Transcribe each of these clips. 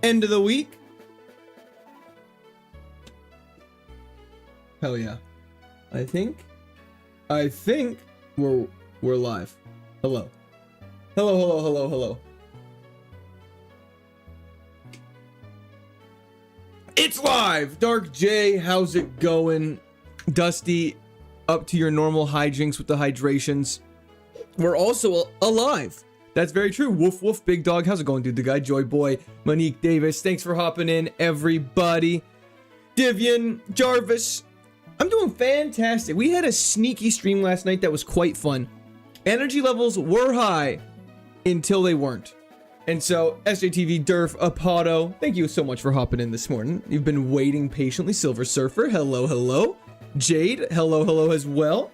End of the week. Hell yeah. I think we're live. Hello. Hello. It's live! Dark J, how's it going? Dusty, up to your normal hijinks with the hydrations. We're also alive. That's very true. Woof woof, big dog. How's it going, dude? The guy, Joy Boy, Monique Davis. Thanks for hopping in, everybody. Divian, Jarvis. I'm doing fantastic. We had a sneaky stream last night that was quite fun. Energy levels were high until they weren't. And so, SJTV, Durf, Apato, thank you so much for hopping in this morning. You've been waiting patiently. Silver Surfer, hello. Jade, hello as well.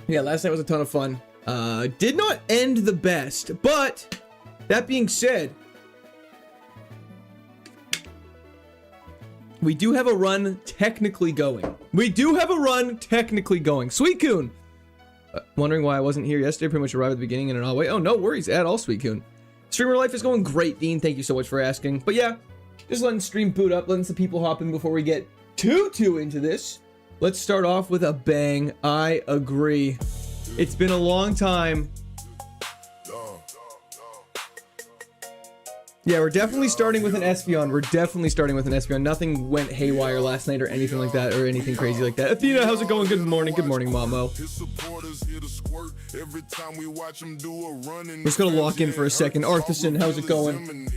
Yeah, last night was a ton of fun. Did not end the best, but that being said, we do have a run technically going. Sweet Coon, wondering why I wasn't here yesterday. Pretty much arrived at the beginning and in all way. Oh, no worries at all, Sweet Coon. Streamer life is going great, Dean. Thank you so much for asking. But yeah, just letting stream boot up, letting some people hop in before we get too into this. Let's start off with a bang. I agree. It's been a long time. Yeah, we're definitely starting with an Espeon. Nothing went haywire last night or anything like that, or anything crazy like that. Athena, how's it going? Good morning, Mamo. We're just gonna lock in for a second. Artisan, how's it going?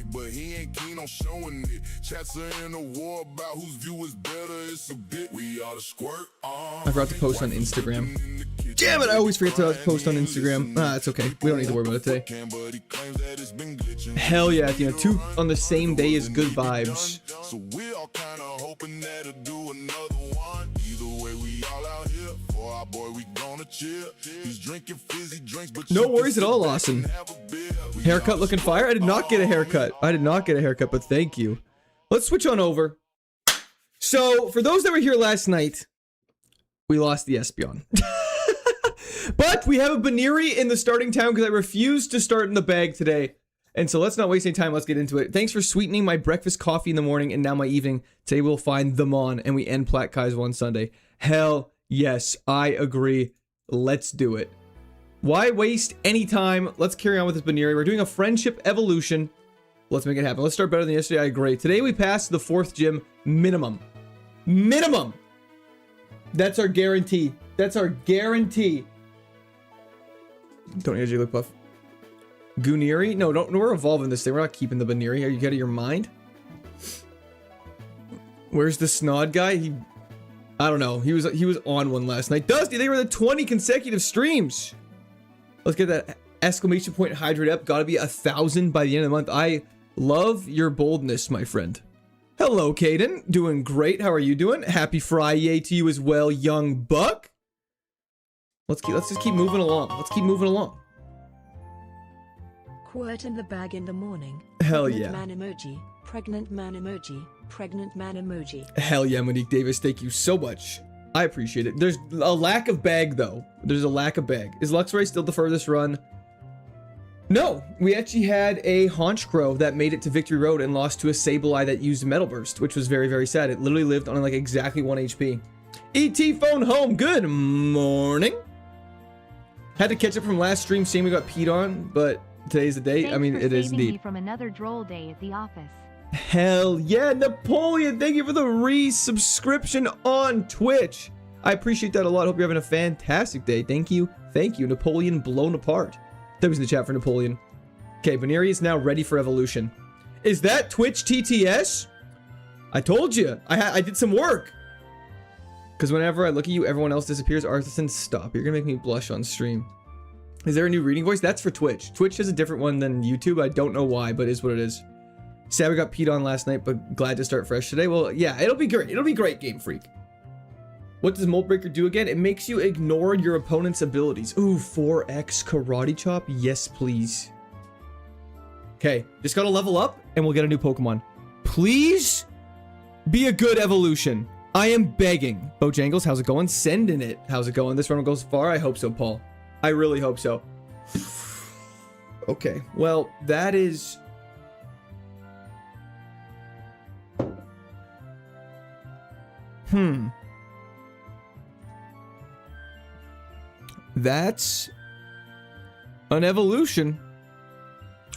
I forgot to post on Instagram. Damn it, I always forget to post on Instagram. It's okay. We don't need to worry about it today. Hell yeah, you know, 2 on the same day is good vibes. So we all kind of hoping that it'll do another one. Either way, we all out here for our boy, we gonna chill. He's drinking fizzy drinks, but no worries at all, Lawson. Haircut looking fire? I did not get a haircut, but thank you. Let's switch on over. So, for those that were here last night, we lost the Espeon. But we have a Baniri in the starting town because I refused to start in the bag today. And so let's not waste any time. Let's get into it. Thanks for sweetening my breakfast coffee in the morning and now my evening. Today we'll find them on and we end Plat KAIZO on Sunday. Hell yes, I agree. Let's do it. Why waste any time? Let's carry on with this Baniri. We're doing a friendship evolution. Let's make it happen. Let's start better than yesterday. I agree. Today we passed the 4th gym minimum. That's our guarantee. Don't need a Jigglypuff. Guniri? No, we're evolving this thing. We're not keeping the Baniri. Are you out of your mind? Where's the Snod guy? I don't know. He was on one last night. Dusty, they were the 20 consecutive streams. Let's get that exclamation point hydrate up. Gotta be 1,000 by the end of the month. I love your boldness, my friend. Hello, Caden. Doing great. How are you doing? Happy Friday to you as well, young buck. Let's just keep moving along. Quirt in the bag in the morning. Hell yeah. Pregnant man emoji. Hell yeah, Monique Davis. Thank you so much. I appreciate it. There's a lack of bag, though. Is Luxray still the furthest run? No. We actually had a Honchkrow that made it to Victory Road and lost to a Sableye that used Metal Burst, which was very, very sad. It literally lived on like exactly 1 HP. ET phone home. Good morning. Had to catch up from last stream, seeing we got peed on, but today's the day. Thanks I mean, it is indeed. Me from another droll day at the office. Hell yeah, Napoleon! Thank you for the resubscription on Twitch. I appreciate that a lot. Hope you're having a fantastic day. Thank you, Napoleon blown apart. W's in the chat for Napoleon. Okay, Baniri is now ready for evolution. Is that Twitch TTS? I told you. I did some work. Because whenever I look at you, everyone else disappears. Artisan, stop. You're going to make me blush on stream. Is there a new reading voice? That's for Twitch. Twitch has a different one than YouTube. I don't know why, but it is what it is. Sad we got peed on last night, but glad to start fresh today. Well, yeah, it'll be great. It'll be great, Game Freak. What does Molt Breaker do again? It makes you ignore your opponent's abilities. Ooh, 4x Karate Chop? Yes, please. Okay, just gotta level up, and we'll get a new Pokemon. Please be a good evolution. I am begging. Bojangles, how's it going? Sending it. How's it going? This run goes far? I hope so, Paul. I really hope so. Okay, well, that is That's an evolution.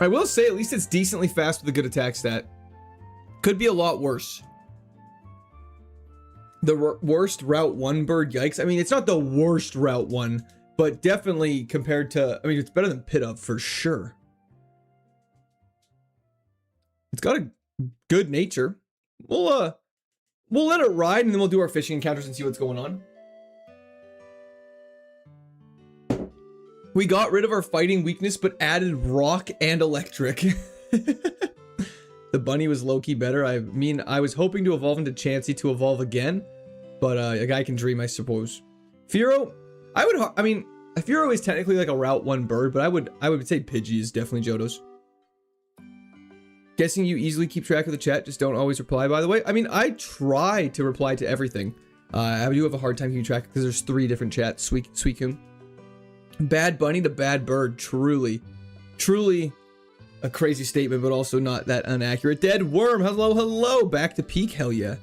I will say at least it's decently fast with a good attack stat. Could be a lot worse. The worst Route 1 bird, yikes. I mean, it's not the worst Route 1, but definitely compared to, I mean, it's better than Pit Up for sure. It's got a good nature. We'll let it ride and then we'll do our fishing encounters and see what's going on. We got rid of our fighting weakness, but added rock and electric. The bunny was low-key better. I mean, I was hoping to evolve into Chansey to evolve again, but a guy can dream, I suppose. Furo, I mean, Furo is technically like a Route 1 bird, but I would say Pidgey is definitely Johto's. Guessing you easily keep track of the chat, just don't always reply, by the way. I mean, I try to reply to everything. I do have a hard time keeping track because there's 3 different chats. Suicune. Bad bunny to bad bird, truly a crazy statement, but also not that inaccurate. Dead worm, hello, back to peak, hell yeah.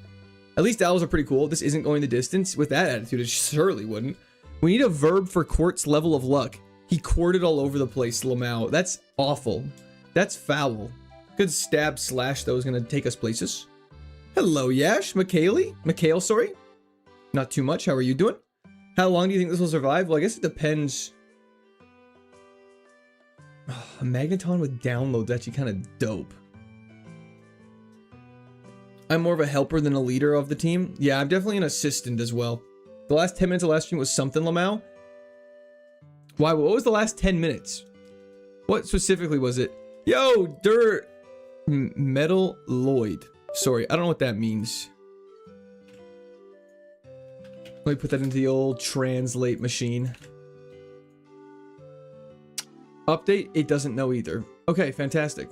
At least owls are pretty cool. This isn't going the distance. With that attitude, it surely wouldn't. We need a verb for Quart's level of luck. He quarted all over the place, Lamau. That's awful. That's foul. Good stab slash, though, is gonna take us places. Hello, Yash, Mikhail, sorry. Not too much, how are you doing? How long do you think this will survive? Well, I guess it depends. A Magneton with downloads actually kind of dope. I'm more of a helper than a leader of the team. Yeah, I'm definitely an assistant as well. The last 10 minutes of last stream was something, Lamau. Why? What was the last 10 minutes? What specifically was it? Yo, Dirt Metal Lloyd. Sorry, I don't know what that means. Let me put that into the old translate machine. Update, it doesn't know either. Okay, fantastic.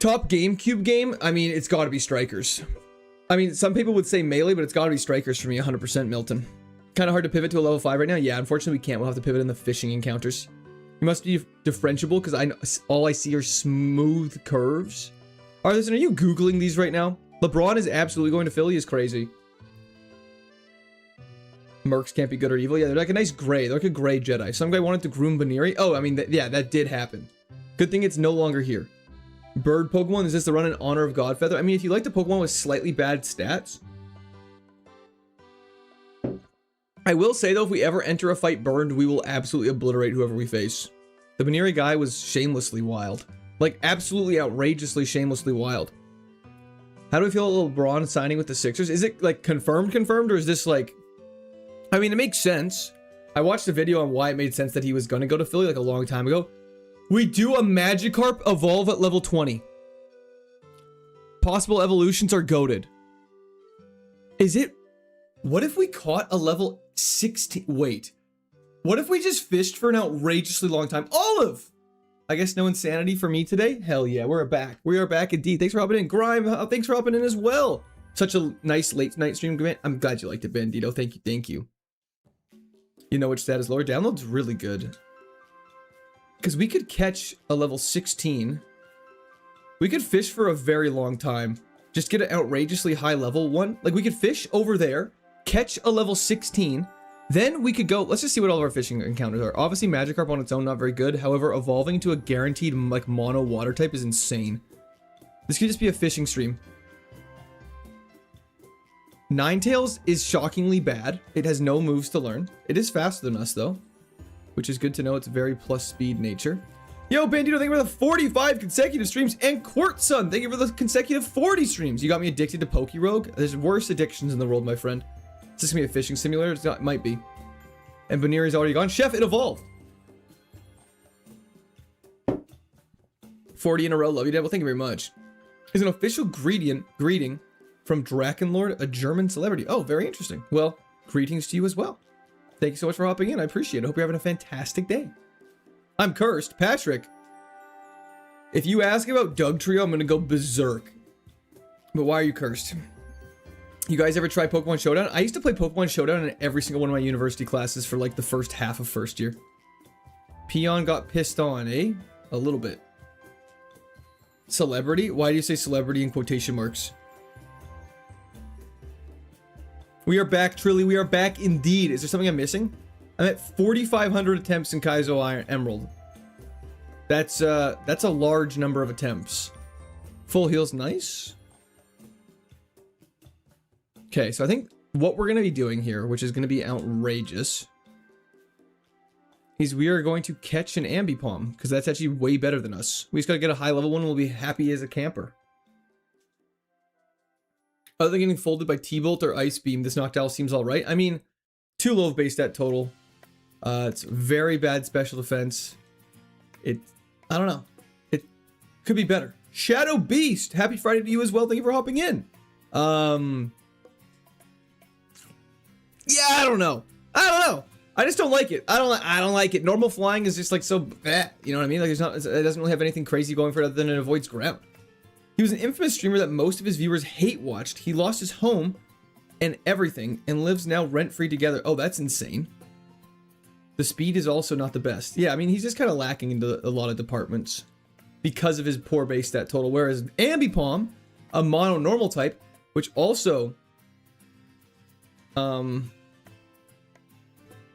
Top GameCube game? I mean, it's got to be Strikers. I mean, some people would say Melee, but it's got to be Strikers for me, 100% Milton. Kind of hard to pivot to a level 5 right now? Yeah, unfortunately we can't. We'll have to pivot in the fishing encounters. You must be differentiable because all I see are smooth curves. Arthurson, are you Googling these right now? LeBron is absolutely going to Philly is crazy. Mercs can't be good or evil. Yeah, they're like a nice gray. They're like a gray Jedi. Some guy wanted to groom Baniri. Oh, I mean, yeah, that did happen. Good thing it's no longer here. Bird Pokemon, is this the run in honor of Godfeather? I mean, if you like the Pokemon with slightly bad stats. I will say, though, if we ever enter a fight burned, we will absolutely obliterate whoever we face. The Baniri guy was shamelessly wild. Like, absolutely outrageously, shamelessly wild. How do we feel about LeBron signing with the Sixers? Is it, like, confirmed, or is this, like... I mean, it makes sense. I watched a video on why it made sense that he was going to go to Philly, like, a long time ago. We do a Magikarp evolve at level 20. Possible evolutions are goated. Is it... What if we caught a level 16... Wait. What if we just fished for an outrageously long time? Olive! I guess no insanity for me today? Hell yeah, we're back. We are back indeed. Thanks for hopping in. Grime, thanks for hopping in as well. Such a nice late night stream. I'm glad you liked it, Bandito. Thank you. You know which stat is lower? Download's really good. Because we could catch a level 16. We could fish for a very long time. Just get an outrageously high level one. Like, we could fish over there, catch a level 16, then we could go... Let's just see what all of our fishing encounters are. Obviously, Magikarp on its own, not very good. However, evolving to a guaranteed, like, mono water type is insane. This could just be a fishing stream. Ninetales is shockingly bad. It has no moves to learn. It is faster than us, though, which is good to know. It's very plus speed nature. Yo, Bandito, thank you for the 45 consecutive streams. And Quartzson, thank you for the consecutive 40 streams. You got me addicted to Pokerogue. There's worse addictions in the world, my friend. Is this gonna be a fishing simulator? It's not, it might be. And Baniri's already gone. Chef, it evolved. 40 in a row. Love you, Dad. Well, thank you very much. Is an official greeting from Drakenlord, a German celebrity. Oh, very interesting. Well, greetings to you as well. Thank you so much for hopping in. I appreciate it. I hope you're having a fantastic day. I'm cursed. Patrick, if you ask about Dugtrio, I'm going to go berserk. But why are you cursed? You guys ever try Pokemon Showdown? I used to play Pokemon Showdown in every single one of my university classes for like the first half of first year. Peon got pissed on, eh? A little bit. Celebrity? Why do you say celebrity in quotation marks? We are back, Trilly. We are back indeed. Is there something I'm missing? I'm at 4,500 attempts in Kaizo Iron Emerald. That's a large number of attempts. Full heal's nice. Okay, so I think what we're going to be doing here, which is going to be outrageous, is we are going to catch an Ambipom, because that's actually way better than us. We just got to get a high level one, and we'll be happy as a camper. Other than getting folded by T-Bolt or Ice Beam, this Noctowl seems alright. I mean, too low of base stat total. It's very bad special defense. I don't know. It could be better. Shadow Beast! Happy Friday to you as well. Thank you for hopping in. Yeah, I don't know. I just don't like it. I don't like it. Normal flying is just like so you know what I mean? Like it doesn't really have anything crazy going for it other than it avoids ground. He was an infamous streamer that most of his viewers hate watched. He lost his home and everything and lives now rent-free together. Oh, that's insane. The speed is also not the best. Yeah, I mean, he's just kind of lacking into a lot of departments because of his poor base stat total. Whereas Ambipom, a mono normal type, which also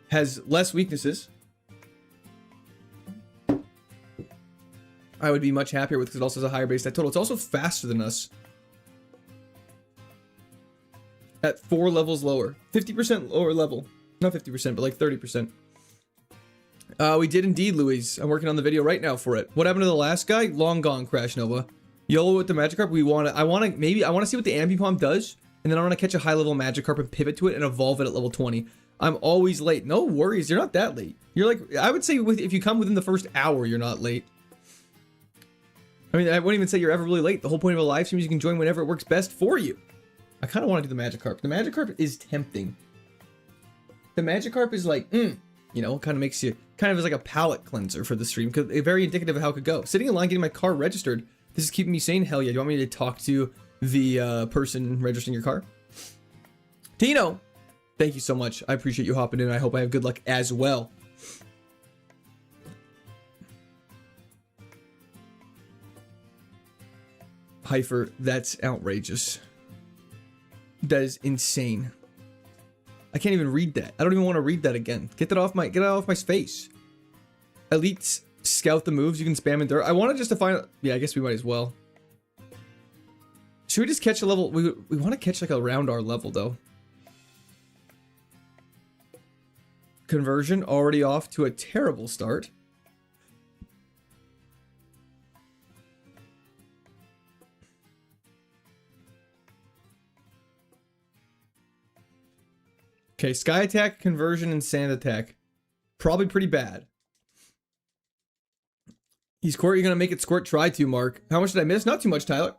has less weaknesses, I would be much happier with because it also has a higher base stat total. It's also faster than us. At 4 levels lower. 50% lower level. Not 50%, but like 30%. We did indeed, Louise. I'm working on the video right now for it. What happened to the last guy? Long gone, Crash Nova. YOLO with the Magikarp. I want to see what the Ambipom does, and then I want to catch a high level Magikarp and pivot to it and evolve it at level 20. I'm always late. No worries, you're not that late. You're like, I would say if you come within the first hour, you're not late. I mean, I wouldn't even say you're ever really late. The whole point of a live stream is you can join whenever it works best for you. I kind of want to do the Magikarp. The Magikarp is tempting. The Magikarp is like, you know, kind of makes you, kind of is like a palate cleanser for the stream, because it's very indicative of how it could go. Sitting in line getting my car registered, this is keeping me sane. Hell yeah. Do you want me to talk to the person registering your car? Tino, thank you so much. I appreciate you hopping in. I hope I have good luck as well. Heifer, that's outrageous. That is insane. I can't even read that. I don't even want to read that again. Get that off my face. Elites scout the moves. You can spam in dirt. I want to just define. Yeah, I guess we might as well. Should we just catch a level? We want to catch like around our level though. Conversion already off to a terrible start. Okay, Sky Attack, Conversion, and Sand Attack. Probably pretty bad. He's Squirt, you're gonna make it Squirt, try to, Mark. How much did I miss? Not too much, Tyler.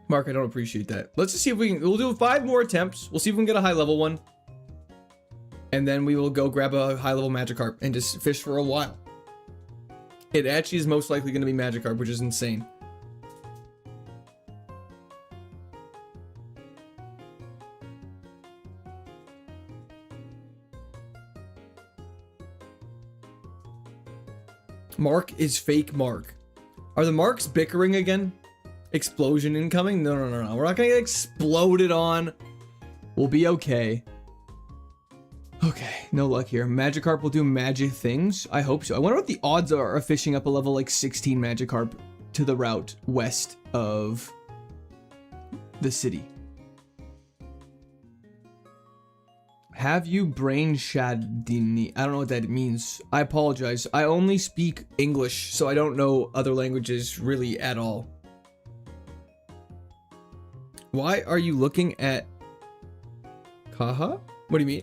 Mark, I don't appreciate that. Let's just see if we can, we'll do 5 more attempts. We'll see if we can get a high level one. And then we will go grab a high level Magikarp and just fish for a while. It actually is most likely gonna be Magikarp, which is insane. Mark is fake Mark. Are the Marks bickering again? Explosion incoming? No. We're not gonna get exploded on. We'll be okay. Okay, no luck here. Magikarp will do magic things. I hope so. I wonder what the odds are of fishing up a level like 16 Magikarp to the route west of the city. Have you brain shadini? I don't know what that means. I apologize. I only speak English, so I don't know other languages really at all. Why are you looking at Kaha? What do you mean?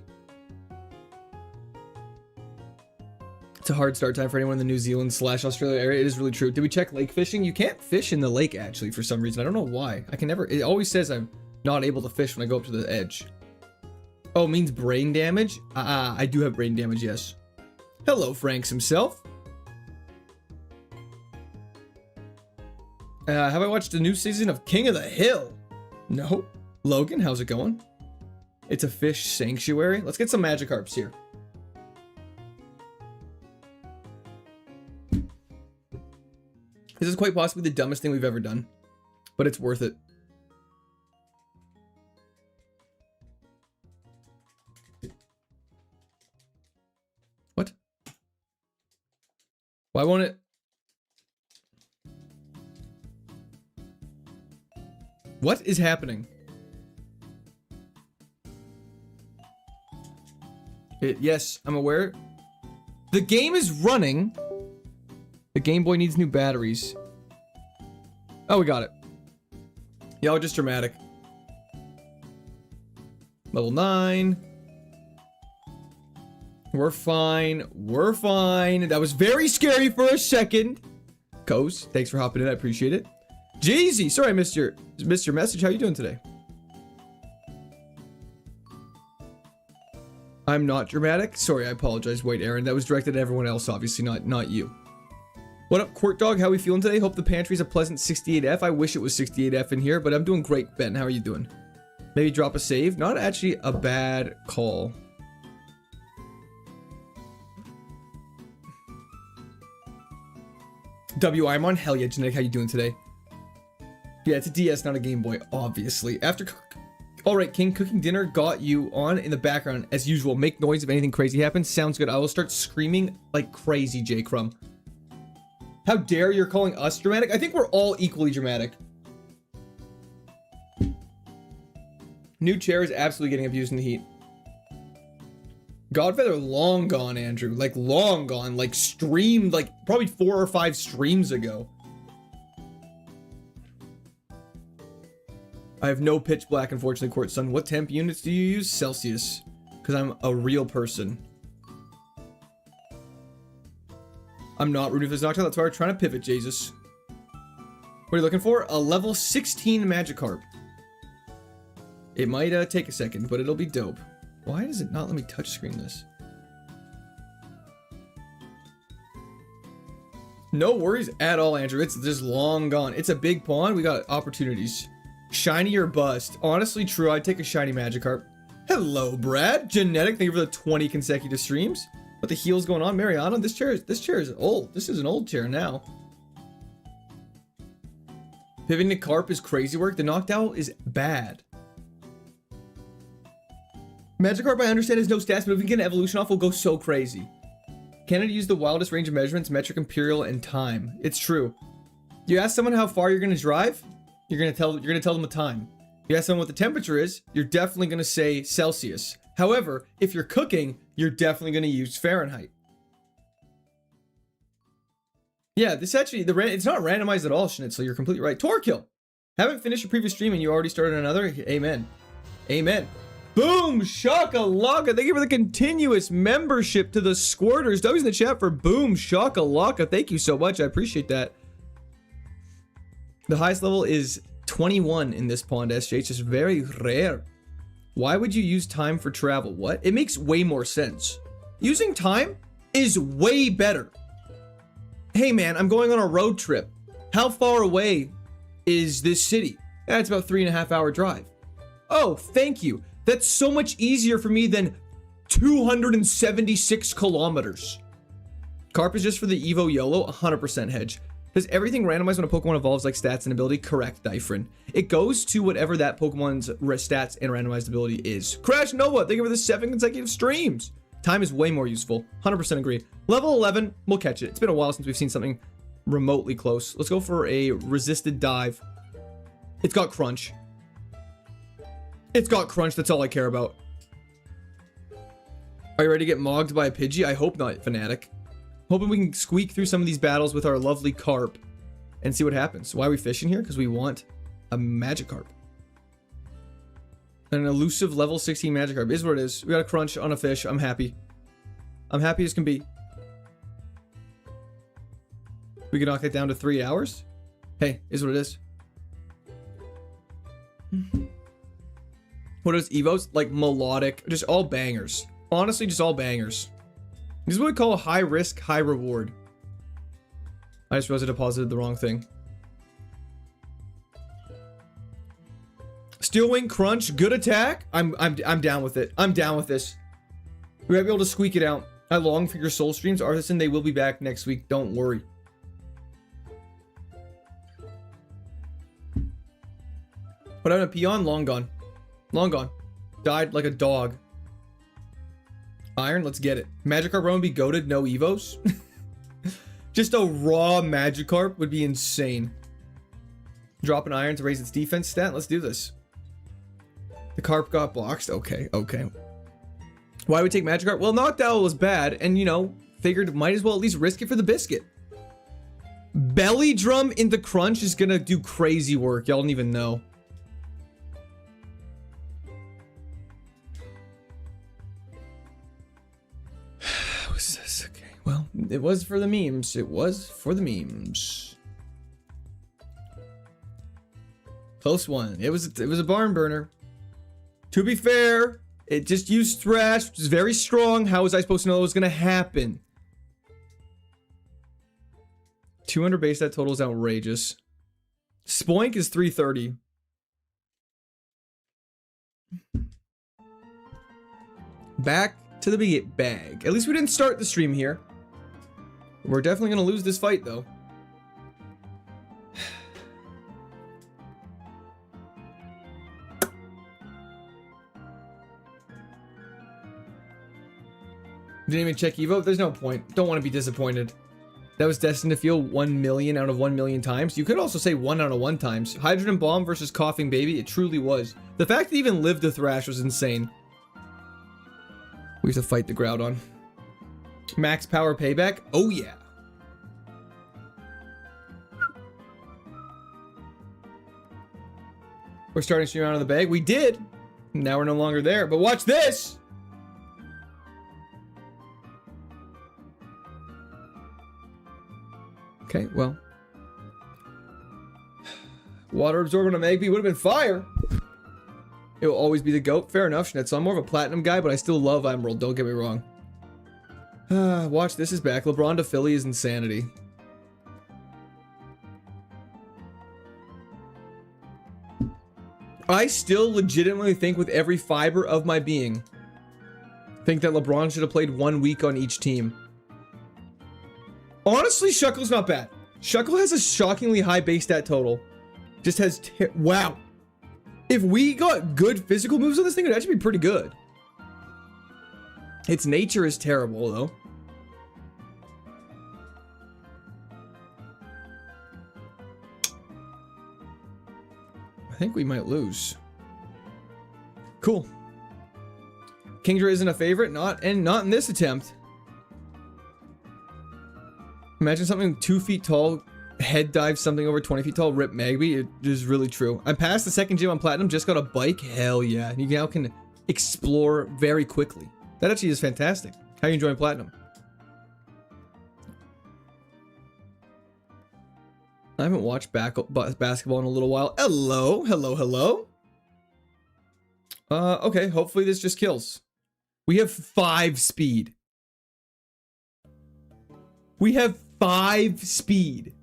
It's a hard start time for anyone in the New Zealand / Australia area. It is really true. Did we check lake fishing? You can't fish in the lake actually for some reason. I don't know why. I can never, it always says I'm not able to fish when I go up to the edge. Oh, it means brain damage? I do have brain damage, yes. Hello, Franks himself. Have I watched the new season of King of the Hill? No. Logan, how's it going? It's a fish sanctuary. Let's get some Magikarps here. This is quite possibly the dumbest thing we've ever done, but it's worth it. Why won't it? What is happening? Yes, I'm aware. The game is running. The Game Boy needs new batteries. Oh, we got it. Y'all are just dramatic. Level 9. We're fine. We're fine. That was very scary for a second. Coase, thanks for hopping in. I appreciate it. Jeezy, sorry I missed your message. How you doing today? I'm not dramatic. Sorry, I apologize, White Aaron. That was directed at everyone else, obviously, not you. What up, Court Dog? How we feeling today? Hope the pantry's a pleasant 68F. I wish it was 68F in here, but I'm doing great, Ben. How are you doing? Maybe drop a save. Not actually a bad call. I'm on. Hell yeah, Genetic. How you doing today? Yeah, it's a DS, not a Game Boy, obviously. All right, King, cooking dinner got you on in the background as usual. Make noise if anything crazy happens. Sounds good. I will start screaming like crazy, J Crumb. How dare you're calling us dramatic? I think we're all equally dramatic. New chair is absolutely getting abused in the heat. Godfather long gone, Andrew. Like long gone. Like streamed like probably 4 or 5 streams ago. I have no pitch black, unfortunately, Court Son. What temp units do you use? Celsius. Because I'm a real person. I'm not rooting for this Nocturne. That's why we're trying to pivot, Jesus. What are you looking for? A level 16 Magikarp. It might take a second, but it'll be dope. Why does it not let me touchscreen this? No worries at all, Andrew. It's just long gone. It's a big pond. We got opportunities. Shiny or bust. Honestly, true. I'd take a shiny Magikarp. Hello, Brad. Genetic, thank you for the 20 consecutive streams. What the heel's going on, Mariana? This chair is old. This is an old chair now. Pivoting to Carp is crazy work. The Noctowl is bad. Magikarp, I understand, has no stats, but if we get an evolution off, we'll go so crazy. Canada use the wildest range of measurements, metric, imperial, and time. It's true. You ask someone how far you're gonna drive, you're gonna tell them the time. You ask someone what the temperature is, you're definitely gonna say Celsius. However, if you're cooking, you're definitely gonna use Fahrenheit. Yeah, this actually, it's not randomized at all, Schnitzel. You're completely right. Torkill! Haven't finished your previous stream and you already started another? Amen. Amen. Boom! Shakalaka! Thank you for the continuous membership to the Squirters. W's in the chat for Boom Shakalaka. Thank you so much. I appreciate that. The highest level is 21 in this pond, SJ. It's just very rare. Why would you use time for travel? What? It makes way more sense. Using time is way better. Hey man, I'm going on a road trip. How far away is this city? That's about 3.5 hour drive. Oh, thank you. That's so much easier for me than 276 kilometers. Carp is just for the Evo YOLO, 100% hedge. Does everything randomize when a Pokemon evolves like stats and ability? Correct, Dyphrin. It goes to whatever that Pokemon's stats and randomized ability is. Crash Nova, thank you for the 7 consecutive streams. Time is way more useful. 100% agree. Level 11, we'll catch it. It's been a while since we've seen something remotely close. Let's go for a resisted dive. It's got crunch. It's got crunch, that's all I care about. Are you ready to get mogged by a Pidgey? I hope not, Fnatic. Hoping we can squeak through some of these battles with our lovely Carp and see what happens. Why are we fishing here? Because we want a Magikarp. An elusive level 16 Magikarp is what it is. We got a crunch on a fish. I'm happy. I'm happy as can be. We can knock that down to 3 hours. Hey, is what it is. What is Evos? Like melodic, just all bangers. Honestly, just all bangers. This is what we call a high risk, high reward. I just realized I deposited the wrong thing. Steel Wing Crunch, good attack. I'm down with it. I'm down with this. We might be able to squeak it out. I long for your soul streams, Artisan. They will be back next week. Don't worry. What happened to Peon? Long gone. Long gone. Died like a dog. Iron, let's get it. Magikarp Run would be goated, no Evos. Just a raw Magikarp would be insane. Drop an iron to raise its defense stat. Let's do this. The Carp got boxed. Okay, okay. Why would we take Magikarp? Well, Knocked Owl was bad, and you know, figured might as well at least risk it for the biscuit. Belly Drum into Crunch is gonna do crazy work. Y'all don't even know. What's this? Okay. Well, it was for the memes. It was for the memes. Close one. It was a barn burner. To be fair, it just used Thrash, which is very strong. How was I supposed to know it was gonna happen? 200 base stat total is outrageous. Spoink is 330. Back to the bag. At least we didn't start the stream here. We're definitely gonna lose this fight though. Didn't even check Evo. There's no point. Don't want to be disappointed. That was destined to feel 1 million out of 1 million times. You could also say 1 out of 1 times. Hydrogen Bomb versus Coughing Baby. It truly was. The fact that it even lived to Thrash was insane. We have to fight the Groudon. Max Power Payback. Oh yeah. We're starting to stream out of the bag. We did. Now we're no longer there. But watch this. Okay, well. Water Absorbent on Magby would have been fire. It will always be the GOAT. Fair enough, Schnitzel. I'm more of a Platinum guy, but I still love Emerald. Don't get me wrong. Watch, this is back. LeBron to Philly is insanity. I still legitimately think with every fiber of my being, think that LeBron should have played 1 week on each team. Honestly, Shuckle's not bad. Shuckle has a shockingly high base stat total. Just has... wow. If we got good physical moves on this thing, it would actually be pretty good. Its nature is terrible, though. I think we might lose. Cool. Kingdra isn't a favorite. Not in this attempt. Imagine something 2 feet tall, head dive something over 20 feet tall, rip Magby. It is really true. I'm past the second gym on Platinum, just got a bike. Hell yeah. You now can explore very quickly. That actually is fantastic. How are you enjoying Platinum? I haven't watched basketball in a little while. Hello, hello, hello. Okay, hopefully this just kills. We have 5 speed. We have 5 speed.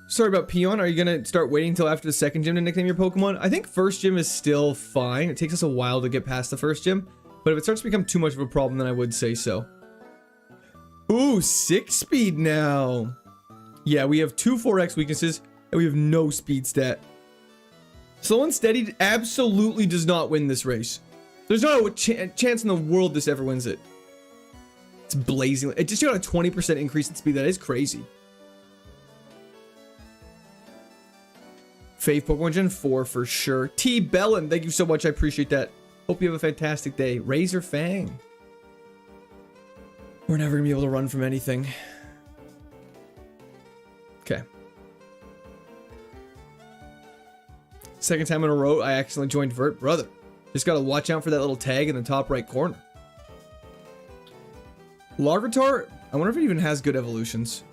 Sorry about Peon. Are you gonna start waiting until after the second gym to nickname your Pokemon? I think first gym is still fine. It takes us a while to get past the first gym. But if it starts to become too much of a problem, then I would say so. Ooh, 6 speed now. Yeah, we have 2 4x weaknesses, and we have no speed stat. Slow and Steady absolutely does not win this race. There's not a chance in the world this ever wins it. It's blazing. It just got a 20% increase in speed. That is crazy. Fave Pokemon Gen 4 for sure. T. Bellin, thank you so much. I appreciate that. Hope you have a fantastic day. Razor Fang. We're never gonna be able to run from anything. Okay. Second time in a row, I accidentally joined Vert. Brother, just gotta watch out for that little tag in the top right corner. Larvitar, I wonder if it even has good evolutions.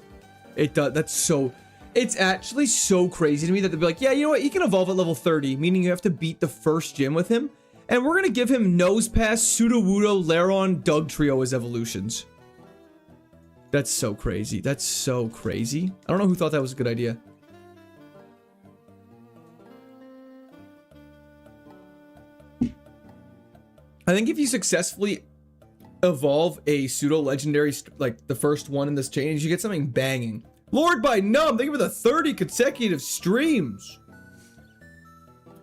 It does. That's so... It's actually so crazy to me that they'll be like, yeah, you know what? He can evolve at level 30, meaning you have to beat the first gym with him. And we're gonna give him Nosepass, Sudowoodo, Lairon, Dugtrio as evolutions. That's so crazy. That's so crazy. I don't know who thought that was a good idea. I think if you successfully evolve a pseudo-legendary, like the first one in this chain, you get something banging. Lord by Numb, thank you for the 30 consecutive streams.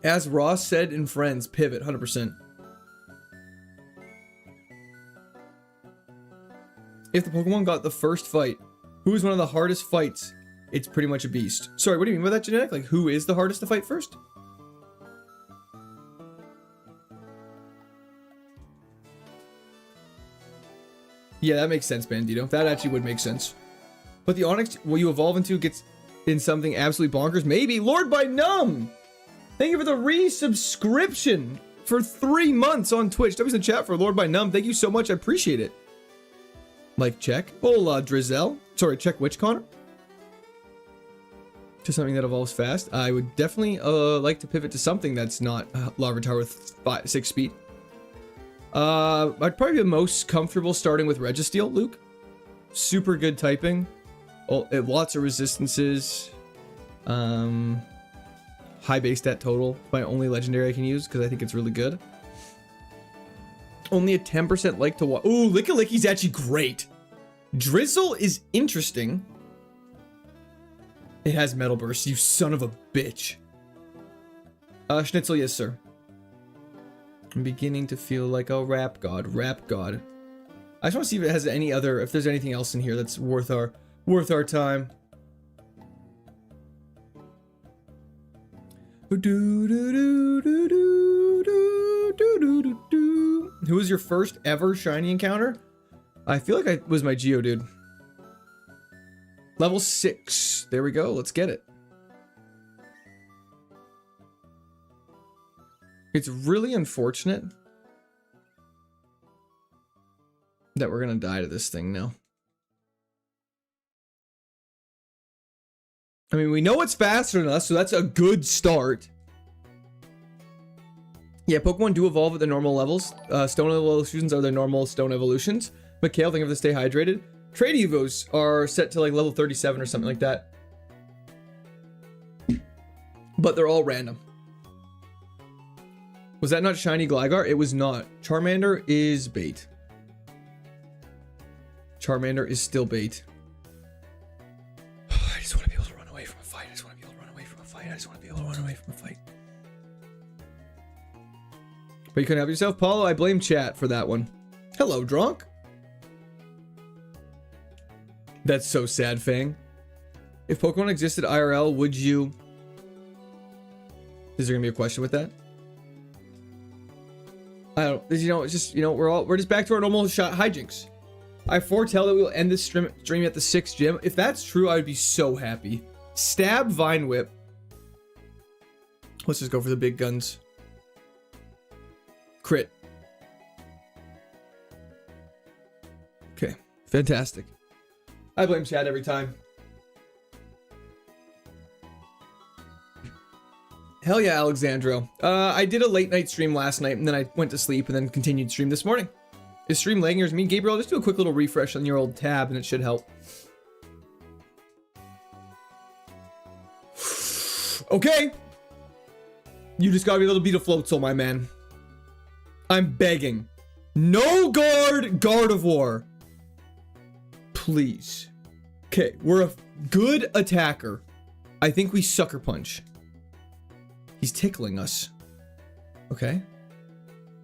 As Ross said in Friends, pivot, 100%. If the Pokemon got the first fight, who is one of the hardest fights? It's pretty much a beast. Sorry, what do you mean by that, Genetic? Like, who is the hardest to fight first? Yeah, that makes sense, Bandito. That actually would make sense. But the Onyx, what you evolve into gets in something absolutely bonkers. Maybe. Lord by Numb! Thank you for the resubscription for 3 months on Twitch. W's in chat for Lord by Numb. Thank you so much. I appreciate it. Like, check. Hola, Drizel. Sorry, check which, Connor? To something that evolves fast. I would definitely like to pivot to something that's not Larvitar with 6 speed. I'd probably be the most comfortable starting with Registeel, Luke. Super good typing. Oh, lots of resistances. High base stat total. My only legendary I can use because I think it's really good. Only a 10% like to watch. Ooh, Lickilicky's actually great. Drizzle is interesting. It has Metal Burst, you son of a bitch. Schnitzel, yes, sir. I'm beginning to feel like a rap god. Rap god. I just want to see if it has any other, if there's anything else in here that's worth our time. Who was your first ever shiny encounter? I feel like it was my Geodude. Level 6. There we go. Let's get it. It's really unfortunate that we're going to die to this thing now. I mean, we know it's faster than us, so that's a good start. Yeah, Pokemon do evolve at the normal levels. Stone evolutions are their normal stone evolutions. Mikhail, think of to stay hydrated. Trade Evos are set to like level 37 or something like that. But they're all random. Was that not Shiny Gligar? It was not. Charmander is bait. Charmander is still bait. I just want to be able to run away from a fight. I just want to be able to run away from a fight. I just want to be able to run away from a fight. But you couldn't help yourself, Paulo. I blame chat for that one. Hello, drunk. That's so sad, Fang. If Pokemon existed IRL, would you... Is there gonna be a question with that? I don't, you know, it's just, you know, we're just back to our normal shot hijinks. I foretell that we'll end this stream at the 6th gym. If that's true, I would be so happy. Stab, Vine Whip. Let's just go for the big guns. Crit. Okay, fantastic. I blame Chad every time. Hell yeah, Alexandro. I did a late night stream last night, and then I went to sleep, and then continued stream this morning. Is stream lagging or is me? Gabriel, just do a quick little refresh on your old tab, and it should help. Okay. You just gotta be a little beat of Floatzel, my man. I'm begging. No guard, Gardevoir. Please. Okay, we're a good attacker. I think we sucker punch. He's tickling us. Okay.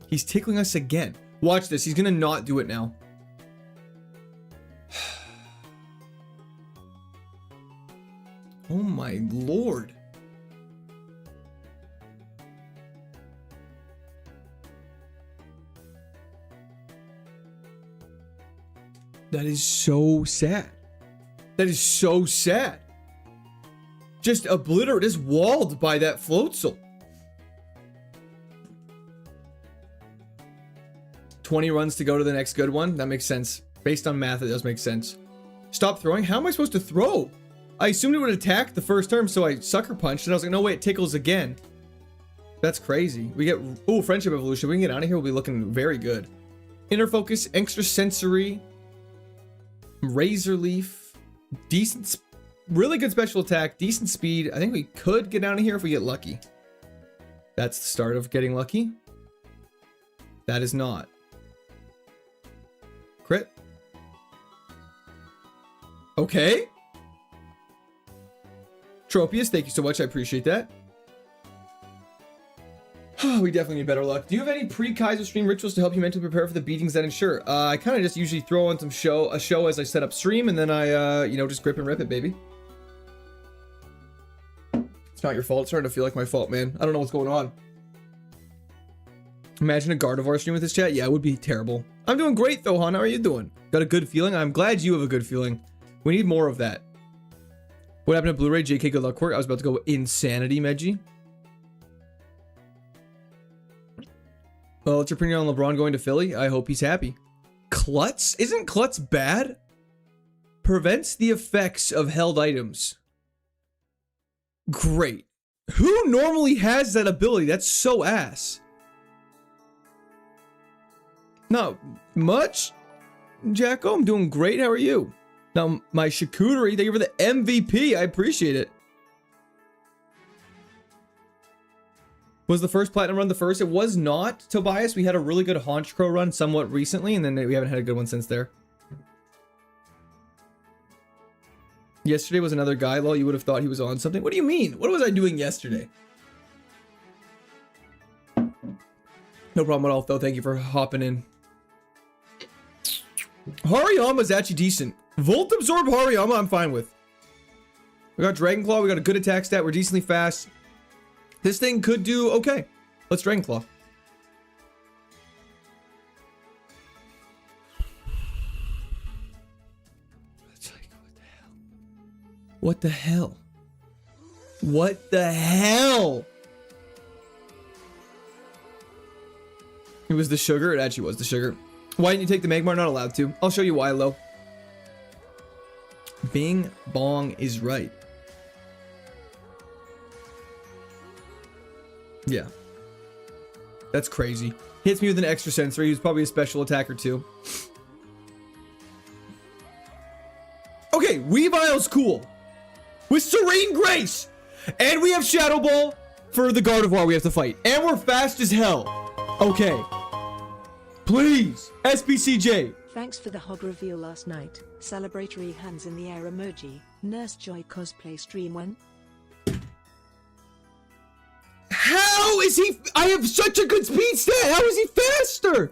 He's tickling us again. Watch this. He's gonna not do it now. Oh my lord. That is so sad. That is so sad. Just obliterate, just walled by that Floatzel. 20 runs to go to the next good one. That makes sense. Based on math, it does make sense. Stop throwing? How am I supposed to throw? I assumed it would attack the first turn, so I sucker punched, and I was like, no way, it tickles again. That's crazy. We get, oh, Friendship Evolution. We can get out of here, we'll be looking very good. Inner Focus, Extrasensory, Razor Leaf, decent, really good special attack, decent speed. I think we could get out of here if we get lucky. That's the start of getting lucky. That is not. Crit. Okay. Tropius, thank you so much. I appreciate that. We definitely need better luck. Do you have any pre-Kaizo stream rituals to help you mentally prepare for the beatings that ensure? I kind of just usually throw on a show as I set up stream, and then I, you know, just grip and rip it, baby. It's not your fault. It's starting to feel like my fault, man. I don't know what's going on. Imagine a Gardevoir stream with this chat. Yeah, it would be terrible. I'm doing great, though, hon. How are you doing? Got a good feeling? I'm glad you have a good feeling. We need more of that. What happened to Blu-ray? JK, good luck, Quirk. I was about to go insanity, Meji. Well, what's your opinion on LeBron going to Philly? I hope he's happy. Klutz? Isn't Klutz bad? Prevents the effects of held items. Great. Who normally has that ability? That's so ass. Not much. Jacko, I'm doing great. How are you? Now, my charcuterie, thank you for the MVP. I appreciate it. Was the first platinum run the first? It was not, Tobias. We had a really good Haunch Crow run somewhat recently, and then we haven't had a good one since there. Yesterday was another guy. Lol, you would have thought he was on something. What do you mean? What was I doing yesterday? No problem at all, though. Thank you for hopping in. Hariyama's actually decent. Volt Absorb Hariyama, I'm fine with. We got Dragon Claw. We got a good attack stat. We're decently fast. This thing could do okay. Let's Dragon Claw. It's like, what the hell? What the hell? It was the sugar? It actually was the sugar. Why didn't you take the Magmar? Not allowed to. I'll show you why, Lo. Bing Bong is right. Yeah. That's crazy. Hits me with an extra sensory. He was probably a special attacker too. Okay, Weavile's cool. With Serene Grace. And we have Shadow Ball for the Gardevoir we have to fight. And we're fast as hell. Okay. Please. SBCJ. Thanks for the hog reveal last night. Celebratory hands in the air emoji. Nurse Joy cosplay stream when? How is he? I have such a good speed stat. How is he faster?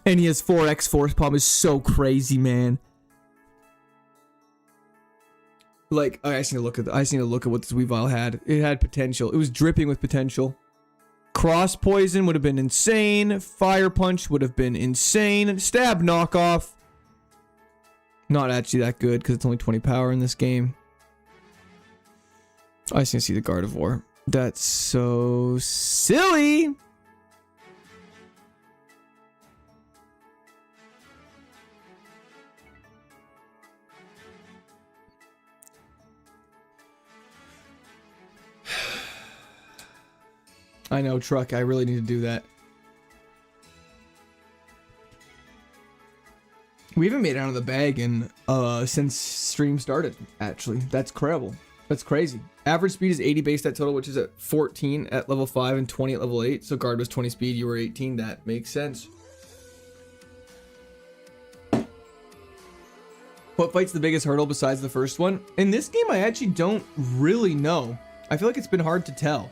And he has 4x force palm is so crazy, man. Like, I just need to look at. I just need to look at what this Weavile had. It had potential. It was dripping with potential. Cross poison would have been insane. Fire punch would have been insane. Stab knockoff. Not actually that good because it's only 20 power in this game. I just need to see the Gardevoir. That's so silly. I know, Truck. I really need to do that. We haven't made it out of the bag in since stream started, actually. That's incredible. That's crazy. Average speed is 80 base stat total, which is at 14 at level 5 and 20 at level 8. So guard was 20 speed, you were 18. That makes sense. What fight's the biggest hurdle besides the first one? In this game, I actually don't really know. I feel like it's been hard to tell.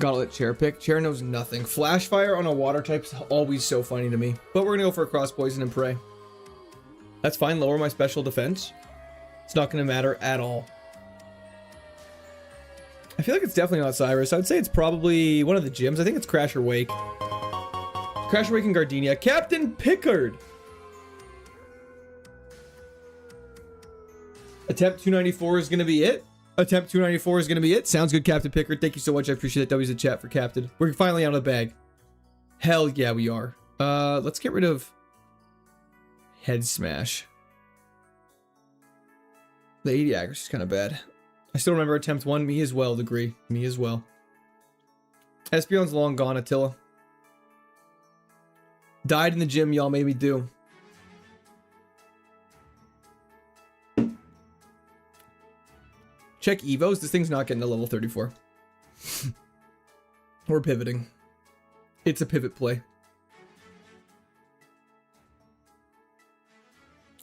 Gotta let Chair pick. Chair knows nothing. Flash fire on a water type's always so funny to me. But we're gonna go for a cross poison and pray. That's fine. Lower my special defense. It's not gonna matter at all. I feel like it's definitely not Cyrus. I would say it's probably one of the gyms. I think it's Crash or Wake. Crash or Wake and Gardenia. Captain Pickard. Attempt 294 is gonna be it. Attempt 294 is going to be it. Sounds good, Captain Pickard. Thank you so much. I appreciate that. W's in chat for Captain. We're finally out of the bag. Hell yeah, we are. Let's get rid of Head Smash. The 80 accuracy is kind of bad. I still remember attempt 1. Me as well, degree. Me as well. Espeon's long gone, Attila. Died in the gym, y'all made me do. Check Evos. This thing's not getting to level 34. We're pivoting. It's a pivot play.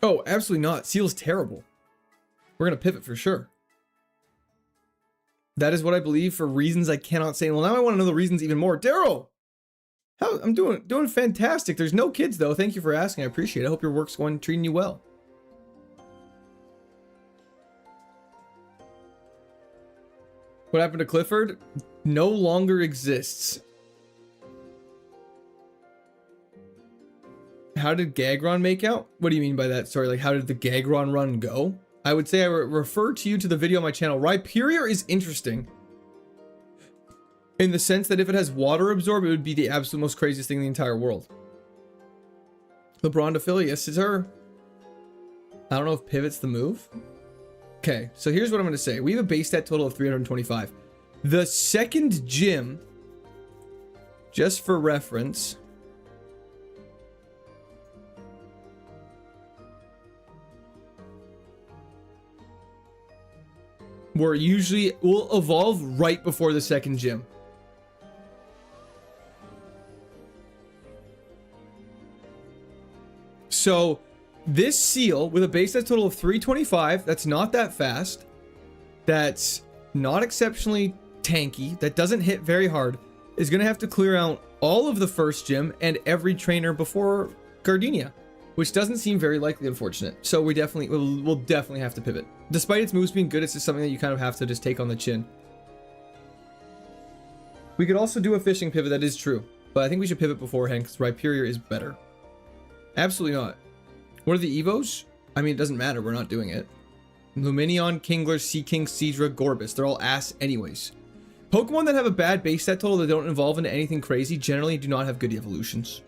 Oh, absolutely not. Seal's terrible. We're going to pivot for sure. That is what I believe for reasons I cannot say. Well, now I want to know the reasons even more. Daryl! I'm doing fantastic. There's no kids, though. Thank you for asking. I appreciate it. I hope your work's treating you well. What happened to Clifford? No longer exists. How did Gagron make out? What do you mean by that? Sorry, like how did the Gagron run go? I would say I refer to you to the video on my channel. Rhyperior is interesting. In the sense that if it has water absorb, it would be the absolute most craziest thing in the entire world. LeBron to Philly, yes, it's her. I don't know if pivot's the move. Okay, so here's what I'm going to say. We have a base stat total of 325. The second gym, just for reference, will evolve right before the second gym. So this seal with a base stat total of 325, that's not that fast. That's not exceptionally tanky. That doesn't hit very hard. Is going to have to clear out all of the first gym and every trainer before Gardenia, which doesn't seem very likely, unfortunate. So we'll definitely have to pivot. Despite its moves being good, it's just something that you kind of have to just take on the chin. We could also do a fishing pivot, that is true. But I think we should pivot beforehand because Rhyperior is better. Absolutely not. What are the Evos? I mean, it doesn't matter. We're not doing it. Luminion, Kingler, Sea King, Seadra, Gorbis. They're all ass anyways. Pokemon that have a bad base stat total that don't evolve into anything crazy generally do not have good evolutions.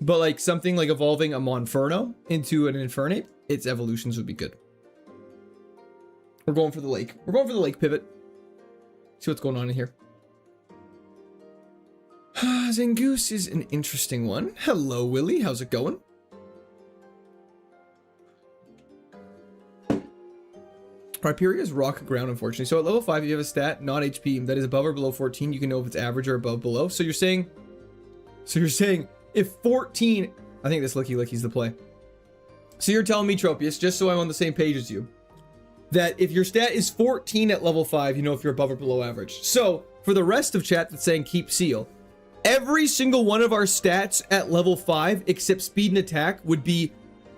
But like something like evolving a Monferno into an Infernape, its evolutions would be good. We're going for the lake. We're going for the lake pivot. See what's going on in here. Zangoose is an interesting one. Hello, Willie. How's it going? Rhyperior is rock ground, unfortunately. So at level 5, if you have a stat, not HP, that is above or below 14, you can know if it's average or above below. So you're saying if 14, I think this Licky's the play. So you're telling me, Tropius, just so I'm on the same page as you, that if your stat is 14 at level 5, you know if you're above or below average. So for the rest of chat that's saying keep seal, every single one of our stats at level 5, except speed and attack, would be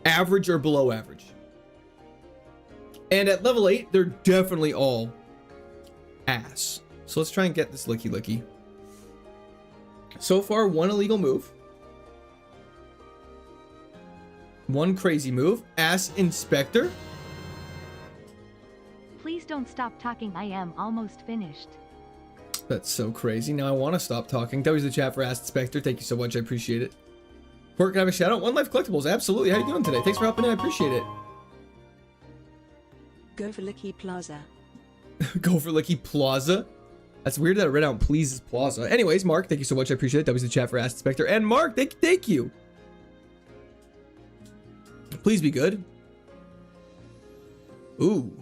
average or below average. And at level 8, they're definitely all ass. So let's try and get this Licky. So far, one illegal move. One crazy move. Ass Inspector. Please don't stop talking. I am almost finished. That's so crazy. Now I want to stop talking. That was the chat for Ass Inspector. Thank you so much. I appreciate it. Work, can I have a shout out? One Life Collectibles. Absolutely. How you doing today? Thanks for helping in. I appreciate it. Go for Licky Plaza. Go for Licky Plaza. That's weird that I read out Please's Plaza. Anyways, Mark, thank you so much. I appreciate it. That was the chat for Ass Inspector. And Mark, thank you. Please be good. Ooh.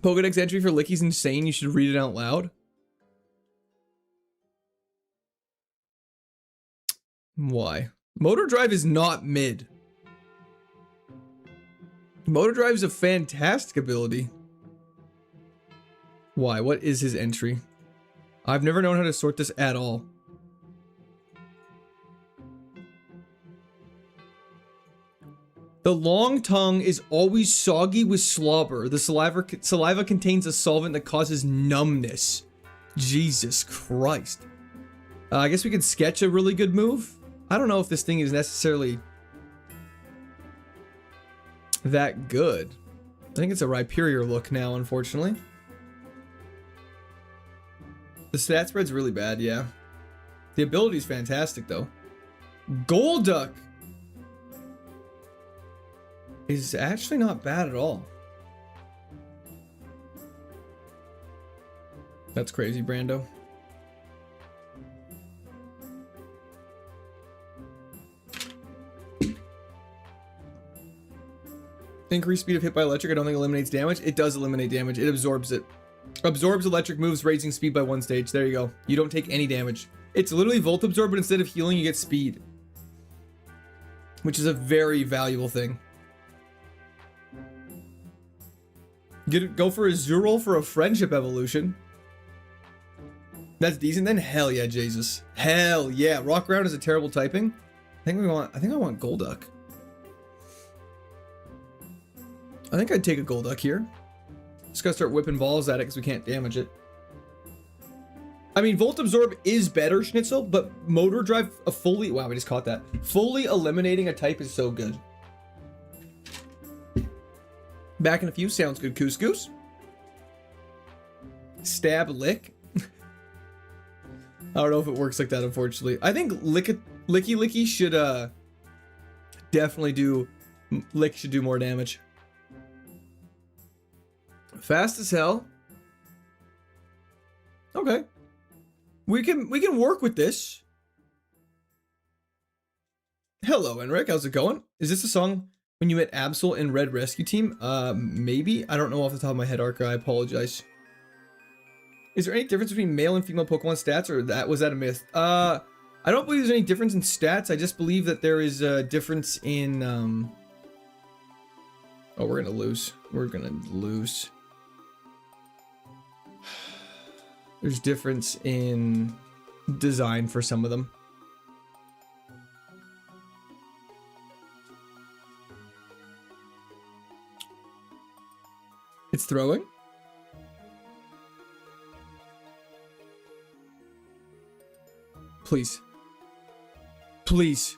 Pokedex entry for Licky's insane. You should read it out loud. Why? Motor Drive is not mid. Motor Drive is a fantastic ability. Why? What is his entry? I've never known how to sort this at all. The long tongue is always soggy with slobber. The saliva contains a solvent that causes numbness. Jesus Christ. I guess we could sketch a really good move. I don't know if this thing is necessarily that good. I think it's a Rhyperior look now, unfortunately. The stat spread's really bad, yeah. The ability's fantastic, though. Golduck is actually not bad at all. That's crazy, Brando. Increased speed of hit by electric. I don't think eliminates damage. It does eliminate damage. It absorbs it. Absorbs electric moves, raising speed by 1 stage. There you go. You don't take any damage. It's literally Volt Absorb, but instead of healing, you get speed. Which is a very valuable thing. Go for a Zurol for a friendship evolution. That's decent then? Hell yeah, Jesus. Hell yeah. Rock Ground is a terrible typing. I think I want Golduck. I think I'd take a Golduck here. Just gotta start whipping balls at it because we can't damage it. I mean, Volt Absorb is better, Schnitzel, but Motor Drive, a fully... Wow, we just caught that. Fully eliminating a type is so good. Back in a few. Sounds good, Couscous. Stab Lick. I don't know if it works like that, unfortunately. I think Licky Licky should definitely do... Lick should do more damage. Fast as hell. Okay. We can work with this. Hello, Enric. How's it going? Is this a song when you met Absol in Red Rescue Team? Maybe. I don't know off the top of my head, Arca. I apologize. Is there any difference between male and female Pokemon stats, or was that a myth? I don't believe there's any difference in stats. I just believe that there is a difference in Oh, we're gonna lose. We're gonna lose. There's difference in design for some of them. It's throwing. Please. Please.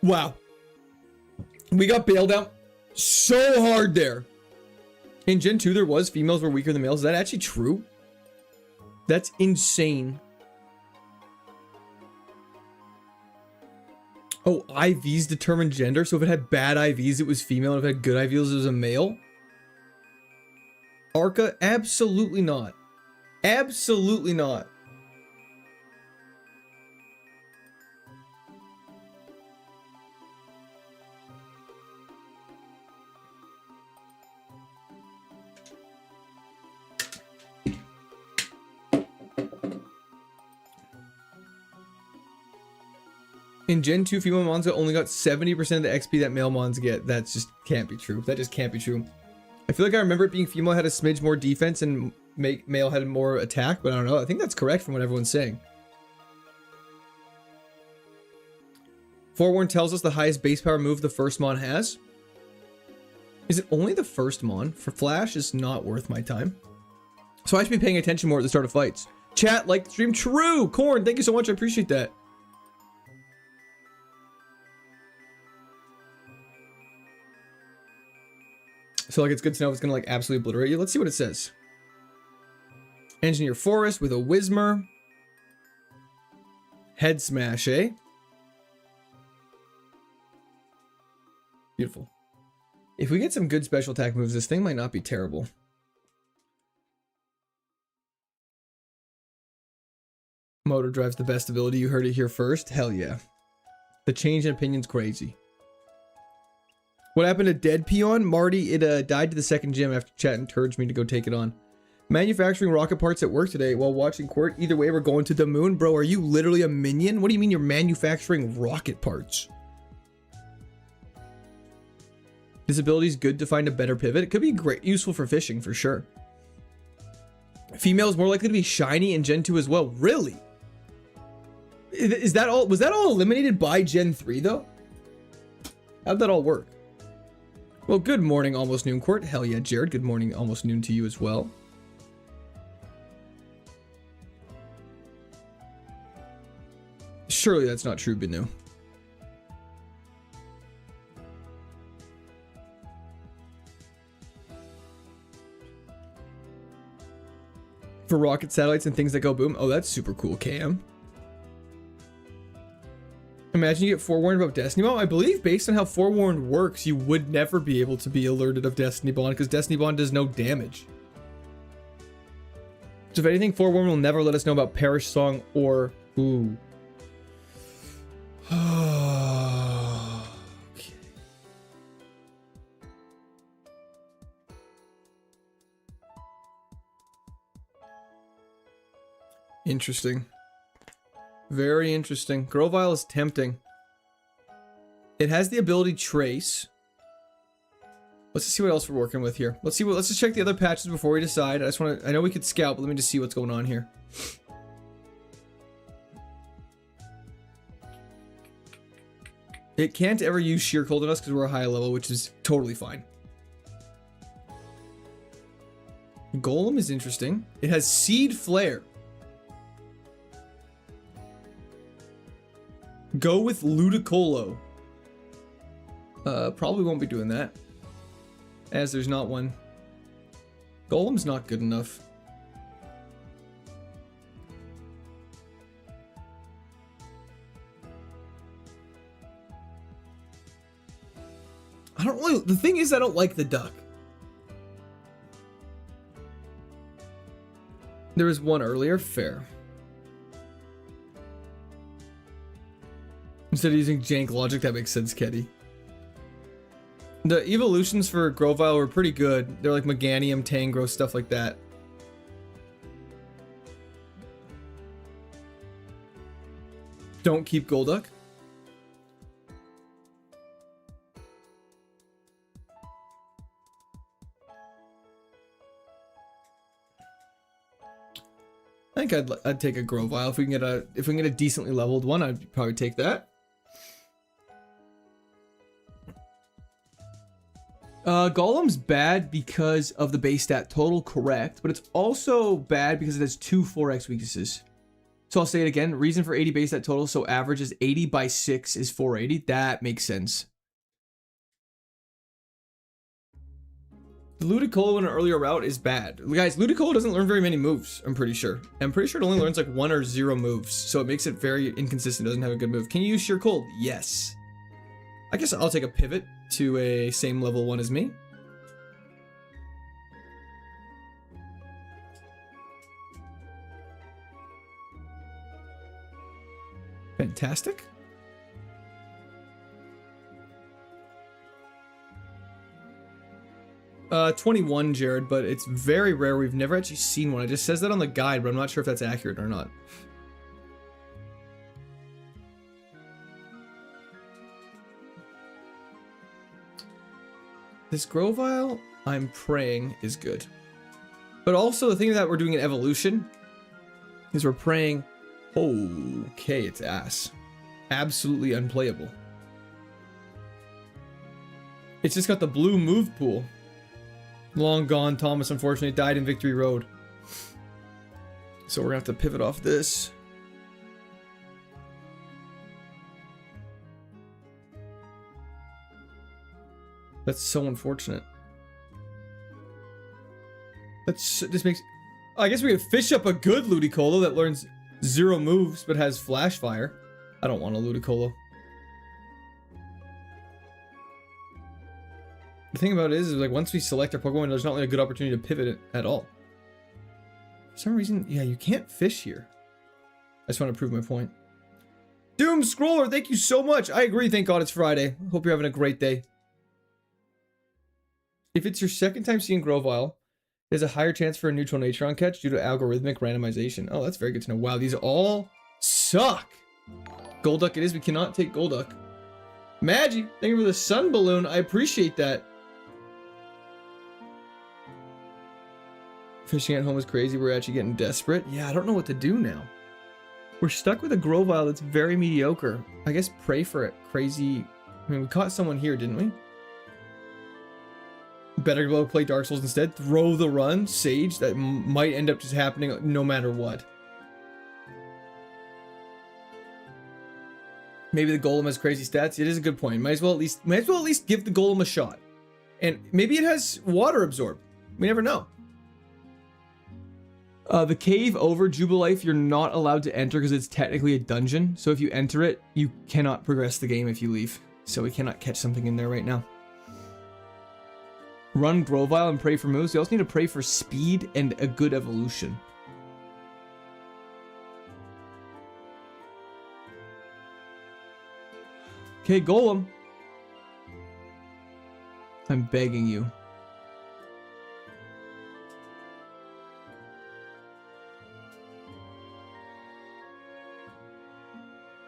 Wow. We got bailed out so hard there. In Gen 2, there was females were weaker than males. Is that actually true? That's insane. Oh, IVs determine gender. So if it had bad IVs, it was female. And if it had good IVs, it was a male. Arca, absolutely not. Absolutely not. In Gen 2, female Monza only got 70% of the XP that male Mons get. That just can't be true. That just can't be true. I feel like I remember it being female had a smidge more defense and male had more attack, but I don't know. I think that's correct from what everyone's saying. Forewarn tells us the highest base power move the first Mon has. Is it only the first Mon? For Flash, is not worth my time. So I should be paying attention more at the start of fights. Chat, like the stream. True! Corn, thank you so much. I appreciate that. So like it's good to know if it's gonna like absolutely obliterate you. Let's see what it says. Engineer Forest with a Whismer. Head Smash, eh? Beautiful. If we get some good special attack moves, this thing might not be terrible. Motor Drive's the best ability. You heard it here first. Hell yeah. The change in opinion's crazy. What happened to Dead Peon? Marty, it died to the second gym after chat encouraged me to go take it on. Manufacturing rocket parts at work today while watching court. Either way, we're going to the moon. Bro, are you literally a minion? What do you mean you're manufacturing rocket parts? This ability is good to find a better pivot. It could be great, useful for fishing for sure. Female is more likely to be shiny in Gen 2 as well. Really? Is that all? Was that all eliminated by Gen 3 though? How'd that all work? Well, good morning, Almost Noon Court. Hell yeah, Jared. Good morning, Almost Noon to you as well. Surely that's not true, Binu. For rocket satellites and things that go boom. Oh, that's super cool, KM. Imagine you get forewarned about Destiny Bond. I believe based on how forewarned works, you would never be able to be alerted of Destiny Bond because Destiny Bond does no damage. So if anything, forewarned will never let us know about Perish Song or... Ooh. Okay. Interesting. Very interesting. Grovile is tempting. It has the ability Trace. Let's just see what else we're working with here. Let's just check the other patches before we decide. I know we could scout, but let me just see what's going on here. It can't ever use Sheer Cold on us because we're a high level, which is totally fine. Golem is interesting. It has Seed Flare. Go with Ludicolo. Probably won't be doing that, as there's not one. Golem's not good enough. I don't really, the thing is I don't like the duck. There was one earlier, fair. Instead of using jank logic, that makes sense, Keddy. The evolutions for Grovile were pretty good. They're like Meganium, Tangro, stuff like that. Don't keep Golduck. I think I'd take a Grovile if we can get a decently leveled one. I'd probably take that. Golem's bad because of the base stat total, correct, but it's also bad because it has two 4x weaknesses. So I'll say it again. Reason for 80 base stat total, so average is 80 by 6 is 480. That makes sense. The Ludicolo in an earlier route is bad. Guys, Ludicolo doesn't learn very many moves, I'm pretty sure. I'm pretty sure it only learns like 1 or 0 moves, so it makes it very inconsistent, doesn't have a good move. Can you use Sheer Cold? Yes. I guess I'll take a pivot to a same level one as me. Fantastic. Uh, 21, Jared, but it's very rare. We've never actually seen one. It just says that on the guide, but I'm not sure if that's accurate or not. This Grovile, I'm praying, is good. But also the thing that we're doing in evolution is we're praying, okay, it's ass. Absolutely unplayable. It's just got the blue move pool. Long gone, Thomas unfortunately died in Victory Road. So we're gonna have to pivot off this. That's so unfortunate. This makes... I guess we could fish up a good Ludicolo that learns 0 moves but has Flash Fire. I don't want a Ludicolo. The thing about it is like once we select our Pokemon, there's not really a good opportunity to pivot it at all. For some reason, yeah, you can't fish here. I just want to prove my point. Doom Scroller, thank you so much. I agree, thank God it's Friday. Hope you're having a great day. If it's your second time seeing Grovile, there's a higher chance for a neutral Naturon catch due to algorithmic randomization. Oh, that's very good to know. Wow, these all suck. Golduck it is. We cannot take Golduck. Magi, thank you for the sun balloon. I appreciate that. Fishing at home is crazy. We're actually getting desperate. Yeah, I don't know what to do now. We're stuck with a Grovile that's very mediocre. I guess pray for it. Crazy. I mean, we caught someone here, didn't we? Better go play Dark Souls instead. Throw the run. Sage. That might end up just happening no matter what. Maybe the Golem has crazy stats. It is a good point. Might as well at least give the Golem a shot. And maybe it has water absorb. We never know. The cave over Jubilife, you're not allowed to enter because it's technically a dungeon. So if you enter it, you cannot progress the game if you leave. So we cannot catch something in there right now. Run Grovile and pray for moves. You also need to pray for speed and a good evolution. Okay, Golem. I'm begging you.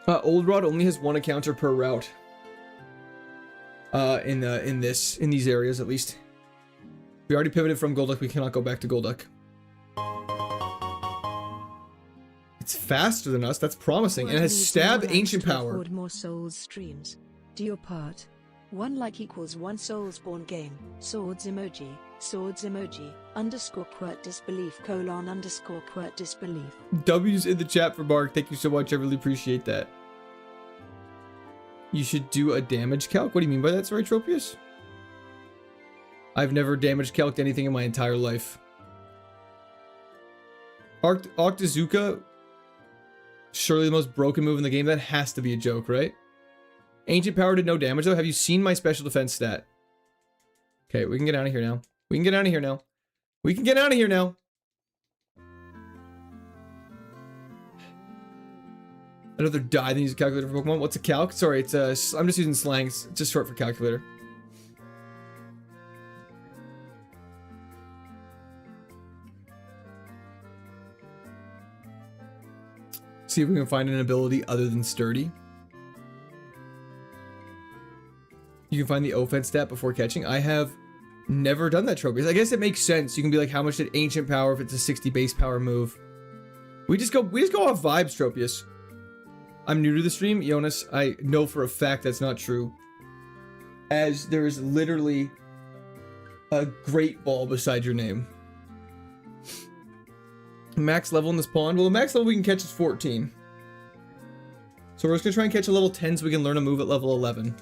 Old Rod only has 1 encounter per route. In these areas at least. We already pivoted from Golduck. We cannot go back to Golduck. It's faster than us. That's promising. And it has Stab, Ancient Power. More Souls streams. Do your part. 1 like equals 1 Soulsborne game. Swords emoji. Swords emoji. _ quert disbelief : _ quert disbelief. W's in the chat for Mark. Thank you so much. I really appreciate that. You should do a damage calc. What do you mean by that? Sorry, Tropius? I've never damage calced anything in my entire life. Octazooka, surely the most broken move in the game. That has to be a joke, right? Ancient Power did no damage though. Have you seen my special defense stat? Okay, we can get out of here now. We can get out of here now. We can get out of here now. I'd rather die than use a calculator for Pokemon. What's a calc? Sorry, it's I'm just using slangs. It's just short for calculator. See if we can find an ability other than Sturdy. You can find the offense stat before catching. I have never done that, Tropius. I guess it makes sense. You can be like, how much did Ancient Power if it's a 60 base power move? We just go off vibes, Tropius. I'm new to the stream, Jonas. I know for a fact that's not true. As there is literally a great ball beside your name. Max level in this pond? Well, the max level we can catch is 14. So we're just gonna try and catch a level 10 so we can learn a move at level 11.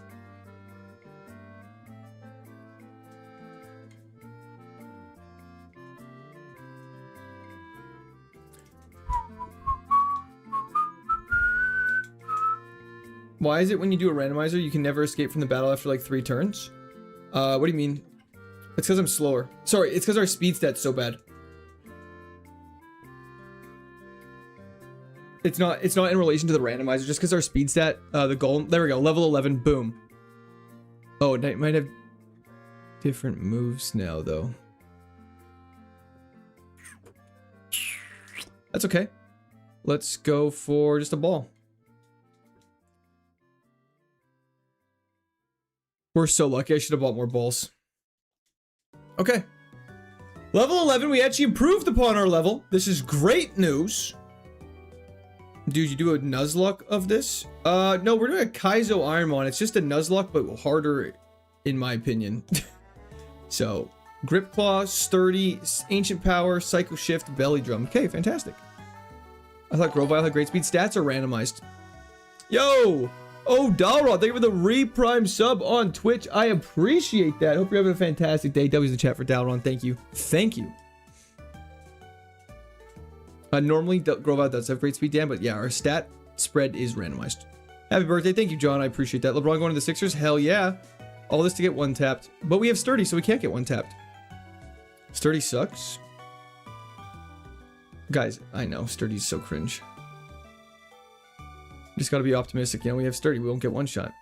Why is it when you do a randomizer, you can never escape from the battle after like 3 turns? What do you mean? It's because I'm slower. Sorry, it's because our speed stat's so bad. It's not in relation to the randomizer, just because our speed stat, the goal, there we go, level 11, boom. Oh, it might have different moves now, though. That's okay. Let's go for just a ball. We're so lucky. I should have bought more balls. Okay. Level 11, we actually improved upon our level. This is great news. Dude, you do a Nuzlocke of this? No, we're doing a KAIZO Ironmon. It's just a Nuzlocke, but harder, in my opinion. So, Grip Claw, Sturdy, Ancient Power, Psycho Shift, Belly Drum. Okay, fantastic. I thought Grovyle had great speed. Stats are randomized. Yo! Oh, Dalrod, thank you for the reprime sub on Twitch. I appreciate that. Hope you're having a fantastic day. W's in the chat for Dalron. Thank you. Thank you. Normally, Grovyle does have great speed, Dan, but yeah, our stat spread is randomized. Happy birthday. Thank you, John. I appreciate that. LeBron going to the Sixers? Hell yeah. All this to get 1-tapped. But we have Sturdy, so we can't get 1-tapped. Sturdy sucks. Guys, I know. Sturdy's so cringe. Just gotta be optimistic. You know, we have Sturdy. We won't get 1-shot.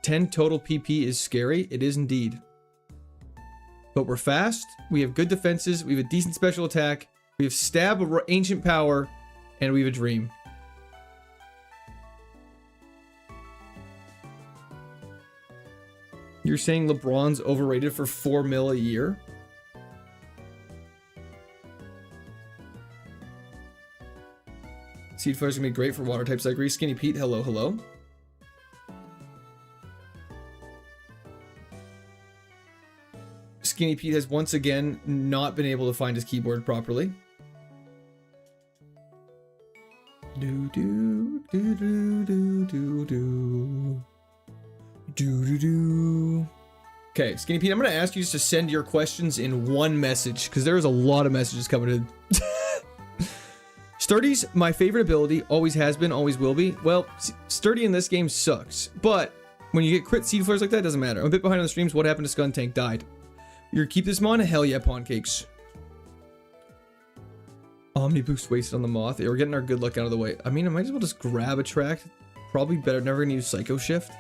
10 total PP is scary. It is indeed. But we're fast. We have good defenses. We have a decent special attack. We have Stab, Ancient Power, and we have a Dream. You're saying LeBron's overrated for 4 mil a year? Seed Flare's gonna be great for water types. I agree. Skinny Pete, hello, hello. Skinny Pete has once again not been able to find his keyboard properly. Do do do do do do do do do do. Okay, Skinny Pete, I'm gonna ask you just to send your questions in one message because there's a lot of messages coming in. Sturdy's my favorite ability, always has been, always will be. Well, Sturdy in this game sucks, but when you get crit seed flares like that, it doesn't matter. I'm a bit behind on the streams. What happened to Skuntank? Died. You're keep this mon? Hell yeah, pawn cakes. Omni boost wasted on the moth. Yeah, we're getting our good luck out of the way. I mean, I might as well just grab a track. Probably better. Never gonna use Psycho Shift.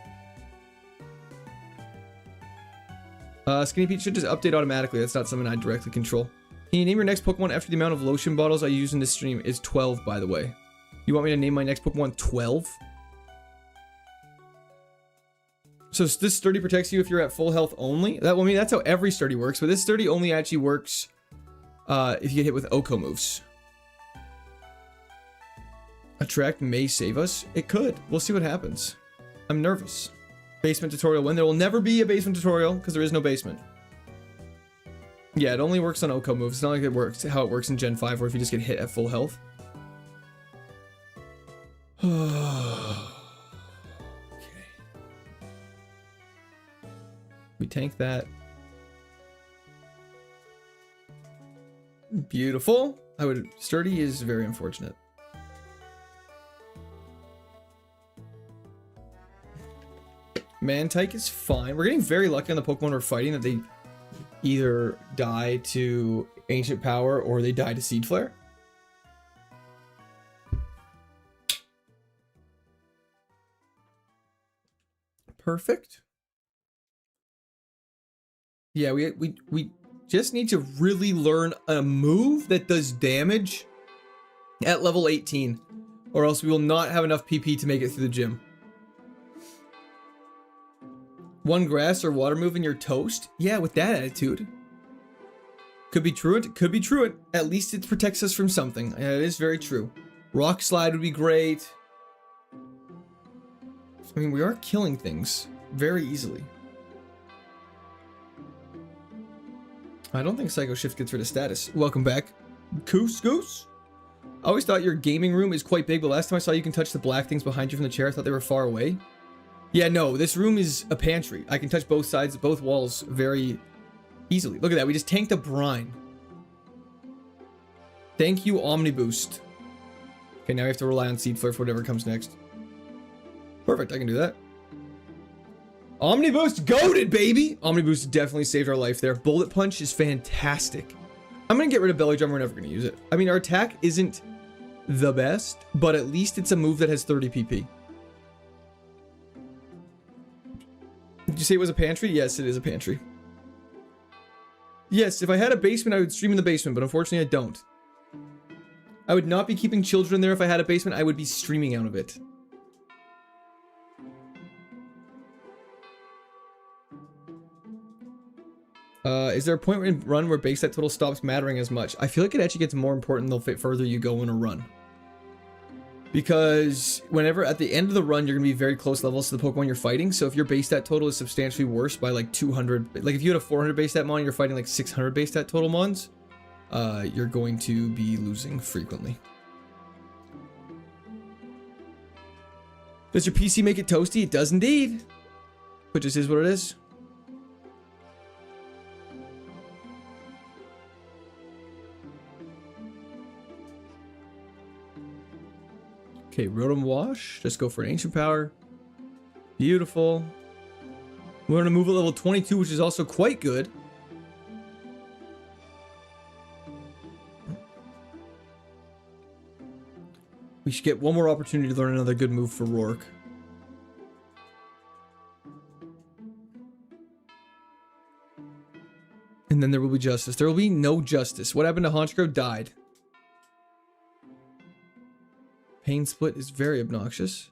Skinny Pete should just update automatically. That's not something I directly control. Can you name your next Pokemon after the amount of lotion bottles I use in this stream? Is 12, by the way. You want me to name my next Pokemon 12? So this sturdy protects you if you're at full health only? That, well, I mean, that's how every sturdy works, but this sturdy only actually works if you get hit with Oko moves. Attract may save us. It could. We'll see what happens. I'm nervous. Basement tutorial when? There will never be a basement tutorial because there is no basement. Yeah, it only works on Oko moves. It's not like it works how it works in Gen 5 where if you just get hit at full health. Okay. We tank that. Beautiful. Sturdy is very unfortunate. Mantike is fine. We're getting very lucky on the Pokemon we're fighting that they either die to Ancient Power or they die to Seed Flare. Perfect. Yeah, we just need to really learn a move that does damage at level 18, or else we will not have enough PP to make it through the gym. One grass or water move and you're toast? Yeah, with that attitude. Could be truant, could be truant. At least it protects us from something. Yeah, it is very true. Rock slide would be great. I mean, we are killing things very easily. I don't think Psycho Shift gets rid of status. Welcome back. Goose. I always thought your gaming room is quite big, but last time I saw you can touch the black things behind you from the chair, I thought they were far away. Yeah, no, this room is a pantry. I can touch both sides, both walls very easily. Look at that, we just tanked a brine. Thank you, Omniboost. Okay, now we have to rely on Seed Flare for whatever comes next. Perfect, I can do that. Omniboost goated, baby! Omniboost definitely saved our life there. Bullet Punch is fantastic. I'm gonna get rid of Belly Drum, we're never gonna use it. I mean, our attack isn't the best, but at least it's a move that has 30 PP. Did you say it was a pantry? Yes, it is a pantry. Yes, if I had a basement, I would stream in the basement, but unfortunately I don't. I would not be keeping children there if I had a basement, I would be streaming out of it. Is there a point in run where base stat total stops mattering as much? I feel like it actually gets more important the further you go in a run. Because whenever at the end of the run, you're going to be very close levels to the Pokemon you're fighting. So if your base stat total is substantially worse by like 200, like if you had a 400 base stat mon and you're fighting like 600 base stat total mons, you're going to be losing frequently. Does your PC make it toasty? It does indeed. But just is what it is. Okay, Rotom Wash. Just go for an Ancient Power. Beautiful. We're going to move at level 22, which is also quite good. We should get one more opportunity to learn another good move for Rourke. And then there will be justice. There will be no justice. What happened to Honchkrow? Died. Pain Split is very obnoxious.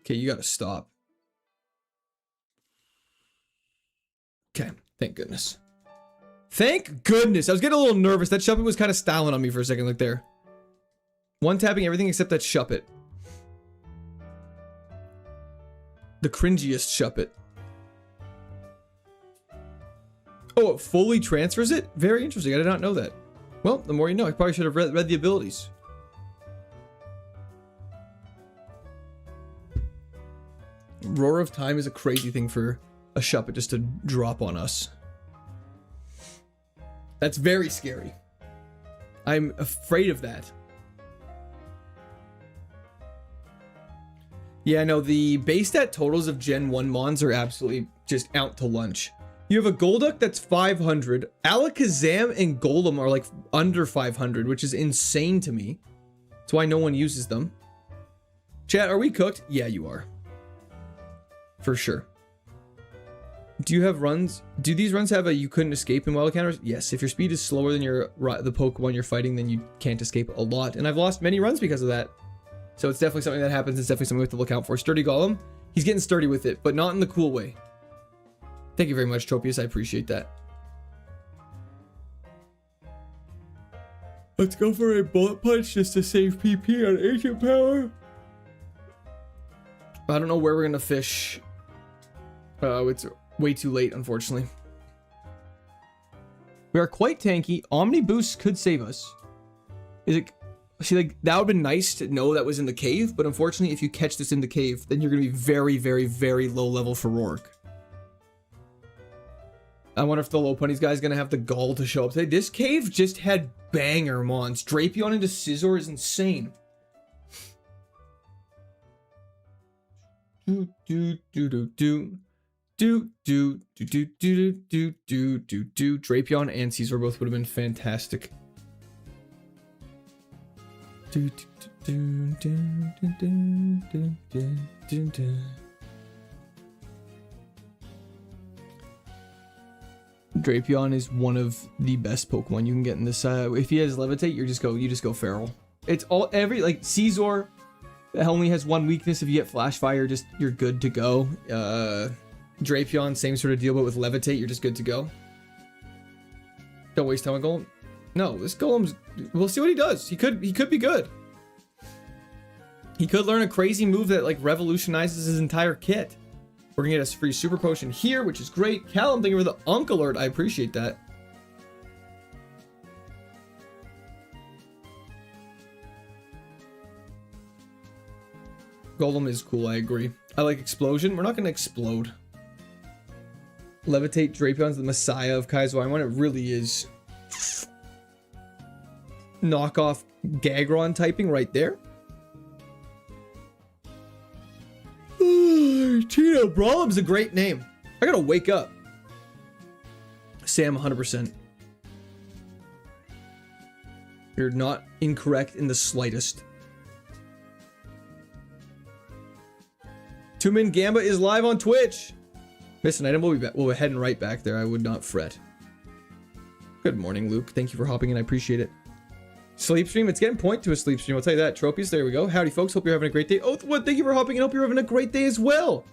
Okay, you gotta stop. Okay, thank goodness. Thank goodness! I was getting a little nervous. That Shuppet was kind of styling on me for a second, look there. One tapping everything except that Shuppet. The cringiest Shuppet. Oh, it fully transfers it? Very interesting, I did not know that. Well, the more you know. I probably should have read the abilities. Roar of Time is a crazy thing for a Shuppet just to drop on us. That's very scary. I'm afraid of that. Yeah, no, the base stat totals of Gen 1 Mons are absolutely just out to lunch. You have a Golduck that's 500. Alakazam and Golem are like under 500, which is insane to me. That's why no one uses them. Chat, are we cooked? Yeah, you are. For sure. Do you have runs? Do these runs have a you couldn't escape in wild encounters? Yes, if your speed is slower than the Pokemon you're fighting, then you can't escape a lot. And I've lost many runs because of that. So it's definitely something that happens. It's definitely something we have to look out for. Sturdy Golem. He's getting sturdy with it, but not in the cool way. Thank you very much, Tropius. I appreciate that. Let's go for a bullet punch just to save PP on Ancient Power. I don't know where we're going to fish. It's way too late, unfortunately. We are quite tanky. Omni Boost could save us. Is it... See, like, that would have been nice to know that was in the cave, but unfortunately, if you catch this in the cave, then you're going to be very, very, very low level for Rourke. I wonder if the low punies guy's going to have the gall to show up today. This cave just had banger mons. Drapion into Scizor is insane. Do do do do do do do do do do do do do do. Drapion and Scizor both would have been fantastic. Do do do do do do do do do. Drapion is one of the best Pokemon you can get in this. If he has Levitate, you just go feral. It's all like Scizor only has one weakness. If you get Flash Fire, you're good to go. Drapion, same sort of deal, but with Levitate, you're just good to go. Don't waste time on Golem. No, this Golem's. We'll see what he does. He could be good. He could learn a crazy move that like revolutionizes his entire kit. We're gonna get a free super potion here, which is great. Callum, thank you for the Unk Alert. I appreciate that. Golem is cool, I agree. I like Explosion. We're not gonna explode. Levitate. Drapion's the messiah of KAIZO IRONMON. It really is. Knockoff Gagron typing right there. Tito Brawlem's a great name. I gotta wake up. Sam, 100%. You're not incorrect in the slightest. Two-Man Gamba is live on Twitch. Miss an item, we'll be back. We'll be heading right back there. I would not fret. Good morning, Luke. Thank you for hopping in. I appreciate it. Sleep stream. It's getting point to a sleep stream. I'll tell you that. Tropies. There we go. Howdy, folks. Hope you're having a great day. Oh, what? Thank you for hopping in. Hope you're having a great day as well.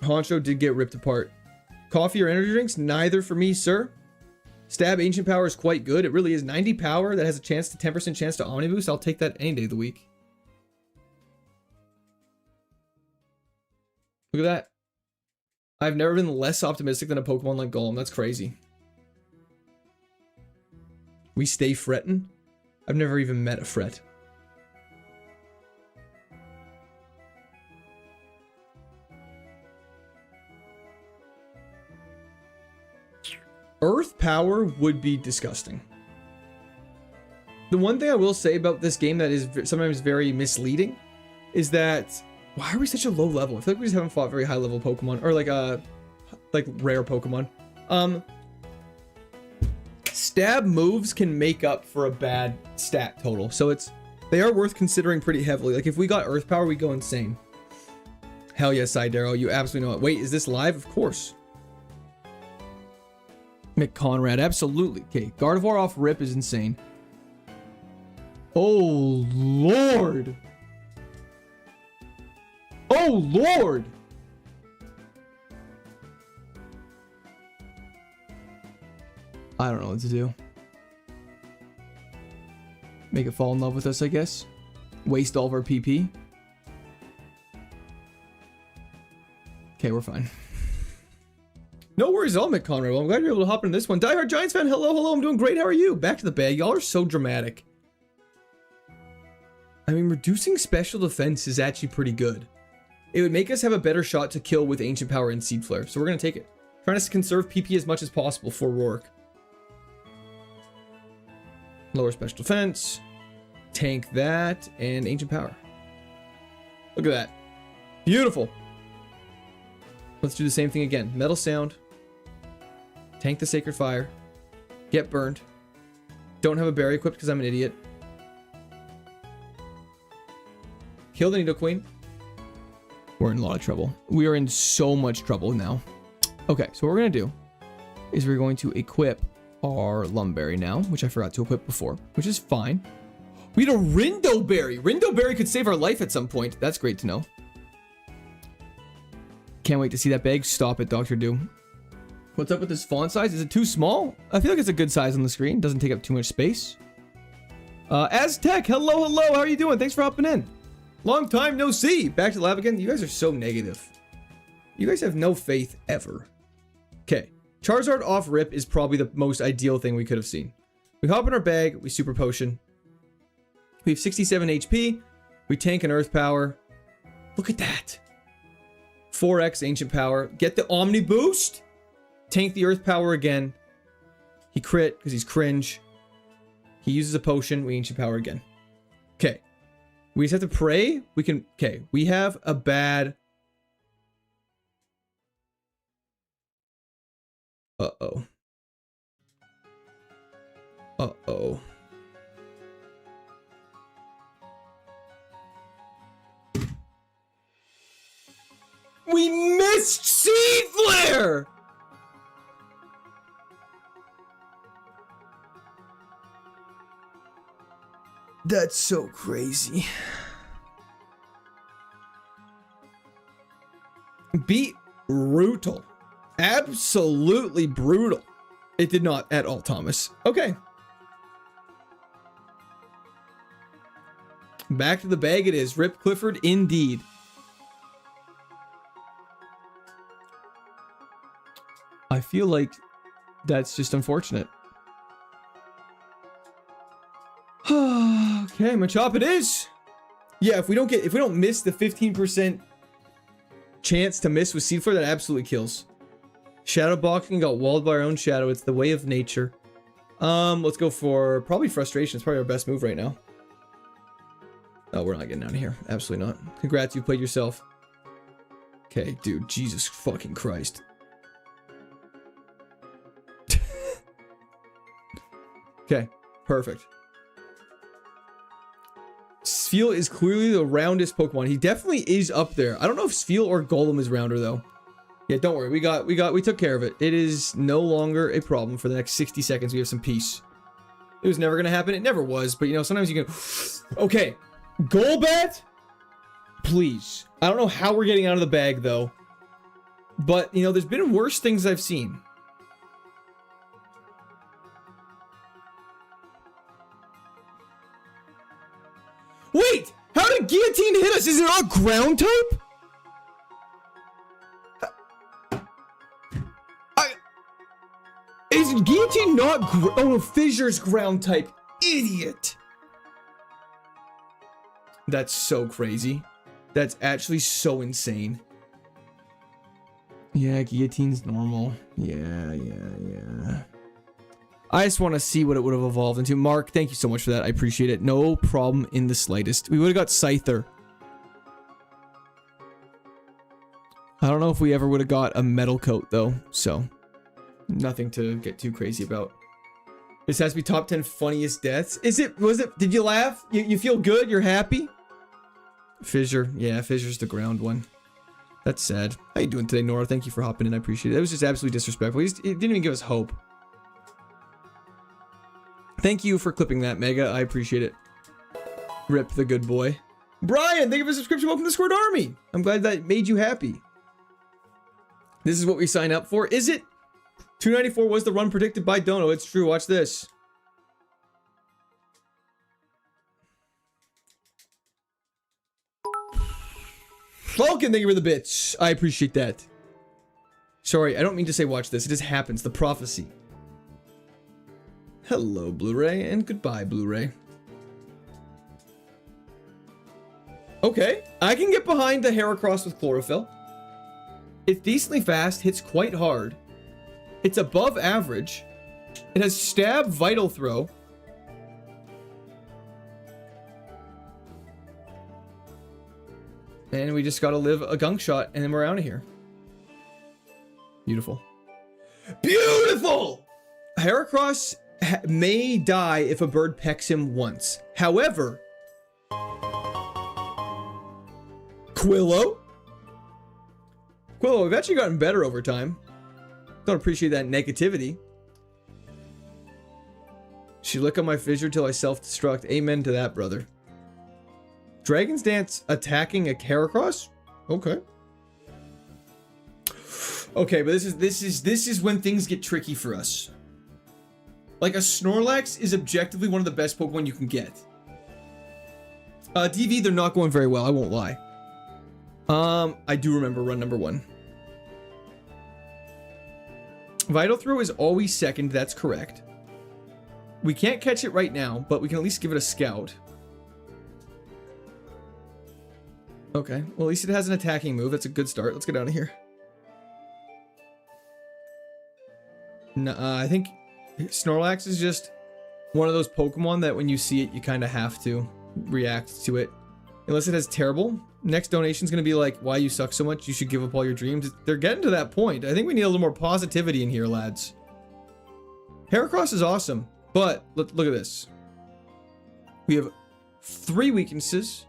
Honcho did get ripped apart. Coffee or energy drinks? Neither for me, sir. Stab Ancient Power is quite good. It really is. 90 power that has a chance to 10% chance to Omni Boost. I'll take that any day of the week. Look at that. I've never been less optimistic than a Pokemon like Golem. That's crazy. We stay fretting? I've never even met a fret. Earth power would be disgusting. The one thing I will say about this game that is sometimes very misleading is that why are we such a low level? I feel like we just haven't fought very high level Pokemon or like rare Pokemon. Stab moves can make up for a bad stat total. So they are worth considering pretty heavily. Like if we got Earth power, we go insane. Hell yes, Sidero, you absolutely know it. Wait, is this live? Of course. McConrad, absolutely. Okay, Gardevoir off rip is insane. Oh, Lord. Oh, Lord. I don't know what to do. Make it fall in love with us, I guess. Waste all of our PP. Okay, we're fine. No worries at all, McConrad. Well, I'm glad you're able to hop into this one. Die Hard Giants fan, hello, hello. I'm doing great. How are you? Back to the bag. Y'all are so dramatic. I mean, reducing special defense is actually pretty good. It would make us have a better shot to kill with Ancient Power and Seed Flare. So we're going to take it. Trying to conserve PP as much as possible for Rourke. Lower special defense. Tank that. And Ancient Power. Look at that. Beautiful. Let's do the same thing again. Metal Sound. Tank the Sacred Fire. Get burned. Don't have a berry equipped because I'm an idiot. Kill the Nidoqueen. We're in a lot of trouble. We are in so much trouble now. Okay, so what we're going to do is we're going to equip our Lumberry now, which I forgot to equip before, which is fine. We had a Rindo Berry. Rindo Berry could save our life at some point. That's great to know. Can't wait to see that bag. Stop it, Dr. Doom. What's up with this font size? Is it too small? I feel like it's a good size on the screen. Doesn't take up too much space. Aztec, hello, hello. How are you doing? Thanks for hopping in. Long time no see. Back to the lab again. You guys are so negative. You guys have no faith ever. Okay. Charizard off rip is probably the most ideal thing we could have seen. We hop in our bag. We super potion. We have 67 HP. We tank an earth power. Look at that. 4x ancient power. Get the Omni boost. Tank the earth power again. He crit because he's cringe. He uses a potion. We ancient power again. Okay. We just have to pray. We can. Okay. We have a bad. Uh-oh. Uh-oh. We missed Seed Flare! That's so crazy. Beat brutal. Absolutely brutal. It did not at all, Thomas. Okay. Back to the bag it is. Rip Clifford indeed. I feel like that's just unfortunate. Okay, Machop it is. Yeah, if we don't miss the 15% chance to miss with Seed Flare, that absolutely kills. Shadow boxing got walled by our own shadow. It's the way of nature. Let's go for probably Frustration. It's probably our best move right now. Oh, we're not getting out of here. Absolutely not. Congrats, you played yourself. Okay, dude, Jesus fucking Christ. Okay, perfect. Sfeel is clearly the roundest Pokemon. He definitely is up there. I don't know if Sfeel or Golem is rounder though. Yeah, don't worry. We took care of it. It is no longer a problem for the next 60 seconds. We have some peace. It was never going to happen. It never was, but you know, sometimes you can. Okay. Golbat? Please. I don't know how we're getting out of the bag though. But, you know, there's been worse things I've seen. Wait! How did Guillotine hit us? Is it not ground type? Is Guillotine not oh no, Fissure's ground type. Idiot. That's so crazy. That's actually so insane. Yeah, Guillotine's normal. Yeah. I just want to see what it would have evolved into. Mark, thank you so much for that. I appreciate it. No problem in the slightest. We would have got Scyther. I don't know if we ever would have got a metal coat though, so nothing to get too crazy about. This has to be top 10 funniest deaths. Was it, did you laugh? You feel good? You're happy? Fissure. Yeah, Fissure's the ground one. That's sad. How you doing today, Nora? Thank you for hopping in. I appreciate it. It was just absolutely disrespectful. It didn't even give us hope. Thank you for clipping that, Mega. I appreciate it. Rip the good boy. Brian, thank you for the subscription. Welcome to the Squared Army. I'm glad that made you happy. This is what we sign up for. Is it? 294 was the run predicted by Dono. It's true. Watch this. Falcon, thank you for the bits. I appreciate that. Sorry, I don't mean to say watch this. It just happens. The prophecy. Hello, Blu-ray, and goodbye, Blu-ray. Okay, I can get behind the Heracross with Chlorophyll. It's decently fast, hits quite hard. It's above average. It has Stab, Vital Throw. And we just gotta live a gunk shot, and then we're out of here. Beautiful. Beautiful! Heracross may die if a bird pecks him once. However, Quillo, we've actually gotten better over time. Don't appreciate that negativity. She lick on my fissure till I self-destruct. Amen to that, brother. Dragon's Dance attacking a Heracross? Okay. Okay, but this is when things get tricky for us. Like, a Snorlax is objectively one of the best Pokemon you can get. DV, they're not going very well, I won't lie. I do remember run number 1. Vital Throw is always second, that's correct. We can't catch it right now, but we can at least give it a scout. Okay, well at least it has an attacking move, that's a good start. Let's get out of here. No, I think Snorlax is just one of those Pokemon that when you see it, you kind of have to react to it. Unless it has terrible. Next donation is going to be like, why you suck so much, you should give up all your dreams. They're getting to that point. I think we need a little more positivity in here, lads. Heracross is awesome, but look at this. We have 3 weaknesses.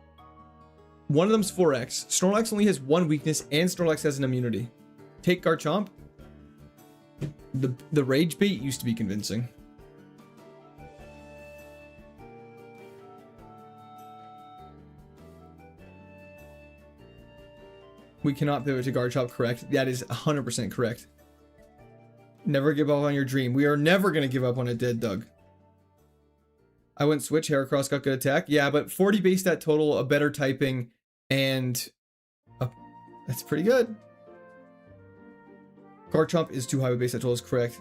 One of them's 4x. Snorlax only has 1 weakness, and Snorlax has an immunity. Take Garchomp. The Rage Bait used to be convincing. We cannot pivot to Garchomp, correct? That is 100% correct. Never give up on your dream. We are never going to give up on a dead Doug. I went switch. Heracross got good attack. Yeah, but 40 base stat total, a better typing, and that's pretty good. Garchomp is too high with base stat total is correct.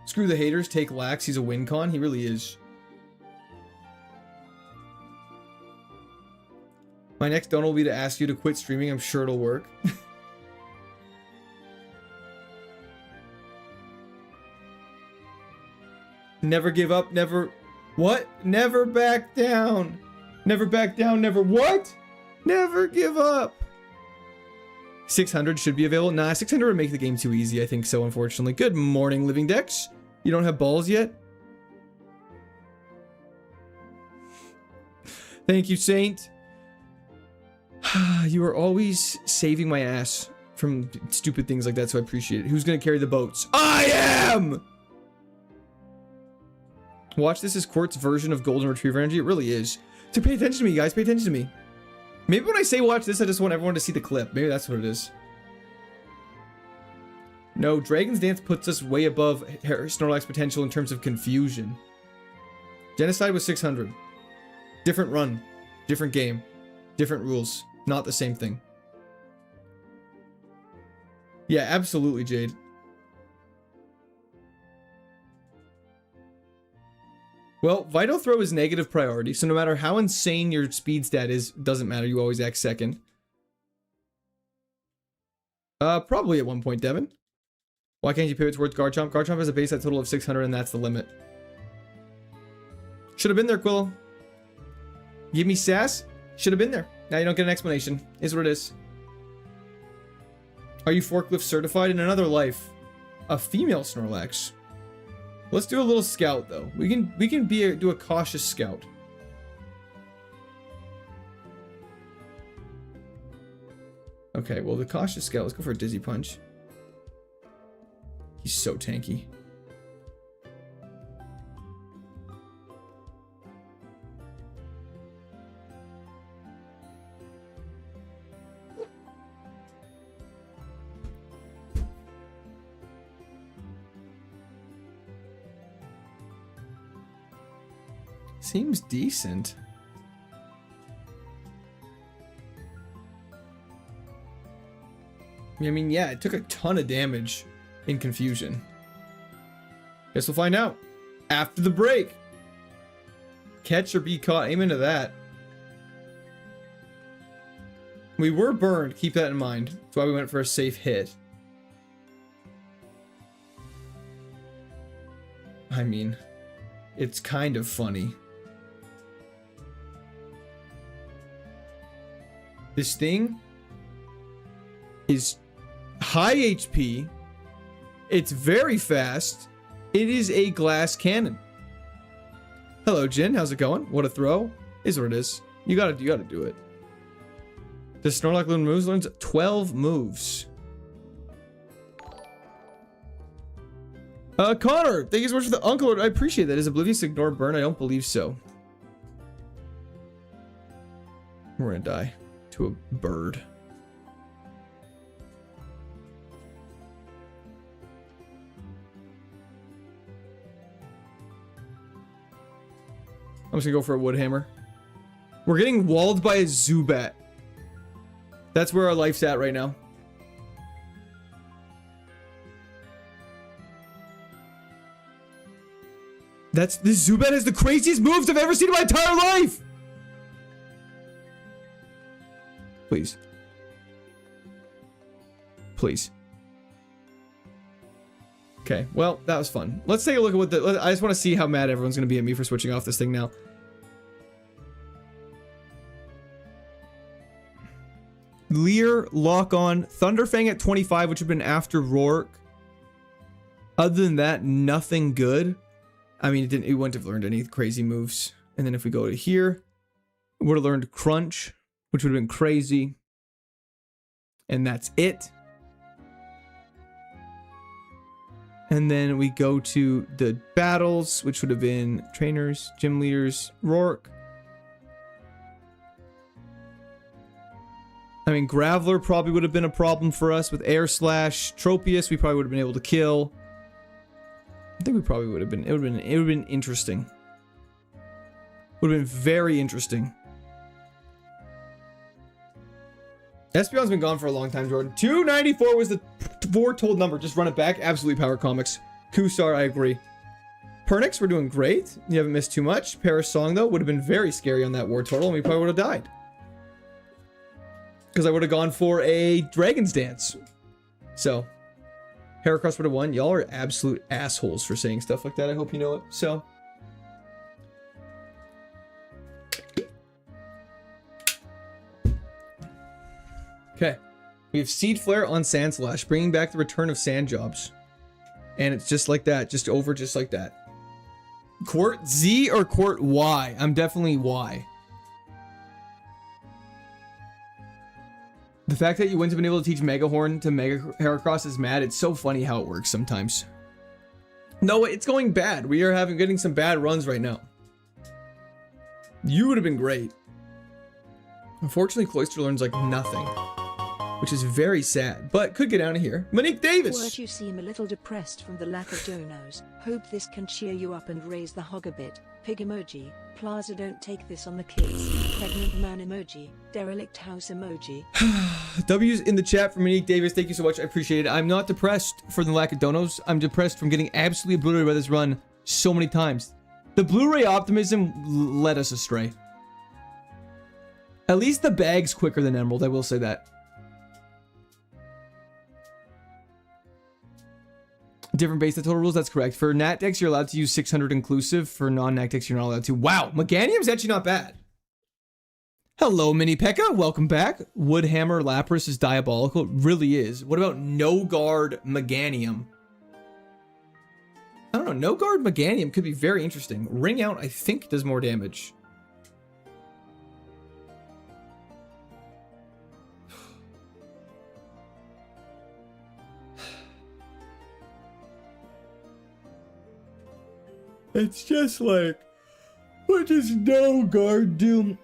Screw the haters. Take Lax. He's a win con. He really is. My next donut will be to ask you to quit streaming. I'm sure it'll work. Never give up, never... What? Never back down. Never back down, never... What? Never give up. 600 should be available. Nah, 600 would make the game too easy. I think so, unfortunately. Good morning, Living Dex. You don't have balls yet? Thank you, Saint. You are always saving my ass from stupid things like that, so I appreciate it. Who's gonna carry the boats? I am! Watch this as Quart's version of Golden Retriever energy. It really is. So pay attention to me, guys. Pay attention to me. Maybe when I say watch this, I just want everyone to see the clip. Maybe that's what it is. No, Dragon's Dance puts us way above Snorlax potential in terms of confusion. Genocide was 600. Different run. Different game. Different rules. Not the same thing. Yeah, absolutely, Jade. Well, Vital Throw is negative priority, so no matter how insane your speed stat is, doesn't matter, you always act second. Probably at one point, Devin. Why can't you pivot towards Garchomp? Garchomp has a base stat total of 600, and that's the limit. Should have been there, Quillo. Give me sass. Should have been there. Now you don't get an explanation. Is what it is. Are you forklift certified? In another life, a female Snorlax. Let's do a little scout though. We can do a cautious scout. Okay, well the cautious scout. Let's go for a Dizzy Punch. He's so tanky. Seems decent. I mean, yeah, it took a ton of damage in confusion. Guess we'll find out after the break. Catch or be caught. Aim into that. We were burned. Keep that in mind. That's why we went for a safe hit. I mean, it's kind of funny. This thing is high HP. It's very fast. It is a glass cannon. Hello, Jin. How's it going? What a throw. Is what it is. You gotta do it. Does Snorlax learn moves? Learns 12 moves. Connor, thank you so much for the uncle. I appreciate that. Is Oblivious ignore burn? I don't believe so. We're gonna die to a bird. I'm just gonna go for a wood hammer. We're getting walled by a Zubat. That's where our life's at right now. This Zubat has the craziest moves I've ever seen in my entire life! Please. Please. Okay, well, that was fun. Let's take a look at what I just want to see how mad everyone's going to be at me for switching off this thing now. Leer, lock on, Thunderfang at 25, which would have been after Rourke. Other than that, nothing good. I mean, it wouldn't have learned any crazy moves. And then if we go to here, it would have learned Crunch, which would have been crazy. And that's it. And then we go to the battles, which would have been trainers, gym leaders, Rourke. I mean, Graveler probably would have been a problem for us with Air Slash. Tropius, we probably would have been able to kill. I think we probably would have been. It would have been interesting. Would have been very interesting. Espeon's been gone for a long time, Jordan. 294 was the foretold number. Just run it back. Absolutely Power Comics. Kusar, I agree. Pernix, we're doing great. You haven't missed too much. Paris Song, though, would have been very scary on that war total, and we probably would have died. Because I would have gone for a Dragon's Dance. So, Heracross would have won. Y'all are absolute assholes for saying stuff like that. I hope you know it. So, okay. We have Seed Flare on Sand Slash, bringing back the return of Sand Jobs. And it's just like that. Just over just like that. Court Z or Court Y? I'm definitely Y. The fact that you wouldn't have been able to teach Megahorn to Mega Heracross is mad. It's so funny how it works sometimes. No, it's going bad. We are getting some bad runs right now. You would have been great. Unfortunately, Cloyster learns like nothing, which is very sad, but could get out of here. Monique Davis! Word, you seem a little depressed from the lack of donos. Hope this can cheer you up and raise the hog a bit. Pig emoji. Plaza, don't take this on the kids. Pregnant man emoji. Derelict house emoji. W's in the chat for Monique Davis. Thank you so much. I appreciate it. I'm not depressed for the lack of donos. I'm depressed from getting absolutely obliterated by this run so many times. The Blu-ray optimism led us astray. At least the bag's quicker than Emerald, I will say that. Different base, the total rules, that's correct. For Nat decks, you're allowed to use 600 inclusive. For non-Nat decks, you're not allowed to. Wow, Meganium's actually not bad. Hello, Mini Pekka, welcome back. Woodhammer Lapras is diabolical. It really is. What about No Guard Meganium? I don't know, No Guard Meganium could be very interesting. Ring Out, I think, does more damage. It's just like, what does No Guard do?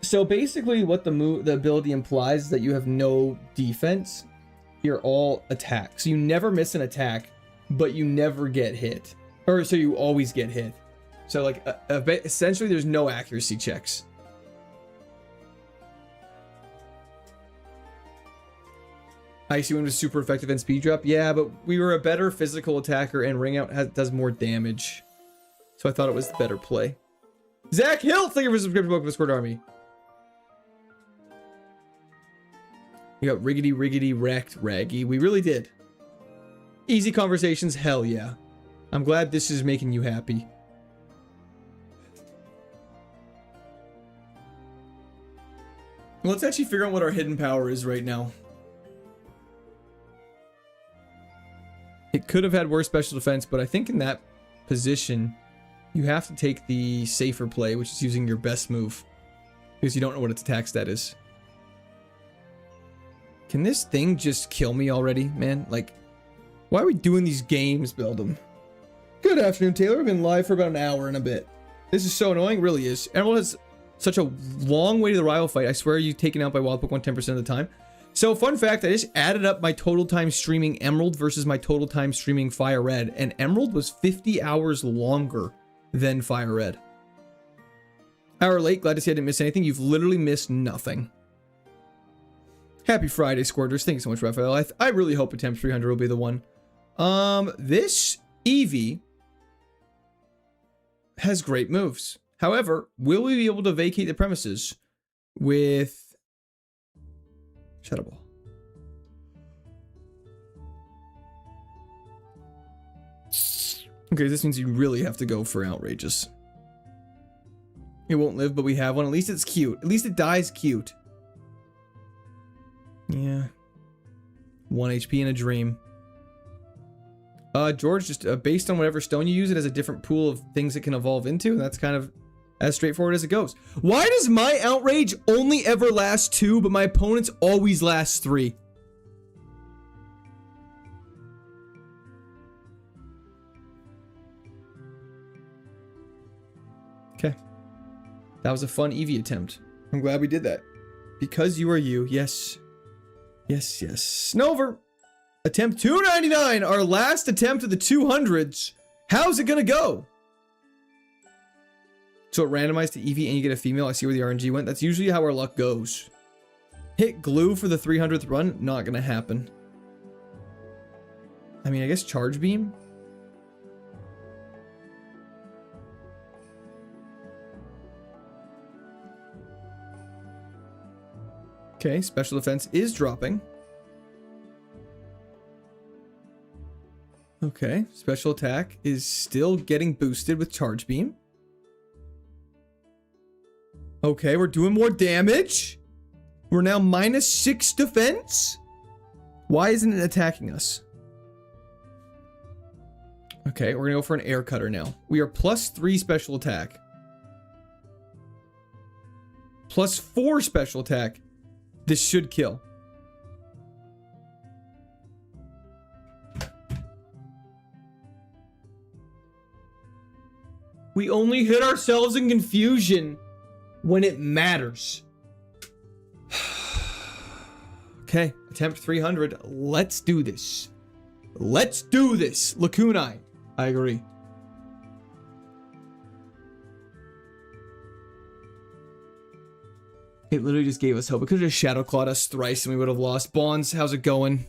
So basically what the ability implies is that you have no defense. You're all attack. So you never miss an attack, but you never get hit. Or so you always get hit. So like essentially there's no accuracy checks. Icy Wind was super effective in speed drop. Yeah, but we were a better physical attacker and Ring Out does more damage. So I thought it was the better play. Zach Hill, thank you for subscribing to Discord Army. You got riggedy wrecked Raggy. We really did. Easy conversations, hell yeah. I'm glad this is making you happy. Let's actually figure out what our hidden power is right now. It could have had worse special defense, but I think in that position, you have to take the safer play, which is using your best move. Because you don't know what its attack stat is. Can this thing just kill me already, man? Like, why are we doing these games, Beldum? Good afternoon, Taylor. I've been live for about an hour and a bit. This is so annoying. It really is. Emerald has such a long way to the rival fight. I swear you've taken out by Wild Pokemon 10% of the time. So, fun fact, I just added up my total time streaming Emerald versus my total time streaming Fire Red, and Emerald was 50 hours longer than Fire Red. Hour late, glad to see I didn't miss anything. You've literally missed nothing. Happy Friday, Squirters. Thank you so much, Raphael. I really hope Attempt 300 will be the one. This Eevee has great moves. However, will we be able to vacate the premises with Shadow Ball? Okay, this means you really have to go for Outrageous. It won't live, but we have one. At least it's cute. At least it dies cute. Yeah. 1 HP in a dream. George, just based on whatever stone you use, it has a different pool of things it can evolve into. And that's kind of as straightforward as it goes. Why does my Outrage only ever last 2, but my opponent's always last 3? Okay. That was a fun Eevee attempt. I'm glad we did that. Because you are you. Yes. Yes, yes. Snover. Attempt 299. Our last attempt at the 200s. How's it gonna go? So it randomized to Eevee and you get a female. I see where the RNG went. That's usually how our luck goes. Hit glue for the 300th run. Not gonna happen. I mean, I guess Charge Beam. Okay, special defense is dropping. Okay, special attack is still getting boosted with Charge Beam. Okay, we're doing more damage. We're now -6 defense. Why isn't it attacking us? Okay, we're gonna go for an air cutter now. We are +3 special attack. +4 special attack. This should kill. We only hit ourselves in confusion when it matters. Okay, attempt 300. Let's do this. Let's do this. Lakunai. I agree. It literally just gave us hope. It could have just Shadow Clawed us thrice and we would have lost. Bonds, how's it going?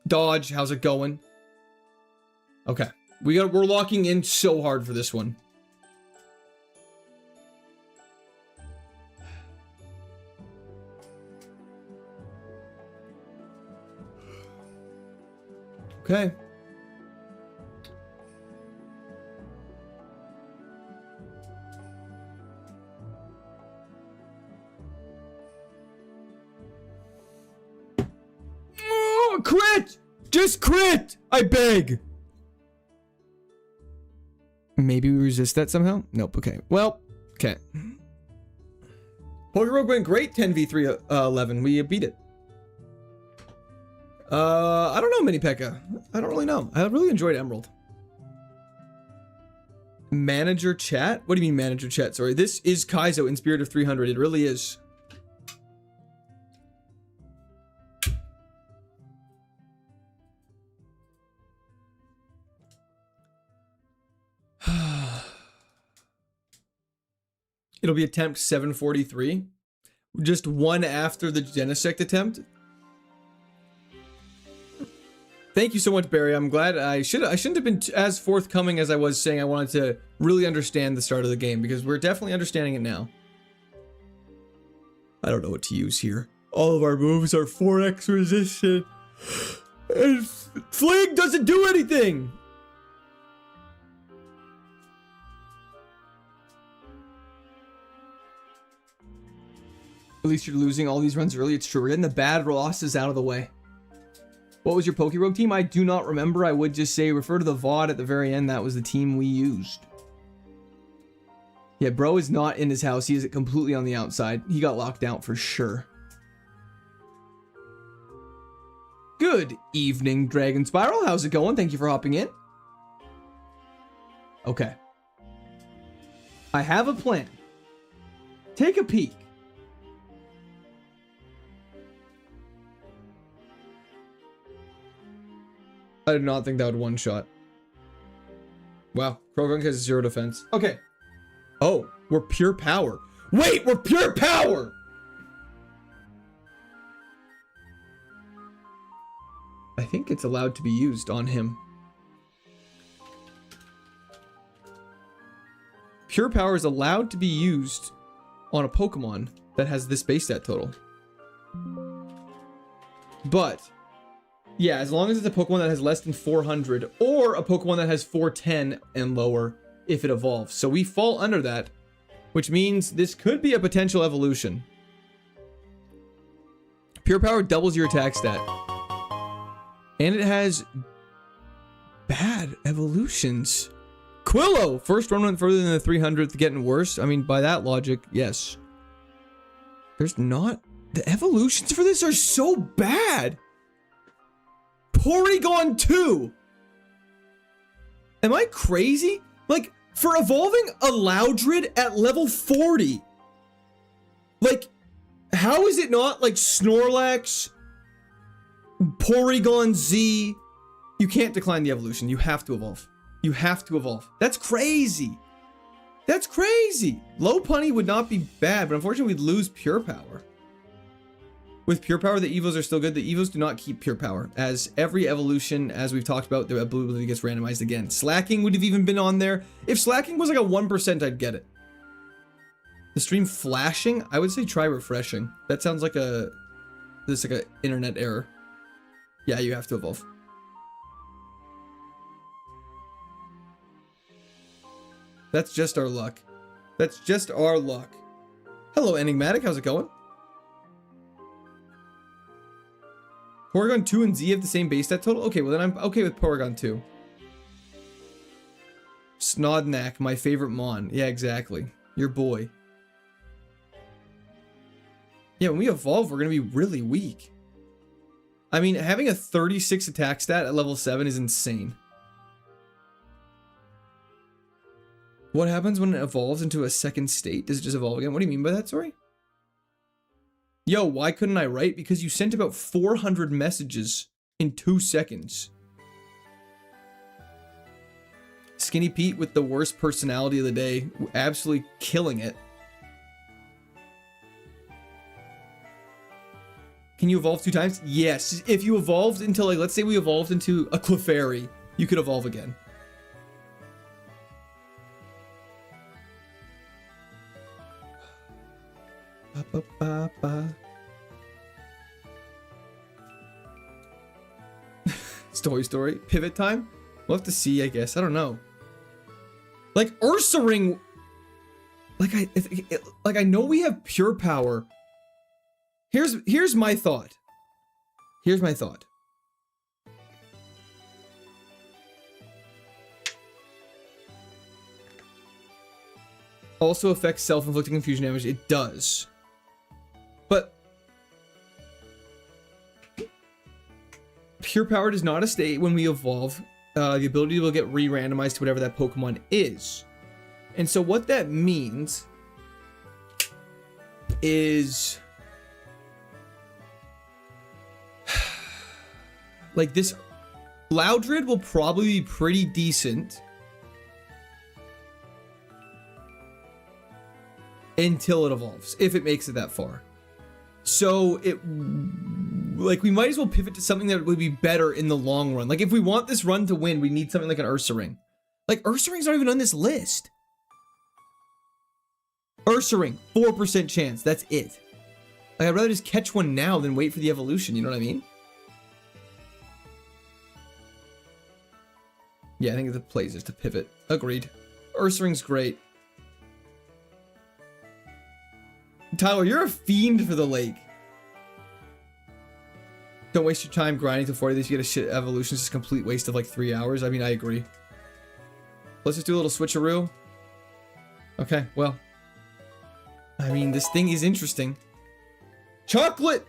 Dodge, how's it going? Okay. We're locking in so hard for this one. Okay. Oh, crit! Just crit! I beg! Maybe we resist that somehow? Nope, okay. Well, okay. Pokerogue went great 10v3 11. We beat it. I don't know, Mini Pekka. I don't really know. I really enjoyed Emerald. Manager chat? What do you mean manager chat? Sorry, this is Kaizo in Spirit of 300. It really is. It'll be attempt 743. Just one after the Genesect attempt. Thank you so much, Barry. I'm glad. I shouldn't have been as forthcoming as I was saying I wanted to really understand the start of the game, because we're definitely understanding it now. I don't know what to use here. All of our moves are 4x resistant. And Fling doesn't do anything! At least you're losing all these runs early. It's true. We're getting the bad losses out of the way. What was your Pokerogue team? I do not remember. I would just say refer to the VOD at the very end. That was the team we used. Yeah, bro is not in his house. He is completely on the outside. He got locked out for sure. Good evening, Dragon Spiral. How's it going? Thank you for hopping in. Okay. I have a plan. Take a peek. I did not think that would one-shot. Wow. Krogunk has 0 defense. Okay. Oh, we're pure power. Wait, we're pure power! I think it's allowed to be used on him. Pure power is allowed to be used on a Pokemon that has this base stat total. But, yeah, as long as it's a Pokemon that has less than 400, or a Pokemon that has 410 and lower if it evolves. So we fall under that, which means this could be a potential evolution. Pure power doubles your attack stat. And it has bad evolutions. Quillo! First run went further than the 300th, getting worse. I mean, by that logic, yes. There's not... The evolutions for this are so bad! Porygon 2! Am I crazy? Like, for evolving a Loudred at level 40. Like, how is it not like Snorlax, Porygon Z? You can't decline the evolution. You have to evolve. You have to evolve. That's crazy. That's crazy. Lopunny would not be bad, but unfortunately we'd lose pure power. With pure power, the Evos are still good. The Evos do not keep pure power. As every evolution, as we've talked about, the ability gets randomized again. Slacking would have even been on there. If slacking was like a 1%, I'd get it. The stream flashing, I would say try refreshing. That sounds like a... This is like an internet error. Yeah, you have to evolve. That's just our luck. That's just our luck. Hello, Enigmatic. How's it going? Porygon 2 and Z have the same base stat total? Okay, well then I'm okay with Porygon 2. Snodnack, my favorite Mon. Yeah, exactly. Your boy. Yeah, when we evolve, we're going to be really weak. I mean, having a 36 attack stat at level 7 is insane. What happens when it evolves into a second state? Does it just evolve again? What do you mean by that, sorry? Yo, why couldn't I write? Because you sent about 400 messages in 2 seconds. Skinny Pete with the worst personality of the day. Absolutely killing it. Can you evolve 2 times? Yes. If you evolved into, like, let's say we evolved into a Clefairy, you could evolve again. Ba, ba, ba, ba. Story. Pivot time? We'll have to see, I guess. I don't know. Like, Ursaring... Like, I know we have pure power. Here's my thought. Here's my thought. Also affects self-inflicting confusion damage. It does. But pure power does not stay when we evolve. The ability will get re-randomized to whatever that Pokemon is. And so what that means is... like, this Loudred will probably be pretty decent until it evolves, if it makes it that far. So we might as well pivot to something that would be better in the long run. Like, if we want this run to win, we need something like an Ursaring. Like, Ursaring's not even on this list. Ursaring, 4% chance. That's it. Like, I'd rather just catch one now than wait for the evolution. You know what I mean? Yeah, I think the plays is to pivot. Agreed. Ursaring's great. Tyler, you're a fiend for the lake. Don't waste your time grinding to 40 days. You get a shit evolution. It's just a complete waste of like 3 hours. I mean, I agree. Let's just do a little switcheroo. Okay, well. I mean, this thing is interesting. Chocolate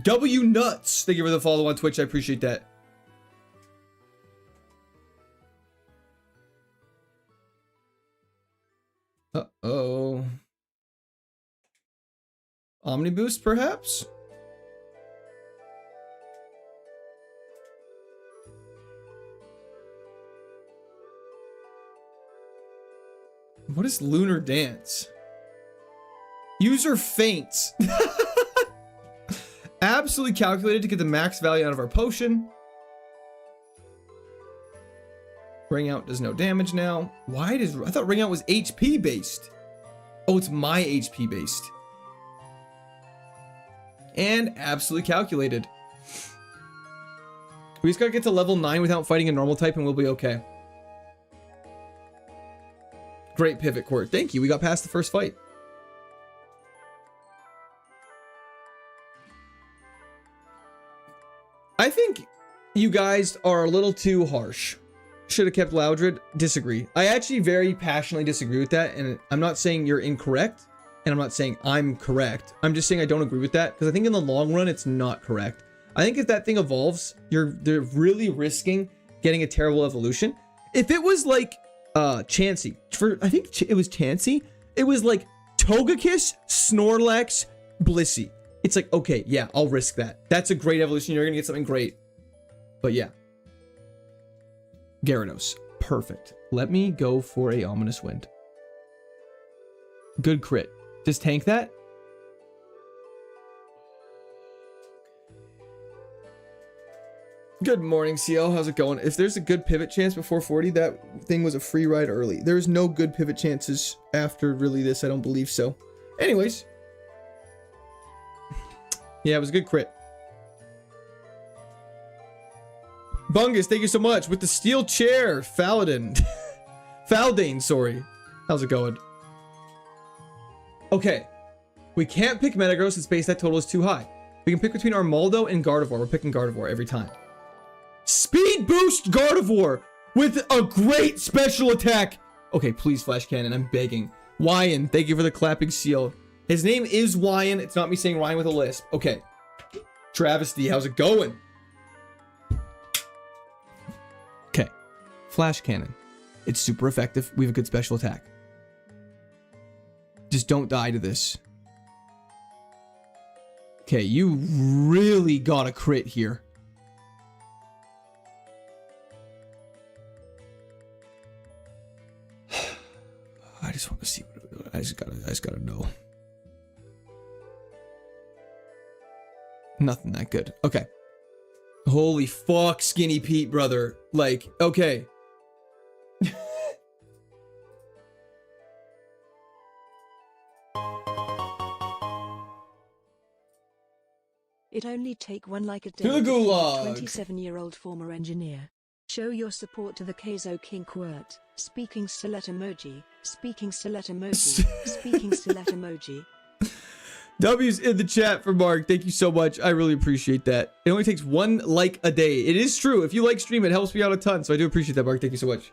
W Nuts. Thank you for the follow on Twitch. I appreciate that. Uh-oh. Omniboost, perhaps? What is Lunar Dance? User faints. Absolutely calculated to get the max value out of our potion. Ring out does no damage now. Why does... I thought ring out was HP based. Oh, it's my HP based. And absolutely calculated. We just gotta get to level 9 without fighting a normal type and we'll be okay. Great pivot, Court. Thank you. We got past the first fight. I think you guys are a little too harsh. Should have kept Loudred. Disagree. I actually very passionately disagree with that, and I'm not saying you're incorrect, and I'm not saying I'm correct. I'm just saying I don't agree with that, because I think in the long run, it's not correct. I think if that thing evolves, they're really risking getting a terrible evolution. If it was like Chansey, I think it was Chansey, it was like Togekiss, Snorlax, Blissey. It's like, okay, yeah, I'll risk that. That's a great evolution. You're gonna get something great. But yeah. Gyarados. Perfect. Let me go for a Ominous Wind. Good crit. Just tank that. Good morning, CL. How's it going? If there's a good pivot chance before 40, that thing was a free ride early. There's no good pivot chances after really this. I don't believe so. Anyways. Yeah, it was a good crit. Bungus, thank you so much. With the steel chair, Faladin. Faldane, sorry. How's it going? Okay. We can't pick Metagross. Its base that total is too high. We can pick between Armaldo and Gardevoir. We're picking Gardevoir every time. Speed boost Gardevoir with a great special attack. Okay, please, Flash Cannon. I'm begging. Wyan, thank you for the clapping seal. His name is Wyan. It's not me saying Ryan with a lisp. Okay. Travesty, how's it going? Okay. Flash Cannon. It's super effective. We have a good special attack. Just don't die to this. Okay, you really got a crit here. I just want to see what I just gotta know. Nothing that good. Okay. Holy fuck, Skinny Pete, brother. Like, okay. It only take one like a day To the to defeat gulag. 27-year-old former engineer. Show your support to the KAIZO King Quirt. Speaking Stilet emoji. Speaking Stilet emoji. Speaking Stilet emoji. W's in the chat for Mark. Thank you so much. I really appreciate that. It only takes one like a day. It is true. If you like stream, it helps me out a ton. So I do appreciate that, Mark. Thank you so much.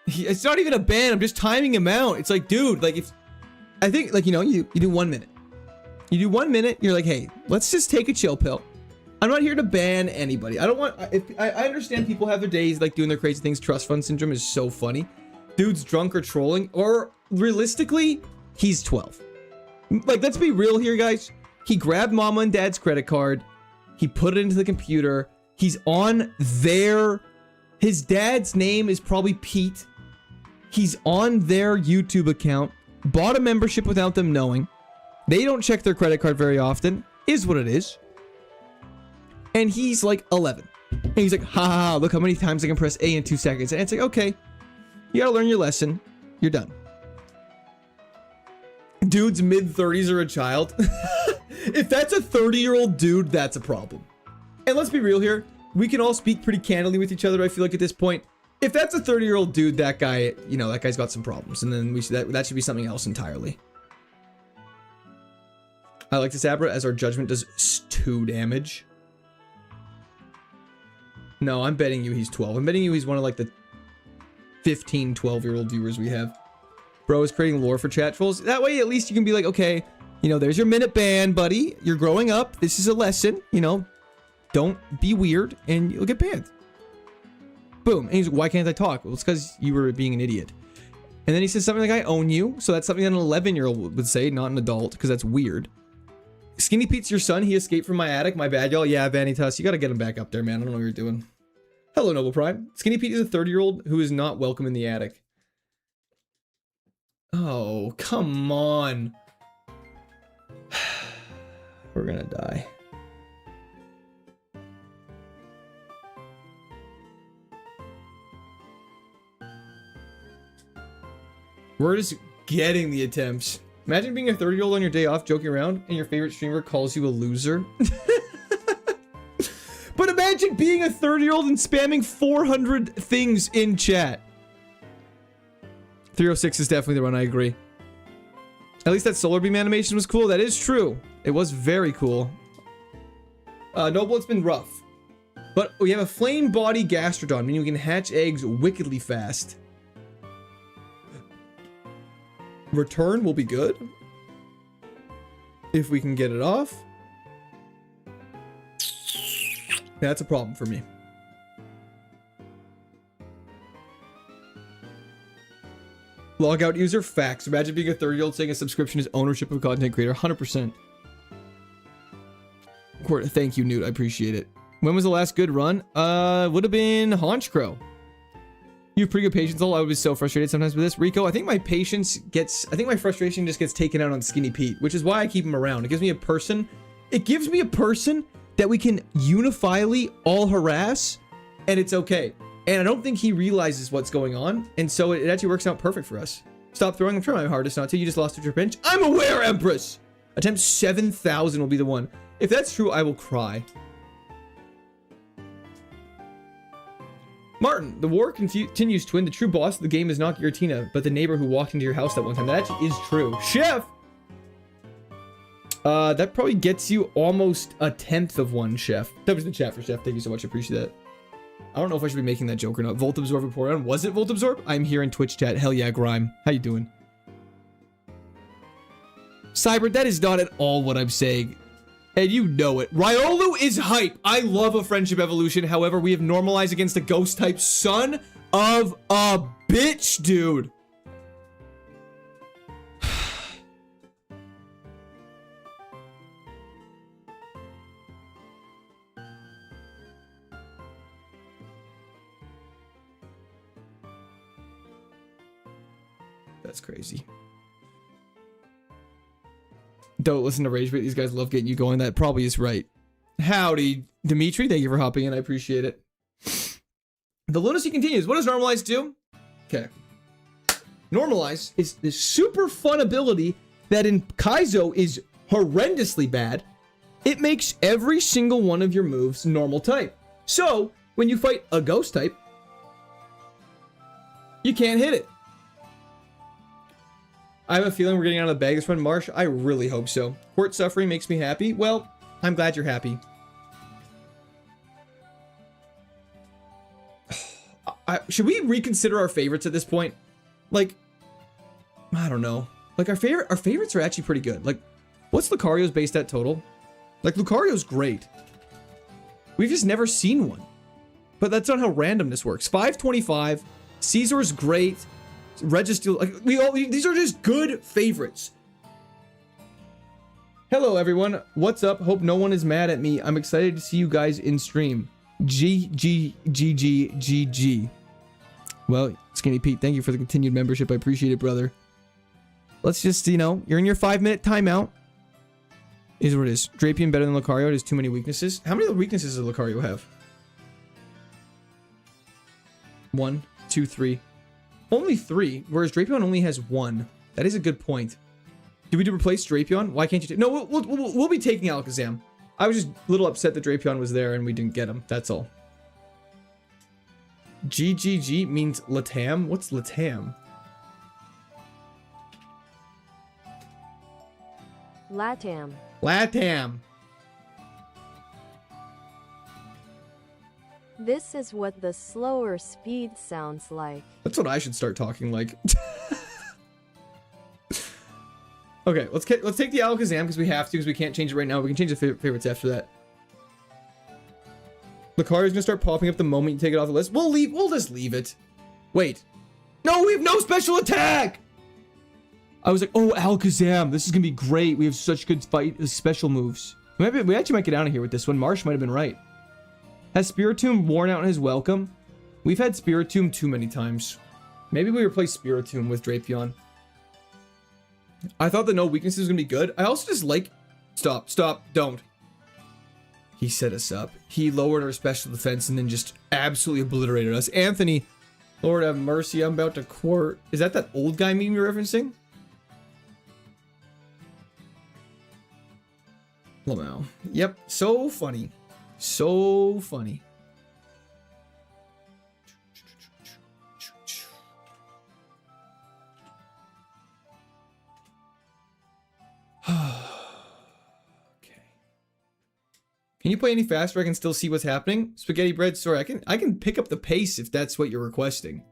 It's not even a ban. I'm just timing him out. It's like, dude, like if I think like, you know, you do 1 minute. You do 1 minute. You're like, hey, let's just take a chill pill. I'm not here to ban anybody. I don't want, I understand people have their days like doing their crazy things. Trust fund syndrome is so funny. Dude's drunk or trolling, or realistically, he's 12. Like, let's be real here, guys. He grabbed mama and dad's credit card. He put it into the computer. He's on their... His dad's name is probably Pete. He's on their YouTube account. Bought a membership without them knowing. They don't check their credit card very often. Is what it is. And he's like 11. And he's like, ha ha ha, look how many times I can press A in 2 seconds. And it's like, okay, you gotta learn your lesson. You're done. Dude's mid-30s or a child. If that's a 30-year-old dude, that's a problem. And let's be real here. We can all speak pretty candidly with each other, I feel like, at this point. If that's a 30-year-old dude, that guy, you know, that guy's got some problems. And then we should, that should be something else entirely. I like this Abra as our judgment does 2 damage. No, I'm betting you he's 12. I'm betting you he's one of like the 15, 12-year-old viewers we have. Bro is creating lore for chat trolls. That way, at least you can be like, okay, you know, there's your minute ban, buddy. You're growing up. This is a lesson. You know, don't be weird and you'll get banned. Boom. And he's like, why can't I talk? Well, it's because you were being an idiot. And then he says something like, I own you. So that's something that an 11-year-old would say, not an adult, because that's weird. Skinny Pete's your son. He escaped from my attic. My bad, y'all. Yeah, Vanitas, you got to get him back up there, man. I don't know what you're doing. Hello, Noble Prime. Skinny Pete is a 30-year-old who is not welcome in the attic. Oh, come on. We're gonna die. We're just getting the attempts. Imagine being a 30-year-old on your day off, joking around, and your favorite streamer calls you a loser. But imagine being a 30-year-old and spamming 400 things in chat. 306 is definitely the one, I agree. At least that solar beam animation was cool. That is true. It was very cool. Noble, it's been rough. But we have a flame body gastrodon, meaning we can hatch eggs wickedly fast. Return will be good. If we can get it off. That's a problem for me. Logout user, facts. Imagine being a 30-year-old saying a subscription is ownership of a content creator. 100%. Thank you, Newt. I appreciate it. When was the last good run? Would have been Haunch Crow. You have pretty good patience, though. I would be so frustrated sometimes with this. Rico, I think my patience gets... I think my frustration just gets taken out on Skinny Pete, which is why I keep him around. It gives me a person... It gives me a person that we can unifiably all harass, and it's okay. And I don't think he realizes what's going on, and so it actually works out perfect for us. Stop throwing. I'm trying my hardest not to. You just lost to your bench. I'm aware, Empress! Attempt 7,000 will be the one. If that's true, I will cry. Martin, the war continues, twin. The true boss of the game is not Giratina, but the neighbor who walked into your house that one time. That actually is true. Chef! That probably gets you almost a 10th of one, Chef. That was the chat for Chef. Thank you so much. I appreciate that. I don't know if I should be making that joke or not. Volt Absorb report on. Was it Volt Absorb? I'm here in Twitch chat. Hell yeah, Grime. How you doing? Cyber, that is not at all what I'm saying. And you know it. Riolu is hype. I love a friendship evolution. However, we have normalized against a ghost type. Son of a bitch, dude. That's crazy. Don't listen to Rage Bait. These guys love getting you going. That probably is right. Howdy, Dimitri. Thank you for hopping in. I appreciate it. The lunacy continues. What does Normalize do? Okay. Normalize is this super fun ability that in Kaizo is horrendously bad. It makes every single one of your moves normal type. So, when you fight a ghost type, you can't hit it. I have a feeling we're getting out of the bag this run, Marsh. I really hope so. Court suffering makes me happy. Well, I'm glad you're happy. Should we reconsider our favorites at this point? Like, I don't know. Like, our favorites are actually pretty good. Like, what's Lucario's base stat total? Like, Lucario's great. We've just never seen one. But that's not how randomness works. 525. Caesar's great. Register, like these are just good favorites. Hello everyone, what's up? Hope no one is mad at me. I'm excited to see you guys in stream. GG. Well, Skinny Pete, thank you for the continued membership. I appreciate it, brother. Let's just, you know, you're in your 5-minute timeout. Is what it is. Drapion better than Lucario. It has too many weaknesses. How many weaknesses does Lucario have? 1, 2, 3. Only 3, whereas Drapion only has 1. That is a good point. Do we replace Drapion? Why can't you take... No, we'll be taking Alakazam. I was just a little upset that Drapion was there and we didn't get him. That's all. GGG means Latam? What's Latam? Latam. Latam. This is what the slower speed sounds like. That's what I should start talking like. Okay, let's take the Alakazam because we have to, because we can't change it right now. We can change the favorites after that. Lucario's gonna start popping up the moment you take it off the list. We'll just leave it. Wait. No, we have no special attack! I was like, oh, Alakazam, this is gonna be great. We have such good special moves. We actually might get out of here with this one. Marsh might have been right. Has Spiritomb worn out his welcome? We've had Spiritomb too many times. Maybe we replace Spiritomb with Drapion. I thought the no weaknesses was gonna be good. I also just like... Stop, don't. He set us up. He lowered our special defense and then just absolutely obliterated us. Anthony, Lord have mercy, I'm about to quart. Is that old guy meme you're referencing? Lamau. Yep, so funny. So funny. Can you play any faster? I can still see what's happening. Spaghetti bread. Sorry, I can pick up the pace if that's what you're requesting.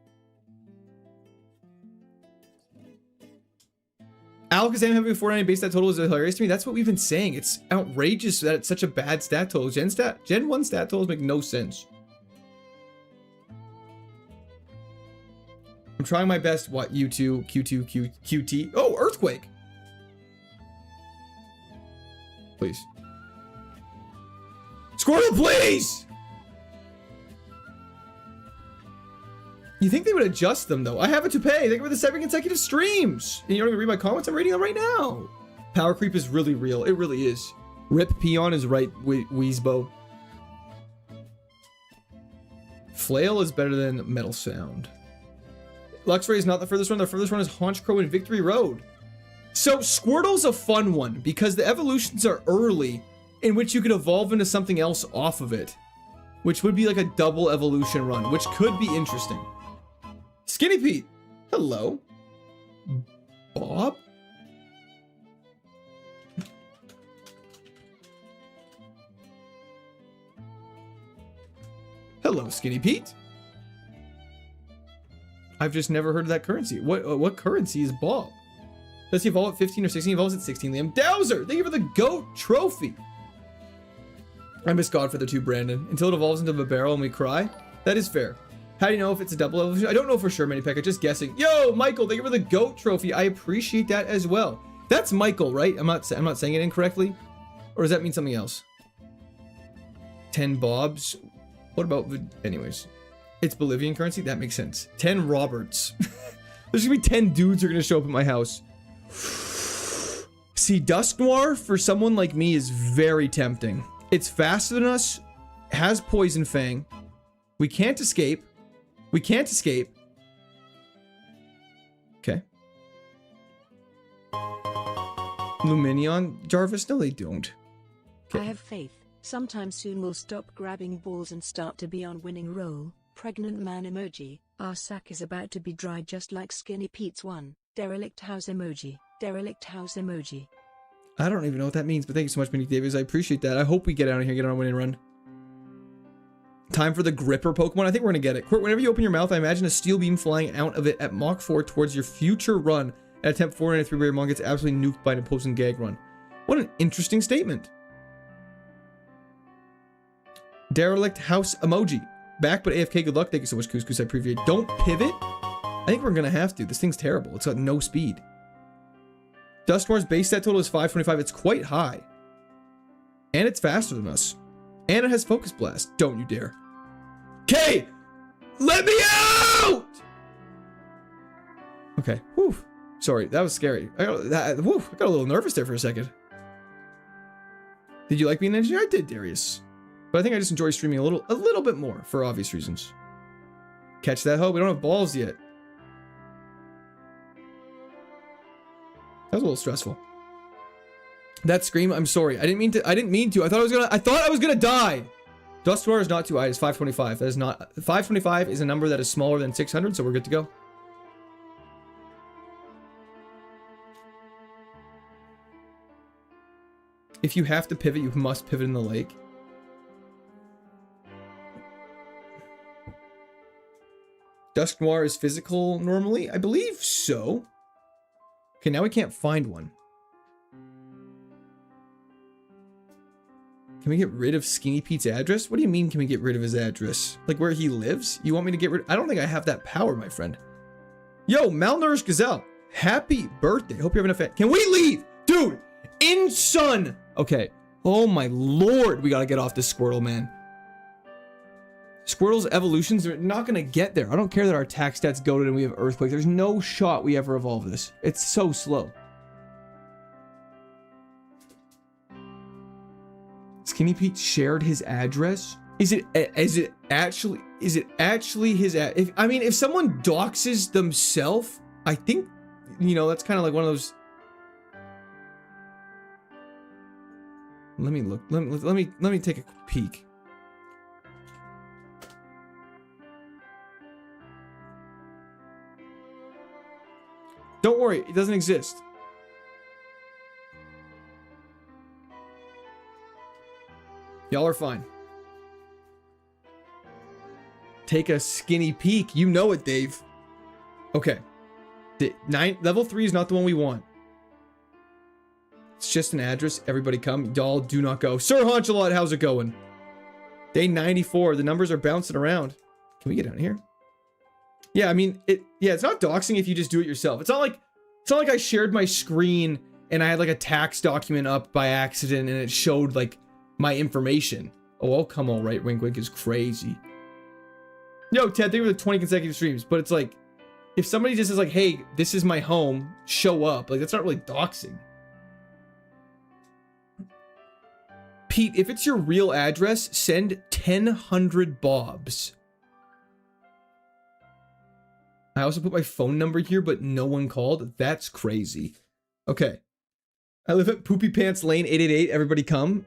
Alakazam having a 490 base stat total is hilarious to me. That's what we've been saying. It's outrageous that it's such a bad stat total. Gen 1 stat totals make no sense. I'm trying my best. What? U2, Q2, QT. Oh, Earthquake. Please. Squirtle, please! You think they would adjust them, though? I have a toupee. Thank you for the 7 consecutive streams. And you don't even read my comments? I'm reading them right now. Power creep is really real. It really is. Rip Peon is right, Weezbo. Flail is better than Metal Sound. Luxray is not the furthest one. The furthest one is Honchkrow and Victory Road. So Squirtle's a fun one because the evolutions are early, in which you could evolve into something else off of it, which would be like a double evolution run, which could be interesting. Skinny Pete, hello. Bob? Hello, Skinny Pete. I've just never heard of that currency. What currency is Bob? Does he evolve at 15 or 16? He evolves at 16. Liam Dowser, thank you for the GOAT trophy. I miss God for the two, Brandon. Until it evolves into a barrel and we cry. That is fair. How do you know if it's a double evolution? I don't know for sure, Manipeka. Just guessing. Yo, Michael, thank you for the GOAT trophy. I appreciate that as well. That's Michael, right? I'm not saying it incorrectly. Or does that mean something else? 10 Bobs. What about... Anyways. It's Bolivian currency? That makes sense. 10 Roberts. There's gonna be 10 dudes who are gonna show up at my house. See, Dusknoir, for someone like me, is very tempting. It's faster than us, has Poison Fang. We can't escape. We can't escape. Okay. Luminion, Jarvis? No, they don't. Okay. I have faith. Sometime soon we'll stop grabbing balls and start to be on winning roll. Pregnant man emoji. Our sack is about to be dry just like Skinny Pete's one. Derelict house emoji. Derelict house emoji. I don't even know what that means, but thank you so much, Monique Davis. I appreciate that. I hope we get out of here, get on a winning run. Time for the Gripper Pokemon. I think we're going to get it. Quirt, whenever you open your mouth, I imagine a steel beam flying out of it at Mach 4 towards your future run. At attempt 493 where your mom gets absolutely nuked by an opposing gag run. What an interesting statement. Derelict house emoji. Back, but AFK, good luck. Thank you so much, Couscous. I appreciate it. Don't pivot. I think we're going to have to. This thing's terrible. It's got no speed. Dusknoir's base stat total is 525. It's quite high. And it's faster than us. And it has Focus Blast. Don't you dare. Okay! Let me out! Okay. Whew. Sorry, that was scary. I got a little nervous there for a second. Did you like being an engineer? I did, Darius. But I think I just enjoy streaming a little bit more for obvious reasons. Catch that hoe. We don't have balls yet. That was a little stressful. That scream, I'm sorry. I didn't mean to. I thought I was gonna die. Dusknoir is not too high. It's 525. That is not 525 is a number that is smaller than 600, so we're good to go. If you have to pivot, you must pivot in the lake. Dusknoir is physical normally? I believe so. Okay, now we can't find one. Can we get rid of Skinny Pete's address? What do you mean, can we get rid of his address? Like where he lives? You want me to get rid? I don't think I have that power, my friend. Yo, Malnourished Gazelle, happy birthday. Hope you're having a fan. Can we leave? Dude, in sun. Okay. Oh my lord. We gotta get off this Squirtle, man. Squirtle's evolutions are not gonna get there. I don't care that our attack stats goated and we have Earthquake. There's no shot we ever evolve this. It's so slow. Skinny Pete shared his address. Is it actually his if someone doxes themselves, I think, you know, that's kind of like one of those. Let me look. Let me take a peek. Don't worry, it doesn't exist. Y'all are fine. Take a skinny peek. You know it, Dave. Okay. Level 3 is not the one we want. It's just an address. Everybody come. Y'all do not go. Sir Honchalot, how's it going? Day 94. The numbers are bouncing around. Can we get down here? Yeah, I mean, it's not doxing if you just do it yourself. It's not like I shared my screen and I had like a tax document up by accident and it showed like my information. Oh, I'll come all right. Wink wink is crazy. Yo, Ted, they were the 20 consecutive streams, but it's like, if somebody just is like, hey, this is my home, show up. Like, that's not really doxing. Pete, if it's your real address, send 1,000 bobs. I also put my phone number here, but no one called. That's crazy. Okay. I live at Poopy Pants Lane 888. Everybody come.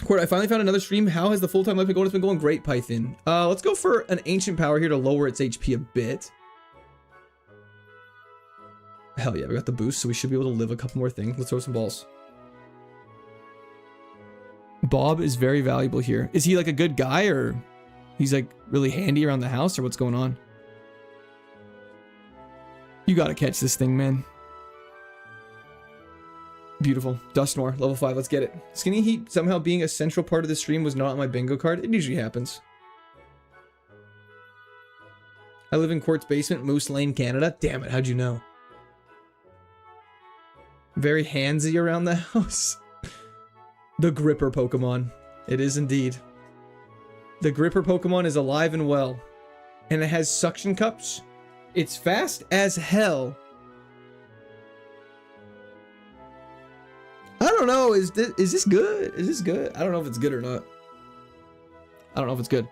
Court, I finally found another stream. How has the full-time life been going? It's been going great, Python. Let's go for an ancient power here to lower its HP a bit. Hell yeah, we got the boost, so we should be able to live a couple more things. Let's throw some balls. Bob is very valuable here. Is he like a good guy, or he's like really handy around the house, or what's going on? You gotta catch this thing, man. Beautiful. Dustmore, level 5, let's get it. Skinny Heat somehow being a central part of the stream was not on my bingo card. It usually happens. I live in Court's basement, Moose Lane, Canada. Damn it, how'd you know? Very handsy around the house. The Gripper Pokemon. It is indeed. The Gripper Pokemon is alive and well. And it has suction cups. It's fast as hell. I don't know, is this good? Is this good? I don't know if it's good or not. I don't know if it's good.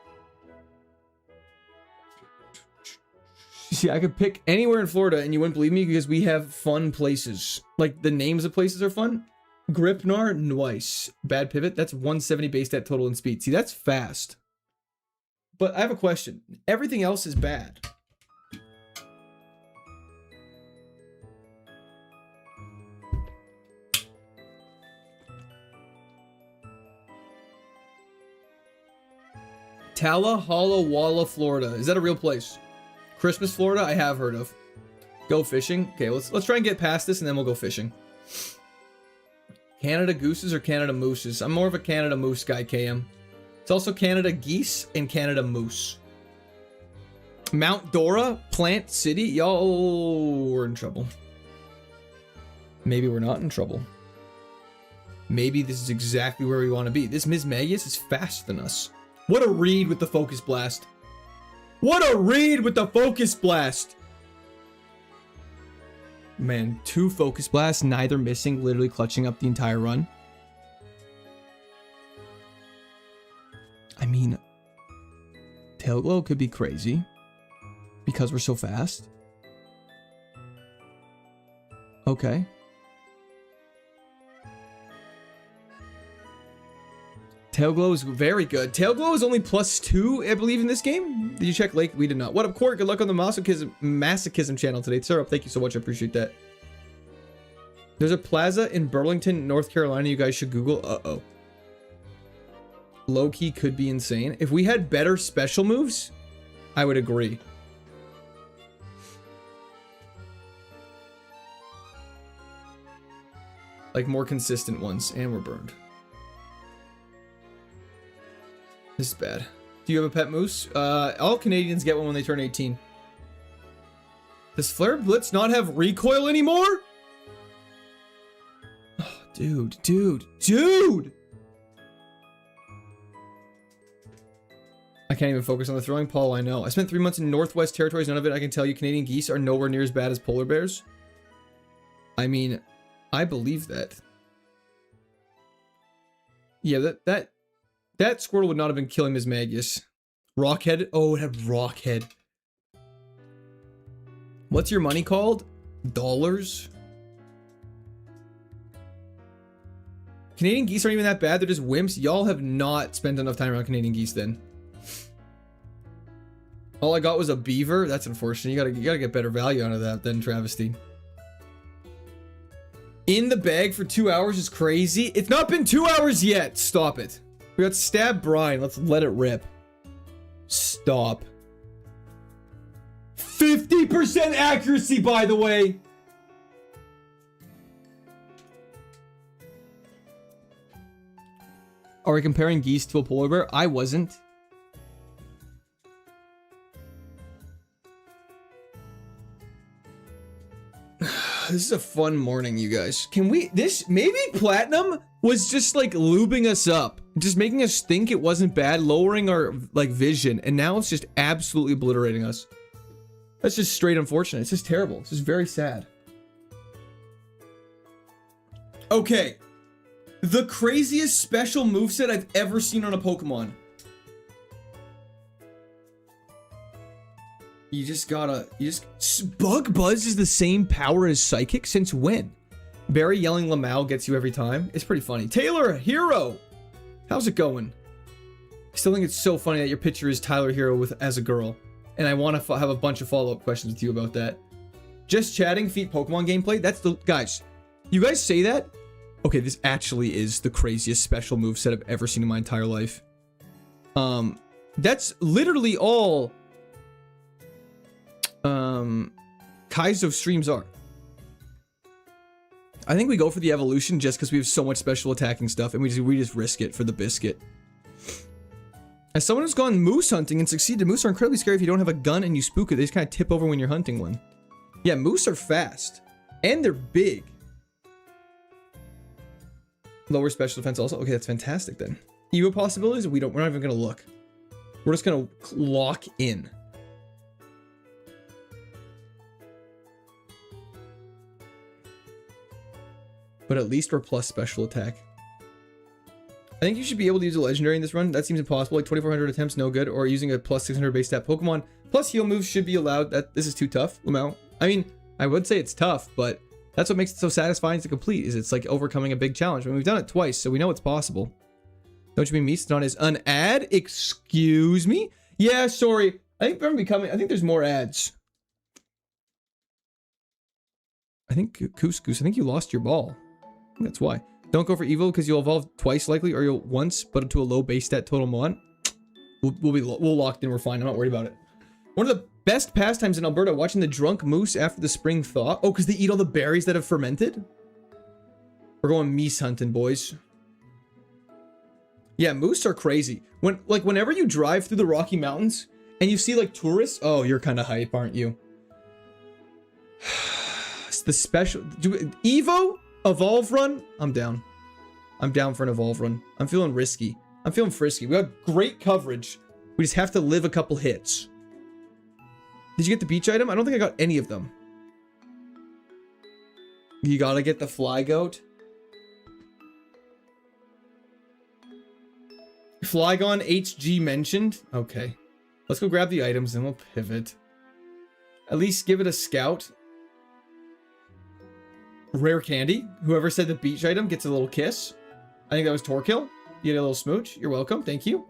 See, I could pick anywhere in Florida and you wouldn't believe me because we have fun places. Like, the names of places are fun. Gripnar, nice. Bad pivot, that's 170 base stat total and speed. See, that's fast. But I have a question. Everything else is bad. Walla, Florida. Is that a real place? Christmas, Florida, I have heard of. Go fishing. Okay, let's try and get past this and then we'll go fishing. Canada gooses or Canada mooses? I'm more of a Canada moose guy, KM. It's also Canada geese and Canada moose. Mount Dora, Plant City. Y'all, we're in trouble. Maybe we're not in trouble. Maybe this is exactly where we want to be. This Ms. Magus is faster than us. What a read with the Focus Blast. What a read with the Focus Blast. Man, 2 Focus Blasts, neither missing, literally clutching up the entire run. I mean, Tail Glow could be crazy because we're so fast. Okay. Tail Glow is very good. Tail Glow is only +2, I believe, in this game. Did you check Lake? We did not. What up, Court? Good luck on the Masochism channel today. Sir, thank you so much. I appreciate that. There's a plaza in Burlington, North Carolina. You guys should Google. Uh-oh. Low-key could be insane. If we had better special moves, I would agree. Like more consistent ones. And we're burned. This is bad. Do you have a pet moose? All Canadians get one when they turn 18. Does Flare Blitz not have recoil anymore? Oh, dude! I can't even focus on the throwing. Paul, I know. I spent 3 months in Northwest Territories. None of it, I can tell you, Canadian geese are nowhere near as bad as polar bears. I mean, I believe that. Yeah, that squirrel would not have been killing Ms. Magius. Rockhead? Oh, it had Rockhead. What's your money called? Dollars? Canadian geese aren't even that bad. They're just wimps. Y'all have not spent enough time around Canadian geese then. All I got was a beaver. That's unfortunate. You gotta get better value out of that than Travesty. In the bag for 2 hours is crazy. It's not been 2 hours yet. Stop it. We got Stab Brine. Let's let it rip. Stop. 50% accuracy, by the way. Are we comparing geese to a polar bear? I wasn't. This is a fun morning, you guys. Can we, maybe Platinum was just like lubing us up, just making us think it wasn't bad, lowering our like vision, and now it's just absolutely obliterating us. That's just straight unfortunate. It's just terrible. It's just very sad. Okay. The craziest special moveset I've ever seen on a Pokemon. Bug Buzz is the same power as Psychic? Since when? Barry yelling Lamau gets you every time. It's pretty funny. Taylor Hero! How's it going? I still think it's so funny that your picture is Tyler Hero as a girl. And I want to have a bunch of follow-up questions with you about that. Just chatting, feet Pokemon gameplay? That's the... Guys, you guys say that? Okay, this actually is the craziest special moveset I've ever seen in my entire life. That's literally all... Kaizo streams are. I think we go for the evolution just because we have so much special attacking stuff, and we just risk it for the biscuit. As someone who's gone moose hunting and succeeded, moose are incredibly scary if you don't have a gun and you spook it. They just kind of tip over when you're hunting one. Yeah, moose are fast. And they're big. Lower special defense also. Okay, that's fantastic then. Evo possibilities? We're not even gonna look. We're just gonna lock in. But at least we're plus special attack. I think you should be able to use a legendary in this run. That seems impossible. Like 2,400 attempts, no good. Or using a plus 600 base stat Pokemon. Plus heal moves should be allowed. This is too tough, Lamau. I mean, I would say it's tough, but that's what makes it so satisfying to complete, is it's like overcoming a big challenge. I mean, we've done it twice, so we know it's possible. Don't you mean Meat's not as an ad? Excuse me? Yeah, sorry. I think there's more ads. I think, Couscous, I think you lost your ball. I think that's why. Don't go for Evo because you'll evolve twice likely, or you'll once, but to a low base stat total mon. We'll locked in, we're fine. I'm not worried about it. One of the best pastimes in Alberta, watching the drunk moose after the spring thaw. Oh, because they eat all the berries that have fermented? We're going meese hunting, boys. Yeah, moose are crazy. Whenever you drive through the Rocky Mountains and you see like tourists, oh, you're kind of hype, aren't you? It's the special... Evo? Evolve run? I'm down. I'm down for an evolve run. I'm feeling risky. I'm feeling frisky. We got great coverage. We just have to live a couple hits. Did you get the beach item? I don't think I got any of them. You gotta get the fly goat. Flygon HG mentioned? Okay. Let's go grab the items and we'll pivot. At least give it a scout. Rare candy. Whoever said the beach item gets a little kiss. I think that was Torkill. You get a little smooch. You're welcome. Thank you.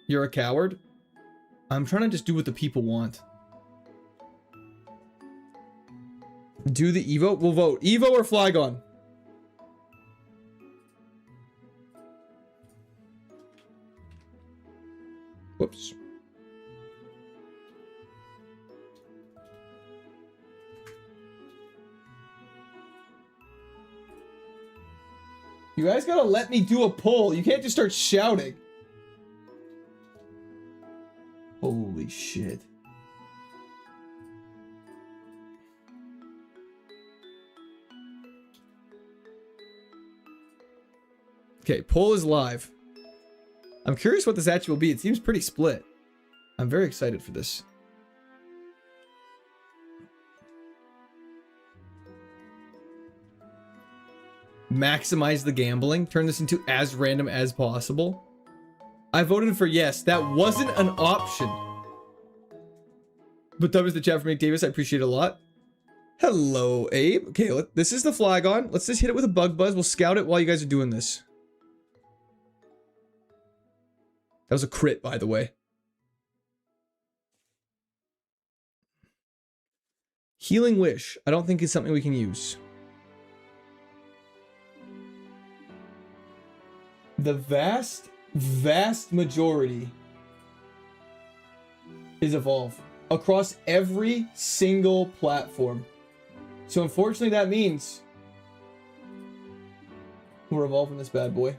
You're a coward. I'm trying to just do what the people want. Do the Evo? We'll vote. Evo or Flygon? Whoops. You guys gotta let me do a poll. You can't just start shouting. Holy shit. Okay, poll is live. I'm curious what this actually will be. It seems pretty split. I'm very excited for this. Maximize the gambling. Turn this into as random as possible. I voted for yes. That wasn't an option. But that was the chat from McDavis. I appreciate it a lot. Hello, Abe. Okay, this is the flag on. Let's just hit it with a bug buzz. We'll scout it while you guys are doing this. That was a crit, by the way. Healing Wish. I don't think it's something we can use. The vast majority is Evolve across every single platform. So unfortunately that means we're evolving this bad boy.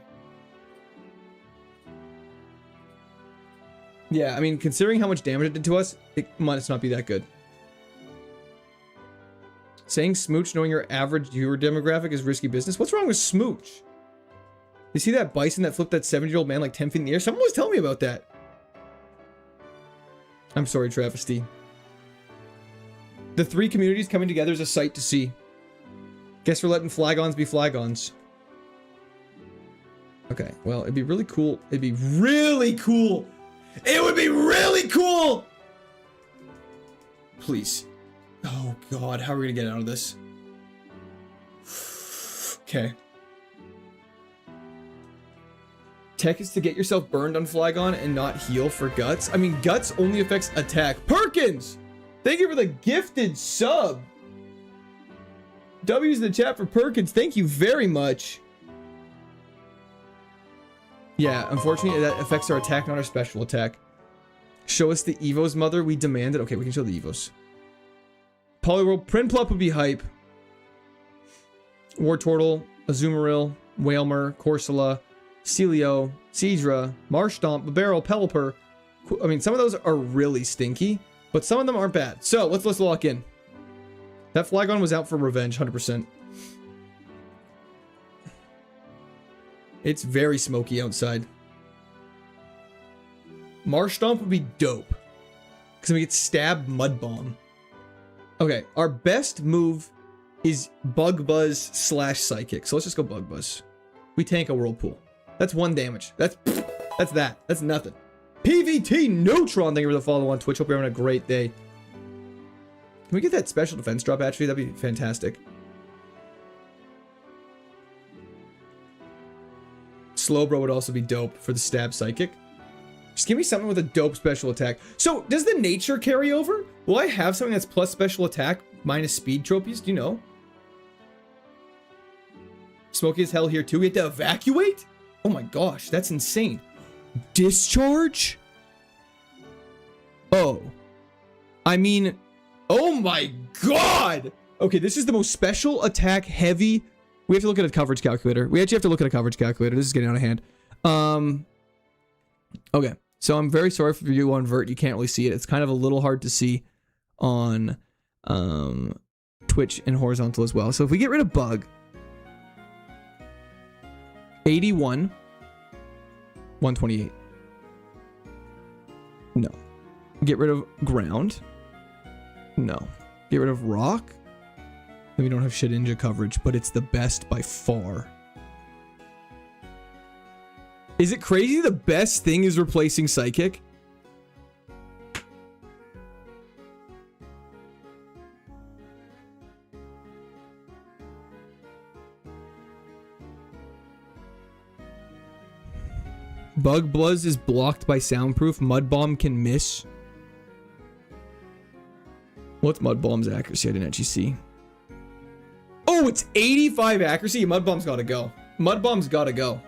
Yeah, I mean, considering how much damage it did to us, it might not be that good. Saying Smooch knowing your average viewer demographic is risky business? What's wrong with Smooch? You see that bison that flipped that 70-year-old man like 10 feet in the air? Someone was telling me about that. I'm sorry, Travesty. The three communities coming together is a sight to see. Guess we're letting flag-ons be flag-ons. Okay, well, it'd be really cool. It'd be really cool. It would be really cool! Please. Oh, God. How are we gonna get out of this? Okay. Tech is to get yourself burned on Flagon and not heal for Guts. I mean, Guts only affects attack. Perkins! Thank you for the gifted sub. W's in the chat for Perkins. Thank you very much. Yeah, unfortunately, that affects our attack, not our special attack. Show us the Evos, mother. We demanded. Okay, we can show the Evos. Poliwhirl, Prinplup would be hype. Wartortle, Azumarill, Whalmer, Corsola, Celio, Seadra, Marshtomp, Barrel, Pelipper. I mean, some of those are really stinky, but some of them aren't bad. So let's lock in. That Flagon was out for revenge, 100%. It's very smoky outside. Marshtomp would be dope, because we get Stab Mud Bomb. Okay, our best move is Bug Buzz / Psychic. So let's just go Bug Buzz. We tank a Whirlpool. That's 1 damage. That's that. That's nothing. PVT Neutron, thank you for the follow on Twitch. Hope you're having a great day. Can we get that special defense drop, actually? That'd be fantastic. Slowbro would also be dope for the Stab Psychic. Just give me something with a dope special attack. So, does the nature carry over? Will I have something that's plus special attack minus speed trophies? Do you know? Smoky as hell here too. We have to evacuate? Oh my gosh, that's insane. Discharge? Oh. I mean, oh my god! Okay, this is the most special attack heavy. We have to look at a coverage calculator. We actually have to look at a coverage calculator. This is getting out of hand. Okay. So I'm very sorry for you on Vert. You can't really see it. It's kind of a little hard to see on Twitch and horizontal as well. So if we get rid of Bug, 81, 128. No. Get rid of Ground. No. Get rid of Rock. And we don't have Shedinja coverage, but it's the best by far. Is it crazy the best thing is replacing Psychic? Bug Buzz is blocked by Soundproof. Mud Bomb can miss. What's Mud Bomb's accuracy? I didn't actually see. Oh, it's 85 accuracy. Mud Bomb's gotta go. Mud Bomb's gotta go.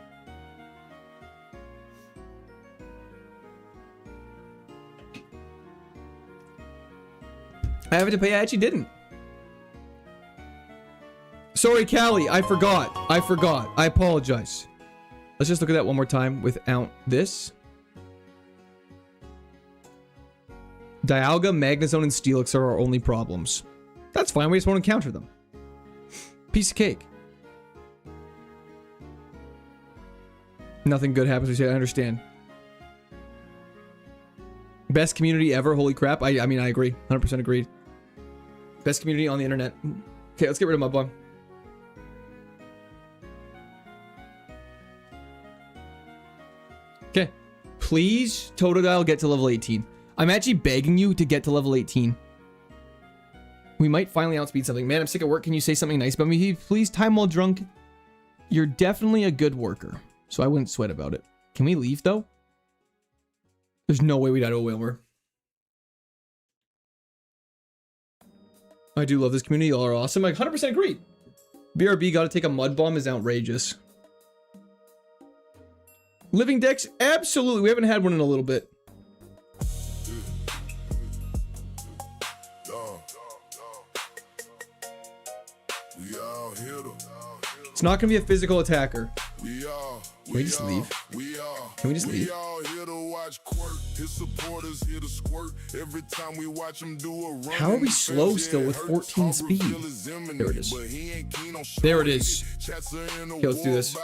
I have to pay. I actually didn't. Sorry, Callie. I forgot. I apologize. Let's just look at that one more time without this. Dialga, Magnezone, and Steelix are our only problems. That's fine. We just won't encounter them. Piece of cake. Nothing good happens. I understand. Best community ever. Holy crap. I mean, I agree. 100% agreed. Best community on the internet. Okay, let's get rid of Mudbomb. Okay. Please, Totodile, get to level 18. I'm actually begging you to get to level 18. We might finally outspeed something. Man, I'm sick of work. Can you say something nice about me? Please, time while drunk. You're definitely a good worker, so I wouldn't sweat about it. Can we leave, though? There's no way we die to a Whalmer. I do love this community. Y'all are awesome. I 100% agree. BRB gotta take a mud bomb is outrageous. Living Dex? Absolutely. We haven't had one in a little bit. It's not gonna be a physical attacker. Can we just leave? Can we just leave? How are we slow still with 14 speed? There it is. There it is. Okay, let's do this.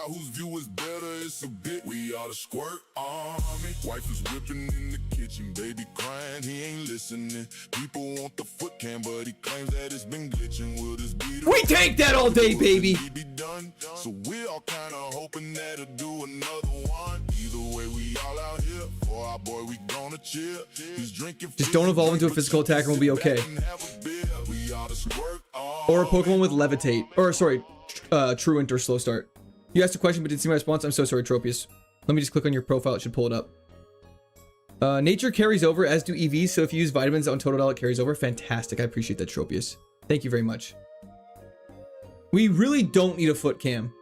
Wife is whipping in the kitchen, baby crying, he ain't listening. People want the foot cam, but he claims that it's been glitching. Will this be the we take that all day, baby. So we all kind of hoping that'll do another one. Either way, we all out here for our boy, we gonna chill. He's drinking. Just don't evolve into a physical attacker and we'll be okay. Or a Pokemon with Levitate. Or sorry, Truant or Slow Start. You asked a question but didn't see my response. I'm so sorry, Tropius. Let me just click on your profile. It should pull it up. Nature carries over, as do EVs. So if you use vitamins on Totodile, it carries over. Fantastic. I appreciate that, Tropius. Thank you very much. We really don't need a foot cam.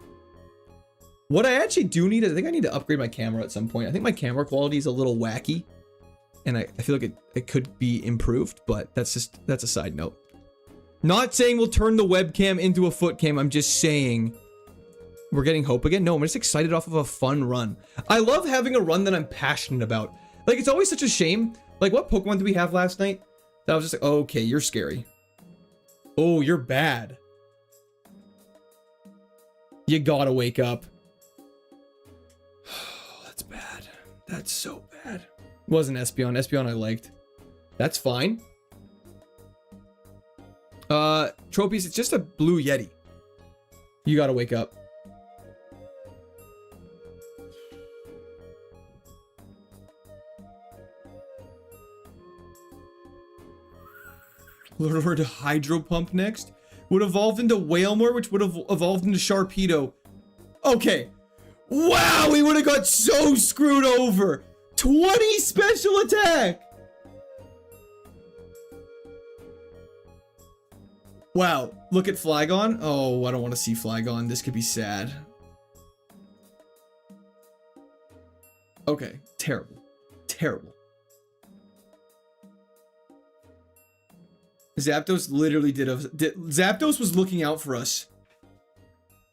What I actually do need is I think I need to upgrade my camera at some point. I think my camera quality is a little wacky. And I feel like it could be improved, but that's a side note. Not saying we'll turn the webcam into a foot cam. I'm just saying we're getting hope again. No, I'm just excited off of a fun run. I love having a run that I'm passionate about. Like, it's always such a shame. Like, what Pokemon did we have last night? That was just like, oh, okay, you're scary. Oh, you're bad. You gotta wake up. Oh, that's bad. That's so bad. Wasn't Espeon. Espeon I liked. That's fine. Tropies, it's just a blue Yeti. You gotta wake up. Would have to Hydro Pump next. Would evolve into Whalmer, which would have evolved into Sharpedo. Okay. Wow, we would have got so screwed over. 20 special attack. Wow, look at Flygon. Oh, I don't want to see Flygon. This could be sad. Okay, terrible. Terrible. Zapdos literally Zapdos was looking out for us.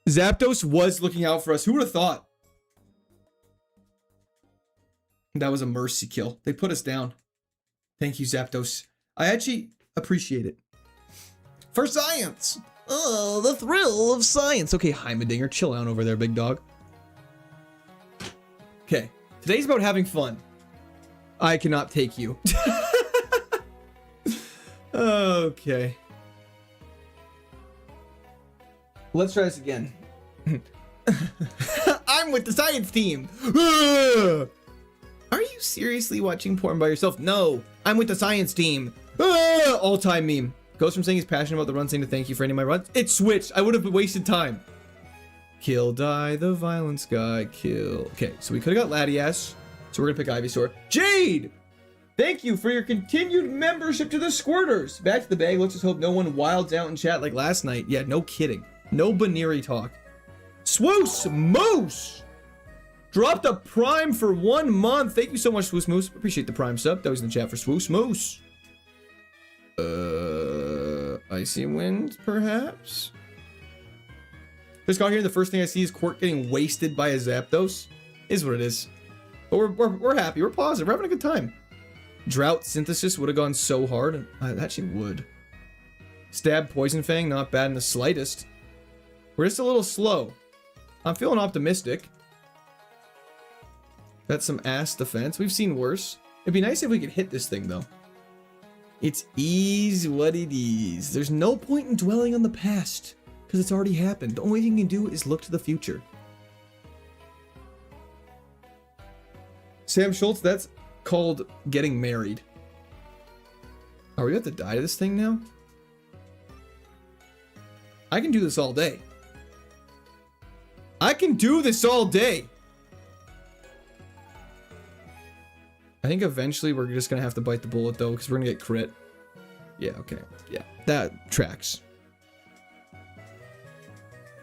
Zapdos was looking out for us. Who would have thought? That was a mercy kill. They put us down. Thank you, Zapdos. I actually appreciate it. For science! Oh, the thrill of science. Okay, Heimerdinger, chill out over there, big dog. Okay, today's about having fun. I cannot take you. Okay. Let's try this again. I'm with the science team. Are you seriously watching porn by yourself? No, I'm with the science team. All-time meme. Goes from saying he's passionate about the run saying to thank you for any of my runs. It switched. I would have wasted time. Kill, die, the violence guy, kill. Okay, so we could have got Latias. So we're gonna pick Ivysaur. Jade! Thank you for your continued membership to the Squirters. Back to the bag. Let's just hope no one wilds out in chat like last night. Yeah, no kidding. No Baneri talk. Swoos Moose! Dropped a Prime for 1 month. Thank you so much, Swoos Moose. Appreciate the Prime sub. That was in the chat for Swoos Moose. Icy Wind, perhaps? Just got here, the first thing I see is Court getting wasted by a Zapdos. Is what it is. But we're happy. We're positive. We're having a good time. Drought Synthesis would have gone so hard. It actually would. Stab Poison Fang, not bad in the slightest. We're just a little slow. I'm feeling optimistic. That's some ass defense. We've seen worse. It'd be nice if we could hit this thing, though. It's what it is. There's no point in dwelling on the past, because it's already happened. The only thing you can do is look to the future. Sam Schultz, that's called getting married. Are we about to die to this thing now? I can do this all day. I can do this all day. I think eventually we're just going to have to bite the bullet, though, because we're going to get crit. Yeah, okay. Yeah, that tracks.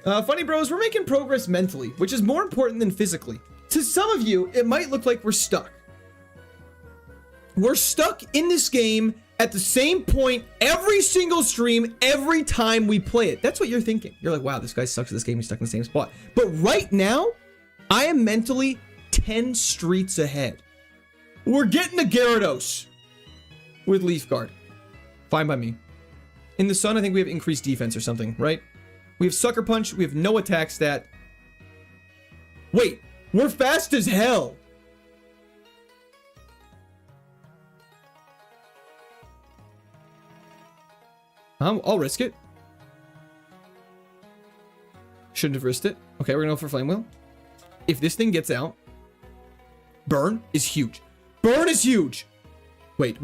Funny bros, we're making progress mentally, which is more important than physically. To some of you, it might look like we're stuck. We're stuck in this game at the same point every single stream, every time we play it. That's what you're thinking. You're like, wow, this guy sucks at this game. He's stuck in the same spot. But right now, I am mentally 10 streets ahead. We're getting a Gyarados with Leaf Guard. Fine by me. In the sun, I think we have increased defense or something, right? We have Sucker Punch. We have no attack stat. Wait, we're fast as hell. I'll risk it. Shouldn't have risked it. Okay, we're gonna go for Flame Wheel. If this thing gets out, Burn is huge. Burn is huge. Wait.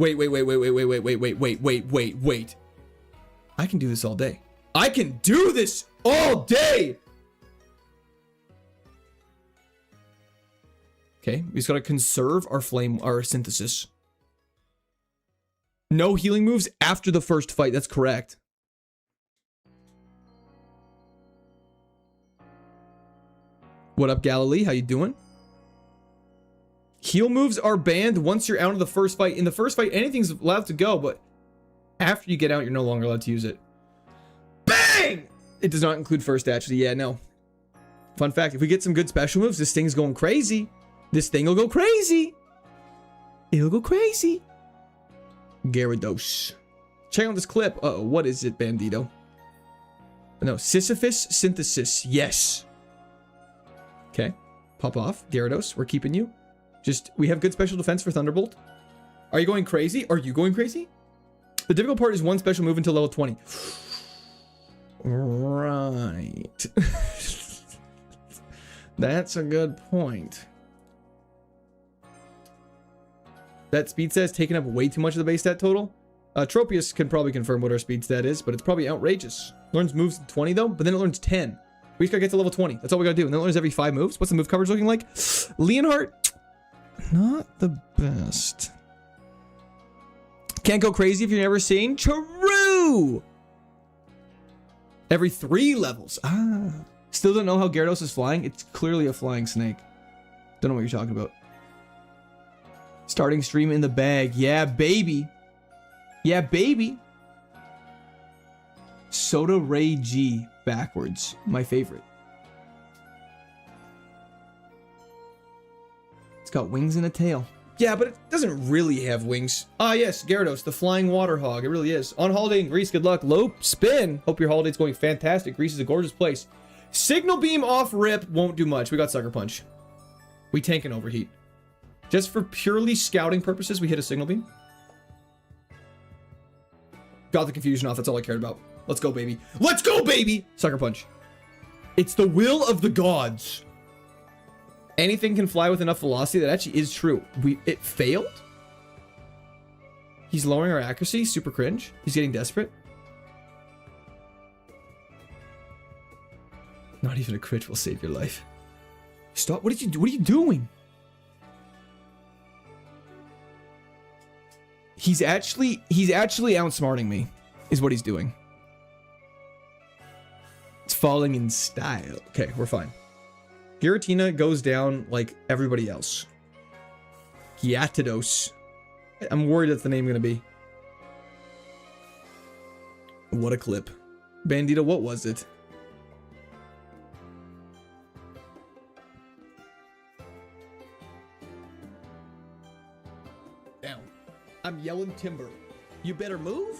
I can do this all day. I can do this all day. Okay, we just gotta conserve our synthesis. No healing moves after the first fight. That's correct. What up, Galilee? How you doing? Heal moves are banned once you're out of the first fight. In the first fight, anything's allowed to go, but after you get out, you're no longer allowed to use it. Bang! It does not include first, actually. Yeah, no. Fun fact, if we get some good special moves, this thing's going crazy. This thing will go crazy. It'll go crazy. Gyarados. Check out this clip. Uh-oh, what is it, Bandito? No, Sisyphus Synthesis. Yes. Okay. Pop off. Gyarados, we're keeping you. We have good special defense for Thunderbolt. Are you going crazy? Are you going crazy? The difficult part is one special move until level 20. Right. That's a good point. That speed stat is taking up way too much of the base stat total. Tropius can probably confirm what our speed stat is, but it's probably outrageous. Learns moves 20 though, but then it learns 10. We just gotta get to level 20. That's all we gotta do. And then it learns every 5 moves. What's the move coverage looking like? Leonhardt, not the best. Can't go crazy if you've never seen. True! Every 3 levels. Still don't know how Gyarados is flying. It's clearly a flying snake. Don't know what you're talking about. Starting stream in the bag. Yeah, baby. Yeah, baby. Soda Ray G backwards. My favorite. It's got wings and a tail. Yeah, but it doesn't really have wings. Ah, yes, Gyarados, the flying water hog. It really is. On holiday in Greece, good luck. Low spin. Hope your holiday's going fantastic. Greece is a gorgeous place. Signal beam off rip won't do much. We got Sucker Punch. We tank and overheat. Just for purely scouting purposes, we hit a signal beam. Got the confusion off. That's all I cared about. Let's go, baby. Let's go, baby! Sucker Punch. It's the will of the gods. Anything can fly with enough velocity. That actually is true. It failed? He's lowering our accuracy. Super cringe. He's getting desperate. Not even a crit will save your life. Stop. What are you doing? He's actually outsmarting me, is what he's doing. It's falling in style. Okay, we're fine. Giratina goes down like everybody else. Gyarados. I'm worried that's the name gonna be. What a clip. Bandito, what was it? I'm yelling timber. You better move.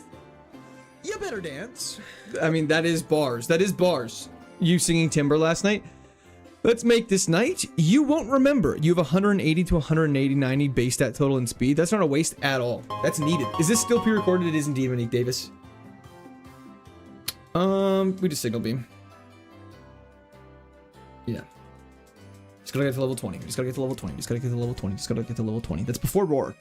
You better dance. I mean, that is bars. That is bars. You singing timber last night. Let's make this night you won't remember. You have 180 to 180, 90 base stat total and speed. That's not a waste at all. That's needed. Is this still pre-recorded? It is indeed, Monique Davis. We just signal beam. Yeah. Just gotta get to level 20. Just gotta get to level 20. Just gotta get to level 20. Just gotta get to level 20. That's before Rourke.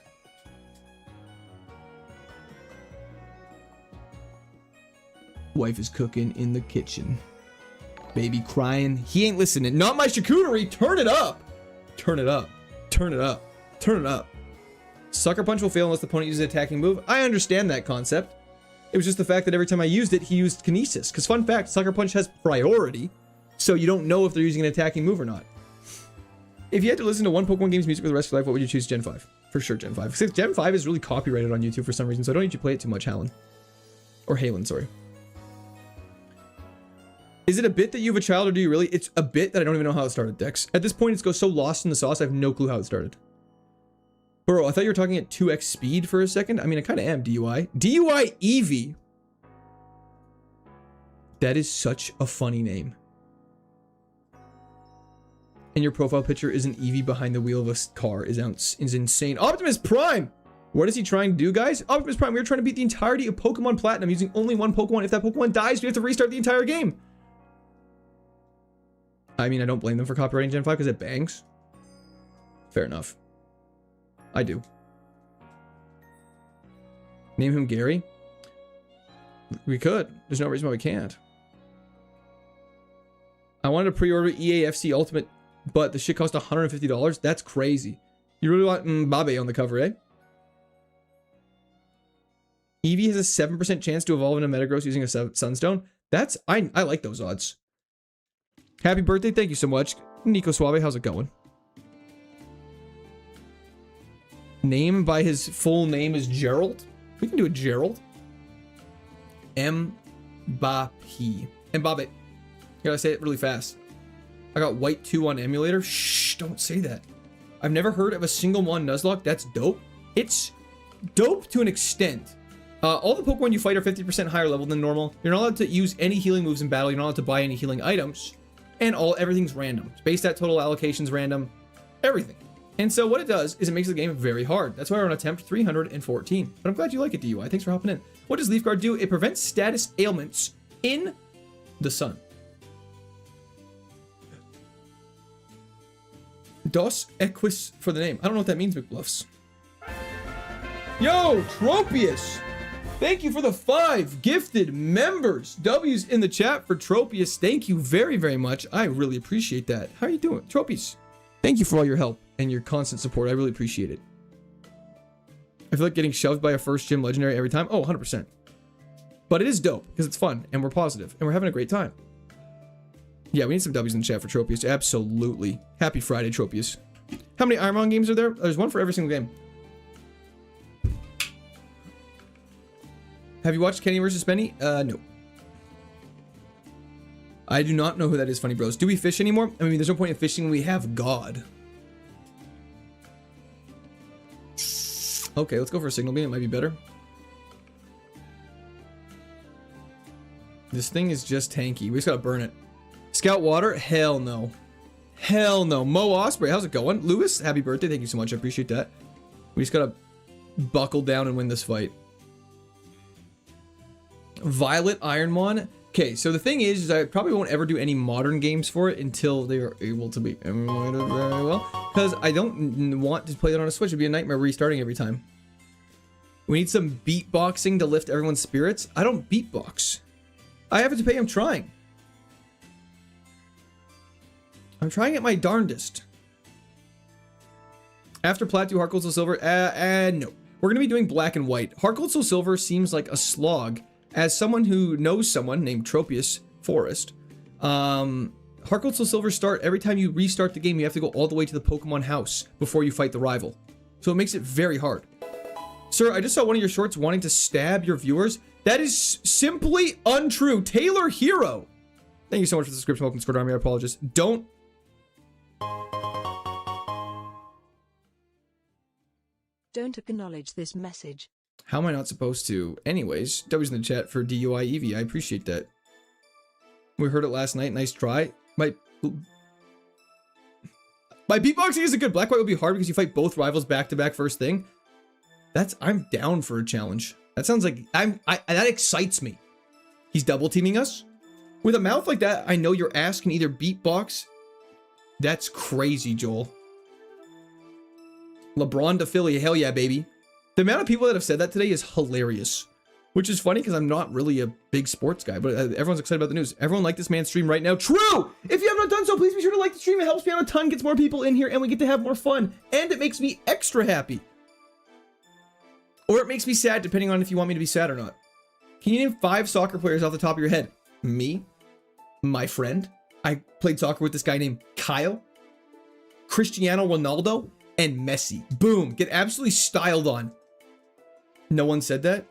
Wife is cooking in the kitchen. Baby crying. He ain't listening. Not my charcuterie. Turn it up. Turn it up. Turn it up. Turn it up. Sucker Punch will fail unless the opponent uses an attacking move. I understand that concept. It was just the fact that every time I used it, he used Kinesis. Because fun fact, Sucker Punch has priority. So you don't know if they're using an attacking move or not. If you had to listen to one Pokemon game's music for the rest of your life, what would you choose? Gen 5. For sure, Gen 5. Because Gen 5 is really copyrighted on YouTube for some reason. So I don't need you to play it too much, Halen. Or Halen, sorry. Is it a bit that you have a child or do you really? It's a bit that I don't even know how it started, Dex. At this point, it's so lost in the sauce, I have no clue how it started. Bro, I thought you were talking at 2x speed for a second. I mean, I kind of am, DUI. DUI Eevee. That is such a funny name. And your profile picture is an Eevee behind the wheel of a car is insane. Optimus Prime! What is he trying to do, guys? Optimus Prime, we were trying to beat the entirety of Pokemon Platinum using only one Pokemon. If that Pokemon dies, we have to restart the entire game. I mean, I don't blame them for copyrighting Gen 5 because it bangs. Fair enough. I do. Name him Gary? We could. There's no reason why we can't. I wanted to pre-order EAFC Ultimate, but the shit cost $150. That's crazy. You really want Mbappe on the cover, eh? Eevee has a 7% chance to evolve into Metagross using a Sunstone. That's... I like those odds. Happy birthday. Thank you so much. Nico Suave, how's it going? Name by his full name is Gerald. We can do a Gerald. Mbappe. Mbappe. Gotta say it really fast. I got white 2 on emulator. Shh, don't say that. I've never heard of a single one Nuzlocke. That's dope. It's dope to an extent. All the Pokemon you fight are 50% higher level than normal. You're not allowed to use any healing moves in battle. You're not allowed to buy any healing items. And everything's random. Base stat total allocation's random. Everything. And so what it does is it makes the game very hard. That's why we're on attempt 314. But I'm glad you like it, DUI. Thanks for hopping in. What does Leaf Guard do? It prevents status ailments in the sun. Dos Equis for the name. I don't know what that means, McBluffs. Yo, Tropius! Thank you for the 5 gifted members. W's in the chat for Tropius. Thank you very, very much. I really appreciate that. How are you doing? Tropius, thank you for all your help and your constant support. I really appreciate it. I feel like getting shoved by a first gym legendary every time. Oh, 100%. But it is dope because it's fun and we're positive and we're having a great time. Yeah, we need some W's in the chat for Tropius. Absolutely. Happy Friday, Tropius. How many Ironmon games are there? There's one for every single game. Have you watched Kenny vs. Benny? No. I do not know who that is, Funny Bros. Do we fish anymore? I mean, there's no point in fishing when we have God. Okay, let's go for a signal beam. It might be better. This thing is just tanky. We just gotta burn it. Scout Water? Hell no. Hell no. Mo Osprey, how's it going? Lewis, happy birthday. Thank you so much. I appreciate that. We just gotta buckle down and win this fight. Violet Ironmon. Okay, so the thing is I probably won't ever do any modern games for it until they are able to be emulated very well. Because I don't want to play that on a Switch. It'd be a nightmare restarting every time. We need some beatboxing to lift everyone's spirits. I don't beatbox. I have it to pay. I'm trying. I'm trying at my darndest. After Plat 2, Heart Gold Soul Silver? No. We're going to be doing Black and White. Heart Gold Soul Silver seems like a slog. As someone who knows someone named Tropius Forest, Heart Gold Soul Silver start every time you restart the game, you have to go all the way to the Pokemon house before you fight the rival. So it makes it very hard. Sir, I just saw one of your shorts wanting to stab your viewers. That is simply untrue. Taylor Hero. Thank you so much for the subscription. Welcome to Discord Army. I apologize. Don't. Don't acknowledge this message. How am I not supposed to? Anyways, W's in the chat for DUI Evie. I appreciate that. We heard it last night. Nice try. My beatboxing is a good. Black White will be hard because you fight both rivals back to back first thing. I'm down for a challenge. That sounds like that excites me. He's double teaming us with a mouth like that. I know your ass can either beatbox. That's crazy, Joel. LeBron to Philly, hell yeah, baby. The amount of people that have said that today is hilarious, which is funny because I'm not really a big sports guy, but everyone's excited about the news. Everyone like this man's stream right now. True! If you have not done so, please be sure to like the stream. It helps me out a ton, gets more people in here, and we get to have more fun. And it makes me extra happy. Or it makes me sad, depending on if you want me to be sad or not. Can you name 5 soccer players off the top of your head? Me, my friend. I played soccer with this guy named Kyle, Cristiano Ronaldo, and Messi. Boom. Get absolutely styled on. No one said that?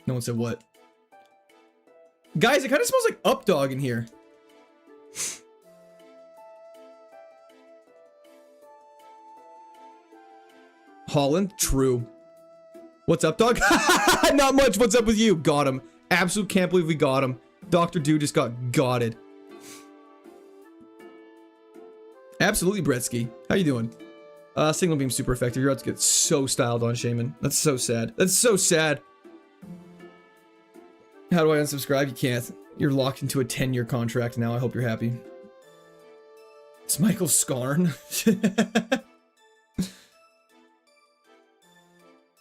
No one said what? Guys, it kind of smells like Updog in here. Holland? True. What's up, dog? Not much. What's up with you? Got him. Absolutely can't believe we got him. Dr. Dude just got gotted. Absolutely, Bretsky. How you doing? Signal beam super effective. You're about to get so styled on, Shaman. That's so sad. That's so sad. How do I unsubscribe? You can't. You're locked into a 10-year contract now. I hope you're happy. It's Michael Scarn.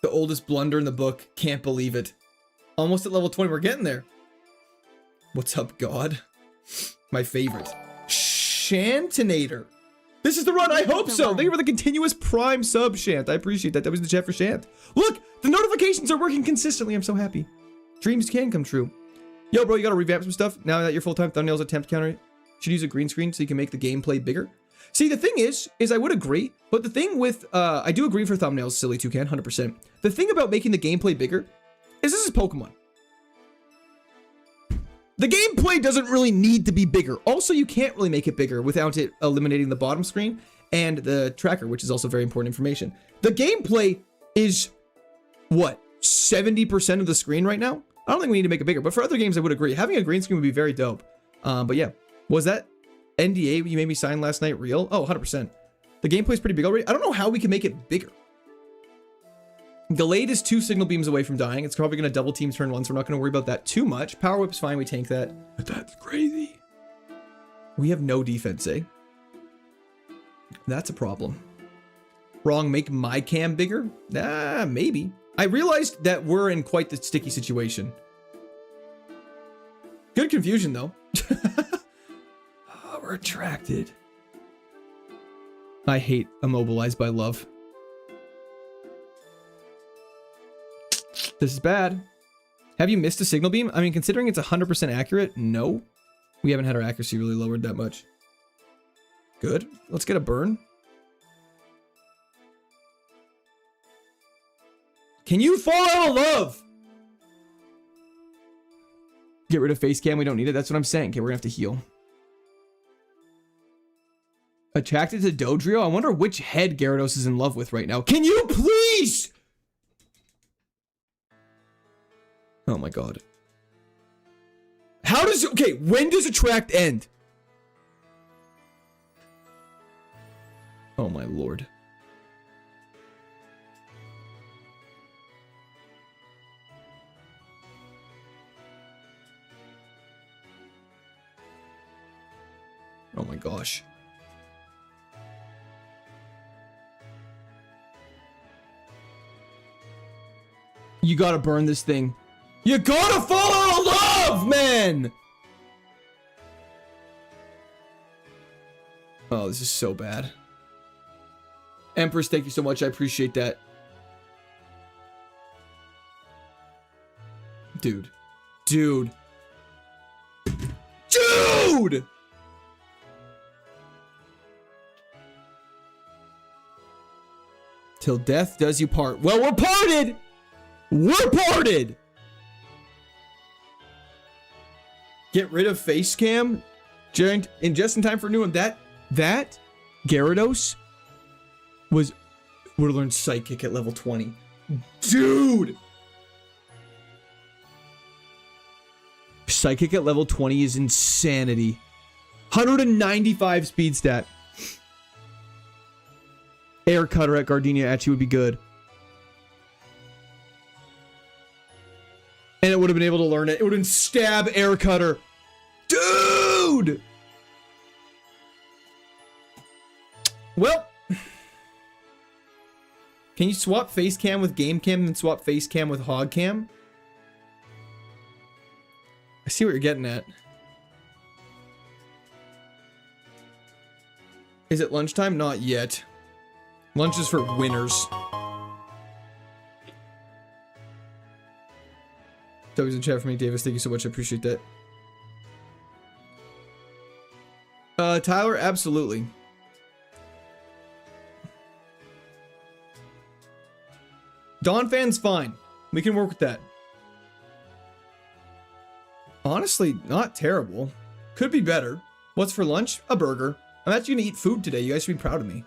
The oldest blunder in the book. Can't believe it. Almost at level 20. We're getting there. What's up, God? My favorite. Shantinator. This is the run. I hope so. Thank you for the continuous prime sub, Shant. I appreciate that. That was the chat for Shant. Look, the notifications are working consistently. I'm so happy. Dreams can come true. Yo, bro, you gotta revamp some stuff. Now that your full-time thumbnails attempt counter, should use a green screen so you can make the gameplay bigger. See, the thing is I would agree, but the thing with, I do agree for thumbnails, silly toucan, 100%. The thing about making the gameplay bigger is this is Pokemon. The gameplay doesn't really need to be bigger. Also, you can't really make it bigger without it eliminating the bottom screen and the tracker, which is also very important information. The gameplay is, what, 70% of the screen right now? I don't think we need to make it bigger, but for other games, I would agree. Having a green screen would be very dope. But yeah, was that NDA you made me sign last night real? Oh, 100%. The gameplay is pretty big already. I don't know how we can make it bigger. Gallade is 2 signal beams away from dying. It's probably going to double team turn 1, so we're not going to worry about that too much. Power Whip's fine. We tank that. But that's crazy. We have no defense, eh? That's a problem. Wrong, make my cam bigger? Maybe. I realized that we're in quite the sticky situation. Good confusion, though. Oh, we're attracted. I hate immobilized by love. This is bad. Have you missed a signal beam? I mean, considering it's 100% accurate, no. We haven't had our accuracy really lowered that much. Good. Let's get a burn. Can you fall out of love? Get rid of face cam. We don't need it. That's what I'm saying. Okay, we're gonna have to heal. Attracted to Dodrio? I wonder which head Gyarados is in love with right now. Can you please? Oh my god. How does... Okay, when does attract end? Oh my lord. Oh my gosh. You gotta burn this thing. You gotta fall out of love, man! Oh, this is so bad. Empress, thank you so much. I appreciate that. Dude. Dude. Dude! Till death does you part. Well, we're parted! We're parted! Get rid of face cam. Just in time for a new one. That Gyarados was Would have learned Psychic at level 20. Dude! Psychic at level 20 is insanity. 195 speed stat. Air Cutter at Gardenia actually would be good. And it would have been able to learn it. It would have been Stab Air Cutter. Dude! Well. Can you swap face cam with game cam and swap face cam with hog cam? I see what you're getting at. Is it lunchtime? Not yet. Lunch is for winners. Toby's in chat for me, Davis. Thank you so much. I appreciate that. Tyler, absolutely. Dawn fan's fine. We can work with that. Honestly, not terrible. Could be better. What's for lunch? A burger. I'm actually gonna eat food today. You guys should be proud of me.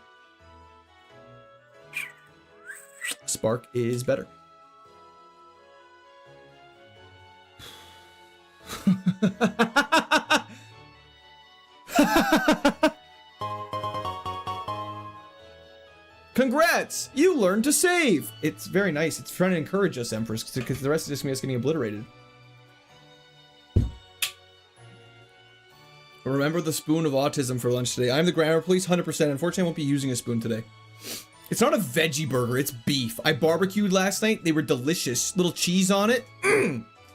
Spark is better. Congrats! You learned to save! It's very nice. It's trying to encourage us, Empress, because the rest of this is getting obliterated. Remember the spoon of autism for lunch today. I'm the grammar police, 100%. Unfortunately, I won't be using a spoon today. It's not a veggie burger, it's beef. I barbecued last night. They were delicious. Little cheese on it.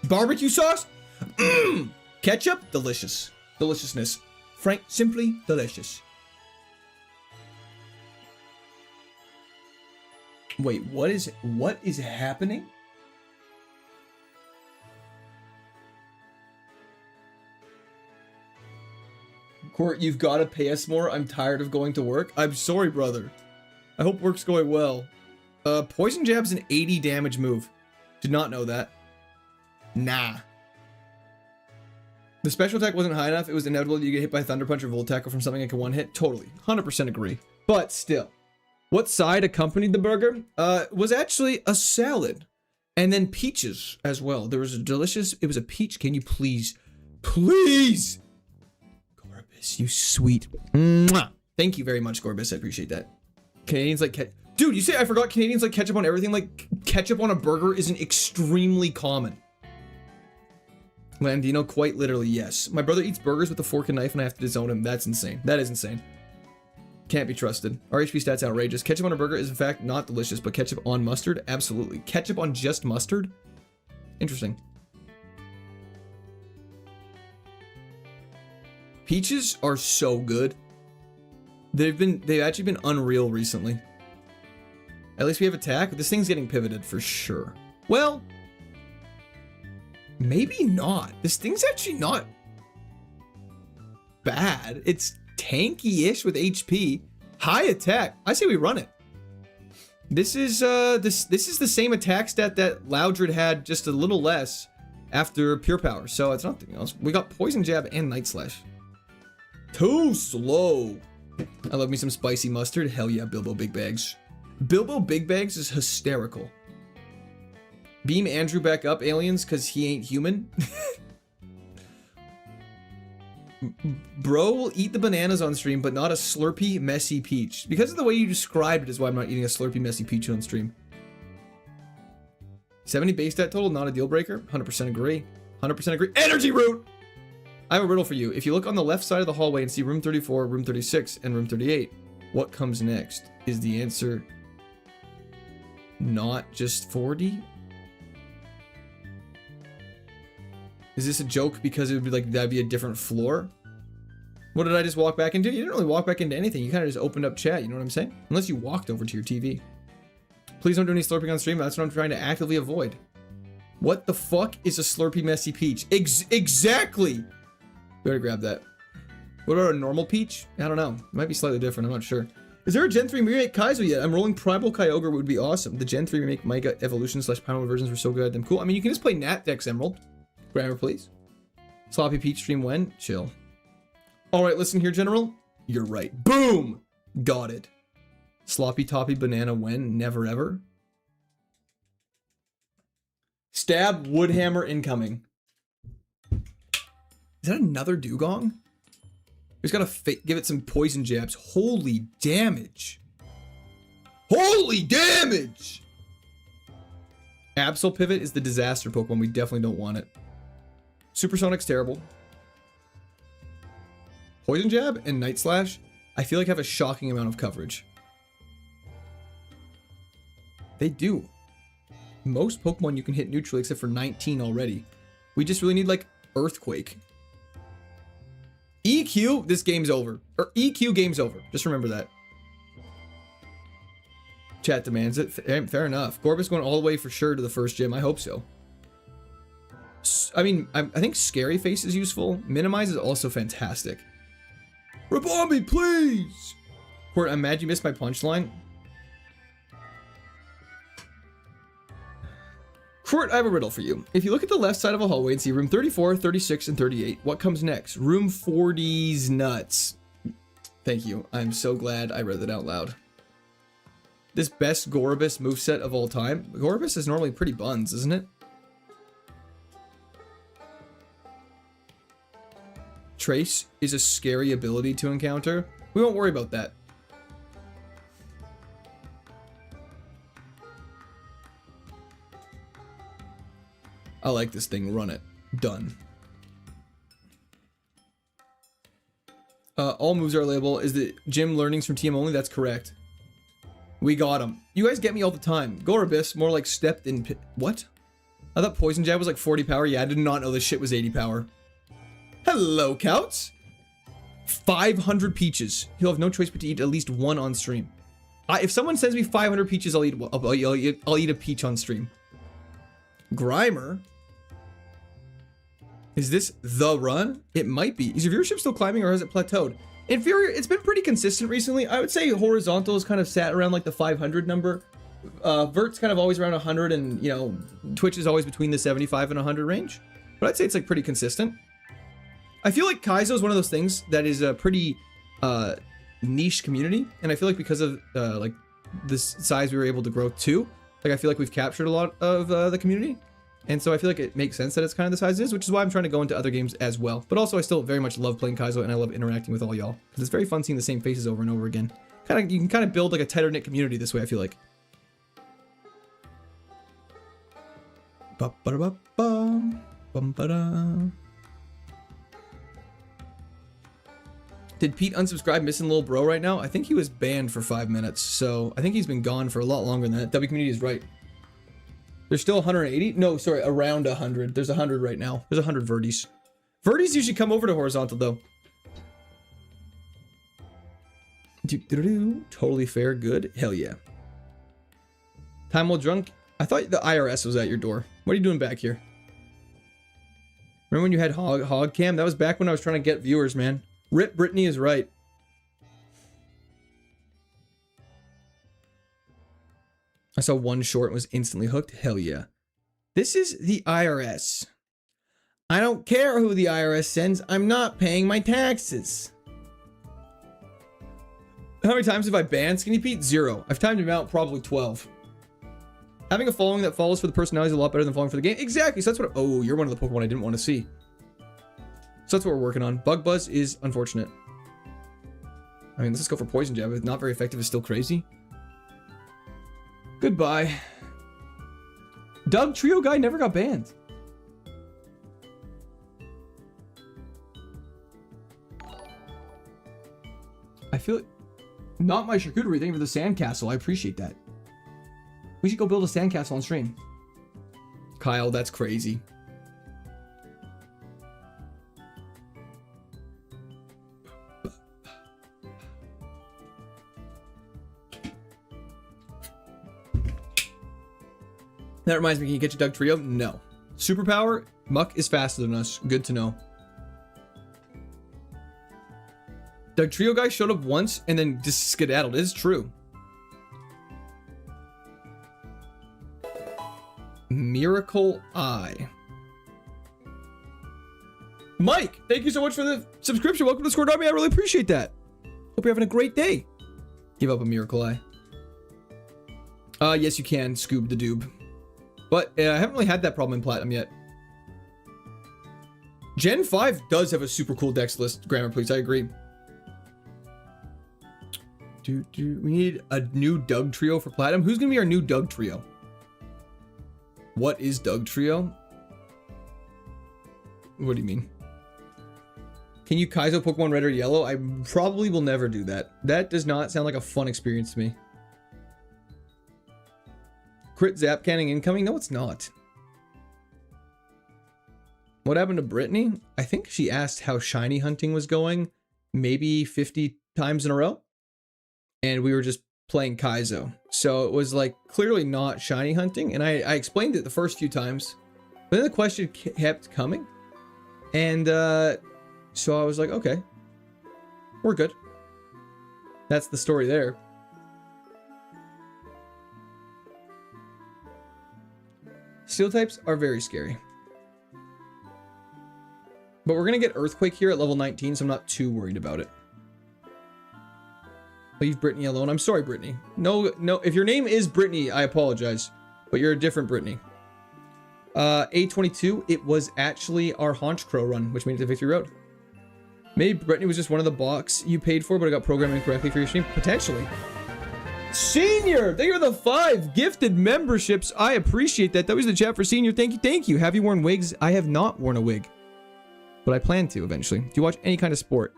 Barbecue sauce. Ketchup, delicious. Deliciousness. Frank, simply delicious. Wait, what is happening? Court, you've got to pay us more. I'm tired of going to work. I'm sorry, brother. I hope work's going well. Poison Jab's an 80 damage move. Did not know that. Nah. The special attack wasn't high enough. It was inevitable that you get hit by Thunder Punch or Volt Tackle from something like a one hit. Totally. 100% agree. But still. What side accompanied the burger? Was actually a salad. And then peaches as well. There was a delicious... It was a peach. Can you please... Please! Gorbis, you sweet... Mwah! Thank you very much, Gorbis. I appreciate that. Canadians like... Dude, you say I forgot Canadians like ketchup on everything? Like, ketchup on a burger isn't extremely common. Landino, quite literally, yes. My brother eats burgers with a fork and knife and I have to disown him. That's insane. That is insane. Can't be trusted. Our HP stats outrageous. Ketchup on a burger is in fact not delicious, but ketchup on mustard? Absolutely. Ketchup on just mustard? Interesting. Peaches are so good. They've actually been unreal recently. At least we have attack. This thing's getting pivoted for sure. Well, maybe not. This thing's actually not bad. It's tanky-ish with HP. High attack. I say we run it. This is this is the same attack stat that Loudred had, just a little less after Pure Power. So it's nothing else. We got Poison Jab and Night Slash. Too slow. I love me some spicy mustard. Hell yeah, Bilbo Big Bags. Bilbo Big Bags is hysterical. Beam Andrew back up, aliens, because he ain't human. Bro will eat the bananas on stream, but not a slurpy, messy peach. Because of the way you described it is why I'm not eating a slurpy, messy peach on stream. 70 base stat total, not a deal breaker. 100% agree. 100% agree. Energy root! I have a riddle for you. If you look on the left side of the hallway and see room 34, room 36, and room 38, what comes next? Is the answer not just 40? Is this a joke because it would be like, that'd be a different floor? What did I just walk back into? You didn't really walk back into anything. You kind of just opened up chat, you know what I'm saying? Unless you walked over to your TV. Please don't do any slurping on stream. That's what I'm trying to actively avoid. What the fuck is a slurpy messy peach? Exactly! Better grab that. What about a normal peach? I don't know. It might be slightly different. I'm not sure. Is there a Gen 3 remake Kaizo yet? I'm rolling Primal Kyogre would be awesome. The Gen 3 remake Mega Evolution / Primal versions were so good. Them cool. I mean, you can just play Nat Dex Emerald. Grammar, please. Sloppy Peach stream when? Chill. Alright, listen here, General. You're right. Boom! Got it. Sloppy Toppy Banana when? Never ever. Stab Woodhammer incoming. Is that another Dugong? He's got to give it some poison jabs. Holy damage. Holy damage! Absol Pivot is the disaster Pokemon. We definitely don't want it. Supersonic's terrible. Poison Jab and Night Slash, I feel like have a shocking amount of coverage. They do. Most Pokemon you can hit neutrally except for 19 already. We just really need like Earthquake. EQ, this game's over. Or EQ, game's over. Just remember that. Chat demands it. Fair enough. Gorbis going all the way for sure to the first gym. I hope so. I mean, I think Scary Face is useful. Minimize is also fantastic. Rabombi, please! Court, I'm mad you missed my punchline. Court, I have a riddle for you. If you look at the left side of a hallway and see room 34, 36, and 38, what comes next? Room 40's nuts. Thank you. I'm so glad I read that out loud. This best Gorbis moveset of all time. Gorbis is normally pretty buns, isn't it? Trace is a scary ability to encounter. We won't worry about that. I like this thing. Run it. Done. All moves are labeled. Is the gym learnings from TM only? That's correct. We got him. You guys get me all the time. Gorbis, more like stepped in. What? I thought Poison Jab was like 40 power. Yeah, I did not know this shit was 80 power. Hello, Couts. 500 peaches. He'll have no choice but to eat at least one on stream. If someone sends me 500 peaches, I'll eat a peach on stream. Grimer. Is this the run? It might be. Is your viewership still climbing or has it plateaued? Inferior, it's been pretty consistent recently. I would say horizontal has kind of sat around like the 500 number. Vert's kind of always around 100 and, you know, Twitch is always between the 75 and 100 range. But I'd say it's like pretty consistent. I feel like Kaizo is one of those things that is a pretty niche community. And I feel like because of like this size we were able to grow to, like I feel like we've captured a lot of the community. And so I feel like it makes sense that it's kind of the size it is, which is why I'm trying to go into other games as well. But also I still very much love playing Kaizo and I love interacting with all y'all. Because it's very fun seeing the same faces over and over again. You can kind of build like a tighter knit community this way, I feel like. Did Pete unsubscribe missing little bro right now? I think he was banned for 5 minutes, so I think he's been gone for a lot longer than that. W community is right. There's still 180? No, sorry, around 100. There's 100 right now. There's 100 Verties. Verties usually come over to horizontal though. Totally fair, good. Hell yeah. Time while drunk? I thought the IRS was at your door. What are you doing back here? Remember when you had hog cam? That was back when I was trying to get viewers, man. Rip Brittany is right. I saw one short and was instantly hooked. Hell yeah. This is the IRS. I don't care who the IRS sends. I'm not paying my taxes. How many times have I banned Skinny Pete? 0. I've timed him out probably 12. Having a following that follows for the personality is a lot better than following for the game. Exactly. So that's what. Oh, you're one of the Pokemon I didn't want to see. So that's what we're working on. Bug Buzz is unfortunate. I mean, let's just go for Poison Jab. If not very effective, is still crazy. Goodbye. Doug Trio guy never got banned. I feel it. Not my charcuterie. Thank you for the sandcastle. I appreciate that. We should go build a sandcastle on stream. Kyle, that's crazy. That reminds me, can you get your Doug Trio? No. Superpower, Muck is faster than us. Good to know. Doug Trio guy showed up once and then just skedaddled. It is true. Miracle Eye. Mike, thank you so much for the subscription. Welcome to Squad Army. I really appreciate that. Hope you're having a great day. Give up a Miracle Eye. Yes, you can Scoob the Doob. But I haven't really had that problem in Platinum yet. Gen 5 does have a super cool dex list, Grammar, please. I agree. We need a new Doug trio for Platinum. Who's going to be our new Doug trio? What is Doug trio? What do you mean? Can you Kaizo Pokemon Red or Yellow? I probably will never do that. That does not sound like a fun experience to me. Crit zap canning incoming? No, it's not. What happened to Brittany? I think she asked how shiny hunting was going, maybe 50 times in a row. And we were just playing Kaizo. So it was like clearly not shiny hunting. And I explained it the first few times. But then the question kept coming. And so I was like, okay, we're good. That's the story there. Steel types are very scary. But we're going to get Earthquake here at level 19, so I'm not too worried about it. Leave Brittany alone. I'm sorry, Brittany. No, if your name is Brittany, I apologize. But you're a different Brittany. A22, it was actually our Haunch Crow run, which made it to Victory Road. Maybe Brittany was just one of the box you paid for, but it got programmed incorrectly for your stream. Potentially. Senior, they are the 5 gifted memberships. I appreciate that. That was the chat for Senior. Thank you, thank you. Have you worn wigs? I have not worn a wig, but I plan to eventually. Do you watch any kind of sport?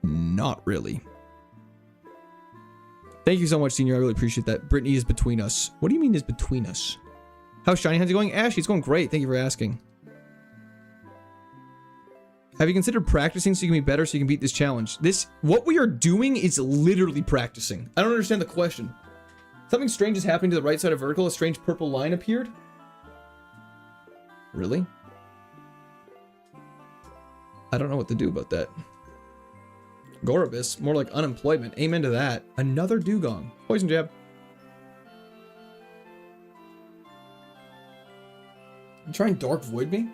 Not really. Thank you so much, Senior. I really appreciate that. Brittany is between us. What do you mean is between us? How's Shiny Hunting going? Ashley, it's going great. Thank you for asking. Have you considered practicing so you can be better so you can beat this challenge? What we are doing is literally practicing. I don't understand the question. Something strange is happening to the right side of vertical. A strange purple line appeared. Really? I don't know what to do about that. Gorobus, more like unemployment. Amen to that. Another dugong. Poison jab. You trying Dark Void me?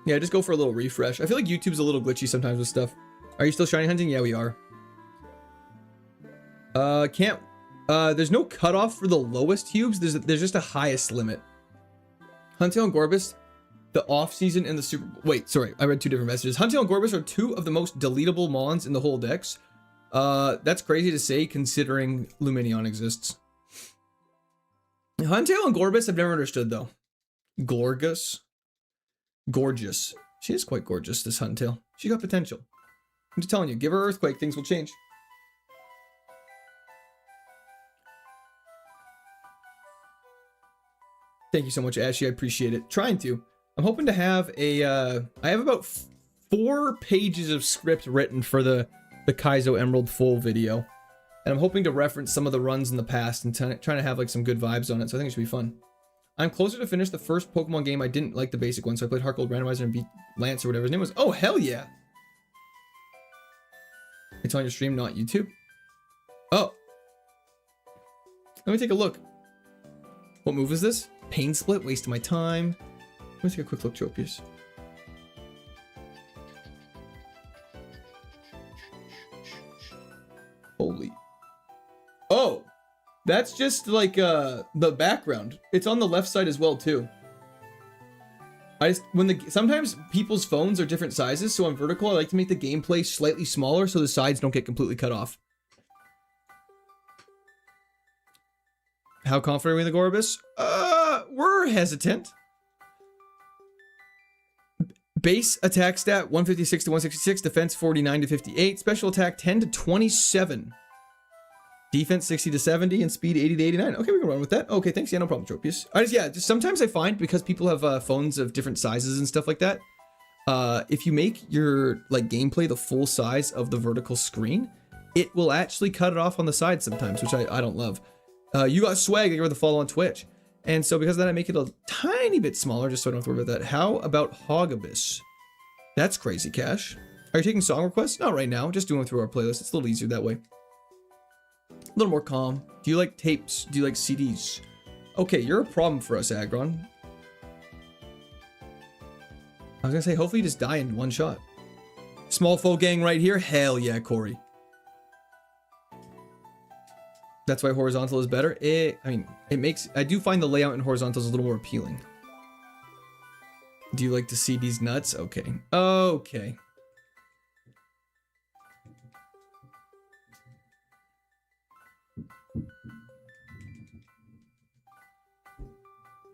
Yeah, just go for a little refresh. I feel like YouTube's a little glitchy sometimes with stuff. Are you still shiny hunting? Yeah, we are. There's no cutoff for the lowest cubes. There's just a highest limit. Huntail and Gorbis, the off season and the Super Bowl. Wait, sorry, I read two different messages. Huntail and Gorbis are 2 of the most deletable mons in the whole dex. That's crazy to say considering Luminion exists. Huntail and Gorbis I've never understood though. Gorgeous. She is quite gorgeous, this Huntail. She got potential. I'm just telling you, give her Earthquake, things will change. Thank you so much, Ashley. I appreciate it. Trying to. I'm hoping to have a, I have about 4 pages of script written for the Kaizo Emerald full video. And I'm hoping to reference some of the runs in the past and trying to have like some good vibes on it. So I think it should be fun. I'm closer to finish the first Pokemon game. I didn't like the basic one, so I played Heart Gold Randomizer and beat Lance or whatever his name was. Oh, hell yeah. It's on your stream, not YouTube. Oh. Let me take a look. What move is this? Pain Split, waste of my time. Let me take a quick look, Tropius. Holy. Oh, that's just like the background. It's on the left side as well too. Sometimes people's phones are different sizes, so on vertical I like to make the gameplay slightly smaller so the sides don't get completely cut off. How confident are we in the Gorbis? We're hesitant. Base attack stat 156 to 166, defense 49 to 58, special attack 10 to 27, defense 60 to 70, and speed 80 to 89. Okay, we can run with that. Okay, thanks. Yeah, no problem, Tropius. Just sometimes I find because people have phones of different sizes and stuff like that, if you make your like gameplay the full size of the vertical screen, it will actually cut it off on the side sometimes, which I don't love. You got swag. I give her the follow on Twitch. And so because of that, I make it a tiny bit smaller just so I don't have to worry about that. How about Hogabus? That's crazy, Cash. Are you taking song requests? Not right now. Just doing it through our playlist. It's a little easier that way. A little more calm. Do you like tapes? Do you like CDs? Okay, you're a problem for us, Agron. I was gonna say, hopefully you just die in one shot. Small foe gang right here. Hell yeah, Corey. That's why horizontal is better. I mean, it makes... I do find the layout in horizontals a little more appealing. Do you like to see these nuts? Okay. Okay.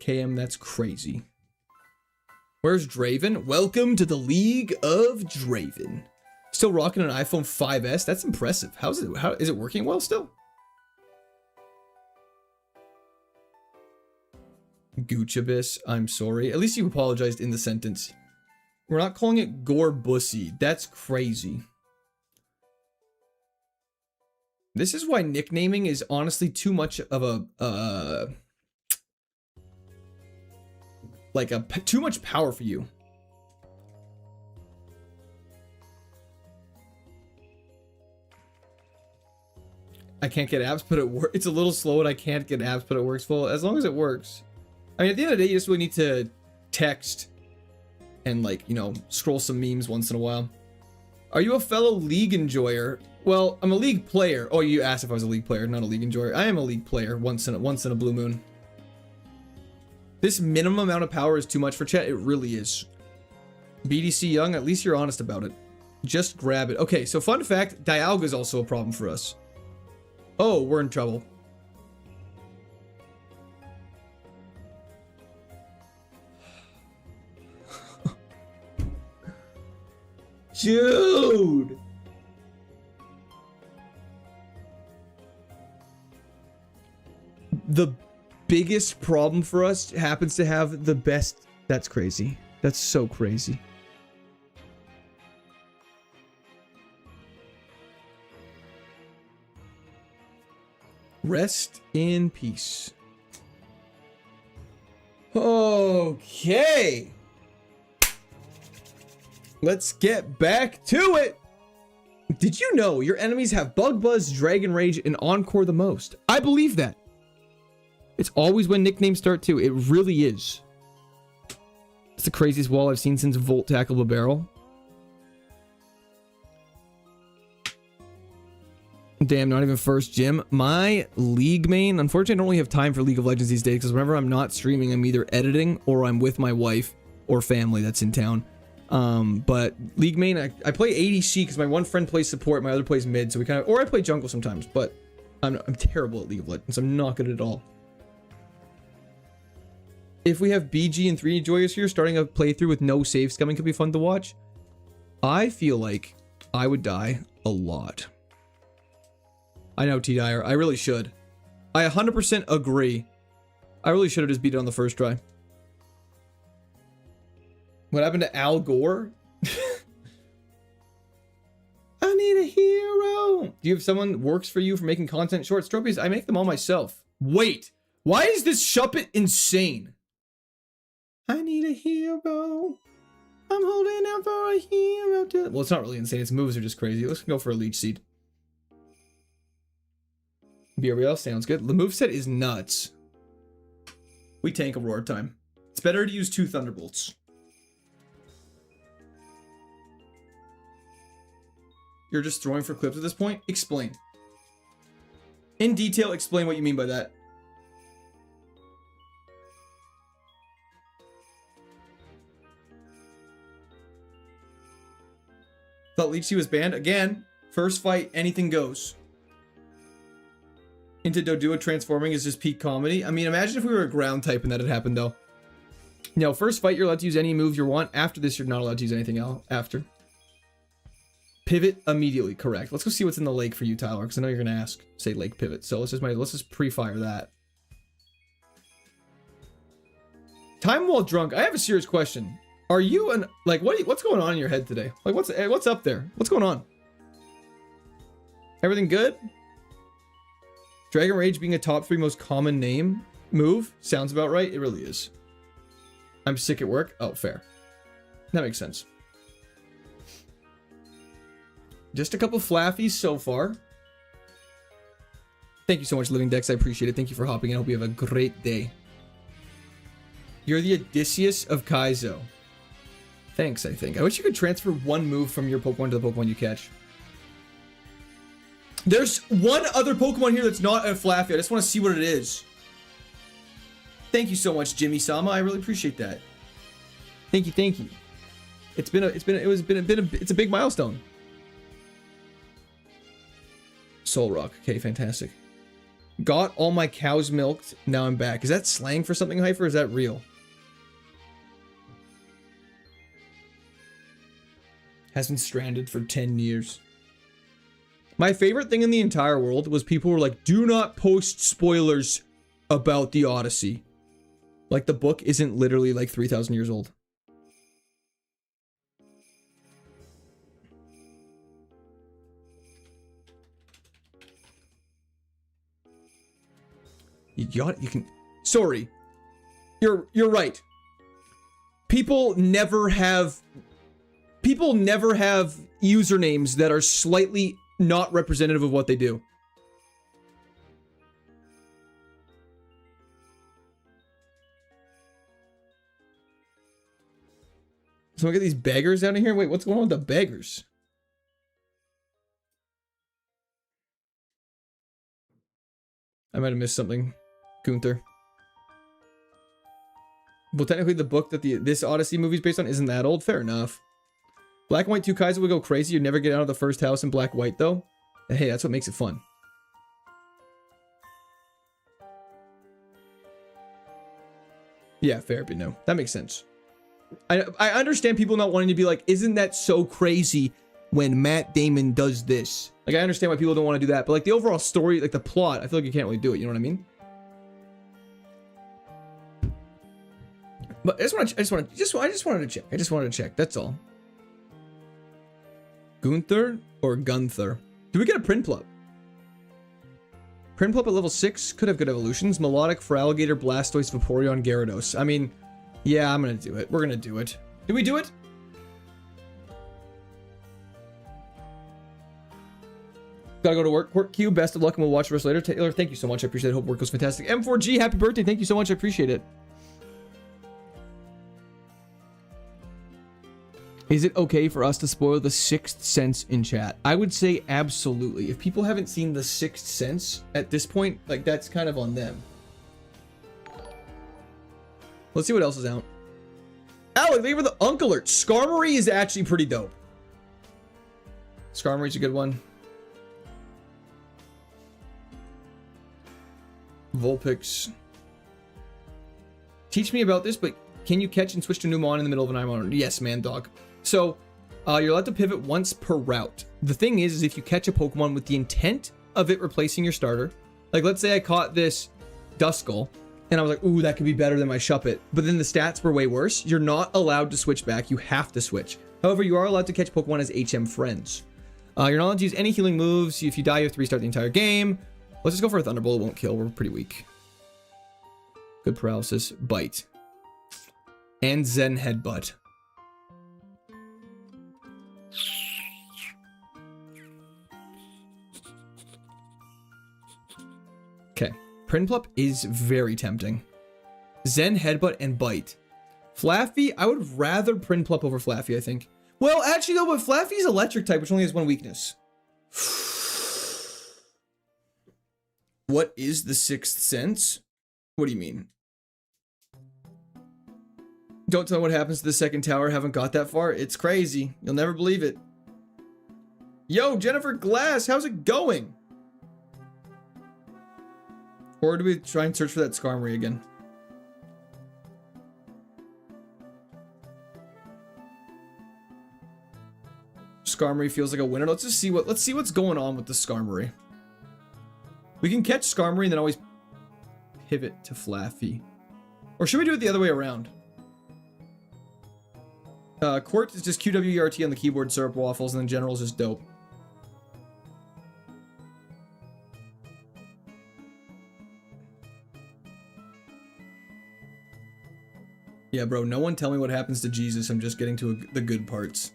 KM, that's crazy. Where's Draven? Welcome to the League of Draven. Still rocking an iPhone 5S? That's impressive. How is it working well still? Goochabyss, I'm sorry. At least you apologized in the sentence. We're not calling it Gore Bussy. That's crazy. This is why nicknaming is honestly too much of a too much power for you. I can't get apps, but it works. It's a little slow and I can't get apps, but it works full. As long as it works. I mean, at the end of the day, you just really need to text and, like, you know, scroll some memes once in a while. Are you a fellow League enjoyer? Well, I'm a League player. Oh, you asked if I was a League player, not a League enjoyer. I am a League player once in a blue moon. This minimum amount of power is too much for chat. It really is. BDC Young, at least you're honest about it. Just grab it. Okay, so fun fact, Dialga is also a problem for us. Oh, we're in trouble. Dude! The biggest problem for us happens to have the best... That's crazy. That's so crazy. Rest in peace. Okay. Let's get back to it. Did you know your enemies have Bug Buzz, Dragon Rage, and Encore the most? I believe that. It's always when nicknames start too. It really is. It's the craziest wall I've seen since Volt Tackle a Barrel. Damn, not even first gym. My League main, unfortunately, I don't really have time for League of Legends these days because whenever I'm not streaming, I'm either editing or I'm with my wife or family that's in town. But League main, I play ADC because my one friend plays support, my other plays mid, so we kind of, or I play jungle sometimes, but I'm terrible at League of Legends. I'm not good at all. If we have BG and 3 enjoyers here, starting a playthrough with no save scumming could be fun to watch. I feel like I would die a lot. I know, T-Dyer. I really should. I 100% agree. I really should have just beat it on the first try. What happened to Al Gore? I need a hero. Do you have someone who works for you for making content short? Stropies, I make them all myself. Wait. Why is this Shuppet insane? I need a hero. I'm holding out for a hero to... Well, it's not really insane. Its moves are just crazy. Let's go for a Leech Seed. BRBL sounds good. The moveset is nuts. We tank Aurora time. It's better to use 2 Thunderbolts. You're just throwing for clips at this point? Explain. In detail, explain what you mean by that. Thought Leech Seed was banned. Again, first fight, anything goes. Into Dodua transforming is just peak comedy. I mean, imagine if we were a ground type and that had happened, though. No, first fight, you're allowed to use any move you want. After this, you're not allowed to use anything else after. Pivot immediately, correct. Let's go see what's in the lake for you, Tyler, because I know you're going to ask. Say lake pivot. So let's just pre-fire that. Time while drunk. I have a serious question. Are you an... Like, what's going on in your head today? Like, what's up there? What's going on? Everything good? Dragon Rage being a top 3 most common name move sounds about right. It really is. I'm sick at work. Oh, fair. That makes sense. Just a couple flaffies so far. Thank you so much, Living Dex. I appreciate it. Thank you for hopping in. I hope you have a great day. You're the Odysseus of Kaizo. Thanks, I think. I wish you could transfer one move from your Pokemon to the Pokemon you catch. There's one other Pokemon here that's not a Flaffy. I just want to see what it is. Thank you so much, Jimmy Sama. I really appreciate that. Thank you, thank you. It's a big milestone. Soul Rock. Okay, fantastic. Got all my cows milked. Now I'm back. Is that slang for something, Hyper? Or is that real? Has been stranded for 10 years. My favorite thing in the entire world was people were like, do not post spoilers about the Odyssey. Like the book isn't literally like 3,000 years old. You can. Sorry, you're right. People never have usernames that are slightly not representative of what they do. So look at these beggars down in here. Wait, what's going on with the beggars? I might have missed something, Gunther. Well, technically the book that this Odyssey movie is based on isn't that old. Fair enough. Black and White 2 Kaizo would go crazy. You'd never get out of the first house in Black White, though. Hey, that's what makes it fun. Yeah, fair, but no. That makes sense. I understand people not wanting to be like, isn't that so crazy when Matt Damon does this? Like, I understand why people don't want to do that, but like the overall story, like the plot, I feel like you can't really do it. You know what I mean? But I just wanted to check. I just wanted to check. That's all. Gunther or Gunther? Do we get a Prinplup? Prinplup at level 6 could have good evolutions. Melodic, Feraligatr, Blastoise, Vaporeon, Gyarados. I mean, yeah, I'm gonna do it. We're gonna do it. Did we do it? Gotta go to work. Work Q. Best of luck, and we'll watch the rest later. Taylor, thank you so much. I appreciate it. Hope work goes fantastic. M4G, happy birthday. Thank you so much. I appreciate it. Is it okay for us to spoil The Sixth Sense in chat? I would say absolutely. If people haven't seen The Sixth Sense at this point, like, that's kind of on them. Let's see what else is out. Alec, thank you for the Unk Alert. Skarmory is actually pretty dope. Skarmory's a good one. Vulpix. Teach me about this, but can you catch and switch to Numon in the middle of an Imon? Yes, man, dog. So, you're allowed to pivot once per route. The thing is if you catch a Pokemon with the intent of it replacing your starter, like let's say I caught this Duskull, and I was like, ooh, that could be better than my Shuppet, but then the stats were way worse, you're not allowed to switch back. You have to switch. However, you are allowed to catch Pokemon as HM friends. You're not allowed to use any healing moves. If you die, you have to restart the entire game. Let's just go for a Thunderbolt. It won't kill. We're pretty weak. Good paralysis. Bite. And Zen Headbutt. Okay. Prinplup is very tempting. Zen Headbutt and Bite. Flaffy, I would rather Prinplup over Flaffy, I think. Well, actually, though, but Flaffy's electric type, which only has one weakness. What is the Sixth Sense? What do you mean? Don't tell me what happens to the second tower. Haven't got that far. It's crazy. You'll never believe it. Yo, Jennifer Glass, how's it going? Or do we try and search for that Skarmory again? Skarmory feels like a winner. Let's see what's going on with the Skarmory. We can catch Skarmory and then always pivot to Flaffy. Or should we do it the other way around? Quartz is just QWERT on the keyboard, syrup waffles, and then General is just dope. Yeah, bro, no one tell me what happens to Jesus. I'm just getting to the good parts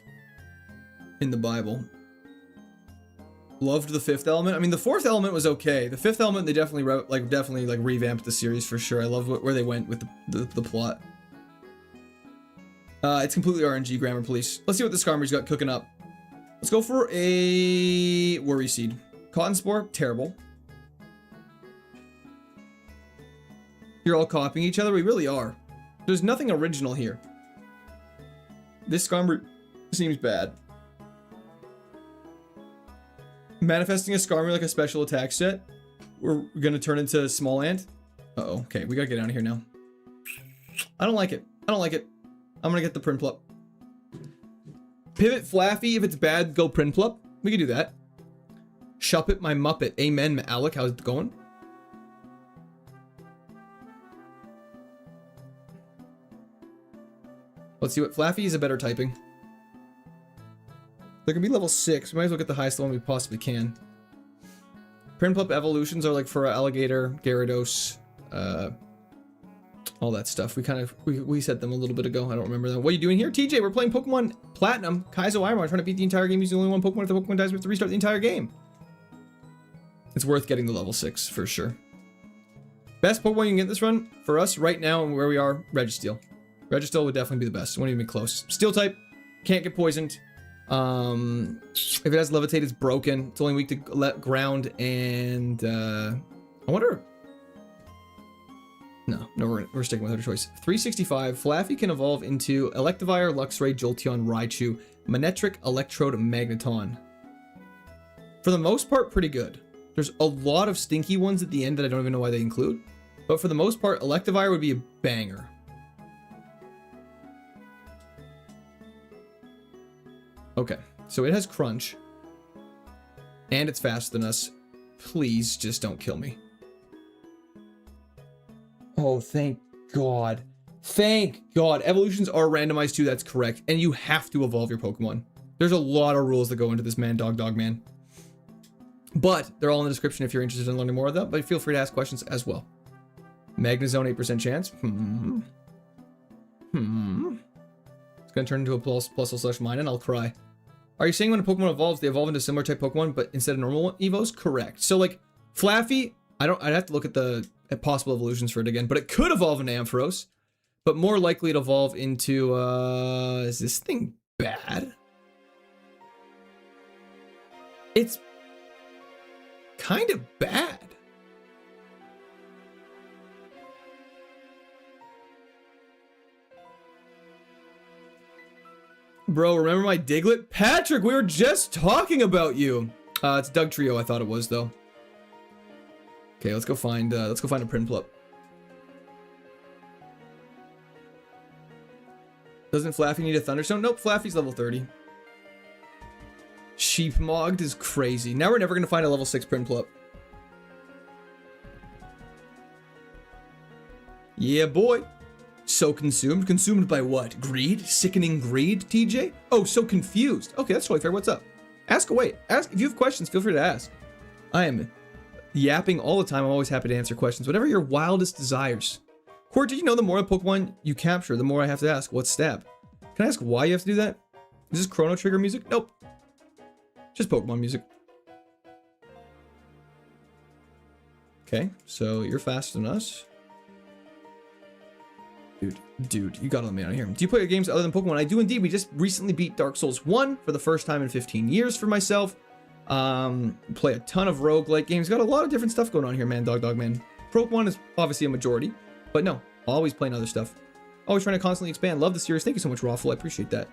in the Bible. Loved the fifth element. I mean, the fourth element was okay. The fifth element, they definitely revamped the series for sure. I love where they went with the plot. It's completely RNG, Grammar Police. Let's see what the Skarmory's got cooking up. Let's go for a Worry Seed. Cotton Spore, terrible. You're all copying each other? We really are. There's nothing original here. This Skarmory seems bad. Manifesting a Skarmory like a special attack set. We're gonna turn into Small Ant. Uh-oh, okay, we gotta get out of here now. I don't like it. I don't like it. I'm gonna get the Prinplup. Pivot Flaffy, if it's bad, go Prinplup. We can do that. Shuppet my Muppet. Amen, Alec. How's it going? Let's see what Flaffy is a better typing. They're gonna be level 6. We might as well get the highest one we possibly can. Prinplup evolutions are like for Alligator, Gyarados, all that stuff. We said them a little bit ago. I don't remember them. What are you doing here, TJ? We're playing Pokemon Platinum, Kaizo Ironmon, trying to beat the entire game using only one Pokemon. If the Pokemon dies, we have to restart the entire game. It's worth getting the level 6 for sure. Best Pokemon you can get this run for us right now and where we are, Registeel. Registeel would definitely be the best. It won't even be close. Steel type, can't get poisoned. If it has Levitate, it's broken. It's only weak to ground and I wonder. No, we're sticking with our choice. 365. Flaffy can evolve into Electivire, Luxray, Jolteon, Raichu, Manectric, Electrode, Magneton. For the most part, pretty good. There's a lot of stinky ones at the end that I don't even know why they include. But for the most part, Electivire would be a banger. Okay, so it has Crunch. And it's faster than us. Please just don't kill me. Oh, thank God. Thank God. Evolutions are randomized too, that's correct. And you have to evolve your Pokemon. There's a lot of rules that go into this man, dog, man. But they're all in the description if you're interested in learning more of them. But feel free to ask questions as well. Magnezone, 8% chance. It's going to turn into a plus/mine and I'll cry. Are you saying when a Pokemon evolves, they evolve into similar type Pokemon, but instead of normal Evos? Correct. So like Flaffy, I'd have to look at possible evolutions for it again, but it could evolve into Ampharos, but more likely to evolve into, is this thing bad? It's kind of bad. Bro, remember my Diglett? Patrick, we were just talking about you. It's Doug Trio, I thought it was though. Okay, let's go find a Prinplup. Doesn't Flaffy need a Thunderstone? Nope, Flaffy's level 30. Sheepmogged is crazy. Now we're never gonna find a level 6 Prinplup. Yeah, boy. So consumed? Consumed by what? Greed? Sickening greed, TJ? Oh, so confused. Okay, that's totally fair. What's up? Ask away. Ask. If you have questions, feel free to ask. I am yapping all the time. I'm always happy to answer questions. Whatever your wildest desires. Court, did you know the more Pokemon you capture, the more I have to ask? What's stab? Can I ask why you have to do that? Is this Chrono Trigger music? Nope. Just Pokemon music. Okay, so you're faster than us. Dude, you gotta let me out of here. Do you play games other than Pokemon? I do indeed. We just recently beat Dark Souls 1 for the first time in 15 years for myself. Play a ton of roguelike games. Got a lot of different stuff going on here, man, dog, man. Pokemon is obviously a majority, but no, always playing other stuff. Always trying to constantly expand. Love the series. Thank you so much, Raffle. I appreciate that.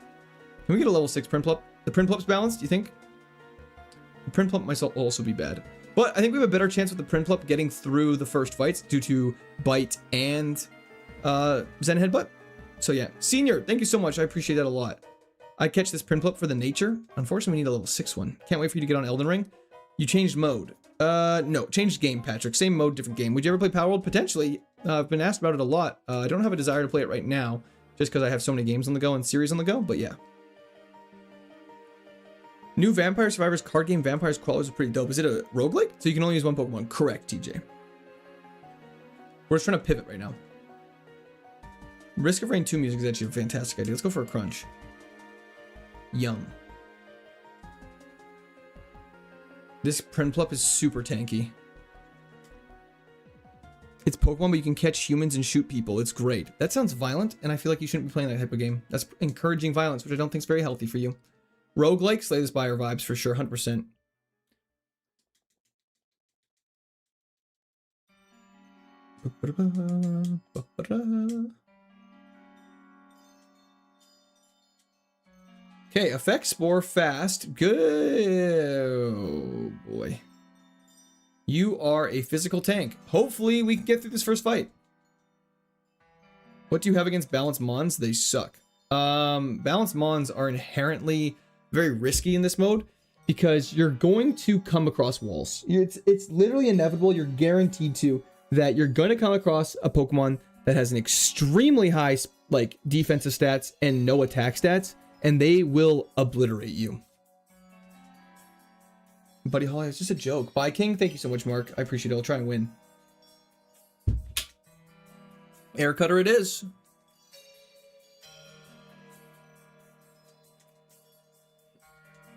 Can we get a level 6 Prinplup? The Prinplup's balanced, do you think? The Prinplup might also be bad. But I think we have a better chance with the Prinplup getting through the first fights due to Bite and Zen Headbutt. So yeah, Senior, thank you so much. I appreciate that a lot. I catch this Prinplup for the nature. Unfortunately, we need a level 6 one. Can't wait for you to get on Elden Ring. You changed mode. No, changed game, Patrick. Same mode, different game. Would you ever play Power World? Potentially. I've been asked about it a lot. I don't have a desire to play it right now, just because I have so many games on the go and series on the go, but yeah. New Vampire Survivors card game, Vampires Crawlers, is pretty dope. Is it a roguelike? So you can only use one Pokemon. Correct, TJ. We're just trying to pivot right now. Risk of Rain 2 music is actually a fantastic idea. Let's go for a Crunch. Yum. This Prinplup is super tanky. It's Pokemon, but you can catch humans and shoot people. It's great. That sounds violent, and I feel like you shouldn't be playing that type of game. That's encouraging violence, which I don't think is very healthy for you. Roguelike, Slay the Spire vibes for sure, 100%. Okay, Effect Spore fast. Good. Oh boy. You are a physical tank. Hopefully we can get through this first fight. What do you have against balanced mons? They suck. Balanced mons are inherently very risky in this mode because you're going to come across walls. It's literally inevitable. You're guaranteed to that you're going to come across a Pokemon that has an extremely high like defensive stats and no attack stats, and they will obliterate you. Buddy Holly, it's just a joke. Bye, King. Thank you so much, Mark. I appreciate it. I'll try and win. Air Cutter it is.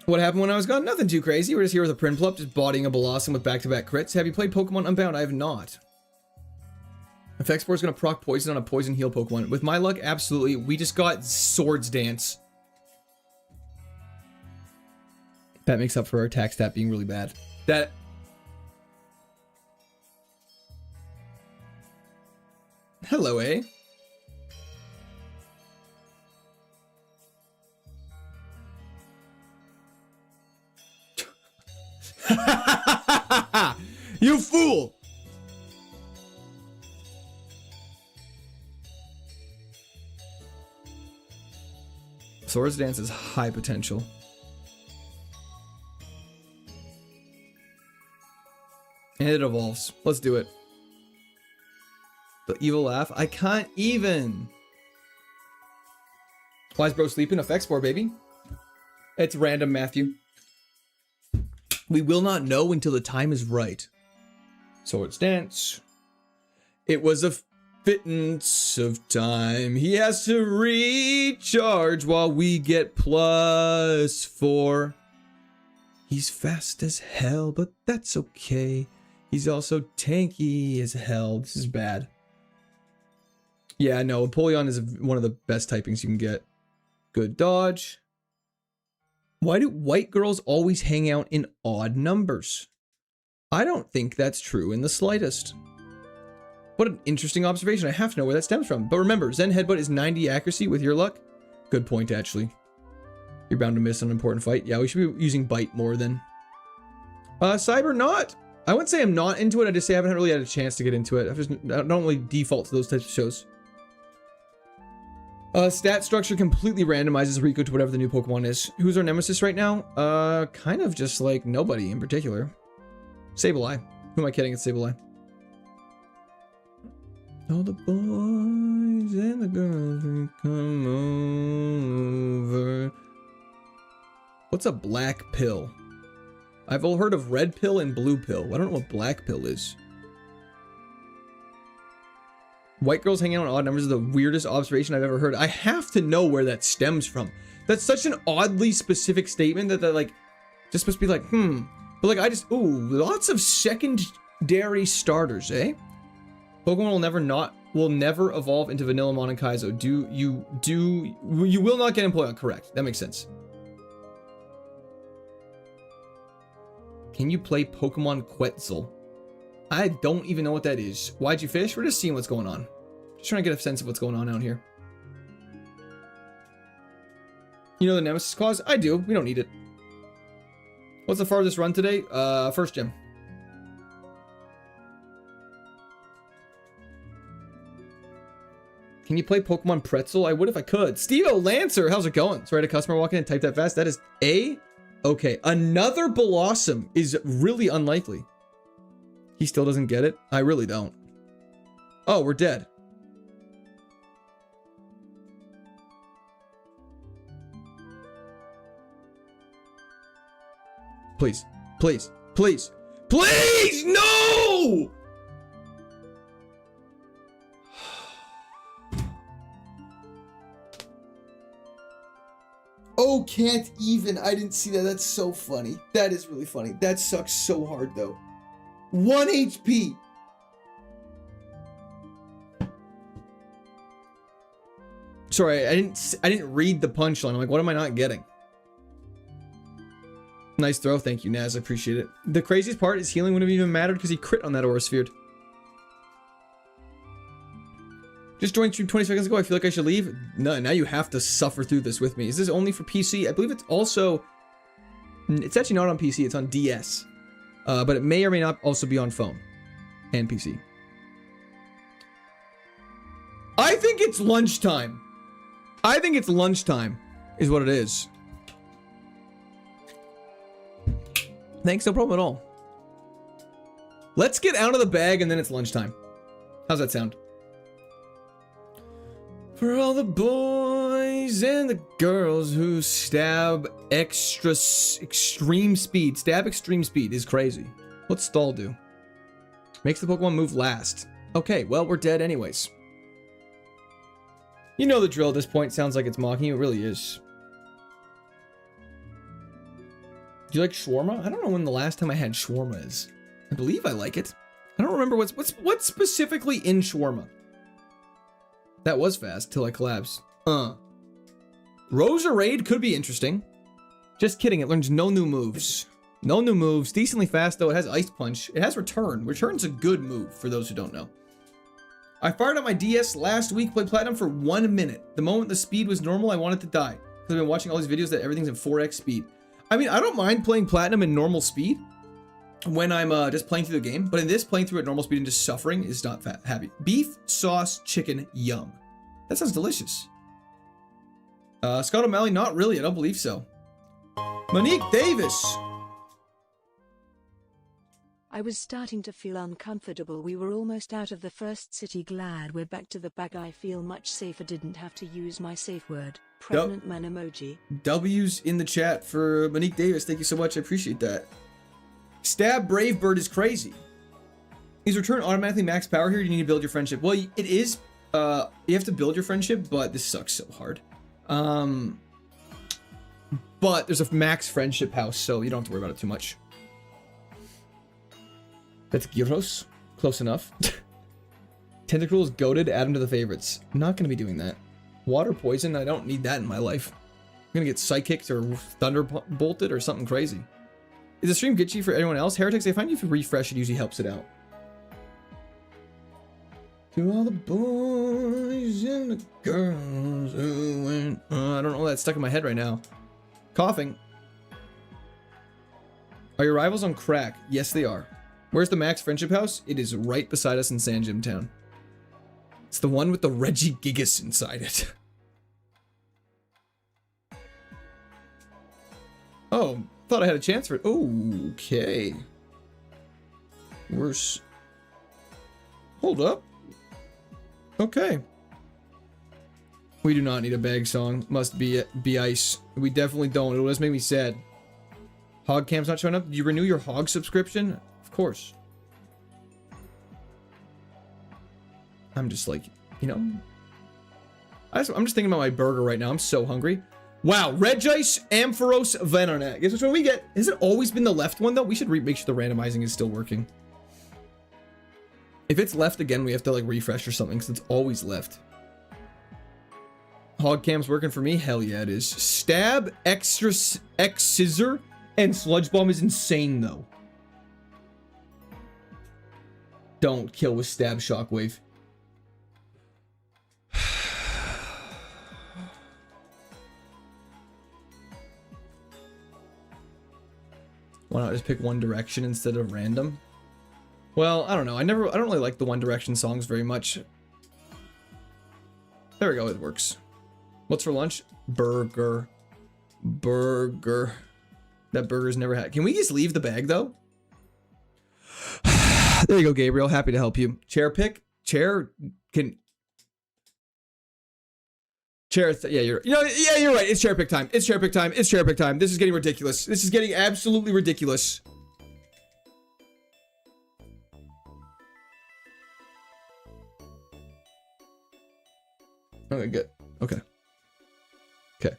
What happened when I was gone? Nothing too crazy. We're just here with a Prinplup, just bodying a Blossom with back-to-back crits. Have you played Pokemon Unbound? I have not. Effect Spore is going to proc poison on a poison heal Pokemon. With my luck, absolutely. We just got Swords Dance. That makes up for our attack stat being really bad. That... Hello, eh? You fool! Swords Dance is high potential. And it evolves. Let's do it. The evil laugh. I can't even. Why is bro sleeping? Effect Spore, baby. It's random, Matthew. We will not know until the time is right. Swords Dance. It was a fitness of time. He has to recharge while we get +4. He's fast as hell, but that's okay. He's also tanky as hell. This is bad. Yeah, no, Empoleon is one of the best typings you can get. Good dodge. Why do white girls always hang out in odd numbers? I don't think that's true in the slightest. What an interesting observation. I have to know where that stems from. But remember, Zen Headbutt is 90 accuracy with your luck. Good point, actually. You're bound to miss an important fight. Yeah, we should be using Bite more then. Cyber not. I wouldn't say I'm not into it. I just say I haven't really had a chance to get into it. I don't really default to those types of shows. Stat structure completely randomizes Rico to whatever the new Pokemon is. Who's our nemesis right now? Kind of just like nobody in particular. Sableye. Who am I kidding? It's Sableye. All the boys and the girls will come over. What's a black pill? I've all heard of red pill and blue pill. I don't know what black pill is. White girls hanging out in odd numbers is the weirdest observation I've ever heard. I have to know where that stems from. That's such an oddly specific statement that they're like, just supposed to be like, But like, I just, ooh, lots of secondary starters, eh? Pokemon will never evolve into Vanillamon and Kaizo. You will not get Empoleon, correct. That makes sense. Can you play Pokemon Quetzal? I don't even know what that is. Why'd you fish? We're just seeing what's going on. Just trying to get a sense of what's going on out here. You know the Nemesis clause? I do. We don't need it. What's the farthest run today? First gym. Can you play Pokemon Pretzel? I would if I could. Steve-O Lancer, how's it going? Sorry, I had a customer walk in and type that fast. That is A. Okay, another Blossom is really unlikely. He still doesn't get it? I really don't. Oh, we're dead. Please, please, please, please, no! Oh, can't even. I didn't see that. That's so funny. That is really funny. That sucks so hard, though. 1 HP. Sorry, I didn't read the punchline. I'm like, what am I not getting? Nice throw. Thank you, Naz. I appreciate it. The craziest part is healing wouldn't have even mattered because he crit on that aura sphere. Just joined stream 20 seconds ago. I feel like I should leave. No, now you have to suffer through this with me. Is this only for PC? I believe it's also... It's actually not on PC. It's on DS. But it may or may not also be on phone and PC. I think it's lunchtime. I think it's lunchtime is what it is. Thanks, no problem at all. Let's get out of the bag and then it's lunchtime. How's that sound? For all the boys and the girls who stab extreme speed. Stab extreme speed is crazy. What's stall do? Makes the Pokemon move last. Okay, well, we're dead anyways. You know the drill at this point. Sounds like it's mocking you. It really is. Do you like shawarma? I don't know when the last time I had shawarma is. I believe I like it. I don't remember what's specifically in shawarma. That was fast till I collapsed. Roserade could be interesting. Just kidding. It learns no new moves. No new moves. Decently fast though. It has Ice Punch. It has Return. Return's a good move for those who don't know. I fired up my DS last week, played Platinum for 1 minute. The moment the speed was normal, I wanted to die. Because I've been watching all these videos that everything's in 4x speed. I mean, I don't mind playing Platinum in normal speed when I'm just playing through the game. But in this, playing through at normal speed and just suffering is not happy. Beef, sauce, chicken, yum. That sounds delicious. Scott O'Malley, not really. I don't believe so. Monique Davis. I was starting to feel uncomfortable. We were almost out of the first city. Glad we're back to the bag. I feel much safer. Didn't have to use my safe word. Pregnant man emoji. W's in the chat for Monique Davis. Thank you so much. I appreciate that. Stab Brave Bird is crazy. Is return automatically max power here? You need to build your friendship. Well, it is. You have to build your friendship, but this sucks so hard. But there's a max friendship house, so you don't have to worry about it too much. That's Gyros. Close enough. Tentacruel is goated. Add him to the favorites. I'm not going to be doing that. Water poison. I don't need that in my life. I'm going to get psychicked or thunderbolted or something crazy. Is the stream glitchy for everyone else? Heretics, I find if you refresh, it usually helps it out. To all the boys and the girls who went... I don't know. That's stuck in my head right now. Coughing. Are your rivals on crack? Yes, they are. Where's the Max Friendship House? It is right beside us in San Jim Town. It's the one with the Reggie Gigas inside it. Oh, thought I had a chance for it. Oh, okay. Worse. Hold up. Okay. We do not need a bag song. Must be ice. We definitely don't. It'll just make me sad. Hog Cam's not showing up. Did you renew your Hog subscription? Of course. I'm just like, you know. I'm just thinking about my burger right now. I'm so hungry. Wow, Regice, Ampharos, Venonat. Guess which one we get? Has it always been the left one though? We should make sure the randomizing is still working. If it's left again, we have to like refresh or something because it's always left. Hog Cam's working for me. Hell yeah, it is. Stab, X Scissor, and Sludge Bomb is insane though. Don't kill with Stab Shockwave. Why not just pick One Direction instead of random? Well, I don't know. I don't really like the One Direction songs very much. There we go. It works. What's for lunch? Burger. Burger. That burger's never had. Can we just leave the bag though? There you go, Gabriel. Happy to help you. Chair pick. Chair can. Chair. Yeah, you're right. It's chair pick time. It's chair pick time. It's chair pick time. This is getting ridiculous. This is getting absolutely ridiculous. Okay, good. Okay. Okay.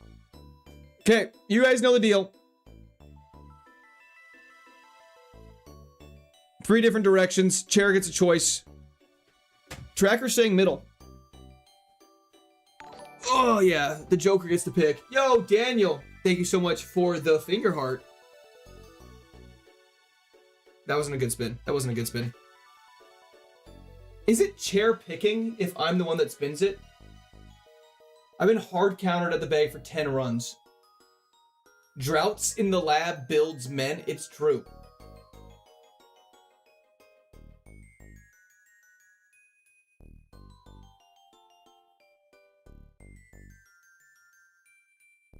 Okay. You guys know the deal. 3 different directions. Chair gets a choice. Tracker saying middle. Oh, yeah. The Joker gets to pick. Yo, Daniel. Thank you so much for the finger heart. That wasn't a good spin. That wasn't a good spin. Is it chair picking if I'm the one that spins it? I've been hard countered at the bag for 10 runs. Droughts in the lab builds men. It's true.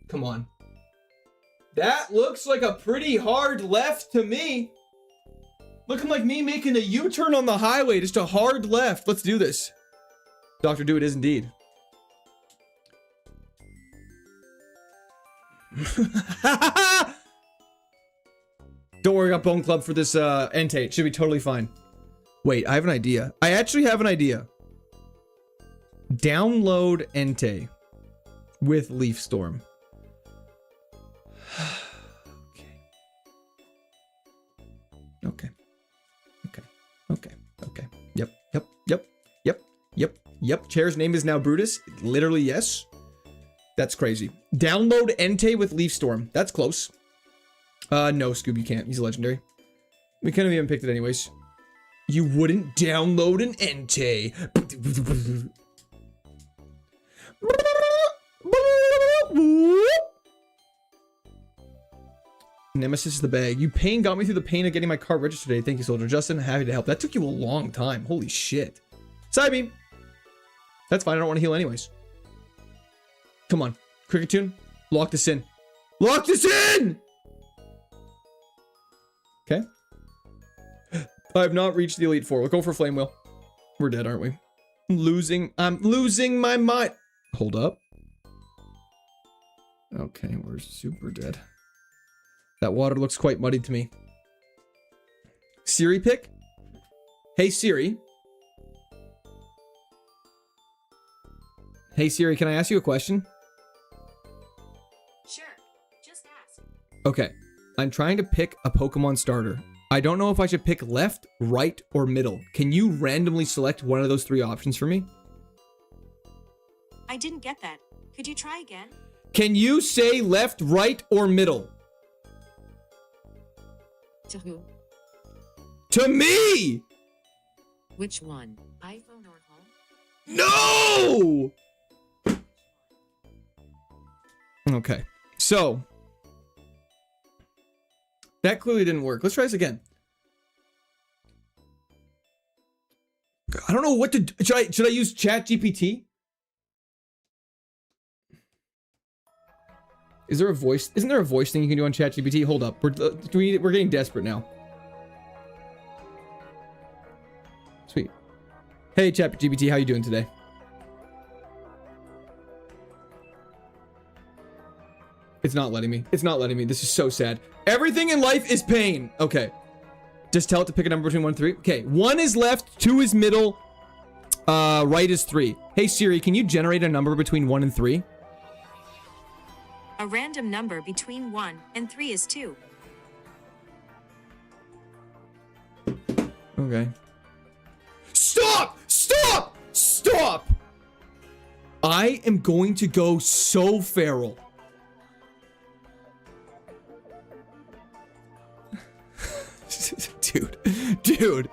Come on. That looks like a pretty hard left to me. Looking like me making a U-turn on the highway. Just a hard left. Let's do this. Dr. Do it is indeed. Don't worry, I got Bone Club for this Entei. It should be totally fine. Wait, I have an idea. I actually have an idea. Download Entei with Leaf Storm. Okay. Okay. Yep. Chair's name is now Brutus. Literally, yes. That's crazy. Download Entei with Leaf Storm. That's close. No, Scoob, you can't. He's a legendary. We couldn't have even picked it anyways. You wouldn't download an Entei. Nemesis is the bag. You pain got me through the pain of getting my car registered today. Thank you, Soldier Justin. Happy to help. That took you a long time. Holy shit. Psybeam. That's fine. I don't want to heal anyways. Come on. Cricket Tune. Lock this in. Lock this in! Okay. I have not reached the Elite Four. We'll go for Flame Wheel. We're dead, aren't we? I'm losing my mind. Hold up. Okay, we're super dead. That water looks quite muddy to me. Siri pick? Hey Siri. Hey Siri, can I ask you a question? Sure, just ask. Okay, I'm trying to pick a Pokemon starter. I don't know if I should pick left, right, or middle. Can you randomly select one of those three options for me? I didn't get that. Could you try again? Can you say left, right, or middle? To who? To me! Which one? iPhone or home? No! Okay, so that clearly didn't work. Let's try this again. I don't know what to do. Should I use ChatGPT? Is there a voice? Isn't there a voice thing you can do on ChatGPT? Hold up, we're getting desperate now. Sweet. Hey ChatGPT, how you doing today? It's not letting me. It's not letting me. This is so sad. Everything in life is pain. Okay. Just tell it to pick a number between 1 and 3. Okay. 1 is left, 2 is middle, right is 3. Hey Siri, can you generate a number between 1 and 3? A random number between 1 and 3 is 2. Okay. Stop! Stop! Stop! I am going to go so feral. Dude!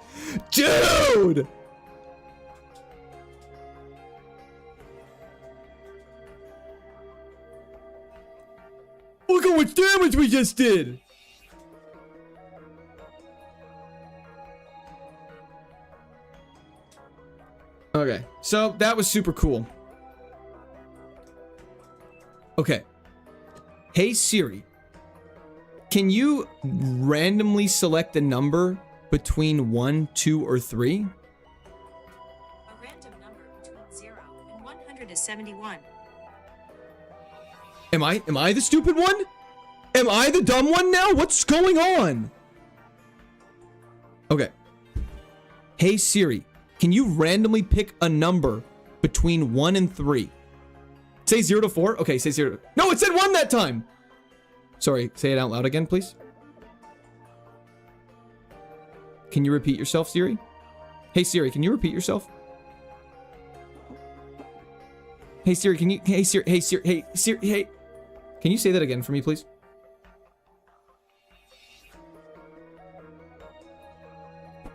Look at what damage we just did! Okay, so that was super cool. Okay. Hey Siri, can you randomly select a number between 1, 2, or 3? A random number between 0 and 171. Am I the stupid one? Am I the dumb one now? What's going on? Okay. Hey Siri, can you randomly pick a number between 1 and 3? Say 0 to 4? Okay, say 0 to... No, it said 1 that time! Sorry, say it out loud again, please. Can you repeat yourself, Siri? Hey Siri, can you repeat yourself? Hey Siri, can you? Hey Siri, hey Siri, hey Siri, hey. Can you say that again for me, please?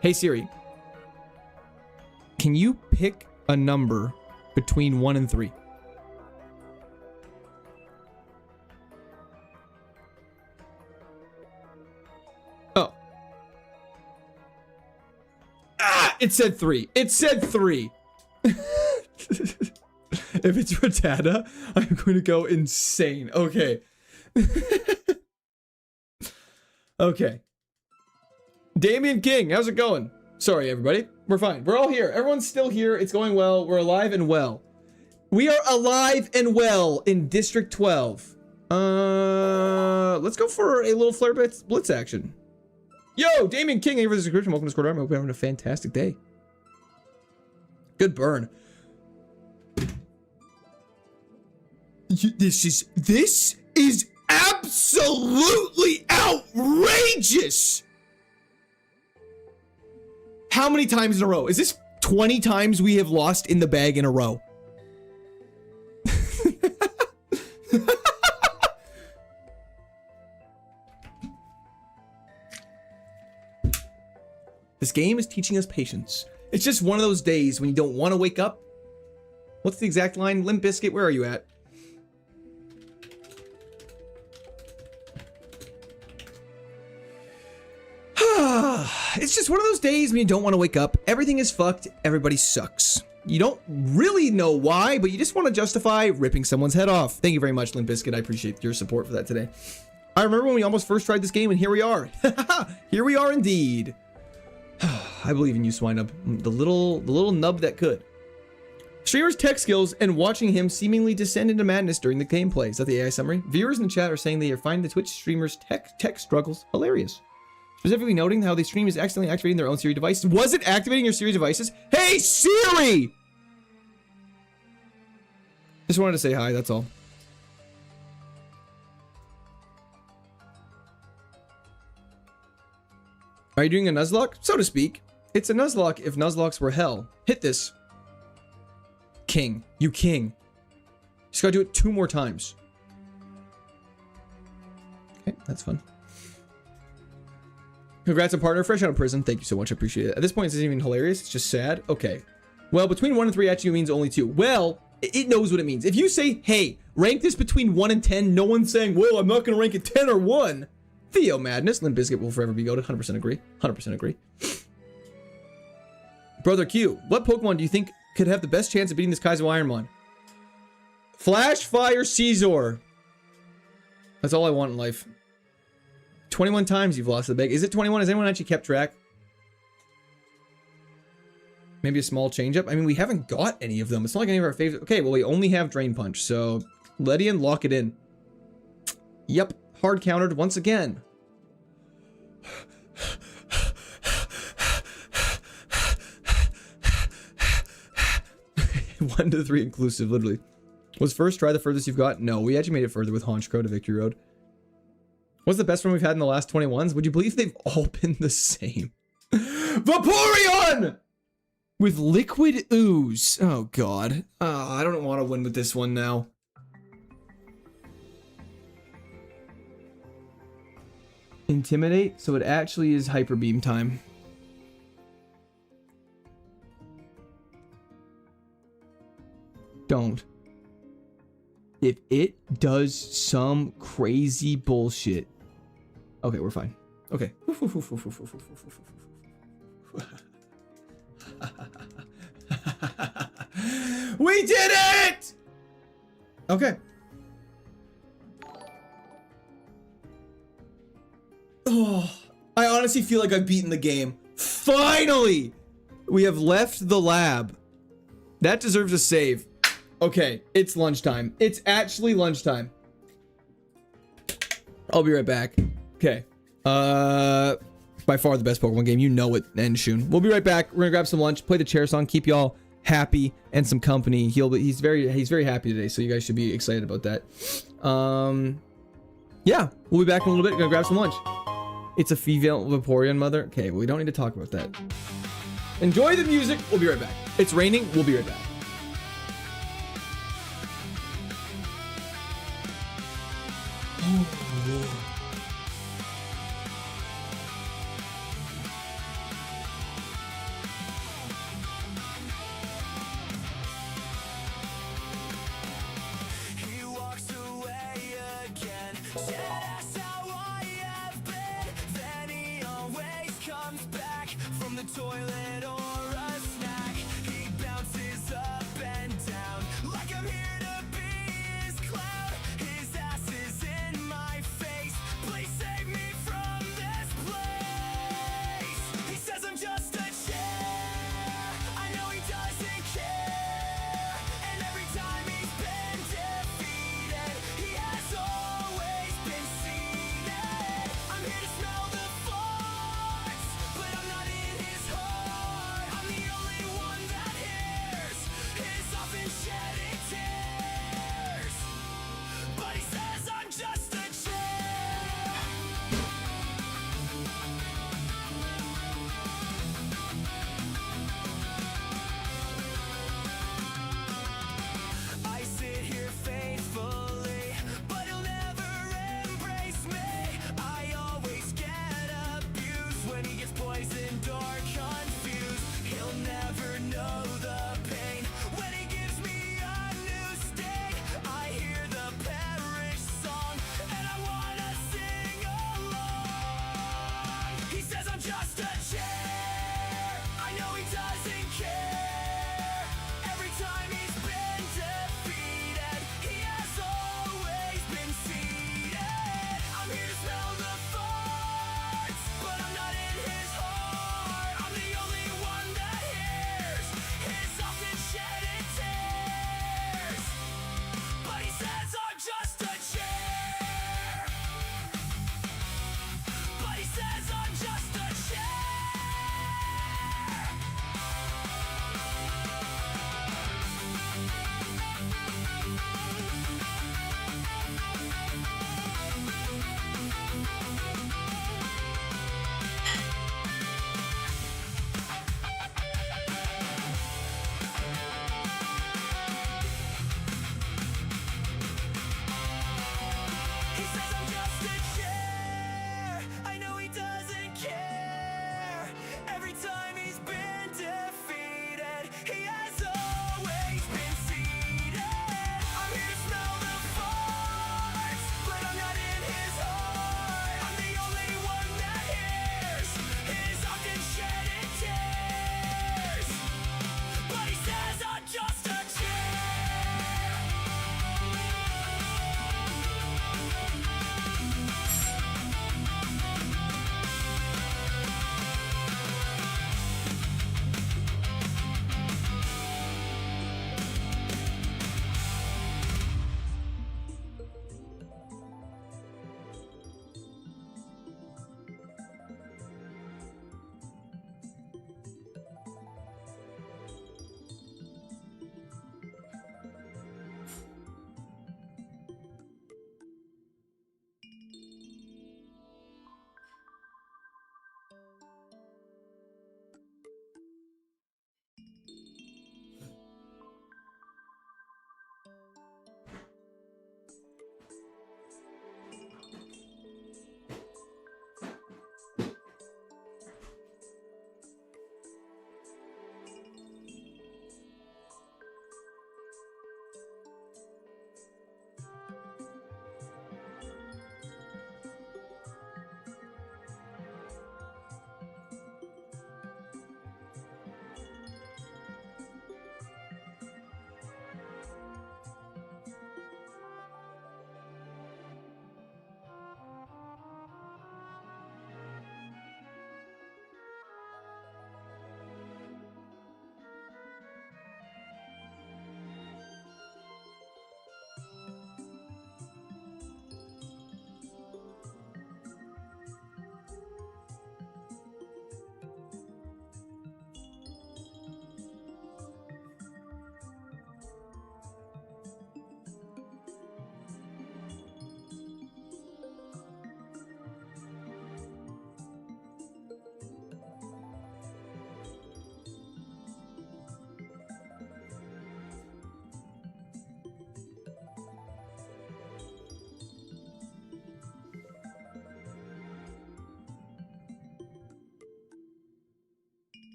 Hey Siri, can you pick a number between 1 and 3? Oh. Ah, it said 3. It said 3. If it's Rattata, I'm going to go insane. Okay. Okay. Damien King, how's it going? Sorry, everybody. We're fine. We're all here. Everyone's still here. It's going well. We're alive and well. We are alive and well in District 12. Let's go for a little Flare Blitz action. Yo, Damien King, thank you for the subscription. Welcome to Squad Army. I hope you're having a fantastic day. Good burn. This is absolutely outrageous. How many times in a row? Is this 20 times we have lost in the bag in a row? This game is teaching us patience. It's just one of those days when you don't want to wake up. What's the exact line? Limp Bizkit, where are you at? It's just one of those days when you don't want to wake up. Everything is fucked. Everybody sucks. You don't really know why, but you just want to justify ripping someone's head off. Thank you very much, Limp Bizkit. I appreciate your support for that today. I remember when we almost first tried this game, and here we are. Here we are indeed. I believe in you, Swineup. The little nub that could. Streamer's tech skills and watching him seemingly descend into madness during the gameplay. Is that the AI summary? Viewers in the chat are saying they are finding the Twitch streamer's tech struggles hilarious. Specifically noting how the stream is accidentally activating their own Siri devices. Was it activating your Siri devices? Hey, Siri! Just wanted to say hi, that's all. Are you doing a Nuzlocke? So to speak. It's a Nuzlocke if Nuzlocks were hell. Hit this. King. You king. Just gotta do it 2 more times. Okay, that's fun. Congrats on partner, fresh out of prison. Thank you so much, I appreciate it. At this point, this isn't even hilarious, it's just sad. Okay. Well, between 1 and 3 actually means only 2. Well, it knows what it means. If you say, hey, rank this between 1 and 10, no one's saying, well, I'm not gonna rank it 10 or 1. Theo Madness, Limp Bizkit will forever be goated. 100% agree. 100% agree. Brother Q, what Pokemon do you think could have the best chance of beating this KAIZO IRONMON? Flash Fire Caesar. That's all I want in life. 21 times you've lost the bag. Is it 21? Has anyone actually kept track? Maybe a small change up. I mean, we haven't got any of them. It's not like any of our favorites. Okay, well, we only have Drain Punch. So, Ledian, lock it in. Yep. Hard countered once again. 1 to 3 inclusive, literally. Was first try the furthest you've got? No, we actually made it further with Honchkrow to Victory Road. What's the best one we've had in the last 21s? Would you believe they've all been the same? Vaporeon! With Liquid Ooze. Oh, God. I don't want to win with this one now. Intimidate? So it actually is Hyper Beam time. Don't. If it does some crazy bullshit. Okay, we're fine. Okay. We did it! Okay. Oh, I honestly feel like I've beaten the game. Finally! We have left the lab. That deserves a save. Okay, it's lunchtime. It's actually lunchtime. I'll be right back. Okay. By far the best Pokemon game. You know it, Enshoon. We'll be right back. We're gonna grab some lunch, play the chair song, keep y'all happy and some company. He's very happy today, so you guys should be excited about that. Yeah, we'll be back in a little bit. Gonna grab some lunch. It's a female Vaporeon mother. Okay, well, we don't need to talk about that. Enjoy the music. We'll be right back. It's raining. We'll be right back.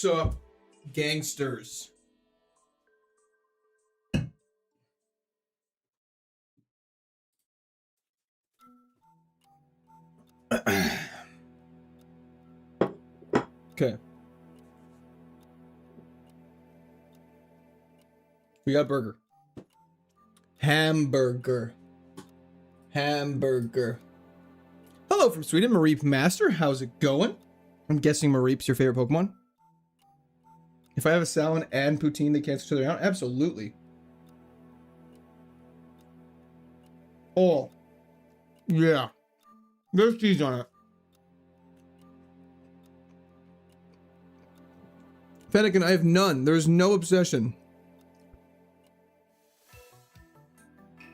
What's up, gangsters? Okay. We got burger. Hamburger. Hamburger. Hello from Sweden, Mareep Master. How's it going? I'm guessing Mareep's your favorite Pokemon. If I have a salad and poutine, they cancel each other out? Absolutely. Oh. Yeah. There's cheese on it. Fennekin, I have none. There's no obsession.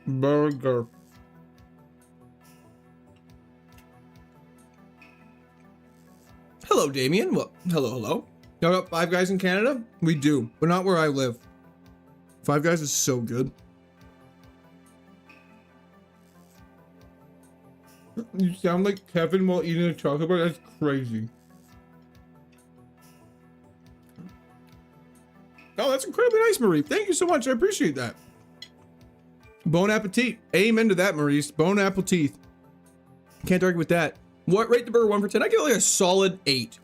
Burger. Hello, Damien. Well, hello. Y'all got Five Guys in Canada? We do, but not where I live. Five Guys is so good. You sound like Kevin while eating a chocolate bar? That's crazy. Oh, that's incredibly nice, Marie. Thank you so much. I appreciate that. Bon appetit. Amen to that, Maurice. Bon appetit. Can't argue with that. What? Rate the burger 1 for 10. I give it like a solid 8.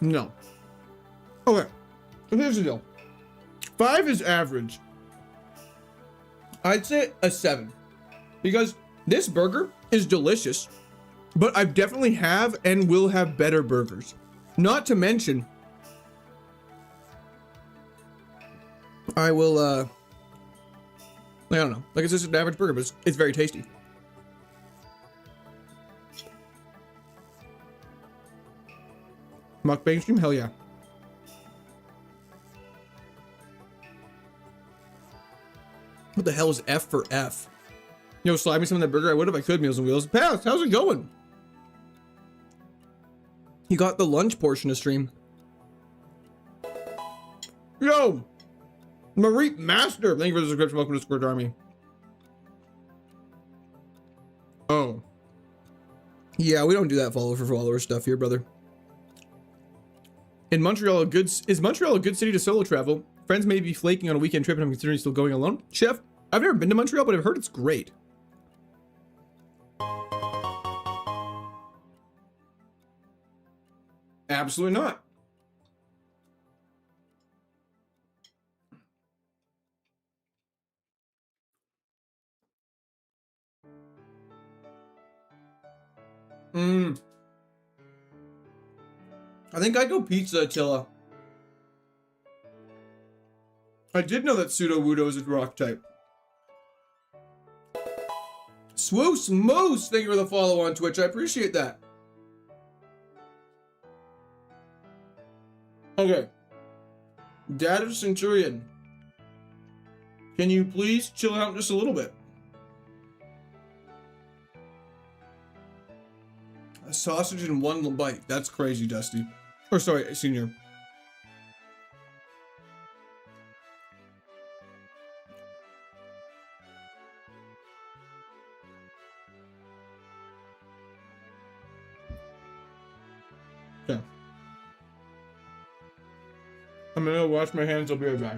No. Okay. So here's the deal. 5 is average. I'd say a 7. Because this burger is delicious. But I definitely have and will have better burgers. Not to mention, I will, I don't know. Like, it's just an average burger, but it's very tasty. Mukbang stream? Hell yeah. What the hell is F for F? Yo, slide me some of that burger. I would if I could. Meals and Wheels. Past, how's it going? You got the lunch portion of stream. Yo! Marie Master! Thank you for the subscription. Welcome to Squirt Army. Oh. Yeah, we don't do that follower for follower stuff here, brother. In Montreal, is Montreal a good city to solo travel? Friends may be flaking on a weekend trip and I'm considering still going alone. Chef, I've never been to Montreal, but I've heard it's great. Absolutely not. I think I'd go pizza, Attila. I did know that Pseudo Wudo is a rock type. Swoos Moose, thank you for the follow on Twitch. I appreciate that. Okay. Dad of Centurion. Can you please chill out just a little bit? A sausage in one bite. That's crazy, Dusty. Or sorry, Senior. Okay. I'm gonna go wash my hands. I'll be right back.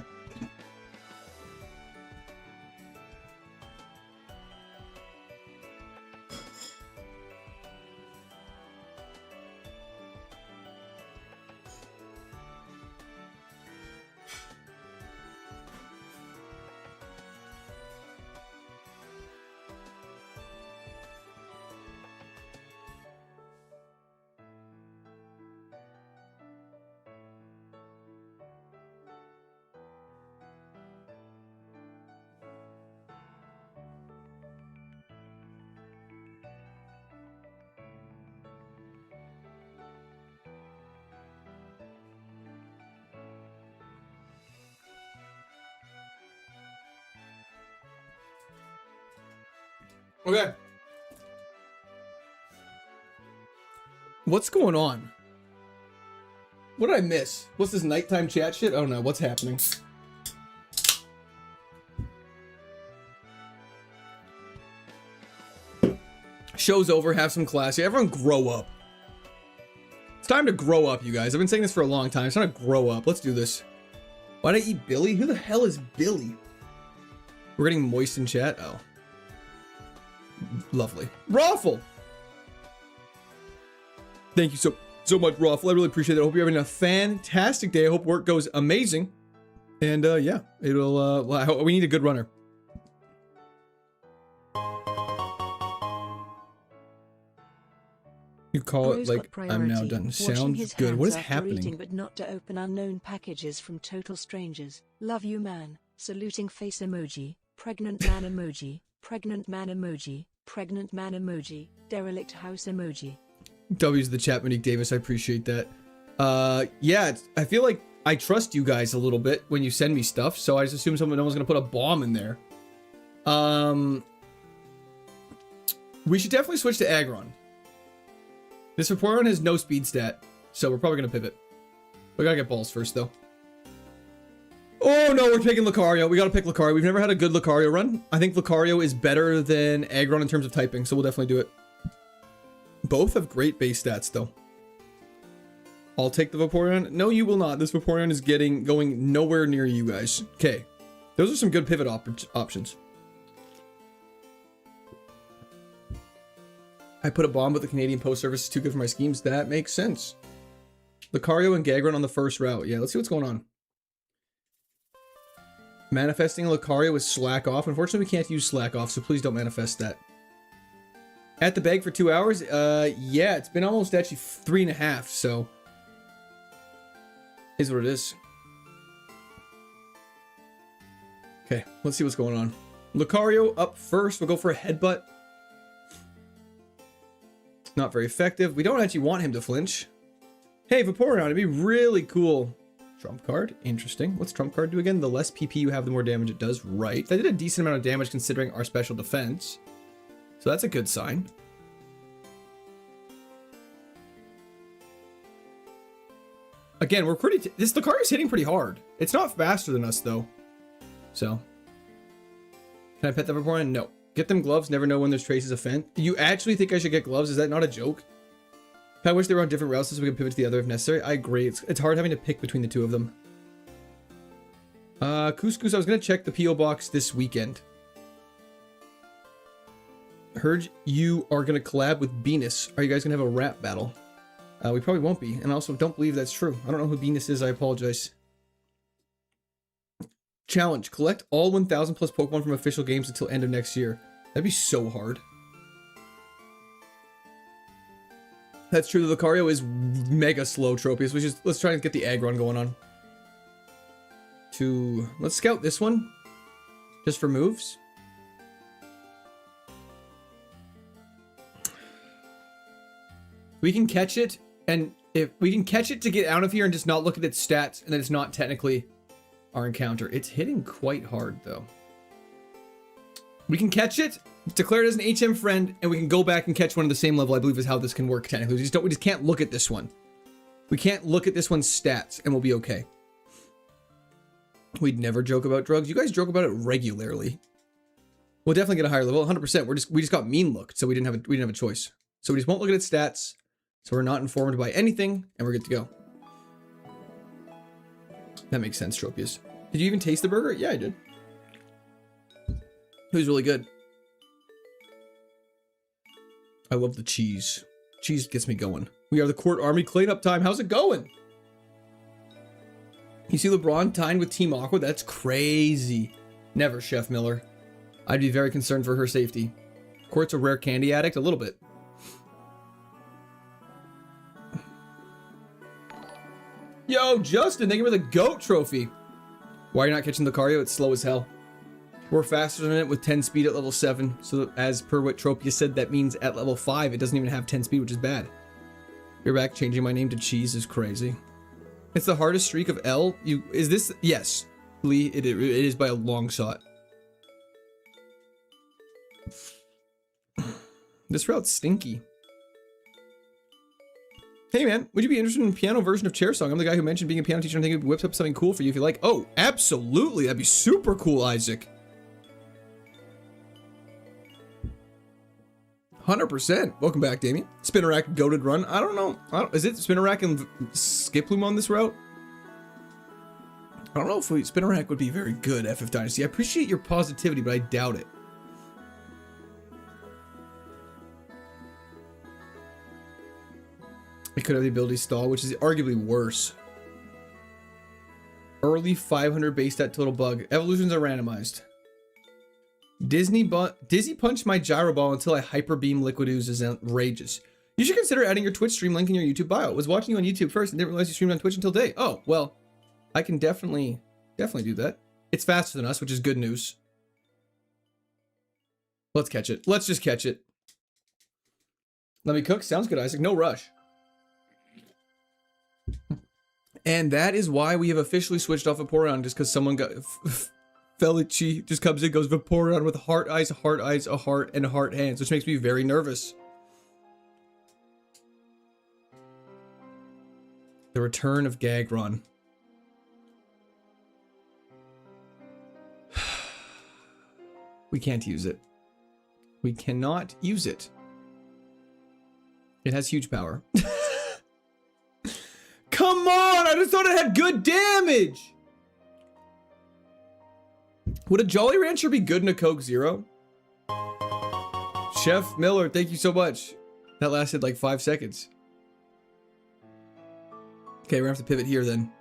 Okay. What's going on? What did I miss? What's this nighttime chat shit? Oh no, what's happening? Show's over, have some class. Everyone grow up. It's time to grow up, you guys. I've been saying this for a long time. It's time to grow up. Let's do this. Why did I eat Billy? Who the hell is Billy? We're getting moist in chat. Oh. Lovely. Raffle! Thank you so much, Raffle. I really appreciate it. I hope you're having a fantastic day. I hope work goes amazing. And yeah, it'll we need a good runner. You call it like I'm now done. Sounds good. What is happening? Reading, but not to open unknown packages from total strangers. Love you, man. Saluting face emoji. Pregnant man emoji. Pregnant man emoji. Pregnant man emoji. Derelict house emoji. W's the chat, Monique Davis. I appreciate that. Yeah, I feel like I trust you guys a little bit when you send me stuff, so I just assume no one's gonna put a bomb in there. We should definitely switch to Aggron. This Vaporeon has no speed stat, so we're probably gonna pivot. We gotta get balls first, though. Oh no, we're taking Lucario. We gotta pick Lucario. We've never had a good Lucario run. I think Lucario is better than Aggron in terms of typing, so we'll definitely do it. Both have great base stats, though. I'll take the Vaporeon. No, you will not. This Vaporeon is going nowhere near you guys. Okay, those are some good pivot options. I put a bomb, but the Canadian Post Service is too good for my schemes. That makes sense. Lucario and Gagron on the first route. Yeah, let's see what's going on. Manifesting Lucario with Slack Off. Unfortunately, we can't use Slack Off, so please don't manifest that. At the bag for 2 hours? Yeah, it's been almost actually 3.5, so... is what it is. Okay, let's see what's going on. Lucario up first. We'll go for a headbutt. Not very effective. We don't actually want him to flinch. Hey, Vaporeon, it'd be really cool. Trump card. Interesting. What's Trump card do again? The less PP you have, the more damage it does. Right. That did a decent amount of damage considering our special defense. So that's a good sign. Again, we're pretty... this Lucario's hitting pretty hard. It's not faster than us, though. So. Can I pet the Vaporeon? No. Get them gloves. Never know when there's traces of Fent. Do you actually think I should get gloves? Is that not a joke? I wish they were on different routes so we could pivot to the other if necessary. I agree. It's hard having to pick between the two of them. Couscous, I was going to check the P.O. box this weekend. Heard you are going to collab with Venus. Are you guys going to have a rap battle? We probably won't be. And I also don't believe that's true. I don't know who Venus is. I apologize. Challenge. Collect all 1,000 plus Pokemon from official games until end of next year. That'd be so hard. That's true. The Lucario is mega slow, Tropius. Let's try and get the Aggron going on. Let's scout this one. Just for moves. We can catch it, and if we can catch it to get out of here and just not look at its stats, and then it's not technically our encounter. It's hitting quite hard, though. We can catch it, declare it as an HM friend, and we can go back and catch one of the same level, I believe is how this can work technically. We just can't look at this one. We can't look at this one's stats, and we'll be okay. We'd never joke about drugs. You guys joke about it regularly. We'll definitely get a higher level, 100%. We just got mean looked, so we didn't have a choice. So we just won't look at its stats, so we're not informed by anything, and we're good to go. That makes sense, Tropius. Did you even taste the burger? Yeah, I did. It was really good. I love the cheese. Cheese gets me going. We are the Court Army cleanup time. How's it going? You see LeBron tying with Team Aqua? That's crazy. Never, Chef Miller. I'd be very concerned for her safety. Court's a rare candy addict? A little bit. Yo, Justin, thank you for the GOAT trophy. Why are you not catching Lucario? It's slow as hell. We're faster than it with 10 speed at level 7. So as per what Tropius said, that means at level 5, it doesn't even have 10 speed, which is bad. You're back. Changing my name to Cheese is crazy. It's the hardest streak of L. Is this? Yes. Lee, it is by a long shot. This route's stinky. Hey man, would you be interested in a piano version of Chair Song? I'm the guy who mentioned being a piano teacher and thinking it whips up something cool for you if you like. Oh, absolutely. That'd be super cool, Isaac. 100%. Welcome back, Damien. Spinner Rack goated run. I don't know. Is it Spinner Rack and Skiploom on this route? I don't know if Spinner Rack would be very good, FF Dynasty. I appreciate your positivity, but I doubt it. It could have the ability stall, which is arguably worse. Early 500 base stat total bug. Evolutions are randomized. Dizzy punched my gyro ball until I hyper beam liquid ooze is outrageous. You should consider adding your Twitch stream link in your YouTube bio. I was watching you on YouTube first and didn't realize you streamed on Twitch until today. Oh, well, I can definitely do that. It's faster than us, which is good news. Let's catch it. Let's just catch it. Let me cook. Sounds good, Isaac. No rush. And that is why we have officially switched off Vaporeon, just because someone got... Felici just comes in, goes Vaporeon with heart eyes, a heart, and heart hands, which makes me very nervous. The return of Gagron. We can't use it. We cannot use it. It has huge power. Come on! I just thought it had good damage! Would a Jolly Rancher be good in a Coke Zero? Chef Miller, thank you so much. That lasted like 5 seconds. Okay, we're gonna have to pivot here then.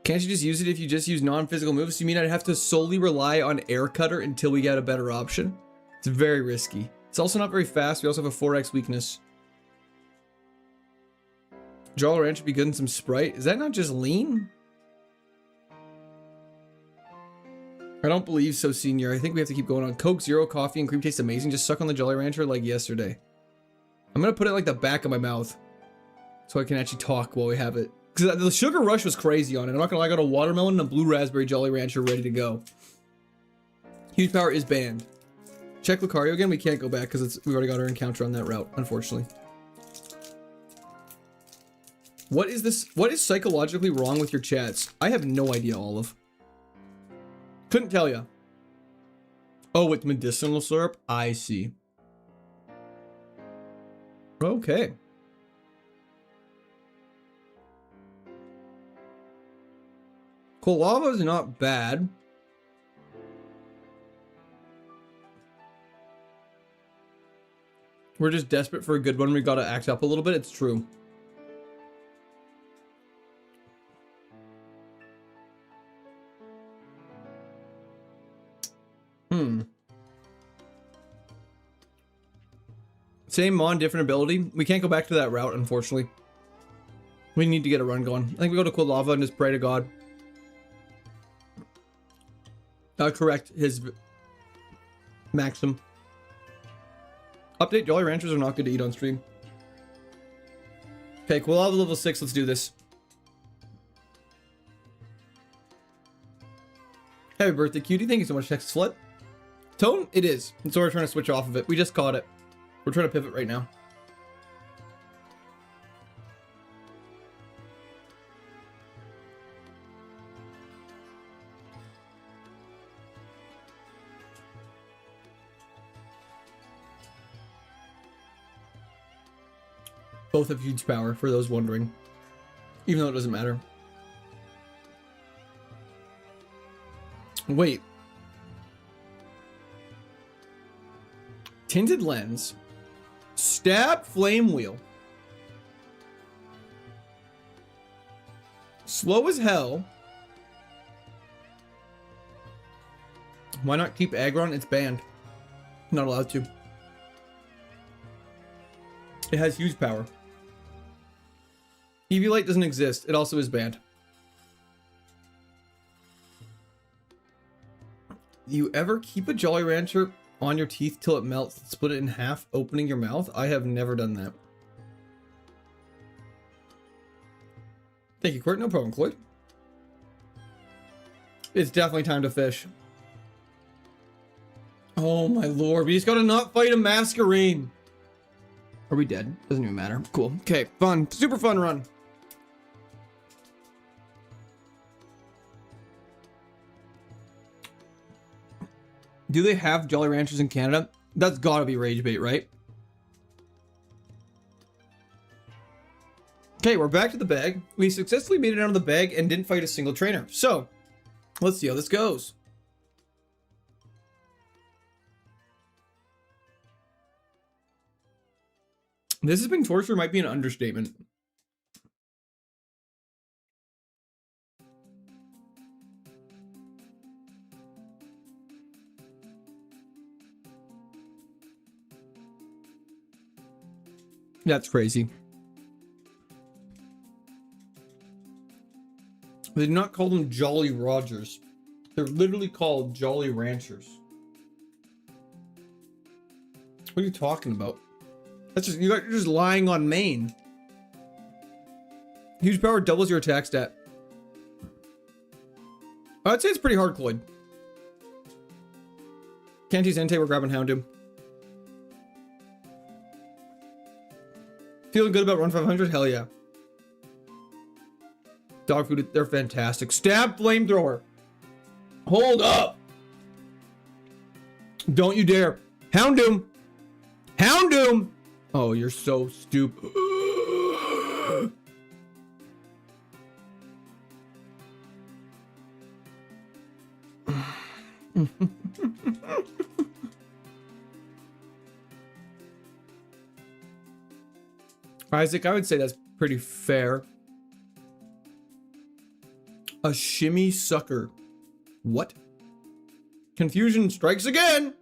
Can't you just use it if you just use non-physical moves? You mean I'd have to solely rely on Air Cutter until we get a better option? It's very risky. It's also not very fast. We also have a 4x weakness. Jolly Rancher would be good in some Sprite. Is that not just lean? I don't believe so, Senior. I think we have to keep going on. Coke Zero, coffee, and cream taste amazing. Just suck on the Jolly Rancher like yesterday. I'm gonna put it like the back of my mouth so I can actually talk while we have it. Because the sugar rush was crazy on it. I'm not gonna lie, I got a watermelon and a blue raspberry Jolly Rancher ready to go. Huge power is banned. Check Lucario again. We can't go back because we already got our encounter on that route, unfortunately. What is this? What is psychologically wrong with your chats? I have no idea, Olive. Couldn't tell you. Oh, with medicinal syrup? I see. Okay. Colava is not bad. We're just desperate for a good one. We gotta act up a little bit. It's true. Same Mon, different ability. We can't go back to that route, unfortunately. We need to get a run going. I think we go to Quilava and just pray to God. Correct his maxim. Update, Jolly Ranchers are not good to eat on stream. Okay, Quilava level 6, let's do this. Happy birthday, cutie. Thank you so much, Texas Flood. Tone, it is. And so we're trying to switch off of it. We just caught it. We're trying to pivot right now. Both have huge power, for those wondering. Even though it doesn't matter. Wait. Tinted Lens. Stab Flame Wheel. Slow as hell. Why not keep Aggron? It's banned. Not allowed to. It has huge power. Eviolite doesn't exist. It also is banned. You ever keep a Jolly Rancher on your teeth till it melts and split it in half, opening your mouth? I have never done that. Thank you, Court. No problem, Cloyd. It's definitely time to fish. Oh my lord, we just gotta not fight a Masquerain. Are we dead? Doesn't even matter. Cool. Okay, fun. Super fun run. Do they have Jolly Ranchers in Canada? That's gotta be rage bait, right? Okay, we're back to the bag. We successfully made it out of the bag and didn't fight a single trainer. So, let's see how this goes. This has been torture might be an understatement. That's crazy. They do not call them Jolly Rogers. They're literally called Jolly Ranchers. What are you talking about? That's just you're just lying on main. Huge power doubles your attack stat. I'd say it's pretty hard, Cloyd. Can't use Entei, we're grabbing Houndoom. Feeling good about Run 500? Hell yeah. Dog food, they're fantastic. Stab flamethrower. Hold up. Don't you dare. Houndoom. Houndoom. Oh, you're so stupid. Isaac, I would say that's pretty fair. A shimmy sucker. What? Confusion strikes again.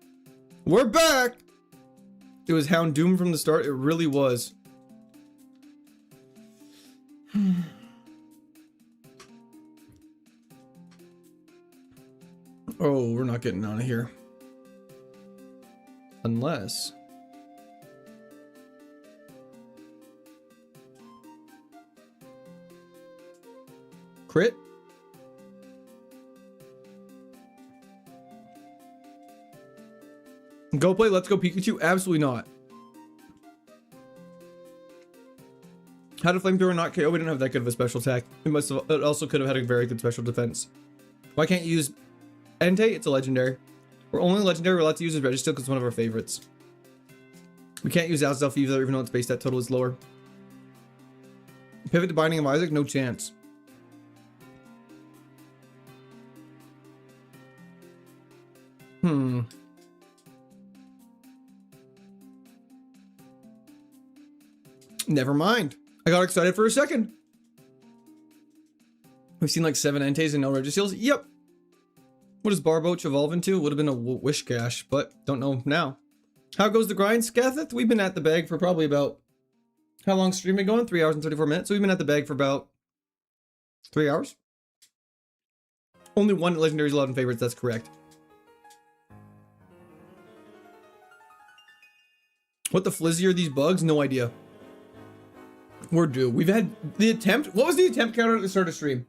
We're back. It was Houndoom from the start. It really was. Oh, we're not getting out of here. Unless... Crit? Go play Let's Go Pikachu? Absolutely not. How did Flamethrower not KO? We didn't have that good of a special attack. It also could have had a very good special defense. Why can't you use Entei? It's a legendary. We're only legendary we're allowed to use is Registeel because it's one of our favorites. We can't use Azelf either, even though its base stat total is lower. Pivot to Binding of Isaac? No chance. Never mind. I got excited for a second. We've seen like 7 Enteis and no Registeels. Yep. What does Barboach evolve into? Would have been a Wishcash, but don't know now. How goes the grind, Scatheth? We've been at the bag for probably about... How long stream been going? 3 hours and 34 minutes. So we've been at the bag for about 3 hours. Only one legendary is allowed in favorites, that's correct. What the flizzy are these bugs? No idea. We're due. We've had the attempt. What was the attempt counter at the start of stream?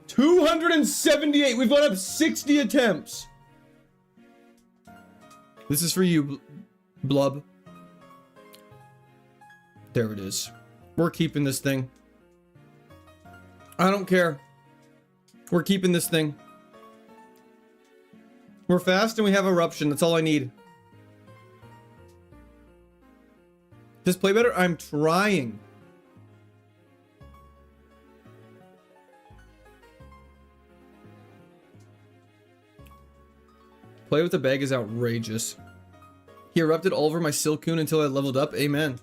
$278. We've gone up 60 attempts. This is for you, Blub. There it is. We're keeping this thing. I don't care. We're keeping this thing. We're fast and we have Eruption. That's all I need. Just play better? I'm trying. Play with the bag is outrageous. He erupted all over my Silcoon until I leveled up. Amen.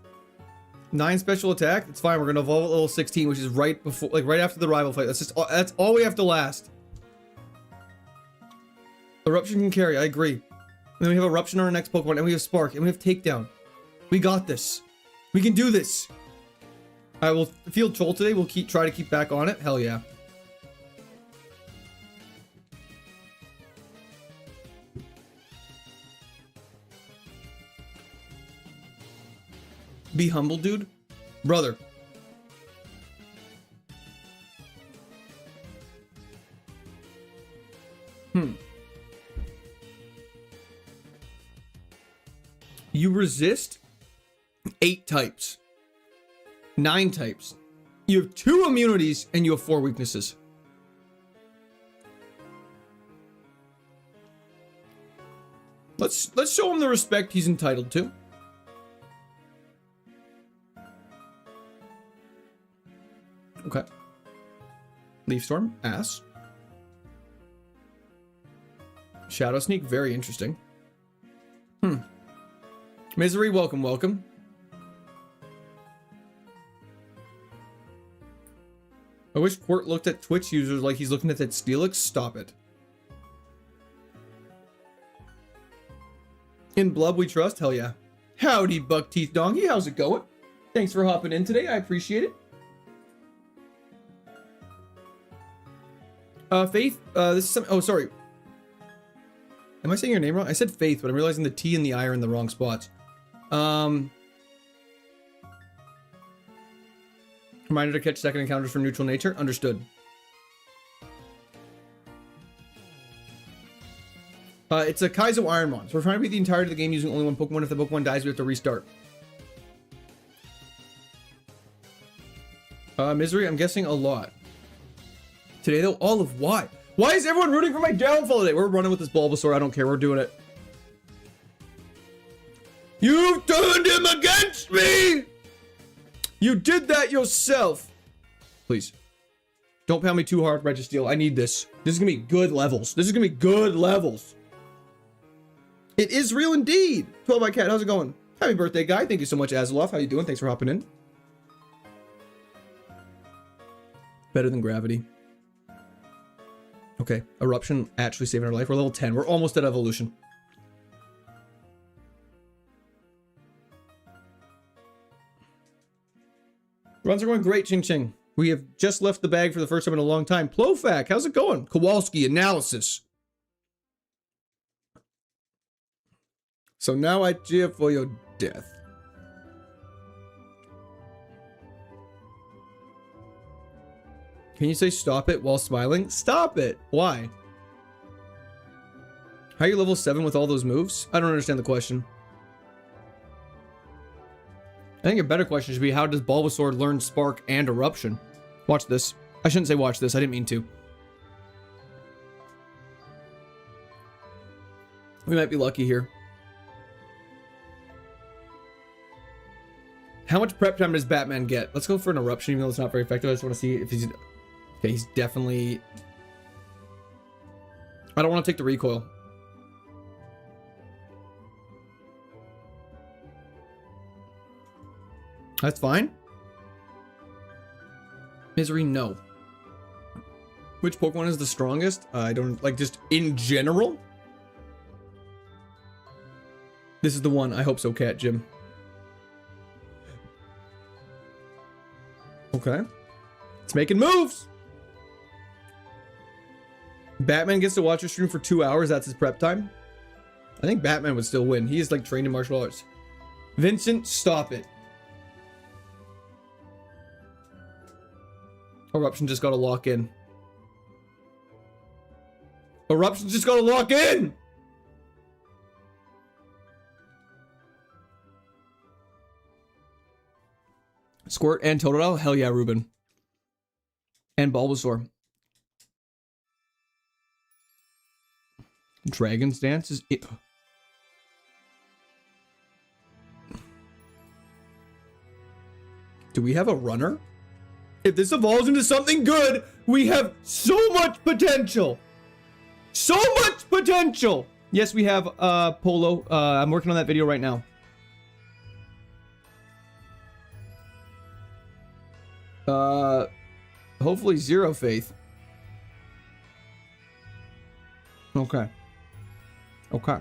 9 special attack. It's fine. We're gonna evolve at level 16, which is right before, like right after the rival fight. That's all we have to last. Eruption can carry. I agree. And then we have Eruption on our next Pokemon, and we have Spark, and we have Takedown. We got this. We can do this. I will field Troll today. We'll try to keep back on it. Hell yeah. Be humble, dude. Brother. You resist 8 types. 9 types. You have 2 immunities and you have 4 weaknesses. Let's show him the respect he's entitled to. Okay. Leaf Storm, ass. Shadow Sneak, very interesting. Misery, welcome, welcome. I wish Quirt looked at Twitch users like he's looking at that Steelix. Stop it. In Blub we trust? Hell yeah. Howdy, Buck Teeth Donkey. How's it going? Thanks for hopping in today. I appreciate it. Faith, this is some... Oh, sorry. Am I saying your name wrong? I said Faith, but I'm realizing the T and the I are in the wrong spots. Reminder to catch second encounters from neutral nature. Understood. It's a Kaizo Ironmon. So we're trying to beat the entirety of the game using only one Pokemon. If the Pokemon dies, we have to restart. Misery, I'm guessing a lot. Today though, all of why? Why is everyone rooting for my downfall today? We're running with this Bulbasaur. I don't care. We're doing it. You've turned him against me! You did that yourself. Please. Don't pound me too hard, Registeel. I need this. This is gonna be good levels. This is gonna be good levels. It is real indeed. 12 by Cat, how's it going? Happy birthday, guy. Thank you so much, Azeloth. How you doing? Thanks for hopping in. Better than gravity. Okay, Eruption actually saving our life. We're level 10. We're almost at evolution. Runs are going great, Ching Ching. We have just left the bag for the first time in a long time. Plofak, how's it going? Kowalski, analysis. So now I cheer for your death. Can you say stop it while smiling? Stop it! Why? How are you level 7 with all those moves? I don't understand the question. I think a better question should be, how does Bulbasaur learn Spark and Eruption? Watch this. I shouldn't say watch this. I didn't mean to. We might be lucky here. How much prep time does Batman get? Let's go for an Eruption, even though it's not very effective. I just want to see if he's... Okay, he's definitely... I don't want to take the recoil. That's fine. Misery, no. Which Pokemon is the strongest? I don't... Like, just in general? This is the one. I hope so, Cat Jim. Okay. It's making moves! Batman gets to watch your stream for 2 hours. That's his prep time. I think Batman would still win. He is like trained in martial arts. Vincent, stop it. Eruption just gotta lock in. Eruption just gotta lock in! Squirt and Totodile? Hell yeah, Ruben. And Bulbasaur. Dragon's Dance is it. Do we have a runner? If this evolves into something good, we have so much potential. So much potential. Yes, we have Polo. I'm working on that video right now. Hopefully 0 faith. Okay. Okay.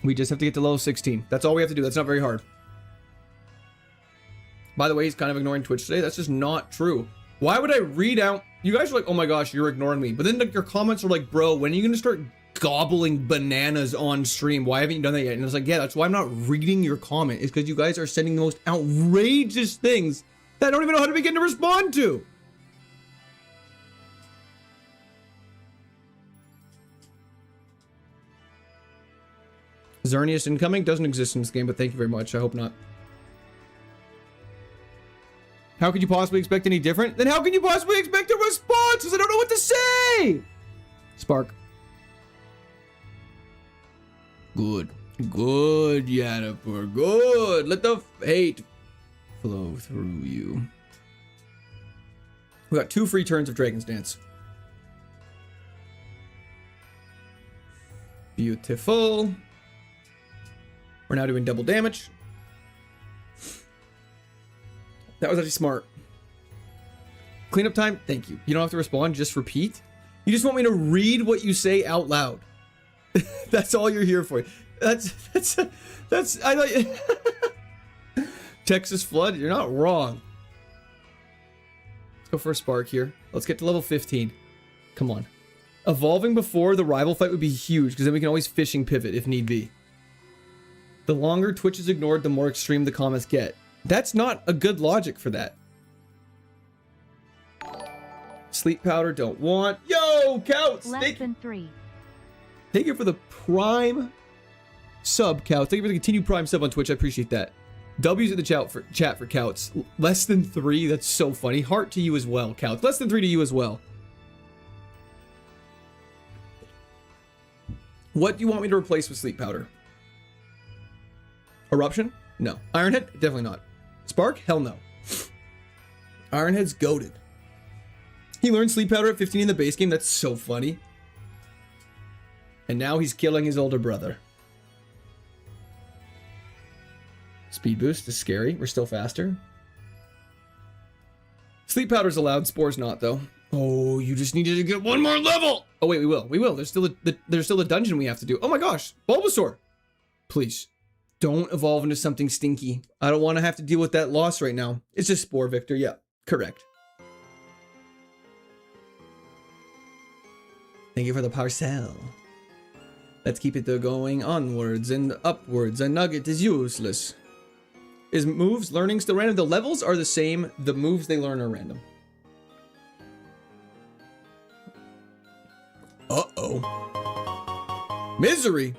We just have to get to level 16. That's all we have to do. That's not very hard. By the way, he's kind of ignoring Twitch today. That's just not true. Why would I read out... You guys are like, oh my gosh, you're ignoring me. But then like, your comments are like, bro, when are you going to start gobbling bananas on stream? Why haven't you done that yet? And it's like, yeah, that's why I'm not reading your comment. It's because you guys are sending the most outrageous things that I don't even know how to begin to respond to. Xerneas incoming doesn't exist in this game, but thank you very much. I hope not. How could you possibly expect any different? Then how can you possibly expect a response? Because I don't know what to say. Spark. Good. Good, Yennefer. Good. Let the hate flow through you. We got 2 free turns of Dragon's Dance. Beautiful. We're now doing double damage. That was actually smart. Cleanup time? Thank you. You don't have to respond, just repeat. You just want me to read what you say out loud. That's all you're here for. That's I thought Texas Flood, you're not wrong. Let's go for a spark here. Let's get to level 15. Come on. Evolving before the rival fight would be huge, because then we can always fishing pivot if need be. The longer Twitch is ignored, the more extreme the comments get. That's not a good logic for that. Sleep powder, don't want. Yo, Couts! Less than 3. Thank you for the prime sub, Couts. Thank you for the continued prime sub on Twitch. I appreciate that. W's in the chat for Couts. Less than 3, that's so funny. Heart to you as well, Couts. Less than 3 to you as well. What do you want me to replace with sleep powder? Eruption? No. Ironhead? Definitely not. Spark? Hell no. Ironhead's goated. He learned sleep powder at 15 in the base game. That's so funny. And now he's killing his older brother. Speed boost is scary. We're still faster. Sleep powder's allowed. Spore's not, though. Oh, you just needed to get 1 more level. Oh, wait, we will. We will. There's still a dungeon we have to do. Oh my gosh. Bulbasaur. Please. Don't evolve into something stinky. I don't want to have to deal with that loss right now. It's just Spore, Victor. Yeah, correct. Thank you for the parcel. Let's keep it going onwards and upwards. A nugget is useless. Is moves learning still random? The levels are the same. The moves they learn are random. Uh-oh. Misery.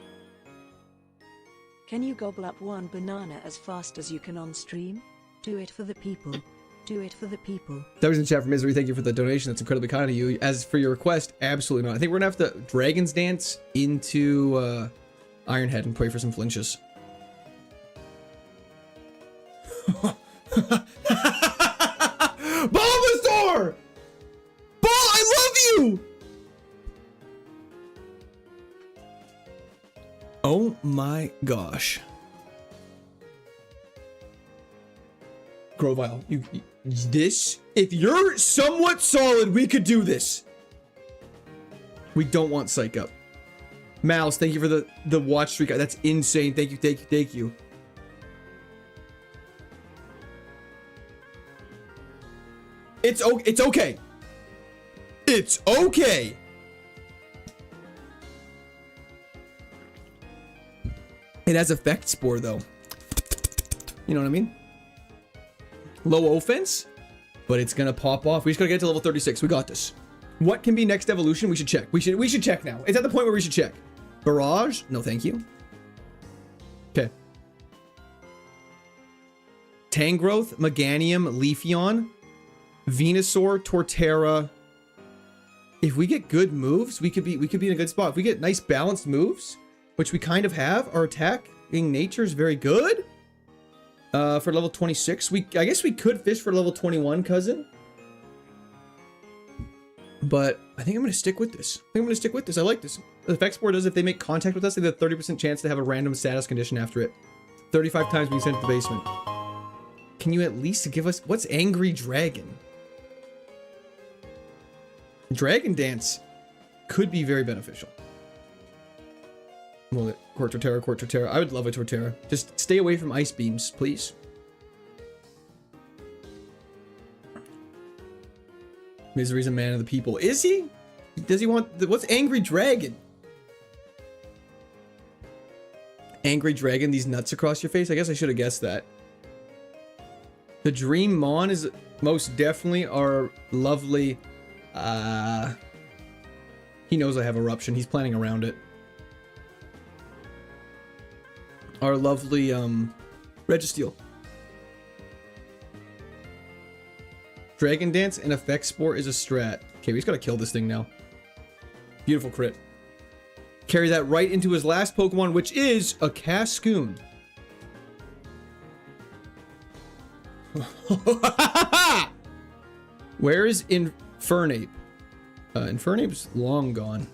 Can you gobble up 1 banana as fast as you can on stream? Do it for the people. Do it for the people. That was in chat for Misery. Thank you for the donation. That's incredibly kind of you. As for your request, absolutely not. I think we're gonna have to Dragon's Dance into Ironhead and pray for some flinches. Bulbasaur! I love you! Oh my gosh. Grovile, this, if you're somewhat solid, we could do this. We don't want Psych Up. Mouse, thank you for the watch streak. That's insane. Thank you, thank you, thank you. It's okay. It's okay. It has effect Spore though. You know what I mean? Low offense, but it's gonna pop off. We just gotta get to level 36. We got this. What can be next evolution? We should check. We should check now. It's at the point where we should check. Barrage? No, thank you. Okay. Tangrowth, Meganium, Leafeon, Venusaur, Torterra. If we get good moves, we could be in a good spot. If we get nice balanced moves, which we kind of have, our attacking nature is very good. For level 26, I guess we could fish for level 21, cousin. But I think I'm gonna stick with this. I like this. The effect Spore does, if they make contact with us, they have a 30% chance to have a random status condition after it. 35 times being sent to the basement. Can you at least give us, what's Angry Dragon? Dragon Dance could be very beneficial. Well, Court Torterra. I would love a Torterra. Just stay away from ice beams, please. Misery's a man of the people. Is he? Does he want... what's Angry Dragon? Angry Dragon, these nuts across your face? I guess I should have guessed that. The Dream Mon is most definitely our lovely... he knows I have Eruption. He's planning around it. our lovely Registeel. Dragon Dance and Effect Spore is a strat. Okay, we just gotta kill this thing now. Beautiful crit. Carry that right into his last Pokemon, which is a Cascoon. Where is Infernape? Infernape's long gone.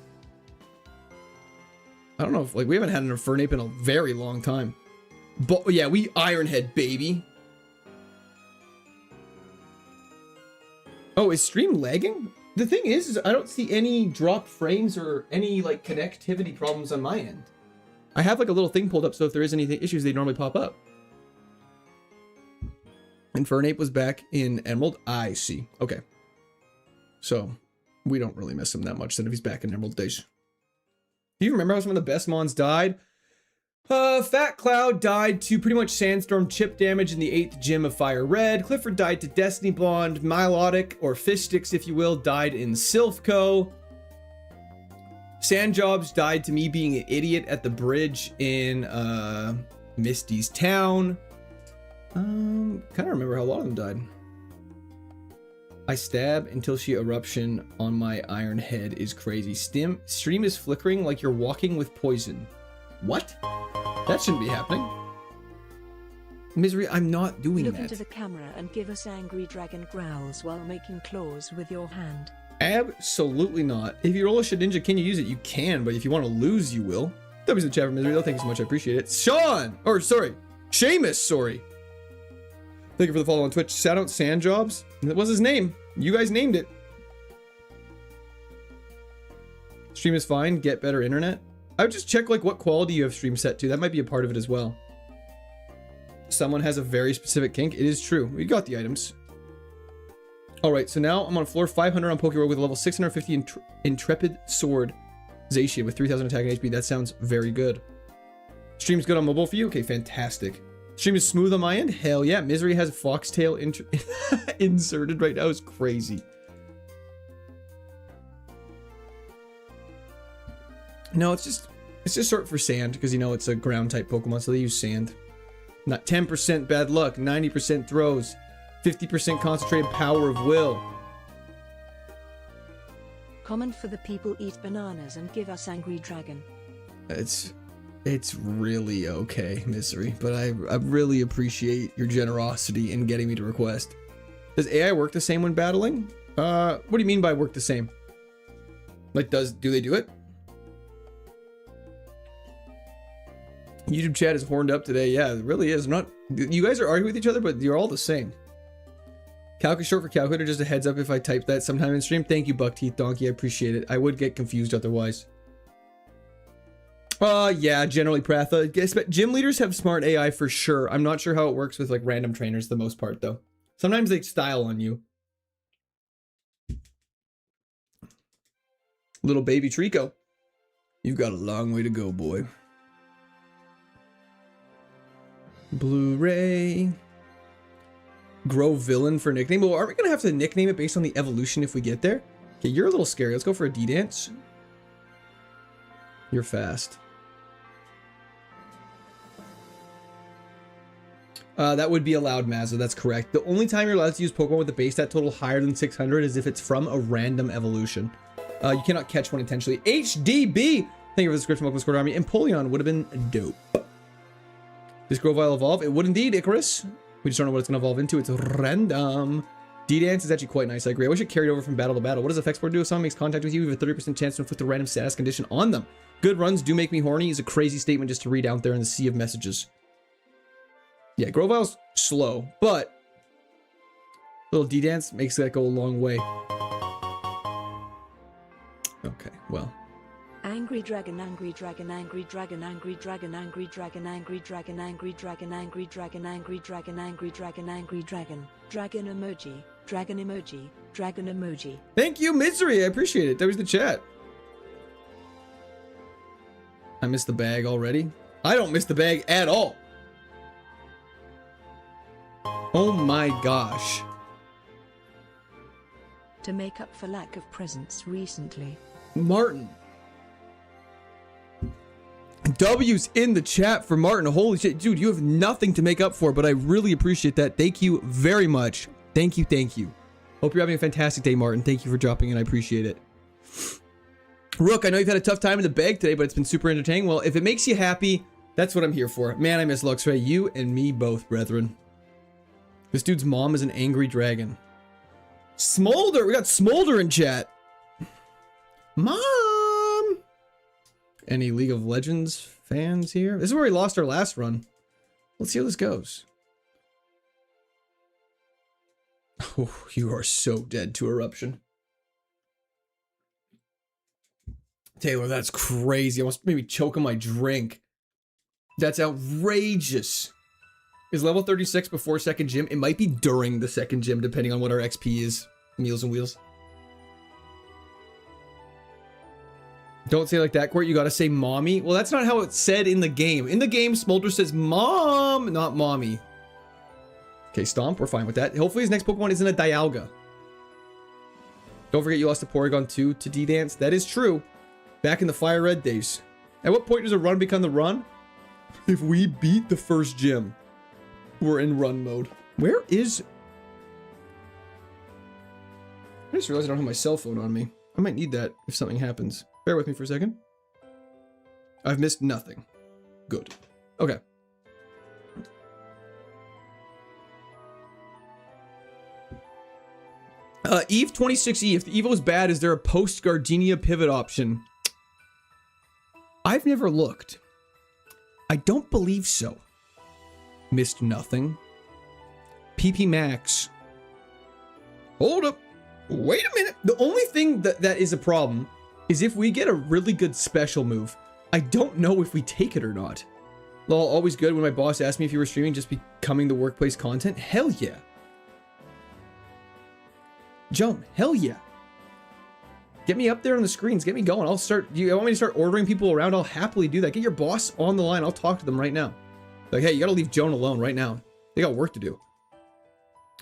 I don't know if, like, we haven't had an Infernape in a very long time. But yeah, we Ironhead, baby. Oh, is stream lagging? The thing is I don't see any dropped frames or any, like, connectivity problems on my end. I have, like, a little thing pulled up, so if there is any issues, they normally pop up. Infernape was back in Emerald. I see. Okay. So, we don't really miss him that much then if he's back in Emerald days. Do you remember how some of the best mons died? Fat Cloud died to pretty much Sandstorm chip damage in the 8th gym of Fire Red. Clifford died to Destiny Blonde. Milotic, or Fistix if you will, died in Silphco. Sandjobs died to me being an idiot at the bridge in Misty's Town. Kind of remember how a lot of them died. I stab until she eruption on my iron head is crazy. Stream is flickering like you're walking with poison. What? That shouldn't be happening. Misery, I'm not doing that. Look into the camera and give us angry dragon growls while making claws with your hand. Absolutely not. If you roll a Shedinja, can you use it? You can, but if you want to lose, you will. That was the chat for Misery, though. Thank you so much. I appreciate it. Sean! Or, sorry. Seamus, sorry. Thank you for the follow on Twitch. Shout out Sandjobs. That was his name. You guys named it. Stream is fine. Get better internet. I would just check like what quality you have stream set to. That might be a part of it as well. Someone has a very specific kink. It is true. We got the items. All right, so now I'm on floor 500 on Pokéroad with a level 650 Intrepid Sword Zacian with 3000 attack and HP. That sounds very good. Stream's good on mobile for you? Okay, fantastic. Stream is smooth on my end? Hell yeah. Misery has Foxtail inserted right now. It's crazy. No, it's just short for sand because, you know, it's a ground type Pokemon, so they use sand. Not 10% bad luck, 90% throws, 50% concentrated power of will. Common for the people eat bananas and give us angry dragon. It's really okay, Misery, but I really appreciate your generosity in getting me to request. Does AI work the same when battling? What do you mean by work the same? Like, do they do it? YouTube chat is horned up today. Yeah, it really is. You guys are arguing with each other, but you're all the same. Calc is short for calculator. Just a heads up if I type that sometime in stream. Thank you, Buckteeth Donkey. I appreciate it. I would get confused otherwise. Yeah, generally Pratha. Gym leaders have smart AI for sure. I'm not sure how it works with like random trainers for the most part though. Sometimes they style on you. Little baby Trico. You've got a long way to go, boy. Blu-ray. Grow villain for nickname. Well, aren't we gonna have to nickname it based on the evolution if we get there? Okay, you're a little scary. Let's go for a D-Dance. You're fast. That would be allowed, Mazza. That's correct. The only time you're allowed to use Pokemon with a base stat total higher than 600 is if it's from a random evolution. You cannot catch one intentionally. HDB! Thank you for the description, Welcome to Squad Army. Empoleon would have been dope. This Grovyle evolve? It would indeed, Icarus. We just don't know what it's going to evolve into. It's random. D-Dance is actually quite nice. I agree. I wish it carried over from battle to battle. What does Effect Spore do? If someone makes contact with you, you have a 30% chance to inflict a random status condition on them. Good runs do make me horny is a crazy statement just to read out there in the sea of messages. Yeah, Grovyle's slow, but little D-Dance makes that go a long way. Okay, well. Angry dragon, angry dragon, angry dragon, angry dragon, angry dragon, angry dragon, angry dragon, angry dragon, angry dragon, angry dragon, angry dragon, dragon emoji, dragon emoji, dragon emoji. Thank you, Misery. I appreciate it. That was the chat. I missed the bag already. I don't miss the bag at all. Oh my gosh. To make up for lack of presents recently. Martin. W's in the chat for Martin. Holy shit, dude, you have nothing to make up for, but I really appreciate that. Thank you very much. Thank you, thank you. Hope you're having a fantastic day, Martin. Thank you for dropping in. I appreciate it. Rook, I know you've had a tough time in the bag today, but it's been super entertaining. Well, if it makes you happy, that's what I'm here for. Man, I miss Luxray. You and me both, brethren. This dude's mom is an angry dragon. Smolder! We got Smolder in chat. Mom! Any League of Legends fans here? This is where we lost our last run. Let's see how this goes. Oh, you are so dead to Eruption. Taylor, that's crazy. I almost maybe choke on my drink. That's outrageous. Is level 36 before second gym? It might be during the second gym, depending on what our XP is. Meals and Wheels. Don't say it like that, Court. You gotta say mommy. Well, that's not how it's said in the game. In the game, Smolder says mom, not mommy. Okay, Stomp. We're fine with that. Hopefully his next Pokemon isn't a Dialga. Don't forget you lost to Porygon 2 to D-Dance. That is true. Back in the Fire Red days. At what point does a run become the run? If we beat the first gym, we're in run mode. Where is... I just realized I don't have my cell phone on me. I might need that if something happens. Bear with me for a second. I've missed nothing. Good. Okay. Eve 26E. If the Evo is bad, is there a post Gardenia pivot option? I've never looked. I don't believe so. Missed nothing. PP Max. Hold up. Wait a minute. The only thing that is a problem is if we get a really good special move. I don't know if we take it or not. Lol, always good when my boss asked me if you were streaming just becoming the workplace content. Hell yeah. Joan, hell yeah. Get me up there on the screens. Get me going. I'll start. You want me to start ordering people around? I'll happily do that. Get your boss on the line. I'll talk to them right now. Like, hey, you gotta leave Joan alone right now. They got work to do.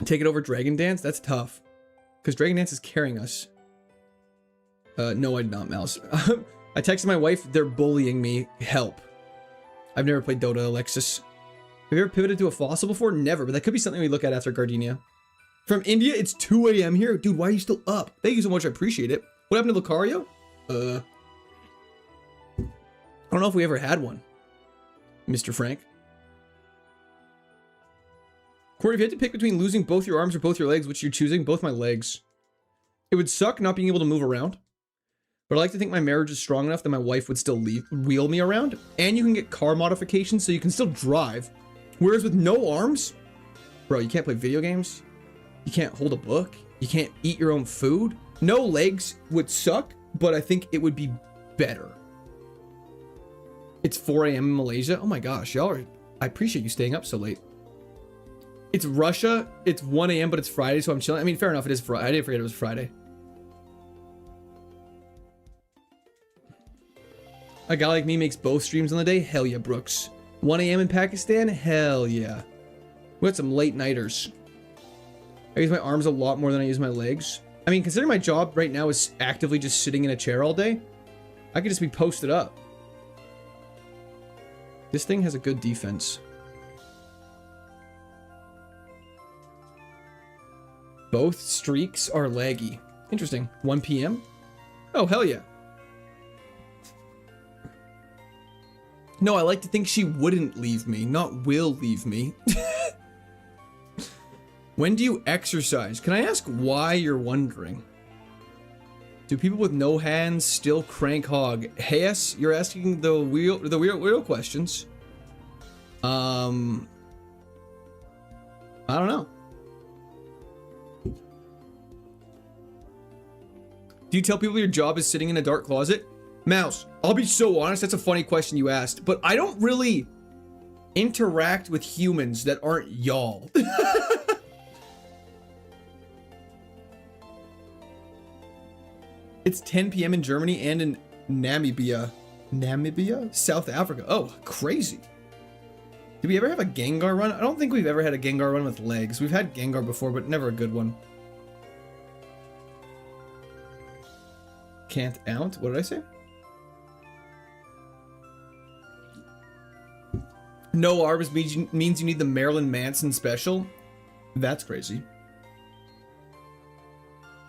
Take it over Dragon Dance? That's tough. Because Dragon Dance is carrying us. No, I did not, Mouse. I texted my wife. They're bullying me. Help. I've never played Dota, Alexis. Have you ever pivoted to a fossil before? Never, but that could be something we look at after Gardenia. From India, it's 2 a.m. here. Dude, why are you still up? Thank you so much. I appreciate it. What happened to Lucario? I don't know if we ever had one. Mr. Frank. Corey, if you had to pick between losing both your arms or both your legs, which you're choosing? Both my legs. It would suck not being able to move around. But I like to think my marriage is strong enough that my wife would still wheel me around. And you can get car modifications so you can still drive. Whereas with no arms, bro, you can't play video games. You can't hold a book. You can't eat your own food. No legs would suck, but I think it would be better. It's 4 a.m. in Malaysia. Oh my gosh, y'all are... I appreciate you staying up so late. It's Russia. It's 1 a.m., but it's Friday, so I'm chilling. I mean, fair enough, it is Friday. I didn't forget it was Friday. A guy like me makes both streams on the day? Hell yeah, Brooks. 1 a.m. in Pakistan? Hell yeah. We got some late nighters. I use my arms a lot more than I use my legs. I mean, considering my job right now is actively just sitting in a chair all day, I could just be posted up. This thing has a good defense. Both streaks are laggy. Interesting. 1 p.m.? Oh, hell yeah. No, I like to think she wouldn't leave me, not will leave me. When do you exercise? Can I ask why you're wondering? Do people with no hands still crank hog? Yes, you're asking the real questions. I don't know. Do you tell people your job is sitting in a dark closet? Mouse, I'll be so honest, that's a funny question you asked, but I don't really interact with humans that aren't y'all. It's 10 p.m. in Germany and in Namibia. Namibia? South Africa. Oh, crazy. Did we ever have a Gengar run? I don't think we've ever had a Gengar run with legs. We've had Gengar before, but never a good one. Can't out? What did I say? No arbs means you need the Marilyn Manson special. That's crazy.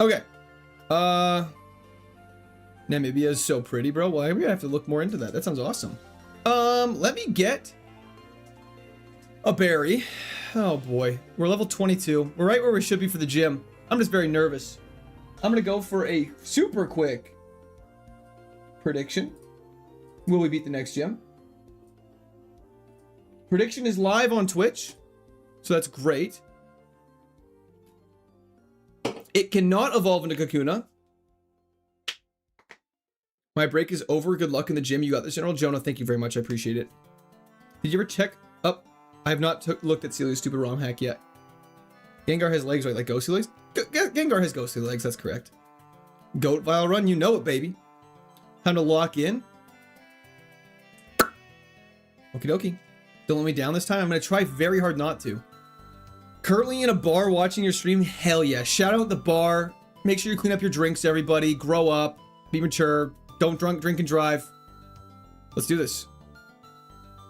Okay. Namibia is so pretty, bro. Well, we're gonna have to look more into that. That sounds awesome. Let me get a berry. Oh boy. We're level 22. We're right where we should be for the gym. I'm just very nervous. I'm gonna go for a super quick prediction. Will we beat the next gym? Prediction is live on Twitch, so that's great. It cannot evolve into Kakuna. My break is over. Good luck in the gym. You got this, General Jonah. Thank you very much. I appreciate it. Did you ever check up? I have not looked at Celia's stupid ROM hack yet. Gengar has legs, right? Like ghostly legs? Gengar has ghostly legs. That's correct. Goat Vile Run. You know it, baby. Time to lock in. Okie dokie. Don't let me down this time. I'm going to try very hard not to. Currently in a bar watching your stream? Hell yeah. Shout out the bar. Make sure you clean up your drinks, everybody. Grow up. Be mature. Don't drink and drive. Let's do this.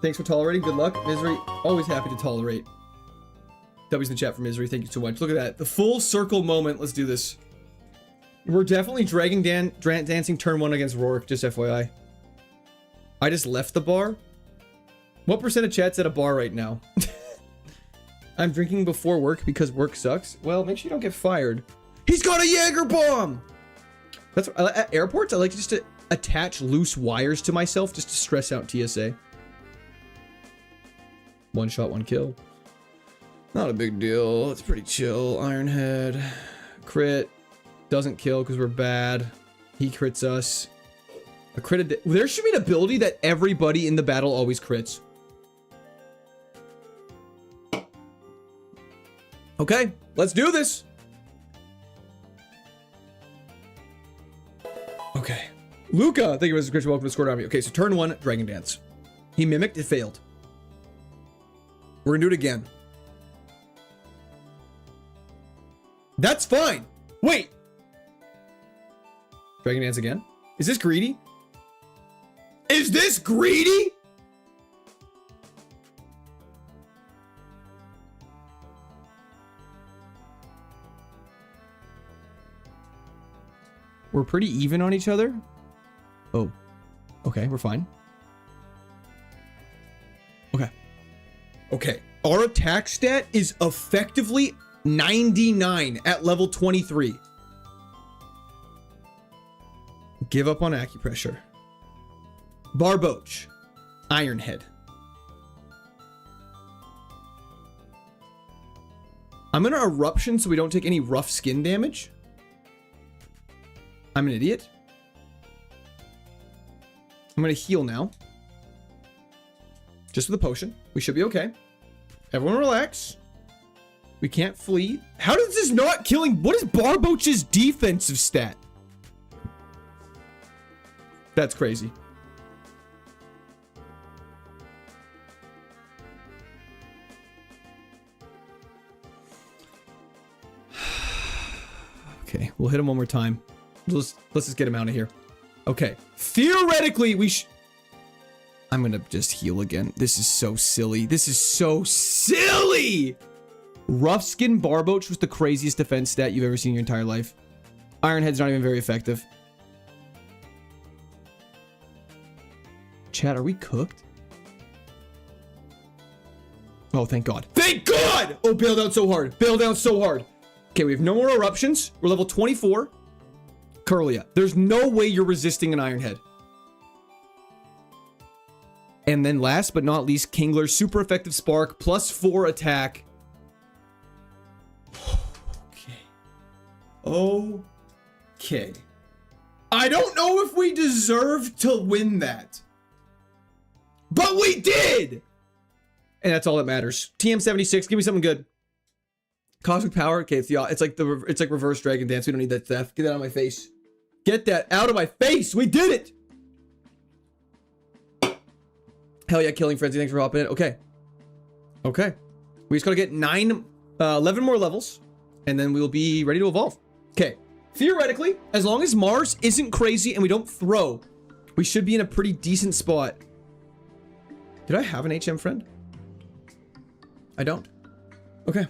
Thanks for tolerating. Good luck. Misery. Always happy to tolerate. W's in the chat for Misery. Thank you so much. Look at that. The full circle moment. Let's do this. We're definitely Dragon Dancing turn 1 against Rourke. Just FYI. I just left the bar. What % of chat's at a bar right now? I'm drinking before work because work sucks. Well, make sure you don't get fired. He's got a Jaeger bomb! That's at airports, I like just to attach loose wires to myself just to stress out TSA. One shot, one kill. Not a big deal. It's pretty chill. Ironhead. Crit. Doesn't kill because we're bad. He crits us. A crit. There should be an ability that everybody in the battle always crits. Okay, let's do this. Okay. Luca, thank you for the subscription. Welcome to Squad Army. Okay, so turn 1, Dragon Dance. He mimicked, it failed. We're gonna do it again. That's fine. Wait. Dragon Dance again? Is this greedy? Is this greedy? We're pretty even on each other. Oh, okay, we're fine. Okay. Okay, our attack stat is effectively 99 at level 23. Give up on acupressure. Barboach. Ironhead. I'm gonna eruption so we don't take any rough skin damage. I'm an idiot. I'm gonna heal now. Just with a potion. We should be okay. Everyone relax. We can't flee. How does this not killing? What is Barboach's defensive stat? That's crazy. Okay, we'll hit him one more time. Let's just get him out of here. Okay. Theoretically, I'm gonna just heal again. This is so silly. This is so silly! Rough Skin Barboach was the craziest defense stat you've ever seen in your entire life. Ironhead's not even very effective. Chat, are we cooked? Oh, thank God. Thank God! Oh, bailed out so hard. Bailed out so hard. Okay, we have no more eruptions. We're level 24. Curlia, there's no way you're resisting an Ironhead. And then last but not least, Kingler, super effective spark, +4 attack. Okay. Okay. I don't know if we deserve to win that. But we did! And that's all that matters. TM76, give me something good. Cosmic Power, okay, it's like reverse Dragon Dance. We don't need that stuff. Get that out of my face. Get that out of my face! We did it! Hell yeah, Killing Frenzy, thanks for hopping in. Okay. Okay. We just gotta get 11 more levels, and then we'll be ready to evolve. Okay. Theoretically, as long as Mars isn't crazy and we don't throw, we should be in a pretty decent spot. Did I have an HM friend? I don't. Okay.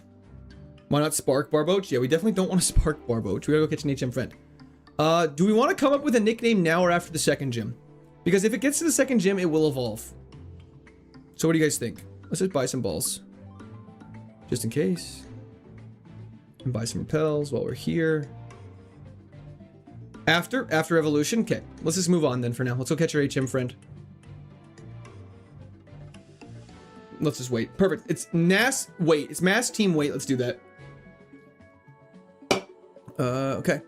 Why not Spark Barboach? Yeah, we definitely don't want to Spark Barboach. We gotta go catch an HM friend. Do we want to come up with a nickname now or after the second gym? Because if it gets to the second gym, it will evolve. So what do you guys think? Let's just buy some balls. Just in case. And buy some repels while we're here. After evolution? Okay, let's just move on then for now. Let's go catch our HM friend. Let's just wait. Perfect. It's NAS. Wait, it's mass team wait. Let's do that. Okay.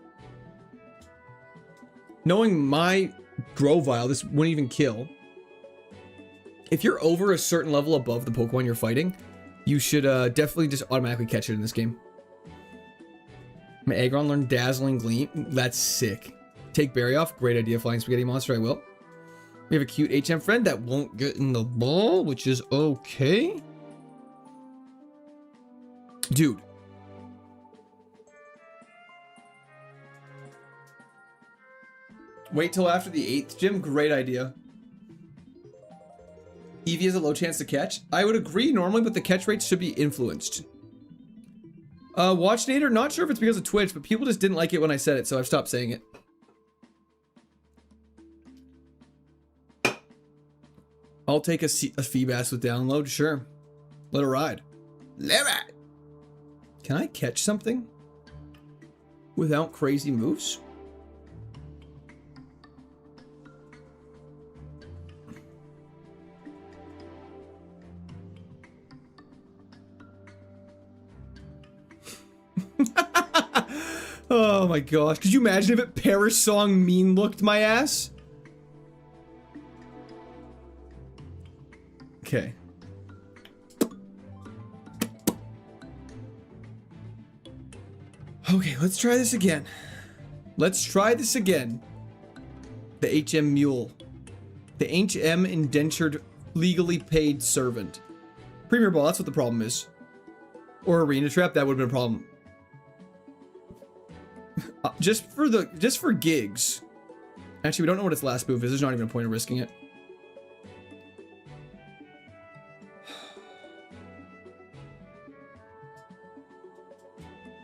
Knowing my Grovyle, this wouldn't even kill. If you're over a certain level above the Pokemon you're fighting, you should definitely just automatically catch it in this game. My Aggron learned Dazzling Gleam. That's sick. Take Berry off. Great idea, Flying Spaghetti Monster. I will. We have a cute HM friend that won't get in the ball, which is okay. Dude. Wait till after the 8th gym. Great idea. Eevee has a low chance to catch. I would agree normally, but the catch rates should be influenced. Watchnader, not sure if it's because of Twitch, but people just didn't like it when I said it, so I've stopped saying it. I'll take a Feebas with download, sure. Let it ride. Let it ride. Can I catch something without crazy moves? Oh my gosh. Could you imagine if it Perish Song mean looked my ass? Okay. Okay, let's try this again. Let's try this again. The HM Mule. The HM indentured, legally paid servant. Premier Ball, that's what the problem is. Or Arena Trap, that would have been a problem. Just for gigs. Actually, we don't know what its last move is. There's not even a point of risking it.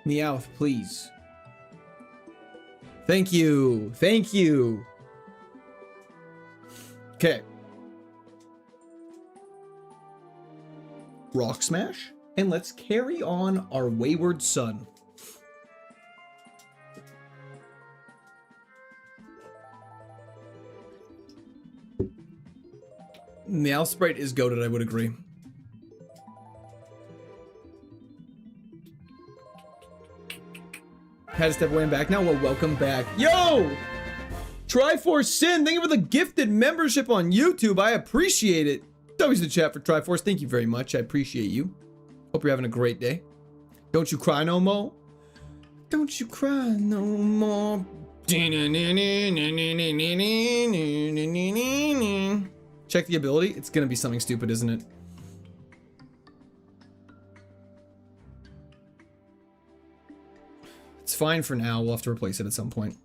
Meowth, please. Thank you. Thank you. Okay. Rock Smash. And let's carry on our wayward son. Meow Sprite is goated, I would agree. Had to step away and back now. Well, welcome back. Yo! Triforce Sin, thank you for the gifted membership on YouTube. I appreciate it. W's in the chat for Triforce. Thank you very much. I appreciate you. Hope you're having a great day. Don't you cry no more. Don't you cry no more. Check the ability. It's gonna be something stupid, isn't it? It's fine for now. We'll have to replace it at some point.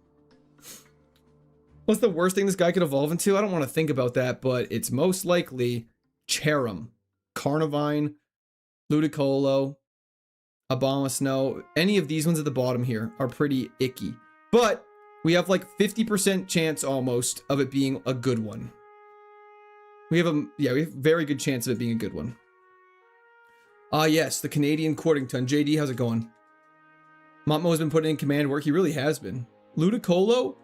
What's the worst thing this guy could evolve into? I don't want to think about that, but it's most likely Cherim, Carnivine, Ludicolo, Abomasnow. Any of these ones at the bottom here are pretty icky. But we have like 50% chance almost of it being a good one. We have a very good chance of it being a good one. Ah, yes, the Canadian Cordington. JD, how's it going? Montmo has been putting in command work. He really has been. Ludicolo?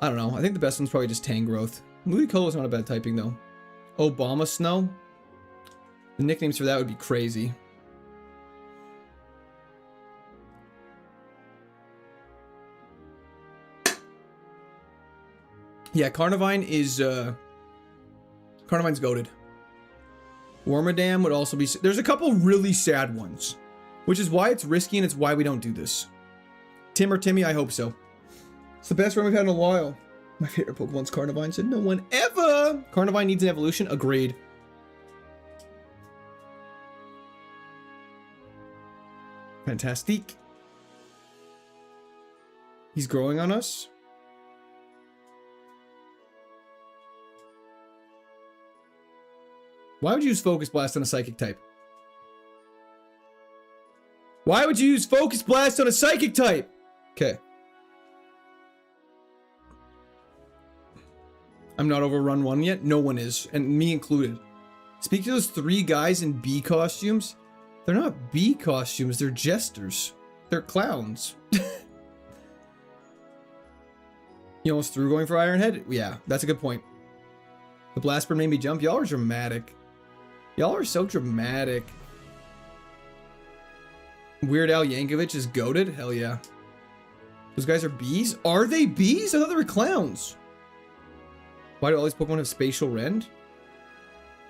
I don't know. I think the best one's probably just Tangrowth. Ludicolo's not a bad typing, though. Abomasnow? The nicknames for that would be crazy. Yeah, Carnivine is, Carnivine's goated. Wormadam would also be... There's a couple really sad ones, which is why it's risky and it's why we don't do this. Tim or Timmy, I hope so. It's the best run we've had in a while. My favorite Pokemon's Carnivine, said no one ever. Carnivine needs an evolution. Agreed. Fantastic. He's growing on us. Why would you use Focus Blast on a Psychic type? Why would you use Focus Blast on a Psychic type? Okay. I'm not over run 1 yet. No one is, and me included. Speak to those 3 guys in bee costumes. They're not bee costumes, they're jesters. They're clowns. You almost threw going for Ironhead? Yeah, that's a good point. The blast burn made me jump. Y'all are dramatic. Y'all are so dramatic. Weird Al Yankovic is goated? Hell yeah. Those guys are bees? Are they bees? I thought they were clowns. Why do all these Pokemon have Spatial Rend?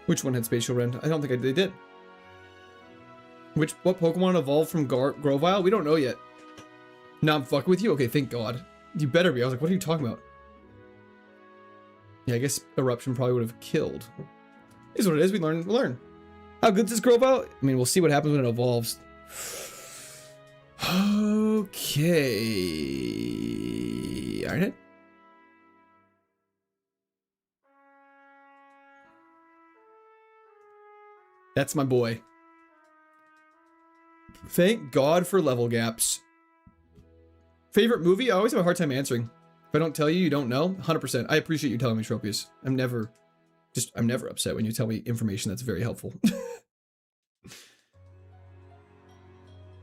Which one had Spatial Rend? I don't think they did. What Pokemon evolved from Grovyle? We don't know yet. No, I'm fucking with you? Okay, thank God. You better be. I was like, what are you talking about? Yeah, I guess Eruption probably would have killed. Is what it is. We learn. How good is this Grovyle? I mean, we'll see what happens when it evolves. Okay. Ironhead? That's my boy. Thank God for level gaps. Favorite movie? I always have a hard time answering. If I don't tell you, you don't know. 100%. I appreciate you telling me, Tropius. I'm never upset when you tell me information that's very helpful.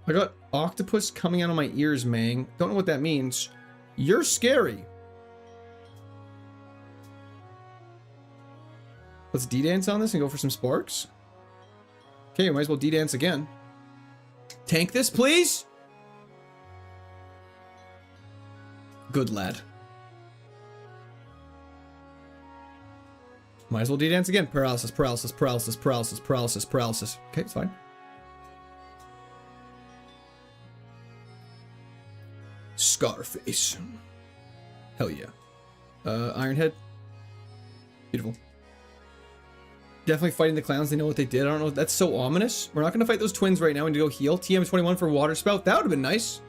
I got octopus coming out of my ears, Mang. Don't know what that means. You're scary. Let's D-dance on this and go for some sparks. Okay, we might as well D-dance again. Tank this, please. Good lad. Might as well D-dance again. Paralysis, paralysis, paralysis, paralysis, paralysis, paralysis. Okay, it's fine. Scarface. Hell yeah. Ironhead. Beautiful. Definitely fighting the clowns. They know what they did. I don't know. That's so ominous. We're not going to fight those twins right now and to go heal. TM21 for Water Spout. That would have been nice.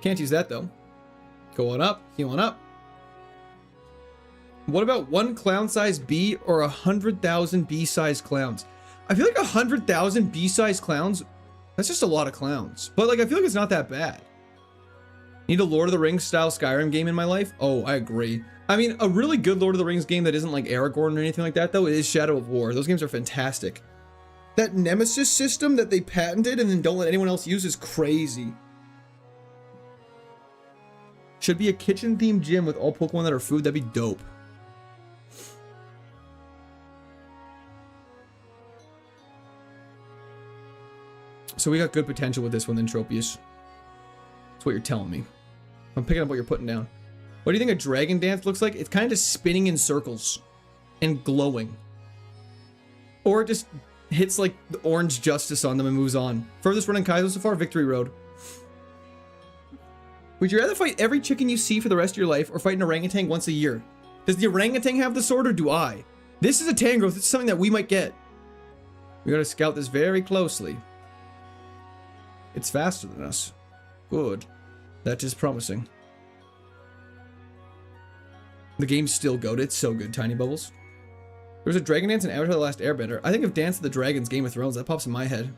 Can't use that though. Going up. Healing up. What about 1 clown-sized bee or 100,000 bee-sized clowns? I feel like 100,000 bee-sized clowns, that's just a lot of clowns. But like, I feel like it's not that bad. Need a Lord of the Rings style Skyrim game in my life? Oh, I agree. I mean, a really good Lord of the Rings game that isn't like Aragorn or anything like that, though, is Shadow of War. Those games are fantastic. That Nemesis system that they patented and then don't let anyone else use is crazy. Should be a kitchen-themed gym with all Pokemon that are food. That'd be dope. So we got good potential with this one then, Tropius. That's what you're telling me. I'm picking up what you're putting down. What do you think a dragon dance looks like? It's kind of just spinning in circles and glowing. Or it just hits like the orange justice on them and moves on. Furthest run in Kaizo so far, Victory Road. Would you rather fight every chicken you see for the rest of your life or fight an orangutan once a year? Does the orangutan have the sword or do I? This is a Tangrowth. It's something that we might get. We gotta scout this very closely. It's faster than us. Good. That is promising. The game's still goated. It's so good, Tiny Bubbles. There was a Dragon Dance in Avatar The Last Airbender. I think of Dance of the Dragons, Game of Thrones. That pops in my head.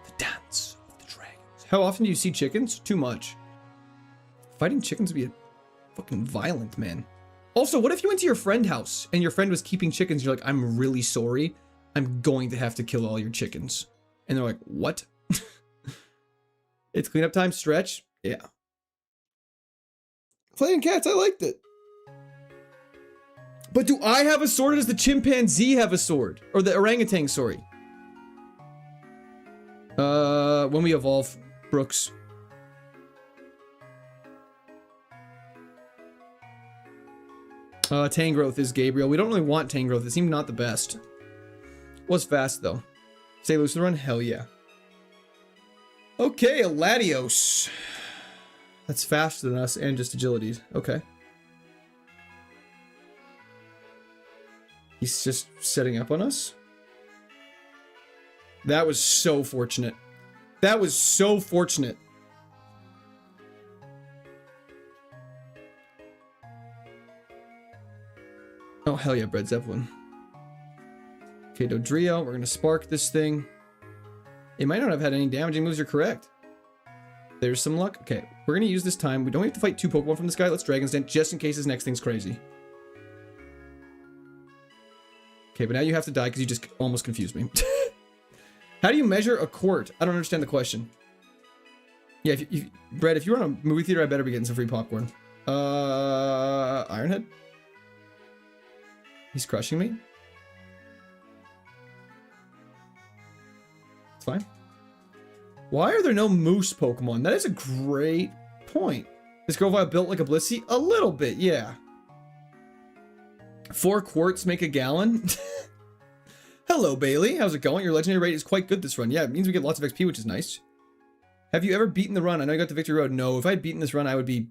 The Dance of the Dragons. How often do you see chickens? Too much. Fighting chickens would be a fucking violent, man. Also, what if you went to your friend's house and your friend was keeping chickens? You're like, I'm really sorry. I'm going to have to kill all your chickens. And they're like, what? It's cleanup time, stretch. Yeah. Playing cats, I liked it. But do I have a sword or does the chimpanzee have a sword? Or the orangutan, sorry. When we evolve, Brooks. Tangrowth is Gabriel. We don't really want Tangrowth. It seemed not the best. Was fast, though. Stay loose to run? Hell yeah. Okay, a Latios. That's faster than us and just agility. Okay. He's just setting up on us? That was so fortunate. That was so fortunate. Oh, hell yeah, Bread Zeppelin. Okay, Dodrio, we're gonna spark this thing. It might not have had any damaging moves, you're correct. There's some luck. Okay, we're gonna use this time. We don't have to fight 2 Pokemon from this guy. Let's Dragon's Dent just in case his next thing's crazy. Okay, but now you have to die because you just almost confused me. How do you measure a quart? I don't understand the question. Yeah, Brett, if you're on a movie theater, I better be getting some free popcorn. Ironhead? He's crushing me? It's fine. Why are there no moose Pokemon? That is a great point. Is Grovyle built like a Blissey? A little bit, yeah. 4 quarts make a gallon? Hello, Bailey. How's it going? Your legendary rate is quite good this run. Yeah, it means we get lots of XP, which is nice. Have you ever beaten the run? I know you got the Victory Road. No, if I had beaten this run, I would be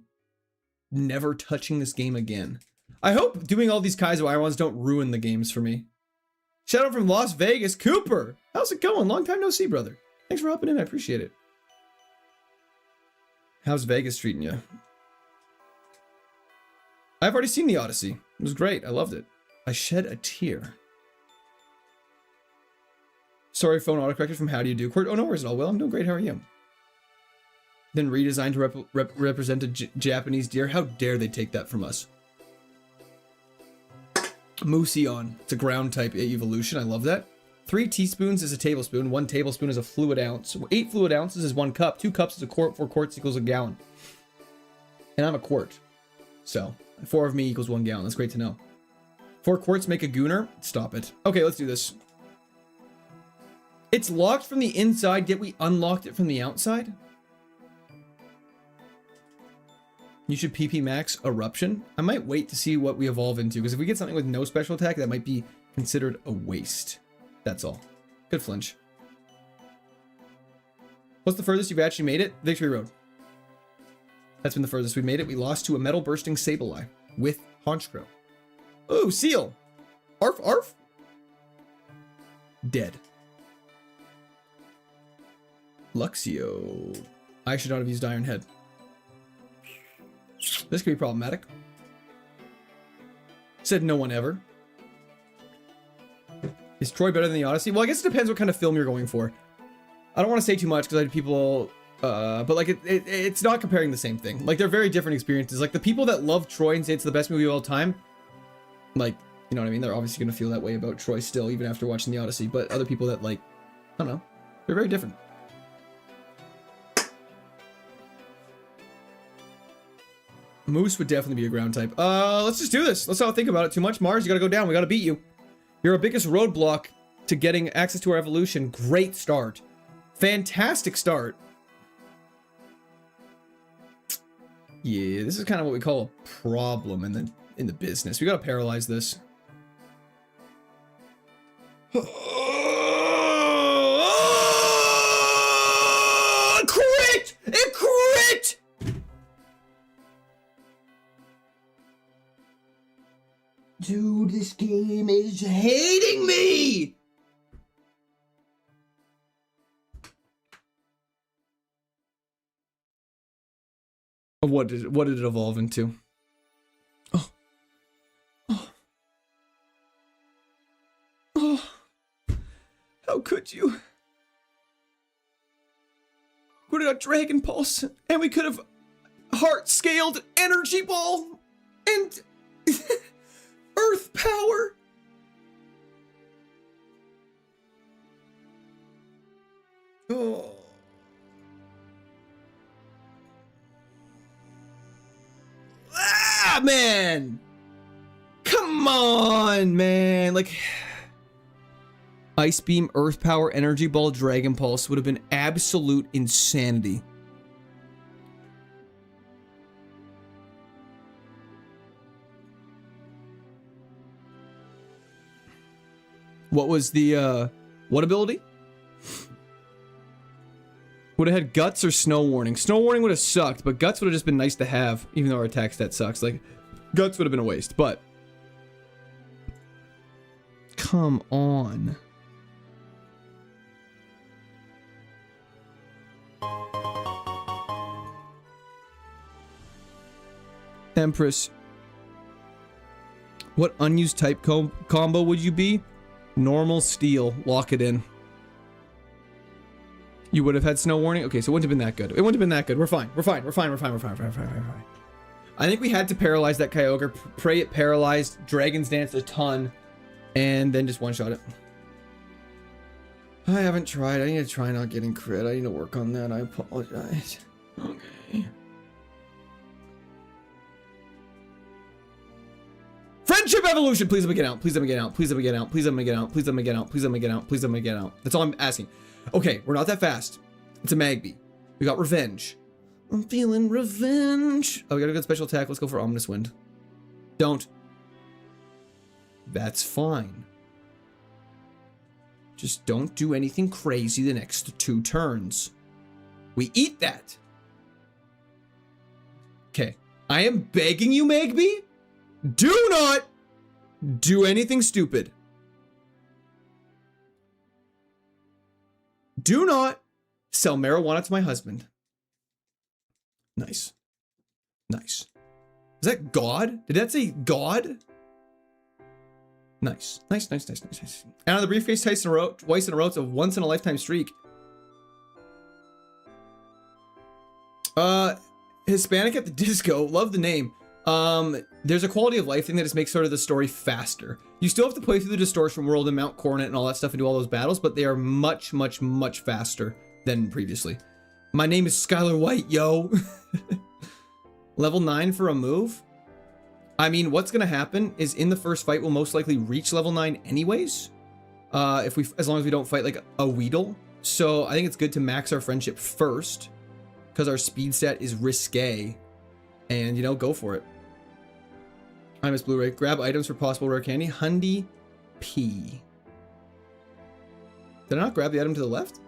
never touching this game again. I hope doing all these Kaizo Irons don't ruin the games for me. Shout out from Las Vegas, Cooper. How's it going? Long time no see, brother. Thanks for hopping in. I appreciate it. How's Vegas treating you? I've already seen the Odyssey. It was great. I loved it. I shed a tear. Sorry, phone autocorrected from How Do You Do? Oh, no worries at all. Well, I'm doing great. How are you? Then redesigned to represent a Japanese deer. How dare they take that from us? Mousillon. It's a ground type evolution. I love that. 3 teaspoons is a tablespoon. 1 tablespoon is a fluid ounce. 8 fluid ounces is 1 cup. 2 cups is a quart. 4 quarts equals a gallon. And I'm a quart. So, 4 of me equals 1 gallon. That's great to know. 4 quarts make a gooner. Stop it. Okay, let's do this. It's locked from the inside, yet we unlocked it from the outside? You should PP max Eruption. I might wait to see what we evolve into, because if we get something with no special attack, that might be considered a waste. That's all. Good flinch. What's the furthest you've actually made it? Victory Road. That's been the furthest we've made it. We lost to a metal bursting Sableye with Honchkrow. Ooh, Seal. Arf, arf. Dead. Luxio. I should not have used Iron Head. This could be problematic. Said no one ever. Is Troy better than the Odyssey? Well, I guess it depends what kind of film you're going for. I don't want to say too much because I had people... but like it's not comparing the same thing. Like they're very different experiences. Like the people that love Troy and say it's the best movie of all time, like, you know what I mean? They're obviously going to feel that way about Troy still, even after watching the Odyssey. But other people that like, I don't know, they're very different. Moose would definitely be a ground type. Let's just do this. Let's not think about it too much. Mars, you gotta go down. We gotta beat you. You're our biggest roadblock to getting access to our evolution. Great start. Fantastic start. Yeah, this is kind of what we call a problem in the business. We gotta paralyze this. Crit! It crit! Dude, this game is hating me! What did it evolve into? Oh. Oh. Oh. How could you? We would have got Dragon Pulse, and we could have heart-scaled Energy Ball, and... Earth power! Oh. Ah, man! Come on, man! Like... Ice Beam, Earth Power, Energy Ball, Dragon Pulse would have been absolute insanity. What was the, what ability? Would have had Guts or Snow Warning. Snow Warning would have sucked, but Guts would have just been nice to have, even though our attack stat sucks. Like, Guts would have been a waste, but... Come on. Empress. What unused type combo would you be? Normal Steel. Lock it in. You would have had snow warning? Okay, so it wouldn't have been that good. It wouldn't have been that good. We're fine. We're fine. We're fine. We're fine. We're fine. We're fine. We're fine. We're fine. I think we had to paralyze that Kyogre, pray it paralyzed, Dragon's Dance a ton, and then just one-shot it. I haven't tried. I need to try not getting crit. I need to work on that. I apologize. Okay. Friendship evolution! Please let me get out. Please let me get out. Please let me get out. Please let me get out. Please let me get out. Please let me get out. Please let me get out. That's all I'm asking. Okay, we're not that fast. It's a Magby. We got revenge. I'm feeling revenge. Oh, we got a good special attack. Let's go for Ominous Wind. Don't. That's fine. Just don't do anything crazy the next 2 turns. We eat that. Okay. I am begging you, Magby. Do not do anything stupid. Do not sell marijuana to my husband. Nice. Nice. Is that God? Did that say God? Nice. Nice, nice, nice, nice, nice. And on the briefcase twice in a row, it's a once-in-a-lifetime streak. Hispanic at the Disco. Love the name. There's a quality of life thing that just makes sort of the story faster. You still have to play through the Distortion World and Mount Coronet and all that stuff and do all those battles, but they are much, much, much faster than previously. My name is Skylar White, yo. Level 9 for a move? I mean, what's gonna happen is in the first fight, we'll most likely reach level 9 anyways. As long as we don't fight like a Weedle. So I think it's good to max our friendship first, because our speed stat is risque. And, you know, go for it. I miss Blu-ray. Grab items for possible rare candy. Hundy P. Did I not grab the item to the left?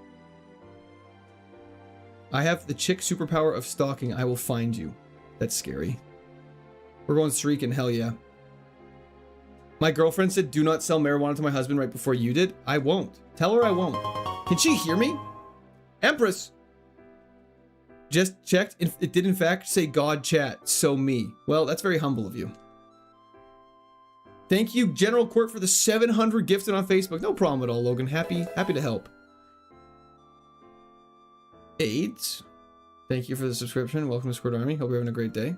I have the chick superpower of stalking. I will find you. That's scary. We're going streaking. Hell yeah. My girlfriend said, do not sell marijuana to my husband right before you did. I won't. Tell her I won't. Can she hear me? Empress. Just checked. It did in fact say God chat. So me. Well, that's very humble of you. Thank you, General Quirk, for the 700 gifted on Facebook. No problem at all, Logan. Happy to help. AIDS. Thank you for the subscription. Welcome to Squirt Army. Hope you're having a great day.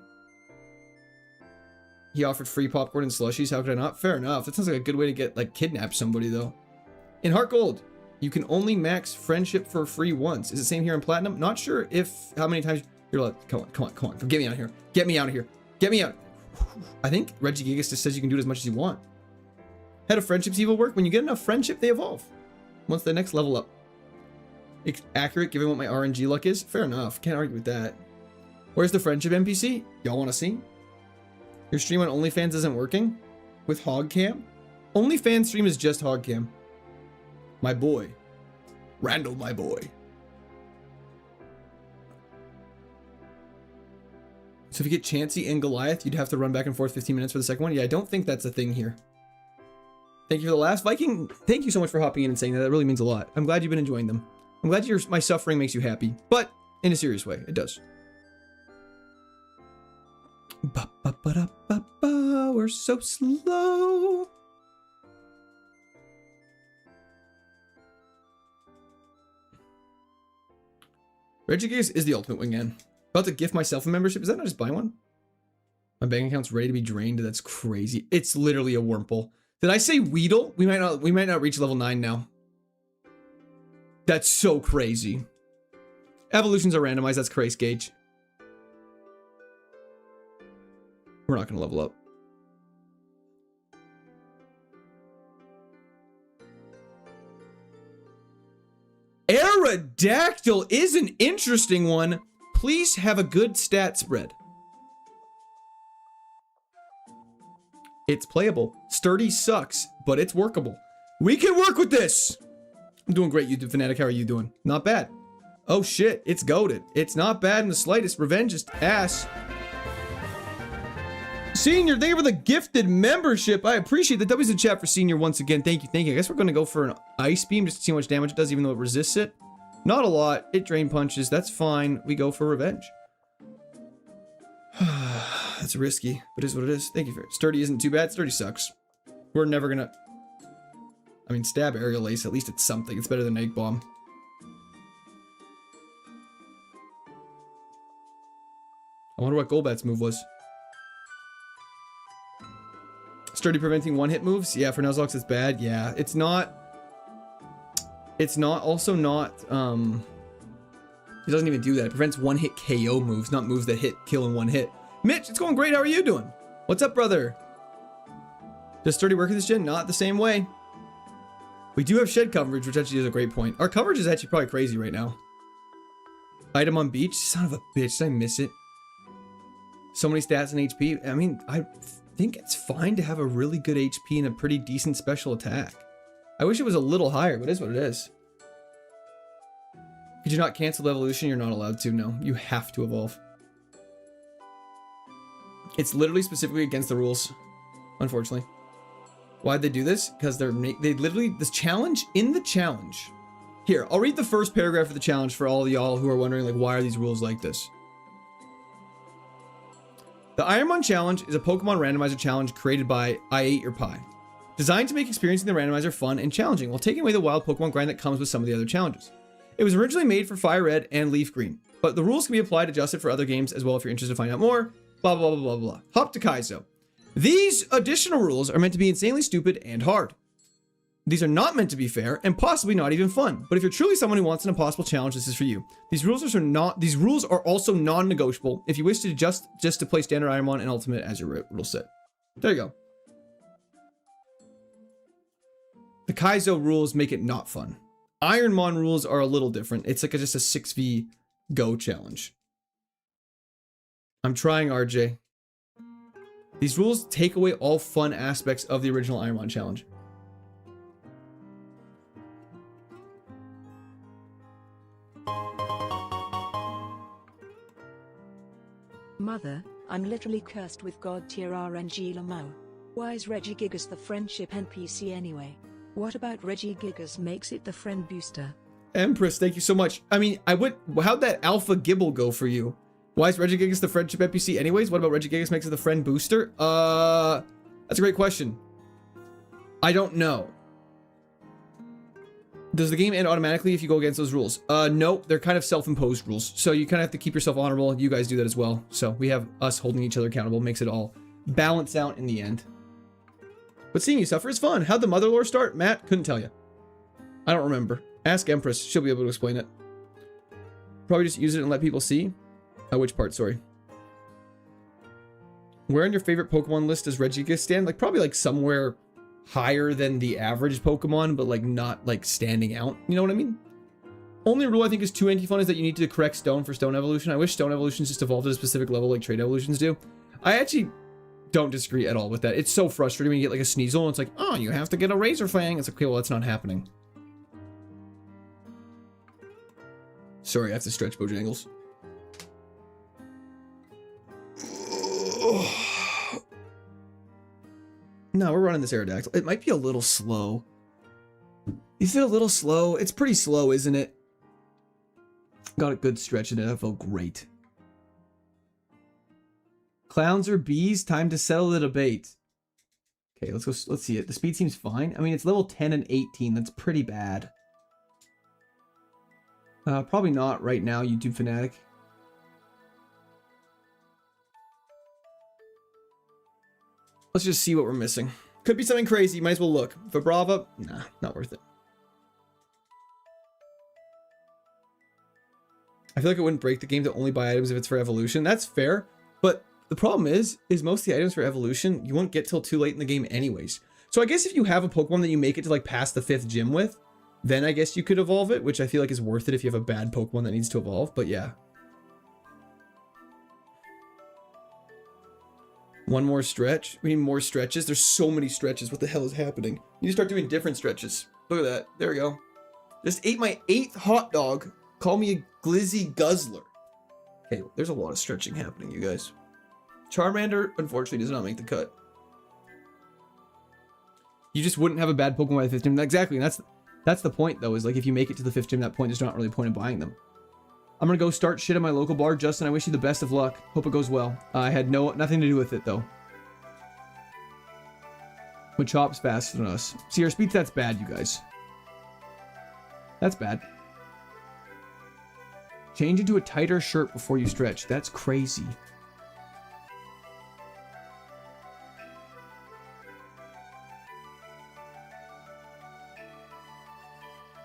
He offered free popcorn and slushies. How could I not? Fair enough. That sounds like a good way to get, like, kidnap somebody, though. In Heart Gold, you can only max friendship for free once. Is it same here in Platinum? Not sure how many times you're like, come on. Get me out of here. Get me out of here. Get me out. I think Reggie Gigas just says you can do it as much as you want. How do friendships evil work? When you get enough friendship, they evolve. Once the next level up. It's accurate given what my RNG luck is. Fair enough. Can't argue with that. Where's the friendship NPC? Y'all want to see? Your stream on OnlyFans isn't working? With Hogcam? OnlyFans stream is just Hogcam. My boy. Randall, my boy. So if you get Chansey and Goliath, you'd have to run back and forth 15 minutes for the second one? Yeah, I don't think that's a thing here. Thank you for the last Viking. Thank you so much for hopping in and saying that. That really means a lot. I'm glad you've been enjoying them. I'm glad my suffering makes you happy, but in a serious way, it does. Ba-ba-ba-da-ba-ba, we're so slow. Regigigas is the ultimate wingman. About to gift myself a membership. Is that not just buying one? My bank account's ready to be drained. That's crazy. It's literally a Wurmple. Did I say Weedle? We might not reach level 9 now. That's so crazy. Evolutions are randomized. That's crazy, Gage. We're not going to level up. Aerodactyl is an interesting one. Please have a good stat spread. It's playable. Sturdy sucks, but it's workable. We can work with this. I'm doing great, YouTube Fanatic. How are you doing? Not bad. Oh shit, it's goated. It's not bad in the slightest. Revenge is ass. Senior, thank you for the gifted membership. I appreciate the W's in chat for Senior once again. Thank you, thank you. I guess we're going to go for an Ice Beam just to see how much damage it does, even though it resists it. Not a lot. It drain punches. That's fine. We go for Revenge. That's risky, but it is what it is. Thank you for it. Sturdy isn't too bad. Sturdy sucks. We're never going to... I mean, stab Aerial Ace. At least it's something. It's better than Egg Bomb. I wonder what Golbat's move was. Sturdy preventing one-hit moves? Yeah, for Nuzlocke it's bad. Yeah, it's not... It's not... Also not... It doesn't even do that. It prevents one-hit KO moves, not moves that hit kill in one hit. Mitch, it's going great. How are you doing? What's up, brother? Does Sturdy work in this gen? Not the same way. We do have shed coverage, which actually is a great point. Our coverage is actually probably crazy right now. Item on beach? Son of a bitch, did I miss it? So many stats and HP. I mean, I think it's fine to have a really good HP and a pretty decent special attack. I wish it was a little higher, but it is what it is. Could you not cancel the evolution? You're not allowed to, no. You have to evolve. It's literally specifically against the rules, unfortunately. Why'd they do this? Because they literally, this challenge, in the challenge. Here, I'll read the first paragraph of the challenge for all of y'all who are wondering, like, why are these rules like this? The Ironmon Challenge is a Pokemon randomizer challenge created by I Ate Your Pie, designed to make experiencing the randomizer fun and challenging while taking away the wild Pokemon grind that comes with some of the other challenges. It was originally made for Fire Red and Leaf Green, but the rules can be applied adjusted for other games as well if you're interested to find out more. Blah, blah, blah, blah, blah. Hop to Kaizo. These additional rules are meant to be insanely stupid and hard. These are not meant to be fair and possibly not even fun, but if you're truly someone who wants an impossible challenge, this is for you. These rules are also non-negotiable if you wish to just to play Standard Ironmon and Ultimate as your rule set. There you go. The Kaizo rules make it not fun. Ironmon rules are a little different. It's like just a 6v go challenge. I'm trying, RJ. These rules take away all fun aspects of the original Ironmon challenge. Mother, I'm literally cursed with God tier RNG Lamau. Why is Regigigas the friendship NPC anyway? What about Regigigas makes it the friend booster? Empress, thank you so much. I mean, how'd that Alpha Gibble go for you? Why is Regigigas the friendship NPC anyways? What about Regigigas makes it the friend booster? That's a great question. I don't know. Does the game end automatically if you go against those rules? No, they're kind of self-imposed rules. So you kind of have to keep yourself honorable. You guys do that as well. So we have us holding each other accountable. Makes it all balance out in the end. But seeing you suffer is fun. How'd the mother lore start? Matt, couldn't tell you. I don't remember. Ask Empress. She'll be able to explain it. Probably just use it and let people see. Which part? Sorry. Where on your favorite Pokemon list does Regigigas stand? Like probably like somewhere higher than the average Pokemon, but like not like standing out. You know what I mean? Only rule I think is too anti-fun is that you need to correct Stone for Stone Evolution. I wish Stone Evolutions just evolved at a specific level like Trade Evolutions do. I actually don't disagree at all with that. It's so frustrating when you get like a Sneasel and it's like, oh, you have to get a Razor Fang. It's like, okay, well, that's not happening. Sorry, I have to stretch Bojangles. No, we're running this Aerodactyl. It might be a little slow. Is it a little slow? It's pretty slow, isn't it? Got a good stretch in it. I felt great. Clowns or bees? Time to settle the debate. Okay, let's go. Let's see it. The speed seems fine. I mean, it's level 10 and 18. That's pretty bad. Probably not right now, YouTube fanatic. Let's just see what we're missing. Could be something crazy. Might as well look. Vibrava? Nah, not worth it. I feel like it wouldn't break the game to only buy items if it's for evolution. That's fair. But the problem is most of the items for evolution, you won't get till too late in the game anyways. So I guess if you have a Pokemon that you make it to like past the 5th gym with, then I guess you could evolve it, which I feel like is worth it if you have a bad Pokemon that needs to evolve. But yeah. One more stretch. We need more stretches. There's so many stretches. What the hell is happening? You need to start doing different stretches. Look at that. There we go. Just ate my 8th hot dog. Call me a glizzy guzzler. Okay, there's a lot of stretching happening, you guys. Charmander, unfortunately, does not make the cut. You just wouldn't have a bad Pokemon by the 5th gym. Exactly, and that's the point, though, is like if you make it to the 5th gym, that point, there's not really a point in buying them. I'm gonna go start shit at my local bar. Justin, I wish you the best of luck. Hope it goes well. I had nothing to do with it, though. Machops faster than us. See, our speed stat's bad, you guys. That's bad. Change into a tighter shirt before you stretch. That's crazy.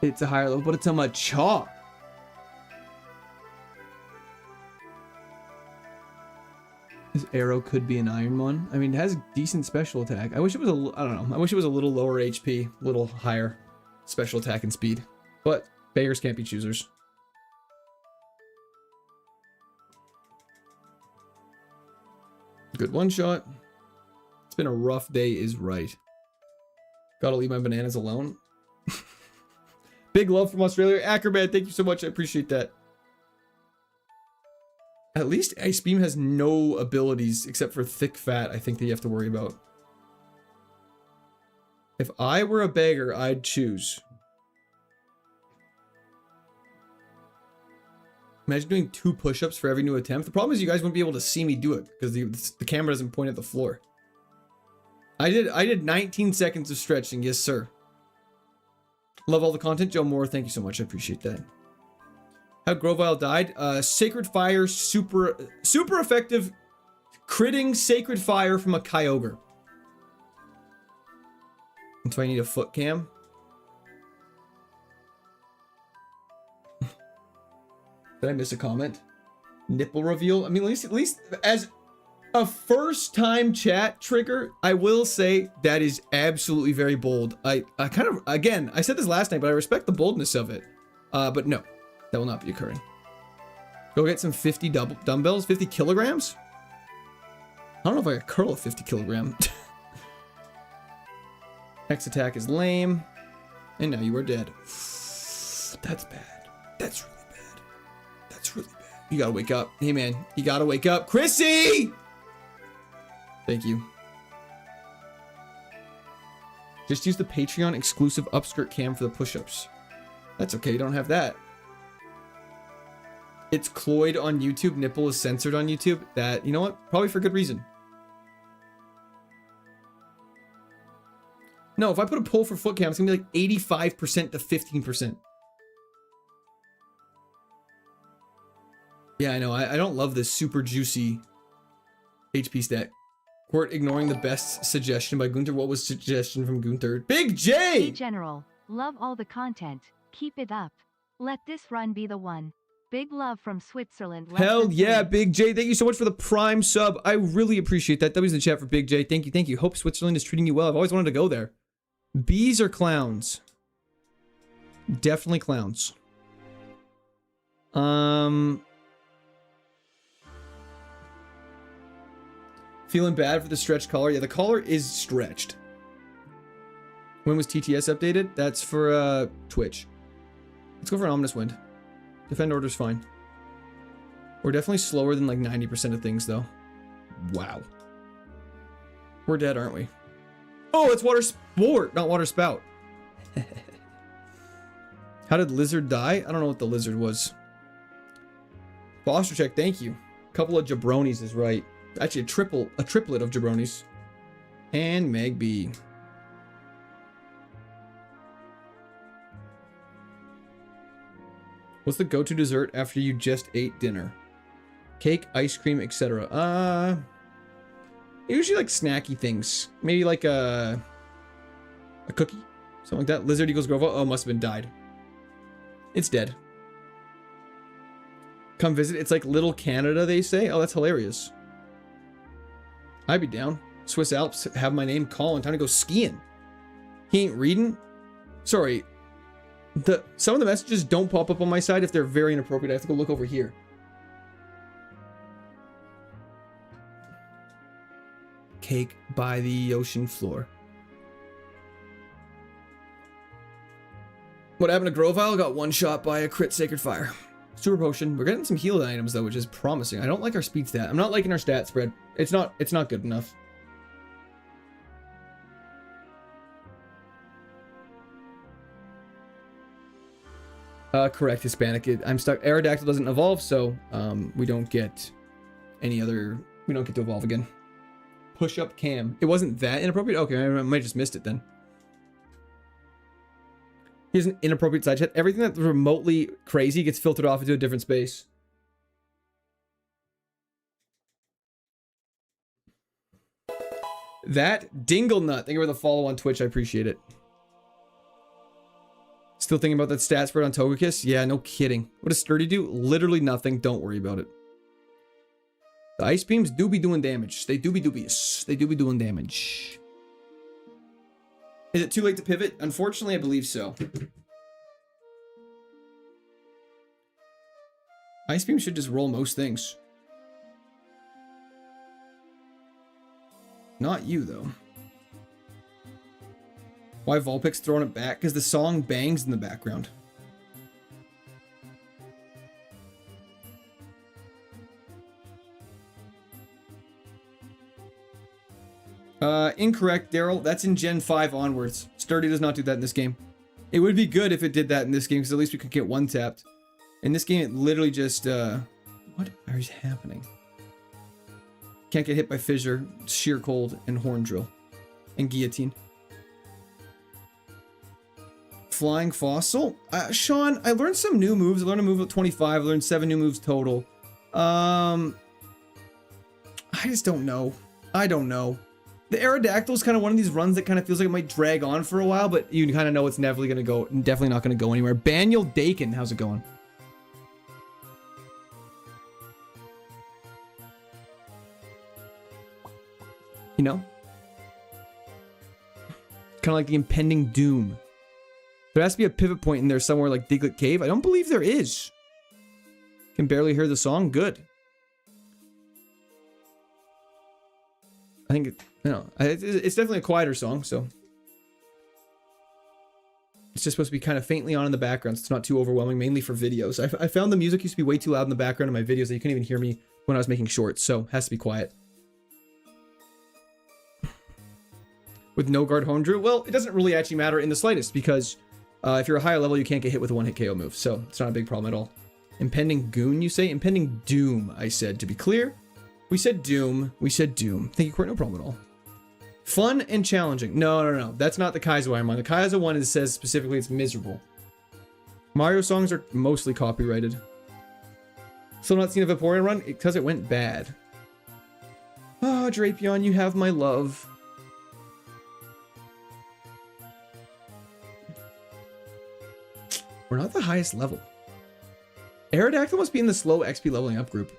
It's a higher level, but it's on my chalk. This arrow could be an iron one. I mean, it has decent special attack. I wish it was I don't know. I wish it was a little lower HP, a little higher special attack and speed. But beggars can't be choosers. Good one shot. It's been a rough day is right. Gotta leave my bananas alone. Big love from Australia. Acrobat, thank you so much. I appreciate that. At least Ice Beam has no abilities except for Thick Fat, I think that you have to worry about. If I were a beggar, I'd choose. Imagine doing 2 push-ups for every new attempt. The problem is you guys wouldn't be able to see me do it because the camera doesn't point at the floor. I did 19 seconds of stretching, yes sir. Love all the content, Joe Moore. Thank you so much. I appreciate that. How Grovile died? Sacred Fire, super effective, critting Sacred Fire from a Kyogre. And so I need a foot cam. Did I miss a comment? Nipple reveal. I mean, at least as a first-time chat trigger, I will say that is absolutely very bold. I kind of, again, I said this last night, but I respect the boldness of it. But no, that will not be occurring. Go get some 50 dumbbells, 50 kilograms. I don't know if I could curl a 50 kilogram. X attack is lame. And now you are dead. That's bad. That's really bad. That's really bad. You gotta wake up. Hey man, you gotta wake up. Chrissy! Thank you. Just use the Patreon exclusive upskirt cam for the push-ups. That's okay, you don't have that. It's cloyed on YouTube, nipple is censored on YouTube. That, you know what? Probably for good reason. No, if I put a poll for foot cam, it's gonna be like 85% to 15%. Yeah, I know. I don't love this super juicy HP stat. Court ignoring the best suggestion by Gunther. What was suggestion from Gunther? Big J! Hey General, love all the content. Keep it up. Let this run be the one. Big love from Switzerland. Hell yeah, Big J. Thank you so much for the Prime sub. I really appreciate that. That was in the chat for Big J. Thank you, thank you. Hope Switzerland is treating you well. I've always wanted to go there. Bees or clowns? Definitely clowns. Feeling bad for the stretched collar. Yeah, the collar is stretched. When was TTS updated? That's for Twitch. Let's go for an Ominous Wind. Defend order's fine. We're definitely slower than like 90% of things though. Wow. We're dead, aren't we? Oh, it's Water Sport, not Water Spout. How did Lizard die? I don't know what the lizard was. Foster check, thank you. Couple of jabronis is right. Actually, a triplet of jabronis. And Meg B. What's the go-to dessert after you just ate dinner? Cake, ice cream, etc. Usually like snacky things. Maybe like a cookie, something like that. Lizard equals Grovo. Oh, must have been died. It's dead. Come visit. It's like Little Canada, they say. Oh, that's hilarious. I'd be down. Swiss Alps have my name Colin. Time to go skiing. He ain't reading. Sorry. Some of the messages don't pop up on my side if they're very inappropriate. I have to go look over here. Cake by the ocean floor. What happened to Grovile? Got one shot by a crit Sacred Fire. Super Potion. We're getting some healed items though, which is promising. I don't like our speed stat. I'm not liking our stat spread. It's not good enough. Correct, Hispanic. I'm stuck. Aerodactyl doesn't evolve, so we don't get any other. We don't get to evolve again. Push up cam. It wasn't that inappropriate. Okay, I might have just missed it then. Here's an inappropriate side chat. Everything that's remotely crazy gets filtered off into a different space. That Dingle Nut. Thank you for the follow on Twitch. I appreciate it. Still thinking about that stat spread on Togekiss? Yeah, no kidding. What does Sturdy do? Literally nothing. Don't worry about it. The Ice Beams do be doing damage. They do be dubious. They do be doing damage. Is it too late to pivot? Unfortunately, I believe so. Ice Beam should just roll most things. Not you, though. Why Vulpix throwing it back? Because the song bangs in the background. Incorrect, Daryl. That's in Gen 5 onwards. Sturdy does not do that in this game. It would be good if it did that in this game, because at least we could get one tapped. In this game, it literally just, what is happening? Can't get hit by Fissure, Sheer Cold, and Horn Drill. And Guillotine. Flying Fossil? Sean, I learned some new moves. I learned a move at 25. I learned 7 new moves total. I just don't know. I don't know. The Aerodactyl is kind of one of these runs that kind of feels like it might drag on for a while, but you kind of know it's definitely going to go, definitely not going to go anywhere. Baniel Dakin, how's it going? You know? Kind of like the impending doom. There has to be a pivot point in there somewhere like Diglett Cave. I don't believe there is. Can barely hear the song. Good. I think it's definitely a quieter song, so it's just supposed to be kind of faintly on in the background, so it's not too overwhelming, mainly for videos. I found the music used to be way too loud in the background of my videos that you couldn't even hear me when I was making shorts, so it has to be quiet. With no guard home drew, well, it doesn't really actually matter in the slightest, because if you're a higher level, you can't get hit with a one-hit KO move, so it's not a big problem at all. Impending Goon, you say? Impending Doom, I said, to be clear. We said Doom. We said Doom. Thank you, Court. No problem at all. Fun and challenging. No. That's not the KAIZO Ironmon. The KAIZO one says specifically it's miserable. Mario songs are mostly copyrighted. Still not seen a Vaporeon run? Because it went bad. Oh, Drapion, you have my love. We're not the highest level. Aerodactyl must be in the slow XP leveling up group.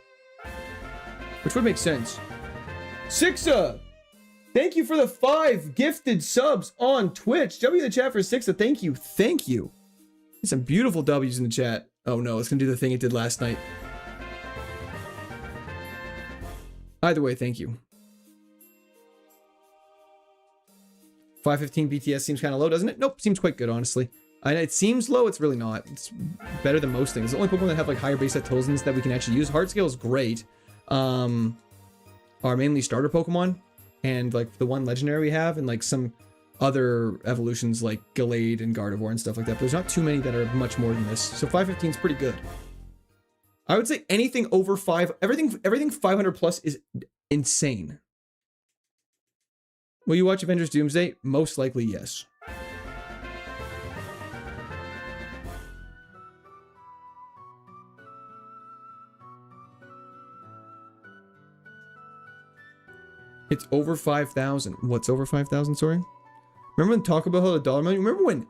Which would make sense. Sixa! Thank you for the 5 gifted subs on Twitch. W in the chat for Sixa. Thank you. Thank you. There's some beautiful W's in the chat. Oh no, it's gonna do the thing it did last night. Either way, thank you. 515 BTS seems kind of low, doesn't it? Nope, seems quite good, honestly. It seems low, it's really not. It's better than most things. The only Pokemon that have like higher base set totals that we can actually use. Heart Scale is great. Are mainly starter Pokemon, and like the one legendary we have, and like some other evolutions like Gallade and Gardevoir and stuff like that. But there's not too many that are much more than this. So 515 is pretty good. I would say anything over 5, everything 500 plus is insane. Will you watch Avengers Doomsday? Most likely, yes. It's over 5,000. What's over 5,000, sorry? Remember when Taco Bell had a dollar menu? Remember when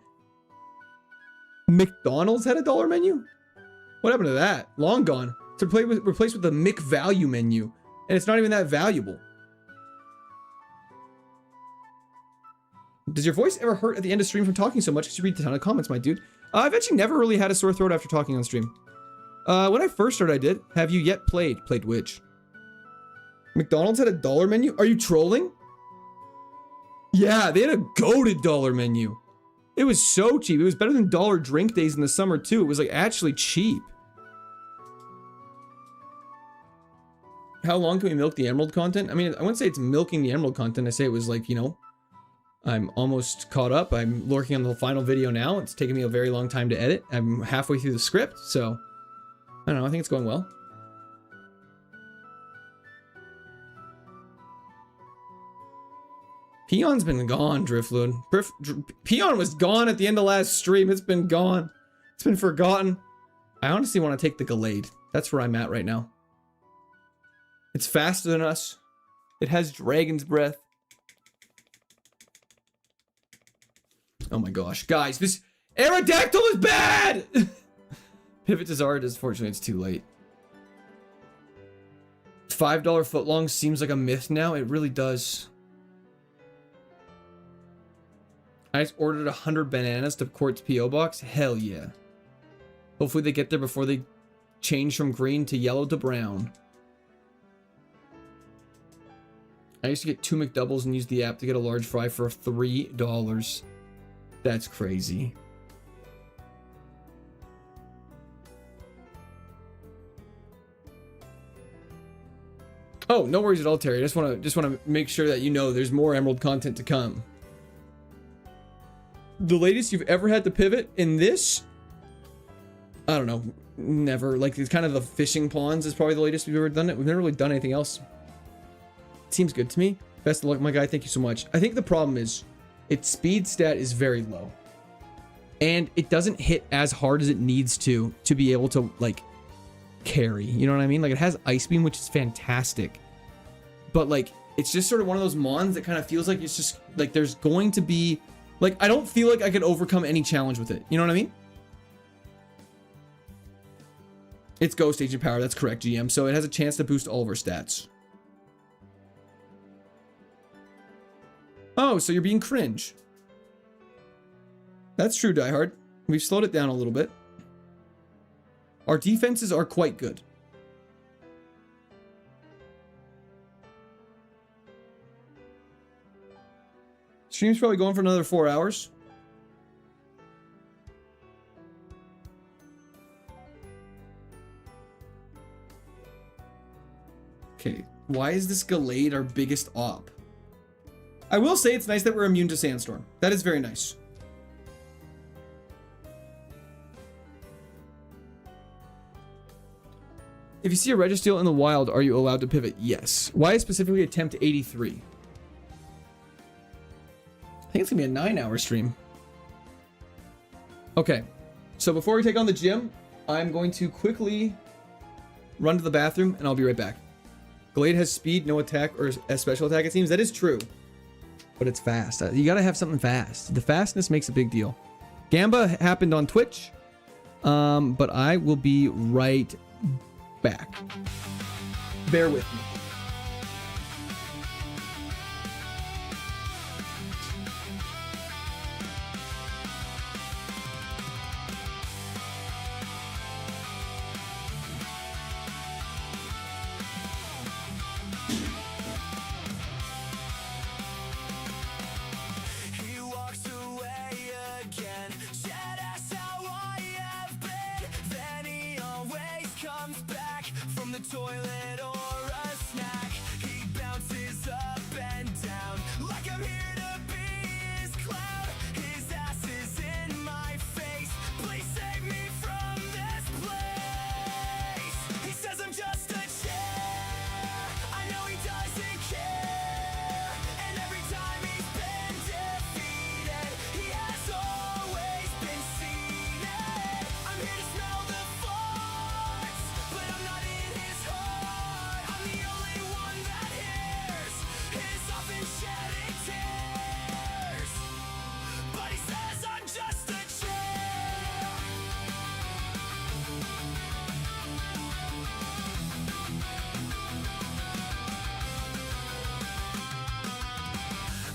McDonald's had a dollar menu? What happened to that? Long gone. It's replaced with the McValue menu. And it's not even that valuable. Does your voice ever hurt at the end of stream from talking so much? Because you read a ton of comments, my dude. I've actually never really had a sore throat after talking on stream. When I first started, I did. Have you yet played? Played which? McDonald's had a dollar menu? Are you trolling? Yeah, they had a goated dollar menu. It was so cheap. It was better than dollar drink days in the summer too. It was like actually cheap. How long can we milk the emerald content? I mean, I wouldn't say it's milking the emerald content. I say it was like, you know, I'm almost caught up. I'm working on the final video now. It's taken me a very long time to edit. I'm halfway through the script, so I don't know. I think it's going well. Peon's been gone, Driftloon. Peon was gone at the end of last stream. It's been gone. It's been forgotten. I honestly want to take the Gallade. That's where I'm at right now. It's faster than us. It has Dragon's Breath. Oh my gosh. Guys, this... Aerodactyl is bad! Pivot to Zard is, fortunately, it's too late. $5 footlongs seems like a myth now. It really does. I just ordered 100 bananas to Quartz P.O. Box. Hell yeah. Hopefully they get there before they change from green to yellow to brown. I used to get 2 McDoubles and use the app to get a large fry for $3. That's crazy. Oh, no worries at all, Terry. I just want to make sure that you know there's more Emerald content to come. The latest you've ever had to pivot in this? I don't know. Never. Like, it's kind of the fishing ponds is probably the latest we've ever done it. We've never really done anything else. Seems good to me. Best of luck, my guy. Thank you so much. I think the problem is its speed stat is very low. And it doesn't hit as hard as it needs to be able to, like, carry. You know what I mean? Like, it has Ice Beam, which is fantastic. But, like, it's just sort of one of those mons that kind of feels like it's just, like, there's going to be... Like, I don't feel like I could overcome any challenge with it. You know what I mean? It's Ghost Agent Power. That's correct, GM. So it has a chance to boost all of our stats. Oh, so you're being cringe. That's true, Diehard. We've slowed it down a little bit. Our defenses are quite good. Stream's probably going for another 4 hours. Okay, why is this Gallade our biggest op? I will say it's nice that we're immune to Sandstorm. That is very nice. If you see a Registeel in the wild, are you allowed to pivot? Yes. Why specifically attempt 83? I think it's gonna be a 9-hour stream. Okay, so before we take on the gym, I'm going to quickly run to the bathroom and I'll be right back. Gallade has speed, no attack, or a special attack, it seems. That is true. But it's fast. You gotta have something fast. The fastness makes a big deal. Gamba happened on Twitch, but I will be right back. Bear with me. Toilet or a snack, he bounces up and down like I'm here to be his clown. His ass is in my face. Please save me from this place. He says I'm just a chair. I know he doesn't care. And every time he's been defeated, he has always been seated. I'm here to smell the farts, but I'm not in his heart. I'm the only one that hears his often shedding tears. But he says I'm just a chair.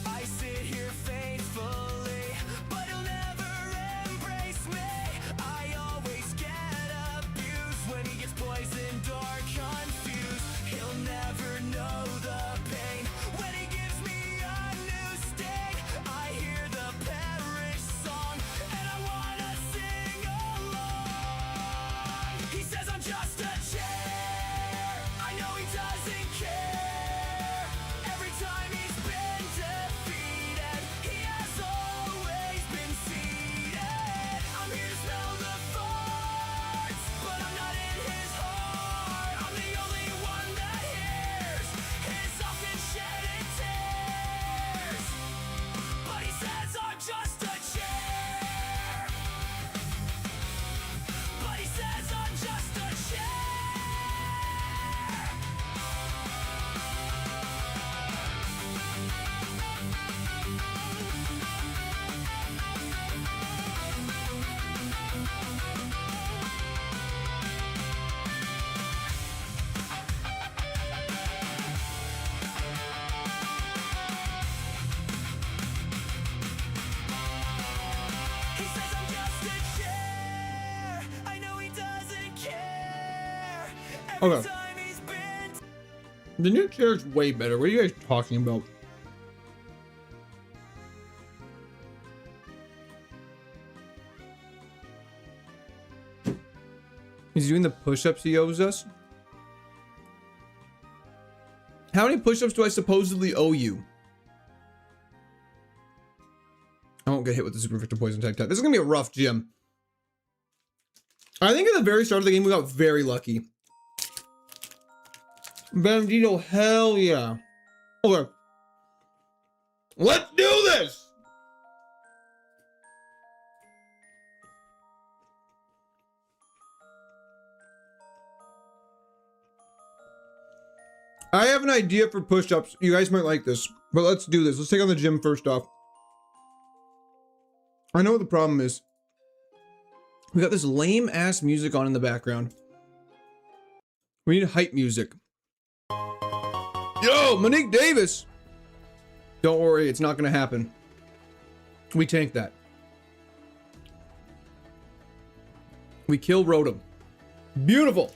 I sit here faithfully, but he'll never embrace me. I always get abused when he gets poisoned or confused. He'll never know the pain when he gives me a new sting. I hear the perish song and I wanna sing along. He says I'm just a chair. I know he doesn't care. Every time he's been defeated, he has always been seated. I'm here to smell the farts, but I'm not in his heart. I'm the only one that hears his often shedding tears. But he says I'm just a chair. But he says I'm just a chair. Okay. The new chair's way better. What are you guys talking about? He's doing the push-ups he owes us. How many push-ups do I supposedly owe you? I won't get hit with the Super Victor Poison Tag. This is gonna be a rough gym. I think at the very start of the game, we got very lucky. Bandito, hell yeah. Okay. Let's do this! I have an idea for push-ups. You guys might like this, but let's do this. Let's take on the gym first off. I know what the problem is. We got this lame-ass music on in the background. We need hype music. Yo, Monique Davis! Don't worry, it's not gonna happen. We tank that. We kill Rotom. Beautiful!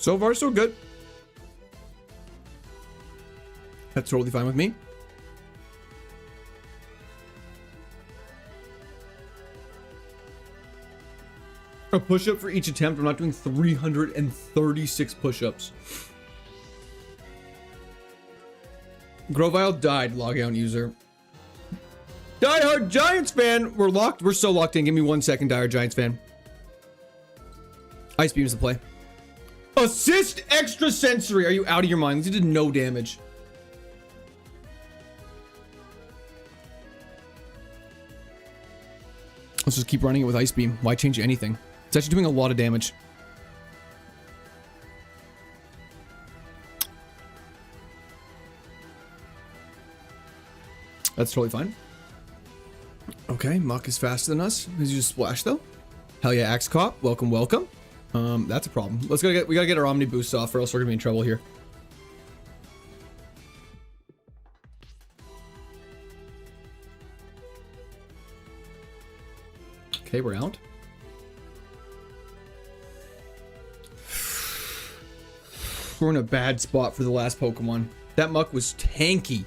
So far, so good. That's totally fine with me. A push-up for each attempt. I'm not doing 336 push-ups. Grovile died, logout user. Die Hard Giants fan! We're locked. We're so locked in. Give me 1 second, Die Hard Giants fan. Ice Beam is the play. Assist extrasensory. Are you out of your mind? You did no damage. Let's just keep running it with Ice Beam. Why change anything? It's actually doing a lot of damage. That's totally fine. Okay, Muck is faster than us. He's just Splash though. Hell yeah, Axe Cop. Welcome, welcome. That's a problem. We gotta get our Omni boost off, or else we're gonna be in trouble here. Okay, we're out. We're in a bad spot for the last Pokemon. That Muck was tanky.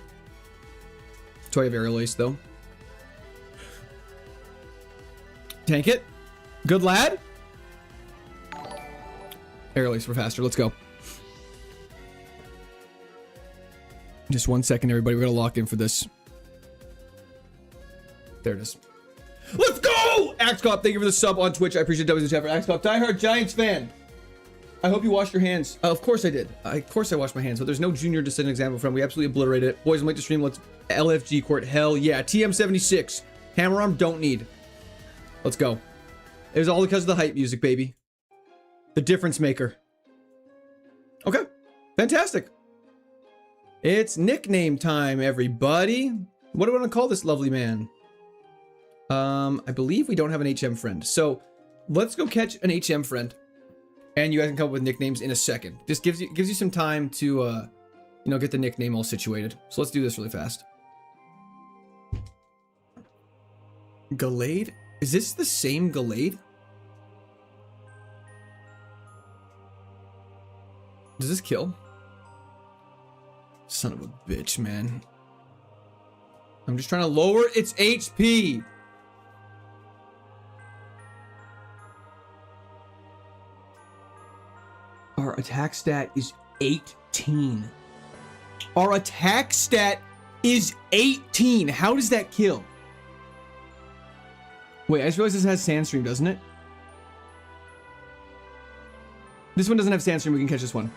Do I have Aerial Ace though? Tank it. Good lad. Aerial Ace for faster. Let's go. Just 1 second, everybody. We're gonna lock in for this. There it is. Let's go! Axcop, thank you for the sub on Twitch. I appreciate W's in chat for Axcop. Die Hard Giants fan. I hope you washed your hands. Of course I did. Of course I washed my hands, but there's no junior to set an example from. We absolutely obliterated it. Boys, I'm late to stream. Let's LFG court. Hell yeah. TM76. Hammer arm, don't need. Let's go. It was all because of the hype music, baby. The difference maker. Okay. Fantastic. It's nickname time, everybody. What do I want to call this lovely man? I believe we don't have an HM friend. So let's go catch an HM friend. And you guys can come up with nicknames in a second. Just gives you some time to you know, get the nickname all situated. So let's do this really fast. Gallade? Is this the same Gallade? Does this kill? Son of a bitch, man. I'm just trying to lower its HP. Our attack stat is 18. Our attack stat is 18. How does that kill? Wait, I just realized this has Sandstream, doesn't it? This one doesn't have Sandstream. We can catch this one.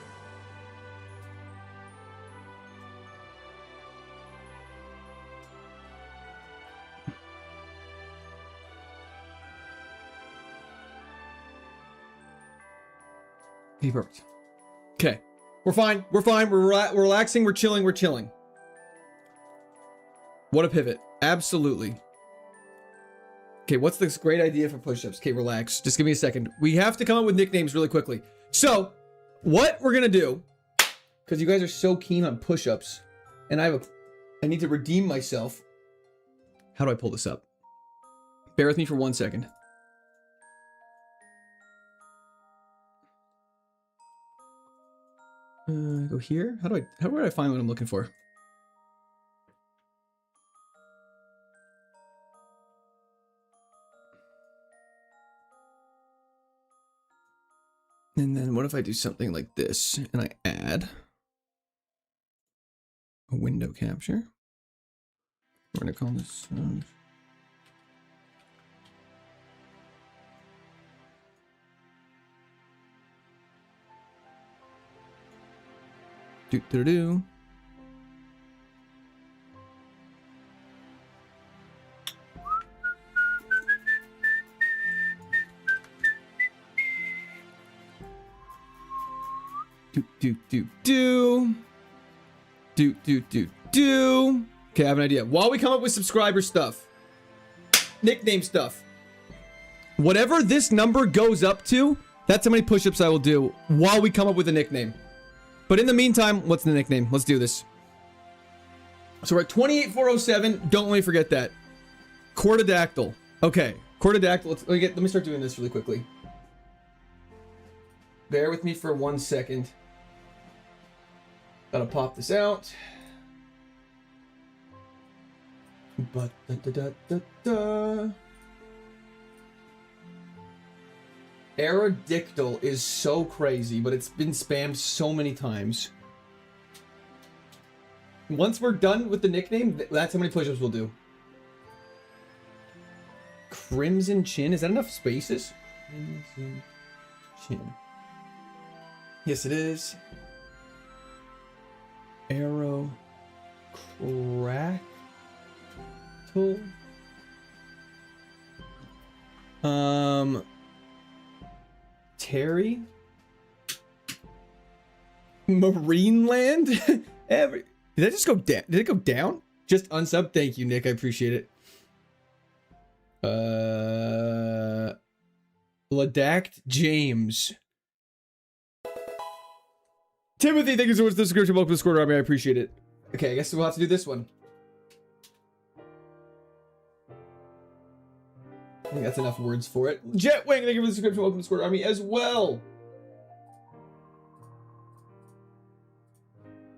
Okay, perfect. Okay. We're fine. We're fine. We're relaxing. We're chilling. We're chilling. What a pivot. Absolutely. Okay, what's this great idea for push-ups? Okay, relax. Just give me a second. We have to come up with nicknames really quickly. So, what we're gonna do, because you guys are so keen on push-ups, and I need to redeem myself. How do I pull this up? Bear with me for 1 second. Go here. How do I find what I'm looking for? And then what if I do something like this and I add a window capture? We're gonna call this do do do. Do. Okay, I have an idea. While we come up with subscriber stuff, nickname stuff, whatever this number goes up to, that's how many push-ups I will do while we come up with a nickname. But in the meantime, what's the nickname? Let's do this. So we're at 28,407. Don't let me forget that. Quartodactyl. Okay, Quartodactyl. Let me start doing this really quickly. Bear with me for 1 second. Gotta pop this out. But Aerodictyl is so crazy, but it's been spammed so many times. Once we're done with the nickname, that's how many push-ups we'll do. Crimson Chin, is that enough spaces? Crimson Chin. Yes, it is. Arrow Crackle. Terry. Marineland. Did that just go down? Did it go down? Just unsub. Thank you, Nick. I appreciate it. Ladact James. Timothy, thank you so much for the subscription. Welcome to the Squirter Army. I appreciate it. Okay, I guess we'll have to do this one. I think that's enough words for it. Jetwing, thank you for the subscription. Welcome to the Squirter Army as well.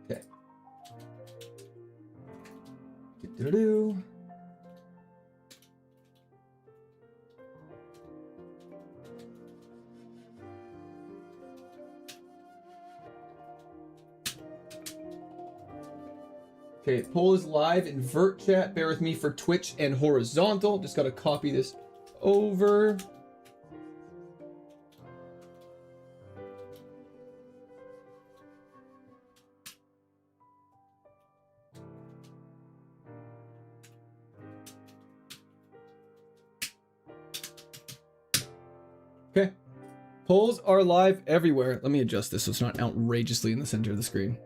Okay. Do-do-do. Okay, poll is live in Vert chat. Bear with me for Twitch and horizontal. Just gotta copy this over. Okay. Polls are live everywhere. Let me adjust this so it's not outrageously in the center of the screen.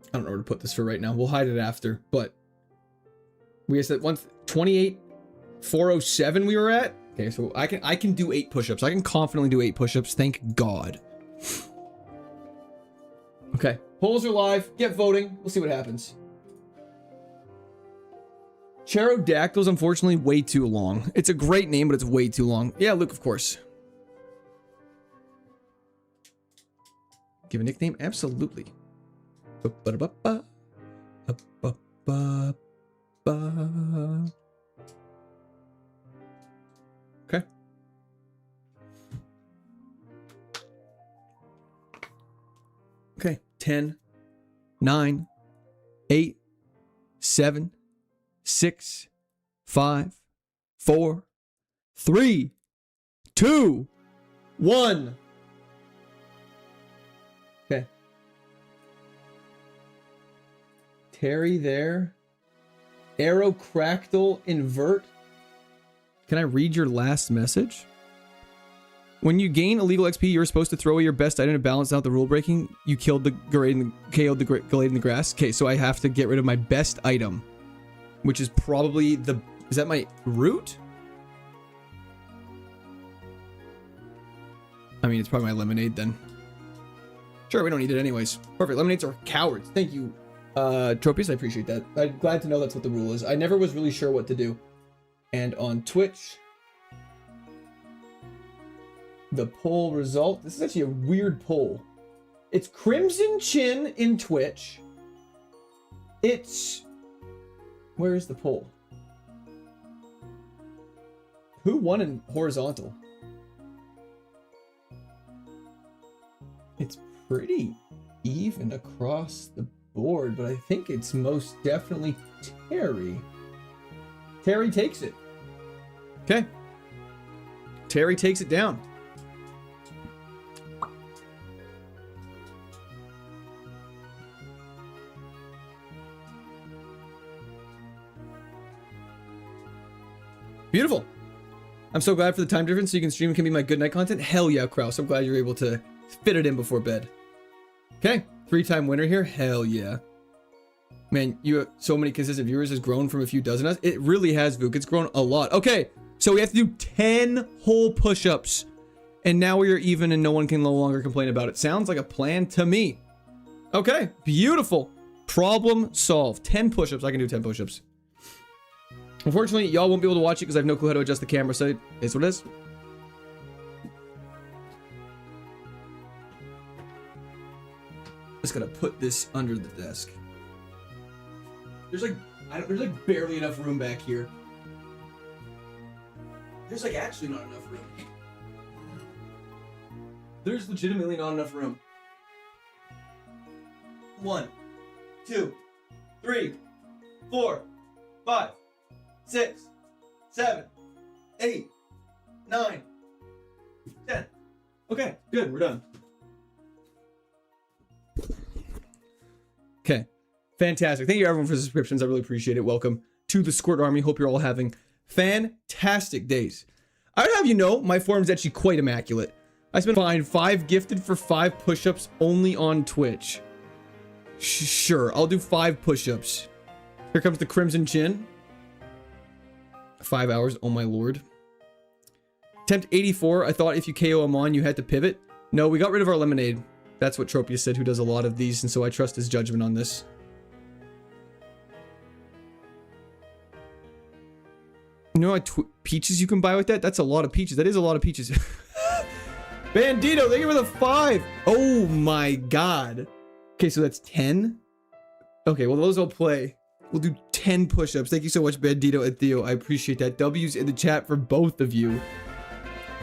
I don't know where to put this for right now. We'll hide it after, but we said once 28,407 we were at. Okay, so I can do 8 push-ups. I can confidently do 8 push-ups. Thank God. Okay, polls are live. Get voting. We'll see what happens. Pterodactyl's unfortunately way too long. It's a great name, but it's way too long. Yeah, Luke, of course. Give a nickname? Absolutely. Okay. Okay. 10, 9, 8, 7, 6, 5, 4, 3, 2, 1. Okay. Terry there. Aerocractal invert. Can I read your last message? When you gain illegal XP, you're supposed to throw away your best item to balance out the rule breaking. You killed the KO'd the Glade in the grass. Okay, so I have to get rid of my best item, which is probably the... Is that my root? I mean, it's probably my lemonade then. Sure, we don't need it anyways. Perfect. Lemonades are cowards. Thank you, Tropius. I appreciate that. I'm glad to know that's what the rule is. I never was really sure what to do. And on Twitch, the poll result. This is actually a weird poll. It's Crimson Chin in Twitch. It's... Where is the poll? Who won in horizontal? It's pretty even across the board, but I think it's most definitely Terry. Terry takes it. Okay. Terry takes it down. Beautiful. I'm so glad for the time difference so you can stream and can be my good night content. Hell yeah, Kraus. I'm glad you're able to fit it in before bed. Okay. 3-time winner here. Hell yeah. Man, you have so many consistent viewers. Has grown from a few dozen us. It really has, Vuk. It's grown a lot. Okay. So we have to do 10 whole push-ups. And now we are even and no one can no longer complain about it. Sounds like a plan to me. Okay. Beautiful. Problem solved. 10 push-ups. I can do 10 push-ups. Unfortunately, y'all won't be able to watch it because I have no clue how to adjust the camera, so it is what it is. Just gotta put this under the desk. There's like barely enough room back here. There's like actually not enough room. There's legitimately not enough room. 1, 2, 3, 4, 5, 6, 7, 8, 9, 10. Okay, good, we're done. Okay, fantastic. Thank you everyone for the subscriptions. I really appreciate it. Welcome to the Squirt Army. Hope you're all having fantastic days. I would have you know, my form is actually quite immaculate. I spent 5 gifted for 5 push-ups only on Twitch. Sure, I'll do 5 push-ups. Here comes the Crimson Chin. 5 hours, oh my lord. Attempt 84, I thought if you KO him on, you had to pivot. No, we got rid of our lemonade. That's what Tropius said, who does a lot of these, and so I trust his judgment on this. You know what peaches you can buy with that? That's a lot of peaches. That is a lot of peaches. Bandito, thank you for the 5. Oh my god. Okay, so that's 10. Okay, well those will play. We'll do 10 push-ups. Thank you so much, Bandito and Theo. I appreciate that. W's in the chat for both of you.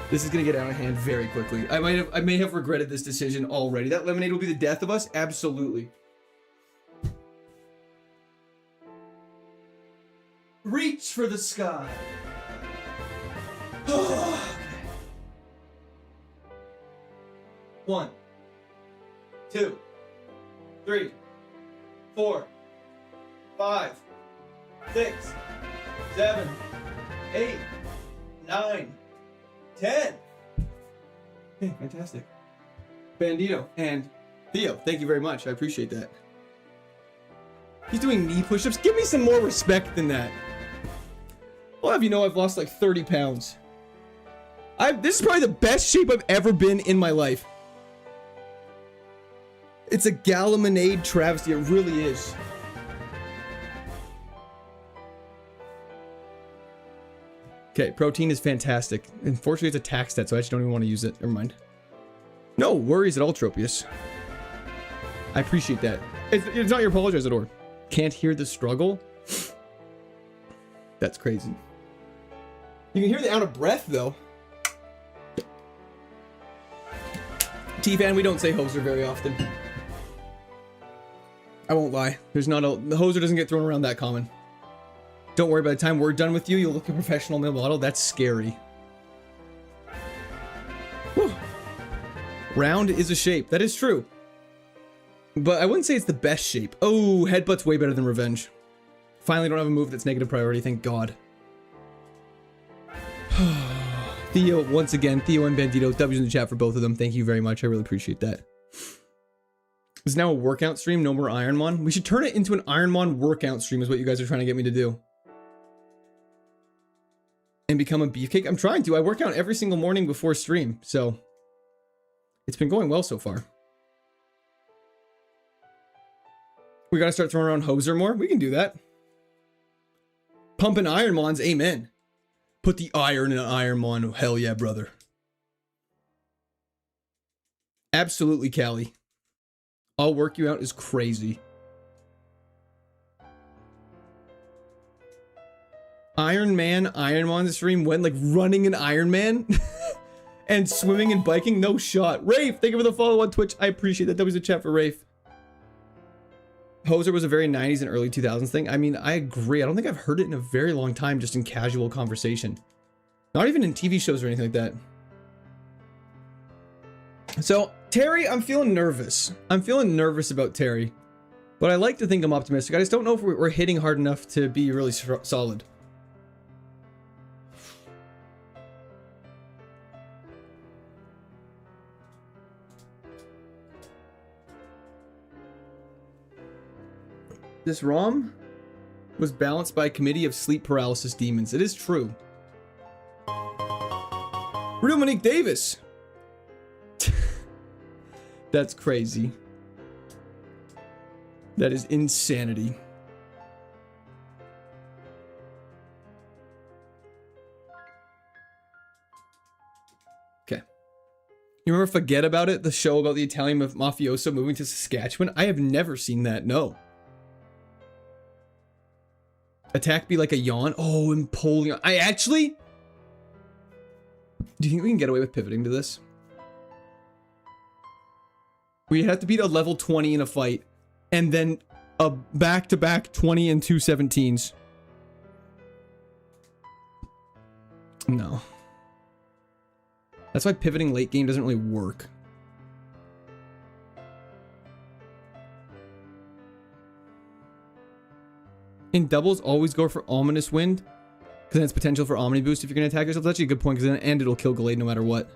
This is gonna get out of hand very quickly. I may have regretted this decision already. That lemonade will be the death of us? Absolutely. Reach for the sky. 1, 2, 3, 4, 5, 6, 7, 8, 9, 10. Okay, fantastic. Bandito and Theo, thank you very much. I appreciate that. He's doing knee push-ups. Give me some more respect than that. I'll have you know I've lost like 30 pounds. This is probably the best shape I've ever been in my life. It's a Galamonade travesty. It really is. Okay, protein is fantastic. Unfortunately, it's a tax stat, so I actually don't even want to use it. Never mind. No worries at all, Tropius. I appreciate that. It's not your apologize at all. Can't hear the struggle? That's crazy. You can hear the out of breath, though. T-Fan, we don't say hoser very often. I won't lie. There's not a... The hoser doesn't get thrown around that common. Don't worry, by the time we're done with you, you'll look a professional male model. That's scary. Whew. Round is a shape. That is true. But I wouldn't say it's the best shape. Oh, headbutt's way better than revenge. Finally don't have a move that's negative priority, thank God. Theo, once again, Theo and Bandito, W's in the chat for both of them. Thank you very much. I really appreciate that. It's now a workout stream, no more Ironmon. We should turn it into an Ironmon workout stream is what you guys are trying to get me to do. And become a beefcake. I'm trying to. I work out every single morning before stream, so it's been going well so far. We gotta start throwing around Hoser more. We can do that. Pumping Ironmons, amen. Put the iron in an Ironmon. Hell yeah, brother. Absolutely, Callie. I'll work you out is crazy. Iron Man, Ironmon stream when like running an Iron Man and swimming and biking. No shot. Rafe, thank you for the follow on Twitch. I appreciate that. That was a chat for Rafe. Hoser was a very 90s and early 2000s thing. I mean, I agree. I don't think I've heard it in a very long time, just in casual conversation. Not even in TV shows or anything like that. So, Terry, I'm feeling nervous. I'm feeling nervous about Terry. But I like to think I'm optimistic. I just don't know if we're hitting hard enough to be really solid. This ROM was balanced by a committee of sleep paralysis demons. It is true. Real Monique Davis. That's crazy. That is insanity. Okay. You remember Forget About It? The show about the Italian mafioso moving to Saskatchewan? I have never seen that, no. Attack be like a yawn. Oh, and polling. I actually... Do you think we can get away with pivoting to this? We have to beat a level 20 in a fight. And then a back-to-back 20 and 2 17s. No. That's why pivoting late game doesn't really work. In doubles, always go for Ominous Wind, because then it's potential for Omni Boost if you're going to attack yourself. That's actually a good point, because in the end, it'll kill Gallade no matter what.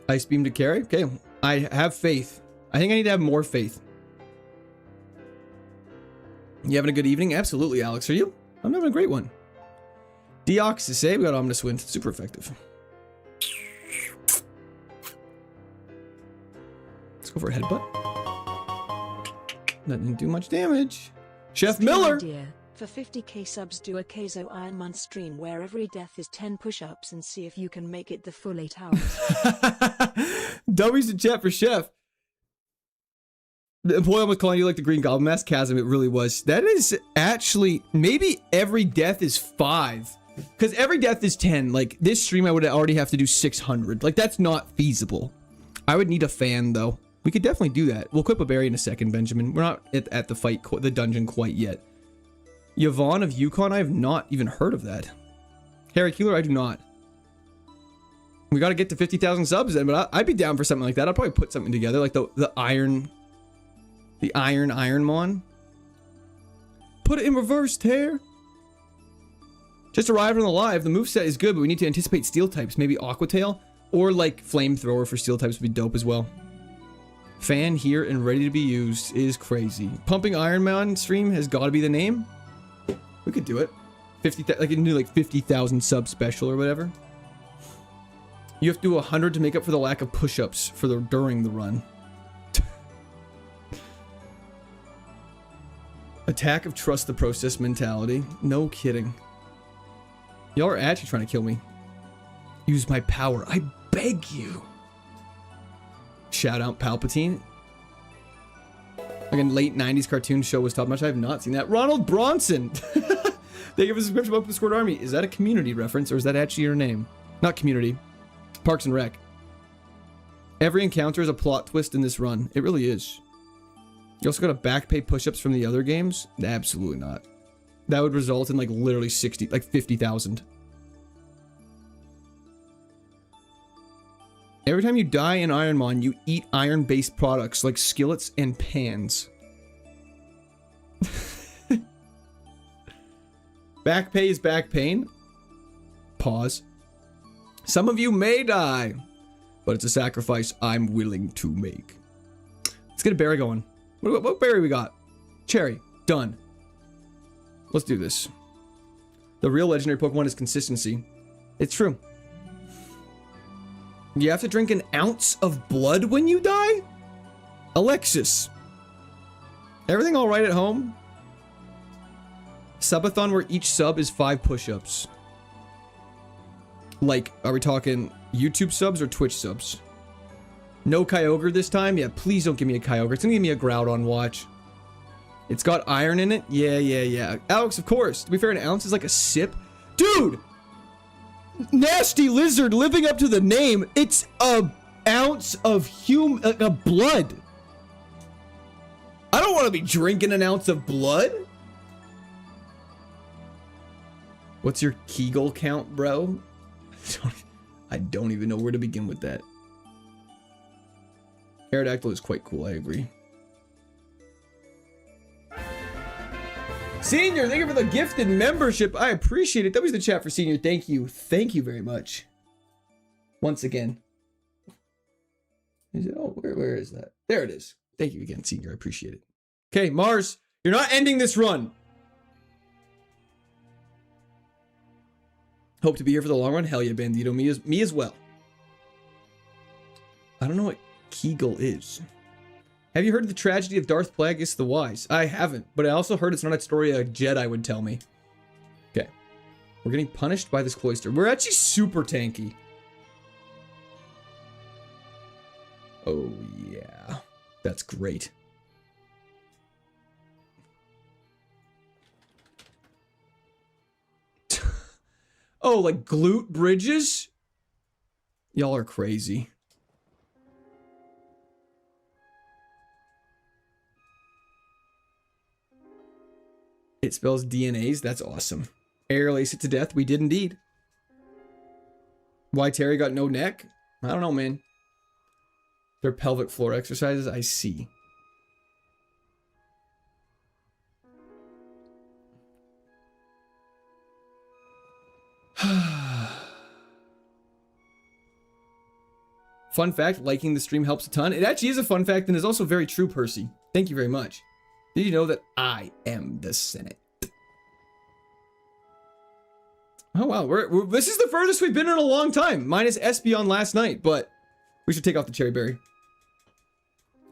Ice Beam to carry? Okay, I have faith. I think I need to have more faith. You having a good evening? Absolutely, Alex. Are you? I'm having a great one. Deox to say, we got Ominous Wind. Super effective. Let's go for a headbutt. That didn't do much damage. Chef Miller! Idea. For 50k subs, do a KAIZO IRONMON stream where every death is 10 push-ups and see if you can make it the full 8 hours. W's in chat for Chef. The employee was calling you like the Green Goblin Mask. Chasm, it really was. That is actually... Maybe every death is 5. Because every death is 10. Like, this stream I would already have to do 600. Like, that's not feasible. I would need a fan, though. We could definitely do that. We'll equip a berry in a second, Benjamin. We're not at the fight, the dungeon quite yet. Yvonne of Yukon, I have not even heard of that. Harry Keeler, I do not. We got to get to 50,000 subs then, but I'd be down for something like that. I'll probably put something together, like the Ironmon. Put it in reverse, Tear. Just arrived on the live. The moveset is good, but we need to anticipate steel types. Maybe Aqua Tail or like Flamethrower for steel types would be dope as well. Fan here and ready to be used is crazy. Pumping Ironmon stream has got to be the name. We could do it. 50, like you can do like 50,000 sub special or whatever. You have to do 100 to make up for the lack of push-ups for during the run. Attack of trust the process mentality. No kidding. Y'all are actually trying to kill me. Use my power. I beg you. Shout out Palpatine. Again, late 90s cartoon show was top notch. I have not seen that. Ronald Bronson. They give a subscription about the Discord Army. Is that a Community reference or is that actually your name? Not Community. Parks and Rec. Every encounter is a plot twist in this run. It really is. You also got to back pay push-ups from the other games? Absolutely not. That would result in like literally 60, like 50,000. Every time you die in Ironmon, you eat iron-based products like skillets and pans. Back pay is back pain. Pause. Some of you may die, but it's a sacrifice I'm willing to make. Let's get a berry going. What berry we got? Cherry. Done. Let's do this. The real legendary Pokemon is consistency. It's true. You have to drink an ounce of blood when you die? Alexis. Everything all right at home? Subathon where each sub is 5 push-ups. Like, are we talking YouTube subs or Twitch subs? No Kyogre this time? Yeah, please don't give me a Kyogre. It's gonna give me a Groudon, watch. It's got iron in it? Yeah. Alex, of course. To be fair, an ounce is like a sip. Dude! Nasty lizard living up to the name. It's a ounce of blood. I don't want to be drinking an ounce of blood. What's your Kegel count, bro? I don't even know where to begin with that. Aerodactyl is quite cool, I agree. Senior, thank you for the gifted membership. I appreciate it. That was the chat for Senior. Thank you. Thank you very much. Once again. Is it? Oh, where is that? There it is. Thank you again, Senior. I appreciate it. Okay, Mars, you're not ending this run. Hope to be here for the long run. Hell yeah, Bandito. Me as well. I don't know what Kegel is. Have you heard of the tragedy of Darth Plagueis the Wise? I haven't, but I also heard it's not a story a Jedi would tell me. Okay. We're getting punished by this cloister. We're actually super tanky. Oh, yeah. That's great. Oh, like glute bridges? Y'all are crazy. It spells DNAs. That's awesome. Air ace it to death. We did indeed. Why Terry got no neck? I don't know, man. They're pelvic floor exercises. I see. Fun fact, liking the stream helps a ton. It actually is a fun fact and is also very true, Percy. Thank you very much. Did you know that I am the Senate? Oh, wow. This is the furthest we've been in a long time. Minus SB on last night, but we should take off the cherry berry.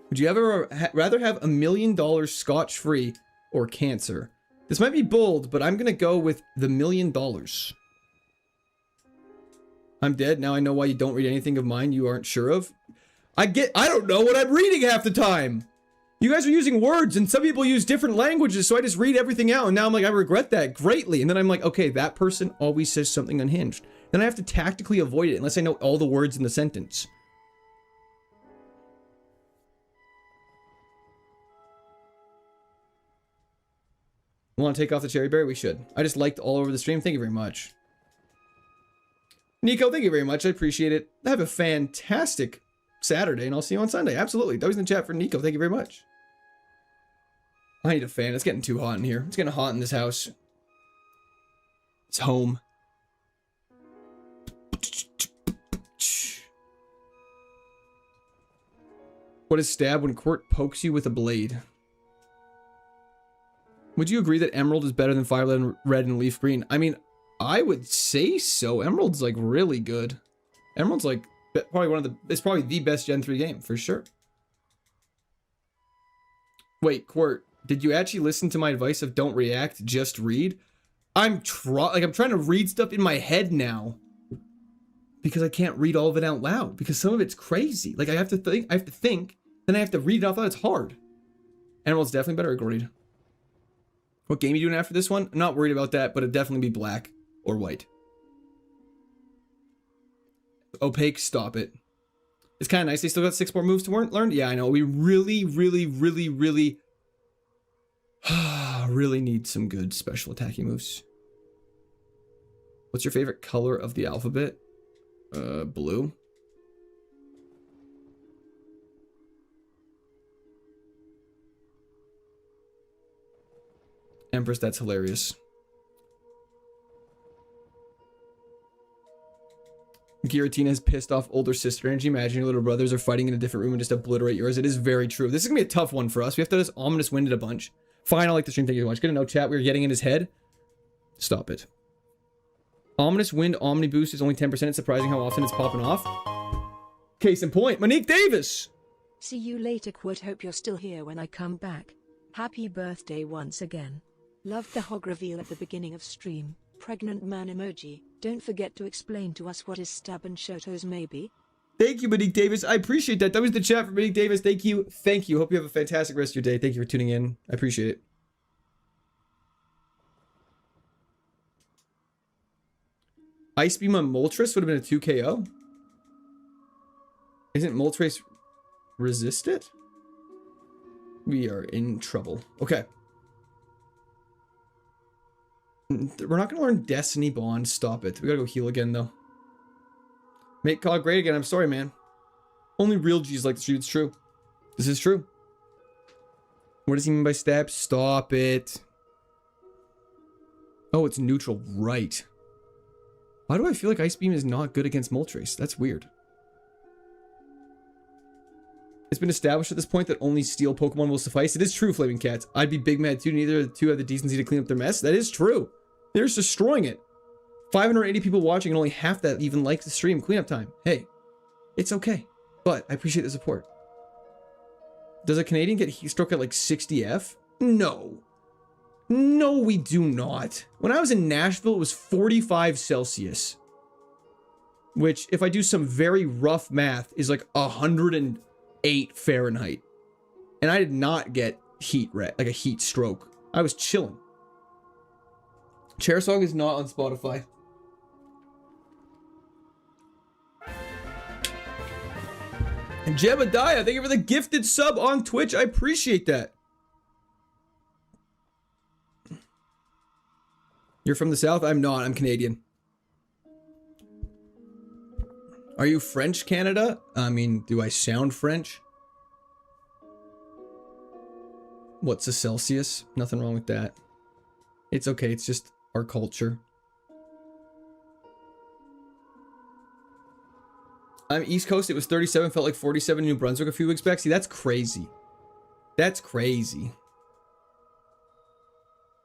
Would you ever rather have $1 million scotch-free or cancer? This might be bold, but I'm going to go with the $1 million. I'm dead. Now I know why you don't read anything of mine you aren't sure of. I don't know what I'm reading half the time. You guys are using words, and some people use different languages, so I just read everything out, and now I'm like, I regret that greatly. And then I'm like, okay, that person always says something unhinged. Then I have to tactically avoid it, unless I know all the words in the sentence. Want to take off the cherry berry? We should. I just liked all over the stream. Thank you very much. Nico, thank you very much. I appreciate it. Have a fantastic Saturday, and I'll see you on Sunday. Absolutely. That was in the chat for Nico. Thank you very much. I need a fan. It's getting too hot in here. It's getting hot in this house. It's home. What is stab when Court pokes you with a blade? Would you agree that Emerald is better than Fire Red and Leaf Green? I mean, I would say so. Emerald's like really good. Emerald's like probably it's probably the best Gen 3 game for sure. Wait, Court, did you actually listen to my advice of don't react, just read? I'm trying to read stuff in my head now because I can't read all of it out loud because some of it's crazy. Like I have to think, then I have to read it out loud. It's hard. Emerald's definitely better. Agreed. What game are you doing after this one? I'm not worried about that, but it'd definitely be black or white. Opaque, stop it. It's kind of nice. They still got 6 more moves to learn. Yeah, I know. We really need some good special attacking moves. What's your favorite color of the alphabet? Blue. Empress, that's hilarious. Giratina has pissed off older sister energy. Imagine your little brothers are fighting in a different room and just obliterate yours. It is very true. This is gonna be a tough one for us. We have to just ominous wind it a bunch. Fine, I like the stream. Thank you so much. Good to know, chat. We were getting in his head. Stop it. Ominous wind omni boost is only 10%. It's surprising how often it's popping off. Case in point, Monique Davis. See you later. Quote, hope you're still here when I come back. Happy birthday once again. Loved the hog reveal at the beginning of stream. Pregnant man emoji. Don't forget to explain to us what is stab and shotos maybe. Thank you, Monique Davis. I appreciate that. That was the chat for Monique Davis. Thank you. Thank you. Hope you have a fantastic rest of your day. Thank you for tuning in. I appreciate it. Ice Beam on Moltres would have been a 2 KO. Isn't Moltres resisted? We are in trouble. Okay. We're not going to learn Destiny Bond. Stop it. We got to go heal again, though. Make COD great again. I'm sorry, man. Only real G's like the street. It's true. This is true. What does he mean by stab? Stop it. Oh, it's neutral. Right. Why do I feel like Ice Beam is not good against Moltres? That's weird. It's been established at this point that only steel Pokemon will suffice. It is true, Flaming Cats. I'd be big mad too. Neither of the two have the decency to clean up their mess. That is true. They're just destroying it. 580 people watching and only half that even like the stream. Cleanup time. Hey, it's okay. But I appreciate the support. Does a Canadian get heat stroke at like 60 F? No. No, we do not. When I was in Nashville, it was 45 Celsius. Which, if I do some very rough math, is like 108 Fahrenheit. And I did not get like a heat stroke. I was chilling. Chair Song is not on Spotify. And Jebediah, thank you for the gifted sub on Twitch. I appreciate that. You're from the South? I'm not. I'm Canadian. Are you French, Canada? I mean, do I sound French? What's a Celsius? Nothing wrong with that. It's okay. It's just our culture. I'm East Coast. It was 37. Felt like 47 in New Brunswick a few weeks back. See, that's crazy. That's crazy.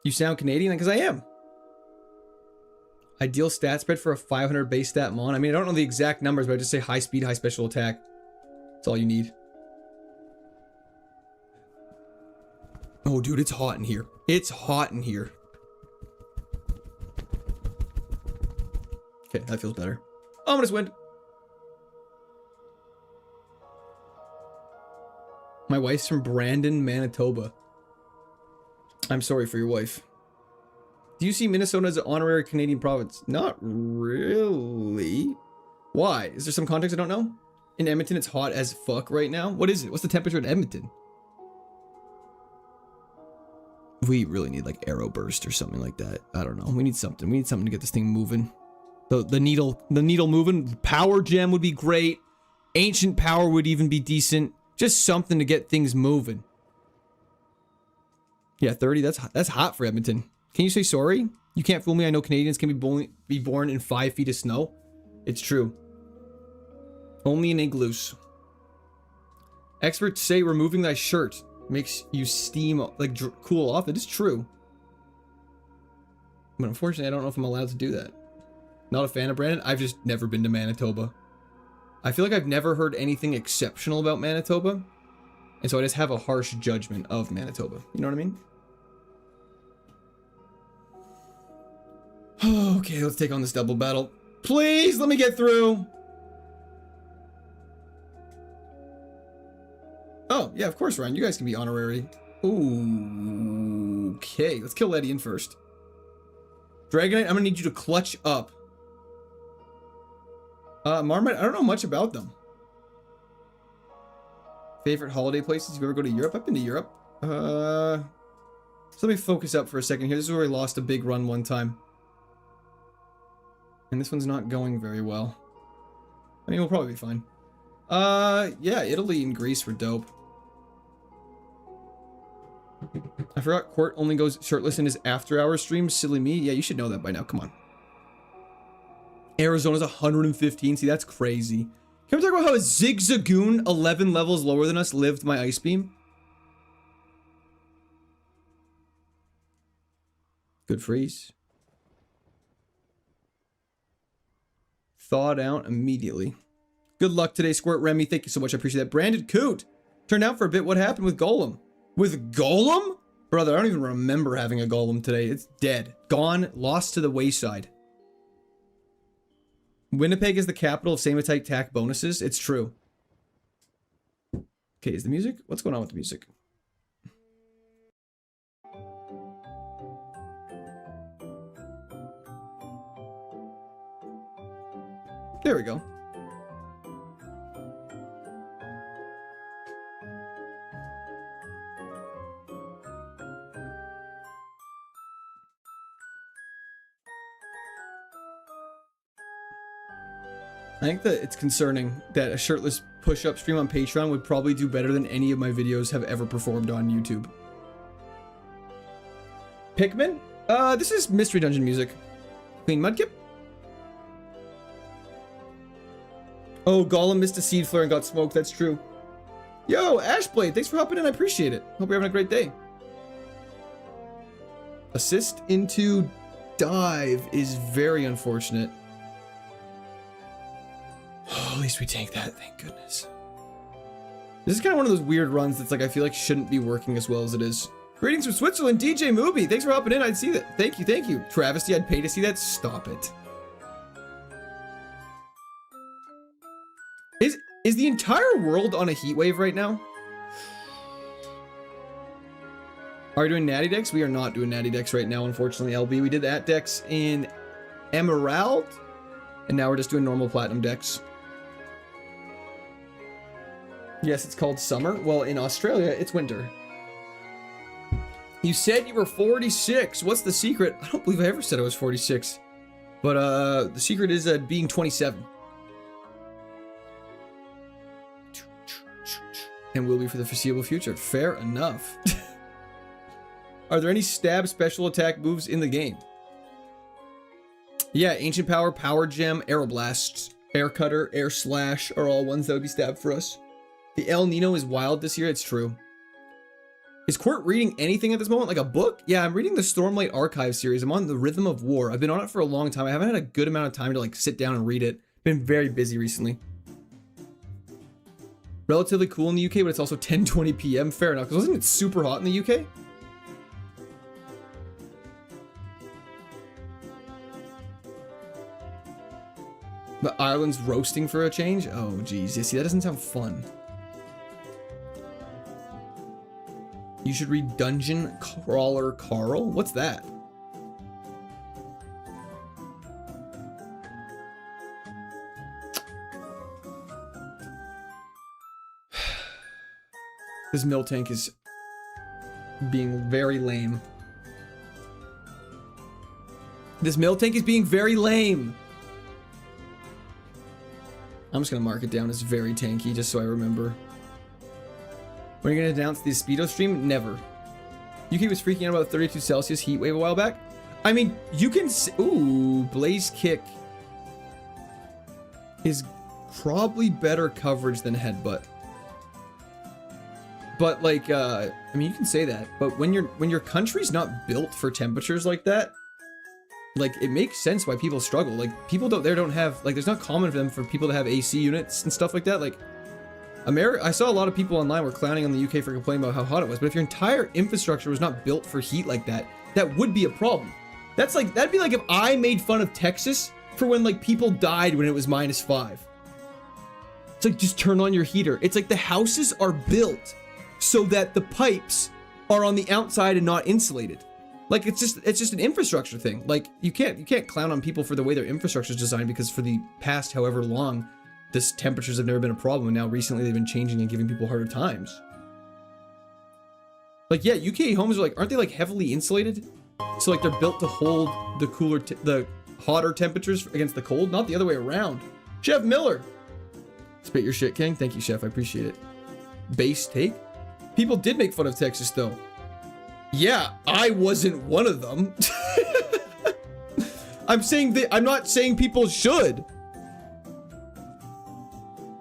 You sound Canadian? Because I am. Ideal stat spread for a 500 base stat mon. I mean, I don't know the exact numbers, but I just say high speed, high special attack. That's all you need. Oh, dude, it's hot in here. It's hot in here. Okay, that feels better. Ominous wind. My wife's from Brandon, Manitoba. I'm sorry for your wife. Do you see Minnesota as an honorary Canadian province? Not really. Why? Is there some context I don't know? In Edmonton, it's hot as fuck right now. What is it? What's the temperature in Edmonton? We really need like arrow burst or something like that. I don't know. We need something. We need something to get this thing moving. The needle moving. Power gem would be great. Ancient power would even be decent. Just something to get things moving. Yeah, 30. That's hot for Edmonton. Can you say sorry? You can't fool me. I know Canadians can be born in 5 feet of snow. It's true. Only in igloos. Experts say removing thy shirt makes you steam, like cool off. It is true. But unfortunately, I don't know if I'm allowed to do that. Not a fan of Brandon. I've just never been to Manitoba. I feel like I've never heard anything exceptional about Manitoba. And so I just have a harsh judgment of Manitoba. You know what I mean? Okay, let's take on this double battle. Please, let me get through. Oh, yeah, of course, Ryan. You guys can be honorary. Ooh, okay, let's kill Eddie in first. Dragonite, I'm gonna need you to clutch up. Marmite, I don't know much about them. Favorite holiday places? If you ever go to Europe? I've been to Europe. So let me focus up for a second here. This is where we lost a big run one time. And this one's not going very well. I mean, we'll probably be fine. Yeah, Italy and Greece were dope. I forgot Court only goes shirtless in his after-hour streams. Silly me. Yeah, you should know that by now. Come on. Arizona's 115. See, that's crazy. Can we talk about how a Zigzagoon 11 levels lower than us lived my ice beam? Good freeze. Thawed out immediately. Good luck today, Squirt Remy. Thank you so much. I appreciate that. Branded Coot. Turned out for a bit. What happened with Golem? With Golem? Brother, I don't even remember having a Golem today. It's dead. Gone. Lost to the wayside. Winnipeg is the capital of same-type tack bonuses. It's true. Okay, is the music? What's going on with the music? There we go. I think that it's concerning that a shirtless push-up stream on Patreon would probably do better than any of my videos have ever performed on YouTube. Pikmin? This is Mystery Dungeon music. Clean Mudkip? Oh, Gollum missed a seed flare and got smoked. That's true. Yo, Ashblade, thanks for hopping in. I appreciate it. Hope you're having a great day. Assist into dive is very unfortunate. Oh, at least we take that, thank goodness. This is kind of one of those weird runs that's like, I feel like shouldn't be working as well as it is. Greetings from Switzerland, DJ Mooby. Thanks for hopping in. I'd see that. Thank you, thank you. Travesty, I'd pay to see that. Stop it. Is the entire world on a heat wave right now? Are we doing natty decks? We are not doing natty decks right now, unfortunately, LB. We did that decks in Emerald, and now we're just doing normal platinum decks. Yes, it's called summer. Well, in Australia, it's winter. You said you were 46. What's the secret? I don't believe I ever said I was 46. But the secret is being 27. And will be for the foreseeable future. Fair enough. Are there any stab special attack moves in the game? Yeah, Ancient Power, Power Gem, Aeroblast, Air Cutter, Air Slash are all ones that would be stabbed for us. The El Nino is wild this year, it's true. Is Quirt reading anything at this moment? Like a book? Yeah, I'm reading the Stormlight Archive series. I'm on the Rhythm of War. I've been on it for a long time. I haven't had a good amount of time to like sit down and read it. Been very busy recently. Relatively cool in the UK, but it's also 10:20 p.m. Fair enough, because wasn't it super hot in the UK? But Ireland's roasting for a change? Oh, geez. Yeah, see, that doesn't sound fun. You should read Dungeon Crawler Carl? What's that? This mill tank is being very lame. This mill tank is being very lame. I'm just gonna mark it down as very tanky just so I remember. When are you gonna announce the Speedo stream? Never. UK was freaking out about 32 Celsius heat wave a while back. I mean, you can see, ooh, Blaze Kick is probably better coverage than Headbutt. But like, I mean, you can say that, but when your country's not built for temperatures like that, like it makes sense why people struggle. Like people don't have, like, there's not common for them for people to have AC units and stuff like that. Like I saw a lot of people online were clowning on the UK for complaining about how hot it was, but if your entire infrastructure was not built for heat like that, that would be a problem. That's like, that'd be like if I made fun of Texas for when like people died when it was -5. It's like, just turn on your heater. It's like the houses are built so that the pipes are on the outside and not insulated. Like it's just an infrastructure thing. Like you can't clown on people for the way their infrastructure is designed, because for the past however long, this temperatures have never been a problem, and now recently they've been changing and giving people harder times. Like yeah, UK homes are like, aren't they like heavily insulated? So like they're built to hold the hotter temperatures against the cold, not the other way around. Chef Miller, spit your shit, King. Thank you, Chef. I appreciate it. Base take. People did make fun of Texas, though. Yeah, I wasn't one of them. I'm saying that I'm not saying people should.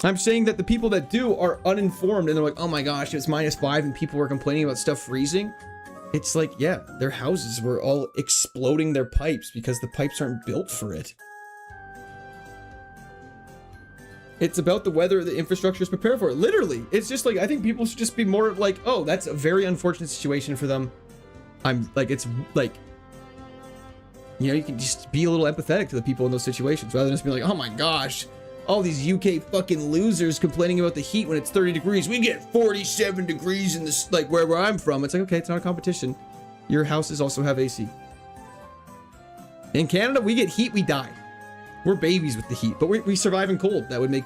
I'm saying that the people that do are uninformed and they're like, oh my gosh, it's -5 and people were complaining about stuff freezing. It's like, yeah, their houses were all exploding their pipes because the pipes aren't built for it. It's about the weather the infrastructure is prepared for it. Literally, it's just like, I think people should just be more like, oh, that's a very unfortunate situation for them. I'm like, it's like, you know, you can just be a little empathetic to the people in those situations rather than just be like, oh my gosh, all these UK fucking losers complaining about the heat when it's 30 degrees. We get 47 degrees in this, like where I'm from. It's like, okay, it's not a competition. Your houses also have AC. In Canada, we get heat, we die. We're babies with the heat, but we survive in cold. That would make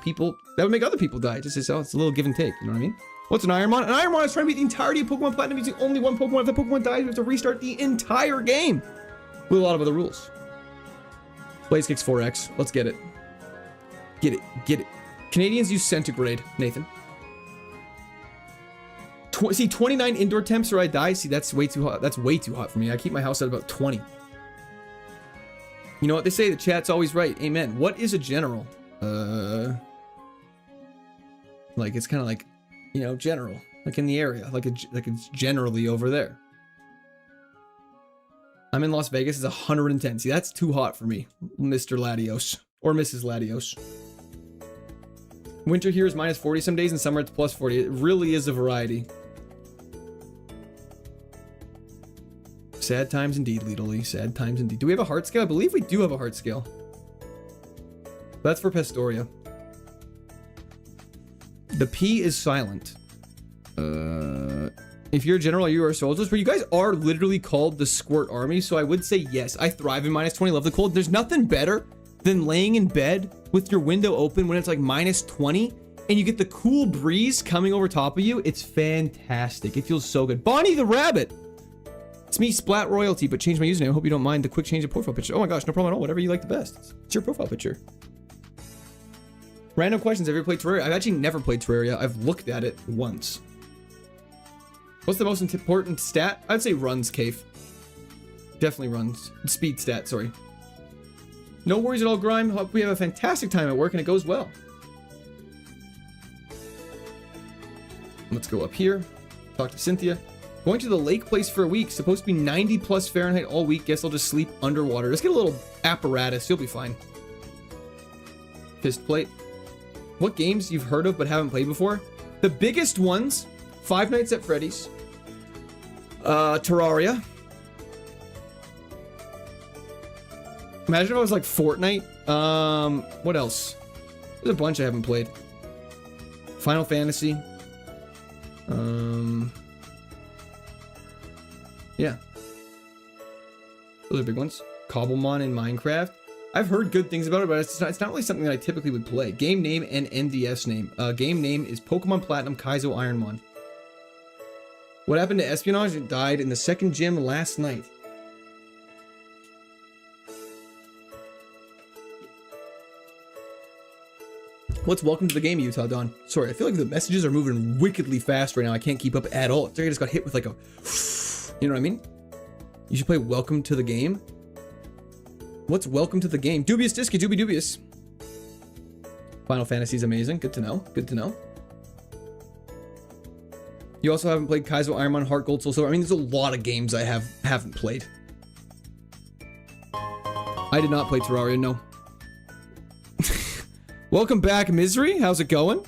other people die. Just as, it's a little give and take, you know what I mean? What's an Ironmon? An Ironmon is trying to beat the entirety of Pokemon Platinum using only one Pokemon. If the Pokemon dies, we have to restart the entire game with a lot of other rules. Blaze Kicks 4X. Let's get it. Get it. Get it. Canadians use centigrade, Nathan. See, 29 indoor temps or I die. See, that's way too hot. That's way too hot for me. I keep my house at about 20. You know what they say? The chat's always right. Amen. What is a general? Like, it's kind of like, you know, general. Like in the area. Like it's generally over there. I'm in Las Vegas. It's 110. See, that's too hot for me, Mr. Latios. Or Mrs. Latios. Winter here is -40 some days, and summer it's +40. It really is a variety. Sad times indeed, Lidley. Sad times indeed. Do we have a heart scale? I believe we do have a heart scale. That's for Pastoria. The P is silent. If you're a general, you are soldiers, but you guys are literally called the Squirt Army, so I would say yes. I thrive in -20, love the cold. There's nothing better than laying in bed with your window open when it's like -20 and you get the cool breeze coming over top of you. It's fantastic. It feels so good. Bonnie the Rabbit. It's me, Splat Royalty, but change my username. I hope you don't mind the quick change of profile picture. Oh my gosh, no problem at all. Whatever you like the best. It's your profile picture. Random questions. Have you ever played Terraria? I've actually never played Terraria. I've looked at it once. What's the most important stat? I'd say runs, Cave. Definitely runs. Speed stat, sorry. No worries at all, Grime. Hope we have a fantastic time at work and it goes well. Let's go up here. Talk to Cynthia. Going to the lake place for a week. Supposed to be 90+ Fahrenheit all week. Guess I'll just sleep underwater. Just get a little apparatus. You'll be fine. Fist plate. What games you've heard of but haven't played before? The biggest ones. Five Nights at Freddy's. Terraria. Imagine if I was like Fortnite. What else? There's a bunch I haven't played. Final Fantasy. Yeah. Those are big ones. Cobblemon in Minecraft. I've heard good things about it, but it's not really something that I typically would play. Game name and NDS name. Game name is Pokemon Platinum KAIZO IRONMON. What happened to Espionage? It died in the second gym last night. What's welcome to the game, Utah Dawn? Sorry, I feel like the messages are moving wickedly fast right now. I can't keep up at all. It's like I just got hit with like a... You know what I mean? You should play Welcome to the Game. What's Welcome to the Game? Dubious Disky, Dubious. Final Fantasy is amazing. Good to know. Good to know. You also haven't played KAIZO IRONMON, Heart Gold, Soul Silver. I mean, there's a lot of games I haven't played. I did not play Terraria, no. Welcome back, Misery. How's it going?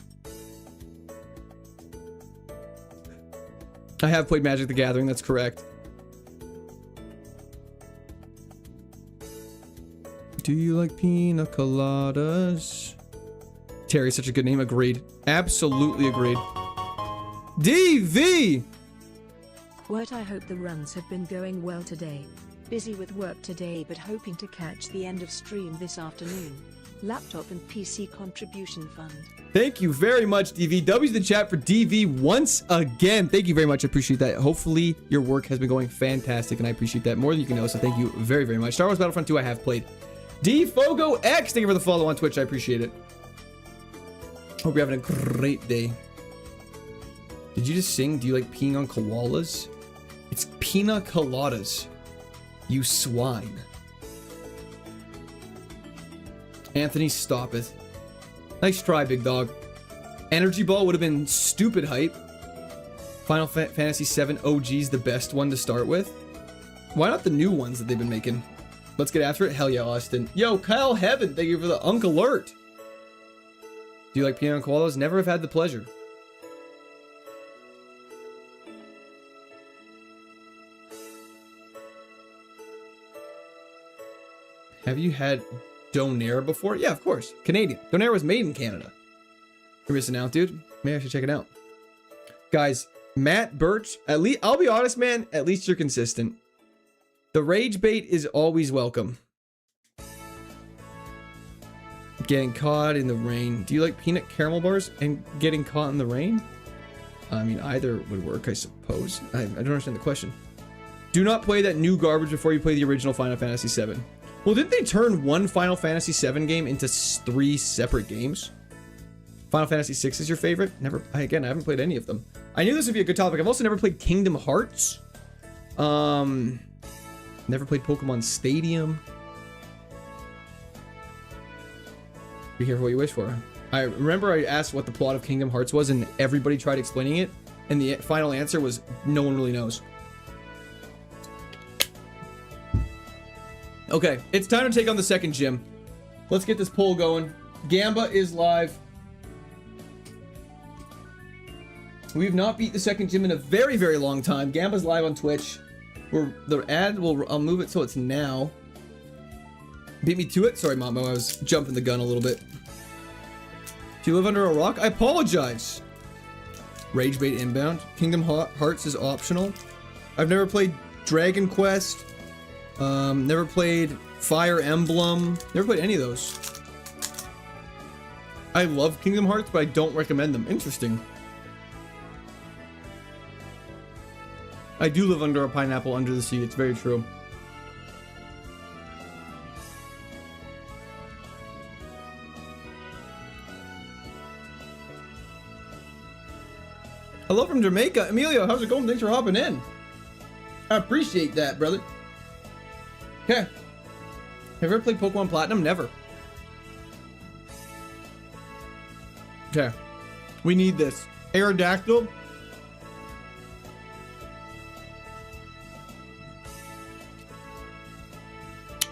I have played Magic the Gathering, that's correct. Do you like pina coladas? Terry's such a good name. Agreed. Absolutely agreed. DV! What, I hope the runs have been going well today. Busy with work today but hoping to catch the end of stream this afternoon. Laptop and PC contribution fund. Thank you very much, DV. W's the chat for DV once again. Thank you very much. I appreciate that. Hopefully your work has been going fantastic and I appreciate that more than you can know. So thank you very, very much. Star Wars Battlefront 2 I have played. DFogo X, thank you for the follow on Twitch. I appreciate it. Hope you're having a great day. Did you just sing, do you like peeing on koalas? It's pina coladas. You swine. Anthony, stop it. Nice try, big dog. Energy Ball would have been stupid hype. Final Fantasy VII OG's the best one to start with. Why not the new ones that they've been making? Let's get after it. Hell yeah, Austin. Yo, Kyle Heaven, thank you for the Unk Alert. Do you like Pina Coladas? Never have had the pleasure. Have you had Donair before? Yeah, of course. Canadian. Donair was made in Canada. You're missing out, dude. Maybe I should check it out. Guys, Matt Birch, at least, I'll be honest, man, at least you're consistent. The rage bait is always welcome. Getting caught in the rain. Do you like peanut caramel bars and getting caught in the rain? I mean, either would work, I suppose. I don't understand the question. Do not play that new garbage before you play the original Final Fantasy VII. Well, didn't they turn one Final Fantasy VII game into 3 separate games? Final Fantasy VI is your favorite? Never. Again, I haven't played any of them. I knew this would be a good topic. I've also never played Kingdom Hearts. Never played Pokemon Stadium. Be careful what you wish for. I remember I asked what the plot of Kingdom Hearts was, and everybody tried explaining it, and the final answer was no one really knows. Okay, it's time to take on the second gym. Let's get this poll going. Gamba is live. We've not beat the second gym in a very, very long time. Gamba's live on Twitch. I'll move it so it's now. Beat me to it? Sorry, Mamo, I was jumping the gun a little bit. Do you live under a rock? I apologize. Rage bait inbound. Kingdom Hearts is optional. I've never played Dragon Quest. Never played Fire Emblem. Never played any of those. I love Kingdom Hearts, but I don't recommend them. Interesting. I do live under a pineapple under the sea. It's very true. Hello from Jamaica. Emilio, how's it going? Thanks for hopping in. I appreciate that, brother. Okay. Have you ever played Pokemon Platinum? Never. Okay. We need this. Aerodactyl.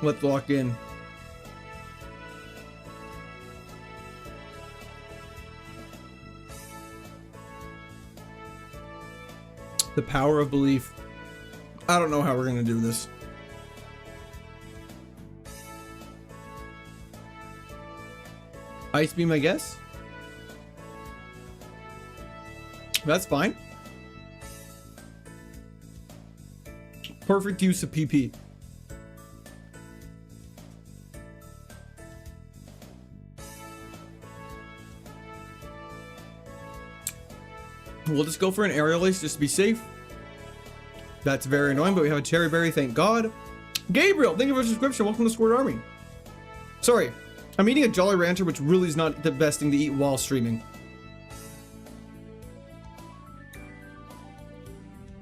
Let's lock in. The power of belief. I don't know how we're gonna do this. Ice beam, I guess. That's fine. Perfect use of PP. We'll just go for an aerial ace just to be safe. That's very annoying, but we have a cherry berry, thank God. Gabriel, thank you for the subscription. Welcome to Squirt Army. Sorry, I'm eating a Jolly Rancher, which really is not the best thing to eat while streaming.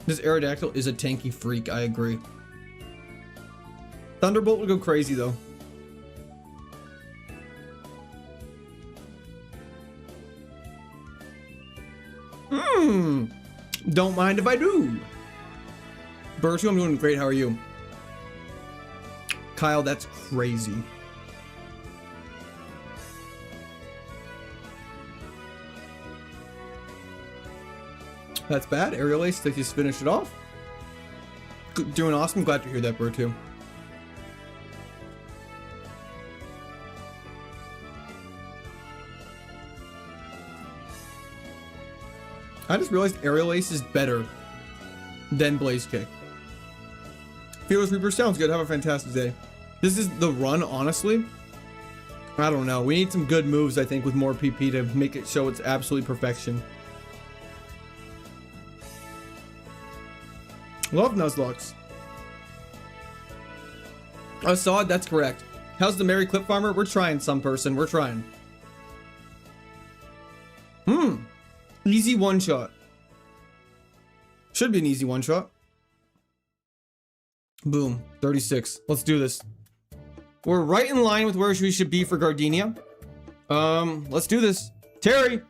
This Aerodactyl is a tanky freak, I agree. Thunderbolt would go crazy though. Don't mind if I do. Bertu, I'm doing great. How are you? Kyle, that's crazy. That's bad. Aerial Ace, to just finish it off. Doing awesome. Glad to hear that, Bertu. I just realized Aerial Ace is better than Blaze Kick. Fearless Reaper sounds good. Have a fantastic day. This is the run, honestly. I don't know. We need some good moves, I think, with more PP to make it show its absolute perfection. Love Nuzlocke. Assad, that's correct. How's the Merry Clip Farmer? We're trying, some person. We're trying. Easy one shot. Should be an easy one shot. Boom. 36. Let's do this. We're right in line with where we should be for Gardenia. Let's do this. Terry!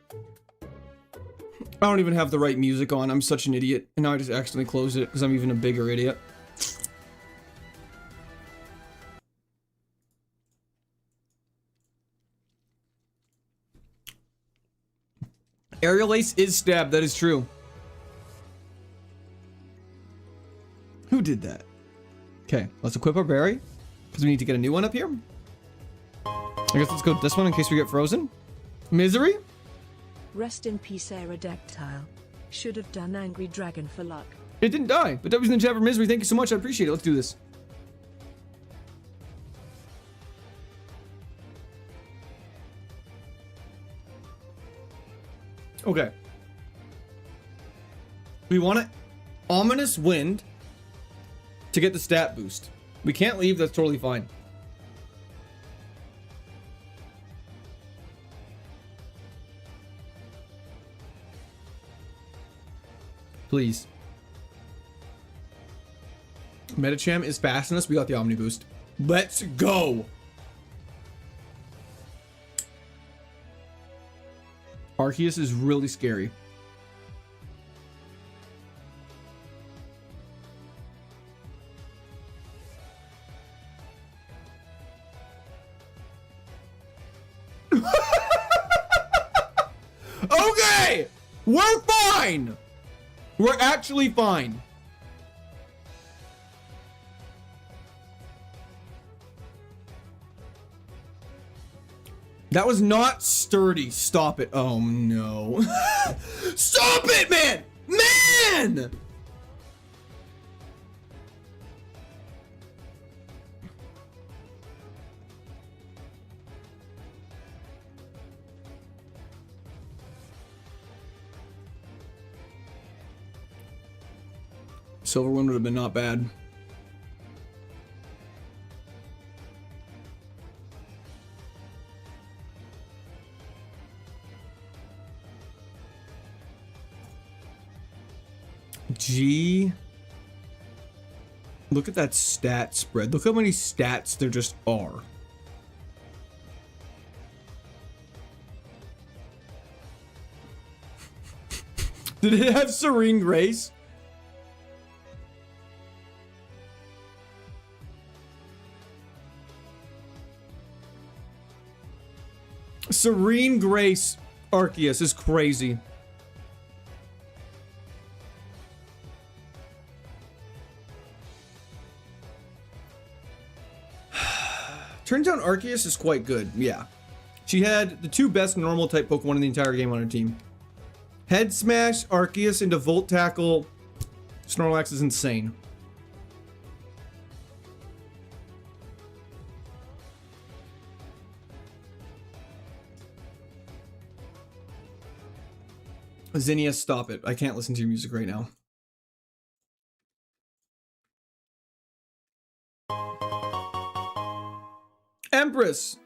I don't even have the right music on. I'm such an idiot. And now I just accidentally closed it because I'm even a bigger idiot. Aerial Ace is stabbed. That is true. Who did that? Okay, let's equip our berry. Because we need to get a new one up here. I guess let's go with this one in case we get frozen. Misery? Rest in peace, Aerodactyl. Should have done Angry Dragon for luck. It didn't die, but W's in the chat for Misery. Thank you so much. I appreciate it. Let's do this. Okay. We want an Ominous Wind to get the stat boost. We can't leave. That's totally fine. Please. Metacham is passing us. We got the Omni Boost. Let's go. Arceus is really scary. Okay! We're fine! We're actually fine. That was not sturdy. Stop it. Oh no. Stop it, man! Man! Silver one would have been not bad. G. Look at that stat spread. Look how many stats there just are. Did it have Serene Grace? Serene Grace Arceus is crazy. Turns out Arceus is quite good. Yeah. She had the two best normal type Pokemon in the entire game on her team. Head Smash, Arceus into Volt Tackle. Snorlax is insane. Zinnia, stop it. I can't listen to your music right now. Empress!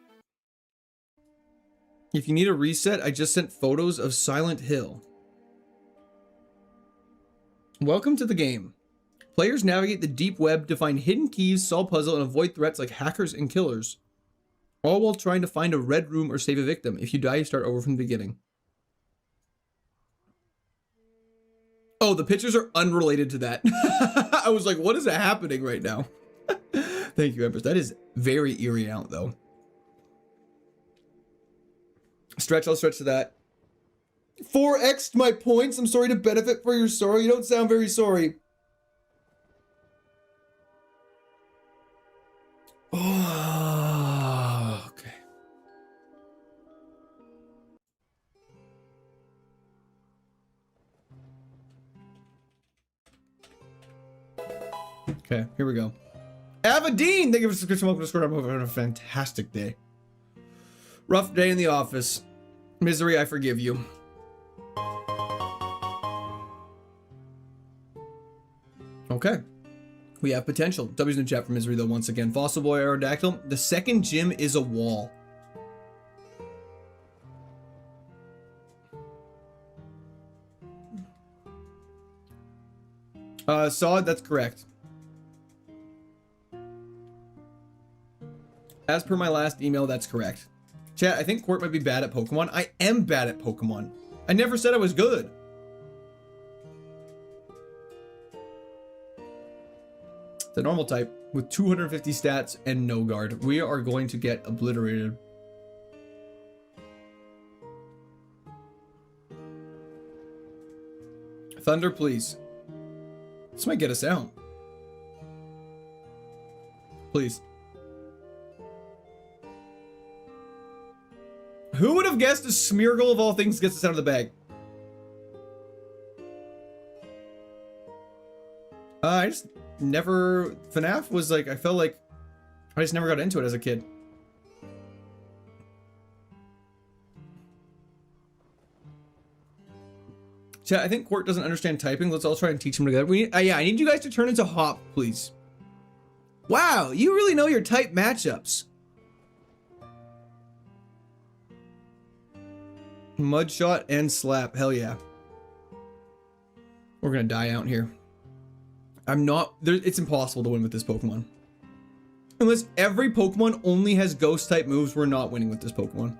If you need a reset, I just sent photos of Silent Hill. Welcome to the game. Players navigate the deep web to find hidden keys, solve puzzles, and avoid threats like hackers and killers. All while trying to find a red room or save a victim. If you die, you start over from the beginning. Oh, the pictures are unrelated to that. I was like, what is happening right now? Thank you, Empress. That is very eerie out, though. Stretch, I'll stretch to that. 4x'd my points. I'm sorry to benefit for your sorrow. You don't sound very sorry. Oh, okay. Okay, here we go. Avadine, thank you for the subscription. Welcome to Discord. I'm having a fantastic day. Rough day in the office. Misery, I forgive you. Okay. We have potential. W's in the chat for Misery, though, once again. Fossil Boy Aerodactyl. The second gym is a wall. Solid, that's correct. As per my last email, that's correct. Chat, I think Court might be bad at Pokemon. I am bad at Pokemon. I never said I was good. The normal type with 250 stats and no guard. We are going to get obliterated. Thunder, please. This might get us out. Please. Who would have guessed a Smeargle of all things gets us out of the bag? I just never... FNAF was like... I felt like... I just never got into it as a kid. Chat, I think Court doesn't understand typing. Let's all try and teach him together. We need, yeah, I need you guys to turn into Hop, please. Wow, you really know your type matchups. Mudshot and Slap. Hell yeah. We're gonna die out here. I'm not... It's impossible to win with this Pokemon. Unless every Pokemon only has Ghost type moves, we're not winning with this Pokemon.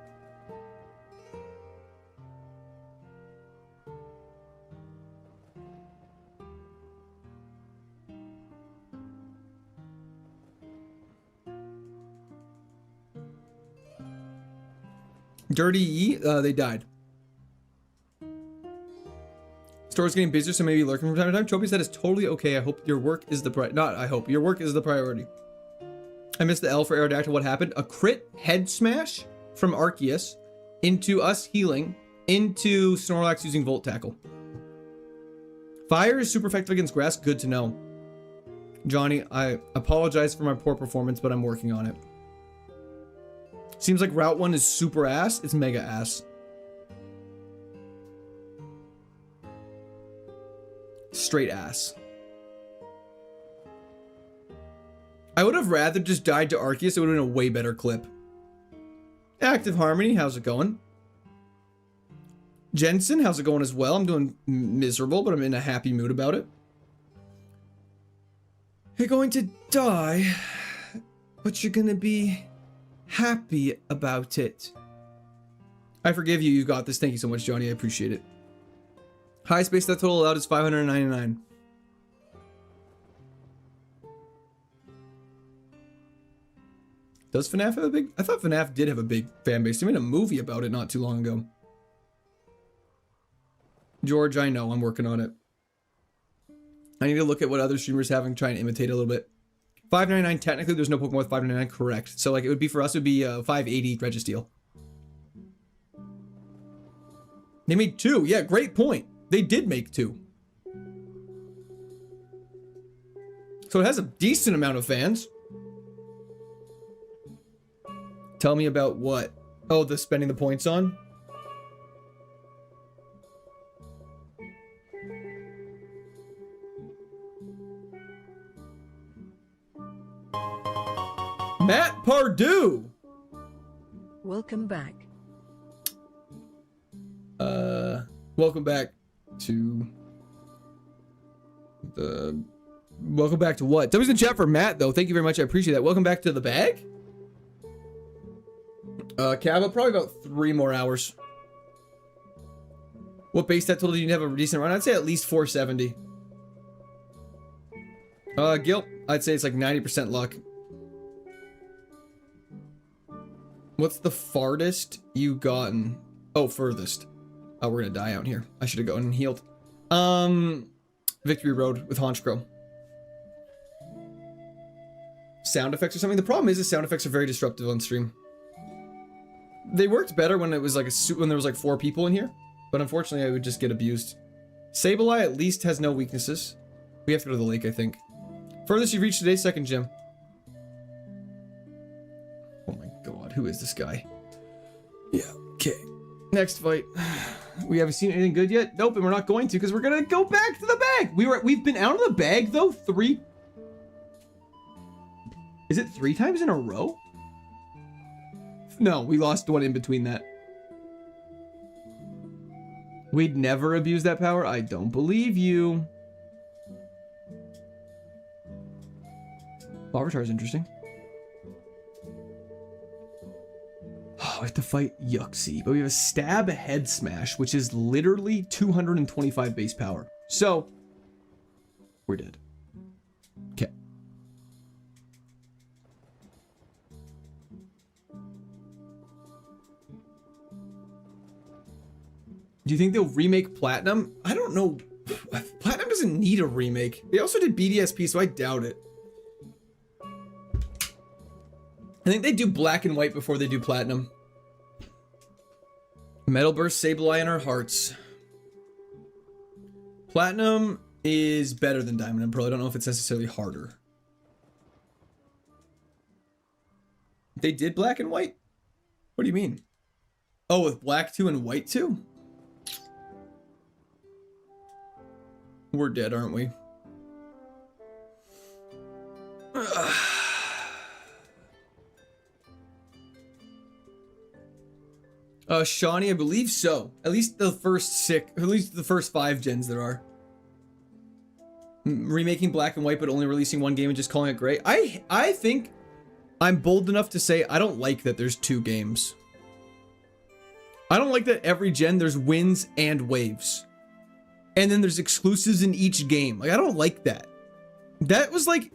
Dirty Yee, they died. Store's getting busier, so maybe lurking from time to time. Trophy said it's totally okay. I hope your work is the I hope your work is the priority. I missed the L for Aerodactyl. What happened? A crit head smash from Arceus into us healing into Snorlax using Volt Tackle. Fire is super effective against grass. Good to know. Johnny, I apologize for my poor performance, but I'm working on it. Seems like Route 1 is super ass. It's mega ass. Straight ass. I would have rather just died to Arceus. It would have been a way better clip. Active Harmony, how's it going? Jensen, how's it going as well? I'm doing miserable, but I'm in a happy mood about it. You're going to die, but you're going to be happy about it. I forgive you. You got this. Thank you so much, Johnny. I appreciate it. High space that total allowed is 599. Does FNAF have a big... I thought FNAF did have a big fan base. They made a movie about it not too long ago. George, I know. I'm working on it. I need to look at what other streamers have and try and imitate a little bit. 599, technically there's no Pokemon with 599, correct. So like it would be for us, it would be 580 Registeel. They made 2. Yeah, great point. They did make 2. So it has a decent amount of fans. Tell me about what? Oh, the spending the points on? Matt Pardue! Welcome back. Welcome back to the... Welcome back to what? Somebody's in chat for Matt, though. Thank you very much. I appreciate that. Welcome back to the bag? Kava, probably about 3 more hours. What base stat total do you have a decent run? I'd say at least 470. Gil, I'd say it's like 90% luck. What's the farthest you gotten? Oh, furthest. Oh, we're gonna die out here. I should have gone and healed. Victory Road with Honchkrow. Sound effects or something? The problem is the sound effects are very disruptive on stream. They worked better when it was like when there was like 4 people in here, but unfortunately I would just get abused. Sableye at least has no weaknesses. We have to go to the lake, I think. Furthest you've reached today, second gym. Oh my god, who is this guy? Yeah, okay. Next fight. We haven't seen anything good yet? Nope, and we're not going to because we're gonna go back to the bag. We've been out of the bag though 3. Is it 3 times in a row? No, we lost one in between that. We'd never abuse that power? I don't believe you. Larvitar is interesting. Oh, we have to fight Yuxi, but we have a stab, a head smash, which is literally 225 base power. So, we're dead. Okay. Do you think they'll remake Platinum? I don't know. Platinum doesn't need a remake. They also did BDSP, so I doubt it. I think they do Black and White before they do Platinum. Metal Burst, Sableye in our hearts. Platinum is better than Diamond and Pearl. I don't know if it's necessarily harder. They did Black and White? What do you mean? Oh, with Black 2 and White 2? We're dead, aren't we? Shawnee, I believe so. At least the first 6, at least the first 5 gens there are. Remaking Black and White, but only releasing one game and just calling it great. I think I'm bold enough to say I don't like that there's 2 games. I don't like that every gen there's wins and waves. And then there's exclusives in each game. Like, I don't like that. That was like,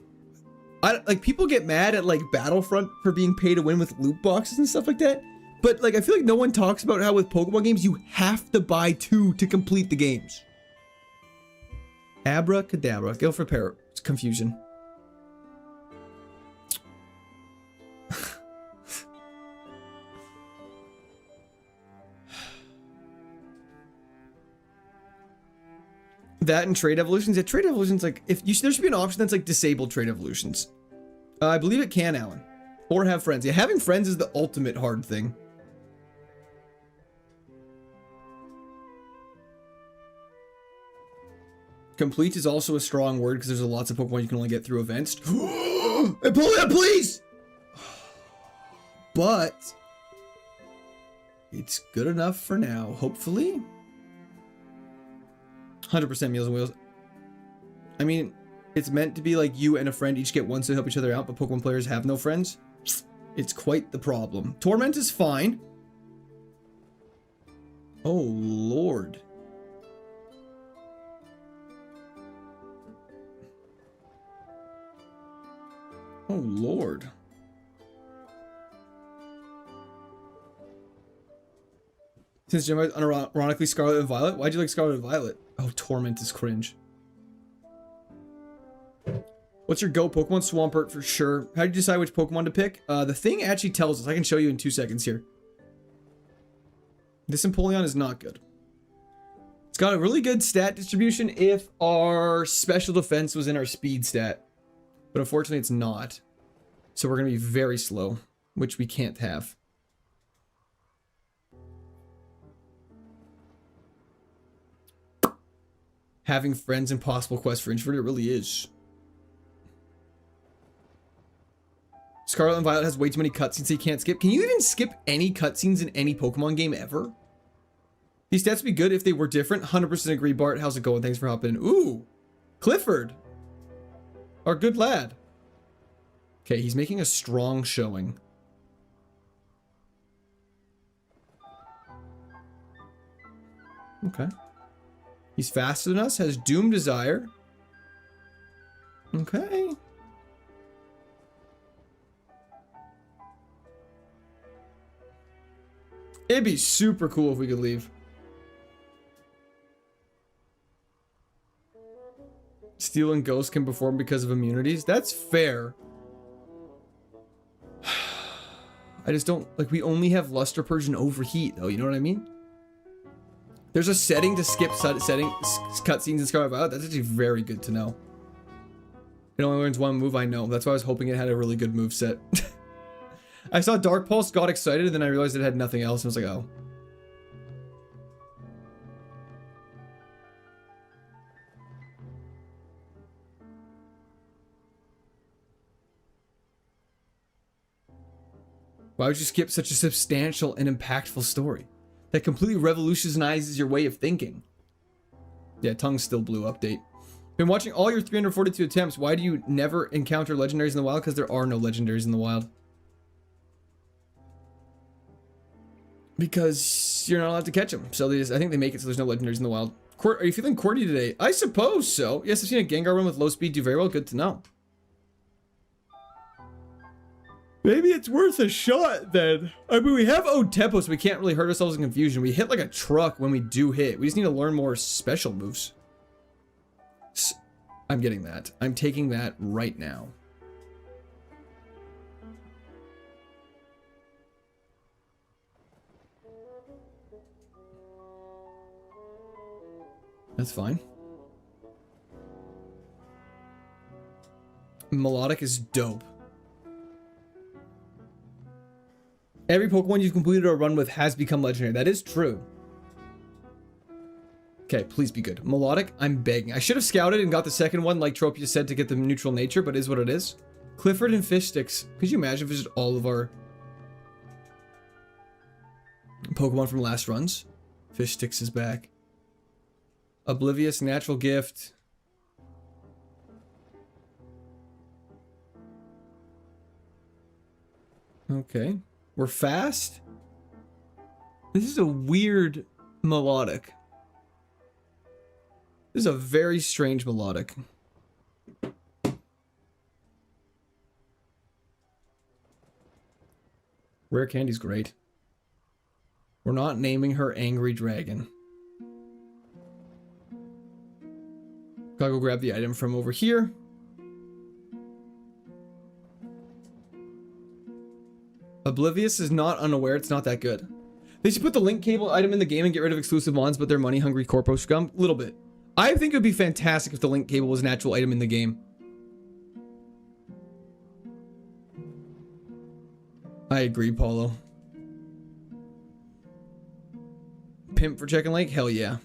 like people get mad at like Battlefront for being pay to win with loot boxes and stuff like that. But like, I feel like no one talks about how with Pokemon games, you have to buy 2 to complete the games. Abracadabra. Go for confusion. That and trade evolutions. Yeah, trade evolutions, like, if you, there should be an option that's like disabled trade evolutions. I believe it can, Alan. Or have friends. Yeah, having friends is the ultimate hard thing. Complete is also a strong word because there's lots of Pokemon you can only get through events. Empoleon, please! But it's good enough for now, hopefully. 100% Meals on Wheels. I mean, it's meant to be like you and a friend each get one to help each other out, but Pokemon players have no friends. It's quite the problem. Torment is fine. Oh, Lord. Oh, Lord. Since Gemma unironically Scarlet and Violet, why'd you like Scarlet and Violet? Oh, Torment is cringe. What's your go Pokemon? Swampert for sure. How do you decide which Pokemon to pick? The thing actually tells us. I can show you in 2 seconds here. This Empoleon is not good. It's got a really good stat distribution if our special defense was in our speed stat. But unfortunately it's not. So we're going to be very slow, which we can't have. Having friends impossible quest for introvert, it really is. Scarlet and Violet has way too many cutscenes so you can't skip. Can you even skip any cutscenes in any Pokemon game ever? These stats would be good if they were different. 100% agree, Bart. How's it going? Thanks for hopping in. Ooh, Clifford. Our good lad. Okay, he's making a strong showing. Okay. He's faster than us, has Doom Desire. Okay. It'd be super cool if we could leave. Steel and Ghost can perform because of immunities. That's fair. I just don't, like, we only have Luster Purge and Overheat, though. You know what I mean? There's a setting to skip cutscenes in Scarlet Violet. That's actually very good to know. It only learns one move, I know. That's why I was hoping it had a really good move set. I saw Dark Pulse, got excited, and then I realized it had nothing else, and I was like, oh. Why would you skip such a substantial and impactful story that completely revolutionizes your way of thinking? Yeah, tongue still blue update. Been watching all your 342 attempts. Why do you never encounter legendaries in the wild? Because there are no legendaries in the wild. Because you're not allowed to catch them. So they just, I think they make it so there's no legendaries in the wild. Are you feeling QWERTY today? I suppose so. Yes, I've seen a Gengar run with low speed do very well. Good to know. Maybe it's worth a shot then. I mean, we have old tempo, so we can't really hurt ourselves in confusion. We hit like a truck when we do hit. We just need to learn more special moves. I'm getting that. I'm taking that right now. That's fine. Melodic is dope. Every Pokemon you've completed or run with has become legendary. That is true. Okay, please be good. Melodic, I'm begging. I should have scouted and got the second one, like Tropia said, to get the neutral nature, but it is what it is. Clifford and Fish Sticks. Could you imagine if it's just all of our Pokemon from last runs? Fish Sticks is back. Oblivious, Natural Gift. Okay. We're fast. This is a weird melodic. This is a very strange melodic. Rare Candy's great. We're not naming her Angry Dragon. Gotta go grab the item from over here. Oblivious is not unaware. It's not that good. They should put the link cable item in the game and get rid of exclusive mons, but they're money hungry corpo scum. A little bit. I think it would be fantastic if the link cable was an actual item in the game. I agree, Paulo. Pimp for Chicken Lake? Hell yeah.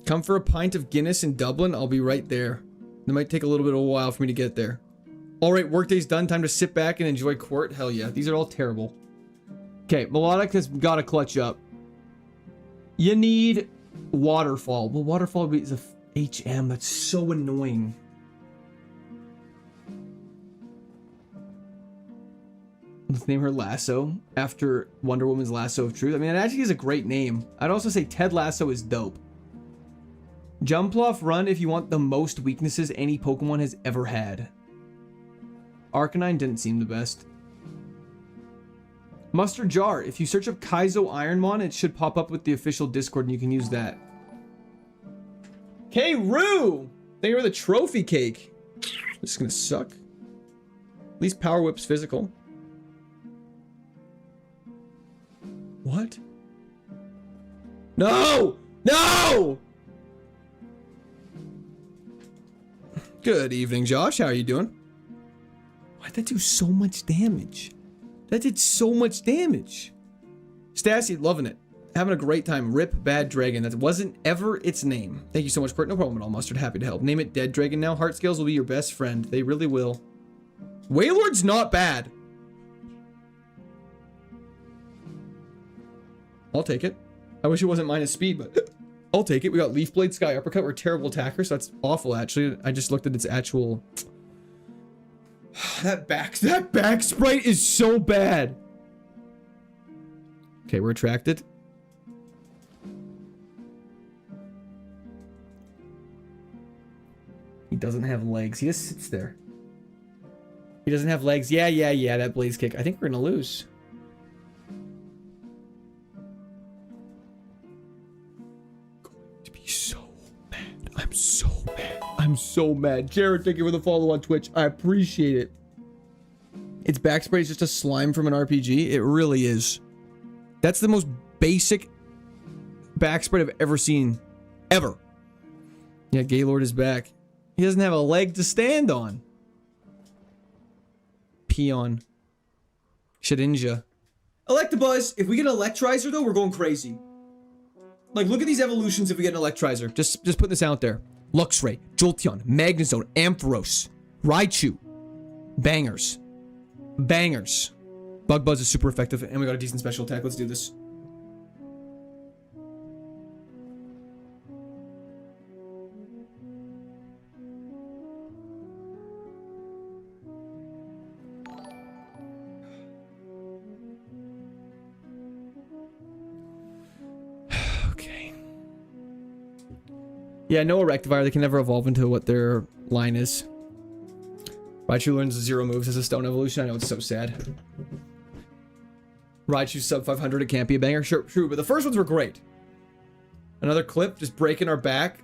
Come for a pint of Guinness in Dublin? I'll be right there. It might take a little bit of a while for me to get there. Alright, workday's done. Time to sit back and enjoy court. Hell yeah. These are all terrible. Okay, Melodic has got to clutch up. You need Waterfall. Well, Waterfall is a HM. That's so annoying. Let's name her Lasso after Wonder Woman's Lasso of Truth. I mean, it actually is a great name. I'd also say Ted Lasso is dope. Jumpluff run if you want the most weaknesses any Pokemon has ever had. Arcanine didn't seem the best. Mustard Jar. If you search up KAIZO IRONMON, it should pop up with the official Discord and you can use that. K-Roo! Thank you for the trophy cake. This is gonna suck. At least Power Whip's physical. What? No! No! Good evening, Josh. How are you doing? Why'd that do so much damage? That did so much damage. Stassi, loving it. Having a great time. Rip Bad Dragon. That wasn't ever its name. Thank you so much, Kurt. No problem at all, Mustard. Happy to help. Name it Dead Dragon now. Heart Scales will be your best friend. They really will. Wailord's not bad. I'll take it. I wish it wasn't minus speed, but I'll take it. We got Leaf Blade, Sky Uppercut. We're terrible attackers, so that's awful, actually. I just looked at its actual... That back sprite is so bad. Okay, we're attracted. He doesn't have legs. He just sits there. He doesn't have legs. Yeah, that Blaze Kick. I think we're gonna lose. Going to be so mad. I'm so mad. I'm so mad. Jared, thank you for the follow on Twitch. I appreciate it. Its back spray is just a slime from an RPG. It really is. That's the most basic back spray I've ever seen. Ever. Yeah, Gaylord is back. He doesn't have a leg to stand on. Peon. Shedinja. Electabuzz, if we get an Electrizer though, we're going crazy. Like, look at these evolutions if we get an Electrizer. Just putting this out there. Luxray, Jolteon, Magnezone, Ampharos, Raichu. Bangers. Bangers. Bug Buzz is super effective, and we got a decent special attack. Let's do this. Yeah, no Electivire. They can never evolve into what their line is. Raichu learns 0 moves as a stone evolution. I know, it's so sad. Raichu sub 500, it can't be a banger. Sure, true, but the first ones were great. Another clip, just breaking our back.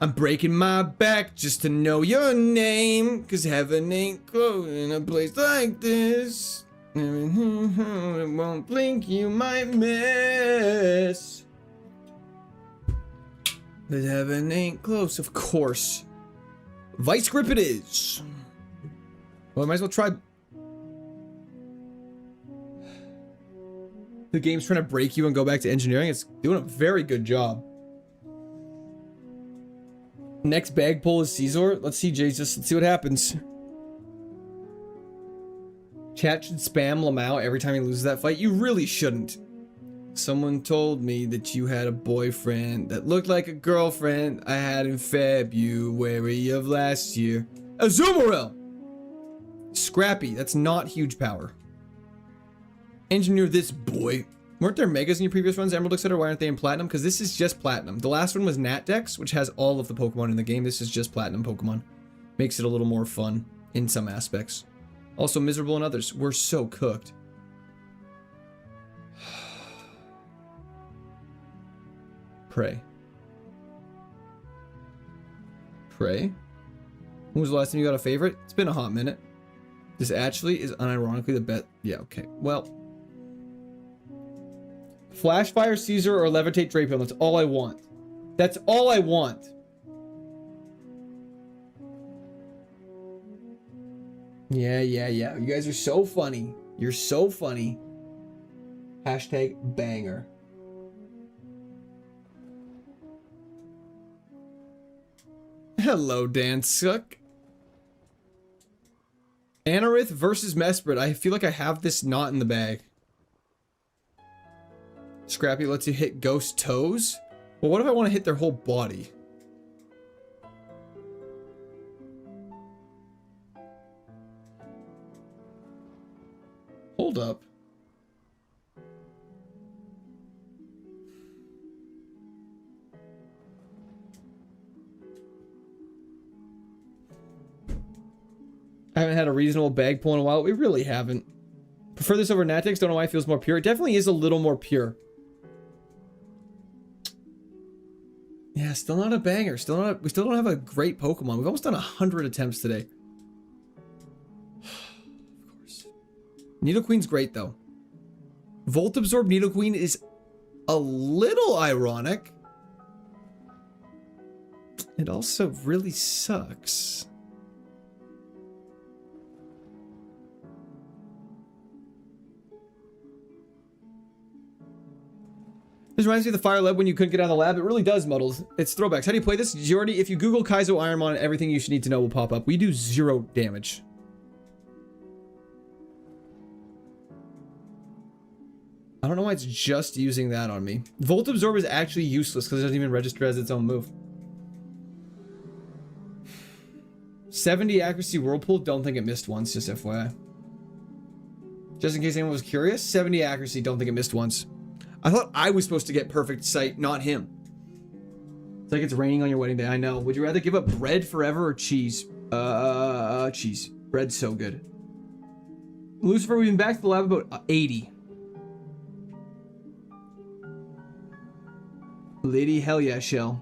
I'm breaking my back just to know your name, cause heaven ain't close in a place like this. It won't blink, you might miss. But heaven ain't close, of course. Vice grip it is. Well, I might as well try. The game's trying to break you and go back to engineering. It's doing a very good job. Next bag pull is Caesar. Let's see, Jesus. Let's see what happens. Chat should spam Lamau every time he loses that fight. You really shouldn't. Someone told me that you had a boyfriend that looked like a girlfriend I had in February of last year. Azumarill! Scrappy, that's not huge power. Engineer this boy. Weren't there megas in your previous runs, Emerald, etc.? Why aren't they in Platinum? Because this is just Platinum. The last one was Natdex, which has all of the Pokemon in the game. This is just Platinum Pokemon. Makes it a little more fun in some aspects. Also miserable in others. We're so cooked. Pray. Pray? When was the last time you got a favorite? It's been a hot minute. This actually is unironically the best. Yeah, okay. Well. Flash Fire Caesar or Levitate Drapion. That's all I want. That's all I want. Yeah. You guys are so funny. You're so funny. Hashtag banger. Hello, Dan Suck. Anorith versus Mesprit. I feel like I have this not in the bag. Scrappy lets you hit ghost toes? Well, what if I want to hit their whole body? Hold up. I haven't had a reasonable bag pull in a while. We really haven't. Prefer this over Natix. Don't know why it feels more pure. It definitely is a little more pure. Yeah, still not a banger. Still not. We still don't have a great Pokemon. We've almost done 100 attempts today. Of course. Nidoqueen's great though. Volt Absorb Nidoqueen is a little ironic. It also really sucks. This reminds me of the Fire Lab when you couldn't get out of the lab. It really does, Muddles. It's throwbacks. How do you play this? Jordy, if you Google Kaizo Ironmon, everything you should need to know will pop up. We do 0 damage. I don't know why it's just using that on me. Volt Absorb is actually useless because it doesn't even register as its own move. 70 accuracy Whirlpool. Don't think it missed once, just FYI. Just in case anyone was curious, 70 accuracy. Don't think it missed once. I thought I was supposed to get perfect sight, not him. It's like it's raining on your wedding day. I know. Would you rather give up bread forever or cheese? Cheese. Bread's so good. Lucifer, we've been back to the lab about 80. Lady hell yeah shell.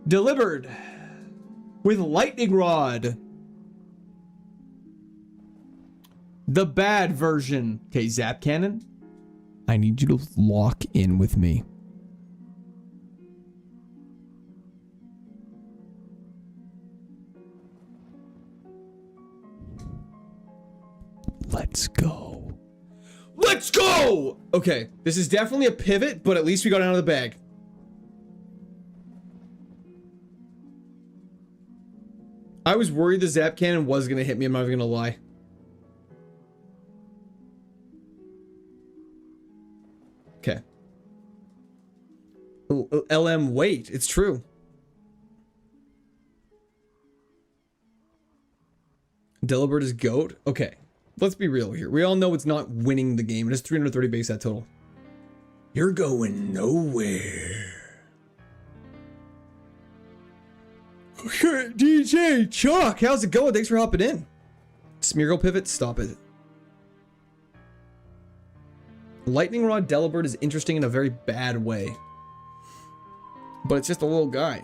Delivered with lightning rod. The bad version. Okay, Zap Cannon. I need you to lock in with me. Let's go. Let's go! Okay, this is definitely a pivot, but at least we got out of the bag. I was worried the Zap Cannon was going to hit me, I'm not even going to lie. Okay. LM, wait, it's true. Delibird is GOAT? Okay. Let's be real here. We all know it's not winning the game. It is 330 base at total. You're going nowhere. DJ Chuck, how's it going? Thanks for hopping in. Smeargle pivot, stop it. Lightning Rod Delibird is interesting in a very bad way. But it's just a little guy.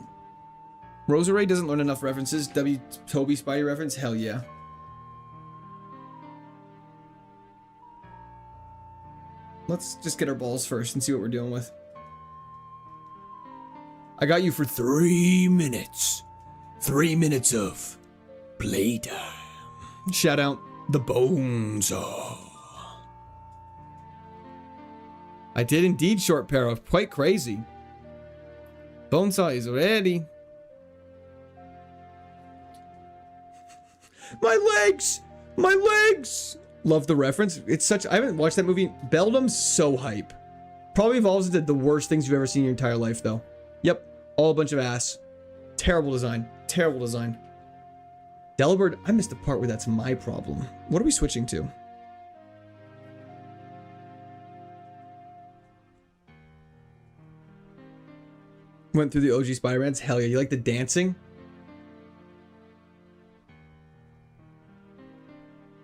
Rosaray doesn't learn enough references. W. Toby Spidey reference? Hell yeah. Let's just get our balls first and see what we're dealing with. I got you for 3 minutes. 3 minutes of playtime. Shout out the Bonesaw. I did indeed short para. Quite crazy. Bonesaw is ready. My legs! My legs! Love the reference. It's such... I haven't watched that movie. Beldam's so hype. Probably evolves into the worst things you've ever seen in your entire life, though. Yep. All a bunch of ass. Terrible design. Terrible design. Delibird, I missed the part where that's my problem. What are we switching to? Went through the OG Spirants. Hell yeah. You like the dancing?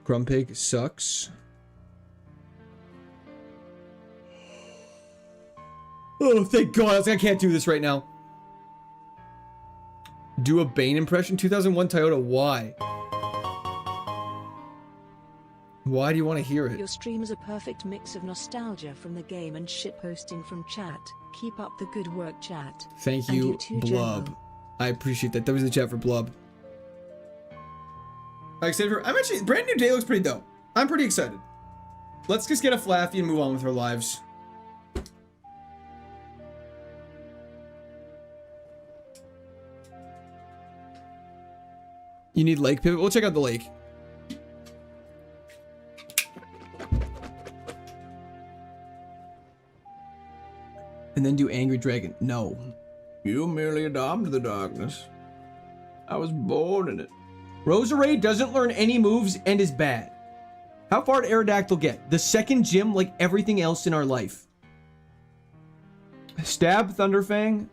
Grumpig sucks. Oh, thank God. I can't do this right now. Do a Bane impression. 2001 Toyota. Why? Why do you want to hear it? Your stream is a perfect mix of nostalgia from the game and shitposting from chat. Keep up the good work, chat. Thank And you, you too, Blub. General. I appreciate that. That was the chat for Blub. I'm excited for... I'm actually... Brand new day looks pretty dope. I'm pretty excited. Let's just get a Flaffy and move on with our lives. You need lake pivot? We'll check out the lake. And then do Angry Dragon. No. You merely adopted the darkness. I was born in it. Rosaray doesn't learn any moves and is bad. How far did Aerodactyl get? The second gym, like everything else in our life. Stab Thunderfang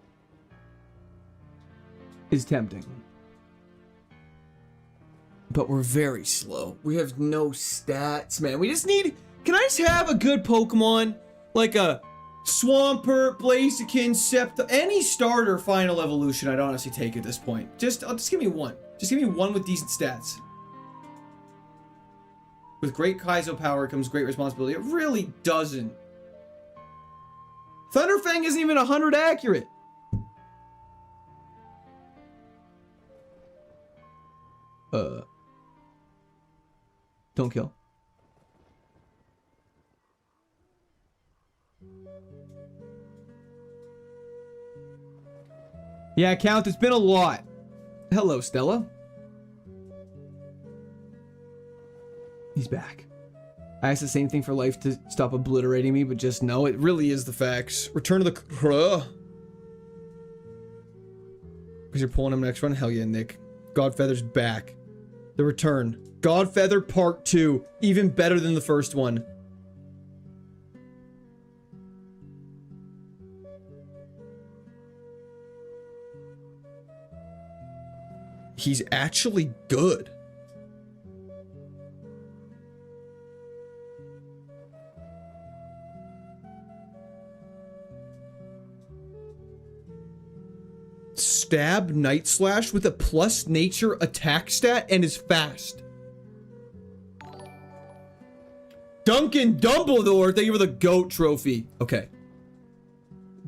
is tempting. But we're very slow. We have no stats, man. We just need... Can I just have a good Pokemon? Like a Swampert, Blaziken, Sceptile, any starter final evolution I'd honestly take at this point. Just give me one. Just give me one with decent stats. With great Kaizo power comes great responsibility. It really doesn't. Thunderfang isn't even 100 accurate. Don't kill. Yeah, Count, it's been a lot. Hello, Stella. He's back. I asked the same thing for life to stop obliterating me, but just no, it really is the facts. Return to the... Because you're pulling him next run? Hell yeah, Nick. Godfeather's back. The return. Godfeather Part 2. Even better than the first one. He's actually good. Stab Night Slash with a plus nature attack stat and is fast. Duncan Dumbledore, thank you for the GOAT trophy. Okay.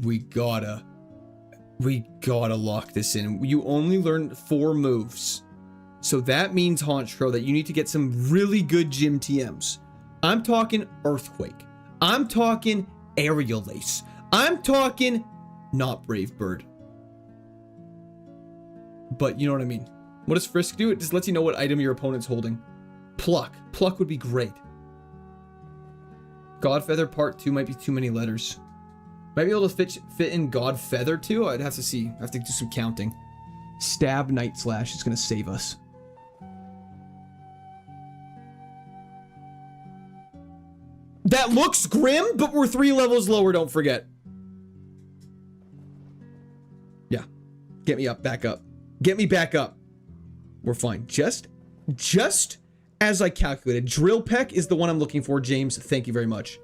We gotta lock this in. You only learned 4 moves. So that means, Haunchcrow, that you need to get some really good gym TMs. I'm talking Earthquake. I'm talking Aerial Ace. I'm talking not Brave Bird. But you know what I mean. What does Frisk do? It just lets you know what item your opponent's holding. Pluck. Pluck would be great. Godfeather Part 2 might be too many letters. Might be able to fit in Godfeather too? I'd have to see. I have to do some counting. Stab Night Slash is going to save us. That looks grim, but we're 3 levels lower, don't forget. Yeah. Get me up, back up. Get me back up. We're fine. Just as I calculated. Drill Peck is the one I'm looking for, James. Thank you very much.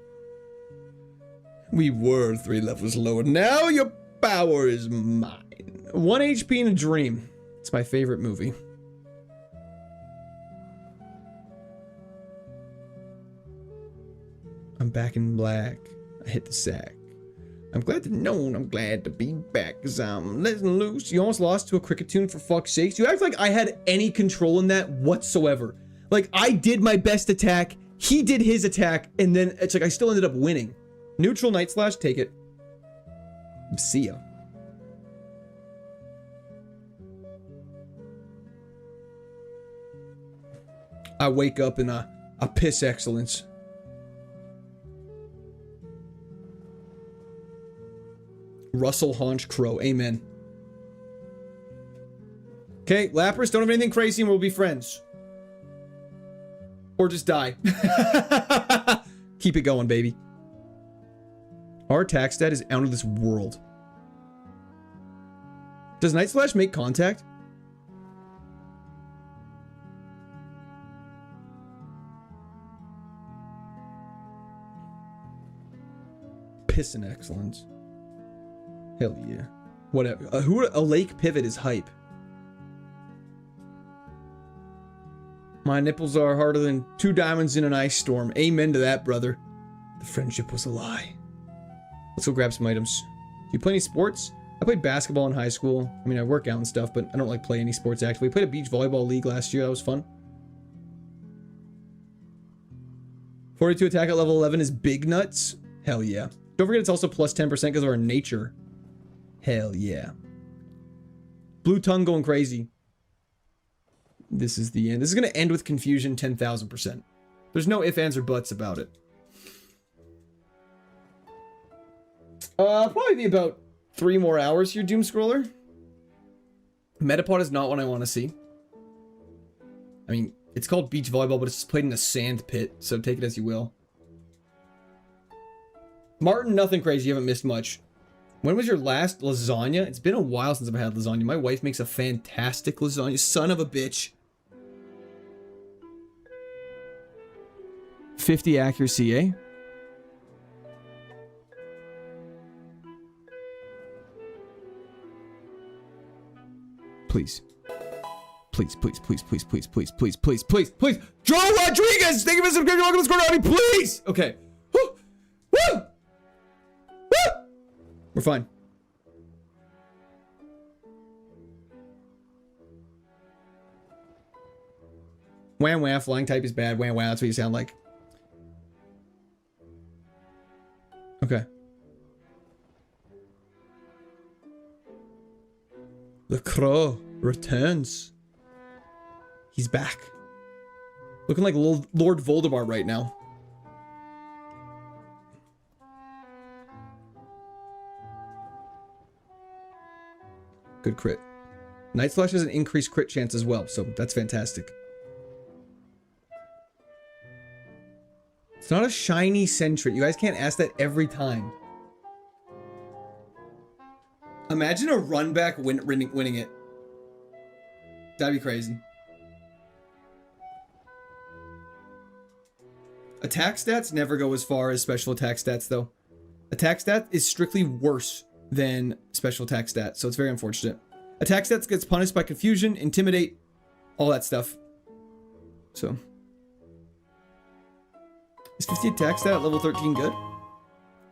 We were 3 levels lower. Now your power is mine. 1 HP in a dream. It's my favorite movie. I'm back in black. I hit the sack. I'm glad to know I'm glad to be back because I'm letting loose. You almost lost to a cricket tune, for fuck's sakes. You act like I had any control in that whatsoever. Like, I did my best attack, he did his attack, and then it's like I still ended up winning. Neutral Night Slash, take it. See ya. I wake up in a piss excellence. Russell Haunch Crow. Amen. Okay, Lapras, don't have anything crazy and we'll be friends. Or just die. Keep it going, baby. Our attack stat is out of this world. Does Night Slash make contact? Pissin' excellence. Hell yeah. Whatever. A lake pivot is hype. My nipples are harder than 2 diamonds in an ice storm. Amen to that, brother. The friendship was a lie. Let's go grab some items. Do you play any sports? I played basketball in high school. I mean, I work out and stuff, but I don't like play any sports actively. I played a beach volleyball league last year. That was fun. 42 attack at level 11 is big nuts. Hell yeah. Don't forget it's also plus 10% because of our nature. Hell yeah. Blue tongue going crazy. This is the end. This is going to end with confusion 10,000%. There's no ifs, ands, or buts about it. Probably be about 3 more hours here, Doom Scroller. Metapod is not what I want to see. I mean, it's called beach volleyball, but it's just played in a sand pit, so take it as you will. Martin, nothing crazy. You haven't missed much. When was your last lasagna? It's been a while since I've had lasagna. My wife makes a fantastic lasagna. Son of a bitch. 50 accuracy, eh? Please. Please, please, please, please, please, please, please, please, please, please. Joe Rodriguez! Thank you for the subscription. Welcome to the Score Army, please! Okay. Woo! Woo! Woo! We're fine. Wham wham, flying type is bad. Wham wham, that's what you sound like. Okay. The crow returns. He's back. Looking like Lord Voldemort right now. Good crit. Night Slash has an increased crit chance as well, so that's fantastic. It's not a shiny Sentret. You guys can't ask that every time. Imagine a run back winning it. That'd be crazy. Attack stats never go as far as special attack stats, though. Attack stat is strictly worse than special attack stat, so it's very unfortunate. Attack stats gets punished by confusion, intimidate, all that stuff. So. Is 50 attack stat at level 13 good?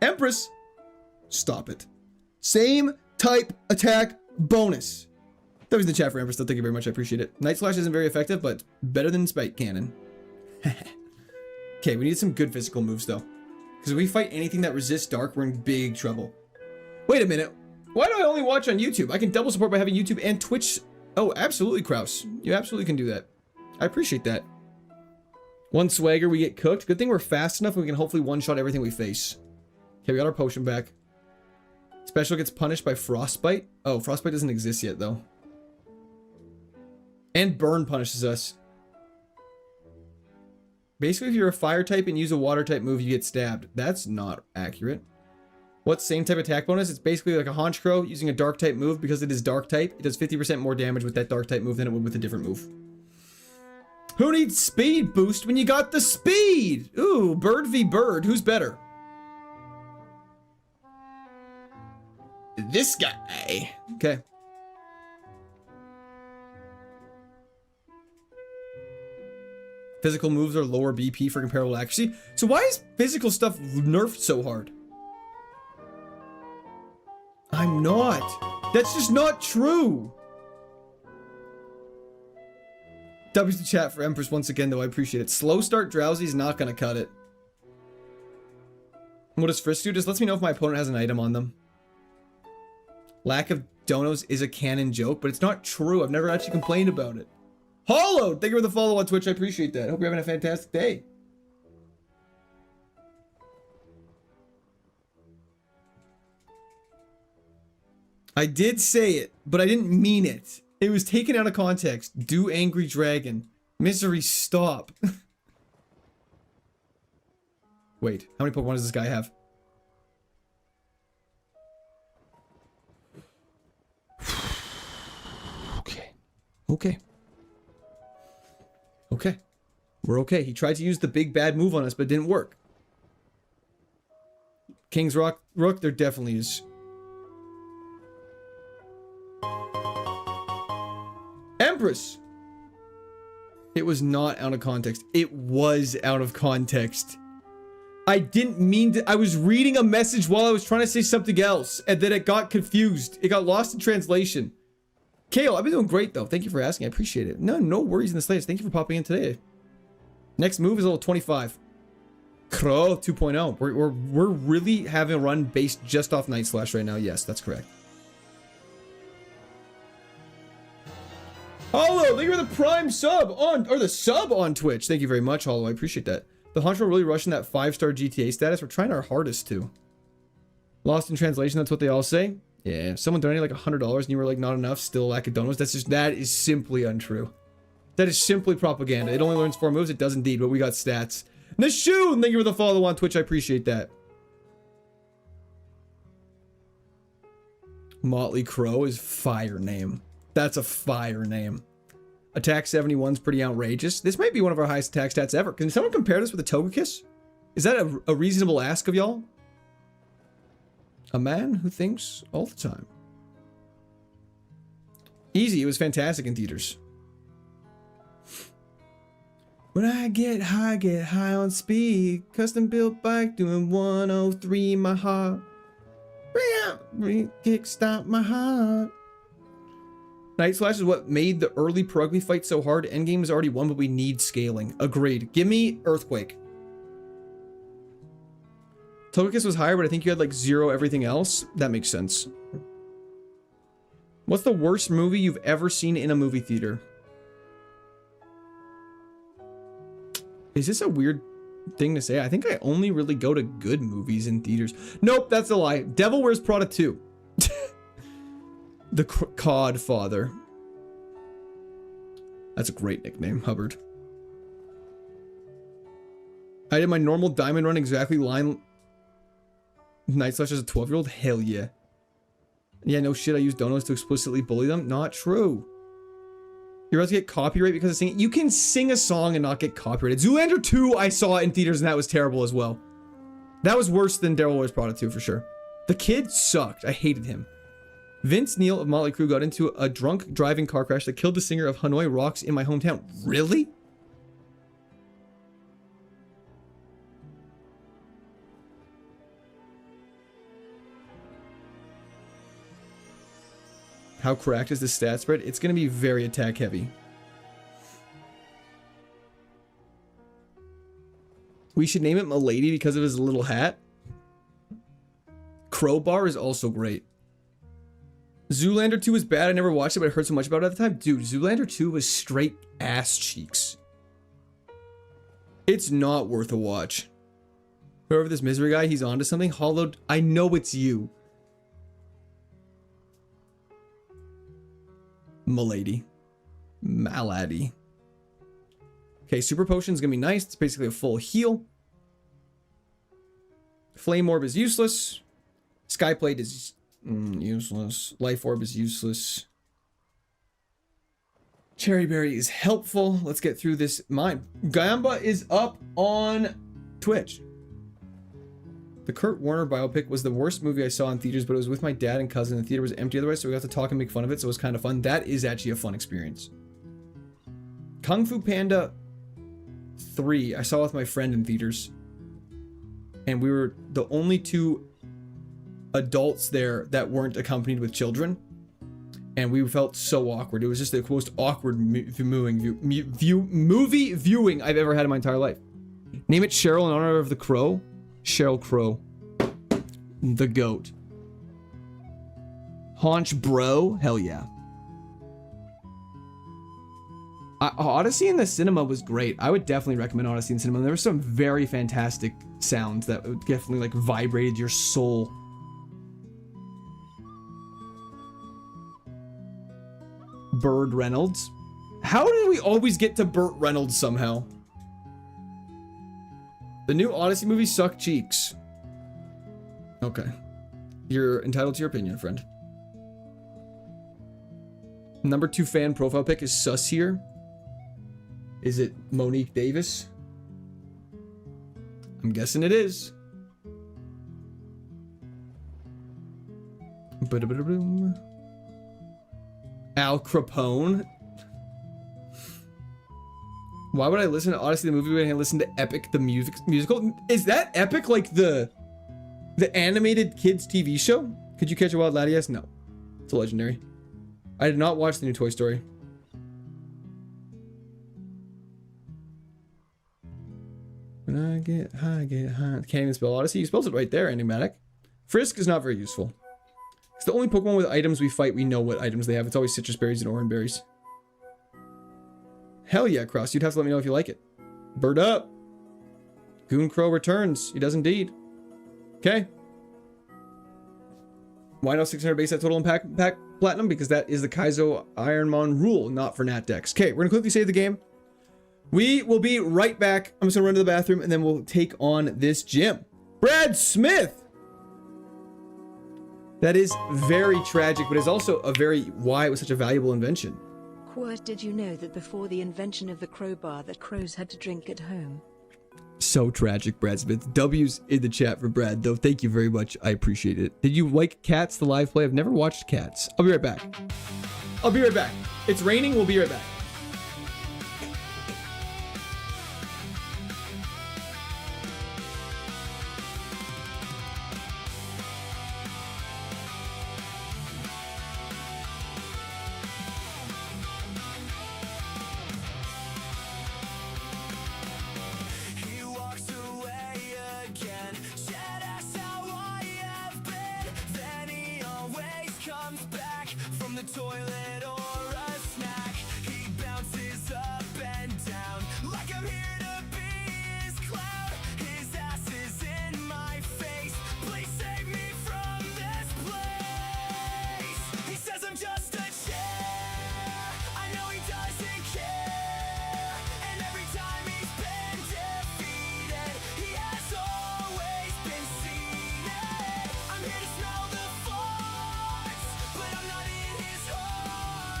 Empress! Stop it. Same type attack bonus. That was in the chat for Empress, though. Thank you very much. I appreciate it. Night Slash isn't very effective, but better than Spike Cannon. Okay, we need some good physical moves, though. Because if we fight anything that resists dark, we're in big trouble. Wait a minute. Why do I only watch on YouTube? I can double support by having YouTube and Twitch. Oh, absolutely, Kraus. You absolutely can do that. I appreciate that. One swagger, we get cooked. Good thing we're fast enough and we can hopefully one-shot everything we face. Okay, we got our potion back. Special gets punished by Frostbite. Oh, Frostbite doesn't exist yet, though. And Burn punishes us. Basically, if you're a fire type and use a water type move, you get stabbed. That's not accurate. What same type attack bonus? It's basically like a Haunch Crow using a dark type move. Because it is dark type, it does 50% more damage with that dark type move than it would with a different move. Who needs speed boost when you got the speed? Ooh, bird v bird. Who's better? This guy. Okay. Physical moves are lower BP for comparable accuracy. So why is physical stuff nerfed so hard? I'm not. That's just not true. W's to chat for Empress once again, though. I appreciate it. Slow start drowsy is not going to cut it. What does Frisk do? Just lets me know if my opponent has an item on them. Lack of donos is a canon joke, but it's not true. I've never actually complained about it. Hollow! Thank you for the follow on Twitch. I appreciate that. Hope you're having a fantastic day. I did say it, but I didn't mean it. It was taken out of context. Do Angry Dragon. Misery, stop. Wait, how many Pokemon does this guy have? Okay. Okay. Okay. We're okay. He tried to use the big bad move on us, but it didn't work. King's Rook, there definitely is. Empress! It was not out of context. It was out of context. I didn't mean to. I was reading a message while I was trying to say something else, and then it got confused. It got lost in translation. Kale, I've been doing great, though. Thank you for asking. I appreciate it. No worries in the slightest. Thank you for popping in today. Next move is level 25. Crow 2.0. We're really having a run based just off Night Slash right now. Yes, that's correct. Hollow, thank you for the prime sub on, or the sub on Twitch. Thank you very much, Hollow. I appreciate that. The Hunter really rushing that 5-star GTA status. We're trying our hardest to. Lost in translation, that's what they all say. Yeah, if someone donated like $100 and you were like, not enough, still lack of donos. That is simply untrue. That is simply propaganda. It only learns 4 moves. It does indeed, but we got stats. Nashoon, thank you for the follow on Twitch. I appreciate that. Motley Crow is fire name. That's a fire name. Attack 71 is pretty outrageous. This might be one of our highest attack stats ever. Can someone compare this with a Togekiss? Is that a reasonable ask of y'all? A man who thinks all the time. Easy. It was fantastic in theaters. When I get high on speed. Custom built bike doing 103 my heart. Kickstart my heart. Night Slash is what made the early Perugly fight so hard. Endgame is already won, but we need scaling. Agreed. Give me Earthquake. Togekiss was higher, but I think you had like 0 everything else. That makes sense. What's the worst movie you've ever seen in a movie theater? Is this a weird thing to say? I think I only really go to good movies in theaters. Nope, that's a lie. Devil Wears Prada 2. The Cod Father. That's a great nickname, Hubbard. I did my normal diamond run exactly line Night Slash as a 12-year-old? Hell yeah. Yeah, no shit, I use donos to explicitly bully them? Not true. You're about to get copyright because of singing. You can sing a song and not get copyrighted. Zoolander 2 I saw in theaters and that was terrible as well. That was worse than Devil Wears Prada 2 for sure. The kid sucked. I hated him. Vince Neil of Motley Crue got into a drunk driving car crash that killed the singer of Hanoi Rocks in my hometown. Really? How cracked is this stat spread? It's going to be very attack heavy. We should name it Milady because of his little hat. Crowbar is also great. Zoolander 2 was bad. I never watched it, but I heard so much about it at the time. Dude, Zoolander 2 was straight ass cheeks. It's not worth a watch. Whoever this misery guy, he's onto something. Hollowed. I know it's you. Milady. Malady. Okay, Super Potion's gonna be nice. It's basically a full heal. Flame Orb is useless. Skyplate is useless. Life Orb is useless. Cherry Berry is helpful. Let's get through this mine. Gamba is up on Twitch. The Kurt Warner biopic was the worst movie I saw in theaters, but it was with my dad and cousin. The theater was empty otherwise, so we got to talk and make fun of it, so it was kind of fun. That is actually a fun experience. Kung Fu Panda 3, I saw with my friend in theaters. And we were the only two adults there that weren't accompanied with children. And we felt so awkward. It was just the most awkward movie viewing I've ever had in my entire life. Name it Cheryl in honor of the crow. Cheryl Crow. The goat. Haunch bro? Hell yeah. Odyssey in the cinema was great. I would definitely recommend Odyssey in the cinema. There were some very fantastic sounds that definitely like vibrated your soul. Bird Reynolds. How did we always get to Burt Reynolds somehow? The new Odyssey movies suck cheeks. Okay. You're entitled to your opinion, friend. Number 2 fan profile pic is sus here. Is it Monique Davis? I'm guessing it is. Al Capone. Why would I listen to Odyssey the movie when I listen to Epic the musical? Is that Epic like the animated kids TV show? Could you catch a wild laddie? Yes, no. It's a legendary. I did not watch the new Toy Story. When I get high, get high. Can't even spell Odyssey. You spelled it right there, Enigmatic. Frisk is not very useful. It's the only Pokemon with items we fight, we know what items they have. It's always citrus berries and orange berries. Hell yeah, Cross. You'd have to let me know if you like it. Bird up. Goon Crow returns. He does indeed. Okay. Why no 600 base set total and pack platinum? Because that is the KAIZO IRONMON rule, not for Nat decks. Okay, we're going to quickly save the game. We will be right back. I'm just going to run to the bathroom and then we'll take on this gym. Brad Smith! That is very tragic, but is also a very why it was such a valuable invention. Quirt, did you know that before the invention of the crowbar that crows had to drink at home? So tragic, Brad Smith. W's in the chat for Brad, though. Thank you very much. I appreciate it. Did you like Cats, the live play? I've never watched Cats. I'll be right back. I'll be right back. It's raining. We'll be right back. Toilet or a snack, he bounces up and down like I'm here to be his clown. His ass is in my face. Please save me from this place. He says I'm just a chair. I know he doesn't care. And every time he's been defeated, he has always been seated. I'm here to smell the farts, but I'm not in his heart.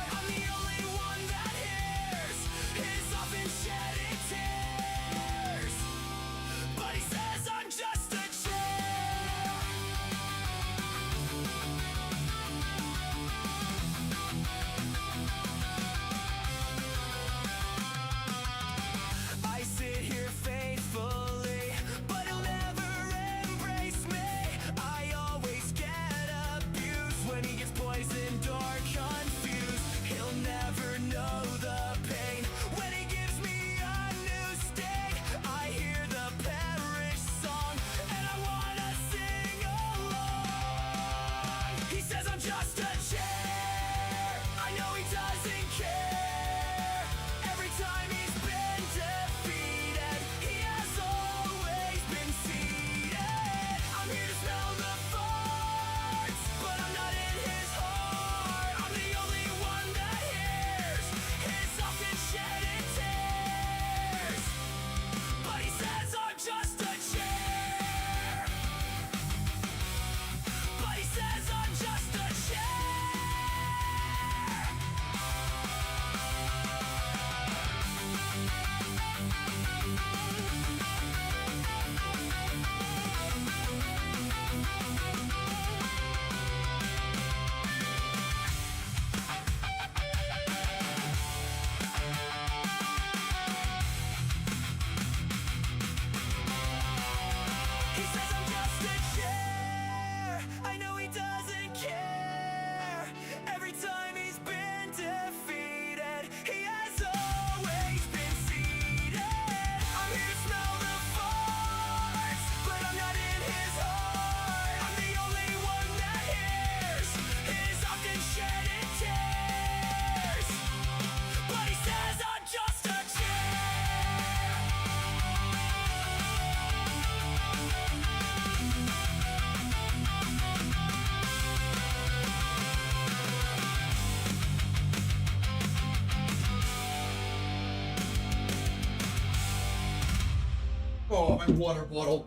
Oh, my water bottle.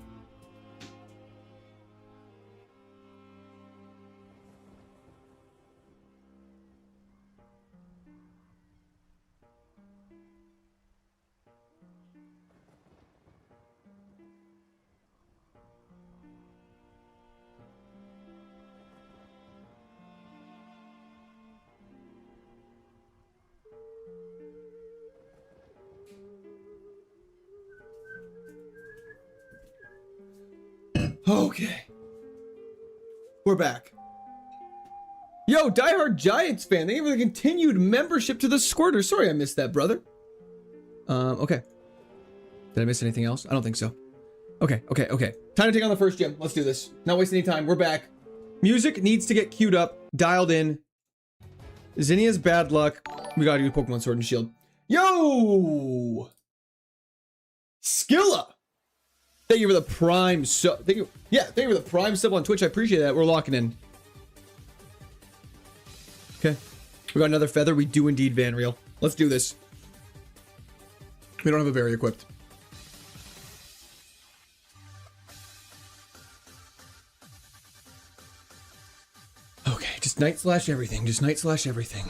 Okay. We're back. Yo, diehard Giants fan, thank you for the continued membership to the Squirter. Sorry I missed that, brother. Okay. Did I miss anything else? I don't think so. Okay. Time to take on the first gym. Let's do this. Not wasting any time. We're back. Music needs to get queued up, dialed in. Zinnia's bad luck. We gotta do Pokemon Sword and Shield. Yo! Skilla! Thank you for the prime sub. Thank you for the prime sub on Twitch. I appreciate that. We're locking in. Okay. We got another feather. We do indeed Van Reel. Let's do this. We don't have a berry equipped. Okay, just Night Slash everything. Just Night Slash everything.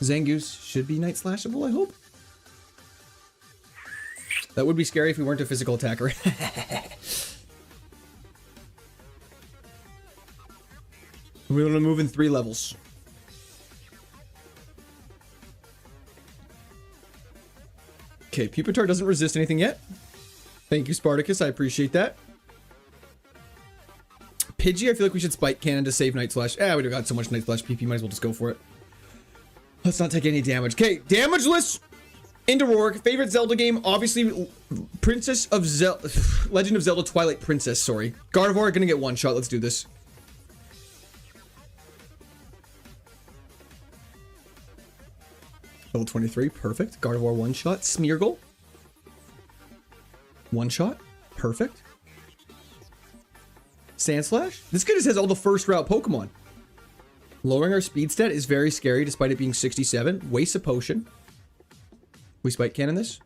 Zangoose should be Night Slashable, I hope. That would be scary if we weren't a physical attacker. We're going to move in 3 levels. Okay, Pupitar doesn't resist anything yet. Thank you, Spartacus. I appreciate that. Pidgey, I feel like we should Spike Cannon to save Night Slash. We would have got so much Night Slash PP, might as well just go for it. Let's not take any damage. Okay, damageless into Rourke. Favorite Zelda game, obviously Princess of Zelda, Legend of Zelda Twilight Princess, sorry. Gardevoir gonna get one shot, let's do this. Level 23, perfect. Gardevoir one shot. Smeargle. One shot, perfect. Sandslash. This guy just has all the first route Pokemon. Lowering our speed stat is very scary despite it being 67. Waste a potion. We Spike Cannon this.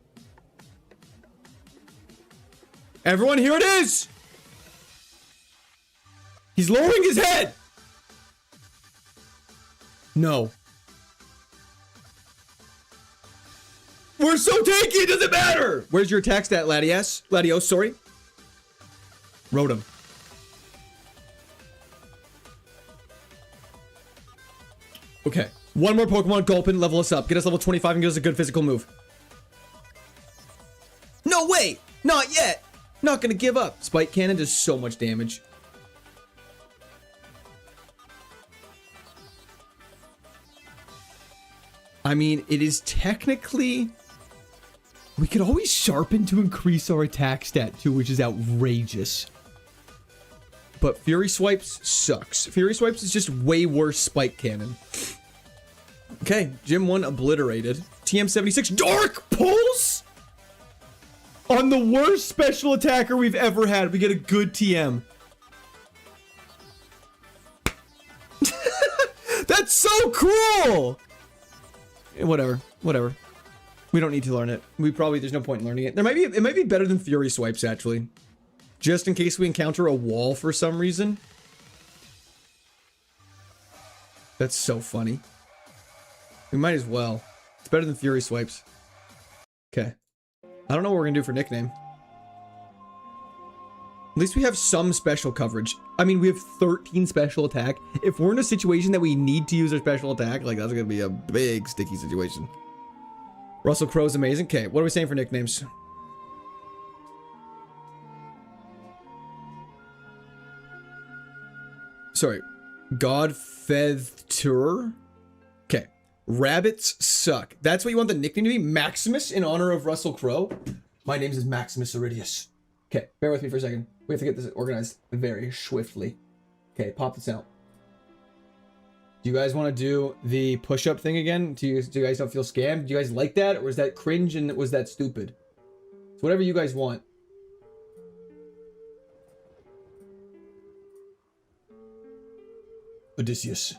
Everyone, here it is! He's lowering his head! No. We're so tanky, it doesn't matter! Where's your attack stat, Latios? Latios, sorry. Rotom. Okay. One more Pokemon, Gulpin, level us up. Get us level 25 and give us a good physical move. No, wait! Not yet! Not gonna give up. Spike Cannon does so much damage. I mean, it is technically... We could always sharpen to increase our attack stat too, which is outrageous. But Fury Swipes sucks. Fury Swipes is just way worse Spike Cannon. Okay, Gym 1 obliterated. TM76, Dark Pulse? On the worst special attacker we've ever had, we get a good TM. That's so cruel! Whatever. We don't need to learn it. There's no point in learning it. It might be better than Fury Swipes, actually. Just in case we encounter a wall for some reason. That's so funny. We might as well. It's better than Fury Swipes. Okay. I don't know what we're gonna do for nickname. At least we have some special coverage. I mean, we have 13 special attack. If we're in a situation that we need to use our special attack, like, that's gonna be a big sticky situation. Russell Crowe's amazing. Okay, what are we saying for nicknames? Sorry. Godfeather? Okay. Rabbits suck. That's what you want the nickname to be? Maximus in honor of Russell Crowe? My name is Maximus Iridius. Okay, bear with me for a second. We have to get this organized very swiftly. Okay, pop this out. Do you guys want to do the push-up thing again? Do you guys don't feel scammed? Do you guys like that? Or was that cringe and was that stupid? It's whatever you guys want. Odysseus.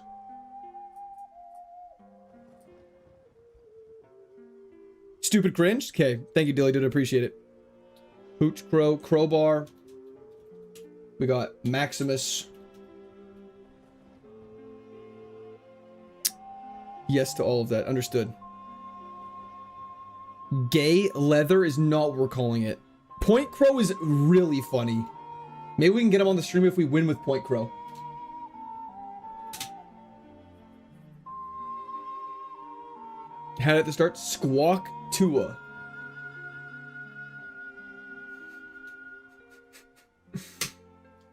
Stupid cringe? Okay, thank you, Dilly Dude, appreciate it. Hooch Crow, Crowbar. We got Maximus. Yes to all of that. Understood. Gay Leather is not what we're calling it. Point Crow is really funny. Maybe we can get him on the stream if we win with Point Crow. Had it at the start. Squawk Tua.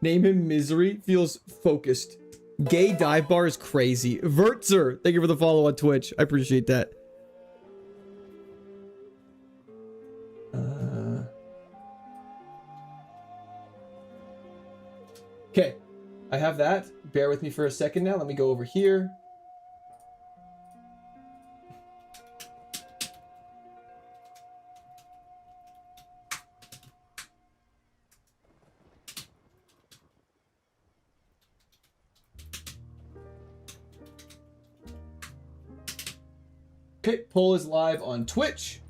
Name him Misery. Feels focused. Gay Dive Bar is crazy. Vertzer, thank you for the follow on Twitch. I appreciate that. Okay, I have that. Bear with me for a second now. Let me go over here. Okay, poll is live on Twitch.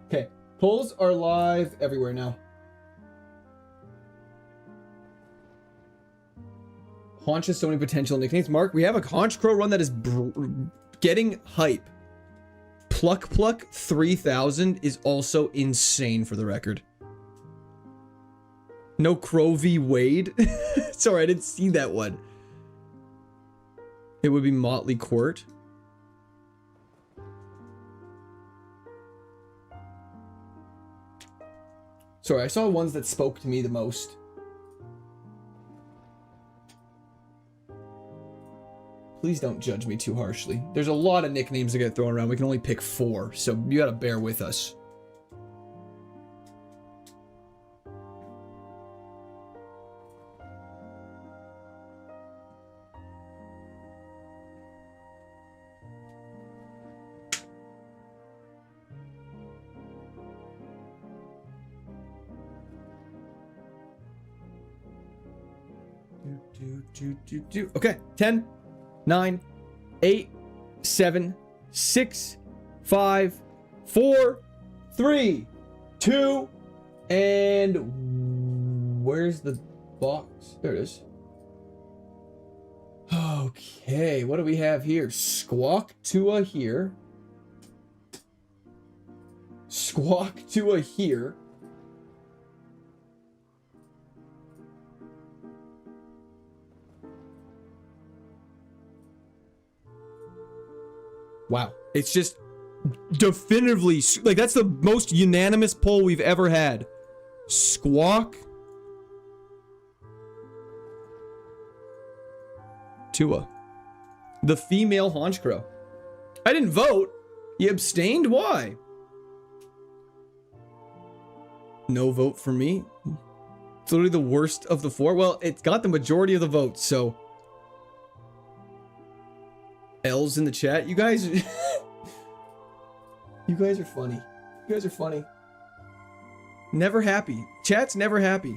Okay, polls are live everywhere now. Haunch has so many potential nicknames. Mark, we have a Haunch Crow run that is getting hype. Pluck 3000 is also insane for the record. No Crow v Wade. Sorry, I didn't see that one. It would be Motley Court. Sorry, I saw ones that spoke to me the most. Please don't judge me too harshly. There's a lot of nicknames that get thrown around. We can only pick 4, so you gotta bear with us. Okay, 10, 9, 8, 7, 6, 5, 4, 3, 2, and where's the box? There it is. Okay, what do we have here? Squawk Tua here. Squawk Tua here. Wow, it's just definitively, like, that's the most unanimous poll we've ever had. Squawk Tua, the female Haunch Crow. I didn't vote. You abstained? Why? No vote for me. It's literally the worst of the 4. Well, it's got the majority of the votes, so L's in the chat. You guys you guys are funny. You guys are funny. Never happy. Chat's never happy.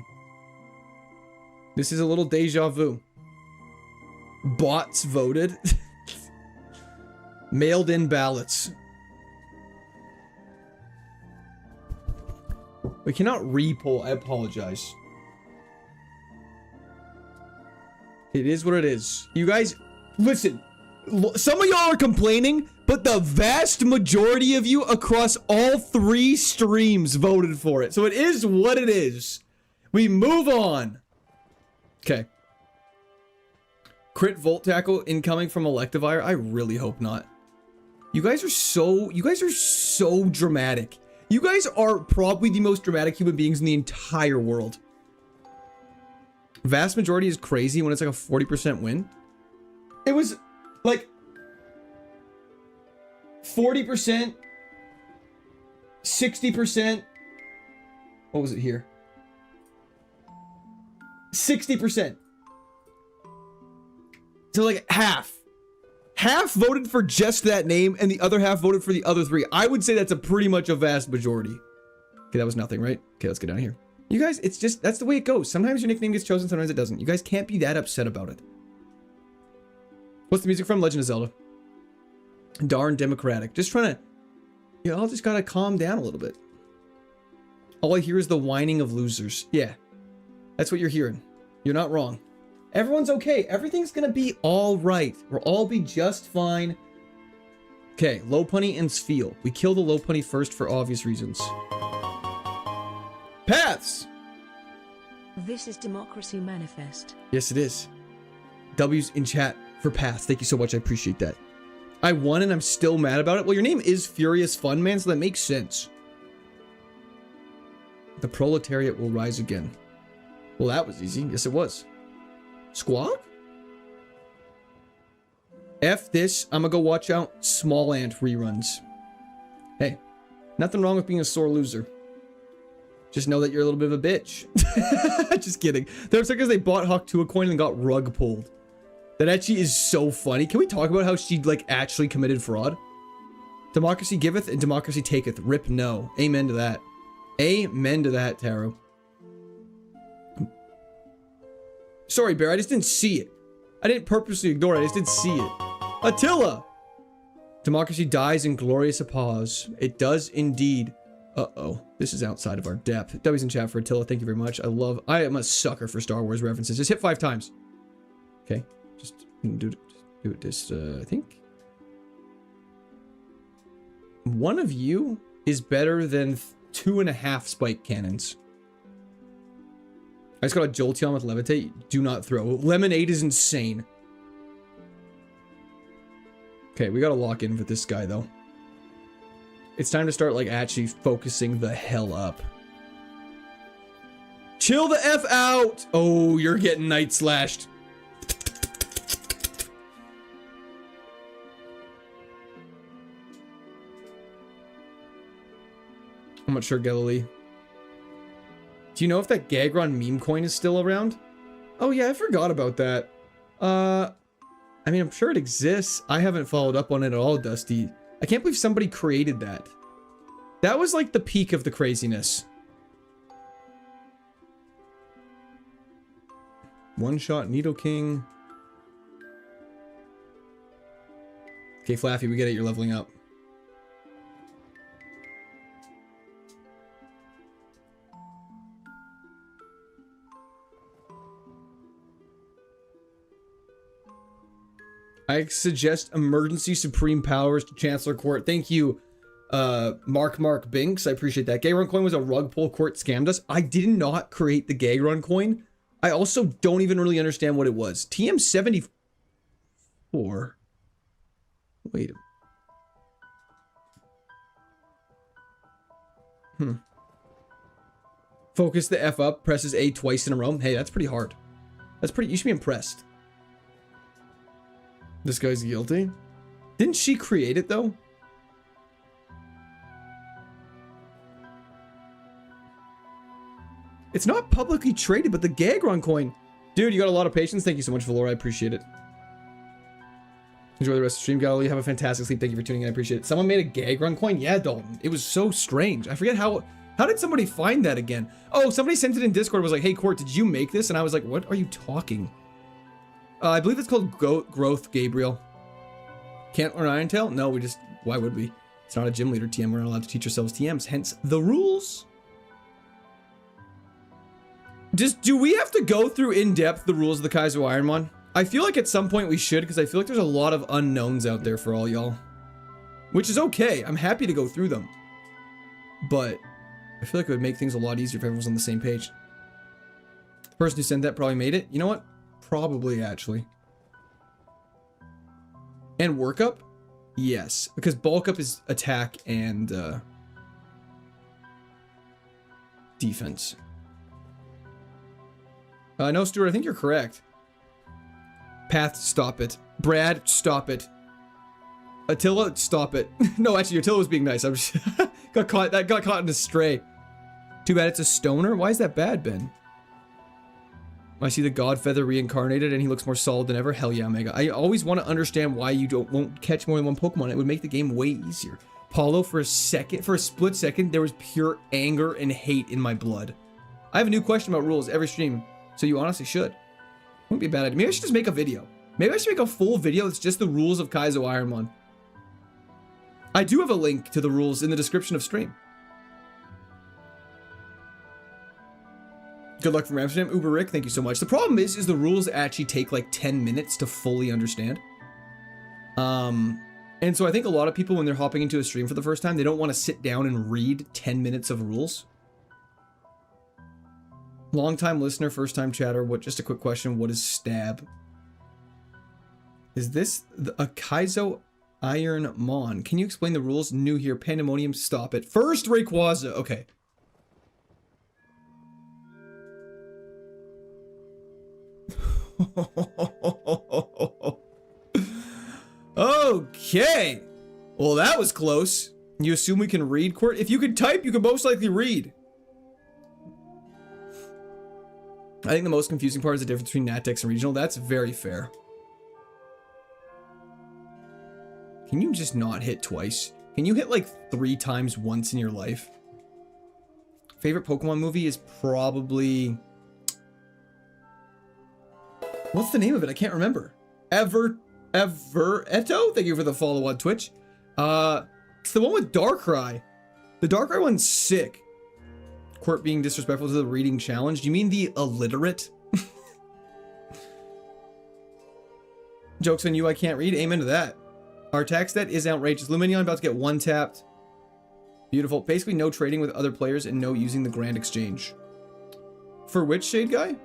This is a little deja vu. Bots voted. Mailed in ballots. We cannot re-poll. I apologize. It is what it is. You guys, listen. Some of y'all are complaining, but the vast majority of you across all 3 streams voted for it. So it is what it is. We move on. Okay. Crit Volt Tackle incoming from Electivire? I really hope not. You guys are so dramatic. You guys are probably the most dramatic human beings in the entire world. Vast majority is crazy when it's like a 40% win. It was like 40%, 60%. What was it here? 60%. So like half. half voted for just that name and the other half voted for the other 3. I would say that's a pretty much a vast majority. Okay, that was nothing, right? Okay, let's get down here. You guys, it's just, that's the way it goes. Sometimes your nickname gets chosen, sometimes it doesn't. You guys can't be that upset about it. What's the music from? Legend of Zelda. Darn democratic. Just trying to, you all just gotta calm down a little bit. All I hear is the whining of losers. Yeah, that's what you're hearing. You're not wrong. Everyone's okay. Everything's gonna be all right. We'll all be just fine. Okay, Lopunny and Sfeel. We kill the Lopunny first for obvious reasons. Paths! This is Democracy Manifest. Yes, it is. W's in chat for Paths. Thank you so much. I appreciate that. I won and I'm still mad about it. Well, your name is Furious Fun Man, so that makes sense. The proletariat will rise again. Well, that was easy. Yes, it was. Squawk? F this. I'm gonna go watch out Small Ant reruns. Hey, nothing wrong with being a sore loser. Just know that you're a little bit of a bitch. Just kidding. There was because they bought Huck to a coin and got rug pulled. That actually is so funny. Can we talk about how she, like, actually committed fraud? Democracy giveth and democracy taketh. Rip no. Amen to that. Amen to that, Taro. Sorry, Bear. I just didn't see it. I didn't purposely ignore it. I just didn't see it. Attila! Democracy dies in glorious applause. It does indeed. Uh-oh. This is outside of our depth. W's in chat for Attila. Thank you very much. I am a sucker for Star Wars references. Just hit 5 times. Okay. Just do it this, I think. One of you is better than 2.5 spike cannons. I just got a Jolteon with Levitate. Do not throw. Lemonade is insane. Okay, we gotta lock in with this guy, though. It's time to start, like, actually focusing the hell up. Chill the F out! Oh, you're getting night slashed. I'm not sure, Galilee. Do you know if that Gagron meme coin is still around? Oh yeah, I forgot about that. I mean, I'm sure it exists. I haven't followed up on it at all, Dusty. I can't believe somebody created that. That was like the peak of the craziness. One shot Needle King. Okay, Flaffy, we get it. You're leveling up. I suggest emergency supreme powers to Chancellor Court. Thank you, Mark Binks. I appreciate that. Gagron coin was a rug pull. Court scammed us. I did not create the Gagron coin. I also don't even really understand what it was. TM74. Wait. Focus the F up. Presses A twice in a row. Hey, that's pretty hard. That's pretty. You should be impressed. This guy's guilty. Didn't she create it, though? It's not publicly traded, but the Gagron coin. Dude, you got a lot of patience. Thank you so much, Valora. I appreciate it. Enjoy the rest of the stream, Galilee. Have a fantastic sleep. Thank you for tuning in. I appreciate it. Someone made a Gagron coin? Yeah, Dalton. It was so strange. I forget how did somebody find that again? Oh, somebody sent it in Discord. Was like, hey, Court, did you make this? And I was like, what are you talking? I believe it's called Growth, Gabriel. Can't learn Iron Tail? No, we just... Why would we? It's not a gym leader TM. We're not allowed to teach ourselves TMs. Hence, the rules. Do we have to go through in depth the rules of the KAIZO IRONMON? I feel like at some point we should, because I feel like there's a lot of unknowns out there for all y'all. Which is okay. I'm happy to go through them. But I feel like it would make things a lot easier if everyone was on the same page. The person who sent that probably made it. You know what? Probably, actually. And workup? Yes. Because bulk up is attack and defense. No, Stuart, I think you're correct. Path, stop it. Brad, stop it. Attila, stop it. No, actually, Attila was being nice. I'm just got caught in a stray. Too bad it's a stoner. Why is that bad, Ben? I see the Godfeather reincarnated and he looks more solid than ever. Hell yeah, Omega. I always want to understand why you won't catch more than one Pokemon. It would make the game way easier. Paulo, for a split second, there was pure anger and hate in my blood. I have a new question about rules every stream, so you honestly should. Wouldn't be a bad idea. Maybe I should just make a video. Maybe I should make a full video that's just the rules of KAIZO Ironmon. I do have a link to the rules in the description of stream. Good luck from Amsterdam. Uber Rick, thank you so much. The problem is the rules actually take like 10 minutes to fully understand. And so I think a lot of people, when they're hopping into a stream for the first time, they don't want to sit down and read 10 minutes of rules. Long-time listener, first-time chatter. Just a quick question. What is stab? Is this a KAIZO Ironmon? Can you explain the rules? New here. Pandemonium, stop it. First Rayquaza. Okay. Okay. Well, that was close. You assume we can read, Court? If you could type, you could most likely read. I think the most confusing part is the difference between Natex and regional. That's very fair. Can you just not hit twice? Can you hit like 3 times once in your life? Favorite Pokemon movie is probably... What's the name of it? I can't remember. Everetto? Thank you for the follow on Twitch. It's the one with Darkrai. The Darkrai one's sick. Court being disrespectful to the reading challenge. Do you mean the illiterate? Joke's on you, I can't read. Amen to that. Our attack stat is outrageous. Lumineon about to get one tapped. Beautiful. Basically no trading with other players and no using the Grand Exchange. For which Shade Guy?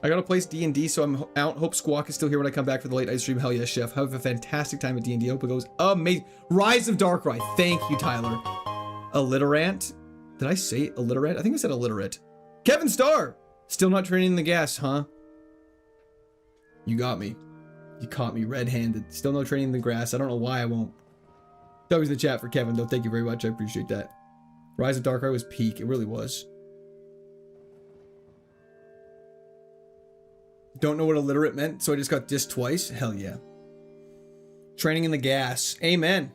I gotta place D&D, so I'm out. Hope Squawk is still here when I come back for the late night stream. Hell yes, Chef. Have a fantastic time at D&D. Hope it goes amazing. Rise of Darkrai. Thank you, Tyler. Illiterant. Did I say illiterate? I think I said illiterate. Kevin Starr. Still not training the gas, huh? You got me. You caught me red-handed. Still no training in the grass. I don't know why I won't. Always in the chat for Kevin, though. Thank you very much. I appreciate that. Rise of Darkrai was peak. It really was. Don't know what illiterate meant, so I just got dissed twice. Hell yeah. Training in the gas. Amen.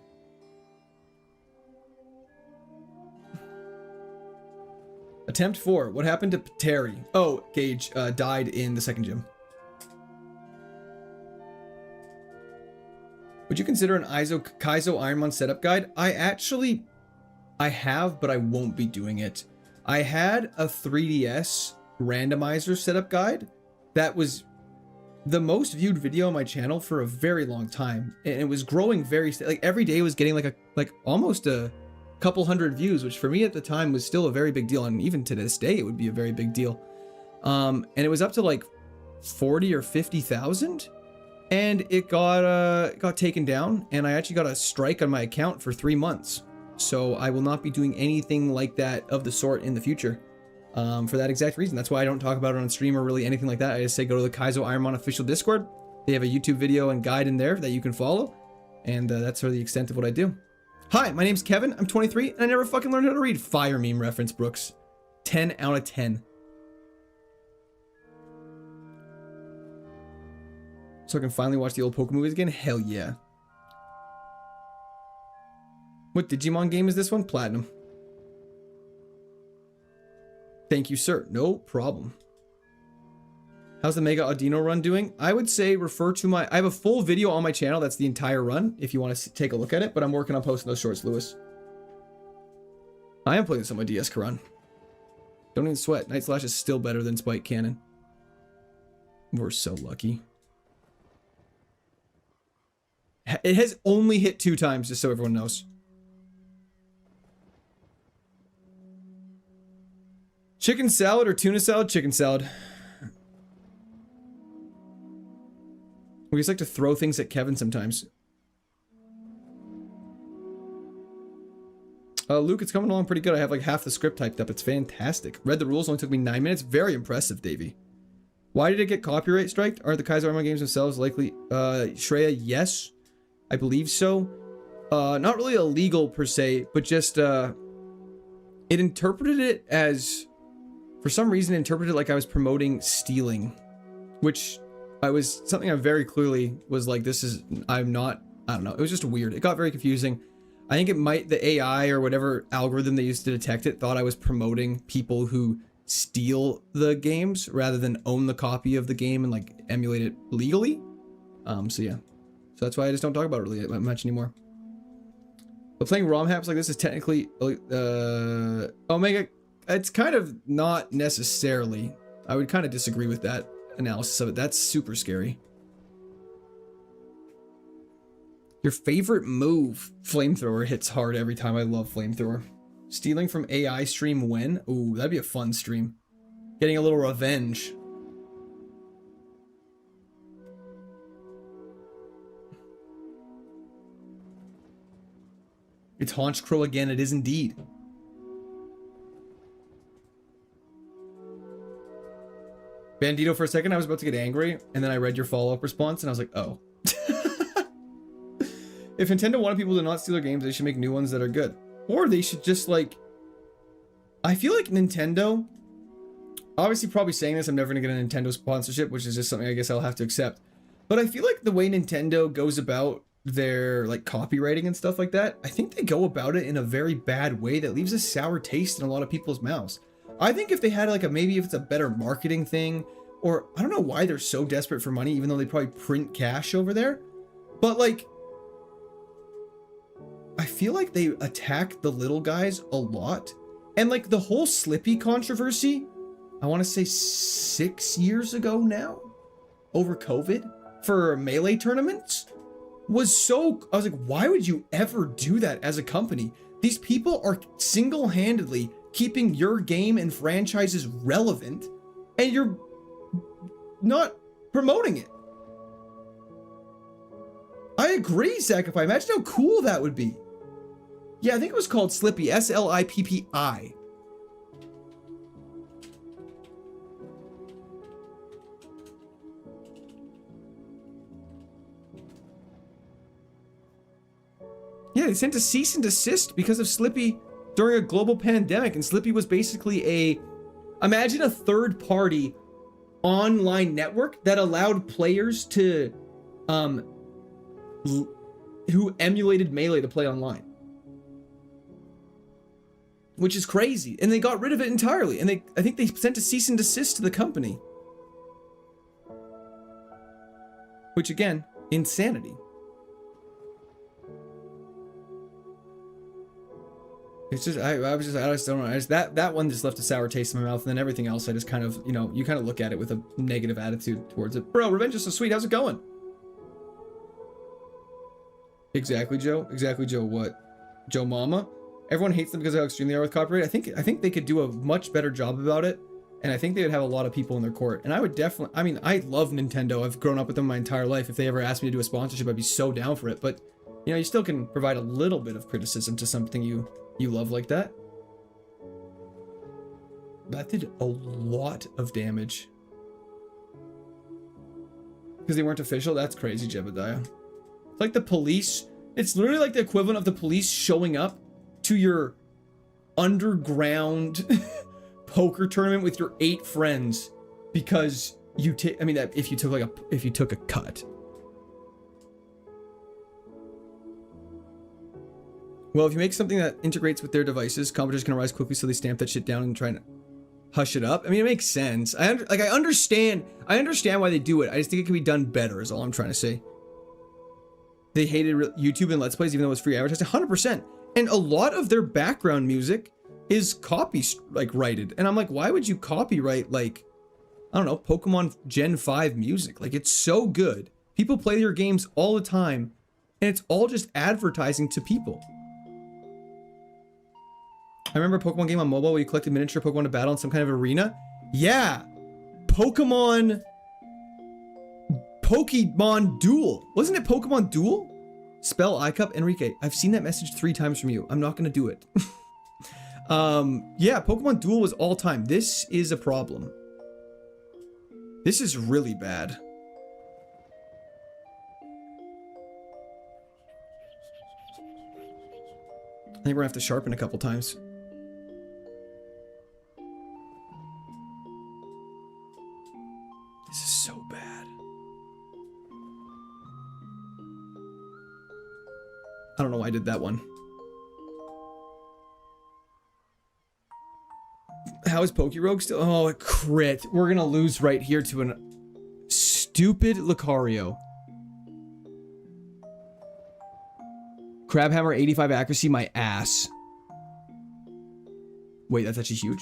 Attempt 4. What happened to Terry? Oh, Gage died in the second gym. Would you consider an KAIZO Ironmon setup guide? I have, but I won't be doing it. I had a 3DS randomizer setup guide that was the most viewed video on my channel for a very long time, and it was growing very like every day was getting like almost a couple hundred views, which for me at the time was still a very big deal, and even to this day it would be a very big deal. And it was up to like 40 or 50,000, and it got taken down, and I actually got a strike on my account for 3 months. So I will not be doing anything like that of the sort in the future. For that exact reason. That's why I don't talk about it on stream or really anything like that. I just say go to the KAIZO Ironmon official Discord. They have a YouTube video and guide in there that you can follow. And that's sort of the extent of what I do. Hi, my name's Kevin. I'm 23 and I never fucking learned how to read. Fire meme reference, Brooks. 10 out of 10. So I can finally watch the old Pokemon movies again? Hell yeah. What Digimon game is this one? Platinum. Thank you, sir. No problem. How's the Mega Audino run doing? I would say refer to I have a full video on my channel. That's the entire run if you want to take a look at it, but I'm working on posting those shorts, Lewis. I am playing this on my DS, Karan. Don't even sweat. Night Slash is still better than Spike Cannon. We're so lucky. It has only hit 2 times, just so everyone knows. Chicken salad or tuna salad? Chicken salad. We just like to throw things at Kevin sometimes. Luke, it's coming along pretty good. I have like half the script typed up. It's fantastic. Read the rules. Only took me 9 minutes. Very impressive, Davey. Why did it get copyright striked? Aren't the KAIZO Ironmon games themselves likely? Shreya, yes. I believe so. Not really illegal per se, but just, it interpreted it as for some reason interpreted like I was promoting stealing, which something I very clearly was like, I'm not, I don't know. It was just weird. It got very confusing. I think the AI or whatever algorithm they used to detect it thought I was promoting people who steal the games rather than own the copy of the game and like emulate it legally. So yeah. So that's why I just don't talk about it really much anymore. But playing ROM hacks like this is technically, Omega, it's kind of not necessarily. I would kind of disagree with that analysis of it. That's super scary. Your favorite move? Flamethrower hits hard every time. I love flamethrower. Stealing from AI stream when? Ooh, that'd be a fun stream. Getting a little revenge. It's Haunch Crow again. It is indeed. Bandito, for a second, I was about to get angry, and then I read your follow-up response, and I was like, oh. If Nintendo wanted people to not steal their games, they should make new ones that are good. Or they should just, like... I feel like Nintendo... Obviously, probably saying this, I'm never going to get a Nintendo sponsorship, which is just something I guess I'll have to accept. But I feel like the way Nintendo goes about their, like, copywriting and stuff like that, I think they go about it in a very bad way that leaves a sour taste in a lot of people's mouths. I think if they had, like, maybe if it's a better marketing thing, or I don't know why they're so desperate for money, even though they probably print cash over there. But, like... I feel like they attack the little guys a lot. And like the whole Slippy controversy, I want to say 6 years ago now, over COVID, for Melee tournaments, was so... I was like, why would you ever do that as a company? These people are single-handedly keeping your game and franchises relevant, and you're not promoting it. I agree, Sacrifice. Imagine how cool that would be. Yeah, I think it was called Slippy. S-L-I-P-P-I. Yeah, they sent a cease and desist because of Slippy during a global pandemic. And Slippy was basically imagine a third-party online network that allowed players to, who emulated Melee to play online. Which is crazy. And they got rid of it entirely. And I think they sent a cease and desist to the company. Which again, insanity. It's just, I just don't know. That one just left a sour taste in my mouth, and then everything else, I just kind of, you kind of look at it with a negative attitude towards it. Bro, revenge is so sweet. How's it going? Exactly, Joe. Exactly, Joe. What? Joe Mama? Everyone hates them because of how extreme they are with copyright. I think they could do a much better job about it, and I think they would have a lot of people in their court. And I would definitely, I mean, I love Nintendo. I've grown up with them my entire life. If they ever asked me to do a sponsorship, I'd be so down for it. But, you still can provide a little bit of criticism to something you love like that. That did a lot of damage. Because they weren't official? That's crazy, Jebediah. It's like the police. It's literally like the equivalent of the police showing up to your underground poker tournament with your 8 friends because you take, I mean, that if you took a cut. Well, if you make something that integrates with their devices, competition can arise quickly, so they stamp that shit down and try and hush it up. I mean, it makes sense. I understand why they do it. I just think it can be done better is all I'm trying to say. They hated YouTube and Let's Plays even though it was free advertising. 100%. And a lot of their background music is copyrighted. And I'm like, why would you copyright, like, I don't know, Pokemon Gen 5 music? Like, it's so good. People play their games all the time, and it's all just advertising to people. I remember a Pokemon game on mobile where you collected miniature Pokemon to battle in some kind of arena. Yeah. Pokemon Duel. Wasn't it Pokemon Duel? Spell iCup Enrique. I've seen that message 3 times from you. I'm not going to do it. Yeah, Pokemon Duel was all time. This is a problem. This is really bad. I think we're going to have to sharpen a couple times. so bad. I don't know why I did that one. How is Pokerogue still? Oh, it crit. We're gonna lose right here to an stupid Lucario. Crabhammer 85 accuracy, my ass. Wait, that's actually huge.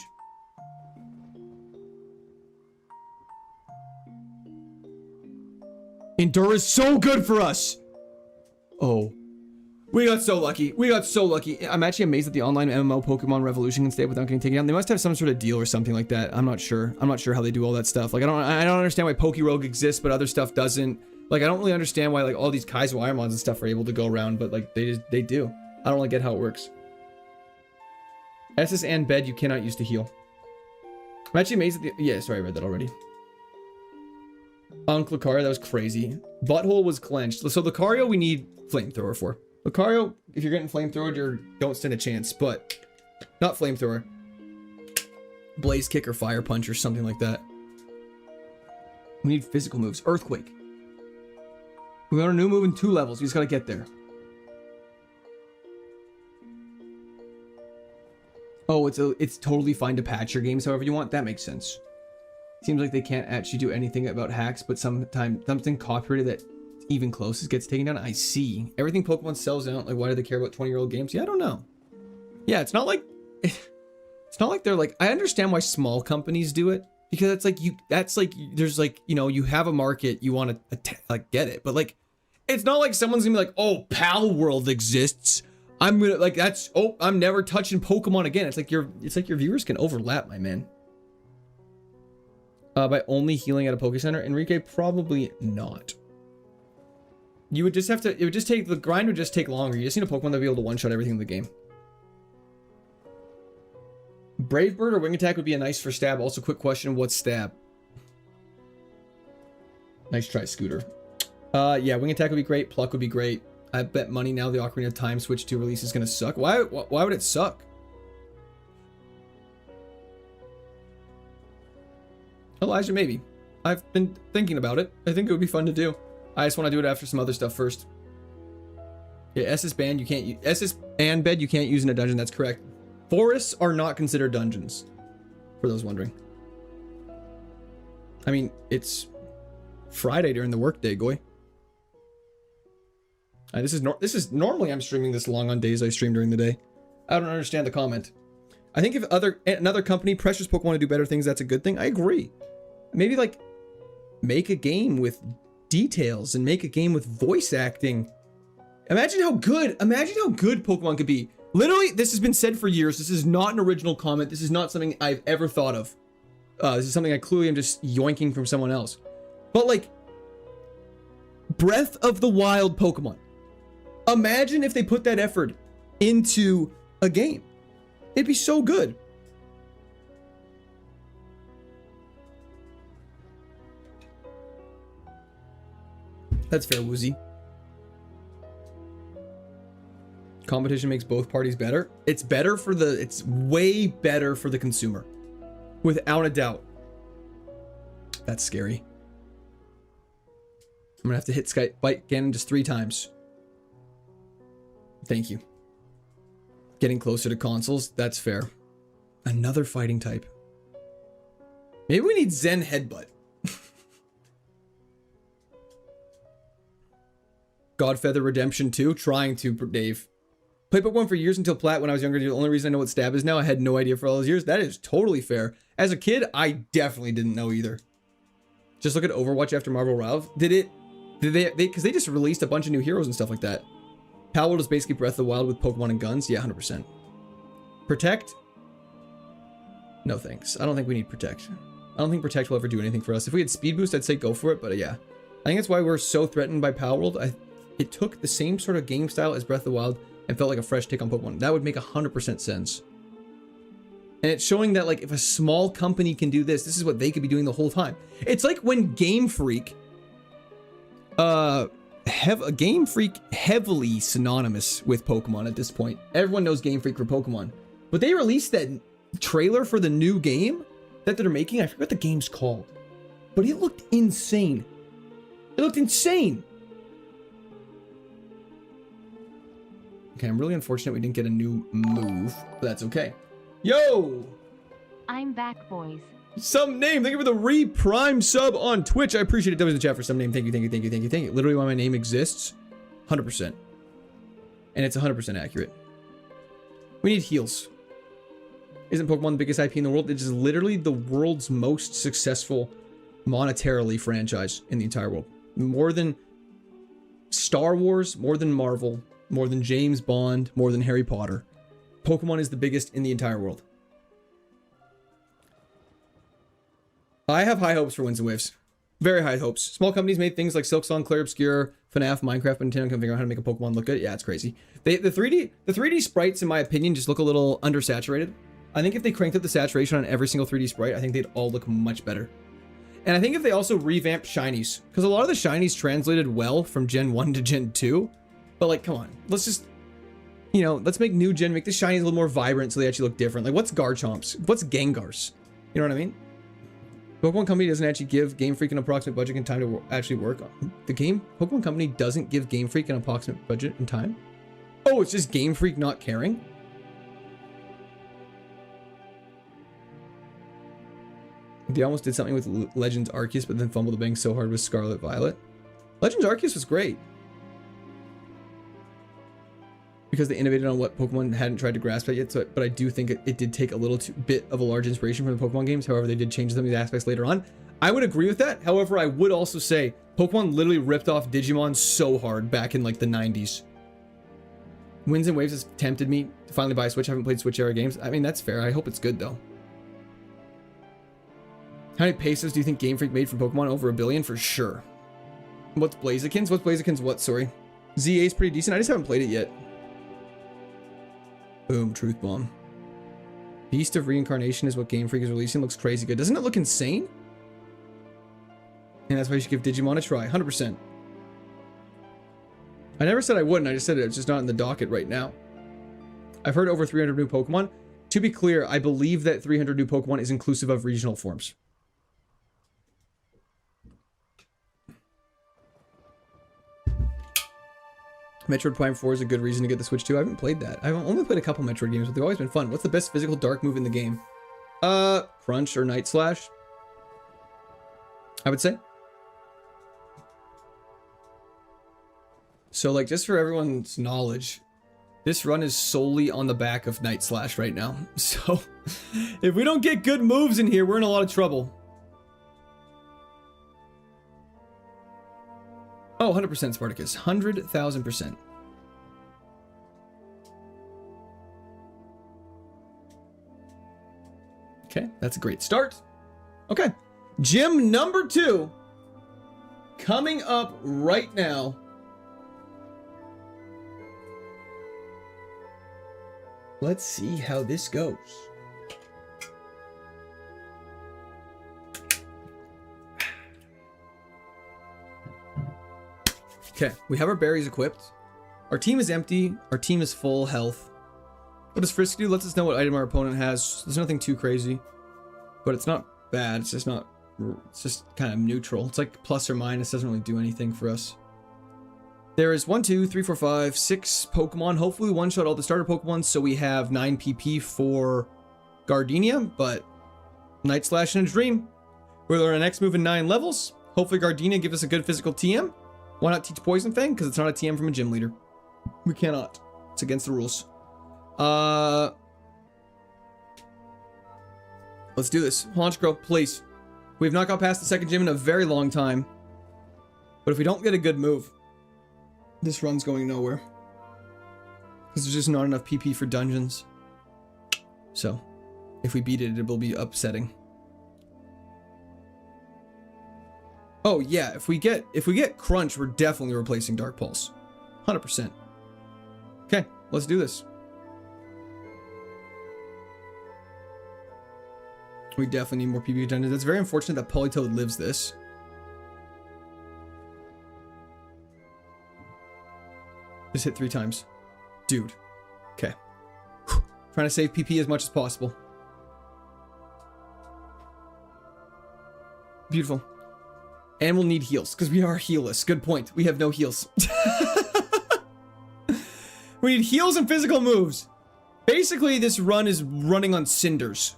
Endure is so good for us. Oh. We got so lucky. We got so lucky. I'm actually amazed that the online MMO Pokemon Revolution can stay without getting taken down. They must have some sort of deal or something like that. I'm not sure. I'm not sure how they do all that stuff. Like, I don't understand why Pokerogue exists, but other stuff doesn't. Like, I don't really understand why, like, all these KAIZO IRONMons and stuff are able to go around, but, like, they do. I don't really get how it works. SS and bed you cannot use to heal. I'm actually amazed at the... Yeah, sorry, I read that already. Lucario, that was crazy. Butthole was clenched. So Lucario, we need Flamethrower for. Lucario, if you're getting Flamethrower, you don't stand a chance, but not Flamethrower. Blaze Kick or Fire Punch or something like that. We need physical moves. Earthquake. We got a new move in 2 levels. We just gotta get there. Oh, it's totally fine to patch your games however you want. That makes sense. Seems like they can't actually do anything about hacks, but sometimes something copyrighted that even closest gets taken down. I see. Everything Pokemon sells out. Like, why do they care about 20-year-old games? Yeah, I don't know. Yeah, it's not like they're like, I understand why small companies do it, because it's like there's like, you know, you have a market, you want to like get it, but like, it's not like someone's gonna be like, oh, Pal World exists, I'm gonna like, that's, oh, I'm never touching Pokemon again. It's like your viewers can overlap, my man. By only healing at a Poke Center, Enrique, probably not. You would just have to, it would just take, the grind would just take longer. You just need a Pokemon that would be able to one-shot everything in the game. Brave Bird or Wing Attack would be a nice for stab. Also, quick question, what's stab? Nice try, Scooter. Yeah, Wing Attack would be great. Pluck would be great. I bet money now the Ocarina of Time Switch 2 release is going to suck. Why would it suck? Elijah, maybe. I've been thinking about it. I think it would be fun to do. I just want to do it after some other stuff first. Yeah, SS band you can't use. SS and bed you can't use in a dungeon. That's correct. Forests are not considered dungeons, for those wondering. I mean, it's Friday during the workday, goy. This is normally I'm streaming this long on days I stream during the day. I don't understand the comment. I think if another company pressures Pokemon to do better things, that's a good thing. I agree. Maybe like make a game with details and make a game with voice acting. Imagine how good Pokemon could be. Literally, this has been said for years. This is not an original comment. This is not something I've ever thought of. This is something I clearly am just yoinking from someone else. But like, Breath of the Wild Pokemon. Imagine if they put that effort into a game. It'd be so good. That's fair, Woozy. Competition makes both parties better. It's way better for the consumer. Without a doubt. That's scary. I'm gonna have to hit Skype bite Ganon just 3 times. Thank you. Getting closer to consoles, that's fair. Another fighting type. Maybe we need Zen Headbutt. Godfeather Redemption 2, trying to, Dave. Played Pokemon for years until Plat when I was younger. The only reason I know what stab is now, I had no idea for all those years. That is totally fair. As a kid, I definitely didn't know either. Just look at Overwatch after Marvel Ralph. Did they, because they just released a bunch of new heroes and stuff like that. Palworld is basically Breath of the Wild with Pokemon and guns. Yeah, 100%. Protect? No thanks. I don't think we need Protect. I don't think Protect will ever do anything for us. If we had Speed Boost, I'd say go for it, but yeah. I think that's why we're so threatened by Palworld. It took the same sort of game style as Breath of the Wild and felt like a fresh take on Pokemon. That would make 100% sense. And it's showing that, like, if a small company can do this, this is what they could be doing the whole time. It's like when Game Freak, Game Freak heavily synonymous with Pokemon at this point. Everyone knows Game Freak for Pokemon. But they released that trailer for the new game that they're making. I forget what the game's called. but it looked insane. It looked insane. Okay, I'm really unfortunate we didn't get a new move, but that's okay. Yo! I'm back, boys. Some name. Thank you for the re-prime sub on Twitch. I appreciate it. W in the chat for some name. Thank you, thank you, thank you, thank you, thank you. Literally why my name exists. 100%. And it's 100% accurate. We need heals. Isn't Pokemon the biggest IP in the world? It is literally the world's most successful monetarily franchise in the entire world. More than Star Wars, more than Marvel, more than James Bond, more than Harry Potter. Pokemon is the biggest in the entire world. I have high hopes for Winds and Waves. Very high hopes. Small companies made things like Silksong, Clair Obscure, FNAF, Minecraft, but Nintendo can figure out how to make a Pokemon look good. Yeah, it's crazy. The 3D sprites, in my opinion, just look a little undersaturated. I think if they cranked up the saturation on every single 3D sprite, I think they'd all look much better. And I think if they also revamped shinies, because a lot of the shinies translated well from Gen 1 to Gen 2, but like, come on, let's just, you know, let's make new gen, make the shinies a little more vibrant so they actually look different. Like, what's Garchomps? What's Gengars? You know what I mean? Pokemon Company doesn't actually give Game Freak an approximate budget and time to actually work on the game. Pokemon Company doesn't give Game Freak an approximate budget and time. Oh, it's just Game Freak not caring. They almost did something with Legends Arceus, but then fumbled the bank so hard with Scarlet Violet. Legends Arceus was great because they innovated on what Pokemon hadn't tried to grasp at yet. So, but I do think it did take a little bit of a large inspiration from the Pokemon games. However, they did change some of these aspects later on. I would agree with that. However, I would also say Pokemon literally ripped off Digimon so hard back in like the 90s. Winds and Waves has tempted me to finally buy a Switch. I haven't played Switch era games. I mean, that's fair. I hope it's good though. How many pesos do you think Game Freak made from Pokemon? Over $1 billion for sure. What's Blaziken's? What's Blaziken's what? Sorry. ZA is pretty decent. I just haven't played it yet. Boom, truth bomb. Beast of Reincarnation is what Game Freak is releasing. Looks crazy good. Doesn't it look insane? And that's why you should give Digimon a try. 100%. I never said I wouldn't. I just said it's just not in the docket right now. I've heard over 300 new Pokemon. To be clear, I believe that 300 new Pokemon is inclusive of regional forms. Metroid Prime 4 is a good reason to get the Switch too. I haven't played that. I've only played a couple Metroid games, but they've always been fun. What's the best physical dark move in the game? Crunch or Night Slash, I would say. So, like, just for everyone's knowledge, this run is solely on the back of Night Slash right now. So, if we don't get good moves in here, we're in a lot of trouble. Oh, 100% Spartacus. 100,000%. Okay, that's a great start. Okay, gym number 2 coming up right now. Let's see how this goes. Okay, we have our berries equipped. Our team is empty. Our team is full health. What does Frisk do? Lets us know what item our opponent has. There's nothing too crazy, but it's not bad. It's just not. It's just kind of neutral. It's like plus or minus. Doesn't really do anything for us. There is 1, 2, 3, 4, 5, 6 Pokemon. Hopefully, one shot all the starter Pokemon, so we have 9 PP for Gardenia. But Night Slash and a Dream. We'll learn our next move in 9 levels. Hopefully, Gardenia gives us a good physical TM. Why not teach Poison Fang? Because it's not a TM from a gym leader. We cannot. It's against the rules. Let's do this. Launch Girl, please. We've not got past the second gym in a very long time. But if we don't get a good move, this run's going nowhere. Because there's just not enough PP for dungeons. So, if we beat it, it will be upsetting. Oh yeah, if we get Crunch, we're definitely replacing Dark Pulse. 100%. Okay, let's do this. We definitely need more PP dungeons. It's very unfortunate that Politoed lives this. Just hit 3 times. Dude. Okay. Trying to save PP as much as possible. Beautiful. And we'll need heals, because we are healless. Good point. We have no heals. We need heals and physical moves. Basically, this run is running on cinders.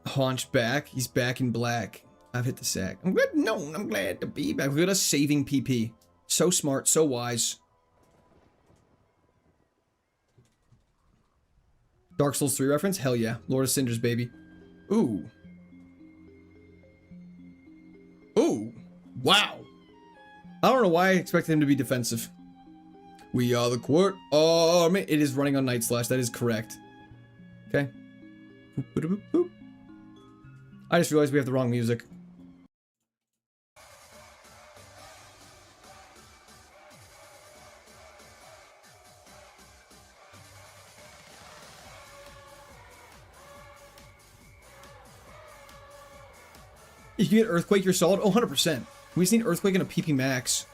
Haunch back. He's back in black. I've hit the sack. I'm glad. No, I'm glad to be back. Look at us saving PP. So smart, so wise. Dark Souls 3 reference? Hell yeah. Lord of Cinders, baby. Ooh. Ooh. Wow. I don't know why I expected him to be defensive. We are the Quart Army. It is running on Night Slash. That is correct. Okay. I just realized we have the wrong music. You can get Earthquake, you're solid? Oh, 100%. We just need Earthquake and a PP max.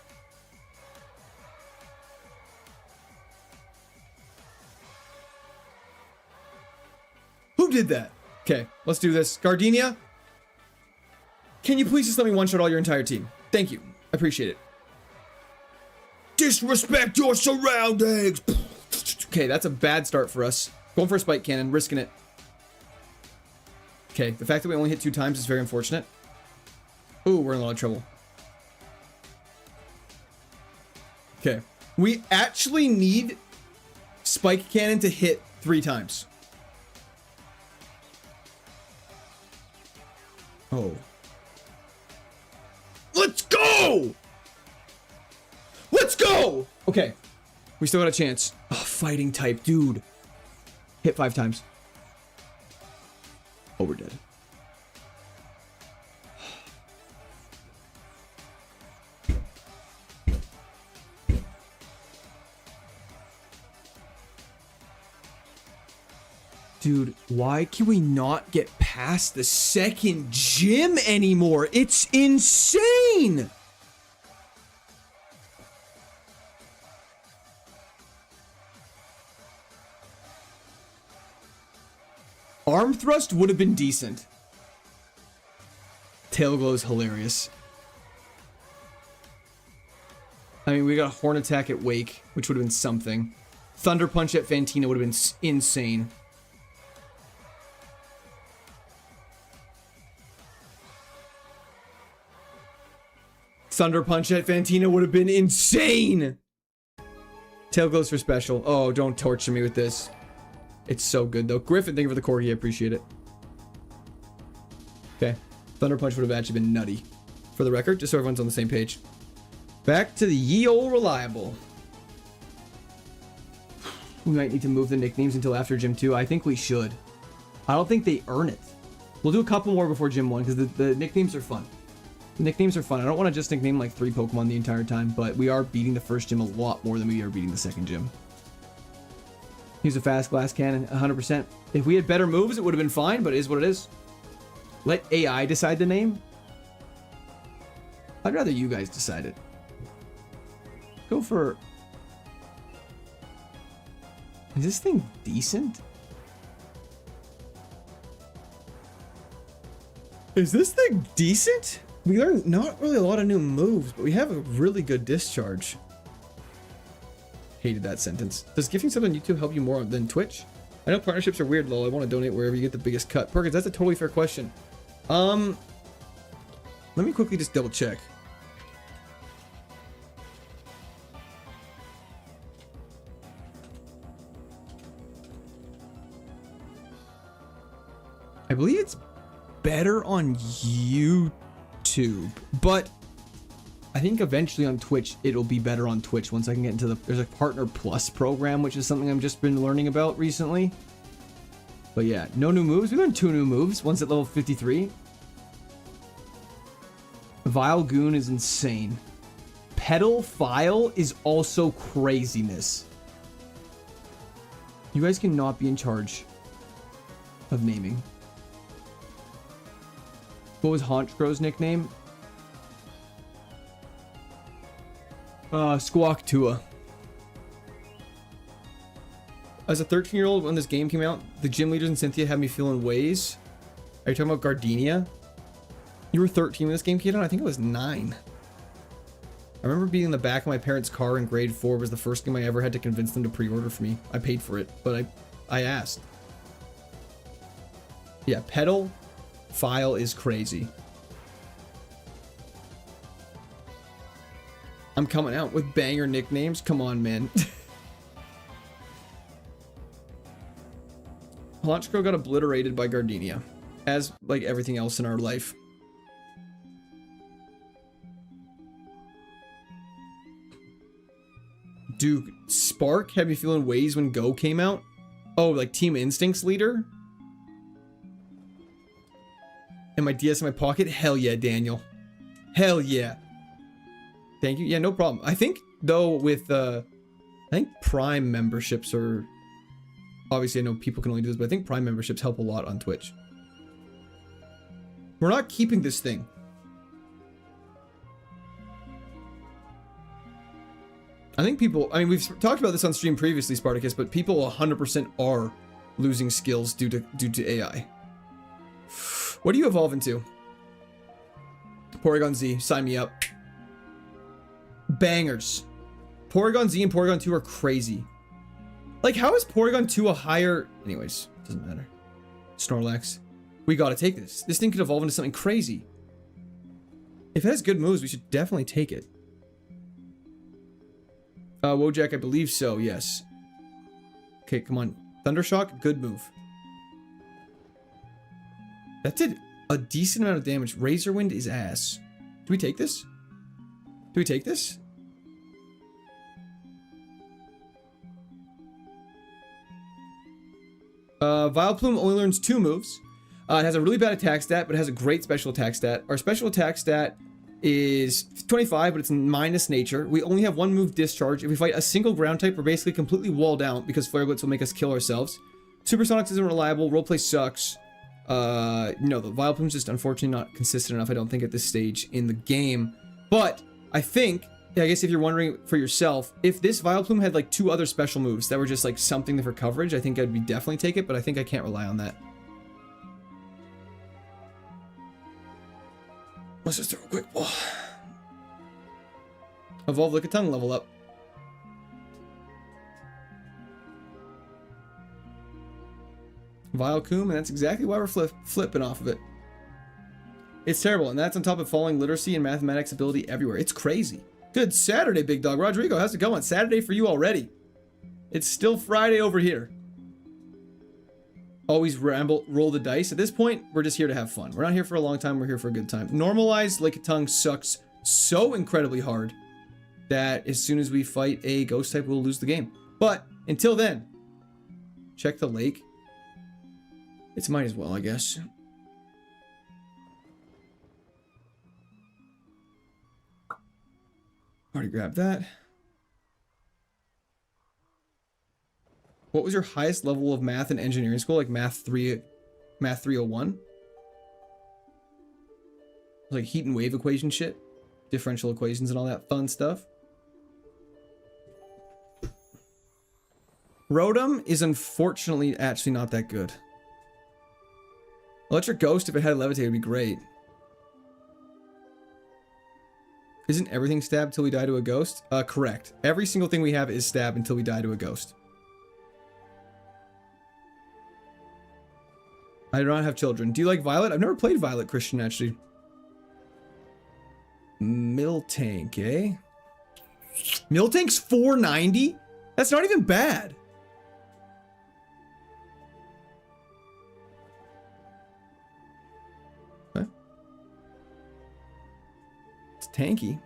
Who did that? Okay, let's do this. Gardenia, can you please just let me one-shot all your entire team? Thank you. I appreciate it. Disrespect your surroundings! Okay, that's a bad start for us. Going for a spike cannon, risking it. Okay, the fact that we only hit 2 times is very unfortunate. Ooh, we're in a lot of trouble. Okay. We actually need Spike Cannon to hit 3 times. Oh. Let's go! Let's go! Okay. We still got a chance. Oh, fighting type, dude. Hit 5 times. Oh, we're dead. Dude, why can we not get past the second gym anymore? It's insane! Arm thrust would have been decent. Tail glow is hilarious. I mean, we got a horn attack at Wake, which would have been something. Thunder punch at Fantina would have been insane. Thunder punch at Fantina would have been insane. Tail glows for special. Oh, don't torture me with this. It's so good though. Griffin, thank you for the corgi. I appreciate it. Okay. Thunder punch would have actually been nutty. For the record, just so everyone's on the same page. Back to the ye ol' reliable. We might need to move the nicknames until after Gym 2. I think we should. I don't think they earn it. We'll do a couple more before Gym 1 because the nicknames are fun. The nicknames are fun. I don't want to just nickname like 3 Pokemon the entire time, but we are beating the first gym a lot more than we are beating the second gym. Use a fast glass cannon, 100%. If we had better moves, it would have been fine, but it is what it is. Let AI decide the name. I'd rather you guys decide it. Go for... Is this thing decent? Is this thing decent? We learned not really a lot of new moves, but we have a really good discharge. Hated that sentence. Does gifting subs on YouTube help you more than Twitch? I know partnerships are weird, lol. I want to donate wherever you get the biggest cut. Perkins, that's a totally fair question. Let me quickly just double check. I believe it's better on YouTube, but I think eventually on Twitch it'll be better on Twitch once I can get into the... There's a Partner Plus program, which is something I've just been learning about recently. But yeah, no new moves. We learned 2 new moves. One's at level 53. Vile Goon is insane. Pedal File is also craziness. You guys cannot be in charge of naming. What was Haunchcrow's nickname? Squawk Tua. As a 13-year-old when this game came out, the gym leaders in Cynthia had me feeling ways. Are you talking about Gardenia? You were 13 when this game came out? I think it was 9. I remember being in the back of my parents' car in grade 4 was the first game I ever had to convince them to pre-order for me. I paid for it, but I asked. Yeah, pedal file is crazy. I'm coming out with banger nicknames. Come on, man. Launchco got obliterated by Gardenia, as like everything else in our life. Dude, Spark had me feeling ways when Go came out. Oh, like Team Instinct's leader? And my DS in my pocket? Hell yeah, Daniel. Hell yeah. Thank you. Yeah, no problem. I think, though, with, I think Prime memberships are... Obviously, I know people can only do this, but I think Prime memberships help a lot on Twitch. We're not keeping this thing. I think people... I mean, we've talked about this on stream previously, Spartacus, but people 100% are losing skills due to AI. What do you evolve into? Porygon Z, sign me up. Bangers. Porygon Z and Porygon 2 are crazy. Like, how is Porygon 2 a higher... Anyways, doesn't matter. Snorlax. We gotta take this. This thing could evolve into something crazy. If it has good moves, we should definitely take it. Wojak, I believe so, yes. Okay, come on. Thundershock, good move. That did a decent amount of damage. Razor Wind is ass. Do we take this? Do we take this? Vileplume only learns 2 moves. It has a really bad attack stat, but it has a great special attack stat. Our special attack stat is 25, but it's minus nature. We only have 1 move discharge. If we fight a single ground type, we're basically completely walled out because Flare Blitz will make us kill ourselves. Supersonics isn't reliable. Roleplay sucks. No, the Vileplume's just unfortunately not consistent enough, I don't think, at this stage in the game. But I think, I guess if you're wondering for yourself, if this Vileplume had like 2 other special moves that were just like something for coverage, I think I'd be definitely take it, but I think I can't rely on that. Let's just throw a quick ball. Evolve Lickitung, level up. Vilecoom, and that's exactly why we're flipping off of it. It's terrible, and that's on top of falling literacy and mathematics ability everywhere. It's crazy. Good Saturday, Big Dog. Rodrigo, how's it going? Saturday for you already. It's still Friday over here. Always roll the dice. At this point, we're just here to have fun. We're not here for a long time. We're here for a good time. Normalized Lickitung sucks so incredibly hard that as soon as we fight a ghost type, we'll lose the game. But until then, check the lake. It's might as well, I guess. Already grabbed that. What was your highest level of math in engineering school? Like math 301? Like heat and wave equation shit? Differential equations and all that fun stuff? Rotom is unfortunately actually not that good. Electric Ghost, if it had Levitate, would be great. Isn't everything stab until we die to a ghost? Correct. Every single thing we have is stab until we die to a ghost. I do not have children. Do you like Violet? I've never played Violet, Christian, actually. Miltank, eh? Miltank's 490? That's not even bad. Okay. It's tanky.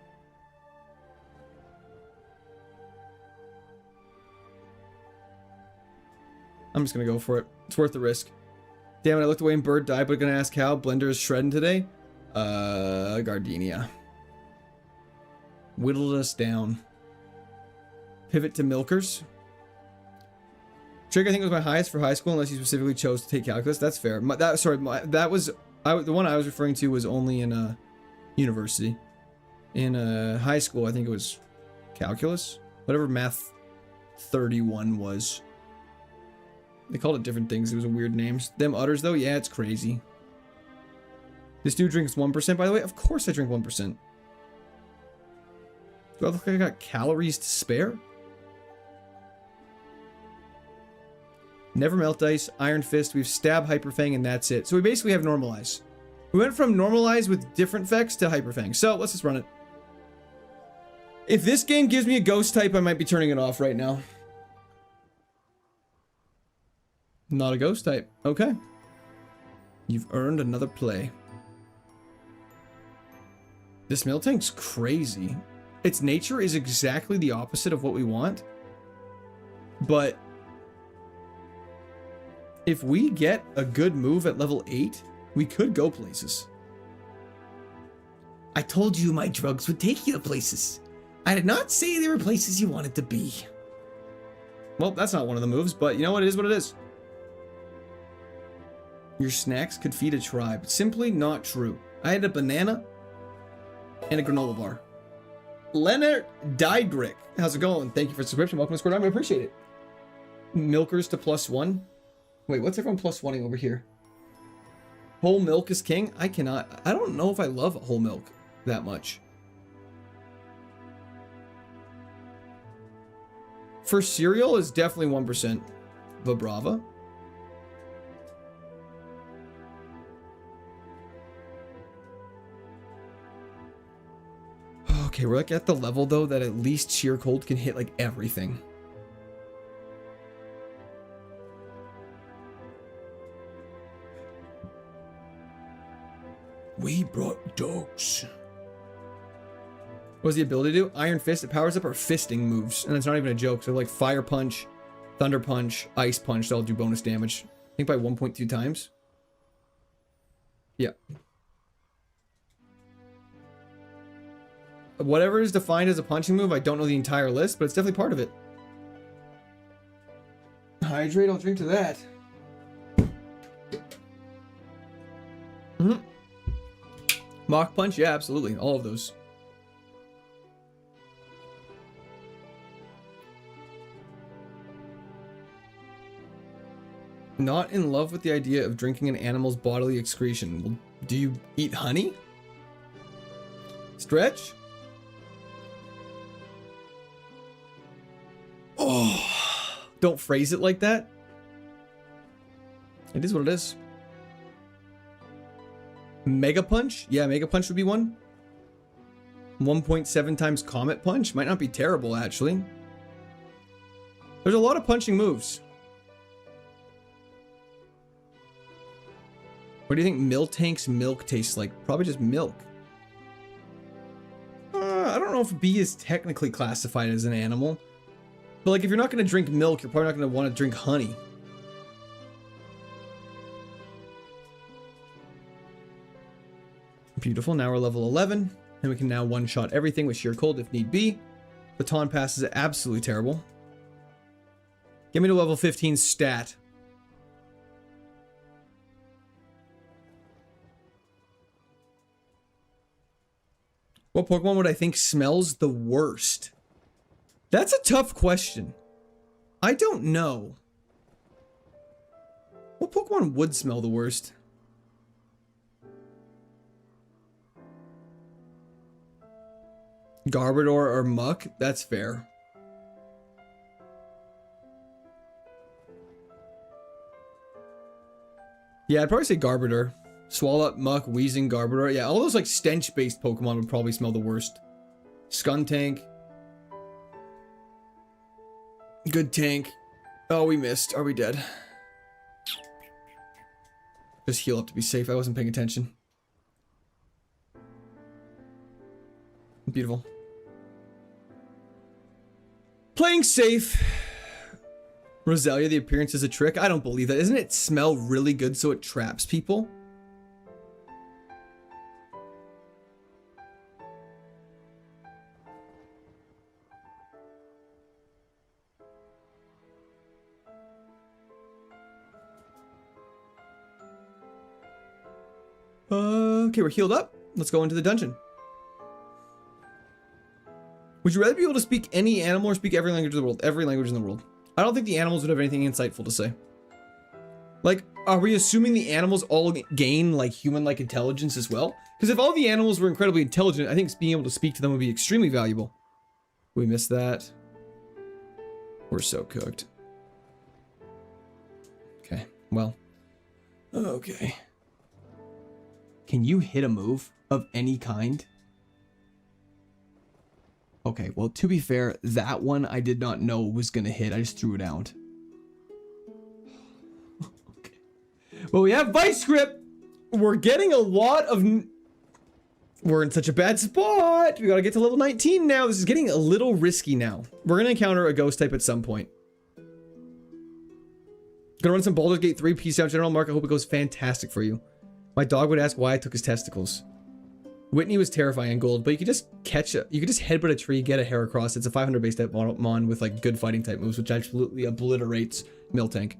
I'm just gonna go for it. It's worth the risk. Damn it, I looked away and Bird died, but gonna ask how. Blender is shredding today. Gardenia. Whittled us down. Pivot to Milkers. Trig, I think, was my highest for high school, unless you specifically chose to take calculus. That's fair. The one I was referring to was only in university. In high school, I think it was calculus. Whatever math 31 was. They called it different things. It was weird names. Them udders, though, yeah, it's crazy. This dude drinks 1%, by the way. Of course I drink 1%. Do I look like I got calories to spare? Never Melt Ice, Iron Fist, we've Stab, Hyperfang, and that's it. So we basically have Normalize. We went from Normalize with different effects to Hyperfang. So let's just run it. If this game gives me a ghost type, I might be turning it off right now. Not a ghost type. Okay. You've earned another play. This Miltank's crazy. Its nature is exactly the opposite of what we want. But if we get a good move at level 8, we could go places. I told you my drugs would take you to places. I did not say they were places you wanted to be. Well, that's not one of the moves, but you know what? It is what it is. Your snacks could feed a tribe. Simply not true. I had a banana and a granola bar. Leonard Diedrich. How's it going? Thank you for the subscription. Welcome to Square Time. I appreciate it. Milkers to +1. Wait, what's everyone +1ing over here? Whole milk is king? I cannot. I don't know if I love whole milk that much. For cereal is definitely 1%. Vibrava. Okay, we're like at the level though that at least Sheer Cold can hit like everything. We brought dogs. What does the ability do? Iron Fist. It powers up our fisting moves, and it's not even a joke. So like Fire Punch, Thunder Punch, Ice Punch, they'll do bonus damage. I think by 1.2 times. Yeah. Whatever is defined as a punching move, I don't know the entire list, but it's definitely part of it. Hydrate, I'll drink to that. Mach Punch, yeah, absolutely. All of those. Not in love with the idea of drinking an animal's bodily excretion. Well, do you eat honey? Stretch? Oh, don't phrase it like that. It is what it is. Mega Punch? Yeah, Mega Punch would be one. 1.7 times Comet Punch? Might not be terrible, actually. There's a lot of punching moves. What do you think Miltank's milk tastes like? Probably just milk. I don't know if bee is technically classified as an animal. But like, if you're not going to drink milk, you're probably not going to want to drink honey. Beautiful. Now we're level 11. And we can now one-shot everything with Sheer Cold if need be. Baton Pass is absolutely terrible. Get me to level 15 stat. What Pokemon would I think smells the worst? That's a tough question. I don't know. What Pokemon would smell the worst? Garbodor or Muck? That's fair. Yeah, I'd probably say Garbodor. Swallow, Muck, Weezing, Garbodor. Yeah, all those like stench-based Pokemon would probably smell the worst. Skuntank. Good tank. Oh, we missed. Are we dead? Just heal up to be safe. I wasn't paying attention. Beautiful. Playing safe. Roselia, the appearance is a trick. I don't believe that. Doesn't it smell really good so it traps people? Okay, we're healed up. Let's go into the dungeon. Would you rather be able to speak any animal or speak every language in the world? Every language in the world. I don't think the animals would have anything insightful to say. Like, are we assuming the animals all gain like human-like intelligence as well? Because if all the animals were incredibly intelligent, I think being able to speak to them would be extremely valuable. We missed that. We're so cooked. Okay, well. Okay. Can you hit a move of any kind? Okay, well, to be fair, that one I did not know was gonna hit. I just threw it out. Okay. Well, we have Vice Grip. We're getting a lot of... We're in such a bad spot. We gotta get to level 19 now. This is getting a little risky now. We're gonna encounter a ghost type at some point. Gonna run some Baldur's Gate 3. Peace out, General Mark. I hope it goes fantastic for you. My dog would ask why I took his testicles. Whitney was terrifying in gold, but you could just catch it. You could just headbutt a tree, get a hair across. It's a 500 base type mon with like good fighting type moves, which absolutely obliterates Miltank.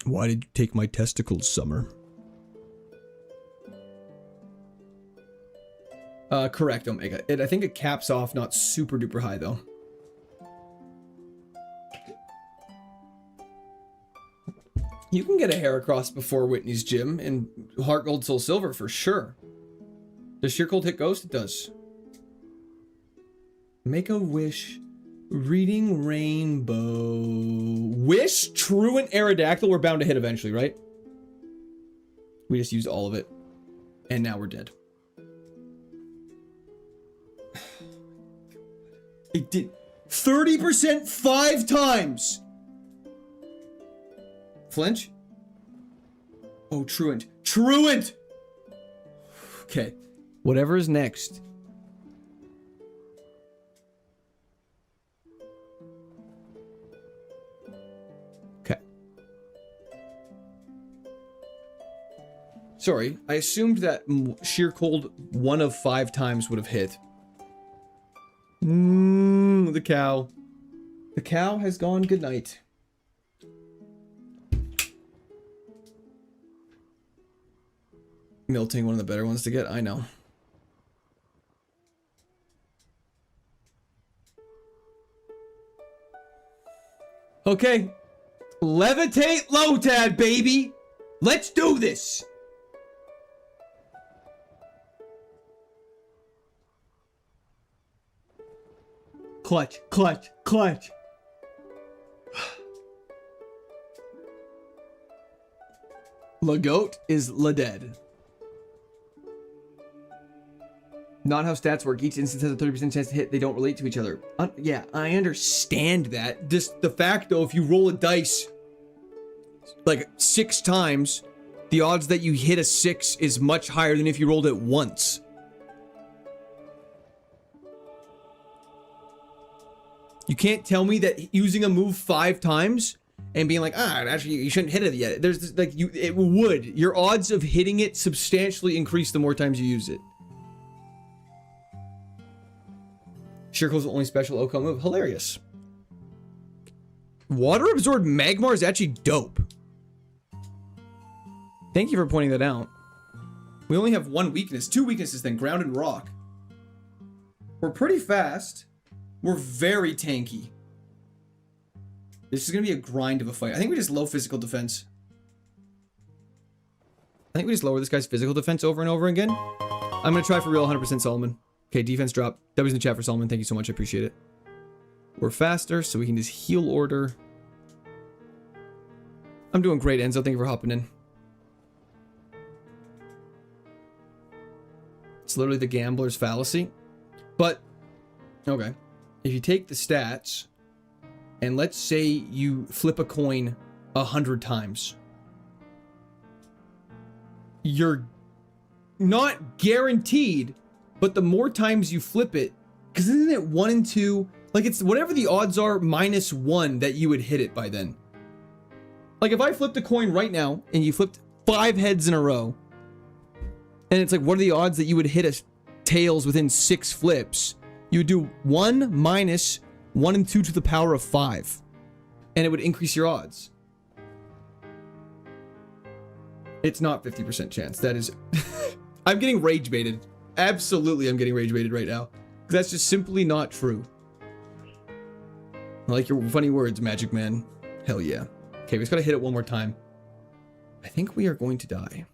Why did you take my testicles, Summer? Correct, Omega. I think it caps off not super duper high though. You can get a hair across before Whitney's gym in Heart Gold Soul Silver for sure. Does Sheer Cold hit Ghost? It does. Make a wish. Reading Rainbow. Wish, Truant, Aerodactyl. We're bound to hit eventually, right? We just used all of it. And now we're dead. It did 30% 5 times. Flinch? Oh, Truant. Truant! Okay. Whatever is next. Okay. Sorry, I assumed that Sheer Cold 1 of 5 times would have hit. The cow. The cow has gone good night. Milting, one of the better ones to get, I know. Okay. Levitate Lotad, baby! Let's do this! Clutch, clutch, clutch. La goat is la dead. Not how stats work. Each instance has a 30% chance to hit. They don't relate to each other. Yeah, I understand that. Just the fact, though, if you roll a dice like 6 times, the odds that you hit a 6 is much higher than if you rolled it once. You can't tell me that using a move 5 times and being like, actually, you shouldn't hit it yet. There's this, like, it would. Your odds of hitting it substantially increase the more times you use it. Shirko's the only special OCO move. Hilarious. Water absorbed Magmar is actually dope. Thank you for pointing that out. We only have 1 weakness. 2 weaknesses then. Ground and Rock. We're pretty fast. We're very tanky. This is going to be a grind of a fight. I think we just low physical defense. I think we just lower this guy's physical defense over and over again. I'm going to try for real 100% Solomon. Okay, defense drop. W's in the chat for Solomon. Thank you so much. I appreciate it. We're faster, so we can just heal order. I'm doing great, Enzo. Thank you for hopping in. It's literally the gambler's fallacy. But, okay. If you take the stats, and let's say you flip a coin 100 times, you're not guaranteed, but the more times you flip it, because isn't it 1 and 2? Like, it's whatever the odds are minus 1 that you would hit it by then. Like, if I flipped a coin right now, and you flipped 5 heads in a row, and it's like, what are the odds that you would hit a tails within 6 flips? You would do 1 minus 1 and 2 to the power of 5. And it would increase your odds. It's not 50% chance. That is... I'm getting rage baited. Absolutely, I'm getting rage baited right now. Because that's just simply not true. I like your funny words, Magic Man. Hell yeah. Okay, we just gotta hit it one more time. I think we are going to die.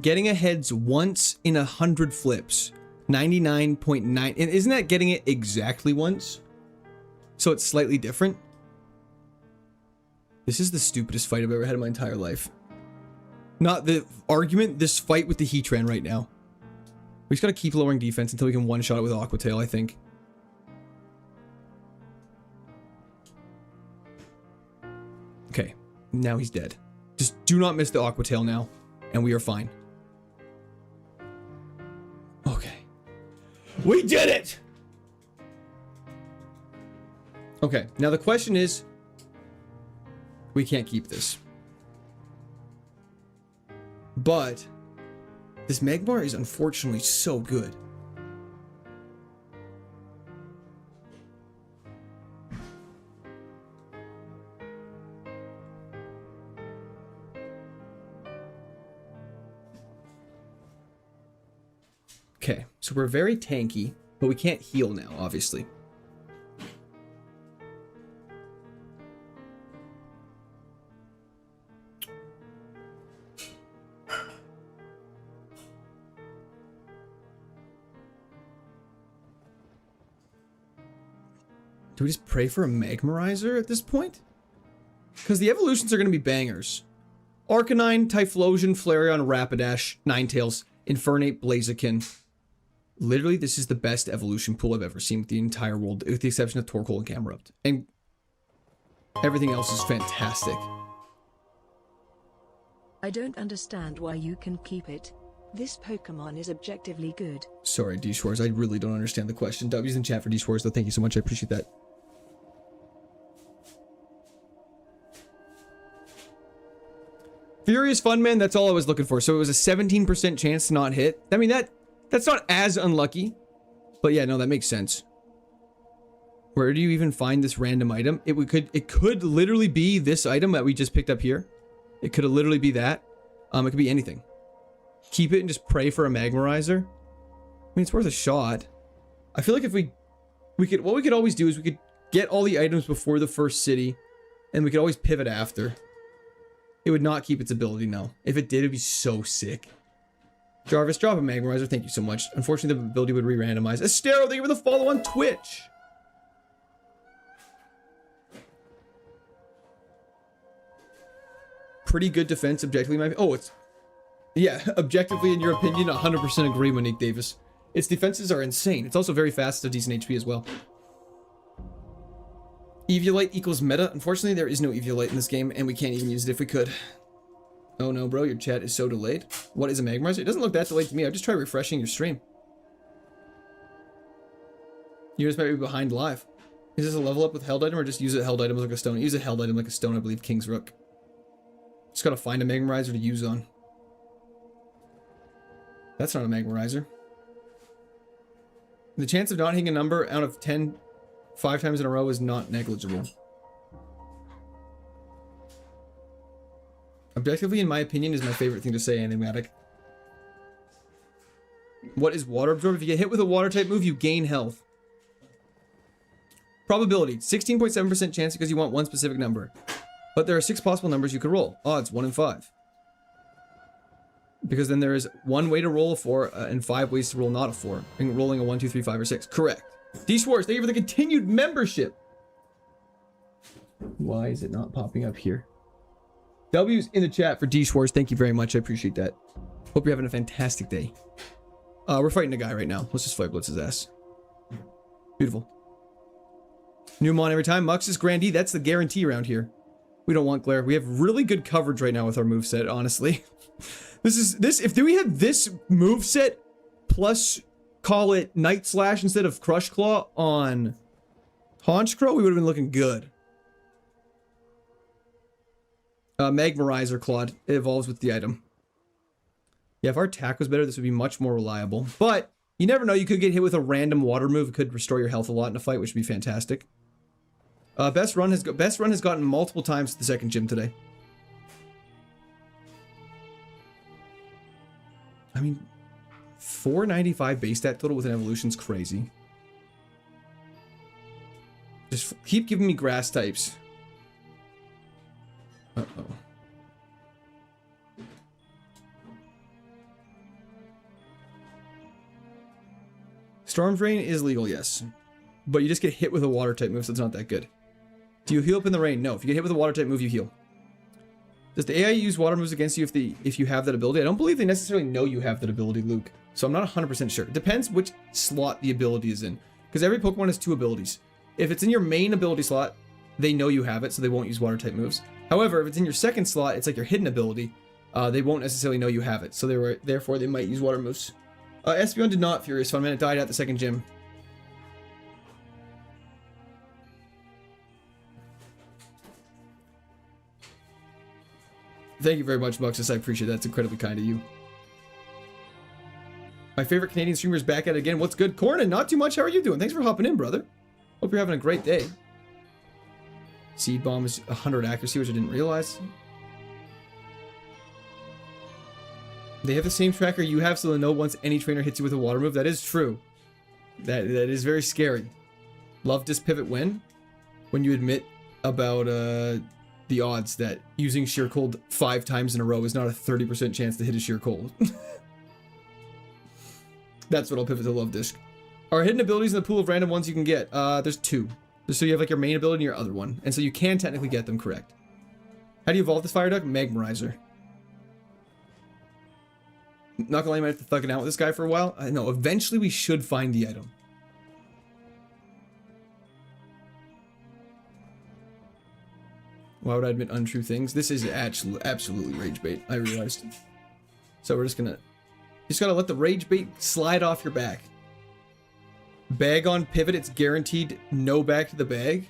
Getting a heads once in 100 flips. 99.9. And isn't that getting it exactly once? So it's slightly different. This is the stupidest fight I've ever had in my entire life. Not the argument, this fight with the Heatran right now. We just gotta keep lowering defense until we can one-shot it with Aqua Tail, I think. Okay, now he's dead. Just do not miss the Aqua Tail now, and we are fine. Okay. We did it! Okay, now the question is, we can't keep this. But this Magmar is unfortunately so good. Okay, so we're very tanky, but we can't heal now, obviously. Do we just pray for a Magmarizer at this point? Because the evolutions are going to be bangers. Arcanine, Typhlosion, Flareon, Rapidash, Ninetales, Infernape, Blaziken. Literally, this is the best evolution pool I've ever seen with the entire world, with the exception of Torkoal and Camerupt. And everything else is fantastic. I don't understand why you can keep it. This Pokemon is objectively good. Sorry, D-Shores, I really don't understand the question. W's in chat for D-Shores, though. Thank you so much. I appreciate that. Furious Fun Man, that's all I was looking for. So it was a 17% chance to not hit. I mean, that's not as unlucky. But yeah, no, that makes sense. Where do you even find this random item? It could literally be this item that we just picked up here. It could literally be that. It could be anything. Keep it and just pray for a Magmarizer. I mean, it's worth a shot. I feel like if we could, what we could always do is we could get all the items before the first city, and we could always pivot after. It would not keep its ability, no. If it did, it'd be so sick. Jarvis, drop a Magmarizer. Thank you so much. Unfortunately, the ability would re-randomize. Estero, thank you for the follow on Twitch. Pretty good defense, objectively. Oh, it's... Yeah, objectively, in your opinion, 100% agree, Monique Davis. Its defenses are insane. It's also very fast, so decent HP as well. Eviolite equals meta. Unfortunately, there is no Eviolite in this game, and we can't even use it if we could. Oh no, bro, your chat is so delayed. What is a Magmarizer? It doesn't look that delayed to me. I just try refreshing your stream. You just might be behind live. Is this a level up with held item, or just use a held item like a stone? Use a held item like a stone, I believe, King's Rook. Just gotta find a Magmarizer to use on. That's not a Magmarizer. The chance of not hitting a number out of 10 5 times in a row is not negligible. Objectively, in my opinion, is my favorite thing to say, Animatic. What is Water Absorb? If you get hit with a water type move, you gain health. Probability, 16.7% chance because you want one specific number. But there are 6 possible numbers you could roll. Odds, 1 in 5. Because then there is 1 way to roll a 4 and 5 ways to roll not a 4. And rolling a 1, 2, 3, 5, or 6. Correct. D-Schwartz, thank you for the continued membership. Why is it not popping up here? W's in the chat for D-Schwartz. Thank you very much. I appreciate that. Hope you're having a fantastic day. We're fighting a guy right now. Let's just fight Blitz's ass. Beautiful. New Mon every time. Mux is Grandee. That's the guarantee around here. We don't want glare. We have really good coverage right now with our moveset, honestly. If we had this moveset plus call it Night Slash instead of Crush Claw on Honchkrow, we would have been looking good. Magmarizer Claude. It evolves with the item. Yeah, if our attack was better, this would be much more reliable. But you never know. You could get hit with a random water move. It could restore your health a lot in a fight, which would be fantastic. Best run has gotten multiple times to the second gym today. I mean, 495 base stat total with an evolution's crazy. Just keep giving me grass types. Uh-oh. Storm Drain is legal, yes. But you just get hit with a water type move, so it's not that good. Do you heal up in the rain? No. If you get hit with a water type move, you heal. Does the AI use water moves against you if you have that ability? I don't believe they necessarily know you have that ability, Luke. So I'm not 100% sure. It depends which slot the ability is in. Because every Pokemon has 2 abilities. If it's in your main ability slot, they know you have it, so they won't use water type moves. However, if it's in your second slot, it's like your hidden ability. They won't necessarily know you have it, so therefore they might use water moves. Espeon did not, Furious Fun Man. It died at the second gym. Thank you very much, Muxus. I appreciate that. That's incredibly kind of you. My favorite Canadian streamer is back at it again. What's good? Cornin, not too much. How are you doing? Thanks for hopping in, brother. Hope you're having a great day. Seed Bomb is 100 accuracy, which I didn't realize. They have the same tracker you have, so they'll know once any trainer hits you with a water move. That is true. That is very scary. Love Disc Pivot when you admit about the odds that using Sheer Cold 5 times in a row is not a 30% chance to hit a Sheer Cold. That's what I'll pivot to Love Disc. Are hidden abilities in the pool of random ones you can get? There's 2. So you have like your main ability and your other one. And so you can technically get them correct. How do you evolve this Fire Duck? Magmarizer. Not gonna lie, I might have to thug it out with this guy for a while. I know, eventually we should find the item. Why would I admit untrue things? This is actually absolutely rage bait, I realized. So we're just gotta let the rage bait slide off your back. Bag on pivot, it's guaranteed no back to the bag.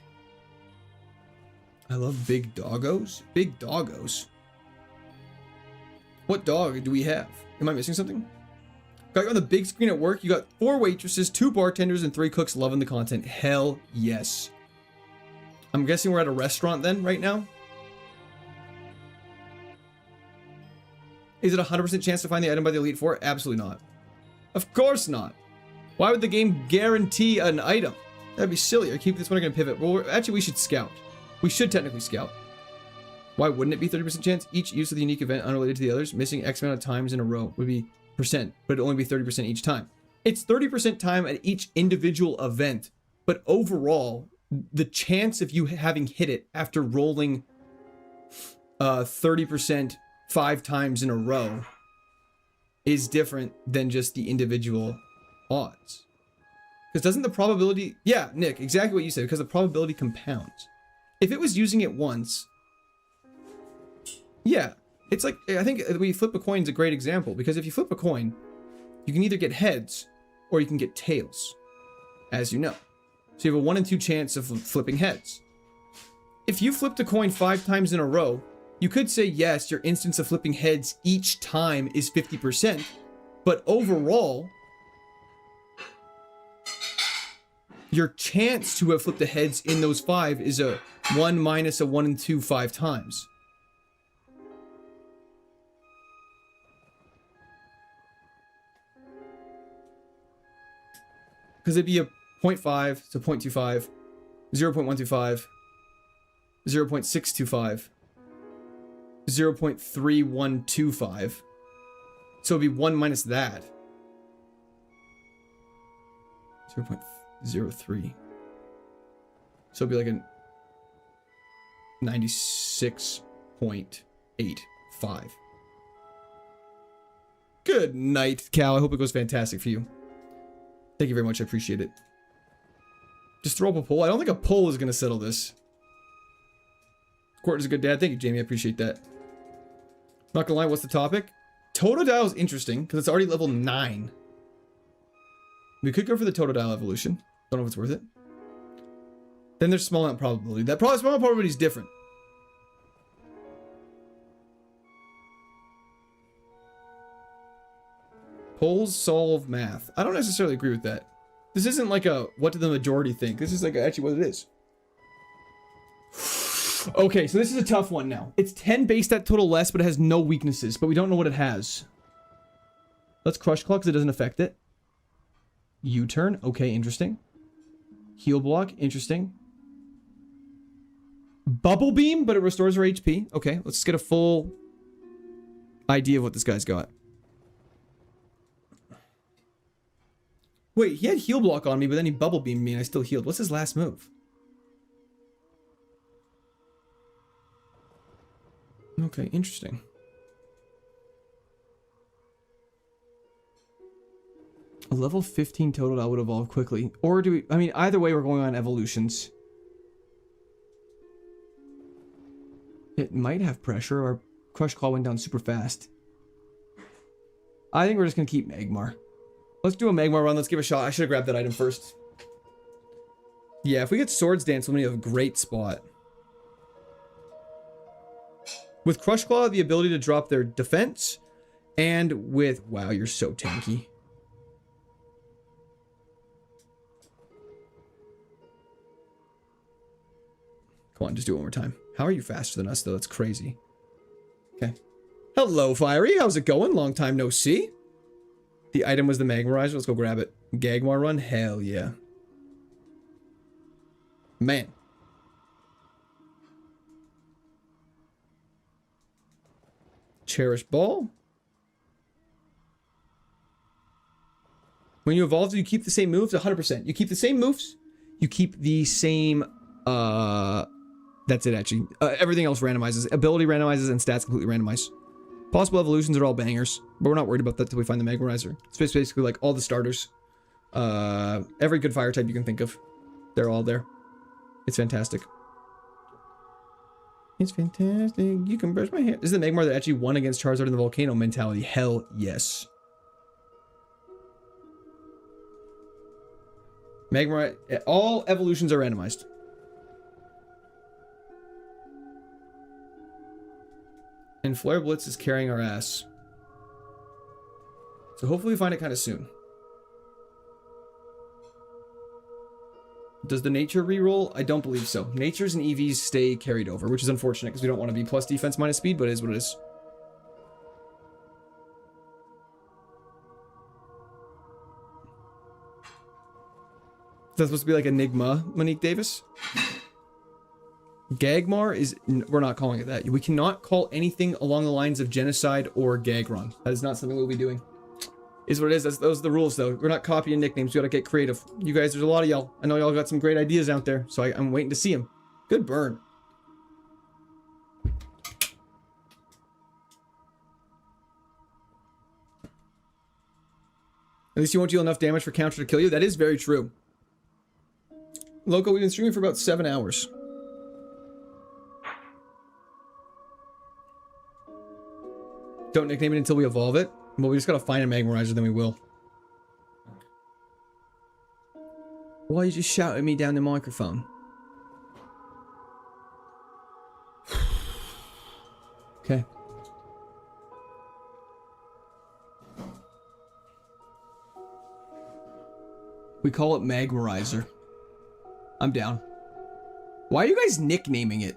I love big doggos. Big doggos. What dog do we have? Am I missing something? Got you on the big screen at work. You got 4 waitresses, 2 bartenders, and 3 cooks loving the content. Hell yes. I'm guessing we're at a restaurant then, right now? Is it a 100% chance to find the item by the Elite Four? Absolutely not. Of course not. Why would the game guarantee an item? That'd be silly. I keep this one, I'm gonna pivot. Well, actually, we should scout. We should technically scout. Why wouldn't it be 30% chance? Each use of the unique event unrelated to the others, missing X amount of times in a row would be %, but it'd only be 30% each time. It's 30% time at each individual event, but overall, the chance of you having hit it after rolling 30% 5 times in a row is different than just the individual odds. Because doesn't the probability... Yeah, Nick, exactly what you said, because the probability compounds. If it was using it once... Yeah, it's like, I think we flip a coin is a great example, because if you flip a coin, you can either get heads or you can get tails, as you know. So you have a 1 in 2 chance of flipping heads. If you flipped a coin 5 times in a row, you could say, yes, your instance of flipping heads each time is 50%, but overall, your chance to have flipped the heads in those 5 is a 1 minus a 1 in 2 5 times. Because it'd be a 0.5 to 0.25, 0.125, 0.625, 0.3125. So it'd be 1 minus that. 0.03. So it'd be like a 96.85. Good night, Cal. I hope it goes fantastic for you. Thank you very much. I appreciate it. Just throw up a poll. I don't think a poll is going to settle this. Court is a good dad. Thank you, Jamie. I appreciate that. Not gonna lie, what's the topic? Totodile is interesting because it's already level 9. We could go for the Totodile evolution. Don't know if it's worth it. Then there's small amount probability. That small amount probability is different. Polls solve math. I don't necessarily agree with that. This isn't like a what did the majority think. This is like actually what it is. Okay, so this is a tough one now. It's 10 base stat total less, but it has no weaknesses, but we don't know what it has. Let's Crush Claw because it doesn't affect it. U-turn. Okay, interesting. Heal Block. Interesting. Bubble Beam, but it restores our HP. Okay, let's get a full idea of what this guy's got. Wait, he had Heal Block on me, but then he Bubble Beamed me and I still healed. What's his last move? Okay, interesting. A level 15 total that would evolve quickly. Or do we... I mean, either way, we're going on evolutions. It might have pressure, or Crush Claw went down super fast. I think we're just going to keep Magmar. Let's do a Magmar run. Let's give it a shot. I should have grabbed that item first. Yeah, if we get Swords Dance, we'll be in a great spot. With Crush Claw, the ability to drop their defense. And with... Wow, you're so tanky. Come on, just do it one more time. How are you faster than us, though? That's crazy. Okay. Hello, Fiery. How's it going? Long time no see. The item was the Magmarizer. Let's go grab it. Gagmar run? Hell yeah. Man. Cherish Ball. When you evolve, do you keep the same moves? 100%. You keep the same moves. You keep the same... That's it, actually. Everything else randomizes. Ability randomizes and stats completely randomize. Possible evolutions are all bangers, but we're not worried about that till we find the Magmarizer. It's basically like all the starters. Every good fire type you can think of. They're all there. It's fantastic. It's fantastic. You can brush my hair. This is the Magmar that actually won against Charizard in the Volcano mentality. Hell yes. Magmar, all evolutions are randomized. And Flare Blitz is carrying our ass. So hopefully we find it kind of soon. Does the Nature reroll? I don't believe so. Natures and EVs stay carried over, which is unfortunate because we don't want to be plus defense minus speed, but it is what it is. That's supposed to be like Enigma, Monique Davis? Gagmar is... We're not calling it that. We cannot call anything along the lines of Genocide or Gagron. That is not something we'll be doing. Is what it is. Those are the rules, though. We're not copying nicknames. We gotta get creative. You guys, there's a lot of y'all. I know y'all got some great ideas out there, so I'm waiting to see them. Good burn. At least you won't deal enough damage for counter to kill you. That is very true. Loco, we've been streaming for about 7 hours. Don't nickname it until we evolve it. Well, we just gotta find a Magmarizer, then we will. Why you just shout at me down the microphone? Okay. We call it Magmarizer. I'm down. Why are you guys nicknaming it?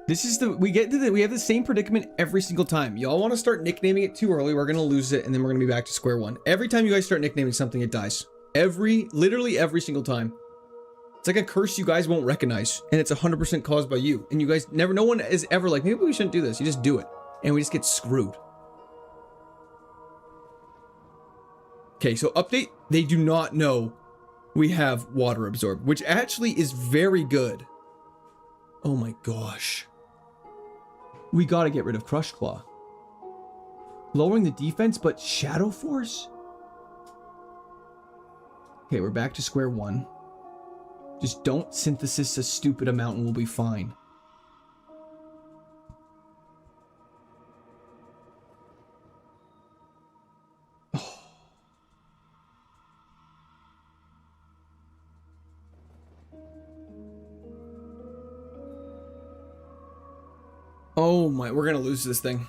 This is the... We have the same predicament every single time. Y'all want to start nicknaming it too early, we're going to lose it, and then we're going to be back to square one. Every time you guys start nicknaming something, it dies. Literally every single time. It's like a curse you guys won't recognize, and it's 100% caused by you. And you guys never... No one is ever like, maybe we shouldn't do this. You just do it. And we just get screwed. Okay, so update. They do not know we have Water Absorb, which actually is very good. Oh my gosh. We gotta get rid of Crush Claw. Lowering the defense, but Shadow Force? Okay, we're back to square one. Just don't synthesis a stupid amount and we'll be fine. Oh my, we're gonna lose this thing.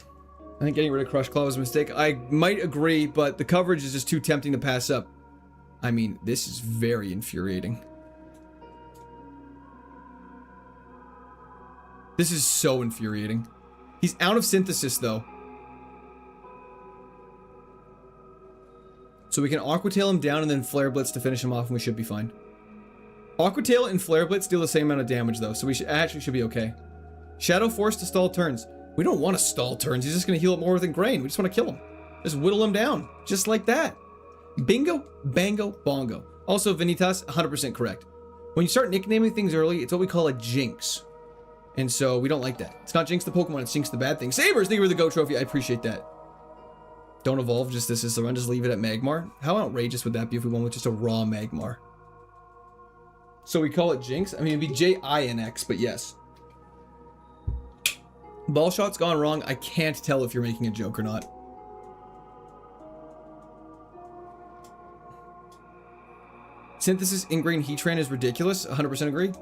I think getting rid of Crush Claw was a mistake. I might agree, but the coverage is just too tempting to pass up. I mean, this is very infuriating. This is so infuriating. He's out of synthesis, though. So we can Aqua Tail him down and then Flare Blitz to finish him off, and we should be fine. Aqua Tail and Flare Blitz deal the same amount of damage, though, so we should be okay. Shadow Force to stall turns. We don't want to stall turns. He's just going to heal up more with Ingrain. We just want to kill him. Just whittle him down. Just like that. Bingo, bango, bongo. Also, Vanitas, 100% correct. When you start nicknaming things early, it's what we call a jinx. And so we don't like that. It's not jinx the Pokemon, it's jinx the bad thing. Sabers, thank you for the Go Trophy. I appreciate that. Don't evolve, just this is the run. Just leave it at Magmar. How outrageous would that be if we went with just a raw Magmar? So we call it jinx? I mean, it'd be J-I-N-X, but yes. Ball shot's gone wrong. I can't tell if you're making a joke or not. Synthesis Ingrain Heatran is ridiculous. 100% agree.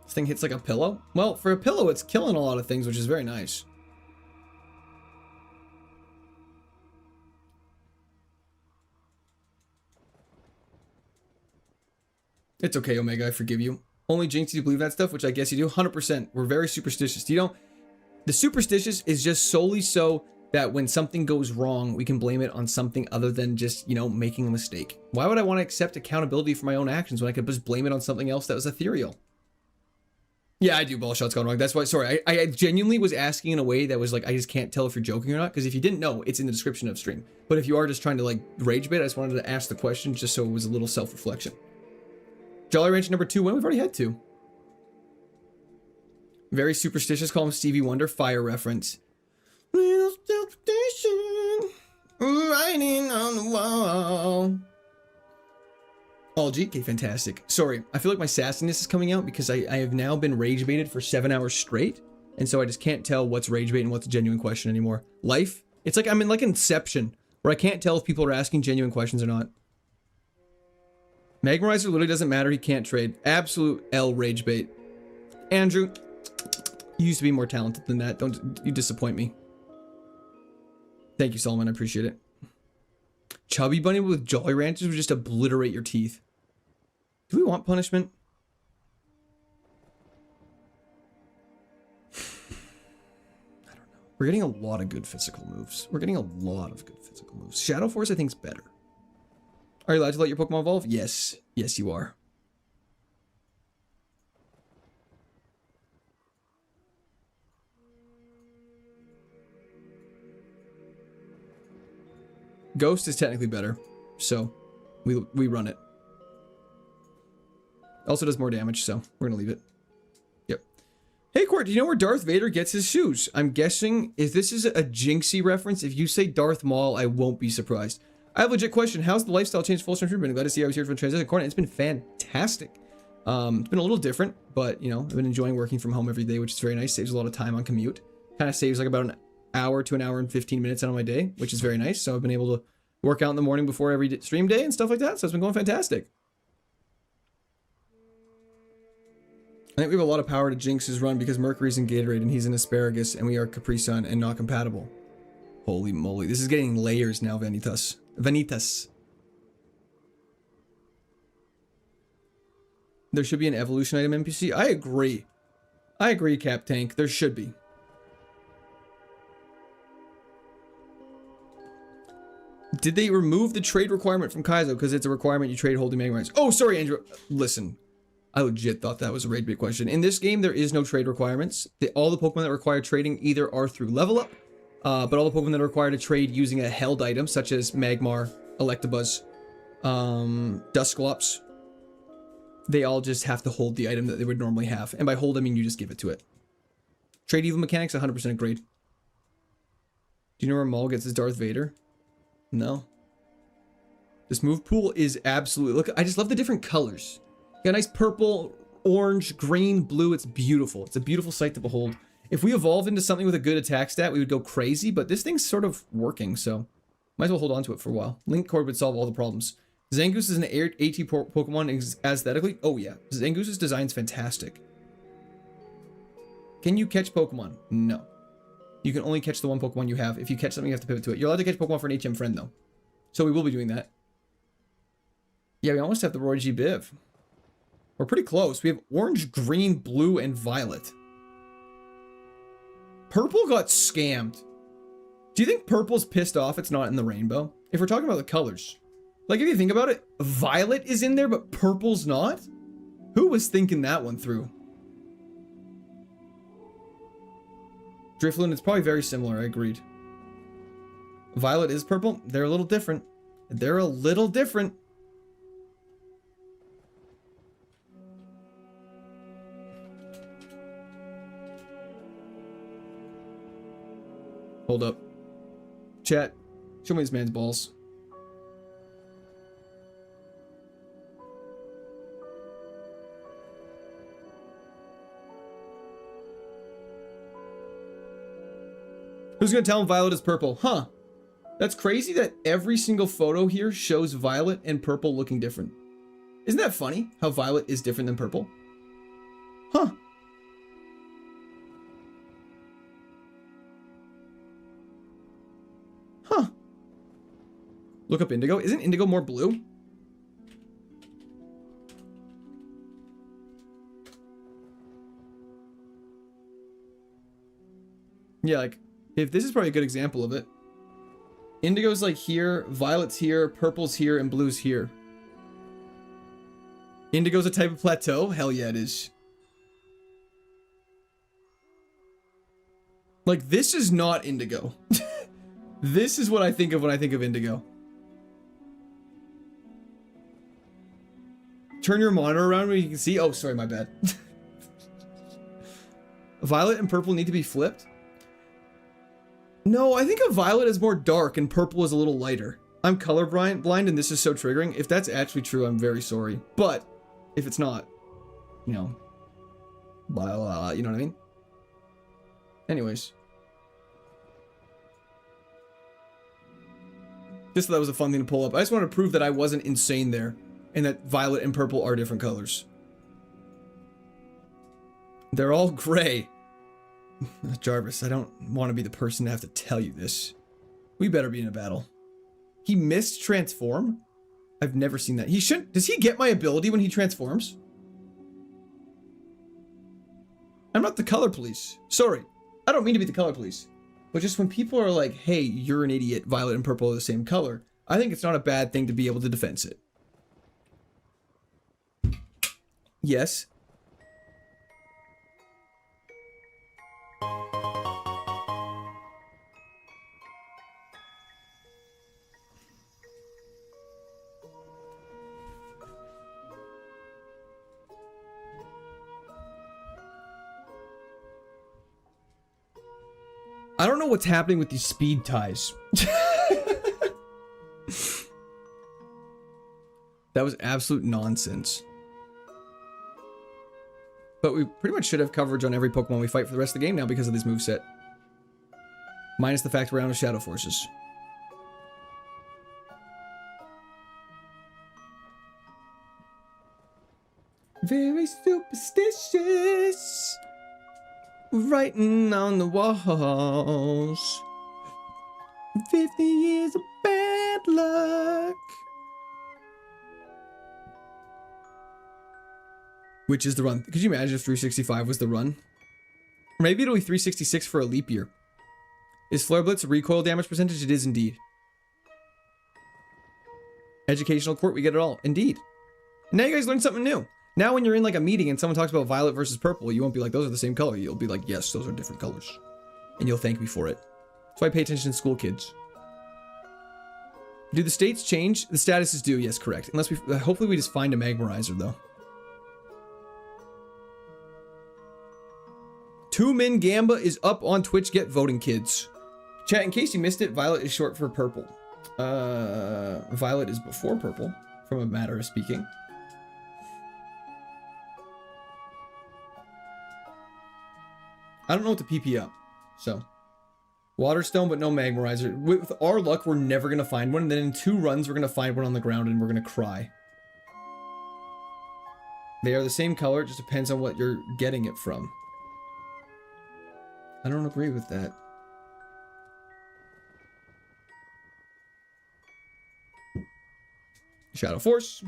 This thing hits like a pillow. Well, for a pillow, it's killing a lot of things, which is very nice. It's okay, Omega. I forgive you. Only Jinx, you believe that stuff, which I guess you do. 100%. We're very superstitious. You know, the superstitious is just solely so that when something goes wrong, we can blame it on something other than just, you know, making a mistake. Why would I want to accept accountability for my own actions when I could just blame it on something else that was ethereal? Yeah, I do. Ball shot's gone wrong. That's why, sorry, I genuinely was asking in a way that was like, I just can't tell if you're joking or not, because if you didn't know, it's in the description of stream. But if you are just trying to like rage bait, I just wanted to ask the question just so it was a little self-reflection. Jolly Rancher number 2, when we've already had 2. Very superstitious, call him Stevie Wonder, fire reference. Little superstition, writing on the wall. Oh, okay, fantastic. Sorry, I feel like my sassiness is coming out because I have now been rage baited for 7 hours straight. And so I just can't tell what's rage bait and what's a genuine question anymore. Life, it's like I'm in like Inception, where I can't tell if people are asking genuine questions or not. Magmarizer literally doesn't matter, he can't trade. Absolute L rage bait. Andrew, you used to be more talented than that. Don't you disappoint me. Thank you, Solomon, I appreciate it. Chubby Bunny with Jolly Ranchers would just obliterate your teeth. Do we want punishment? I don't know. We're getting a lot of good physical moves. Shadow Force, I think, is better. Are you allowed to let your Pokemon evolve? Yes. Yes, you are. Ghost is technically better, so we run it. Also does more damage, so we're gonna leave it. Yep. Hey, Court, do you know where Darth Vader gets his shoes? I'm guessing if this is a Jinxie reference, if you say Darth Maul, I won't be surprised. I have a legit question. How's the lifestyle change full stream treatment? Glad to see I was here for the transition corner. It's been fantastic. It's been a little different, but you know, I've been enjoying working from home every day, which is very nice. Saves a lot of time on commute. Kind of saves like about an hour to an hour and 15 minutes out of my day, which is very nice. So I've been able to work out in the morning before every stream day and stuff like that. So it's been going fantastic. I think we have a lot of power to jinx his run because Mercury's in Gatorade and he's an asparagus and we are Capri Sun and not compatible. Holy moly. This is getting layers now, Vanitas. Vanitas. There should be an evolution item NPC. I agree. I agree, Cap Tank. There should be. Did they remove the trade requirement from Kaizo because it's a requirement you trade holding Magmarites? Oh, sorry, Andrew. Listen, I legit thought that was a raid bait question. In this game, there is no trade requirements. All the Pokemon that require trading either are through level up, but all the Pokemon that are required to trade using a held item, such as Magmar, Electabuzz, Dusclops, they all just have to hold the item that they would normally have. And by hold, I mean you just give it to it. Trade evil mechanics, 100% agreed. Do you know where Maul gets his Darth Vader? No. This move pool is absolutely... Look, I just love the different colors. You got a nice purple, orange, green, blue. It's beautiful. It's a beautiful sight to behold. If we evolve into something with a good attack stat, we would go crazy, but this thing's sort of working, so might as well hold on to it for a while. Link Cord would solve all the problems. Zangoose is an AT Pokemon aesthetically. Oh yeah, Zangoose's design's fantastic. Can you catch Pokemon? No. You can only catch the one Pokemon you have. If you catch something, you have to pivot to it. You're allowed to catch Pokemon for an HM friend, though. So we will be doing that. Yeah, we almost have the Roy G. Biv. We're pretty close. We have orange, green, blue, and violet. Purple got scammed. Do you think Purple's pissed off it's not in the rainbow? If we're talking about the colors. Like, if you think about it, violet is in there, but purple's not? Who was thinking that one through? Drifloon, it's probably very similar, I agreed. Violet is purple. They're a little different. They're a little different. Hold up. Chat, show me this man's balls. Who's gonna tell him violet is purple? Huh. That's crazy that every single photo here shows violet and purple looking different. Isn't that funny? How violet is different than purple? Huh. Huh. Look up indigo. Isn't indigo more blue? Yeah, like, if this is probably a good example of it. Indigo's like here, violet's here, purple's here, and blue's here. Indigo's a type of plateau? Hell yeah, it is. Like, this is not indigo. This is what I think of when I think of indigo. Turn your monitor around where you can see. Oh, sorry, my bad. Violet and purple need to be flipped. No, I think a violet is more dark and purple is a little lighter. I'm colorblind and this is so triggering. If that's actually true, I'm very sorry. But if it's not, you know, blah, blah, blah, you know what I mean? Anyways. Just thought that was a fun thing to pull up. I just want to prove that I wasn't insane there and that violet and purple are different colors. They're all gray. Jarvis, I don't want to be the person to have to tell you this. We better be in a battle. He missed transform? I've never seen that. He shouldn't. Does he get my ability when he transforms? I'm not the color police. Sorry. I don't mean to be the color police. But just when people are like, hey, you're an idiot, violet and purple are the same color, I think it's not a bad thing to be able to defense it. Yes. I don't know what's happening with these speed ties. That was absolute nonsense. But we pretty much should have coverage on every Pokemon we fight for the rest of the game now because of this moveset. Minus the fact we're out of Shadow Forces. Very superstitious. Writing on the walls. 50 years of bad luck. Which is the run? Could you imagine if 365 was the run? Or maybe it'll be 366 for a leap year. Is Flare Blitz a recoil damage percentage? It is indeed. Educational court, we get it all. Indeed. And now you guys learned something new. Now when you're in like a meeting and someone talks about violet versus purple, you won't be like, those are the same color. You'll be like, yes, those are different colors. And you'll thank me for it. That's why I pay attention to school kids. Do the states change? The statuses do, yes, correct. Unless we, hopefully we just find a Magmarizer though. Two Min Gamba is up on Twitch. Get voting, kids. Chat, in case you missed it, violet is short for purple. Violet is before purple, from a matter of speaking. I don't know what to PP up, so. Waterstone, but no Magmarizer. With our luck, we're never going to find one. And then in 2 runs, we're going to find one on the ground and we're going to cry. They are the same color. It just depends on what you're getting it from. I don't agree with that. Shadow Force.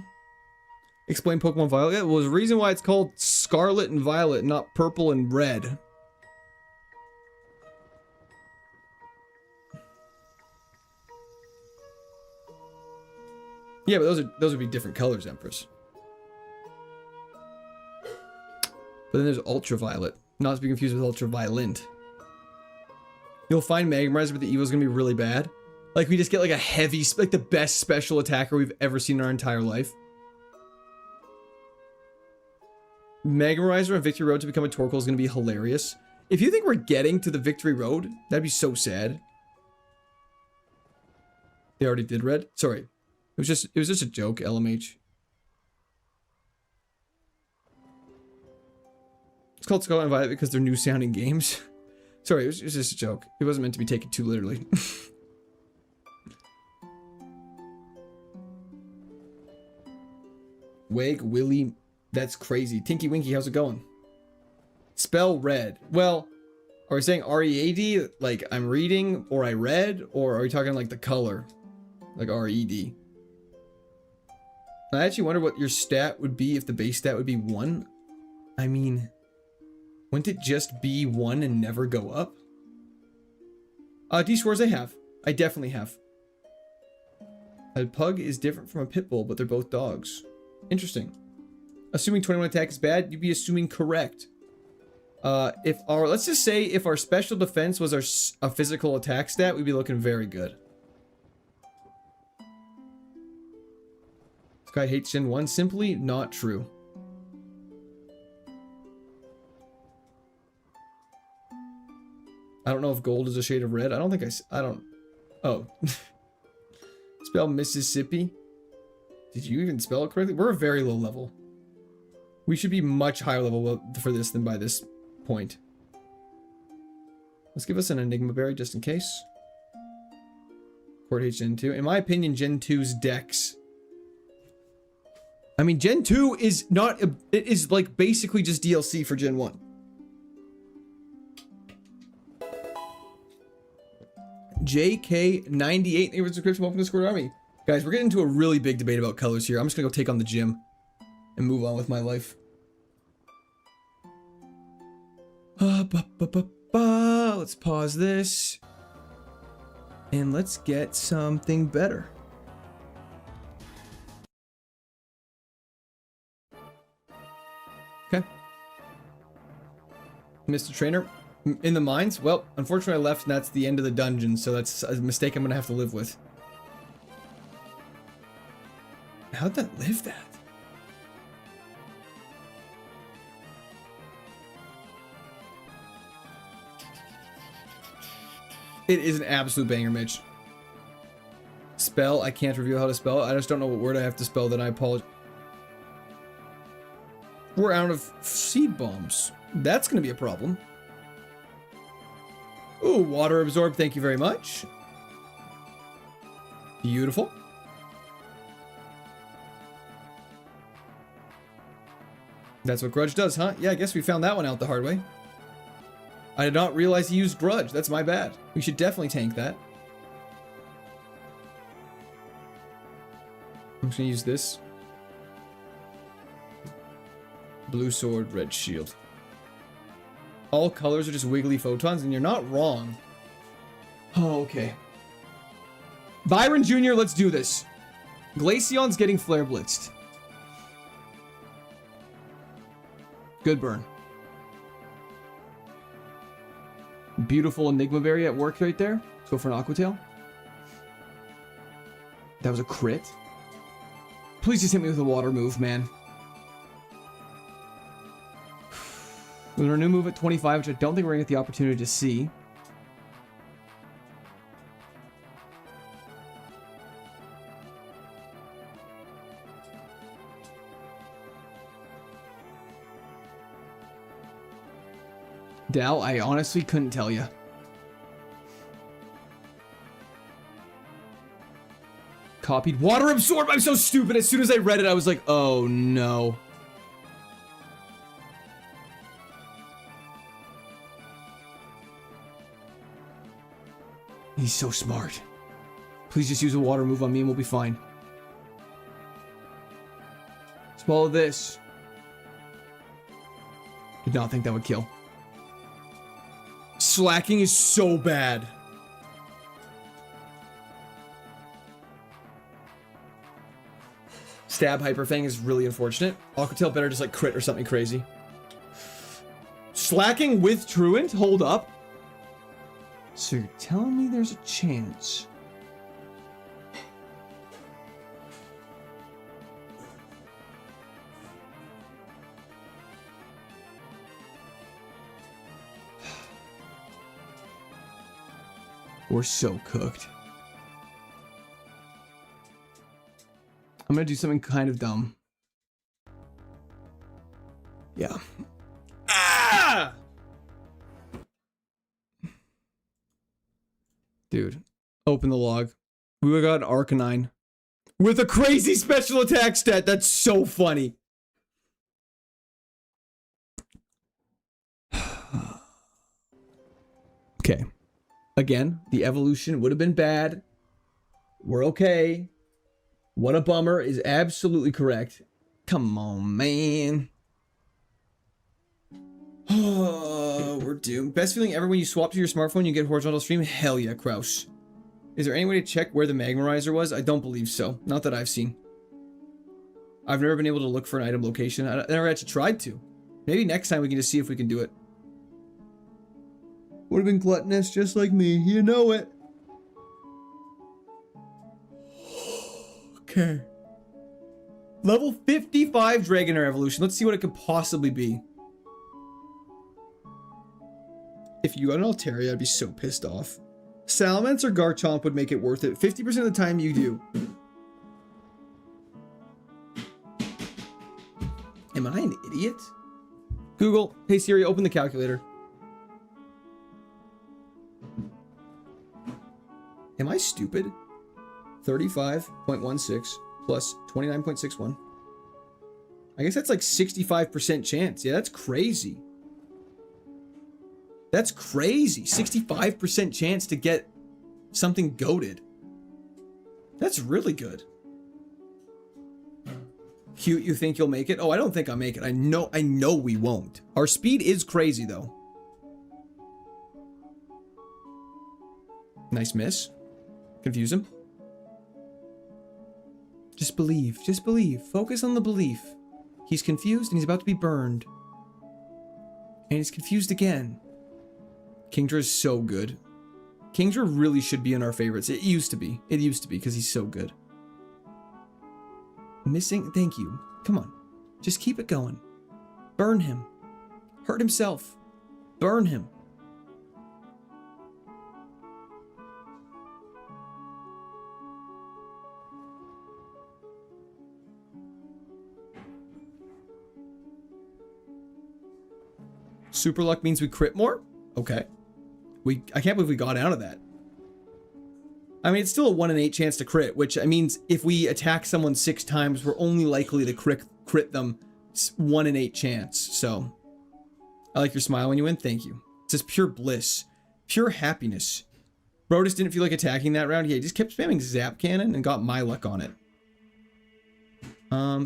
Explain Pokemon Violet. Well, there's a reason why it's called Scarlet and Violet, not Purple and Red. Yeah, but those would be different colors, Empress. But then there's ultraviolet, not to be confused with ultraviolent. You'll find Magmarizer, but the evil's gonna be really bad. Like we just get like a heavy, like the best special attacker we've ever seen in our entire life. Magmarizer on Victory Road to become a Torkoal is gonna be hilarious. If you think we're getting to the Victory Road, that'd be so sad. They already did red. Sorry, it was just a joke. LMH. It's called Scarlet and Violet because they're new sounding games. Sorry, it was just a joke. It wasn't meant to be taken too literally. Wag Willie, that's crazy. Tinky Winky, how's it going? Spell red. Well, are we saying R-E-A-D, like I'm reading, or I read, or are we talking like the color? Like R-E-D. I actually wonder what your stat would be if the base stat would be 1. I mean, wouldn't it just be 1 and never go up? D-scores I have. I definitely have. A pug is different from a pit bull, but they're both dogs. Interesting. Assuming 21 attack is bad, you'd be assuming correct. If our, let's just say if our special defense was a physical attack stat, we'd be looking very good. This guy hates Gen 1. Simply not true. I don't know if gold is a shade of red. I don't think I don't. Oh. Spell Mississippi. Did you even spell it correctly? We're a very low level. We should be much higher level for this than by this point. Let's give us an Enigma Berry just in case. Court H Gen 2. In my opinion, Gen 2's Dex. I mean, Gen 2 is not, it is like basically just DLC for Gen 1. JK98, thank you for the subscription. Welcome to Squared Army. Guys, we're getting into a really big debate about colors here. I'm just gonna go take on the gym and move on with my life. Let's pause this. And let's get something better. Okay. Mr. Trainer, in the mines? Well, unfortunately I left and that's the end of the dungeon, so that's a mistake I'm gonna have to live with. How'd that live that? It is an absolute banger, Mitch. Spell, I can't review how to spell it. I just don't know what word I have to spell, then I apologize. We're out of seed bombs. That's gonna be a problem. Ooh, water absorb, thank you very much. Beautiful. That's what Grudge does, huh? Yeah, I guess we found that one out the hard way. I did not realize he used Grudge. That's my bad. We should definitely tank that. I'm just gonna use this. Blue sword, red shield. All colors are just wiggly photons, and you're not wrong. Oh, okay. Byron Jr., let's do this. Glaceon's getting flare blitzed. Good burn. Beautiful Enigma Berry at work right there. Let's go for an Aqua Tail. That was a crit. Please just hit me with a water move, man. With our new move at 25, which I don't think we're gonna get the opportunity to see. Dal, I honestly couldn't tell you. Copied. Water absorb! I'm so stupid. As soon as I read it, I was like, oh no. He's so smart. Please just use a water move on me and we'll be fine. Swallow this. Did not think that would kill. Slacking is so bad. Stab Hyper Fang is really unfortunate. Aqua Tail better just like crit or something crazy. Slacking with Truant? Hold up. So you're telling me there's a chance? We're so cooked. I'm gonna do something kind of dumb. Yeah. Ah! Dude, open the log. We got an Arcanine with a crazy special attack stat. That's so funny. Okay. Again, the evolution would have been bad. We're okay. What a bummer is absolutely correct. Come on, man. Oh, we're doomed. Best feeling ever when you swap to your smartphone, you get horizontal stream? Hell yeah, Kraus. Is there any way to check where the Magmarizer was? I don't believe so. Not that I've seen. I've never been able to look for an item location. I never actually tried to. Maybe next time we can just see if we can do it. Would have been gluttonous just like me. You know it. Okay. Level 55 Dragonair evolution. Let's see what it could possibly be. If you got an Altaria, I'd be so pissed off. Salamence or Garchomp would make it worth it. 50% of the time you do. Am I an idiot? Google, hey Siri, open the calculator. Am I stupid? 35.16 plus 29.61. I guess that's like 65% chance. Yeah, that's crazy. That's crazy. 65% chance to get something goated. That's really good. Cute, you think you'll make it? Oh, I don't think I'll make it. I know we won't. Our speed is crazy though. Nice miss. Confuse him. Just believe. Just believe. Focus on the belief. He's confused and he's about to be burned. And he's confused again. Kingdra is so good. Kingdra really should be in our favorites. It used to be. It used to be because he's so good. Missing. Thank you. Come on. Just keep it going. Burn him. Hurt himself. Burn him. Super luck means we crit more? Okay. I can't believe we got out of that. I mean, it's still a 1 in 8 chance to crit, which means if we attack someone 6 times, we're only likely to crit them 1 in 8 chance. So, I like your smile when you win. Thank you. It's just pure bliss. Pure happiness. Bro just didn't feel like attacking that round. Yeah, he just kept spamming Zap Cannon and got my luck on it.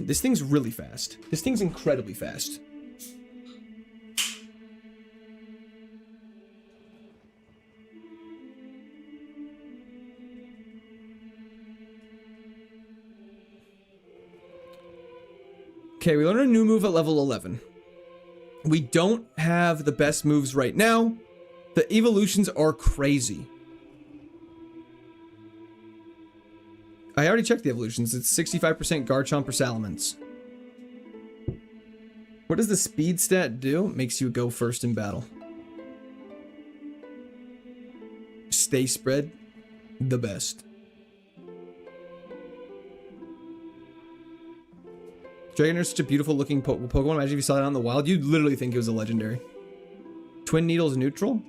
This thing's really fast. This thing's incredibly fast. Okay, we learned a new move at level 11. We don't have the best moves right now. The evolutions are crazy. I already checked the evolutions. It's 65% Garchomp or Salamence. What does the speed stat do? It makes you go first in battle. Stay spread. The best. Dragonair is such a beautiful looking Pokemon. Imagine if you saw it out in the wild. You'd literally think it was a legendary. Twin Needle's neutral?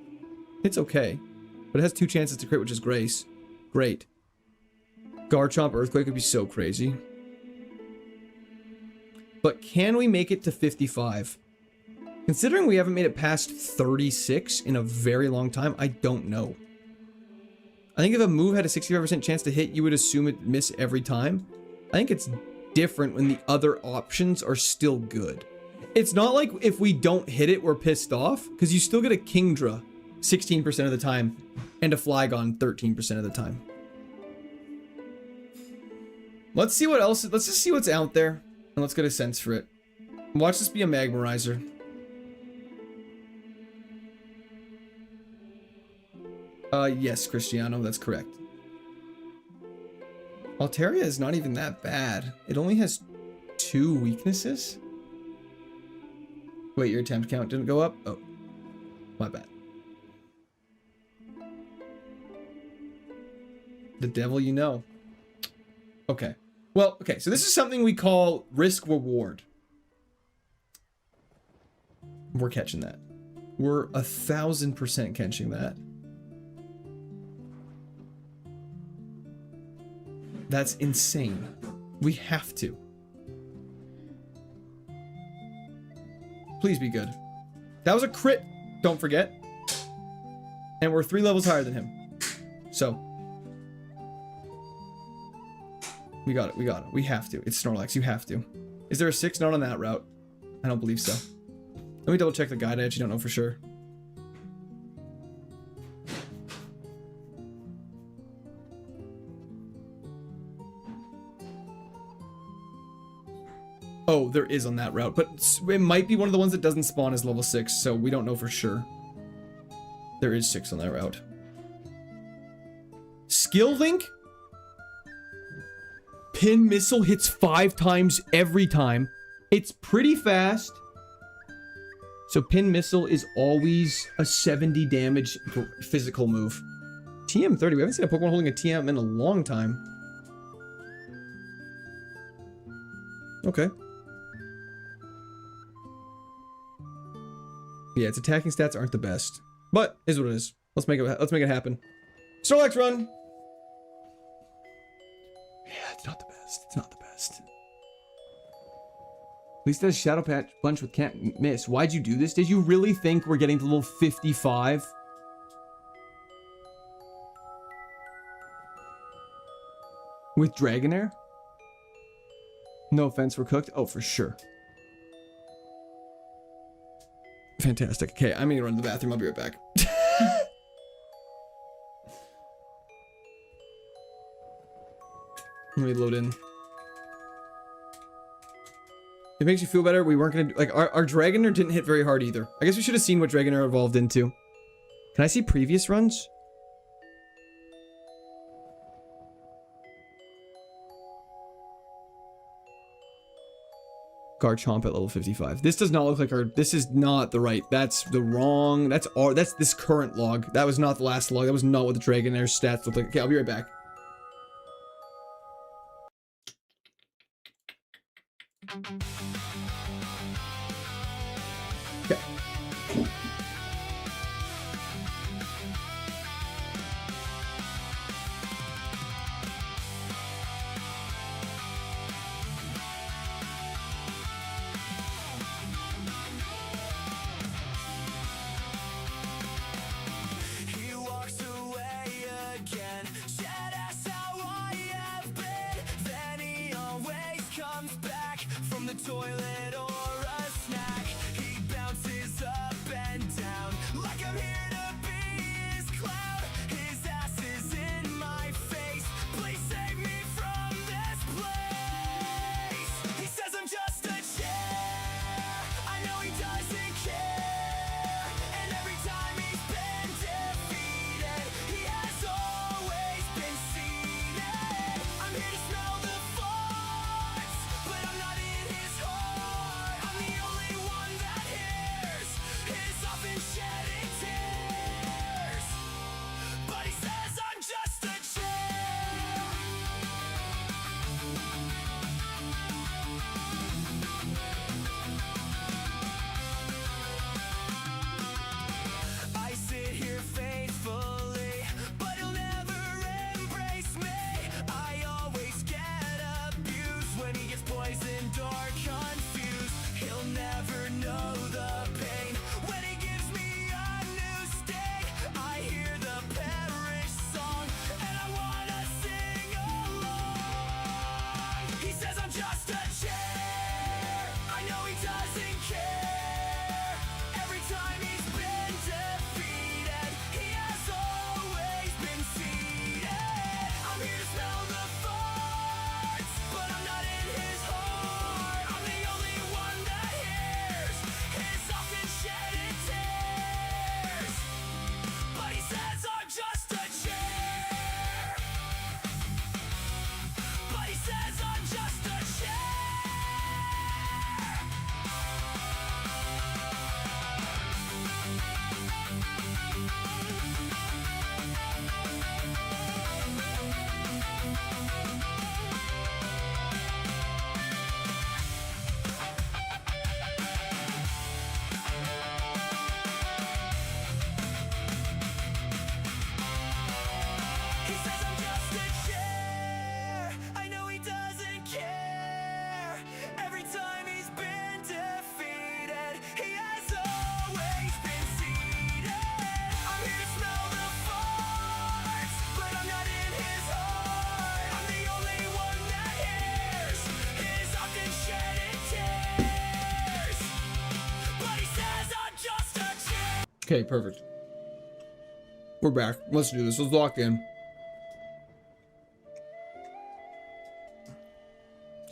It's okay. But it has 2 chances to crit, which is great. Garchomp Earthquake would be so crazy. But can we make it to 55? Considering we haven't made it past 36 in a very long time, I don't know. I think if a move had a 65% chance to hit, you would assume it'd miss every time. I think it's different when the other options are still good. It's not like if we don't hit it, we're pissed off, because you still get a Kingdra 16% of the time and a Flygon 13% of the time. Let's see what else. Let's just see what's out there, and let's get a sense for it. Watch this be a Magmarizer. Yes, Cristiano, that's correct. Altaria is not even that bad. It only has 2 weaknesses? Wait, your attempt count didn't go up? Oh, my bad. The devil you know. Okay. Well, okay, so this is something we call risk reward. We're catching that. We're 1000% catching that. That's insane. We have to. Please be good. That was a crit, don't forget. And we're 3 levels higher than him. So. We got it, we got it. We have to. It's Snorlax, you have to. Is there a 6? Not on that route. I don't believe so. Let me double check the guide, I actually don't know for sure. Oh, there is on that route, but it might be one of the ones that doesn't spawn as level 6, so we don't know for sure. There is 6 on that route. Skill Link? Pin Missile hits 5 times every time. It's pretty fast. So Pin Missile is always a 70 damage physical move. TM30, we haven't seen a Pokemon holding a TM in a long time. Okay. Yeah, its attacking stats aren't the best, but is what it is. Let's make it happen. Snorlax run. Yeah, it's not the best. It's not the best. At least it has Shadow Punch with Can't Miss. Why'd you do this? Did you really think we're getting to level 55? With Dragonair? No offense, we're cooked. Oh, for sure. Fantastic. Okay, I'm gonna run to the bathroom. I'll be right back. Let me load in. It makes you feel better. We weren't gonna like our Dragonair didn't hit very hard either. I guess we should have seen what Dragonair evolved into. Can I see previous runs? Garchomp at level 55. This does not look like our. This is not the right. That's the wrong. That's this current log. That was not the last log. That was not what the Dragonair stats look like. Okay, I'll be right back. Okay. He walks away again. Shit, that's how I have been. Then he always comes back from the toilet or a snack. He bounces up and down like I'm here to be his clown. His ass is in my face. Please save me from this place. He says I'm just a chair. I know he doesn't care. And every time he's been defeated, he has always been seated. I'm here to smell the farts, but I'm not in his heart. I'm the only one that hears his often shedding tears. But he says I'm just a chair. I sit here faithfully, but he'll never embrace me. I always get abused when he gets poisoned or confused. He'll never know the pain when he gives me a new sting. I hear the perish song and I wanna sing along. He says I'm just a chair. I know he doesn't care. Every time he's been defeated, he has always been seated. I'm here to smell the farts, Okay, perfect. We're back. Let's do this. Let's lock in.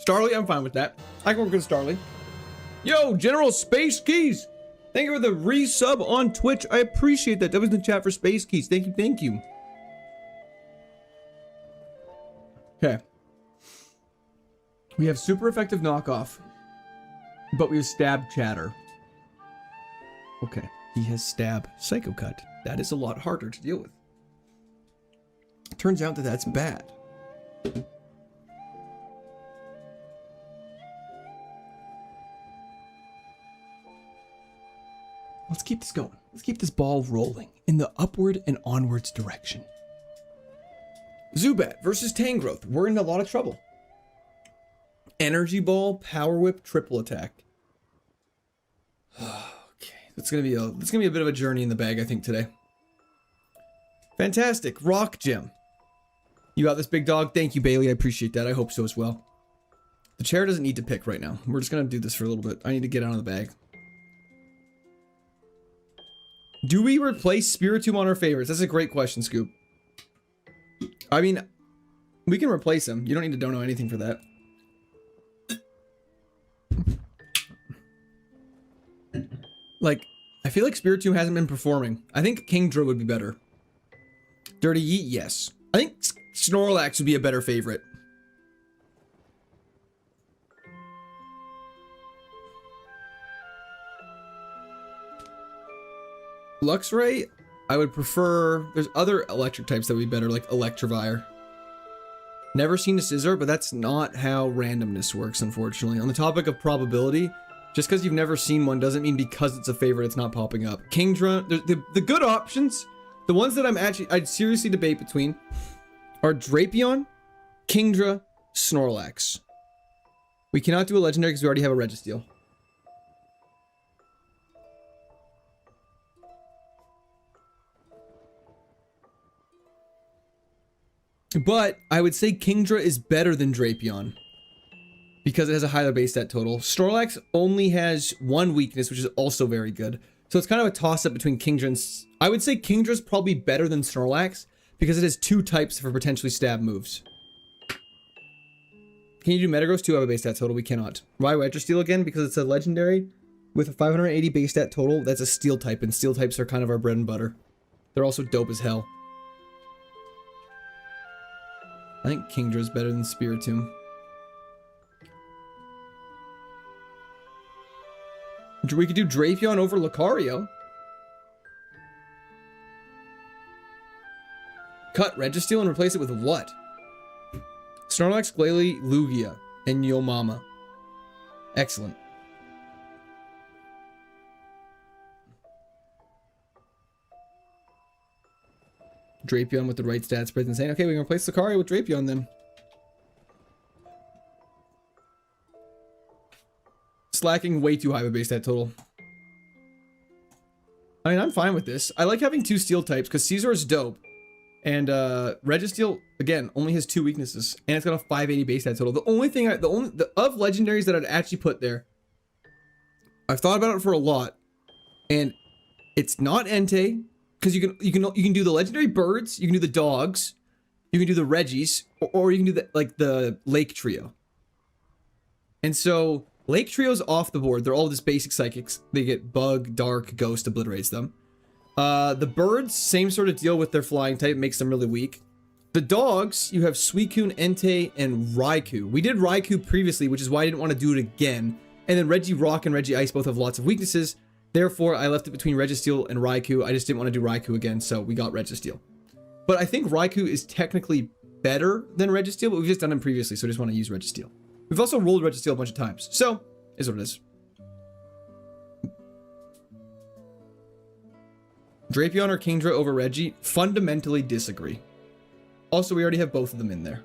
Starly, I'm fine with that. I can work with Starly. Yo, General Space Keys. Thank you for the resub on Twitch. I appreciate that. That was in the chat for Space Keys. Thank you. Thank you. Okay. We have super effective knockoff, but we have stab chatter. Okay. He has stab psycho cut. That is a lot harder to deal with. Turns out that that's bad. Let's keep this going. Let's keep this ball rolling in the upward and onwards direction. Zubat versus Tangrowth. We're in a lot of trouble. Energy Ball, Power Whip, Triple Attack. Okay, that's gonna be a bit of a journey in the bag, I think, today. Fantastic. Rock Gem. You got this, big dog. Thank you, Bailey. I appreciate that. I hope so as well. The chair doesn't need to pick right now. We're just gonna do this for a little bit. I need to get out of the bag. Do we replace Spiritomb on our favorites? That's a great question, Scoop. I mean, we can replace him. You don't need to don't know anything for that. Like, I feel like Spiritomb hasn't been performing. I think Kingdra would be better. Dirty Yeet, yes. I think Snorlax would be a better favorite. Luxray, I would prefer... There's other electric types that would be better, like Electivire. Never seen a Scizor, but that's not how randomness works, unfortunately. On the topic of probability, just because you've never seen one doesn't mean because it's a favorite it's not popping up. Kingdra, the good options, the ones that I'd seriously debate between are Drapion, Kingdra, Snorlax. We cannot do a legendary because we already have a Registeel. But I would say Kingdra is better than Drapion because it has a higher base stat total. Snorlax only has one weakness, which is also very good. So it's kind of a toss-up between Kingdra and... I would say Kingdra's probably better than Snorlax because it has two types for potentially stab moves. Can you do Metagross? 2 have a base stat total. We cannot. Why Registeel again? Because it's a legendary with a 580 base stat total. That's a steel type, and steel types are kind of our bread and butter. They're also dope as hell. I think Kingdra is better than Spiritomb. We could do Drapion over Lucario. Cut Registeel and replace it with what? Snorlax, Glalie, Lugia, and Yomama. Excellent. Drapion with the right stat spread insane. Okay, we can replace Lucario with Drapion then. Slacking way too high of a base stat total. I mean, I'm fine with this. I like having 2 steel types because Scizor is dope. And Registeel, again, only has 2 weaknesses. And it's got a 580 base stat total. The only thing, of legendaries that I'd actually put there, I've thought about it for a lot. And it's not Entei. Because you can do the legendary birds, you can do the dogs, you can do the Reggies, or you can do the Lake Trio. And so Lake Trio's off the board. They're all just basic psychics. They get Bug, Dark, Ghost obliterates them. The birds, same sort of deal with their flying type, makes them really weak. The dogs, you have Suicune, Entei, and Raikou. We did Raikou previously, which is why I didn't want to do it again. And then Regirock and Regice both have lots of weaknesses. Therefore, I left it between Registeel and Raikou. I just didn't want to do Raikou again, so we got Registeel. But I think Raikou is technically better than Registeel, but we've just done him previously, so I just want to use Registeel. We've also rolled Registeel a bunch of times, so is what it is. Drapion or Kingdra over Reggie? Fundamentally disagree. Also, we already have both of them in there.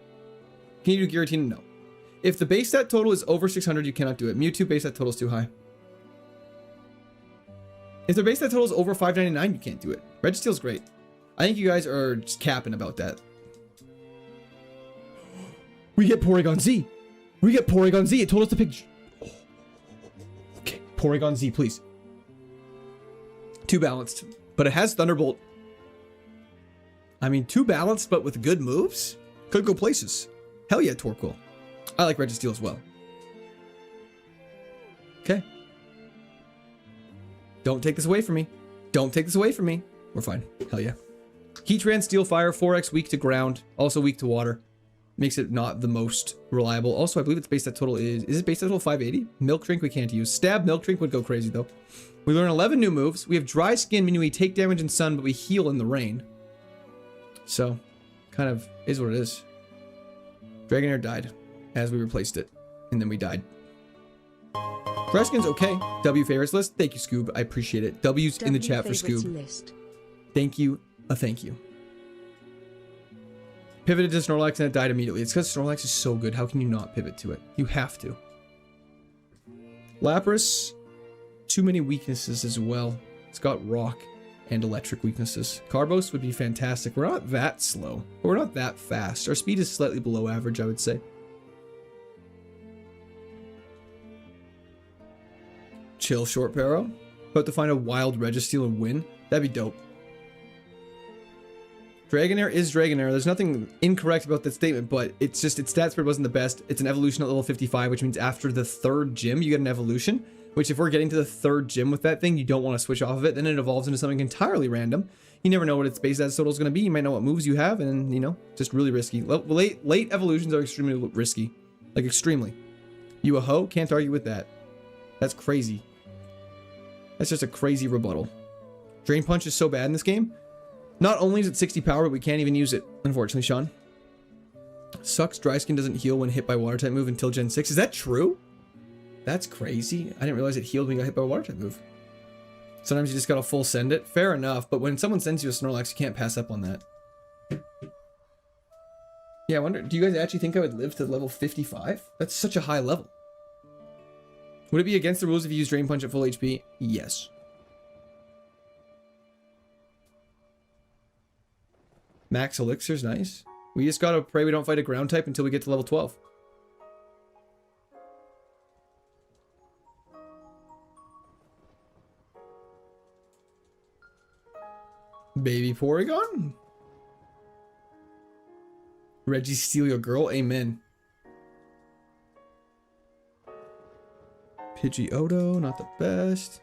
Can you do Giratina? No. If the base stat total is over 600, you cannot do it. Mewtwo base stat total is too high. If their base stat total is over 599, you can't do it. Registeel's great. I think you guys are just capping about that. We get Porygon Z. We get Porygon Z. It told us to pick... Okay, Porygon Z, please. Too balanced. But it has Thunderbolt. I mean, too balanced, but with good moves? Could go places. Hell yeah, Torkoal. I like Registeel as well. Okay. Don't take this away from me. Don't take this away from me. We're fine. Hell yeah. Heatran, Steel Fire, 4x weak to ground. Also weak to water. Makes it not the most reliable. Also, I believe its base stat total is it base stat total 580? Milk Drink we can't use. Stab Milk Drink would go crazy though. We learn 11 new moves. We have Dry Skin, meaning we take damage in sun, but we heal in the rain. So, kind of is what it is. Dragonair died as we replaced it, and then we died. Dry Skin's okay. W favorites list. Thank you, Scoob. I appreciate it. W's in the chat for Scoob. List. Thank you. Thank you. Pivoted to Snorlax and it died immediately. It's because Snorlax is so good. How can you not pivot to it? You have to. Lapras, too many weaknesses as well. It's got rock and electric weaknesses. Carbos would be fantastic. We're not that slow, but we're not that fast. Our speed is slightly below average, I would say. Chill, Short Barrow. About to find a wild Registeel and win. That'd be dope. Dragonair is Dragonair. There's nothing incorrect about that statement, but it's just its stat spread wasn't the best. It's an evolution at level 55, which means after the third gym, you get an evolution. Which if we're getting to the third gym with that thing, you don't want to switch off of it. Then it evolves into something entirely random. You never know what its base stat total is going to be. You might know what moves you have, and you know, just really risky. Late evolutions are extremely risky. Like extremely. You a hoe? Can't argue with that. That's crazy. That's just a crazy rebuttal. Drain Punch is so bad in this game. Not only is it 60 power, but we can't even use it, unfortunately, Sean. Sucks. Dry Skin doesn't heal when hit by Water type move until Gen 6. Is that true? That's crazy. I didn't realize it healed when you got hit by a Water type move. Sometimes you just gotta full send it. Fair enough, but when someone sends you a Snorlax, you can't pass up on that. Yeah, I wonder, do you guys actually think I would live to level 55? That's such a high level. Would it be against the rules if you use Drain Punch at full HP? Yes. Max Elixir's nice. We just gotta pray we don't fight a ground type until we get to level 12. Baby Porygon? Reggie, steal your girl? Amen. Pidgeotto, not the best.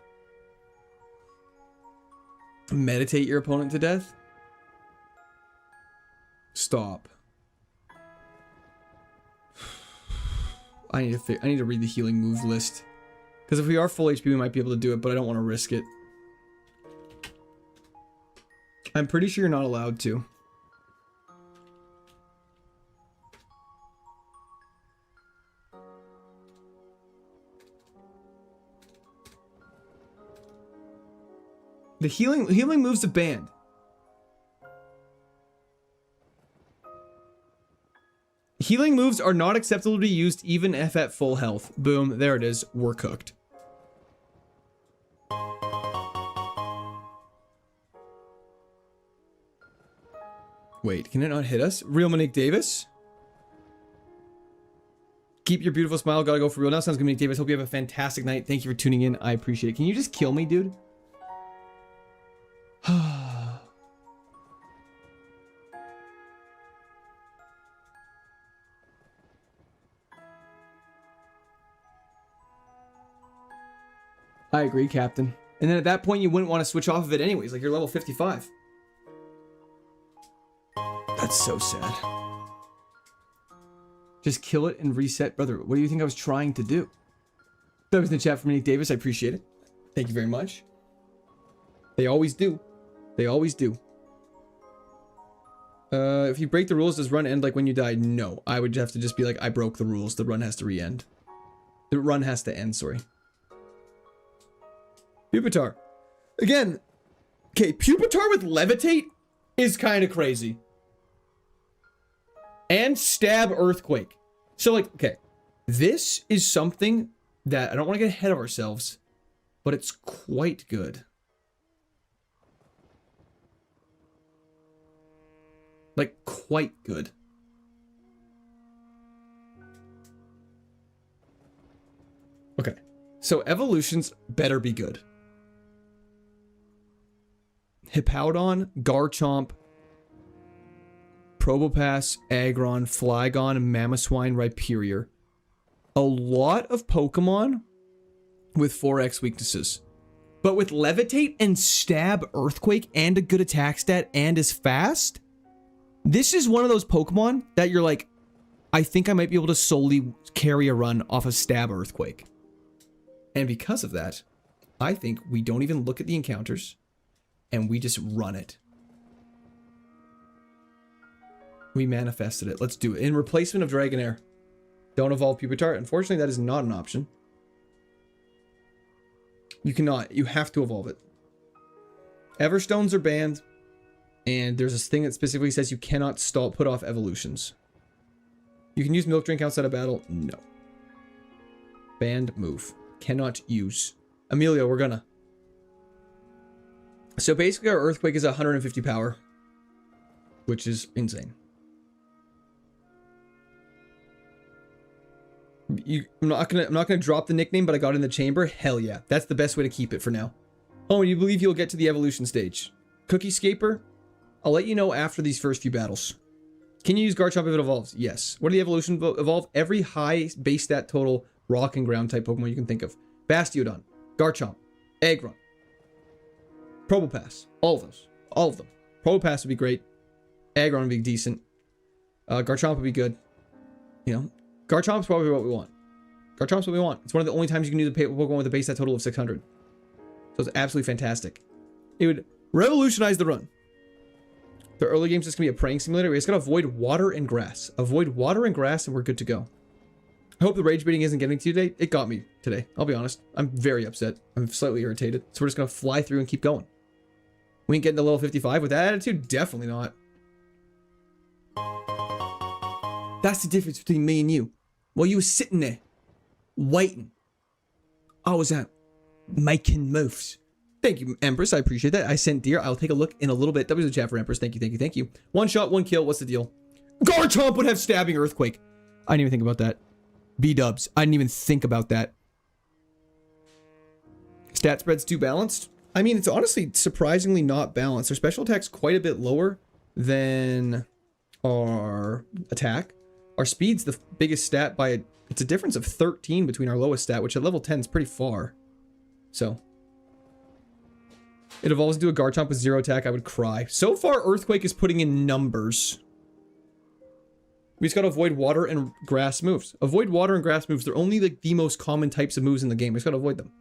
Meditate your opponent to death? Stop. I need to read the healing move list. Because if we are full HP, we might be able to do it, but I don't want to risk it. I'm pretty sure you're not allowed to. The healing moves are banned. Healing moves are not acceptable to be used even if at full health. Boom, there it is. We're cooked. Wait, can it not hit us? Real Monique Davis? Keep your beautiful smile. Gotta go for real now. Sounds good, Monique Davis. Hope you have a fantastic night. Thank you for tuning in. I appreciate it. Can you just kill me, dude? I agree, Captain. And then at that point, you wouldn't want to switch off of it anyways. Like, you're level 55. That's so sad. Just kill it and reset. Brother, what do you think I was trying to do? That was in the chat from Nick Davis. I appreciate it. Thank you very much. They always do. They always do. If you break the rules, does run end like when you die? No. I would have to just be like, I broke the rules. The run has to re-end. The run has to end, sorry. Pupitar. Again, okay, Pupitar with Levitate is kind of crazy. And Stab Earthquake. So, like, okay, this is something that I don't want to get ahead of ourselves, but it's quite good. Like, quite good. Okay, so evolutions better be good. Hippowdon, Garchomp, Probopass, Aggron, Flygon, Mamoswine, Rhyperior. A lot of Pokemon with 4x weaknesses. But with Levitate and Stab, Earthquake, and a good attack stat, and is fast, this is one of those Pokemon that you're like, I think I might be able to solely carry a run off of Stab, Earthquake. And because of that, I think we don't even look at the encounters, and we just run it. We manifested it. Let's do it. In replacement of Dragonair. Don't evolve Pupitar. Unfortunately, that is not an option. You cannot. You have to evolve it. Everstones are banned. And there's this thing that specifically says you cannot put off evolutions. You can use Milk Drink outside of battle. No. Banned move. Cannot use. Emilio, we're gonna. So basically our Earthquake is 150 power. Which is insane. I'm not gonna drop the nickname, but I got in the chamber. Hell yeah. That's the best way to keep it for now. Oh, and you believe you'll get to the evolution stage. Cookie Scaper, I'll let you know after these first few battles. Can you use Garchomp if it evolves? Yes. What do the evolution evolve? Every high base stat total rock and ground type Pokemon you can think of. Bastiodon, Garchomp, Aggron, Probopass, all of those. All of them. Probopass would be great. Aggron would be decent. Garchomp would be good. You know, Garchomp's probably what we want. Garchomp's what we want. It's one of the only times you can use a Pokemon with a base stat total of 600. So it's absolutely fantastic. It would revolutionize the run. The early game's just gonna be a praying simulator. We just gotta avoid water and grass. Avoid water and grass and we're good to go. I hope the rage baiting isn't getting to you today. It got me today. I'll be honest. I'm very upset. I'm slightly irritated. So we're just gonna fly through and keep going. We ain't getting to level 55 with that attitude? Definitely not. That's the difference between me and you. While you were sitting there, waiting, I was out making moves. Thank you, Empress. I appreciate that. I sent deer. I'll take a look in a little bit. That was a chat for Empress. Thank you, thank you, thank you. One shot, one kill. What's the deal? Garchomp would have stabbing Earthquake. I didn't even think about that. B-dubs. I didn't even think about that. Stat spread's too balanced. I mean, it's honestly surprisingly not balanced. Our special attack's quite a bit lower than our attack. Our speed's the biggest stat by it's a difference of 13 between our lowest stat, which at level 10 is pretty far. So it evolves into a Garchomp with 0 attack. I would cry. So far, Earthquake is putting in numbers. We just gotta avoid water and grass moves. Avoid water and grass moves. They're only like the most common types of moves in the game. We just gotta avoid them.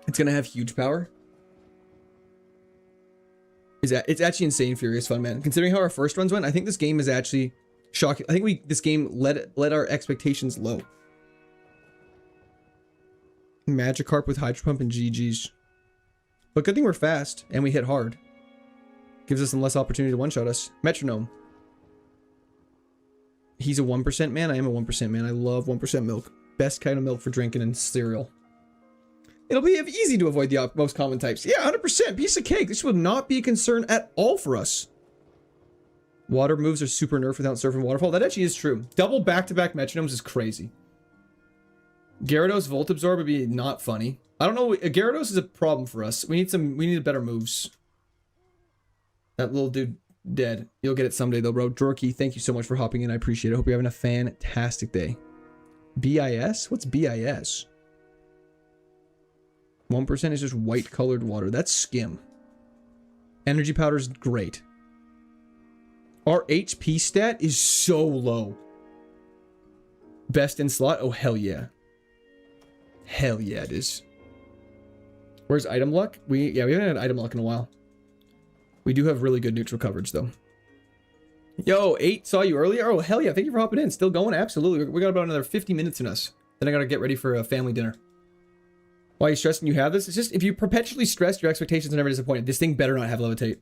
It's gonna have huge power. It's actually insane, furious fun, man. Considering how our first runs went, I think this game is actually shocking. I think this game let our expectations low. Magikarp with Hydro Pump and GG's. But good thing we're fast and we hit hard. Gives us some less opportunity to one-shot us. Metronome. He's a 1% man. I am a 1% man. I love 1% milk. Best kind of milk for drinking and cereal. It'll be easy to avoid the most common types. Yeah, 100%. Piece of cake. This will not be a concern at all for us. Water moves are super nerfed without Surf and Waterfall. That actually is true. Double back-to-back metronomes is crazy. Gyarados Volt Absorb would be not funny. I don't know. Gyarados is a problem for us. We need better moves. That little dude dead. You'll get it someday though, bro. Drorky, thank you so much for hopping in. I appreciate it. Hope you're having a fantastic day. BIS? What's BIS? 1% is just white colored water. That's skim. Energy powder is great. Our HP stat is so low. Best in slot? Oh, hell yeah. Hell yeah, it is. Where's item luck? We haven't had item luck in a while. We do have really good neutral coverage, though. Yo, 8 saw you earlier. Oh, hell yeah. Thank you for hopping in. Still going? Absolutely. We got about another 50 minutes in us. Then I got to get ready for a family dinner. Why are you stressing you have this? It's just, if you perpetually stress, your expectations are never disappointed. This thing better not have levitate.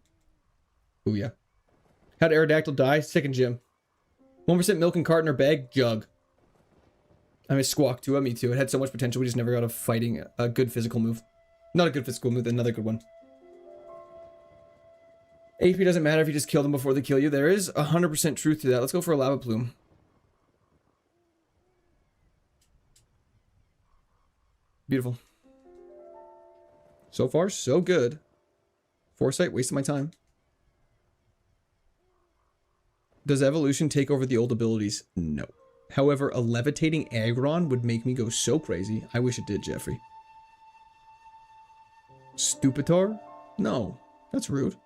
Ooh, yeah. How'd Aerodactyl die? Sick and Jim. 1% milk and carton or bag? Jug. I mean, Squawk too. Me too. It had so much potential. We just never got a fighting, a good physical move. Not a good physical move, another good one. HP doesn't matter if you just kill them before they kill you. There is 100% truth to that. Let's go for a Lava Plume. Beautiful. So far, so good. Foresight, wasting my time. Does evolution take over the old abilities? No. However, a levitating Aggron would make me go so crazy. I wish it did, Jeffrey. Stupitar? No, that's rude.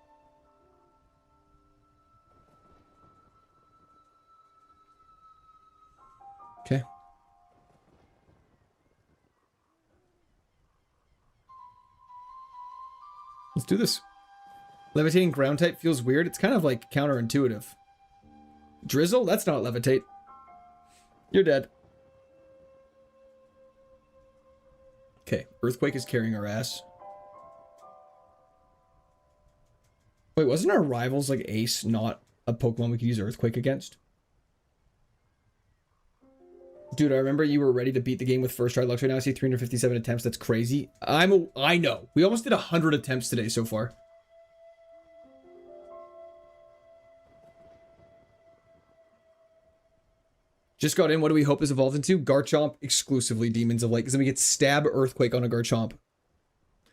Okay. Let's do this. Levitating ground type feels weird. It's kind of like counterintuitive. Drizzle? That's not levitate. You're dead. Okay, Earthquake is carrying our ass. Wait, wasn't our rivals like Ace not a Pokemon we could use Earthquake against? Dude, I remember you were ready to beat the game with first try. Luxury now I see 357 attempts. That's crazy. I know. We almost did 100 attempts today so far. Just got in. What do we hope this evolves into? Garchomp exclusively Demons of Light. Because then we get Stab Earthquake on a Garchomp.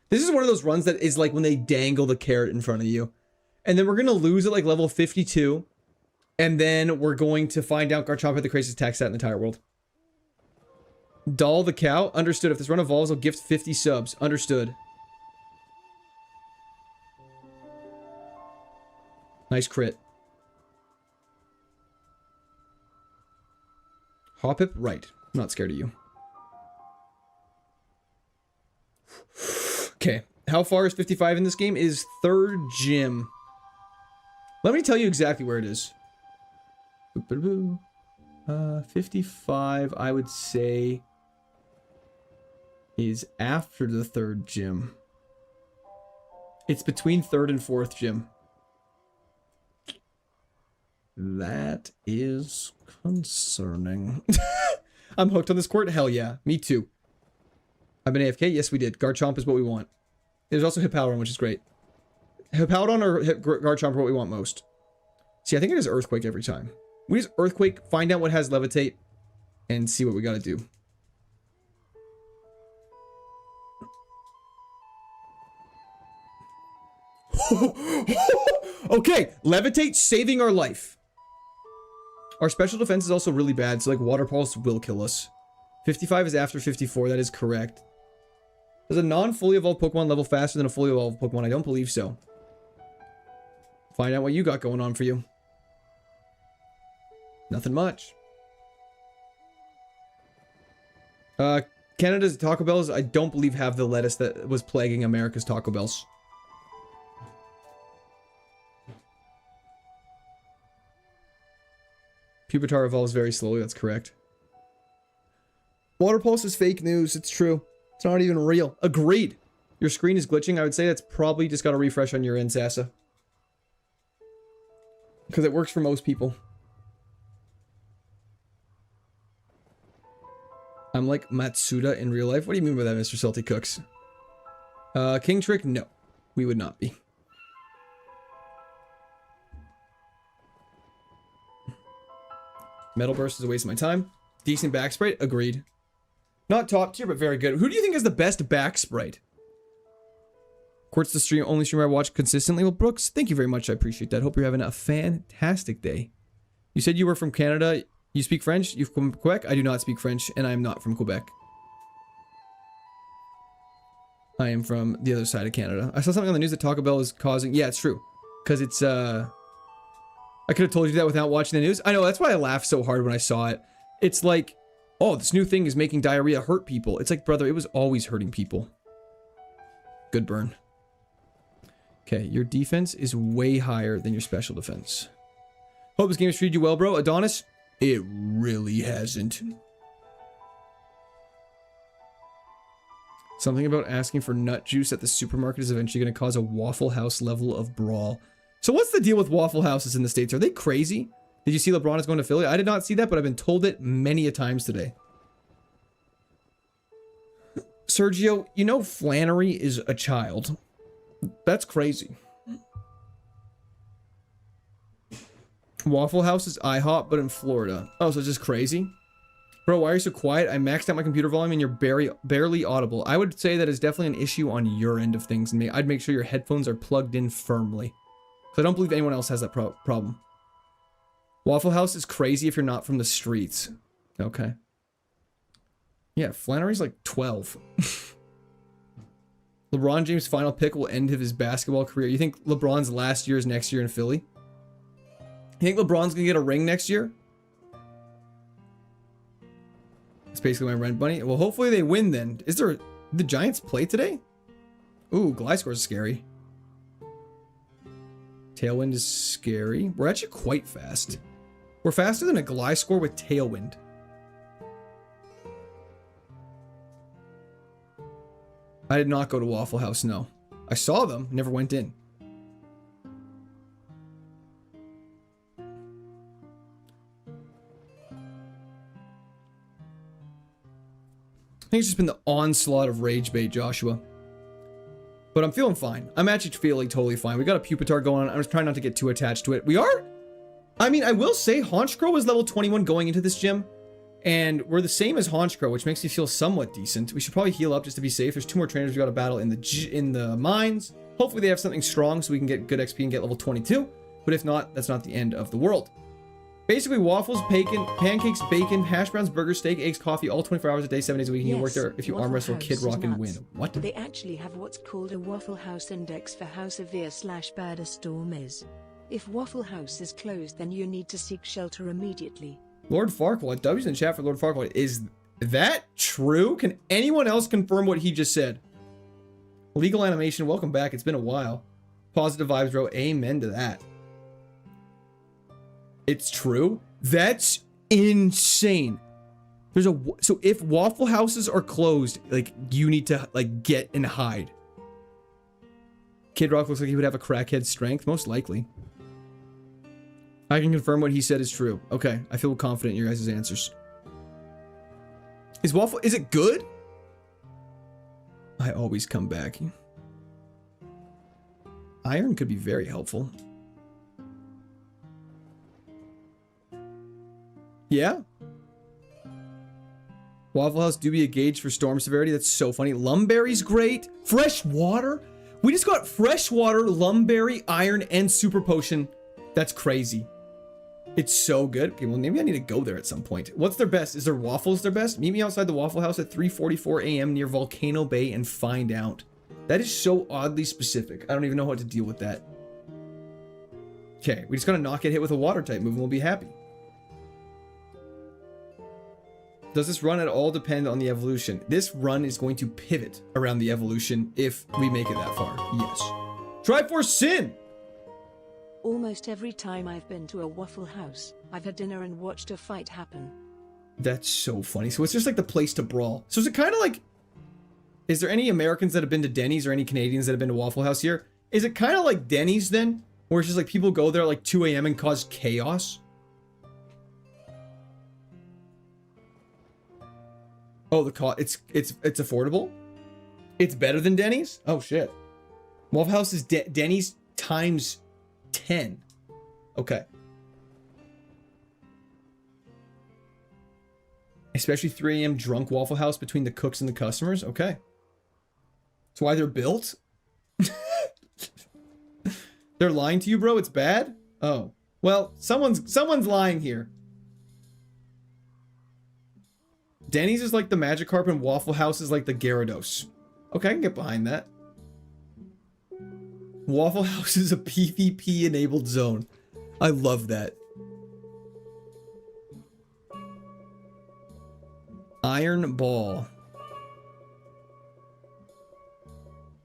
This is one of those runs that is like when they dangle the carrot in front of you. And then we're going to lose at like level 52. And then we're going to find out Garchomp had the craziest attack stat in the entire world. Doll the cow? Understood. If this run evolves, I'll gift 50 subs. Understood. Nice crit. Hoppip? Right. I'm not scared of you. Okay. How far is 55 in this game? It is third gym. Let me tell you exactly where it is. 55, I would say, is after the third gym. It's between third and fourth gym. That is concerning. I'm hooked on this court? Hell yeah. Me too. I've been AFK? Yes, we did. Garchomp is what we want. There's also Hippowdon, which is great. Hippowdon or Garchomp are what we want most. See, I think it is Earthquake every time. We just Earthquake, find out what has Levitate, and see what we gotta do. Okay, Levitate saving our life. Our special defense is also really bad, so like Water Pulse will kill us. 55 is after 54, that is correct. Does a non-fully evolved Pokemon level faster than a fully evolved Pokemon? I don't believe so. Find out what you got going on for you. Nothing much. Canada's Taco Bells, I don't believe have the lettuce that was plaguing America's Taco Bells. Pupitar evolves very slowly, that's correct. Water Pulse is fake news, it's true. It's not even real. Agreed. Your screen is glitching, I would say that's probably just got a refresh on your end, Sasa. Because it works for most people. I'm like Matsuda in real life. What do you mean by that, Mr. Salty Cooks? King Trick? No. We would not be. Metal Burst is a waste of my time. Decent back sprite? Agreed. Not top tier, but very good. Who do you think has the best back sprite? Quartz the only streamer I watch consistently. Well, Brooks, thank you very much. I appreciate that. Hope you're having a fantastic day. You said you were from Canada. You speak French? You're from Quebec? I do not speak French, and I am not from Quebec. I am from the other side of Canada. I saw something on the news that Taco Bell is causing... Yeah, it's true. Because it's, I could have told you that without watching the news. I know, that's why I laughed so hard when I saw it. It's like, oh, this new thing is making diarrhea hurt people. It's like, brother, it was always hurting people. Good burn. Okay, your defense is way higher than your special defense. Hope this game has treated you well, bro. Adonis? It really hasn't. Something about asking for nut juice at the supermarket is eventually going to cause a Waffle House level of brawl. So what's the deal with Waffle Houses in the States? Are they crazy? Did you see LeBron is going to Philly? I did not see that, but I've been told it many a times today. Sergio, you know Flannery is a child. That's crazy. Waffle House is IHOP, but in Florida. Oh, so it's just crazy? Bro, why are you so quiet? I maxed out my computer volume and you're barely audible. I would say that is definitely an issue on your end of things. And I'd make sure your headphones are plugged in firmly. Because I don't believe anyone else has that problem. Waffle House is crazy if you're not from the streets. Okay. Yeah, Flannery's like 12. LeBron James' final pick will end his basketball career. You think LeBron's last year is next year in Philly? You think LeBron's gonna get a ring next year? That's basically my rent bunny. Well, hopefully they win then. Is there... the Giants play today? Ooh, Gliscor is scary. Tailwind is scary. We're actually quite fast. We're faster than a Gliscor with Tailwind. I did not go to Waffle House, no. I saw them, never went in. I think it's just been the onslaught of rage bait, Joshua. But I'm feeling fine. I'm actually feeling totally fine. We got a Pupitar going on. I'm just trying not to get too attached to it. We are? I mean, I will say Honchkrow was level 21 going into this gym. And we're the same as Honchkrow, which makes me feel somewhat decent. We should probably heal up just to be safe. There's 2 more trainers we got to battle in the mines. Hopefully they have something strong so we can get good XP and get level 22. But if not, that's not the end of the world. Basically, waffles, bacon, pancakes, bacon, hash browns, burgers, steak, eggs, coffee, all 24 hours a day, 7 days a week. You can work there if you arm wrestle, Kid Rock, and win. What? They actually have what's called a Waffle House index for how severe/bad a storm is. If Waffle House is closed, then you need to seek shelter immediately. Lord Farquaad, W's in chat for Lord Farquaad. Is that true? Can anyone else confirm what he just said? Legal Animation, welcome back. It's been a while. Positive vibes, bro. Amen to that. It's true? That's insane. So if Waffle Houses are closed, like, you need to, like, get and hide. Kid Rock looks like he would have a crackhead strength. Most likely. I can confirm what he said is true. Okay, I feel confident in your guys' answers. Is it good? I always come back. Iron could be very helpful. Yeah? Waffle House do be a gauge for storm severity. That's so funny. Lumberry's great. Fresh water? We just got fresh water, Lumberry, Iron, and Super Potion. That's crazy. It's so good. Okay, well, maybe I need to go there at some point. What's their best? Is their waffles their best? Meet me outside the Waffle House at 3:44 a.m. near Volcano Bay and find out. That is so oddly specific. I don't even know how to deal with that. Okay, we just gotta not get hit with a water type move and we'll be happy. Does this run at all depend on the evolution? This run is going to pivot around the evolution if we make it that far. Yes. Triforce Sin! Almost every time I've been to a Waffle House, I've had dinner and watched a fight happen. That's so funny. So it's just like the place to brawl. So is it kind of like... Is there any Americans that have been to Denny's or any Canadians that have been to Waffle House here? Is it kind of like Denny's then? Where it's just like people go there at like 2 a.m. and cause chaos? Oh, it's affordable? It's better than Denny's? Oh, shit. Waffle House is Denny's times 10. Okay. Especially 3 a.m. drunk Waffle House between the cooks and the customers? Okay. That's why they're built? They're lying to you, bro? It's bad? Oh. Well, someone's lying here. Denny's is like the Magikarp and Waffle House is like the Gyarados. Okay, I can get behind that. Waffle House is a PvP enabled zone. I love that. Iron Ball.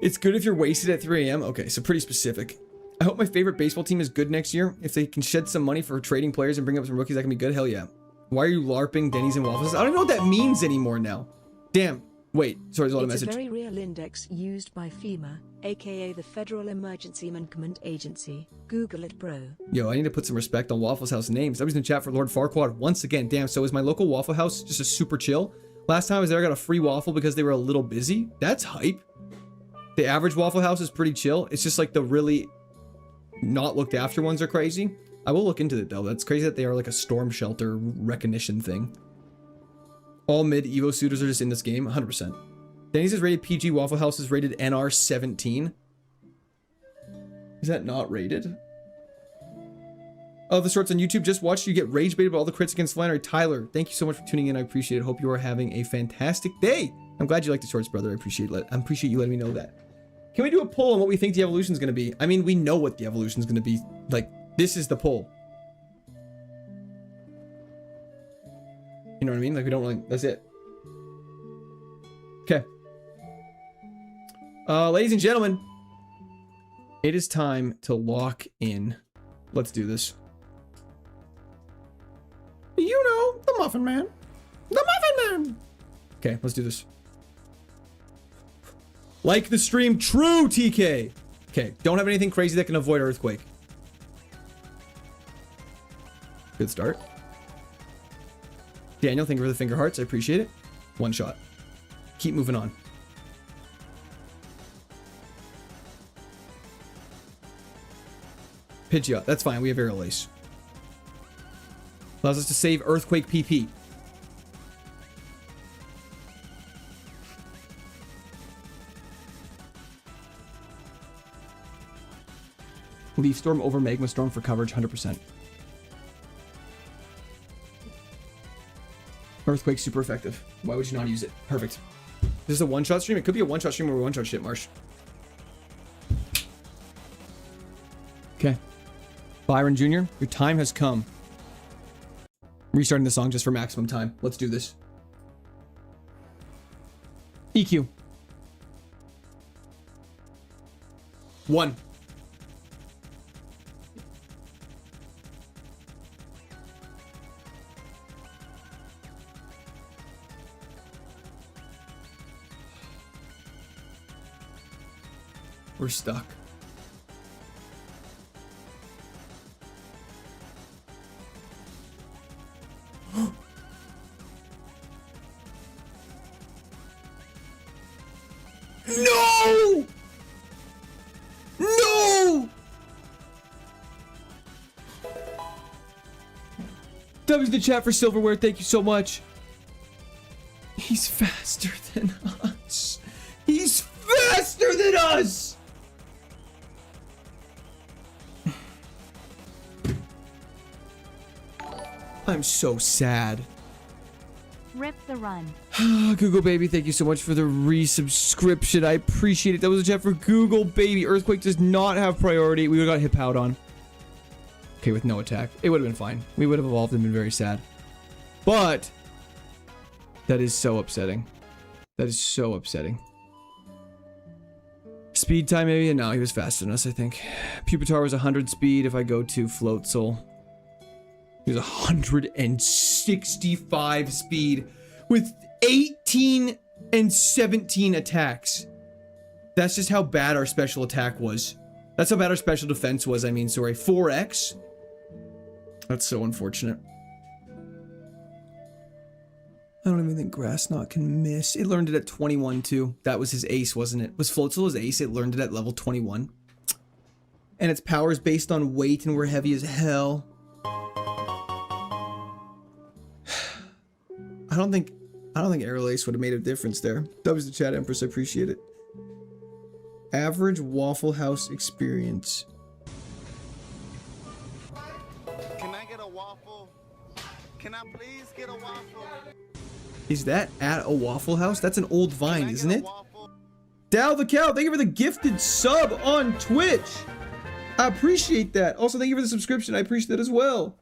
It's good if you're wasted at 3 a.m. Okay, so pretty specific. I hope my favorite baseball team is good next year. If they can shed some money for trading players and bring up some rookies, that can be good. Hell yeah. Why are you LARPing Denny's and Waffles? I don't know what that means anymore now. Damn. Wait, sorry, there's a lot of message. It's a very real index used by FEMA, aka the Federal Emergency Management Agency. Google it, bro. Yo, I need to put some respect on Waffle House names. I was in chat for Lord Farquaad once again. Damn, so is my local Waffle House just a super chill? Last time I was there, I got a free waffle because they were a little busy. That's hype. The average Waffle House is pretty chill. It's just like the really not looked after ones are crazy. I will look into it though. That's crazy that they are like a storm shelter recognition thing. All mid Evo suitors are just in this game. 100%. Denny's is rated PG. Waffle House is rated NR 17. Is that not rated? Oh, the shorts on YouTube. Just watched you get rage baited by all the crits against Flannery. Tyler, thank you so much for tuning in. I appreciate it. Hope you are having a fantastic day. I'm glad you like the shorts, brother. I appreciate you letting me know that. Can we do a poll on what we think the evolution is going to be? I mean, we know what the evolution is going to be. Like, this is the poll. You know what I mean? Like, we don't really... That's it. Okay. Ladies and gentlemen, it is time to lock in. Let's do this. You know, the Muffin Man. The Muffin Man! Okay, let's do this. Like the stream, true, TK. Okay, don't have anything crazy that can avoid earthquake. Good start. Daniel, thank you for the finger hearts. I appreciate it. One shot. Keep moving on. Pidgeot, that's fine. We have Aerial Ace. Allows us to save Earthquake PP. Leaf Storm over Magma Storm for coverage, 100%. Earthquake, super effective. Why would you not use it? Perfect. This is a one-shot stream? It could be a one-shot stream or a one-shot shit marsh. Okay. Byron Jr., your time has come. Restarting the song just for maximum time. Let's do this. EQ. 1. We're stuck. No! No! W's the chat for silverware. Thank you so much. He's faster than us. He's faster than us! I'm so sad. Rip the run. Google Baby, thank you so much for the resubscription. I appreciate it. That was a chat for Google Baby. Earthquake does not have priority. We would have got hip out on. Okay, with no attack. It would have been fine. We would have evolved and been very sad. But that is so upsetting. That is so upsetting. Speed time maybe? No, he was faster than us, I think. Pupitar was 100 speed if I go to Float Soul. He was 165 speed with 18 and 17 attacks. That's just how bad our special attack was. That's how bad our special defense was, I mean, sorry. 4x. That's so unfortunate. I don't even think Grass Knot can miss. It learned it at 21 too. That was his ace, wasn't it? Was Floatzel his ace? It learned it at level 21. And its power is based on weight and we're heavy as hell. I don't think Aerial Ace would have made a difference there. That was the chat, Empress. I appreciate it. Average Waffle House experience. Can I get a waffle? Can I please get a waffle? Is that at a Waffle House? That's an old Vine, isn't it? Dal the Cow, thank you for the gifted sub on Twitch. I appreciate that. Also, thank you for the subscription. I appreciate that as well.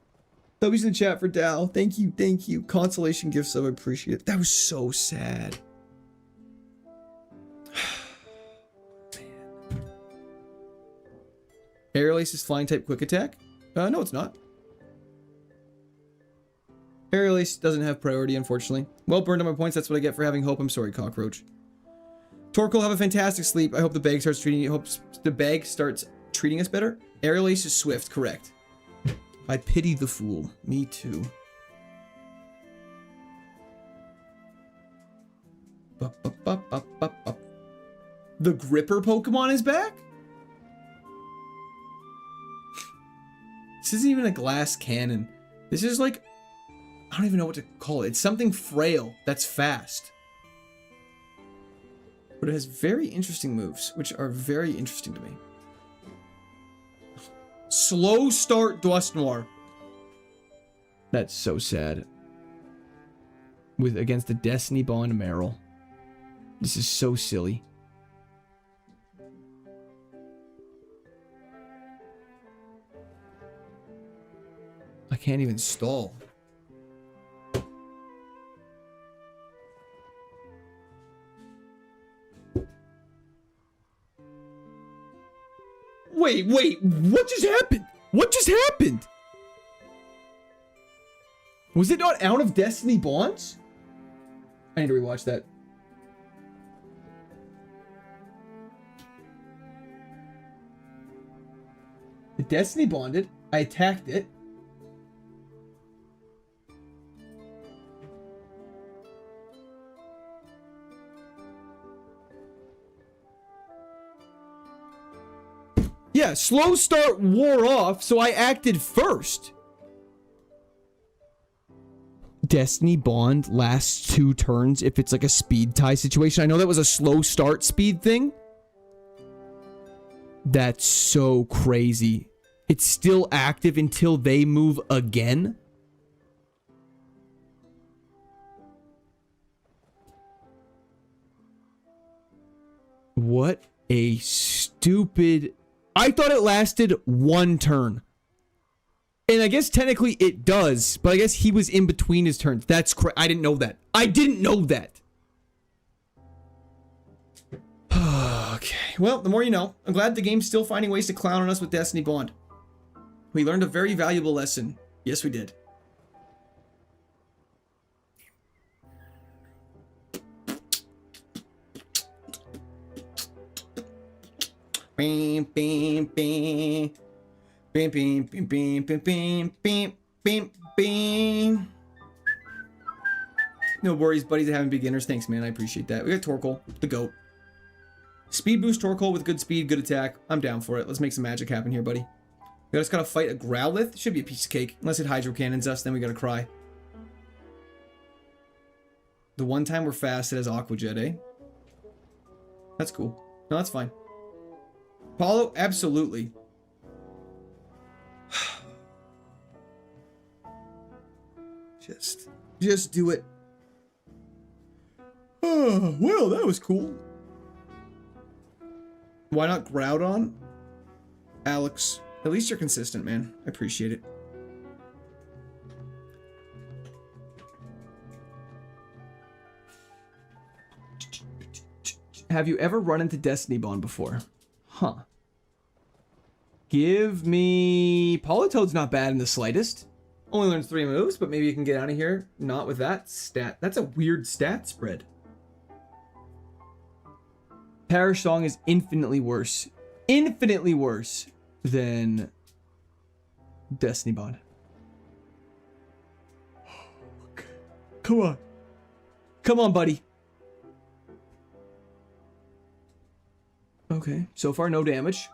W's in the chat for Dal. Thank you, thank you. Consolation gift sub, I appreciate it. That was so sad. Man. Aerial Ace is flying type quick attack? No, it's not. Aerial Ace doesn't have priority, unfortunately. Well, burned on my points. That's what I get for having hope. I'm sorry, Cockroach. Torkoal, have a fantastic sleep. I hope the bag starts treating you. Hope the bag starts treating us better. Aerial Ace is swift, correct. I pity the fool. Me too. The Gripper Pokemon is back? This isn't even a glass cannon. This is like I don't even know what to call it. It's something frail that's fast. But it has very interesting moves, which are very interesting to me. Slow start Dust Noir. That's so sad. Against the Destiny Bond Meryl. This is so silly. I can't even stall. Wait, what just happened? What just happened? Was it not out of Destiny Bonds? I need to rewatch that. The Destiny bonded. I attacked it. Yeah, slow start wore off, so I acted first. Destiny Bond lasts 2 turns if it's like a speed tie situation. I know that was a slow start speed thing. That's so crazy. It's still active until they move again. What a stupid... I thought it lasted 1 turn. And I guess technically it does, but I guess he was in between his turns. That's I didn't know that. I didn't know that. Okay. Well, the more you know. I'm glad the game's still finding ways to clown on us with Destiny Bond. We learned a very valuable lesson. Yes, we did. Beam, beam, beam. Beam, beam, beam, beam, beam, beam, beam, beam, beam. No worries, buddies, at having beginners. Thanks, man. I appreciate that. We got Torkoal, the GOAT. Speed boost Torkoal with good speed, good attack. I'm down for it. Let's make some magic happen here, buddy. We just gotta fight a Growlithe. Should be a piece of cake. Unless it Hydro Cannons us, then we gotta cry. The one time we're fast, it has Aqua Jet, eh? That's cool. No, that's fine. Paulo, absolutely. Just do it. Oh, well, that was cool. Why not Groudon? Alex, at least you're consistent, man. I appreciate it. Have you ever run into Destiny Bond before? Huh. Give me... Politoad's not bad in the slightest. Only learns 3 moves, but maybe you can get out of here. Not with that stat. That's a weird stat spread. Parish Song is infinitely worse. Infinitely worse than Destiny Bond. Okay. Come on. Come on, buddy. Okay. So far, no damage.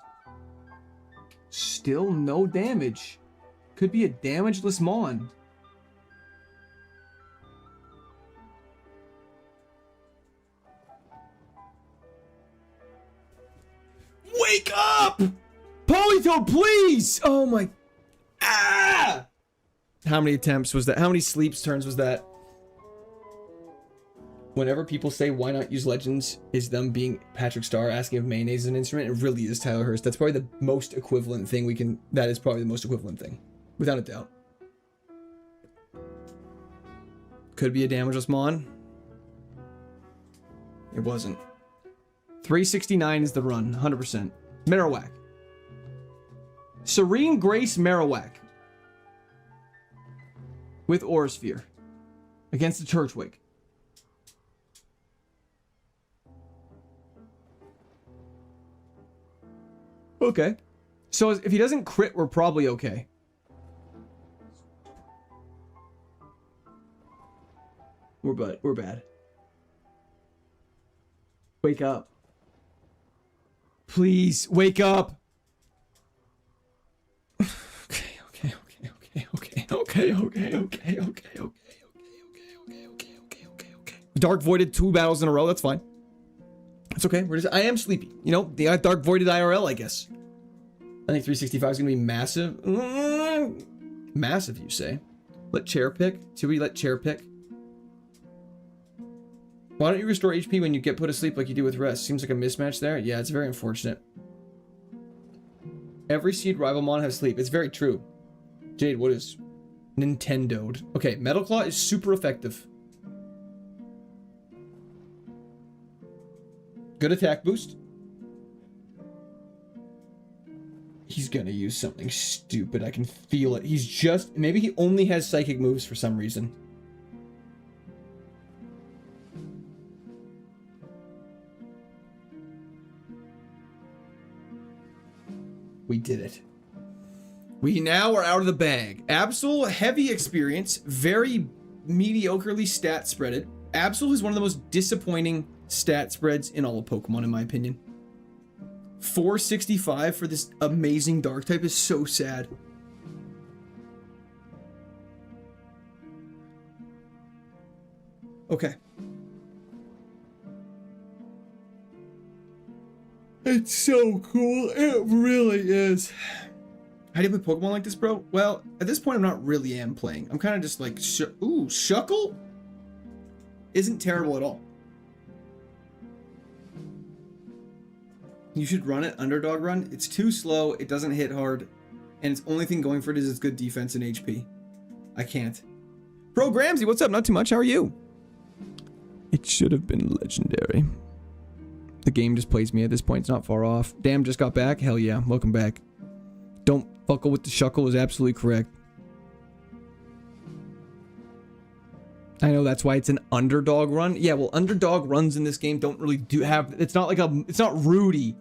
Still no damage. Could be a damageless Mon. Wake up! Politoad, please! Oh my... Ah! How many attempts was that? How many sleeps turns was that? Whenever people say why not use Legends, is them being Patrick Starr asking if mayonnaise is an instrument. It really is Tyler Hurst. That's probably the most equivalent thing we can... That is probably the most equivalent thing. Without a doubt. Could be a damageless Mon. It wasn't. 369 is the run. 100%. Marowak. Serene Grace Marowak. With Aura Sphere. Against the Turtwig. Okay. So if he doesn't crit, we're probably okay. We're bad. Wake up. Please, wake up. Okay. Dark Voided 2 battles in a row. That's fine. It's okay. I am sleepy. You know, the Dark Voided IRL, I guess. I think 365 is going to be massive. Massive, you say? Let chair pick? Should we let chair pick? Why don't you restore HP when you get put to sleep like you do with rest? Seems like a mismatch there. Yeah, it's very unfortunate. Every seed Rivalmon has sleep. It's very true. Jade, what is Nintendo'd? Okay, Metal Claw is super effective. Good attack boost. He's gonna use something stupid. I can feel it. He's just... Maybe he only has psychic moves for some reason. We did it. We now are out of the bag. Absol, heavy experience. Very mediocrely stat spreaded. Absol is one of the most disappointing stat spreads in all of Pokemon, in my opinion. 465 for this amazing dark type is so sad. Okay. It's so cool. It really is. How do you play Pokemon like this, bro? Well, at this point, I'm not really playing. I'm kind of just like, ooh, Shuckle isn't terrible at all. You should run it, underdog run. It's too slow, it doesn't hit hard, and its only thing going for it is its good defense and HP. I can't. Bro, Gramsy, what's up? Not too much, how are you? It should have been legendary. The game just plays me at this point, it's not far off. Damn, just got back? Hell yeah, welcome back. Don't fuckle with the Shuckle is absolutely correct. I know that's why it's an underdog run. Yeah, well, underdog runs in this game don't really it's not like it's not Rudy.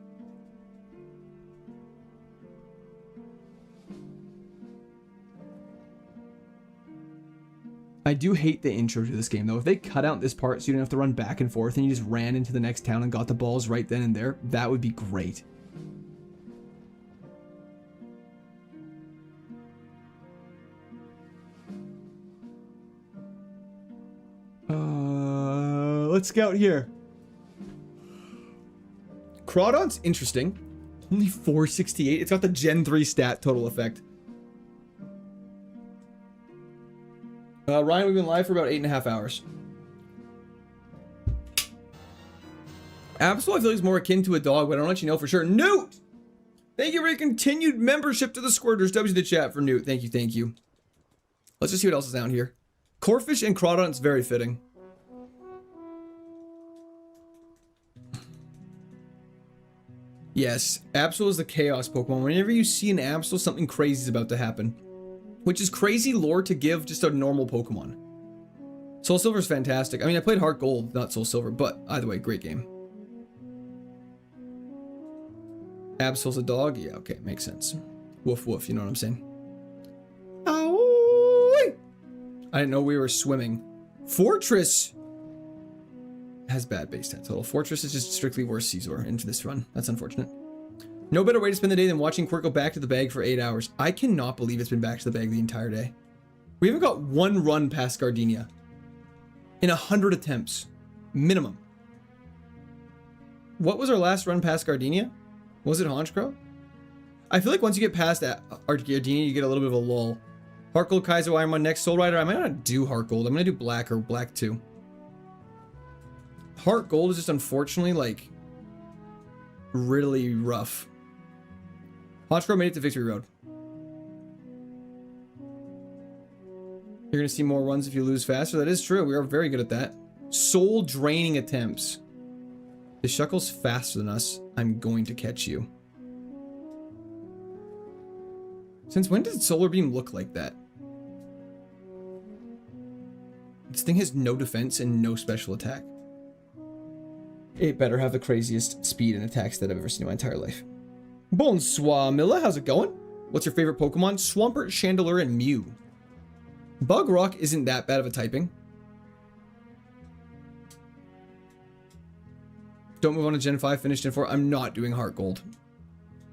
I do hate the intro to this game, though. If they cut out this part so you don't have to run back and forth and you just ran into the next town and got the balls right then and there, that would be great. Let's scout here. Crawdon's interesting. Only 468. It's got the Gen 3 stat total effect. Ryan, we've been live for about 8.5 hours. Absol, I feel like it's more akin to a dog, but I don't let you know for sure. Newt! Thank you for your continued membership to the Squirters. W to the chat for Newt. Thank you, thank you. Let's just see what else is down here. Corphish and Crawdon, it's very fitting. Yes, Absol is the Chaos Pokemon. Whenever you see an Absol, something crazy is about to happen. Which is crazy lore to give just a normal Pokemon. Soul Silver is fantastic. I mean, I played Heart Gold, not Soul Silver, but either way, great game. Absol's a dog? Yeah, okay, makes sense. Woof woof, you know what I'm saying? Ow! I didn't know we were swimming. Fortress has bad base stat total. Fortress is just strictly worse Caesar into this run. That's unfortunate. No better way to spend the day than watching Quirk go back to the bag for 8 hours. I cannot believe it's been back to the bag the entire day. We haven't got one run past Gardenia in 100 attempts. Minimum. What was our last run past Gardenia? Was it Honchkrow? I feel like once you get past that Gardenia, you get a little bit of a lull. Heart Gold, Kaizo Ironmon, next Soul Rider. I might not do Heart Gold. I'm going to do Black or Black 2. Heart Gold is just unfortunately like really rough. Honchkrow made it to Victory Road. You're going to see more runs if you lose faster. That is true. We are very good at that. Soul draining attempts. The Shuckle's faster than us. I'm going to catch you. Since when did Solar Beam look like that? This thing has no defense and no special attack. It better have the craziest speed and attacks that I've ever seen in my entire life. Bonsoir, Milla. How's it going? What's your favorite Pokemon? Swampert, Chandelure, and Mew. Bug Rock isn't that bad of a typing. Don't move on to Gen 5, finish Gen 4. I'm not doing Heart Gold.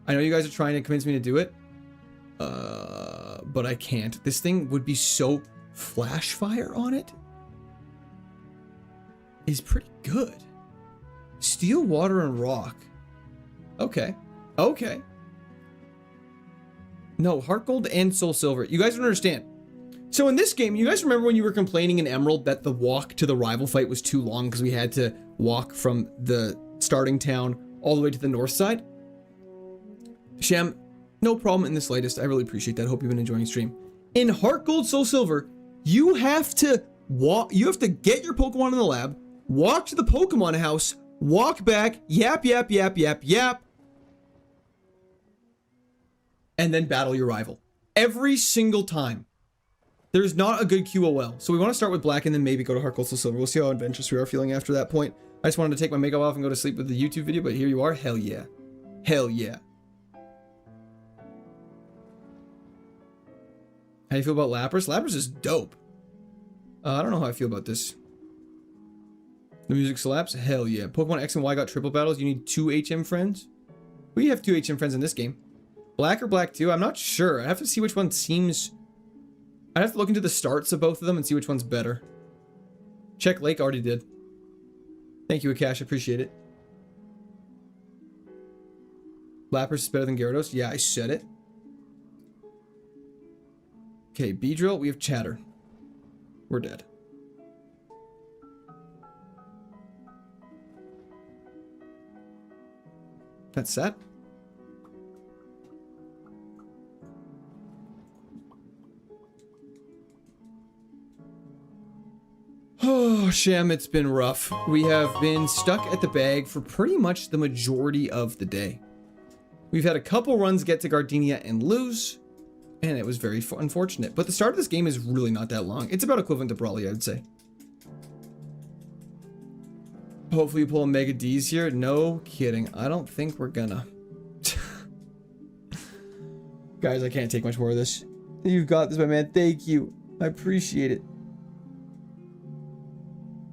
I know you guys are trying to convince me to do it. But I can't. This thing would be so Flash Fire on it. is pretty good. Steel, water, and rock. Okay. Okay. No, heart gold and soul silver. You guys don't understand. So in this game, you guys remember when you were complaining in Emerald that the walk to the rival fight was too long because we had to walk from the starting town all the way to the north side? Sham, no problem in the slightest. I really appreciate that. Hope you've been enjoying the stream. In Heart Gold Soul Silver, you have to walk. You have to get your Pokemon in the lab, walk to the Pokemon house, walk back, yap, yap, yap, yap, yap, and then battle your rival. Every single time. There's not a good QOL. So we want to start with black and then maybe go to Heart Gold Soul Silver. We'll see how adventurous we are feeling after that point. I just wanted to take my makeup off and go to sleep with the YouTube video, but here you are. Hell yeah. Hell yeah. How do you feel about Lapras? Lapras is dope. I don't know how I feel about this. The music slaps? Hell yeah. Pokemon X and Y got triple battles. You need 2 HM friends? We have 2 HM friends in this game. Black or black 2? I'm not sure. I have to see which one seems... I'd have to look into the starts of both of them and see which one's better. Check Lake already did. Thank you, Akash. Appreciate it. Lapras is better than Gyarados? Yeah, I said it. Okay, Beedrill, we have Chatter. We're dead. That's set. Oh, Sham, it's been rough. We have been stuck at the bag for pretty much the majority of the day. We've had a couple runs get to Gardenia and lose, and it was very unfortunate. But the start of this game is really not that long. It's about equivalent to Brawly, I'd say. Hopefully you pull a Mega D's here. No kidding. I don't think we're gonna. Guys, I can't take much more of this. You've got this, my man. Thank you. I appreciate it.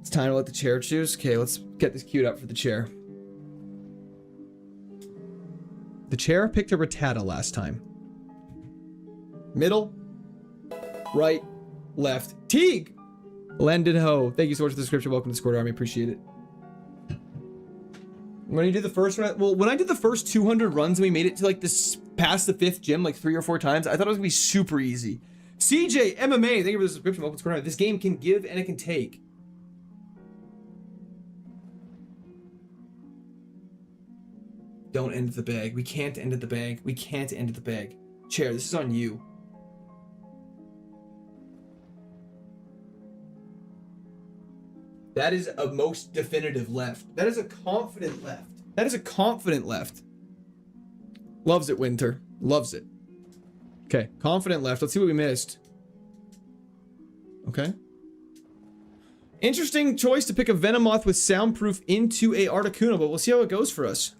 It's time to let the chair choose. Okay, let's get this queued up for the chair. The chair picked a Rattata last time. Middle, right, left. Teague! Lendon Ho. Thank you so much for the description. Welcome to Discord Army. Appreciate it. When you did the first run, well, when I did the first 200 runs and we made it to like this past the 5th gym like 3 or 4 times, I thought it was gonna be super easy. CJ MMA, thank you for the subscription. Welcome to Discord Army. This game can give and it can take. Don't end the bag. We can't end the bag. We can't end the bag. Chair, this is on you. That is a most definitive left. That is a confident left. That is a confident left. Loves it, Winter. Loves it. Okay, confident left. Let's see what we missed. Okay. Interesting choice to pick a Venomoth with soundproof into a Articuno, but we'll see how it goes for us.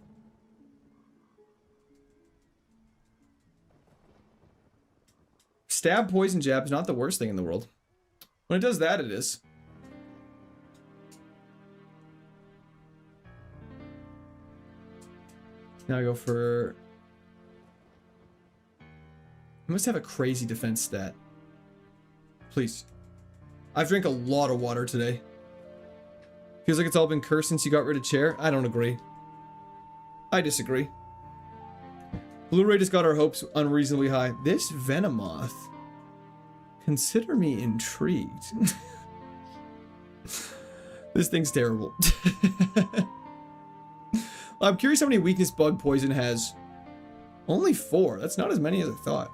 Stab, poison jab is not the worst thing in the world. When it does that, it is. Now I go for... I must have a crazy defense stat. Please. I've drank a lot of water today. Feels like it's all been cursed since you got rid of chair. I don't agree. I disagree. Blu-ray just got our hopes unreasonably high. This Venomoth. Consider me intrigued. This thing's terrible. I'm curious how many weakness bug poison has. Only 4. That's not as many as I thought.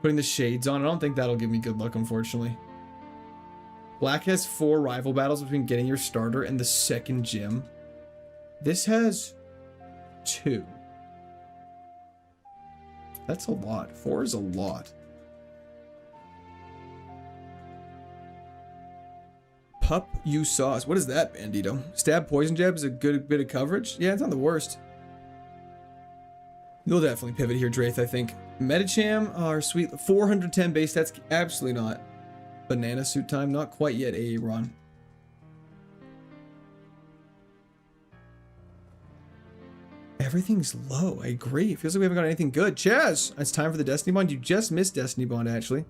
Putting the shades on. I don't think that'll give me good luck, unfortunately. Black has 4 rival battles between getting your starter and the 2nd gym. This has 2. That's a lot. 4 is a lot. Pup you sauce. What is that, Bandito? Stab poison jab is a good bit of coverage. Yeah, it's not the worst. You'll definitely pivot here, Draith, I think. Medicham are sweet. 410 base. That's absolutely not. Banana suit time. Not quite yet, Aaron. Everything's low. I agree. It feels like we haven't got anything good. Chaz, it's time for the Destiny Bond. You just missed Destiny Bond, actually.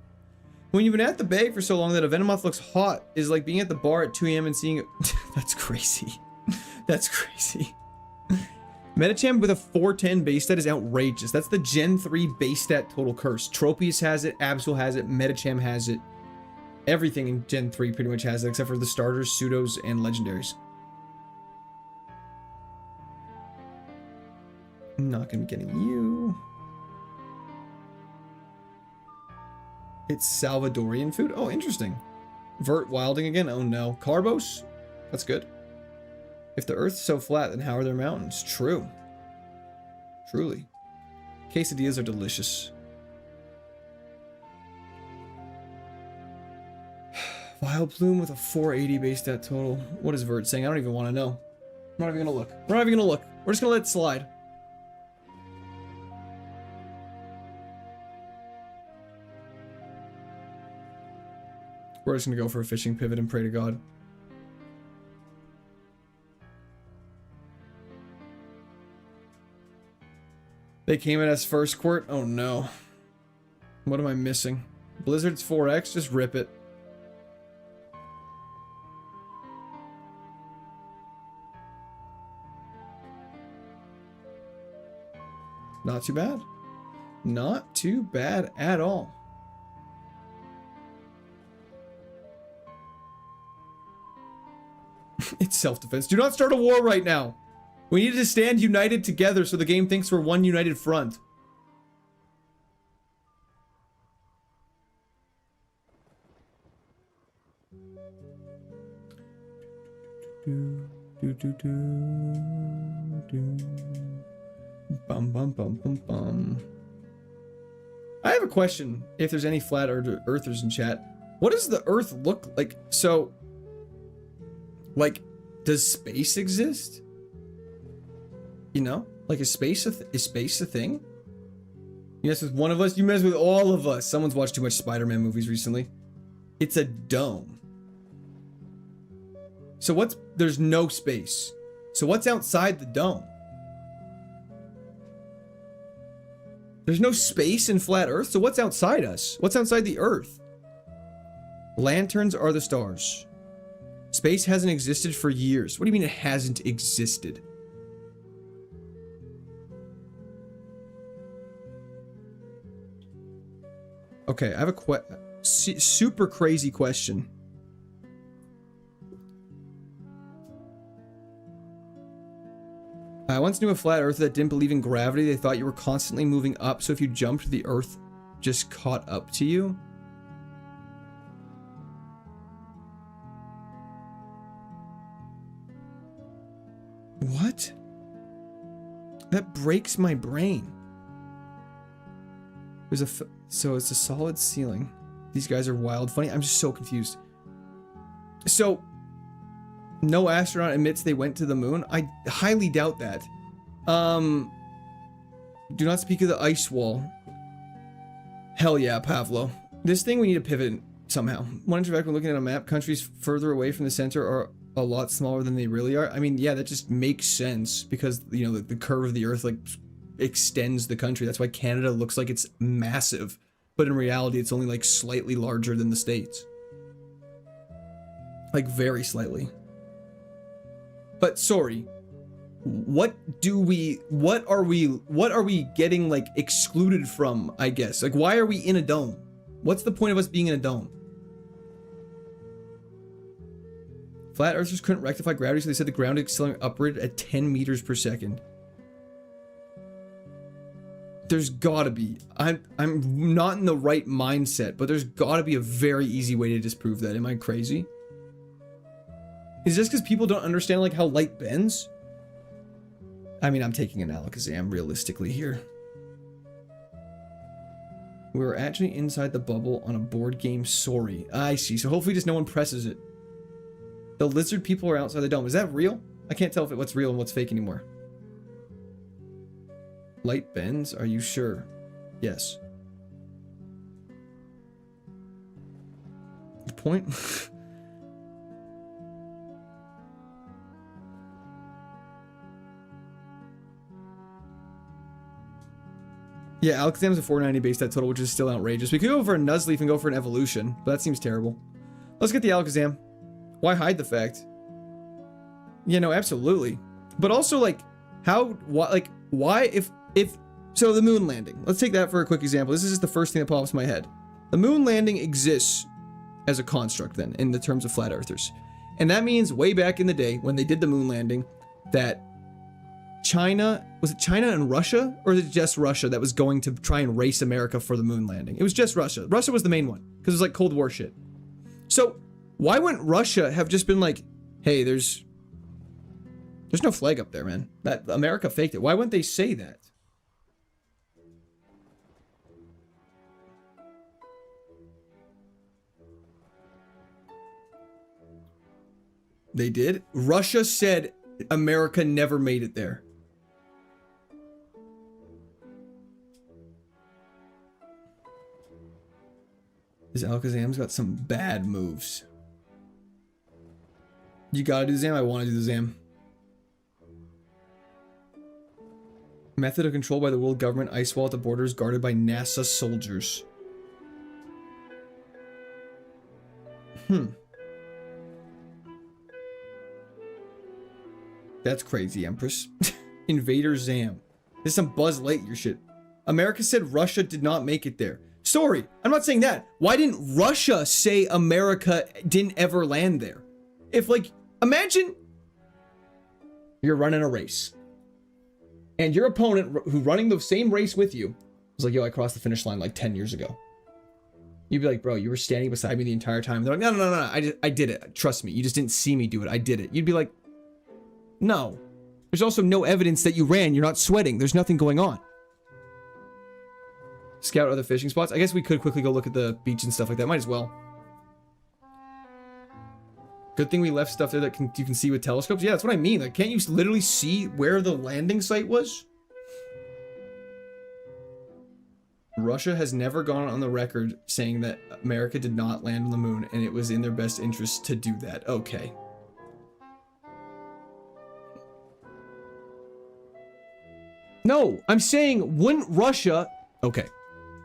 When you've been at the bay for so long that a Venomoth looks hot is like being at the bar at 2 a.m. and seeing it. That's crazy. That's crazy. Medicham with a 410 base stat is outrageous. That's the Gen 3 base stat total curse. Tropius has it, Absol has it, Medicham has it. Everything in Gen 3 pretty much has it, except for the starters, pseudos, and legendaries. I'm not gonna be getting you. It's Salvadorian food. Oh, interesting. Vert wilding again. Oh no. Carbos? That's good. If the earth's so flat, then how are there mountains? True. Truly. Quesadillas are delicious. Vile Plume with a 480 base stat total. What is Vert saying? I don't even want to know. I'm not even gonna look. We're not even gonna look. We're just gonna let it slide. We're just gonna go for a fishing pivot and pray to God. They came at us first, Quirt. Oh no. What am I missing? Blizzard's 4x, just rip it. Not too bad. Not too bad at all. It's self-defense. Do not start a war right now. We need to stand united together so the game thinks we're one united front. Bum bum bum bum bum. I have a question. If there's any flat earthers in chat, what does the Earth look like? So, like, does space exist? You know, like, is space a thing? You mess with one of us, you mess with all of us. Someone's watched too much Spider-Man movies recently. It's a dome. So there's no space. So what's outside the dome? There's no space in flat Earth, so what's outside us? What's outside the Earth? Lanterns are the stars. Space hasn't existed for years. What do you mean it hasn't existed? Okay, I have a super crazy question. I once knew a flat earther that didn't believe in gravity. They thought you were constantly moving up, so if you jumped, the earth just caught up to you. What? That breaks my brain. So it's a solid ceiling. These guys are wild funny. I'm just so confused. So, no astronaut admits they went to the moon. I highly doubt that. Do not speak of the ice wall. Hell yeah, Pavlo. This thing we need to pivot somehow. One interact when looking at a map, countries further away from the center are a lot smaller than they really are. I mean, yeah, that just makes sense because, you know, the curve of the earth, like, extends the country. That's why Canada looks like it's massive, but in reality it's only like slightly larger than the States, like very slightly. But sorry, what are we getting like excluded from, I guess? Like, why are we in a dome? What's the point of us being in a dome? Flat earthers couldn't rectify gravity, so they said the ground is accelerating upward at 10 meters per second. There's gotta be. I'm not in the right mindset, but there's gotta be a very easy way to disprove that. Am I crazy? Is this because people don't understand like how light bends? I mean, I'm taking an Alakazam realistically here. We were actually inside the bubble on a board game. Sorry. I see. So hopefully just no one presses it. The lizard people are outside the dome. Is that real? I can't tell if what's real and what's fake anymore. Light bends? Are you sure? Yes. Good point. Yeah, Alakazam's a 490 base stat total, which is still outrageous. We could go for a Nuzleaf and go for an evolution, but that seems terrible. Let's get the Alakazam. Why hide the fact? Yeah, no, absolutely. But also, like, why, so the moon landing. Let's take that for a quick example. This is just the first thing that pops in my head. The moon landing exists as a construct then, in the terms of flat earthers. And that means way back in the day, when they did the moon landing, that China, was it China and Russia? Or is it just Russia that was going to try and race America for the moon landing? It was just Russia. Russia was the main one, because it was like Cold War shit. So, why wouldn't Russia have just been like, hey, there's no flag up there, man. That America faked it. Why wouldn't they say that? They did? Russia said America never made it there. This Alakazam's got some bad moves. You gotta do the Zam? I wanna do the Zam. Method of control by the world government. Ice wall at the borders guarded by NASA soldiers. That's crazy, Empress. Invader Zam. This is some Buzz Lightyear shit. America said Russia did not make it there. Sorry, I'm not saying that. Why didn't Russia say America didn't ever land there? If, like, imagine you're running a race and your opponent who's running the same race with you was like, yo, I crossed the finish line like 10 years ago. You'd be like, bro, you were standing beside me the entire time. They're like, no, I did it. Trust me. You just didn't see me do it. I did it. You'd be like, no. There's also no evidence that you ran. You're not sweating. There's nothing going on. Scout other fishing spots. I guess we could quickly go look at the beach and stuff like that. Might as well. Good thing we left stuff there that you can see with telescopes. Yeah, that's what I mean. Like, can't you literally see where the landing site was? Russia has never gone on the record saying that America did not land on the moon and it was in their best interest to do that. Okay. No, I'm saying wouldn't Russia... Okay.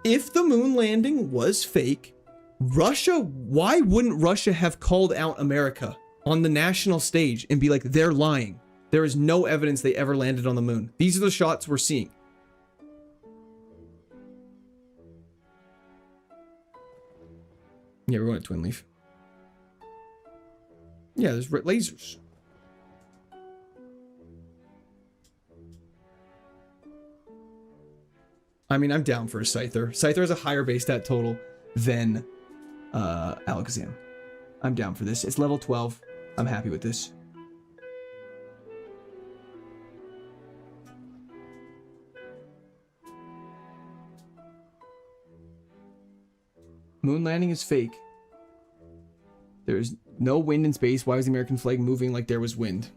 If the moon landing was fake, Russia, why wouldn't Russia have called out America on the national stage and be like, they're lying. There is no evidence they ever landed on the moon. These are the shots we're seeing. Yeah, we're going to Twin Leaf. Yeah, there's lasers. I mean, I'm down for a Scyther. Scyther has a higher base stat total than Alakazam. I'm down for this. It's level 12. I'm happy with this. Moon landing is fake. There's no wind in space. Why was the American flag moving like there was wind?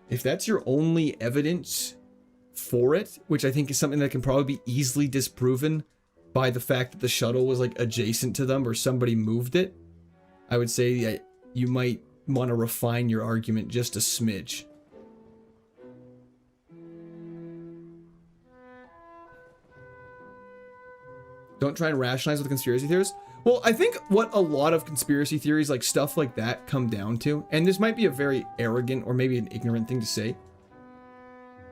If that's your only evidence for it, which I think is something that can probably be easily disproven by the fact that the shuttle was like adjacent to them or somebody moved it, I would say that you might want to refine your argument just a smidge. Don't try and rationalize with conspiracy theories. Well, I think what a lot of conspiracy theories, like stuff like that, come down to, and this might be a very arrogant or maybe an ignorant thing to say,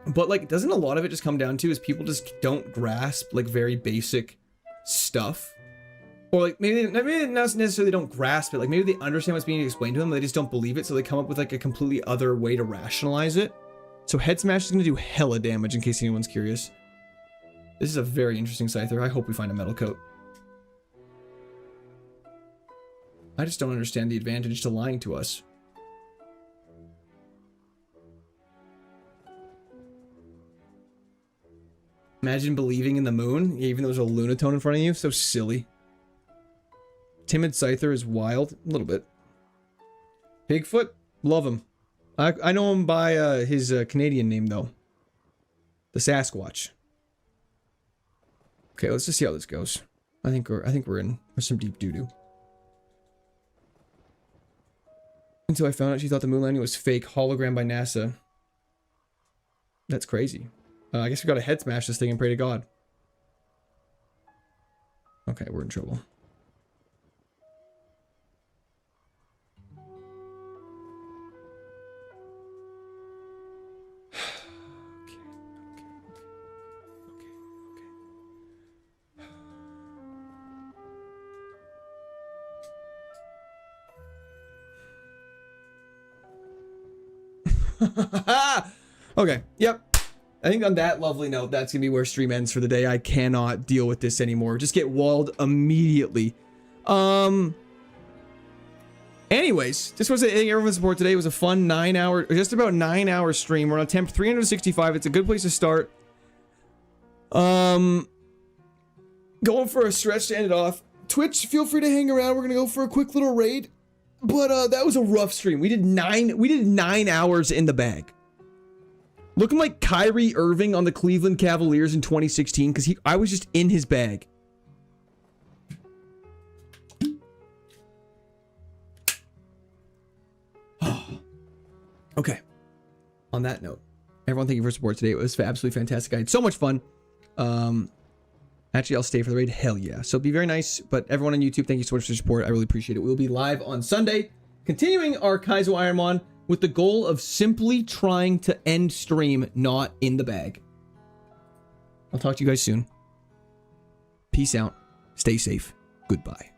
but like, doesn't a lot of it just come down to is people just don't grasp like very basic stuff? Or like maybe not necessarily don't grasp it, like maybe they understand what's being explained to them, but they just don't believe it, so they come up with like a completely other way to rationalize it. So Head Smash is going to do hella damage, in case anyone's curious. This is a very interesting Scyther. I hope we find a metal coat. I just don't understand the advantage to lying to us. Imagine believing in the moon, even though there's a Lunatone in front of you. So silly. Timid Scyther is wild. A little bit. Bigfoot? Love him. I know him by his Canadian name, though. The Sasquatch. Okay, let's just see how this goes. I think we're in for some deep doo-doo. Until I found out she thought the moon landing was fake, hologram by NASA. That's crazy. I guess we gotta head smash this thing and pray to God. Okay, we're in trouble. Okay, yep. I think on that lovely note, that's gonna be where stream ends for the day. I cannot deal with this anymore. Just get walled immediately. Anyways, this was everyone's support today. It was a fun 9-hour, just about 9-hour stream. We're on temp 365. It's a good place to start. Going for a stretch to end it off. Twitch, feel free to hang around. We're gonna go for a quick little raid. But that was a rough stream. We did 9 hours in the bag. Looking like Kyrie Irving on the Cleveland Cavaliers in 2016 because I was just in his bag. Okay. On that note, everyone, thank you for support today. It was absolutely fantastic. I had so much fun. Actually, I'll stay for the raid. Hell yeah. So be very nice. But everyone on YouTube, thank you so much for your support. I really appreciate it. We'll be live on Sunday, continuing our KAIZO IRONMON with the goal of simply trying to end stream not in the bag. I'll talk to you guys soon. Peace out. Stay safe. Goodbye.